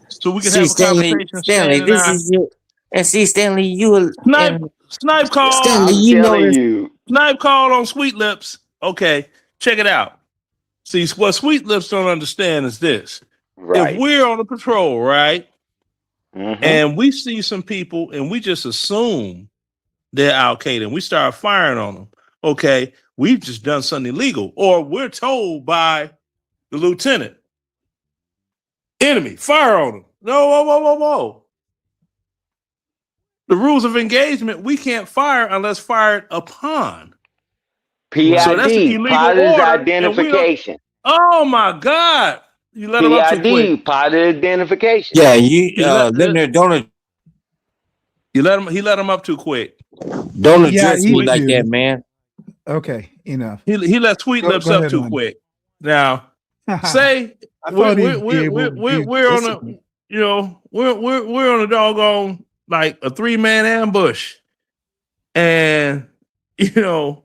so we can See, have a Stanley, conversation Stanley, standing this out. is your. And see, Stanley, you Snipe call. Stanley, I'm you know telling this. you. Snipe call on Sweet Lips. Okay, check it out. See, what Sweet Lips don't understand is this. Right. If we're on a patrol, right, Mhm. and we see some people and we just assume they're Al Qaeda and we start firing on them, okay, we've just done something illegal. Or we're told by the lieutenant, enemy, fire on them. No, whoa. The rules of engagement, we can't fire unless fired upon. PID, So that's an illegal pilot's order. And we don't, identification. oh my God. You let them up too quick. PID, pilot identification. Yeah, Leonard, don't. He let him up too quick. Don't Yeah, address he me like do. that, man. Okay, enough. He let Sweet Go Lips up ahead too on. quick. Now, say I thought he'd be able to we're on a disagree. we're on a doggone like a 3-man ambush, and the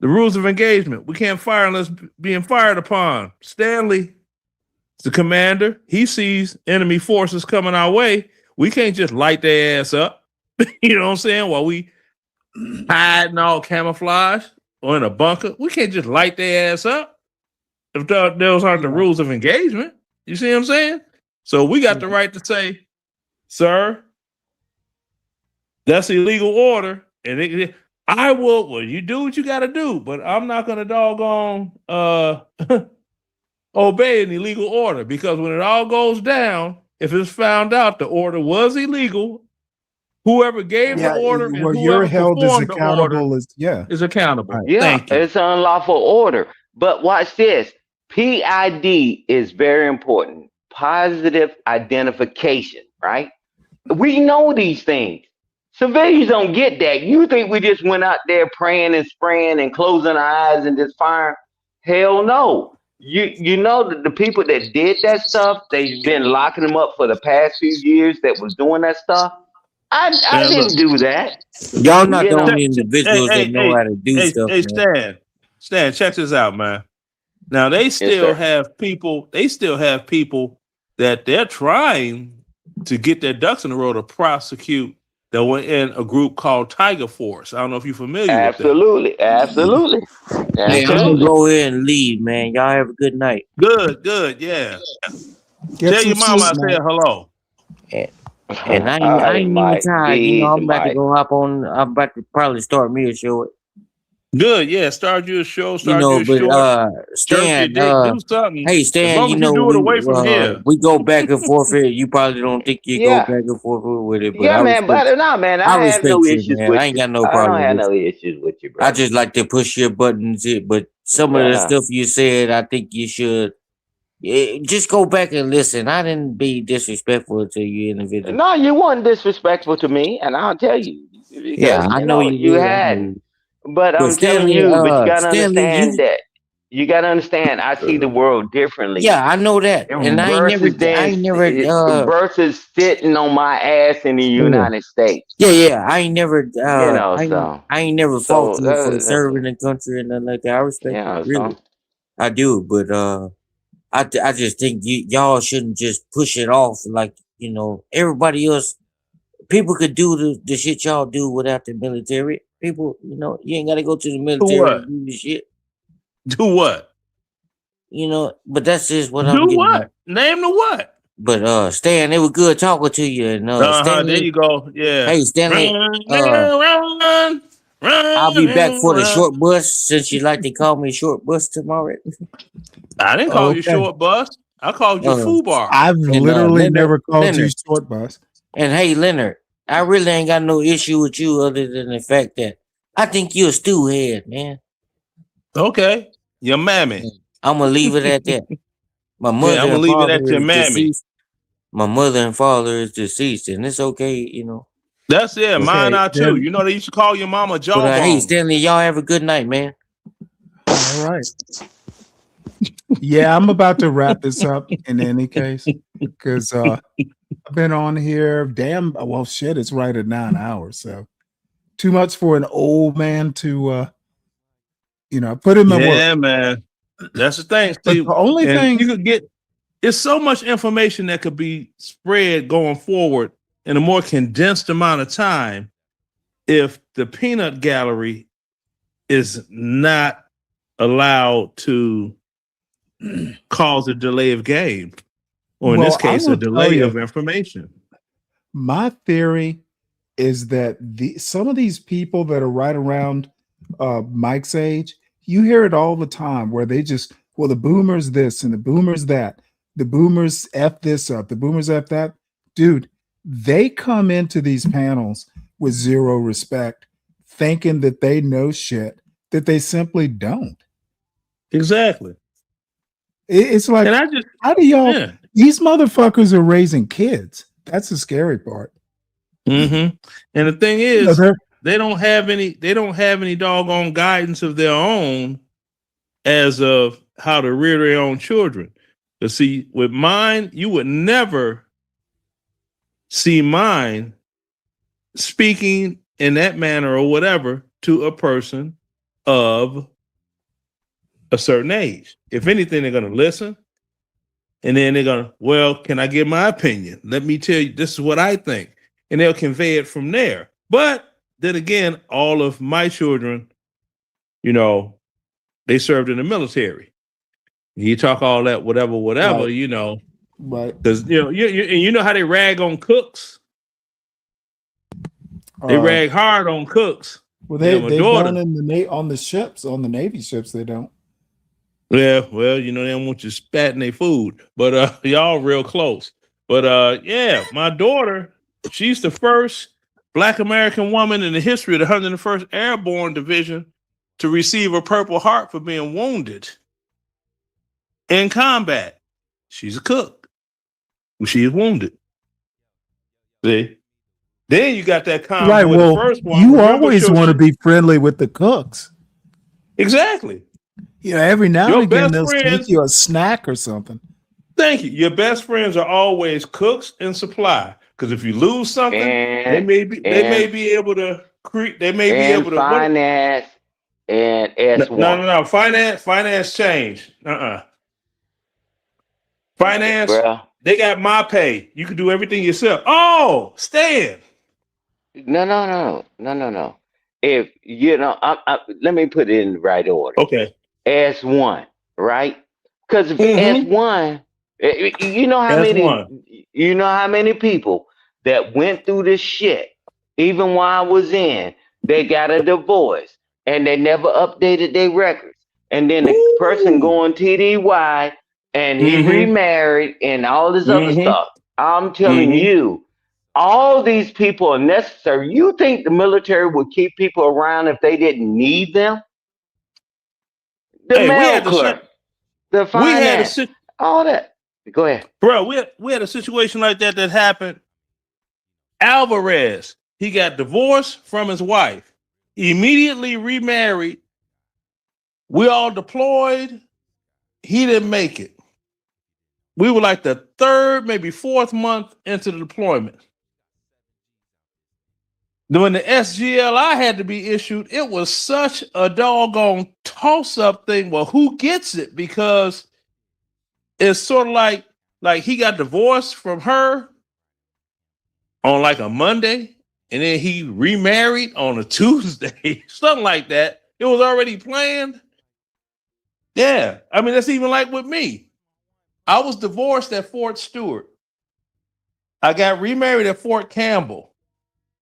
rules of engagement. We can't fire unless being fired upon. Stanley, the commander, he sees enemy forces coming our way. We can't just light their ass up. You know what I'm saying? While we hiding all camouflage or in a bunker, we can't just light their ass up if those aren't the rules of engagement. You see what I'm saying? So we got the right to say, sir, that's illegal order. And I will, well, you do what you got to do, but I'm not going to doggone obey an illegal order, because when it all goes down, if it's found out the order was illegal, whoever gave the order and well, you're whoever held as performed the order accountable as is accountable. Yeah, Thank you. it's an unlawful order. But watch this. PID is very important. Positive identification, right? We know these things. Civilians don't get that. You think we just went out there praying and spraying and closing our eyes and just firing? Hell no. You know that the people that did that stuff, they've been locking them up for the past few years that was doing that stuff. I didn't do that. Y'all not the know. only individuals that know how to do stuff, man. Stan, check this out, man. Now they still have people. They still have people that they're trying to get their ducks in a row to prosecute. That were in a group called Tiger Force. I don't know if you're familiar with that. Absolutely. Hey, I'm gonna go ahead and leave, man. Y'all have a good night. Good, yeah. Tell your mama I said hello. And I ain't even tired. I'm about to go hop on. I'm about to probably start me a show. Good, yeah. Start you a show. Stan, do something. hey Stan, as long as you do it away from here. We go back and forth here. You probably don't think you go back and forth with it, but man, I have no issues with you. I ain't got no I problem. don't have no issues with you, bro. I just like to push your buttons, but some of the stuff you said, I think you should just go back and listen. I didn't be disrespectful to you individually. No, you weren't disrespectful to me, and I'll tell you. Because, yeah, I know you had. But I'm telling you, but you gotta understand that. You gotta understand. I see the world differently. Yeah, I know that, and I ain't never versus sitting on my ass in the United States. Yeah, I ain't never. I ain't never fought you for serving the country and nothing like that. I respect, really, I do. But I just think y'all shouldn't just push it off like everybody else. People could do the shit y'all do without the military. People, you ain't got to go to the military to do the shit. Do what? But that's just what I'm getting. Do what? At. Name the what? But Stan, it was good talking to you. And Stanley, there you go. Yeah. Hey Stanley, run, I'll be back for the short bus since you like to call me short bus tomorrow. I didn't call you short bus. I called you FUBAR. I've literally never called you short bus. And hey, Leonard, I really ain't got no issue with you other than the fact that I think you're a stew head, man. Okay. Your mammy. I'm gonna leave it at that. My mother I'm gonna leave it at your mammy. Deceased. My mother and father is deceased, and it's okay, That's it. Mine are too. You know they used to call your mama Jawbone. Hey, Stanley, y'all have a good night, man. All right. Yeah, I'm about to wrap this up in any case because I've been on here. It's right at 9 hours, so too much for an old man to put in my work. Yeah, man. That's the thing, Steve. The only thing you could get is so much information that could be spread going forward in a more condensed amount of time if the peanut gallery is not allowed to cause a delay of game, or in this case, a delay of information. My theory is that some of these people that are right around Mike's age, you hear it all the time where they just, the boomers this and the boomers that, the boomers F this up, the boomers F that. Dude, they come into these panels with zero respect, thinking that they know shit that they simply don't. Exactly. It's like, how do y'all, these motherfuckers are raising kids. That's the scary part. Mm-hmm. And the thing is, They don't have any doggone guidance of their own as of how to rear their own children. But see, with mine, you would never see mine speaking in that manner or whatever to a person of a certain age. If anything, they're going to listen. And then they're going to, well, can I give my opinion? Let me tell you, this is what I think. And they'll convey it from there. But then again, all of my children, you know, they served in the military. You talk all that, whatever, Right. you know. Right. Because, you know, you know how they rag on cooks? They rag hard on cooks. Well, You know, my they daughter. don't on the ships, on the Navy ships. They don't. Yeah, well, you know, they don't want you spatting their food, but y'all real close. But yeah, my daughter, she's the first Black American woman in the history of the 101st Airborne Division to receive a Purple Heart for being wounded in combat. She's a cook. She is wounded. See? Then you got that convoy, Right. the Well, first one. you Remember, always want to be friendly with the cooks. Exactly. You know, every now Your and again best they'll friends- sneak you a snack or something. Thank you. Your best friends are always cooks and supply. Because if you lose something, they may be able to create. They may be able to finance and S1. No. Finance changed. Finance. Bruh. They got my pay. You can do everything yourself. Oh, Stan. No. If you know, let me put it in the right order. Okay. S1, right? Because if S1, you know how S1. many people that went through this shit, even while I was in, they got a divorce and they never updated their records. And then the person going TDY and he remarried and all this other stuff. I'm telling you, all these people are necessary. You think the military would keep people around if they didn't need them? The Hey, we mail had to clerk, the we had a finance, sit- all that. Go ahead. Bro, we had a situation like that happened. Alvarez, he got divorced from his wife, immediately remarried. We all deployed. He didn't make it. We were like the third, maybe fourth month into the deployment. When the SGLI had to be issued, it was such a doggone toss-up thing. Well, who gets it? Because it's sort of like he got divorced from her on like a Monday, and then he remarried on a Tuesday, something like that. It was already planned. Yeah, I mean, that's even like with me. I was divorced at Fort Stewart. I got remarried at Fort Campbell.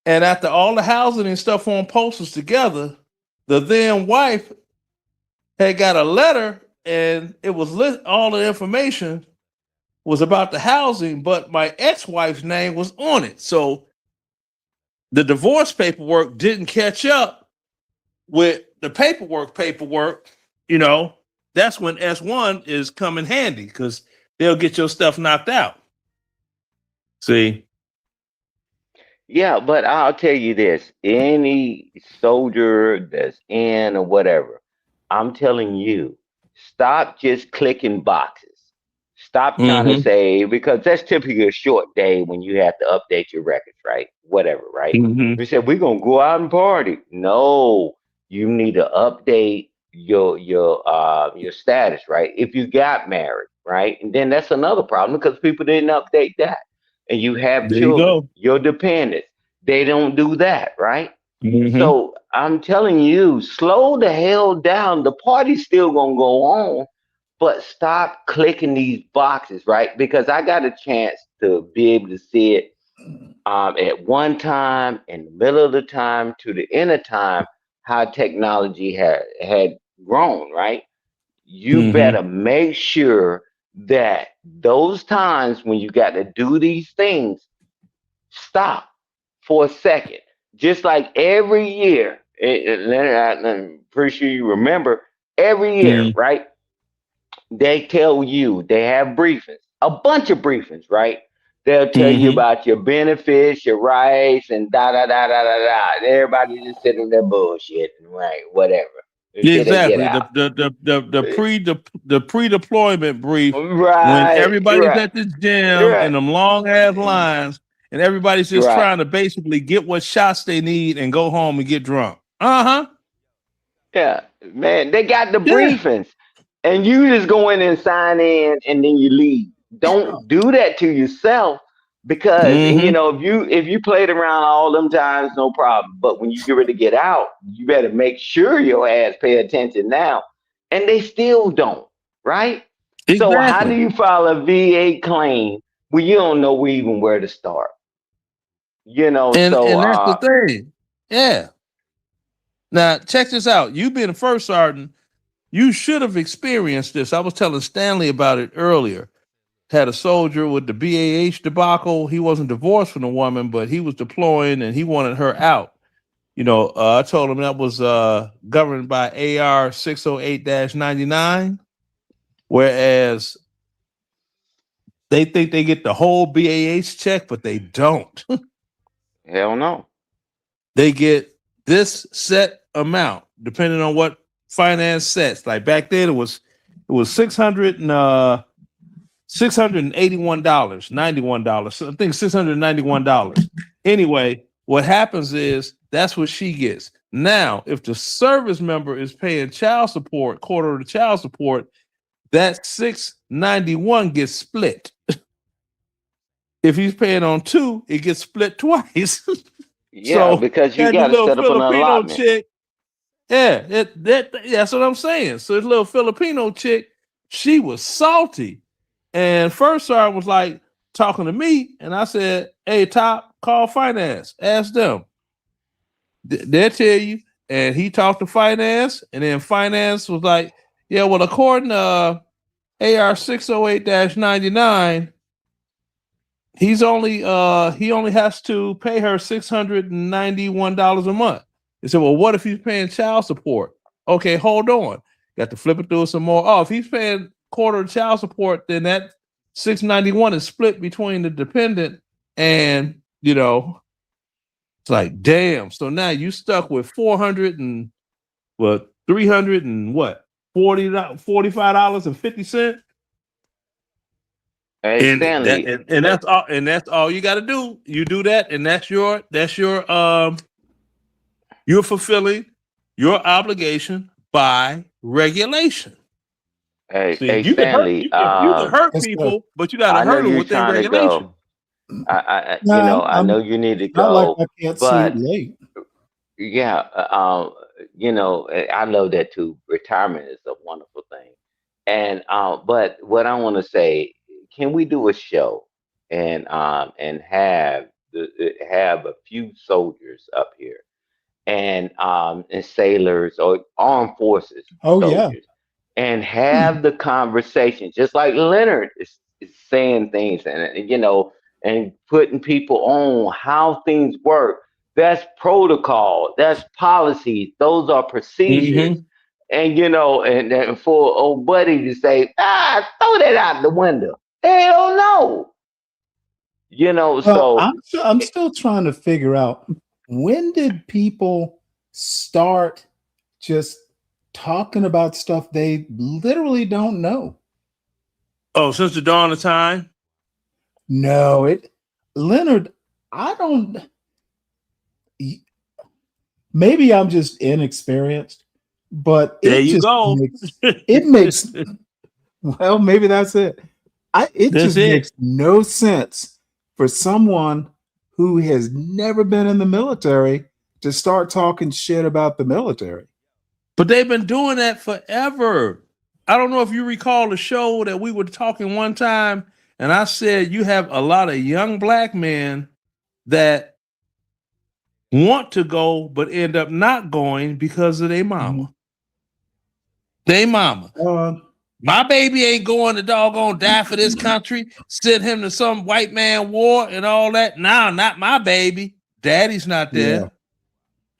And after all the housing and stuff on posters together, the then wife had got a letter, and it was all the information was about the housing, but my ex-wife's name was on it. So the divorce paperwork didn't catch up with the paperwork, you know. That's when S1 is coming handy, because they'll get your stuff knocked out. See? Yeah, but I'll tell you this: any soldier that's in or whatever, I'm telling you, stop just clicking boxes. Stop trying to say, because that's typically a short day when you have to update your records, right? Whatever, right? We said we're gonna go out and party. No, you need to update your status, right? If you got married, right? And then that's another problem because people didn't update that. And you have There you children, go. your dependents, they don't do that, right? Mhm. So I'm telling you, slow the hell down. The party's still gonna go on, but stop clicking these boxes, right? Because I got a chance to be able to see it at one time, in the middle of the time, to the end of time, how technology had grown, right? You better make sure that those times when you got to do these things, stop for a second. Just like every year, I'm pretty sure you remember, every year, right? They tell you, they have briefings, a bunch of briefings, right? They'll tell you Mm-hmm. about your benefits, your rights, and da da da da da da. And everybody just sitting there bullshitting, right? Whatever. Until they get Exactly. out. The pre-deployment brief when Right, everybody's right, at the gym right, in them long ass lines and everybody's just right. trying to basically get what shots they need and go home and get drunk. Uh-huh. Yeah, man, they got the Yeah. briefings, and you just go in and sign in, and then you leave. Don't do that to yourself, because Mm-hmm. if you played around all them times, no problem. But when you get ready to get out, you better make sure your ass pay attention now. And they still don't, right? So how do Exactly. you file a VA claim when you don't know even where to start? So And that's the thing. Yeah. Now check this out. You being a first sergeant, you should have experienced this. I was telling Stanley about it earlier. Had a soldier with the BAH debacle. He wasn't divorced from the woman, but he was deploying and he wanted her out. I told him that was governed by AR 608-99, whereas they think they get the whole BAH check, but they don't. hell no. They get this set amount depending on what finance sets. Like back then, it was $681, $91. I think $691. Anyway, what happens is that's what she gets. Now, if the service member is paying child support, quarter of the child support, that $691 gets split. If he's paying on two, it gets split twice. Yeah, So because you and the got to little set up an Filipino allotment. chick, yeah, that's what I'm saying. So this little Filipino chick, she was salty. And first sergeant was like talking to me, and I said, "Hey, Top, call finance. Ask them. They'll tell you." And he talked to finance, and then finance was like, "Yeah, well, according to AR 608-99, he only has to pay her $691 a month." He said, "Well, what if he's paying child support?" Okay, hold on. Got to flip it through some more. Oh, if he's paying quarter of child support, then that $691 is split between the dependent and it's like, damn. So now you stuck with 300 and what? $45.50. Hey, And Stanley. that's all you got to do. You do that, and you're fulfilling your obligation by regulation. Hey, See, hey, you can hurt Stanley. you can hurt people, but you got to I know hurt them you're with their trying to regulation. go. I No, I know you need to not like go, I can't sleep but late. yeah, I love that too. Retirement is a wonderful thing, and but what I want to say, can we do a show and have a few soldiers up here and sailors or armed forces Oh yeah. soldiers and have the conversation, just like Leonard is saying things and putting people on how things work. That's protocol, that's policies, those are procedures. Mm-hmm. And for old buddy to say, throw that out the window. Hell no. Well, So I'm still trying to figure out, when did people start just talking about stuff they literally don't know? Oh, since the dawn of time. No, Leonard, I don't. Maybe I'm just inexperienced, but There it you just go. makes well, maybe that's it. It That's just it. makes no sense for someone who has never been in the military to start talking shit about the military. But they've been doing that forever. I don't know if you recall the show that we were talking one time, and I said you have a lot of young black men that want to go but end up not going because of their mama. They mama. My baby ain't going to doggone die for this country. Send him to some white man war and all that. No, not my baby. Daddy's not there.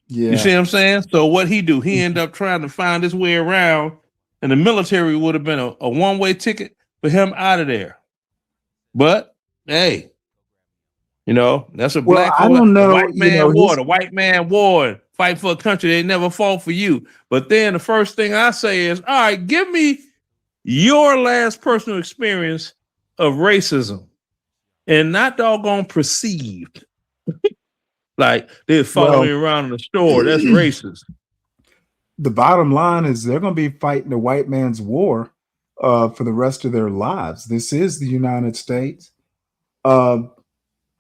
Yeah. You see what I'm saying? So what he do? He end up trying to find his way around, and the military would have been a one-way ticket for him out of there. But hey, You know, that's a Well, black I folk, don't the know. white You know, man war, his the white man war, fight for a country they never fought for you. But then the first thing I say is, all right, give me your last personal experience of racism and not doggone perceived. Like they're following well, you around in the store. That's racist. the bottom line is they're going to be fighting the white man's war for the rest of their lives. This is the United States. Uh,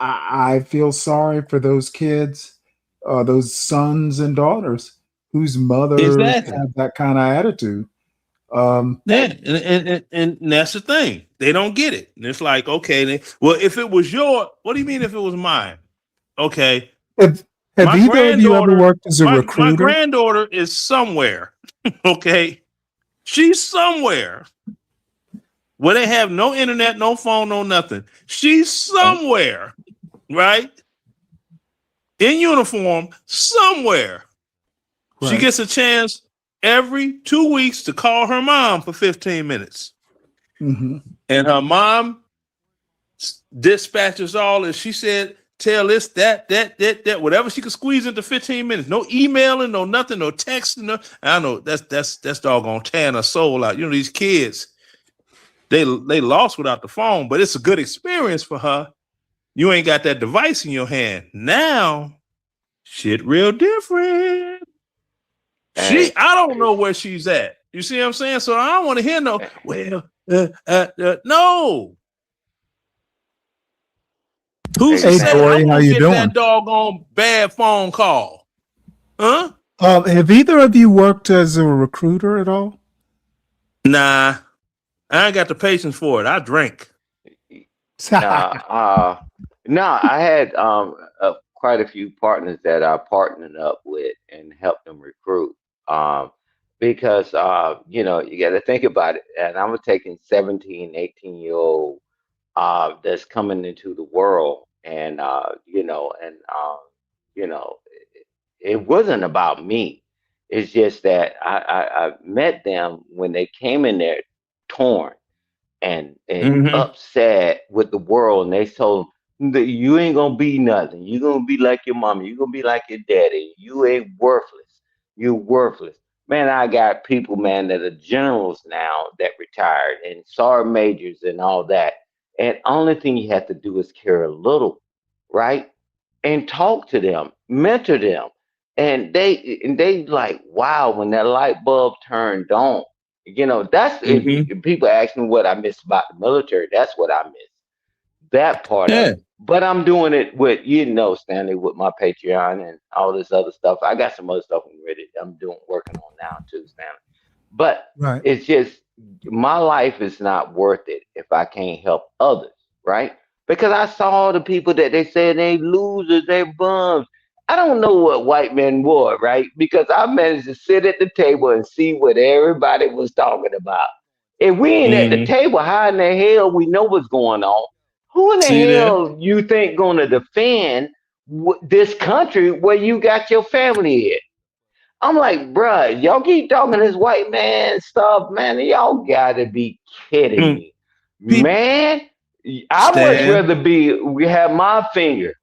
I feel sorry for those kids, those sons and daughters whose mothers Exactly. have that kind of attitude. Yeah, and that's the thing. They don't get it. And it's like, okay, well, if it was what do you mean if it was mine? Okay. Have My either of you ever granddaughter, worked as a my recruiter? granddaughter is somewhere. Okay. She's somewhere where they have no internet, no phone, no nothing. She's somewhere, right? In uniform, somewhere. She Right. gets a chance every 2 weeks to call her mom for 15 minutes. Mhm. And her mom dispatches all, and she said, tell this, that, whatever she could squeeze into 15 minutes. No emailing, no nothing, no texting. No, I know that's doggone tearing her soul out. You know, these kids, they lost without the phone, but it's a good experience for her. You ain't got that device in your hand. Now, shit real different. I don't know where she's at. You see what I'm saying? So I don't want to hear no, well, no. Who's to Hey, say I Dory, how won't you get doing? that doggone bad phone call? Huh? Have either of you worked as a recruiter at all? Nah, I ain't got the patience for it. I drink. No, I had quite a few partners that I partnered up with and helped them recruit. Because you know, you got to think about it. And I'm taking 17, 18-year-old that's coming into the world, and you know, it wasn't about me. It's just that I met them when they came in there torn and Mm-hmm. upset with the world, and they told him that you ain't gonna be nothing. You gonna be like your mama. You gonna be like your daddy. You ain't worthless. You worthless. Man, I got people, man, that are generals now that retired and sergeant majors and all that. And only thing you have to do is care a little, right? And talk to them, mentor them. And they like, wow, when that light bulb turned on. You know, that's Mm-hmm. if people ask me what I miss about the military, that's what I miss. That part of Yeah. it. But I'm doing it with, you know, Stanley, with my Patreon and all this other stuff. I got some other stuff I'm working on now too, Stanley. But Right. it's just my life is not worth it if I can't help others, right? Because I saw the people that they said they losers, they bums. I don't know what white men were, right? Because I managed to sit at the table and see what everybody was talking about. If we ain't at the Mm-hmm. table, how in the hell we know what's going on? Who in the See that? hell you think gonna defend this country where you got your family at? I'm like, bruh, y'all keep talking this white man stuff, man. Y'all gotta be kidding Mm. me, People man. I much stand. rather we have my finger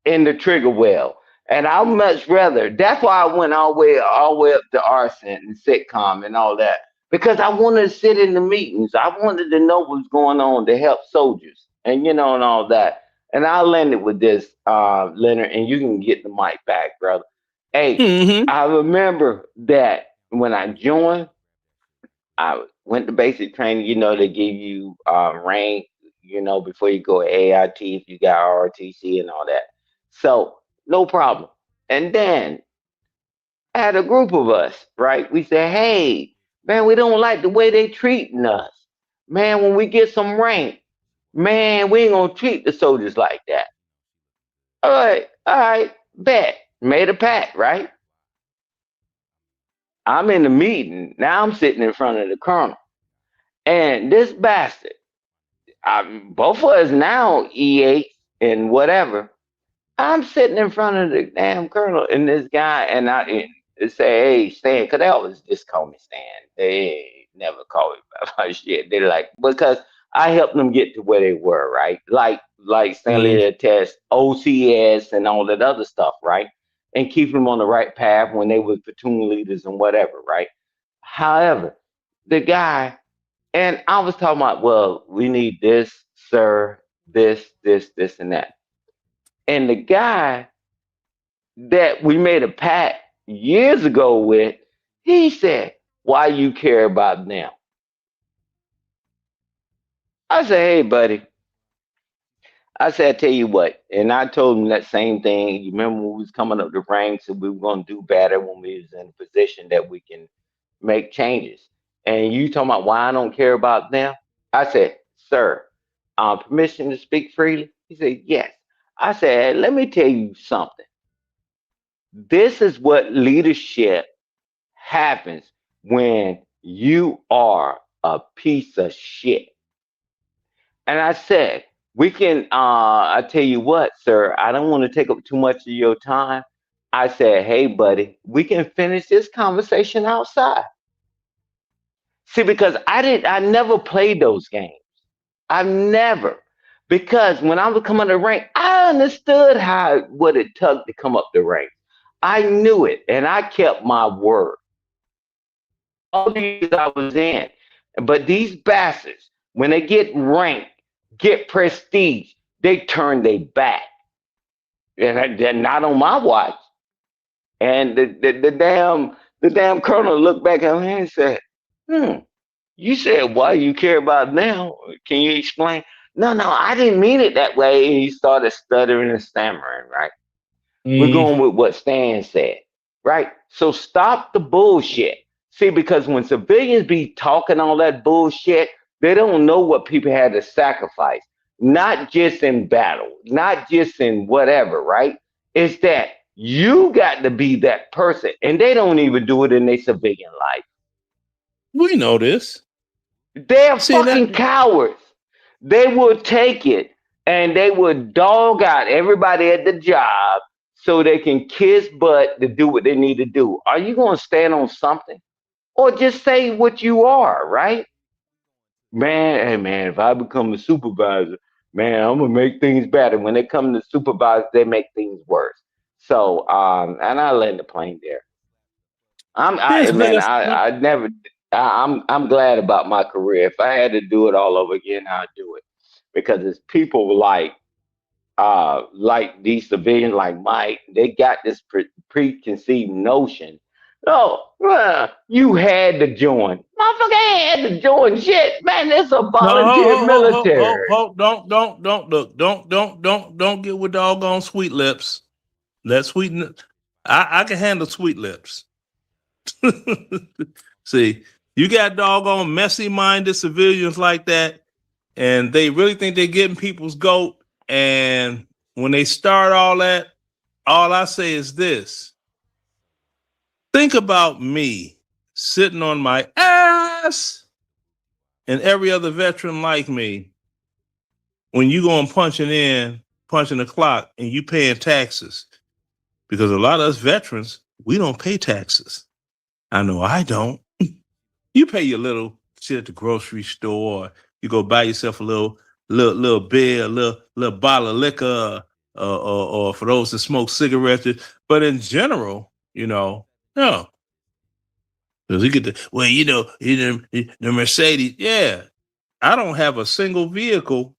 in the trigger well, and I much rather. That's why I went all the way up to arson and sitcom and all that because I wanted to sit in the meetings. I wanted to know what's going on to help soldiers, and you know, and all that. And I landed with this, Leonard, and you can get the mic back, brother. Hey, Mm-hmm. I remember that when I joined, I went to basic training. You know, they give you rank, you know, before you go AIT if you got ROTC and all that. So no problem. And then I had a group of us, right? We said, hey, man, we don't like the way they treating us. Man, when we get some rank, man, we ain't gonna treat the soldiers like that. All right, bet. Made a pact, right? I'm in the meeting. Now I'm sitting in front of the colonel. And this bastard, both of us now E8 and whatever. I'm sitting in front of the damn colonel and this guy, and I say, hey, Stan, because they always just call me Stan. They never call me by my shit. They're like, because I helped them get to where they were, right? Like like Stanley attest, OCS and all that other stuff, right? And keep them on the right path when they were platoon leaders and whatever, right? However, the guy, and I was talking about, well, we need this, sir, this, and that. And the guy that we made a pact years ago with, he said, why you care about them? I said, hey, buddy. I said, I tell you what, and I told him that same thing. You remember when we was coming up the ranks and we were going to do better when we was in a position that we can make changes. And you talking about why I don't care about them? I said, sir, permission to speak freely? He said, yes. I said, let me tell you something. This is what leadership happens when you are a piece of shit. And I said, we can, I tell you what, sir, I don't want to take up too much of your time. I said, hey, buddy, we can finish this conversation outside. See, because I never played those games. I've never. Because when I was coming to the rank, I understood what it took to come up the rank. I knew it, and I kept my word. All the years I was in. But these bastards, when they get ranked, get prestige, they turn their back. And they're not on my watch. And the damn colonel looked back at me and said, you said why you care about now? Can you explain? No, I didn't mean it that way. And he started stuttering and stammering, right? We're going with what Stan said, right? So stop the bullshit. See, because when civilians be talking all that bullshit, they don't know what people had to sacrifice. Not just in battle, not just in whatever, right? It's that you got to be that person. And they don't even do it in their civilian life. We know this. They're fucking cowards. They will take it and they will dog out everybody at the job so they can kiss butt to do what they need to do. Are you going to stand on something? Or just say what you are, right? Man, hey man, if I become a supervisor, man, I'm gonna make things better. When they come to supervise, they make things worse. So, and I land the plane there. I'm glad about my career. If I had to do it all over again, I'd do it because it's people like these civilians, like Mike. They got this preconceived notion. Oh, you had to join. Motherfucker ain't had to join shit, man. It's a volunteer military. Don't get with doggone sweet lips. Let sweeten. I can handle sweet lips. See, you got doggone messy-minded civilians like that, and they really think they're getting people's goat. And when they start all that, all I say is this. Think about me sitting on my ass and every other veteran like me when you going punching the clock, and you paying taxes. Because a lot of us veterans, we don't pay taxes. I know I don't. You pay your little shit at the grocery store. Or you go buy yourself a little beer, a little bottle of liquor, or for those that smoke cigarettes. But in general, no. Because you get the Mercedes. Yeah, I don't have a single vehicle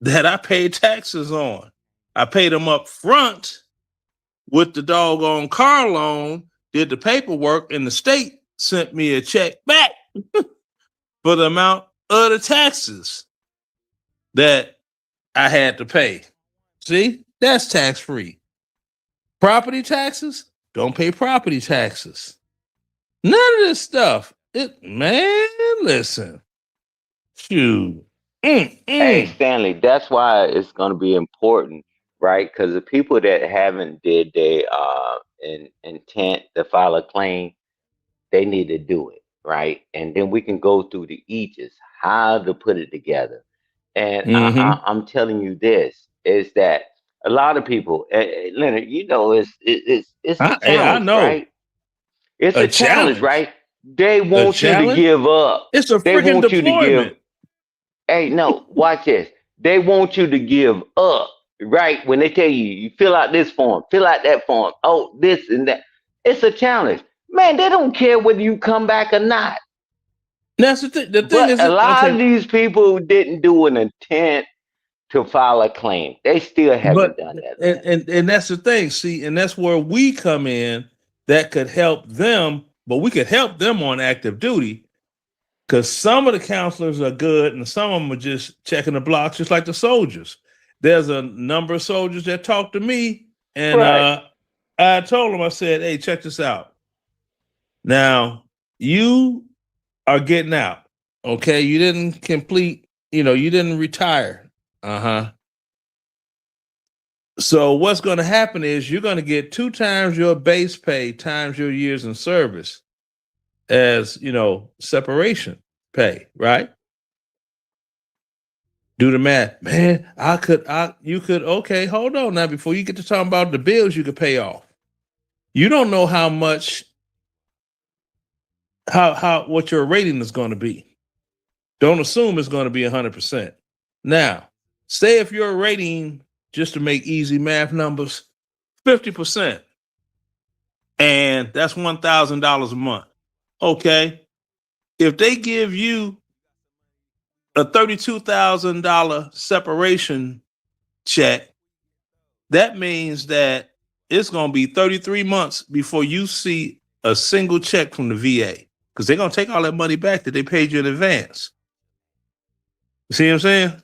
that I pay taxes on. I paid them up front with the doggone car loan, did the paperwork, and the state sent me a check back for the amount of the taxes that I had to pay. See, that's tax-free. Property taxes, don't pay property taxes. None of this stuff. Man, listen. Shoot. Hey, Stanley, that's why it's going to be important, right? Because the people that haven't did their intent to file a claim, they need to do it, right? And then we can go through the aegis, how to put it together. And I'm telling you this, is that a lot of people, Leonard, it's a challenge, right? It's a challenge, right? They want you to give up. It's a They freaking want you to give. deployment. Hey, no, watch this. they want you to give up, right? When they tell you, you fill out this form, fill out that form, oh, this and that. It's a challenge. Man, they don't care whether you come back or not. That's the thing. The thing But is, a lot of okay, these people didn't do an intent to file a claim. They still haven't but done that. and that's the thing. See, and that's where we come in. That could help them, but we could help them on active duty because some of the counselors are good, and some of them are just checking the blocks, just like the soldiers. There's a number of soldiers that talk to me, and Right. I told them, I said, "Hey, check this out. Now you are getting out. Okay, you didn't complete. You didn't retire. So what's going to happen is you're going to get 2 times your base pay times your years in service as, separation pay, right? Do the math. Man, you could, okay, hold on now. Before you get to talking about the bills you could pay off. You don't know how much, what your rating is going to be. Don't assume it's going to be 100%. Now, say if your rating, just to make easy math numbers, 50%. And that's $1,000 a month. Okay. If they give you a $32,000 separation check, that means that it's going to be 33 months before you see a single check from the VA because they're going to take all that money back that they paid you in advance. You see what I'm saying?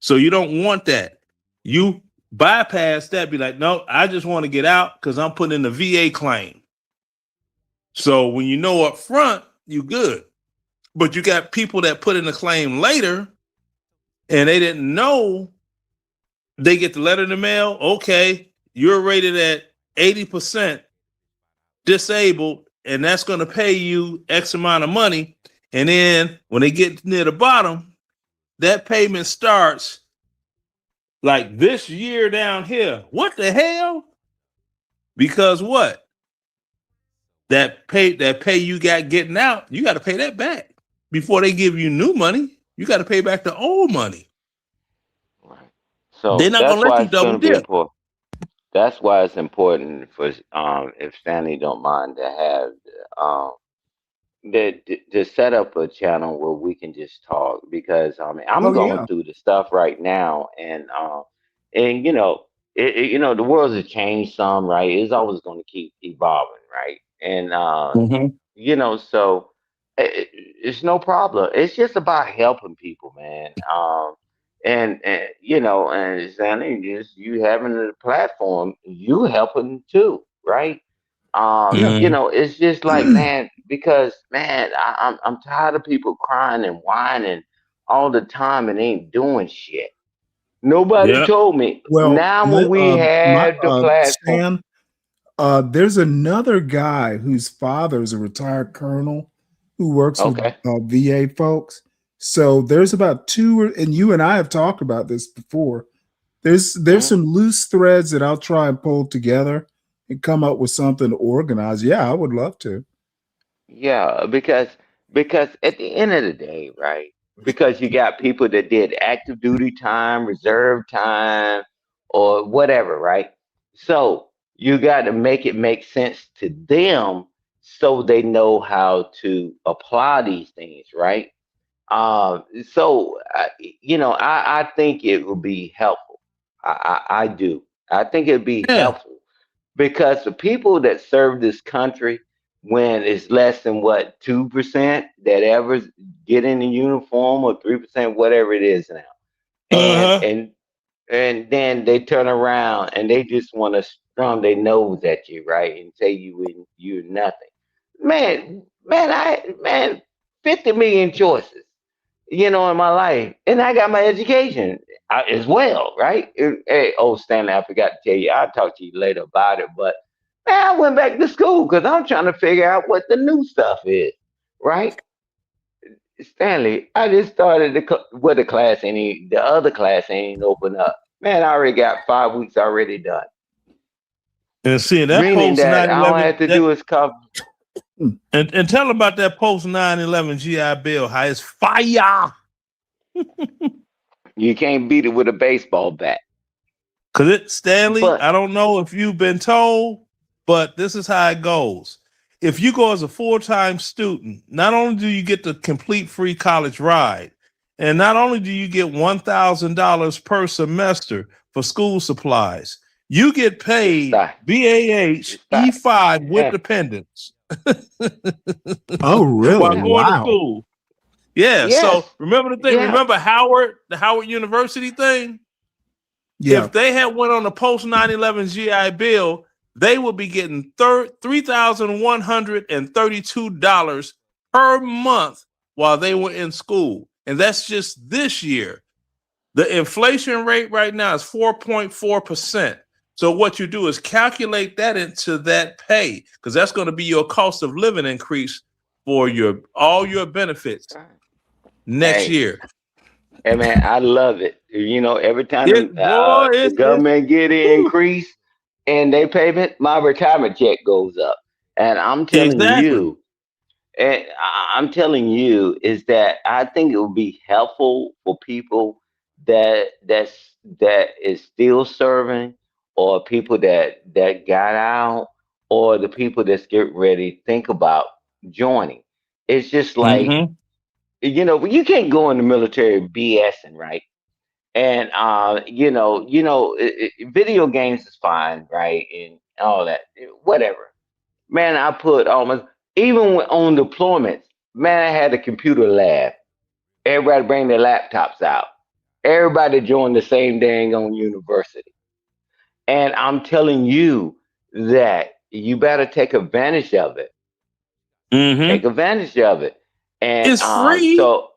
So you don't want that. You bypass that, be like, no, I just want to get out because I'm putting in the VA claim. So when you know up front, you good. But you got people that put in a claim later and they didn't know. They get the letter in the mail. Okay, you're rated at 80% disabled, and that's going to pay you X amount of money. And then when they get near the bottom, that payment starts like this year down here. What the hell? Because what? That pay you got getting out, you got to pay that back before they give you new money. You got to pay back the old money. So They're not going that's to let why you it's double going to be dip. important. That's why it's important for if Stanley don't mind to have to set up a channel where we can just talk because I'm Oh going yeah. through the stuff right now and the world has changed some, right? It's always going to keep evolving, right? And so it's no problem. It's just about helping people, man. And Stanley, just you having a platform, you helping too, right? Yeah. It's just like, man, because man, I'm tired of people crying and whining all the time and ain't doing shit. Nobody Yeah. told me. Well, Now when we have the platform, Stan, there's another guy whose father is a retired colonel who works with okay. VA folks. So there's about two, and you and I have talked about this before. There's some loose threads that I'll try and pull together and come up with something organized. Yeah, I would love to. Yeah, because at the end of the day, right? Because you got people that did active duty time, reserve time, or whatever, right? So you got to make it make sense to them so they know how to apply these things, right? I think it will be helpful. I do. I think it'd be Yeah. helpful because the people that serve this country, when it's less than what 2% that ever get in the uniform or 3%, whatever it is now, and Uh-huh. and and then they turn around and they just want to strum their nose at you, right, and say you're nothing. Man, 50 million choices, in my life, and I got my education as well, right? Hey, oh, Stanley, I forgot to tell you. I'll talk to you later about it, but man, I went back to school because I'm trying to figure out what the new stuff is, right? Stanley, I just started the other class ain't open up. Man, I already got 5 weeks already done. And see that Meaning post that all I 9/11 have to do is cover. and tell them about that post 9/11 GI Bill, how it's fire. You can't beat it with a baseball bat. Cause it, Stanley, But I don't know if you've been told, but this is how it goes. If you go as a full-time student, not only do you get the complete free college ride, and not only do you get $1,000 per semester for school supplies, you get paid BAH E5 with dependents. Oh, really? While going to Wow. school. Yeah. Yes. So remember the thing. Yeah. Remember the Howard University thing. Yeah. If they had went on the post 9/11 GI Bill, they would be getting $3,132 per month while they were in school, and that's just this year. The inflation rate right now is 4.4%. So what you do is calculate that into that pay, because that's going to be your cost of living increase for all your benefits next year. Hey man, I love it. You know, every time the It's government get an increase in their payment, my retirement check goes up. And I'm telling you, is that I think it would be helpful for people that is still serving, or people that got out, or the people that's getting ready to think about joining. It's just like, you know, you can't go in the military BSing, right? And video games is fine, right? And all that, whatever. Man, I put almost even on deployments. Man, I had a computer lab. Everybody bring their laptops out. Everybody joined the same dang on university. And I'm telling you that you better take advantage of it. Take advantage of it. And it's free. So,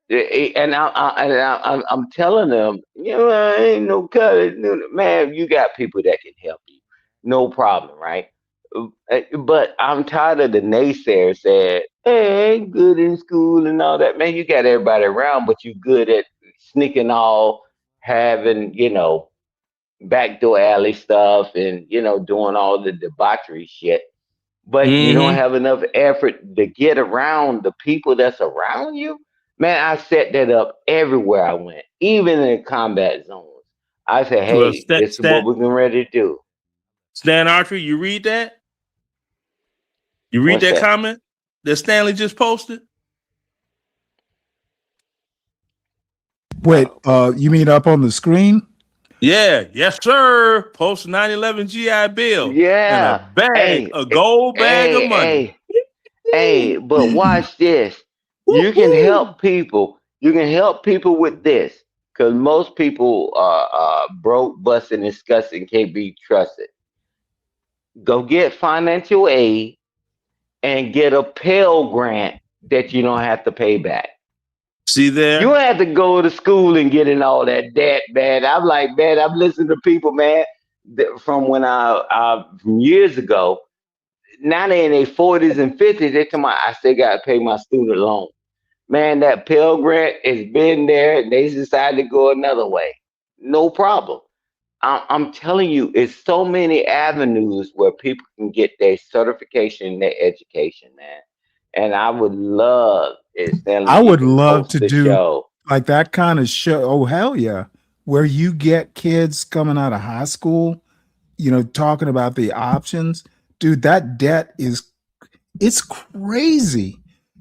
and I'm telling them, you know, ain't no cut, man. You got people that can help you, no problem, right? But I'm tired of the naysayers saying, "Hey, I ain't good in school and all that." Man, you got everybody around, but you good at sneaking all, having, backdoor alley stuff, and doing all the debauchery shit. But you don't have enough effort to get around the people that's around you. Man, I set that up everywhere I went, even in combat zones. I said, Well, "Hey, this is what we're getting ready to do." Stan Archery, you read that? You read What's that that? comment that Stanley just posted? Wait, you mean up on the screen? Yeah, yes, sir. Post 9/11 GI Bill. Yeah. And a gold bag of money. Hey, but watch this. You can help people. You can help people with this, because most people are broke, busting, and disgusting, can't be trusted. Go get financial aid and get a Pell Grant that you don't have to pay back. See there? You don't have to go to school and get in all that debt, man. I'm like, man, I'm listening to people, man, from when from years ago. Now they in their 40s and 50s. They tell me I still got to pay my student loan. Man, that Pell Grant has been there, and they decided to go another way. No problem. I'm telling you, it's so many avenues where people can get their certification, their education, man. And I would love it, Stanley. I You would can love host to the do show. like that kind of show. Oh, hell yeah. Where you get kids coming out of high school, talking about the options. Dude, that debt it's crazy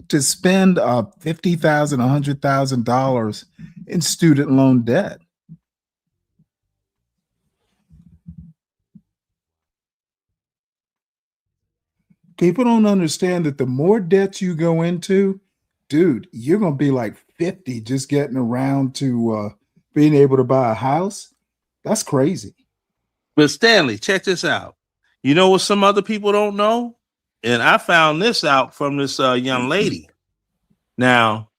to spend $50,000, $100,000 in student loan debt. People don't understand that the more debts you go into, dude, you're going to be like 50 just getting around to being able to buy a house. That's crazy. But Stanley, check this out. You know what some other people don't know? And I found this out from this young lady. Now,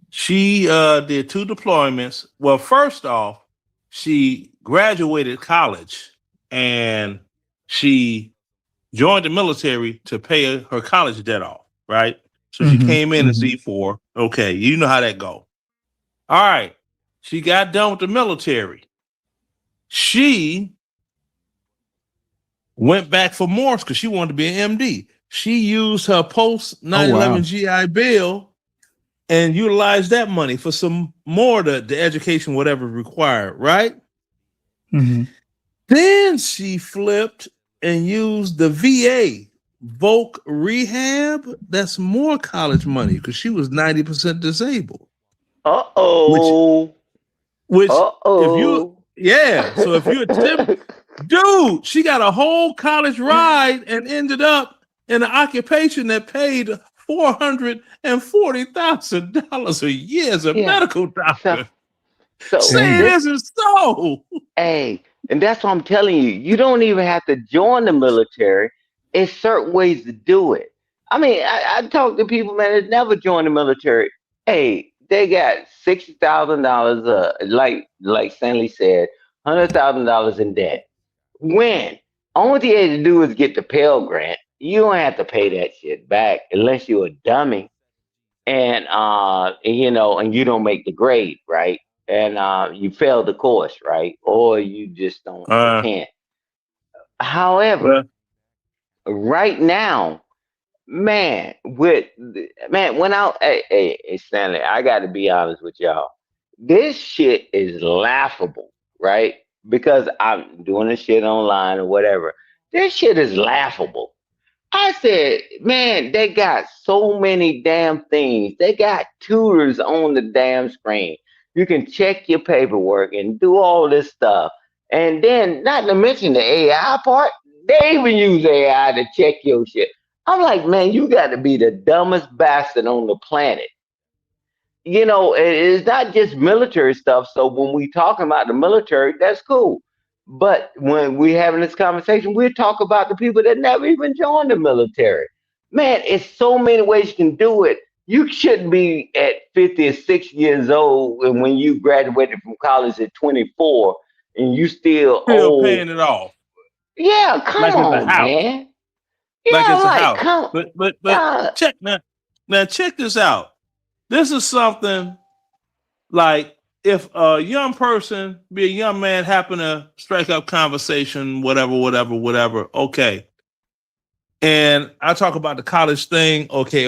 she did 2 deployments. Well, first off, she graduated college and she joined the military to pay her college debt off, right? So she came in as E4. Okay, you know how that go. All right. She got done with the military. She went back for more because she wanted to be an MD. She used her post 9/11 GI Bill and utilize that money for some more the education, whatever required, right? Mhm. Then she flipped and used the VA, Voc Rehab. That's more college money because she was 90% disabled. Uh-oh. Which if you, Uh-oh. yeah, so if you attempt, dude, she got a whole college ride and ended up in an occupation that paid $440,000 a year as a Yeah. medical doctor. So Say it this, isn't so. hey, and that's what I'm telling you. You don't even have to join the military. It's certain ways to do it. I mean, I talk to people, man, that never joined the military. Hey, they got $60,000, like Stanley said, $100,000 in debt. When? Only thing you had to do is get the Pell Grant. You don't have to pay that shit back unless you're a dummy and and you don't make the grade, right? And you fail the course, right? Or you just don't attend. However, Well, right now, man, when hey, Stanley, I got to be honest with y'all. This shit is laughable, right? Because I'm doing this shit online or whatever. This shit is laughable. I said, man, they got so many damn things. They got tutors on the damn screen. You can check your paperwork and do all this stuff. And then, not to mention the AI part, they even use AI to check your shit. I'm like, man, you got to be the dumbest bastard on the planet. It's not just military stuff. So when we talking about the military, that's cool. But when we having this conversation, we're talking about the people that never even joined the military. Man, it's so many ways you can do it. You shouldn't be at 50 or 60 years old and when you graduated from college at 24 and you still still old. paying it off. Yeah, come Like it's a on, house. man. Like Yeah, it's a like, house. come. But Yeah. check now check this out. This is something like if a young person, be a young man, happen to strike up conversation, whatever. Okay. And I talk about the college thing. Okay.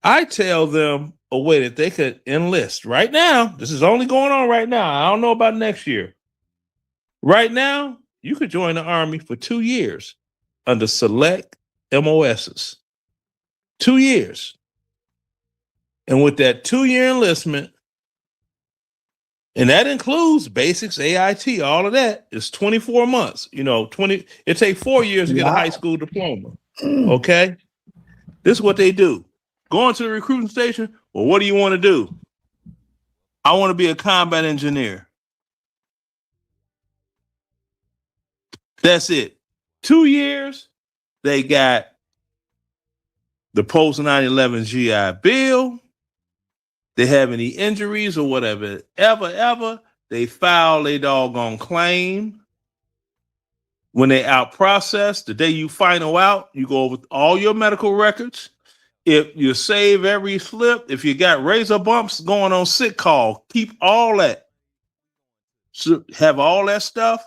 I tell them a way that they could enlist right now. This is only going on right now. I don't know about next year. Right now, you could join the Army for 2 years under select MOSs. 2 years. And with that 2-year enlistment, and that includes basics, AIT, all of that, is 24 months. It takes 4 years to get a high school diploma. Okay? This is what they do. Going to the recruiting station, well, what do you want to do? I want to be a combat engineer. That's it. 2 years, they got the post 9/11 GI Bill. They have any injuries or whatever, ever, they file a doggone claim. When they out process, the day you final out, you go over all your medical records. If you save every slip, if you got razor bumps going on sick call, keep all that. So have all that stuff.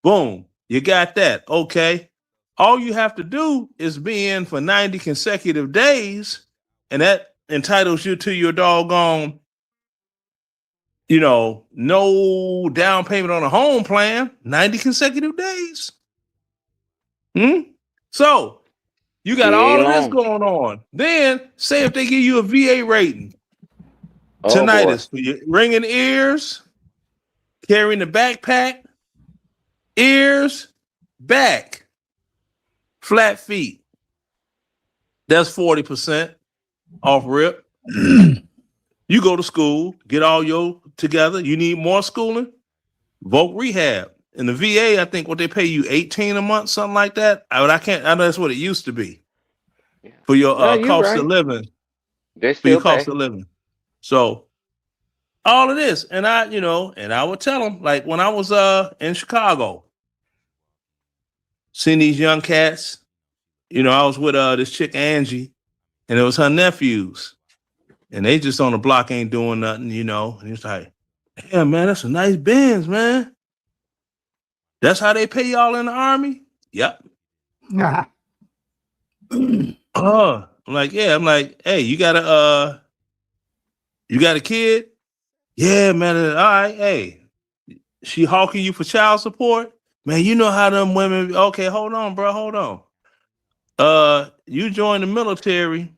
Boom, you got that. Okay. All you have to do is be in for 90 consecutive days, and that entitles you to your doggone, no down payment on a home plan, 90 consecutive days. So you got all of this going on. Then say if they give you a VA rating, tinnitus for your ringing ears, carrying the backpack, ears, back, flat feet. That's 40% off rip. You go to school, get all your together. You need more schooling, Voc Rehab. In the VA, I think what they pay you $18 a month, something like that. I know that's what it used to be for your cost of living. They For still your cost pay. of living. So all of this, and I would tell them, like when I was in Chicago, seeing these young cats. I was with this chick Angie, and it was her nephews, and they just on the block ain't doing nothing, And he's like, "Yeah, man, that's a nice Benz, man. That's how they pay y'all in the Army." Yep. Nah. I'm like, yeah. I'm like, hey, you got a kid? Yeah, man. All right, hey, she hawking you for child support? Man, you know how them women. Okay, hold on, bro. Hold on. You join the military.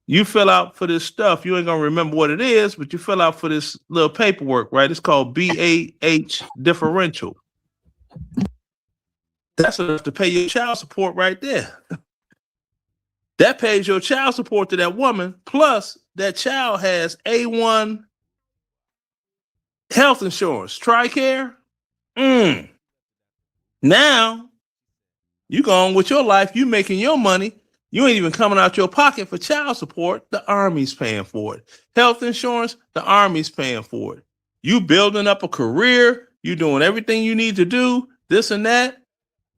You fill out for this stuff. You ain't gonna remember what it is, but you fill out for this little paperwork, right? It's called BAH differential. That's enough to pay your child support right there. That pays your child support to that woman, plus that child has A1 health insurance, TRICARE. Now you go on with your life. You making your money. You ain't even coming out your pocket for child support. The Army's paying for it. Health insurance, the Army's paying for it. You building up a career. You doing everything you need to do, this and that.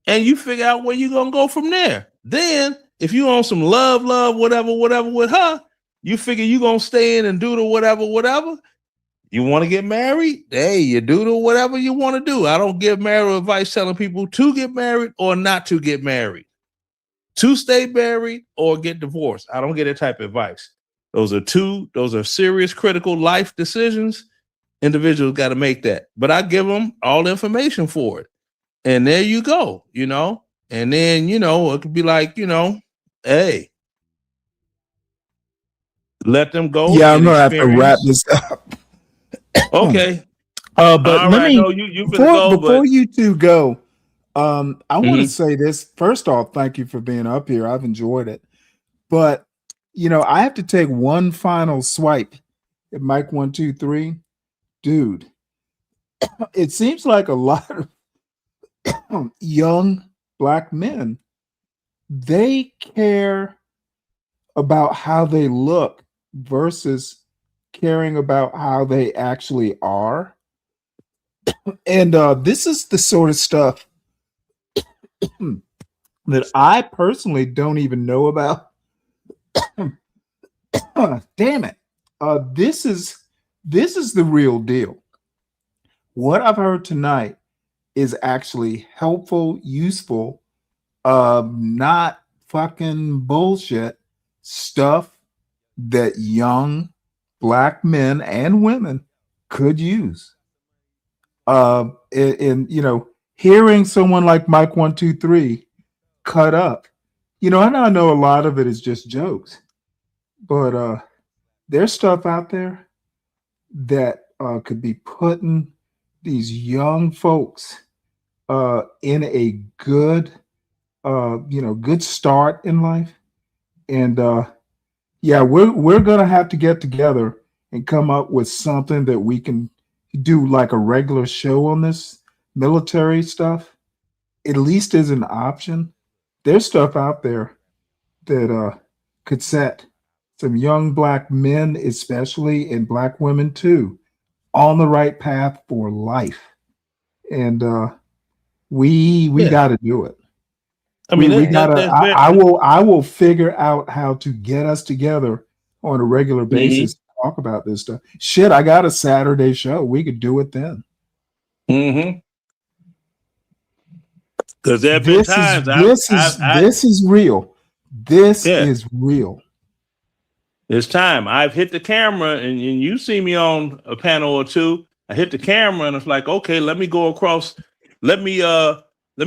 And you figure out where you're going to go from there. Then, if you on some love, whatever with her, you figure you going to stay in and do the whatever. You want to get married? Hey, you do the whatever you want to do. I don't give marriage advice telling people to get married or not to get married, to stay married or get divorced. I don't get that type of advice. Those are serious, critical life decisions. Individuals got to make that. But I give them all the information for it. And there you go, and then, it could be like, hey, let them go. Yeah, I'm gonna have to wrap this up. Okay. But all let right, me no, you go, before you two go, I want to Mhm. say this. First off, thank you for being up here. I've enjoyed it. But I have to take one final swipe at Mike 123. Dude, it seems like a lot of young black men, they care about how they look versus caring about how they actually are. And this is the sort of stuff that I personally don't even know about. Damn it. This is the real deal. What I've heard tonight is actually helpful, useful, not fucking bullshit stuff that young black men and women could use. And hearing someone like Mike 123 cut up, and I know a lot of it is just jokes, but there's stuff out there that could be putting these young folks in a good good start in life. And yeah, we're gonna have to get together and come up with something that we can do like a regular show on this military stuff, at least as an option. There's stuff out there that could set some young black men, especially, and black women too, on the right path for life. And we got to do it. I mean, we gotta. that I will figure out how to get us together on a regular basis to talk about this stuff. Shit, I got a Saturday show. We could do it then. Mm-hmm. Because there have been times this is real. This is real. It's time. I've hit the camera, and you see me on a panel or two. I hit the camera, and it's like, okay, let me go across. Let me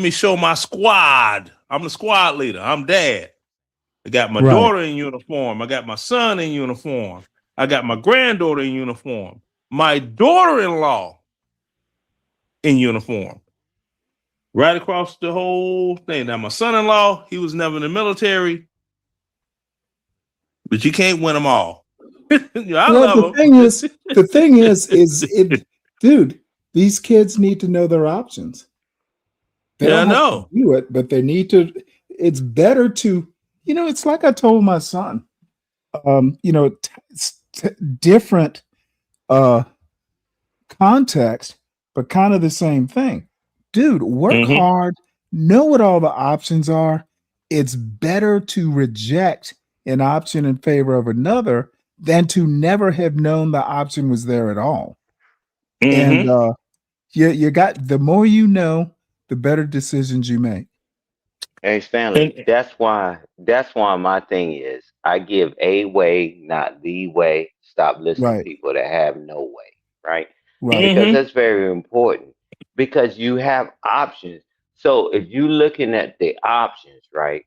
show my squad. I'm the squad leader. I'm dad. I got my daughter in uniform. I got my son in uniform. I got my granddaughter in uniform. My daughter-in-law in uniform. Right across the whole thing. Now, my son-in-law, he was never in the military, but you can't win them all. I love them. The thing is, dude, these kids need to know their options. They don't have to do it, but they need to. It's better to, it's like I told my son, different context, but kind of the same thing. Dude, work hard, know what all the options are. It's better to reject an option in favor of another than to never have known the option was there at all. And you got, the more you know, the better decisions you make. Hey Stanley, And that's why my thing is I give a way, not the way. Stop listening to Right. people that have no way, right? Right. Because mm-hmm. that's very important. Because you have options. So if you're looking at the options, right?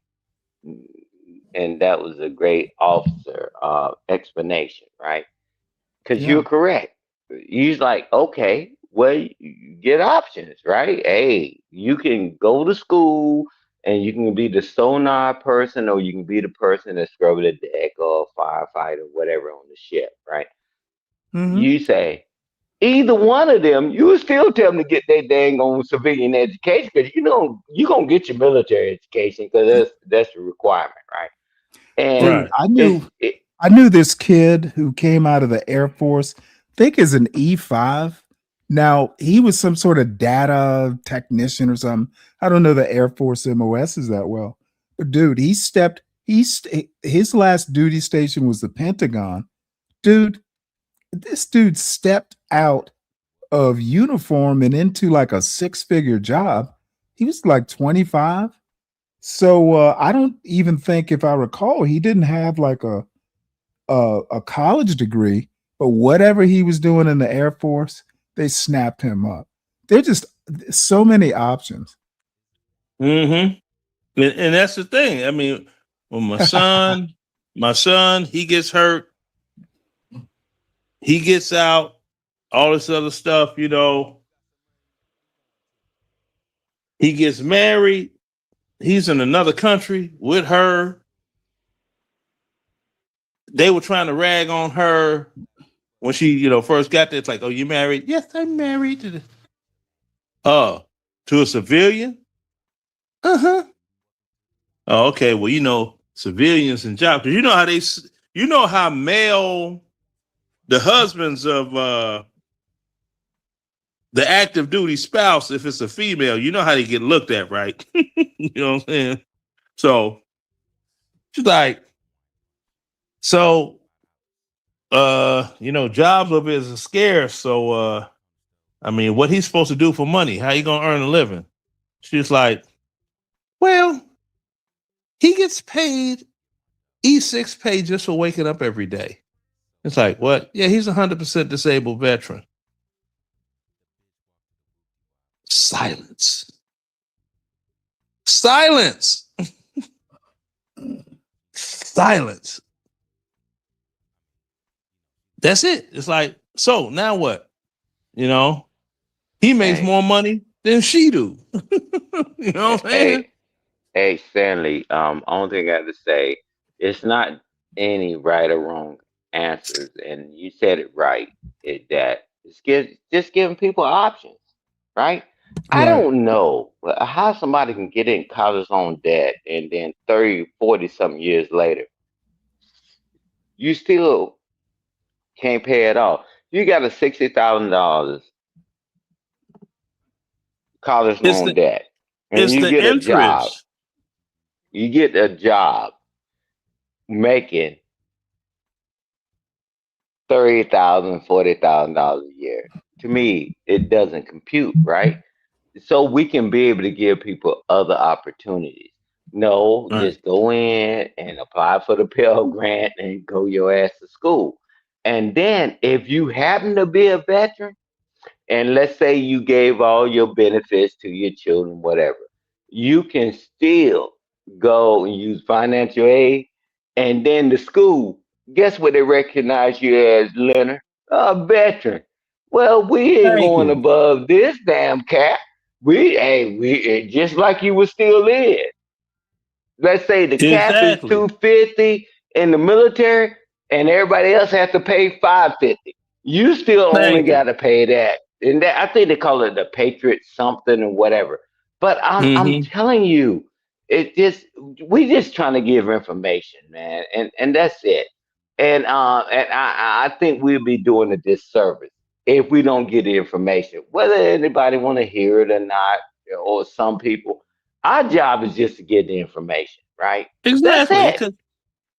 And that was a great officer explanation, right? Because Yeah. you're correct. He's like, okay, well, you get options, right? Hey, you can go to school and you can be the sonar person, or you can be the person that's scrubbing the deck or a firefighter, whatever on the ship, right? Mm-hmm. You say either one of them, you still tell them to get their dang on civilian education because you're gonna get your military education because that's the requirement, right? And Dude, Right. it's it, I knew this kid who came out of the Air Force, I think is an E5. Now, he was some sort of data technician or something. I don't know the Air Force MOSs that well. But dude, his last duty station was the Pentagon. Dude, this dude stepped out of uniform and into like a six-figure job. He was like 25. So I don't even think, if I recall, he didn't have like a college degree, but whatever he was doing in the Air Force, they snapped him up. They're just so many options. Mm-hmm. And that's the thing. I mean, when my son, he gets hurt, he gets out, all this other stuff, he gets married, he's in another country with her. They were trying to rag on her when she, first got there. It's like, oh, you married? Yes, I'm married to a civilian. Uh-huh. Oh, okay. Well, civilians and jobs. Because how male the husbands of the active duty spouse, if it's a female, you know how they get looked at, right? You know what I'm saying? So she's like, so jobs over is scarce. So I mean, what he's supposed to do for money? How you gonna earn a living? She's like, well, he gets paid E6 pay just for waking up every day. It's like, what? Yeah, he's 100% disabled veteran. Silence. Silence. Silence. That's it. It's like, so now what? He makes hey, more money than she do. You know what I'm saying? hey, Stanley. Only thing I got to say, it's not any right or wrong answers, and you said it right. That just giving people options, right? I Right. don't know how somebody can get in college on debt and then 30, 40 something years later, you still can't pay it off. You got a $60,000 college It's loan the debt, and it's you the get a job. interest. You get a job making 30,000, $40,000 a year. To me, it doesn't compute, right? So we can be able to give people other opportunities. No, Right. just go in and apply for the Pell Grant and go your ass to school. And then if you happen to be a veteran, and let's say you gave all your benefits to your children, whatever, you can still go and use financial aid. And then the school, guess what they recognize you as, Leonard? A veteran. Well, we ain't Thank going you. above this damn cap. We just like you were still in. Let's say the cap is Exactly. 250 in the military, and everybody else has to pay 550. You still only Thank you. got to pay that, and that, I think they call it the Patriot something or whatever. But I'm Mm-hmm. telling you, it just we just trying to give information, man, and that's it. And I think we'll be doing a disservice if we don't get the information, whether anybody want to hear it or not, or some people. Our job is just to get the information, right? That's Exactly. it. Cause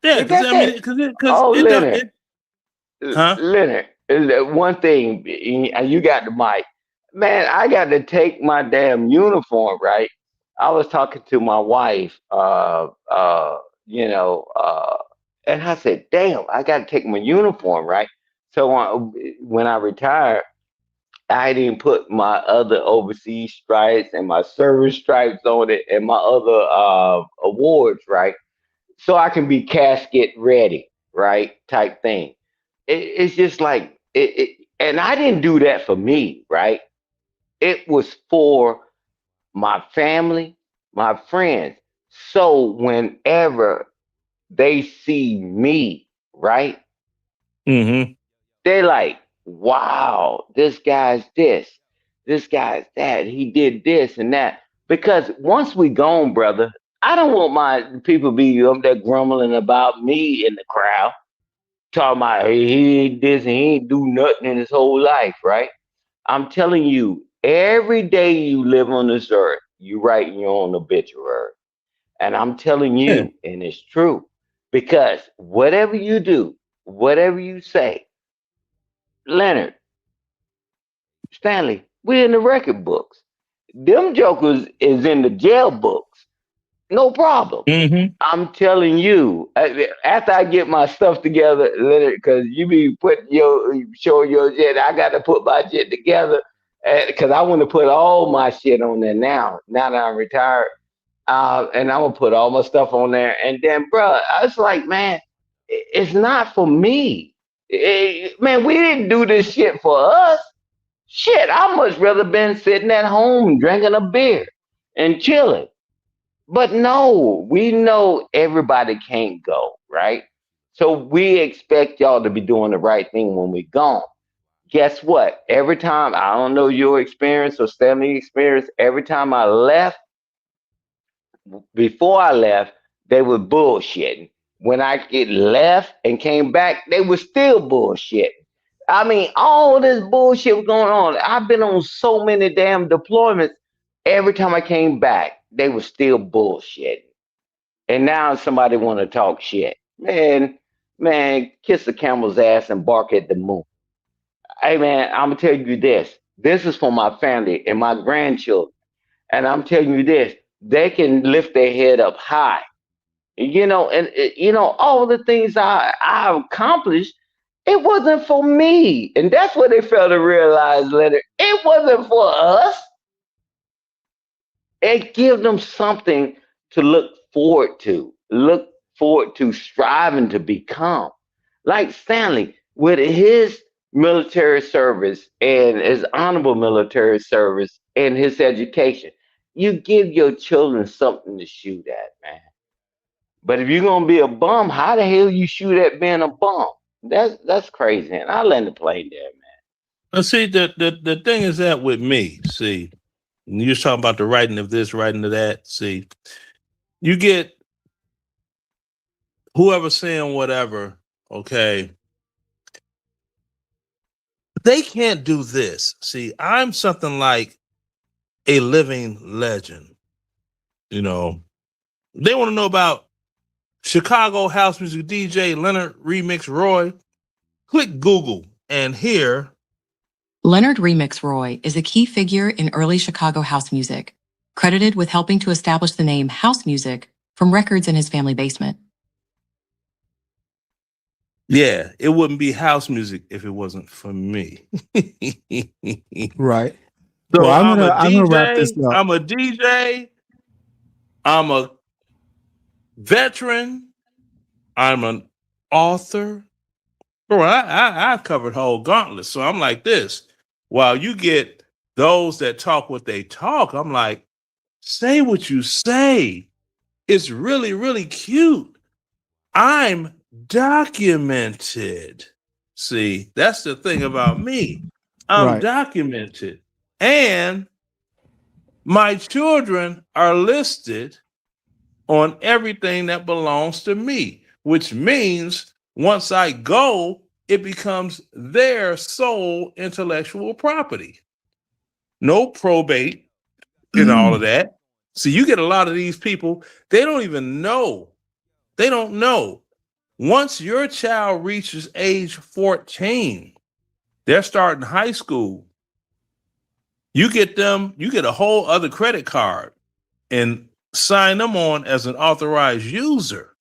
yeah, because That's I mean, it. because Oh, it don't Leonard, it huh? Leonard, is that one thing, and you got the mic. Man, I got to take my damn uniform, right? I was talking to my wife, you know, and I said, "Damn, I got to take my uniform, right?" So when I retired, I didn't put my other overseas stripes and my service stripes on it and my other awards, right? So I can be casket ready, right? Type thing. It's just like and I didn't do that for me, right? It was for my family, my friends. So whenever they see me, right, Mm-hmm. they're like, wow, this guy's that, he did this and that. Because once we gone, brother, I don't want my people be up there grumbling about me in the crowd, talking about "Hey, he ain't this and he ain't do nothing in his whole life, right? I'm telling you, every day you live on this earth, you write your own obituary. And I'm telling Yeah. you, and it's true, because whatever you do, whatever you say, Leonard, Stanley, we're in the record books. Them jokers is in the jail books. No problem. Mm-hmm. I'm telling you, after I get my stuff together, Leonard, because you be putting showing your shit, I got to put my shit together because I want to put all my shit on there now. Now that I'm retired, and I'm gonna put all my stuff on there. And then, bro, I was like, man, it's not for me. Man, we didn't do this shit for us. Shit, I much rather been sitting at home drinking a beer and chilling. But no, we know everybody can't go, right? So we expect y'all to be doing the right thing when we gone. Guess what? Every time, I don't know your experience or Stanley's experience, every time I left, before I left, they were bullshitting. When I get left and came back, they were still bullshitting. I mean, all this bullshit was going on. I've been on so many damn deployments. Every time I came back, they were still bullshitting. And now somebody want to talk shit. Man, kiss the camel's ass and bark at the moon. Hey, man, I'm going to tell you this. This is for my family and my grandchildren. And I'm telling you this, they can lift their head up high. You know, and all the things I accomplished, it wasn't for me. And that's what they failed to realize, Leonard. It wasn't for us. It gives them something to look forward to striving to become. Like Stanley, with his military service and his honorable military service and his education, you give your children something to shoot at, man. But if you're gonna be a bum, how the hell you shoot at being a bum? That's crazy. And I land the plane there, man. See, the thing is that with me, see, you're talking about the writing of this, writing of that. See, you get whoever saying whatever, okay, they can't do this. See, I'm something like a living legend. You know, they want to know about Chicago house music DJ Leonard Remix Roy. Click Google and hear. Leonard Remix Roy is a key figure in early Chicago house music, credited with helping to establish the name house music from records in his family basement. Yeah, it wouldn't be house music if it wasn't for me. Right. So Well, I'm gonna wrap this up. I'm a DJ. I'm a veteran. I'm an author. Bro, I covered whole gauntlet. So I'm like this. While you get those that talk what they talk, I'm like, say what you say. It's really, really cute. I'm documented. See, that's the thing about me. I'm Right. documented. And my children are listed on everything that belongs to me, which means once I go, it becomes their sole intellectual property. No probate and all of that. So you get a lot of these people, they don't even know. They don't know. Once your child reaches age 14, they're starting high school. You get a whole other credit card. and sign them on as an authorized user.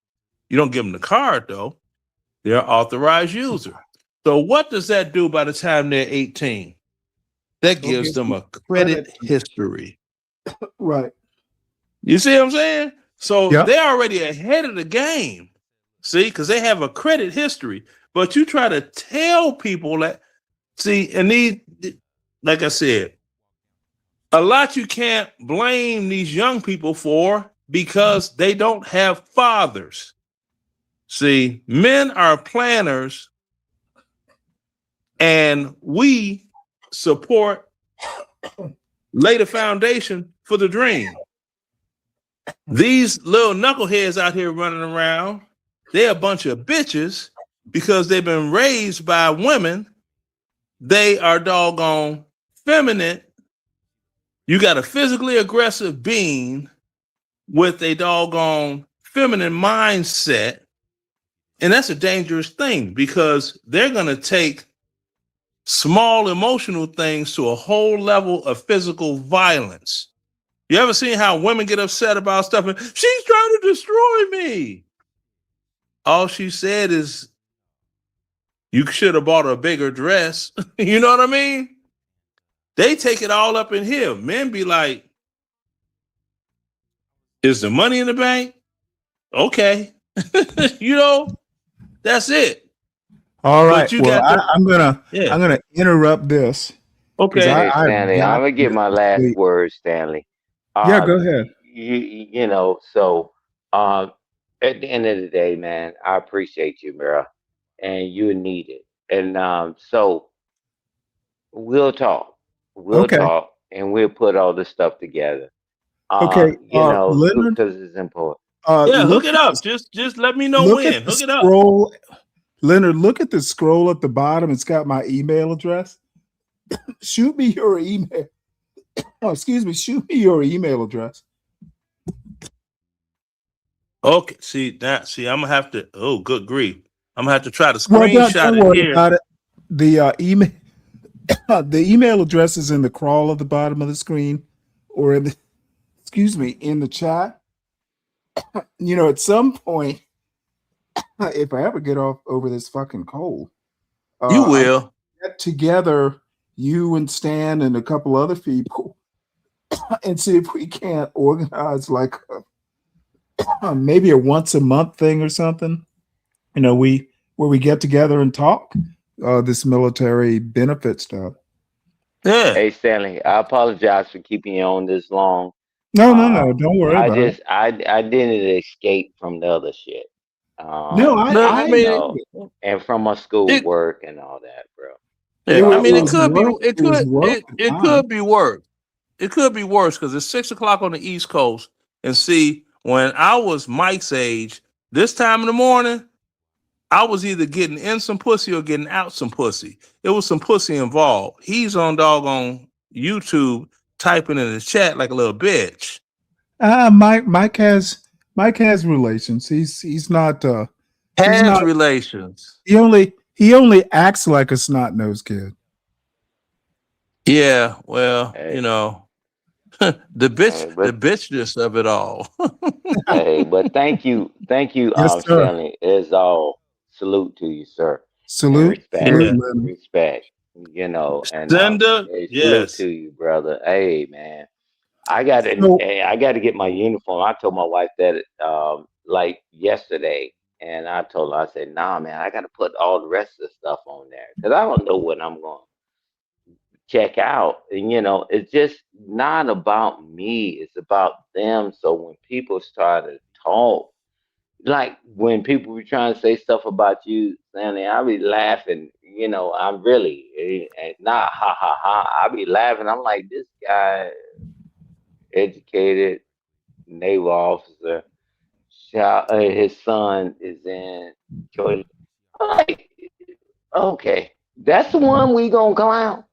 You don't give them the card though. They're an authorized user. So what does that do by the time they're 18? That gives them a credit history. Right. You see what I'm saying? So Yep. they're already ahead of the game. See, because they have a credit history. But you try to tell people that, see, and these, like I said, a lot you can't blame these young people for because they don't have fathers. See, men are planners, and we support, lay the foundation for the dream. These little knuckleheads out here running around, they're a bunch of bitches because they've been raised by women. They are doggone feminine. You got a physically aggressive being with a doggone feminine mindset. And that's a dangerous thing because they're going to take small emotional things to a whole level of physical violence. You ever seen how women get upset about stuff and she's trying to destroy me? All she said is, you should have bought a bigger dress. You know what I mean? They take it all up in here. Men be like, is the money in the bank? Okay. You know, that's it. All right. But you Well, got I'm gonna interrupt this. Okay. Hey, Stanley, I'm gonna get my last word, Stanley. Yeah, go ahead. You know, so at the end of the day, man, I appreciate you, Mira, and you need it. And so we'll talk. We'll Okay. talk and we'll put all this stuff together. Okay. You know, Leonard, because it's important. Yeah, hook look it at up. Just let me know look when. at the Hook it up. scroll. Leonard, look at the scroll at the bottom. It's got my email address. Shoot me your email. Oh, excuse me. Shoot me your email address. Okay. See, I'm gonna have to, oh, good grief. I'm gonna have to try to Well, screenshot don't it worry here. about it. The email, the email address is in the crawl at the bottom of the screen, or in the, excuse me, in the chat. You know, at some point, if I ever get off over this fucking cold, You will. get together, you and Stan and a couple other people, and see if we can't organize like maybe a once a month thing or something. You know, where we get together and talk this military benefit stuff. Yeah. Hey, Stanley, I apologize for keeping you on this long. No, don't worry I about it. I didn't escape from the other shit. No, I You mean, know, and from my school work and all that, bro. Yeah, I mean, it was could be, work. it It was could, work. it could be worse. It could be worse because it's 6 o'clock on the East Coast. And see, when I was Mike's age, this time in the morning, I was either getting in some pussy or getting out some pussy. There was some pussy involved. He's on doggone YouTube typing in the chat like a little bitch. Mike has relations. He's not Relations. he only acts like a snot-nosed kid. Yeah, well, Hey. you know, the bitchness of it all. Hey, but thank you, Yes, sir. Stanley. It's all salute to you, sir. Salute. And Salute, respect, Leonard. respect. You know, and Sender, hey, salute yes. to you, brother. Hey, man, I got to get my uniform. I told my wife that like yesterday, and I told her, I said, nah, man, I got to put all the rest of the stuff on there because I don't know what I'm going to check out. And you know, it's just not about me, it's about them. So when people start to talk, like when people were trying to say stuff about you, Stanley, I be laughing. You know, I'm really not ha ha ha. I be laughing. I'm like, this guy, educated naval officer, his son is in Georgia. I'm like, okay, that's the one we gonna clown.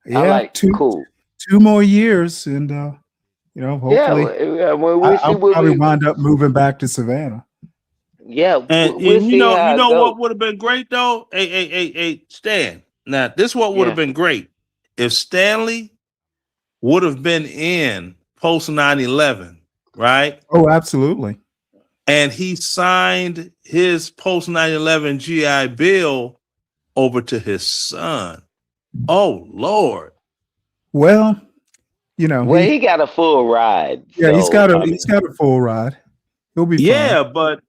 Yeah, I'm like, two cool. 2 more years, and you know, hopefully, We'll I'll probably wind up moving back to Savannah. Yeah, And we'll you see know, how you it know goes. what would have been great though? Hey, Stan. Now, this what would have Yeah. been great if Stanley would have been in post 9/11, right? Oh, absolutely. And he signed his post 9/11 GI Bill over to his son. Oh Lord. Well, you know, Well, he got a full ride. yeah, So he's got a full ride. He'll be fine. Yeah, but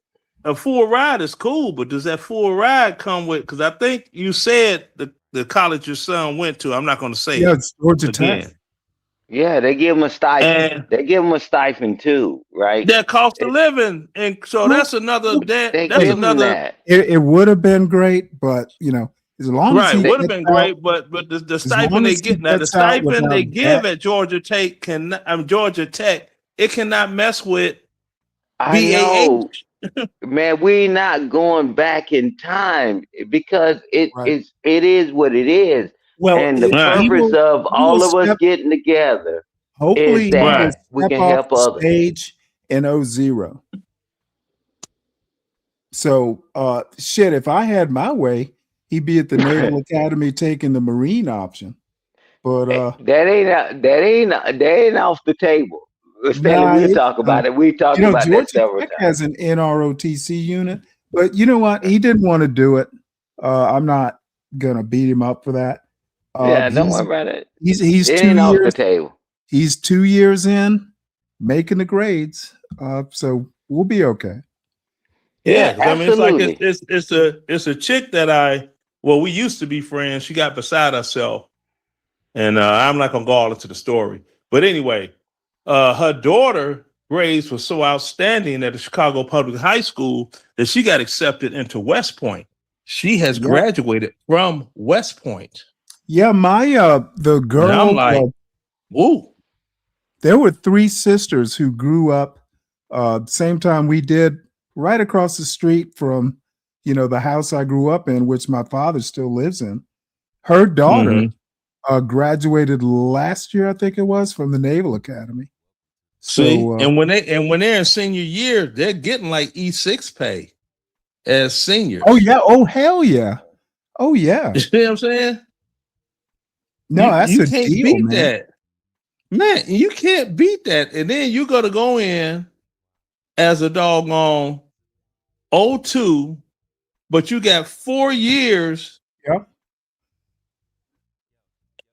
a full ride is cool, but does that full ride come with? Because I think you said the college your son went to. I'm not going to say Yeah, it it's Georgia Tech. again. yeah, they give him a stipend. And They give him a stipend too, right? that cost of living, and so that's another They that's give him another that. It would have been great, but you know, as long as right. he Would have gets been out, great, but the as stipend long they as he get now, the gets out stipend they without give that, at Georgia Tech Georgia Tech, it cannot mess with I BAH. know, man. We're not going back in time because it right. is what it is. Well, And the Right. purpose of he will all of us step. getting together is Hopefully, he will that Right. we step can off help the others. stage in 00. So, shit, if I had my way, he'd be at the Naval Academy taking the Marine option. But That ain't off the table. Stanley, nah, we'll it's talk about it. We you talked know, about that Georgia several Tech times. has an NROTC unit, but you know what? He didn't want to do it. I'm not gonna beat him up for that. Yeah, don't worry about it. He's It 2 ain't off the years. table. He's 2 years in, making the grades. So we'll be okay. Yeah, Yeah, 'cause I mean, it's like absolutely. it's a chick that we used to be friends. She got beside herself, and I'm not gonna go all into the story. But anyway, her daughter grades were so outstanding at the Chicago Public High School that she got accepted into West Point. She has Yeah. graduated from West Point, Yeah, my the and girl, I'm like, woo. there were 3 sisters who grew up same time we did, right across the street from, you know, the house I grew up in, which my father still lives in. Her daughter graduated last year, I think it was, from the Naval Academy. See, So and when they're in senior year, they're getting like E6 pay as seniors. oh yeah, oh hell yeah. Oh yeah. You see what I'm saying? No, that's you a can't deal, beat man. that. Man, you can't beat that. And then you got to go in as a doggone 02, but you got 4 years Yep.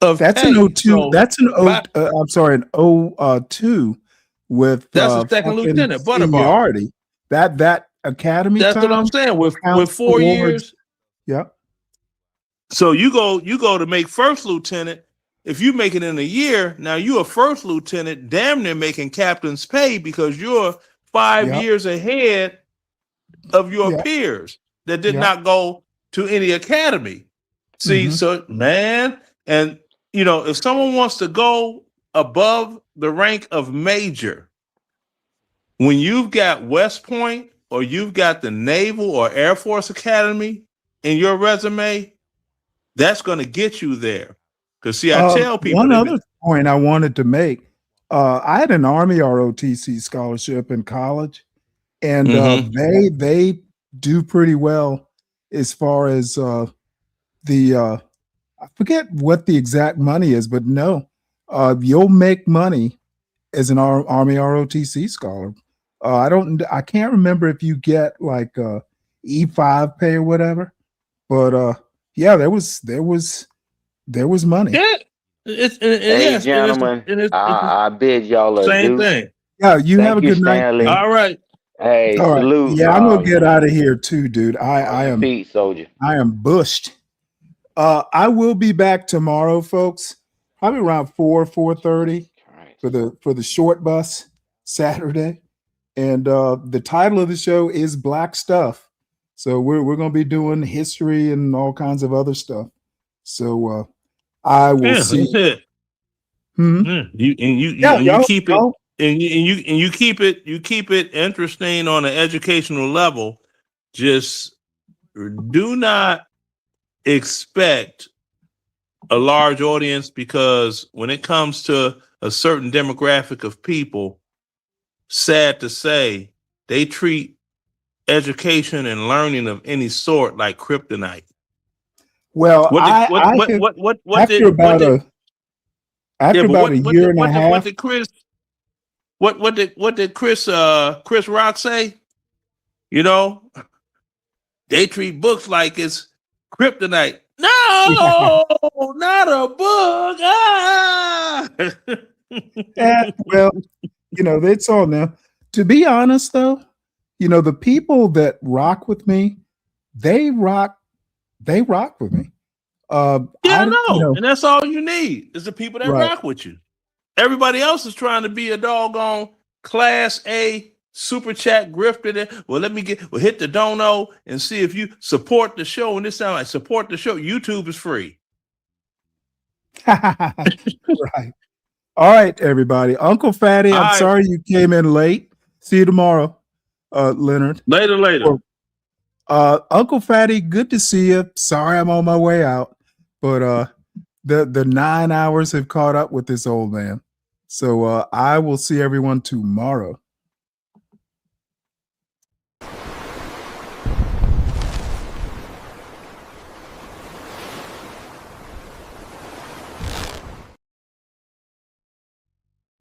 of That's pay. an 02. So That's an by- I'm sorry, an 02 with that's a second fucking lieutenant, Butterbar. seniority. That academy That's time what I'm saying. With counts 4 towards- years. Yep. So you go to make first lieutenant. If you make it in a year, now you're a first lieutenant, damn near making captain's pay because you're 5 Yep. years ahead of your Yep. peers that did Yep. not go to any academy. See, Mhm. so man, and you know, if someone wants to go above the rank of major, when you've got West Point or you've got the Naval or Air Force Academy in your resume, that's going to get you there. Because see, I tell people one they've other point I wanted to make. I had an Army ROTC scholarship in college, and they do pretty well as far as the I forget what the exact money is, but no, you'll make money as an Army ROTC scholar. I can't remember if you get like E5 pay or whatever, but yeah, there was money. Yeah, Hey, gentlemen, I bid y'all same adieu. thing. Yeah, you have a Thank you, good night. Stanley. All right. Hey, All right. salute. Yeah, I'm gonna get out of here too, dude. I am Feet, soldier. I am bushed. I will be back tomorrow, folks. Probably around 4:30 for the short bus Saturday. And the title of the show is Black Stuff. So we're gonna be doing history and all kinds of other stuff. So I will see. That's it. You keep it and you keep it interesting on an educational level. Just do not expect a large audience, because when it comes to a certain demographic of people, sad to say, they treat education and learning of any sort like kryptonite. Well, What after did about a year and a half. What did Chris What did Chris Rock say? You know, they treat books like it's kryptonite. No, not a book. Ah! Well, you know, it's all now. To be honest, though, you know, the people that rock with me, they rock with me. Yeah, I you know. know, And that's all you need is the people that Right. rock with you. Everybody else is trying to be a doggone class A super chat grifter. Well, hit the dono and see if you support the show. And this sounds like support the show. YouTube is free. right. All right, everybody. Uncle Fatty, All I'm right. sorry you came in late. See you tomorrow, Leonard. Later. Uncle Fatty, good to see you. Sorry I'm on my way out, but the 9 hours have caught up with this old man. So I will see everyone tomorrow.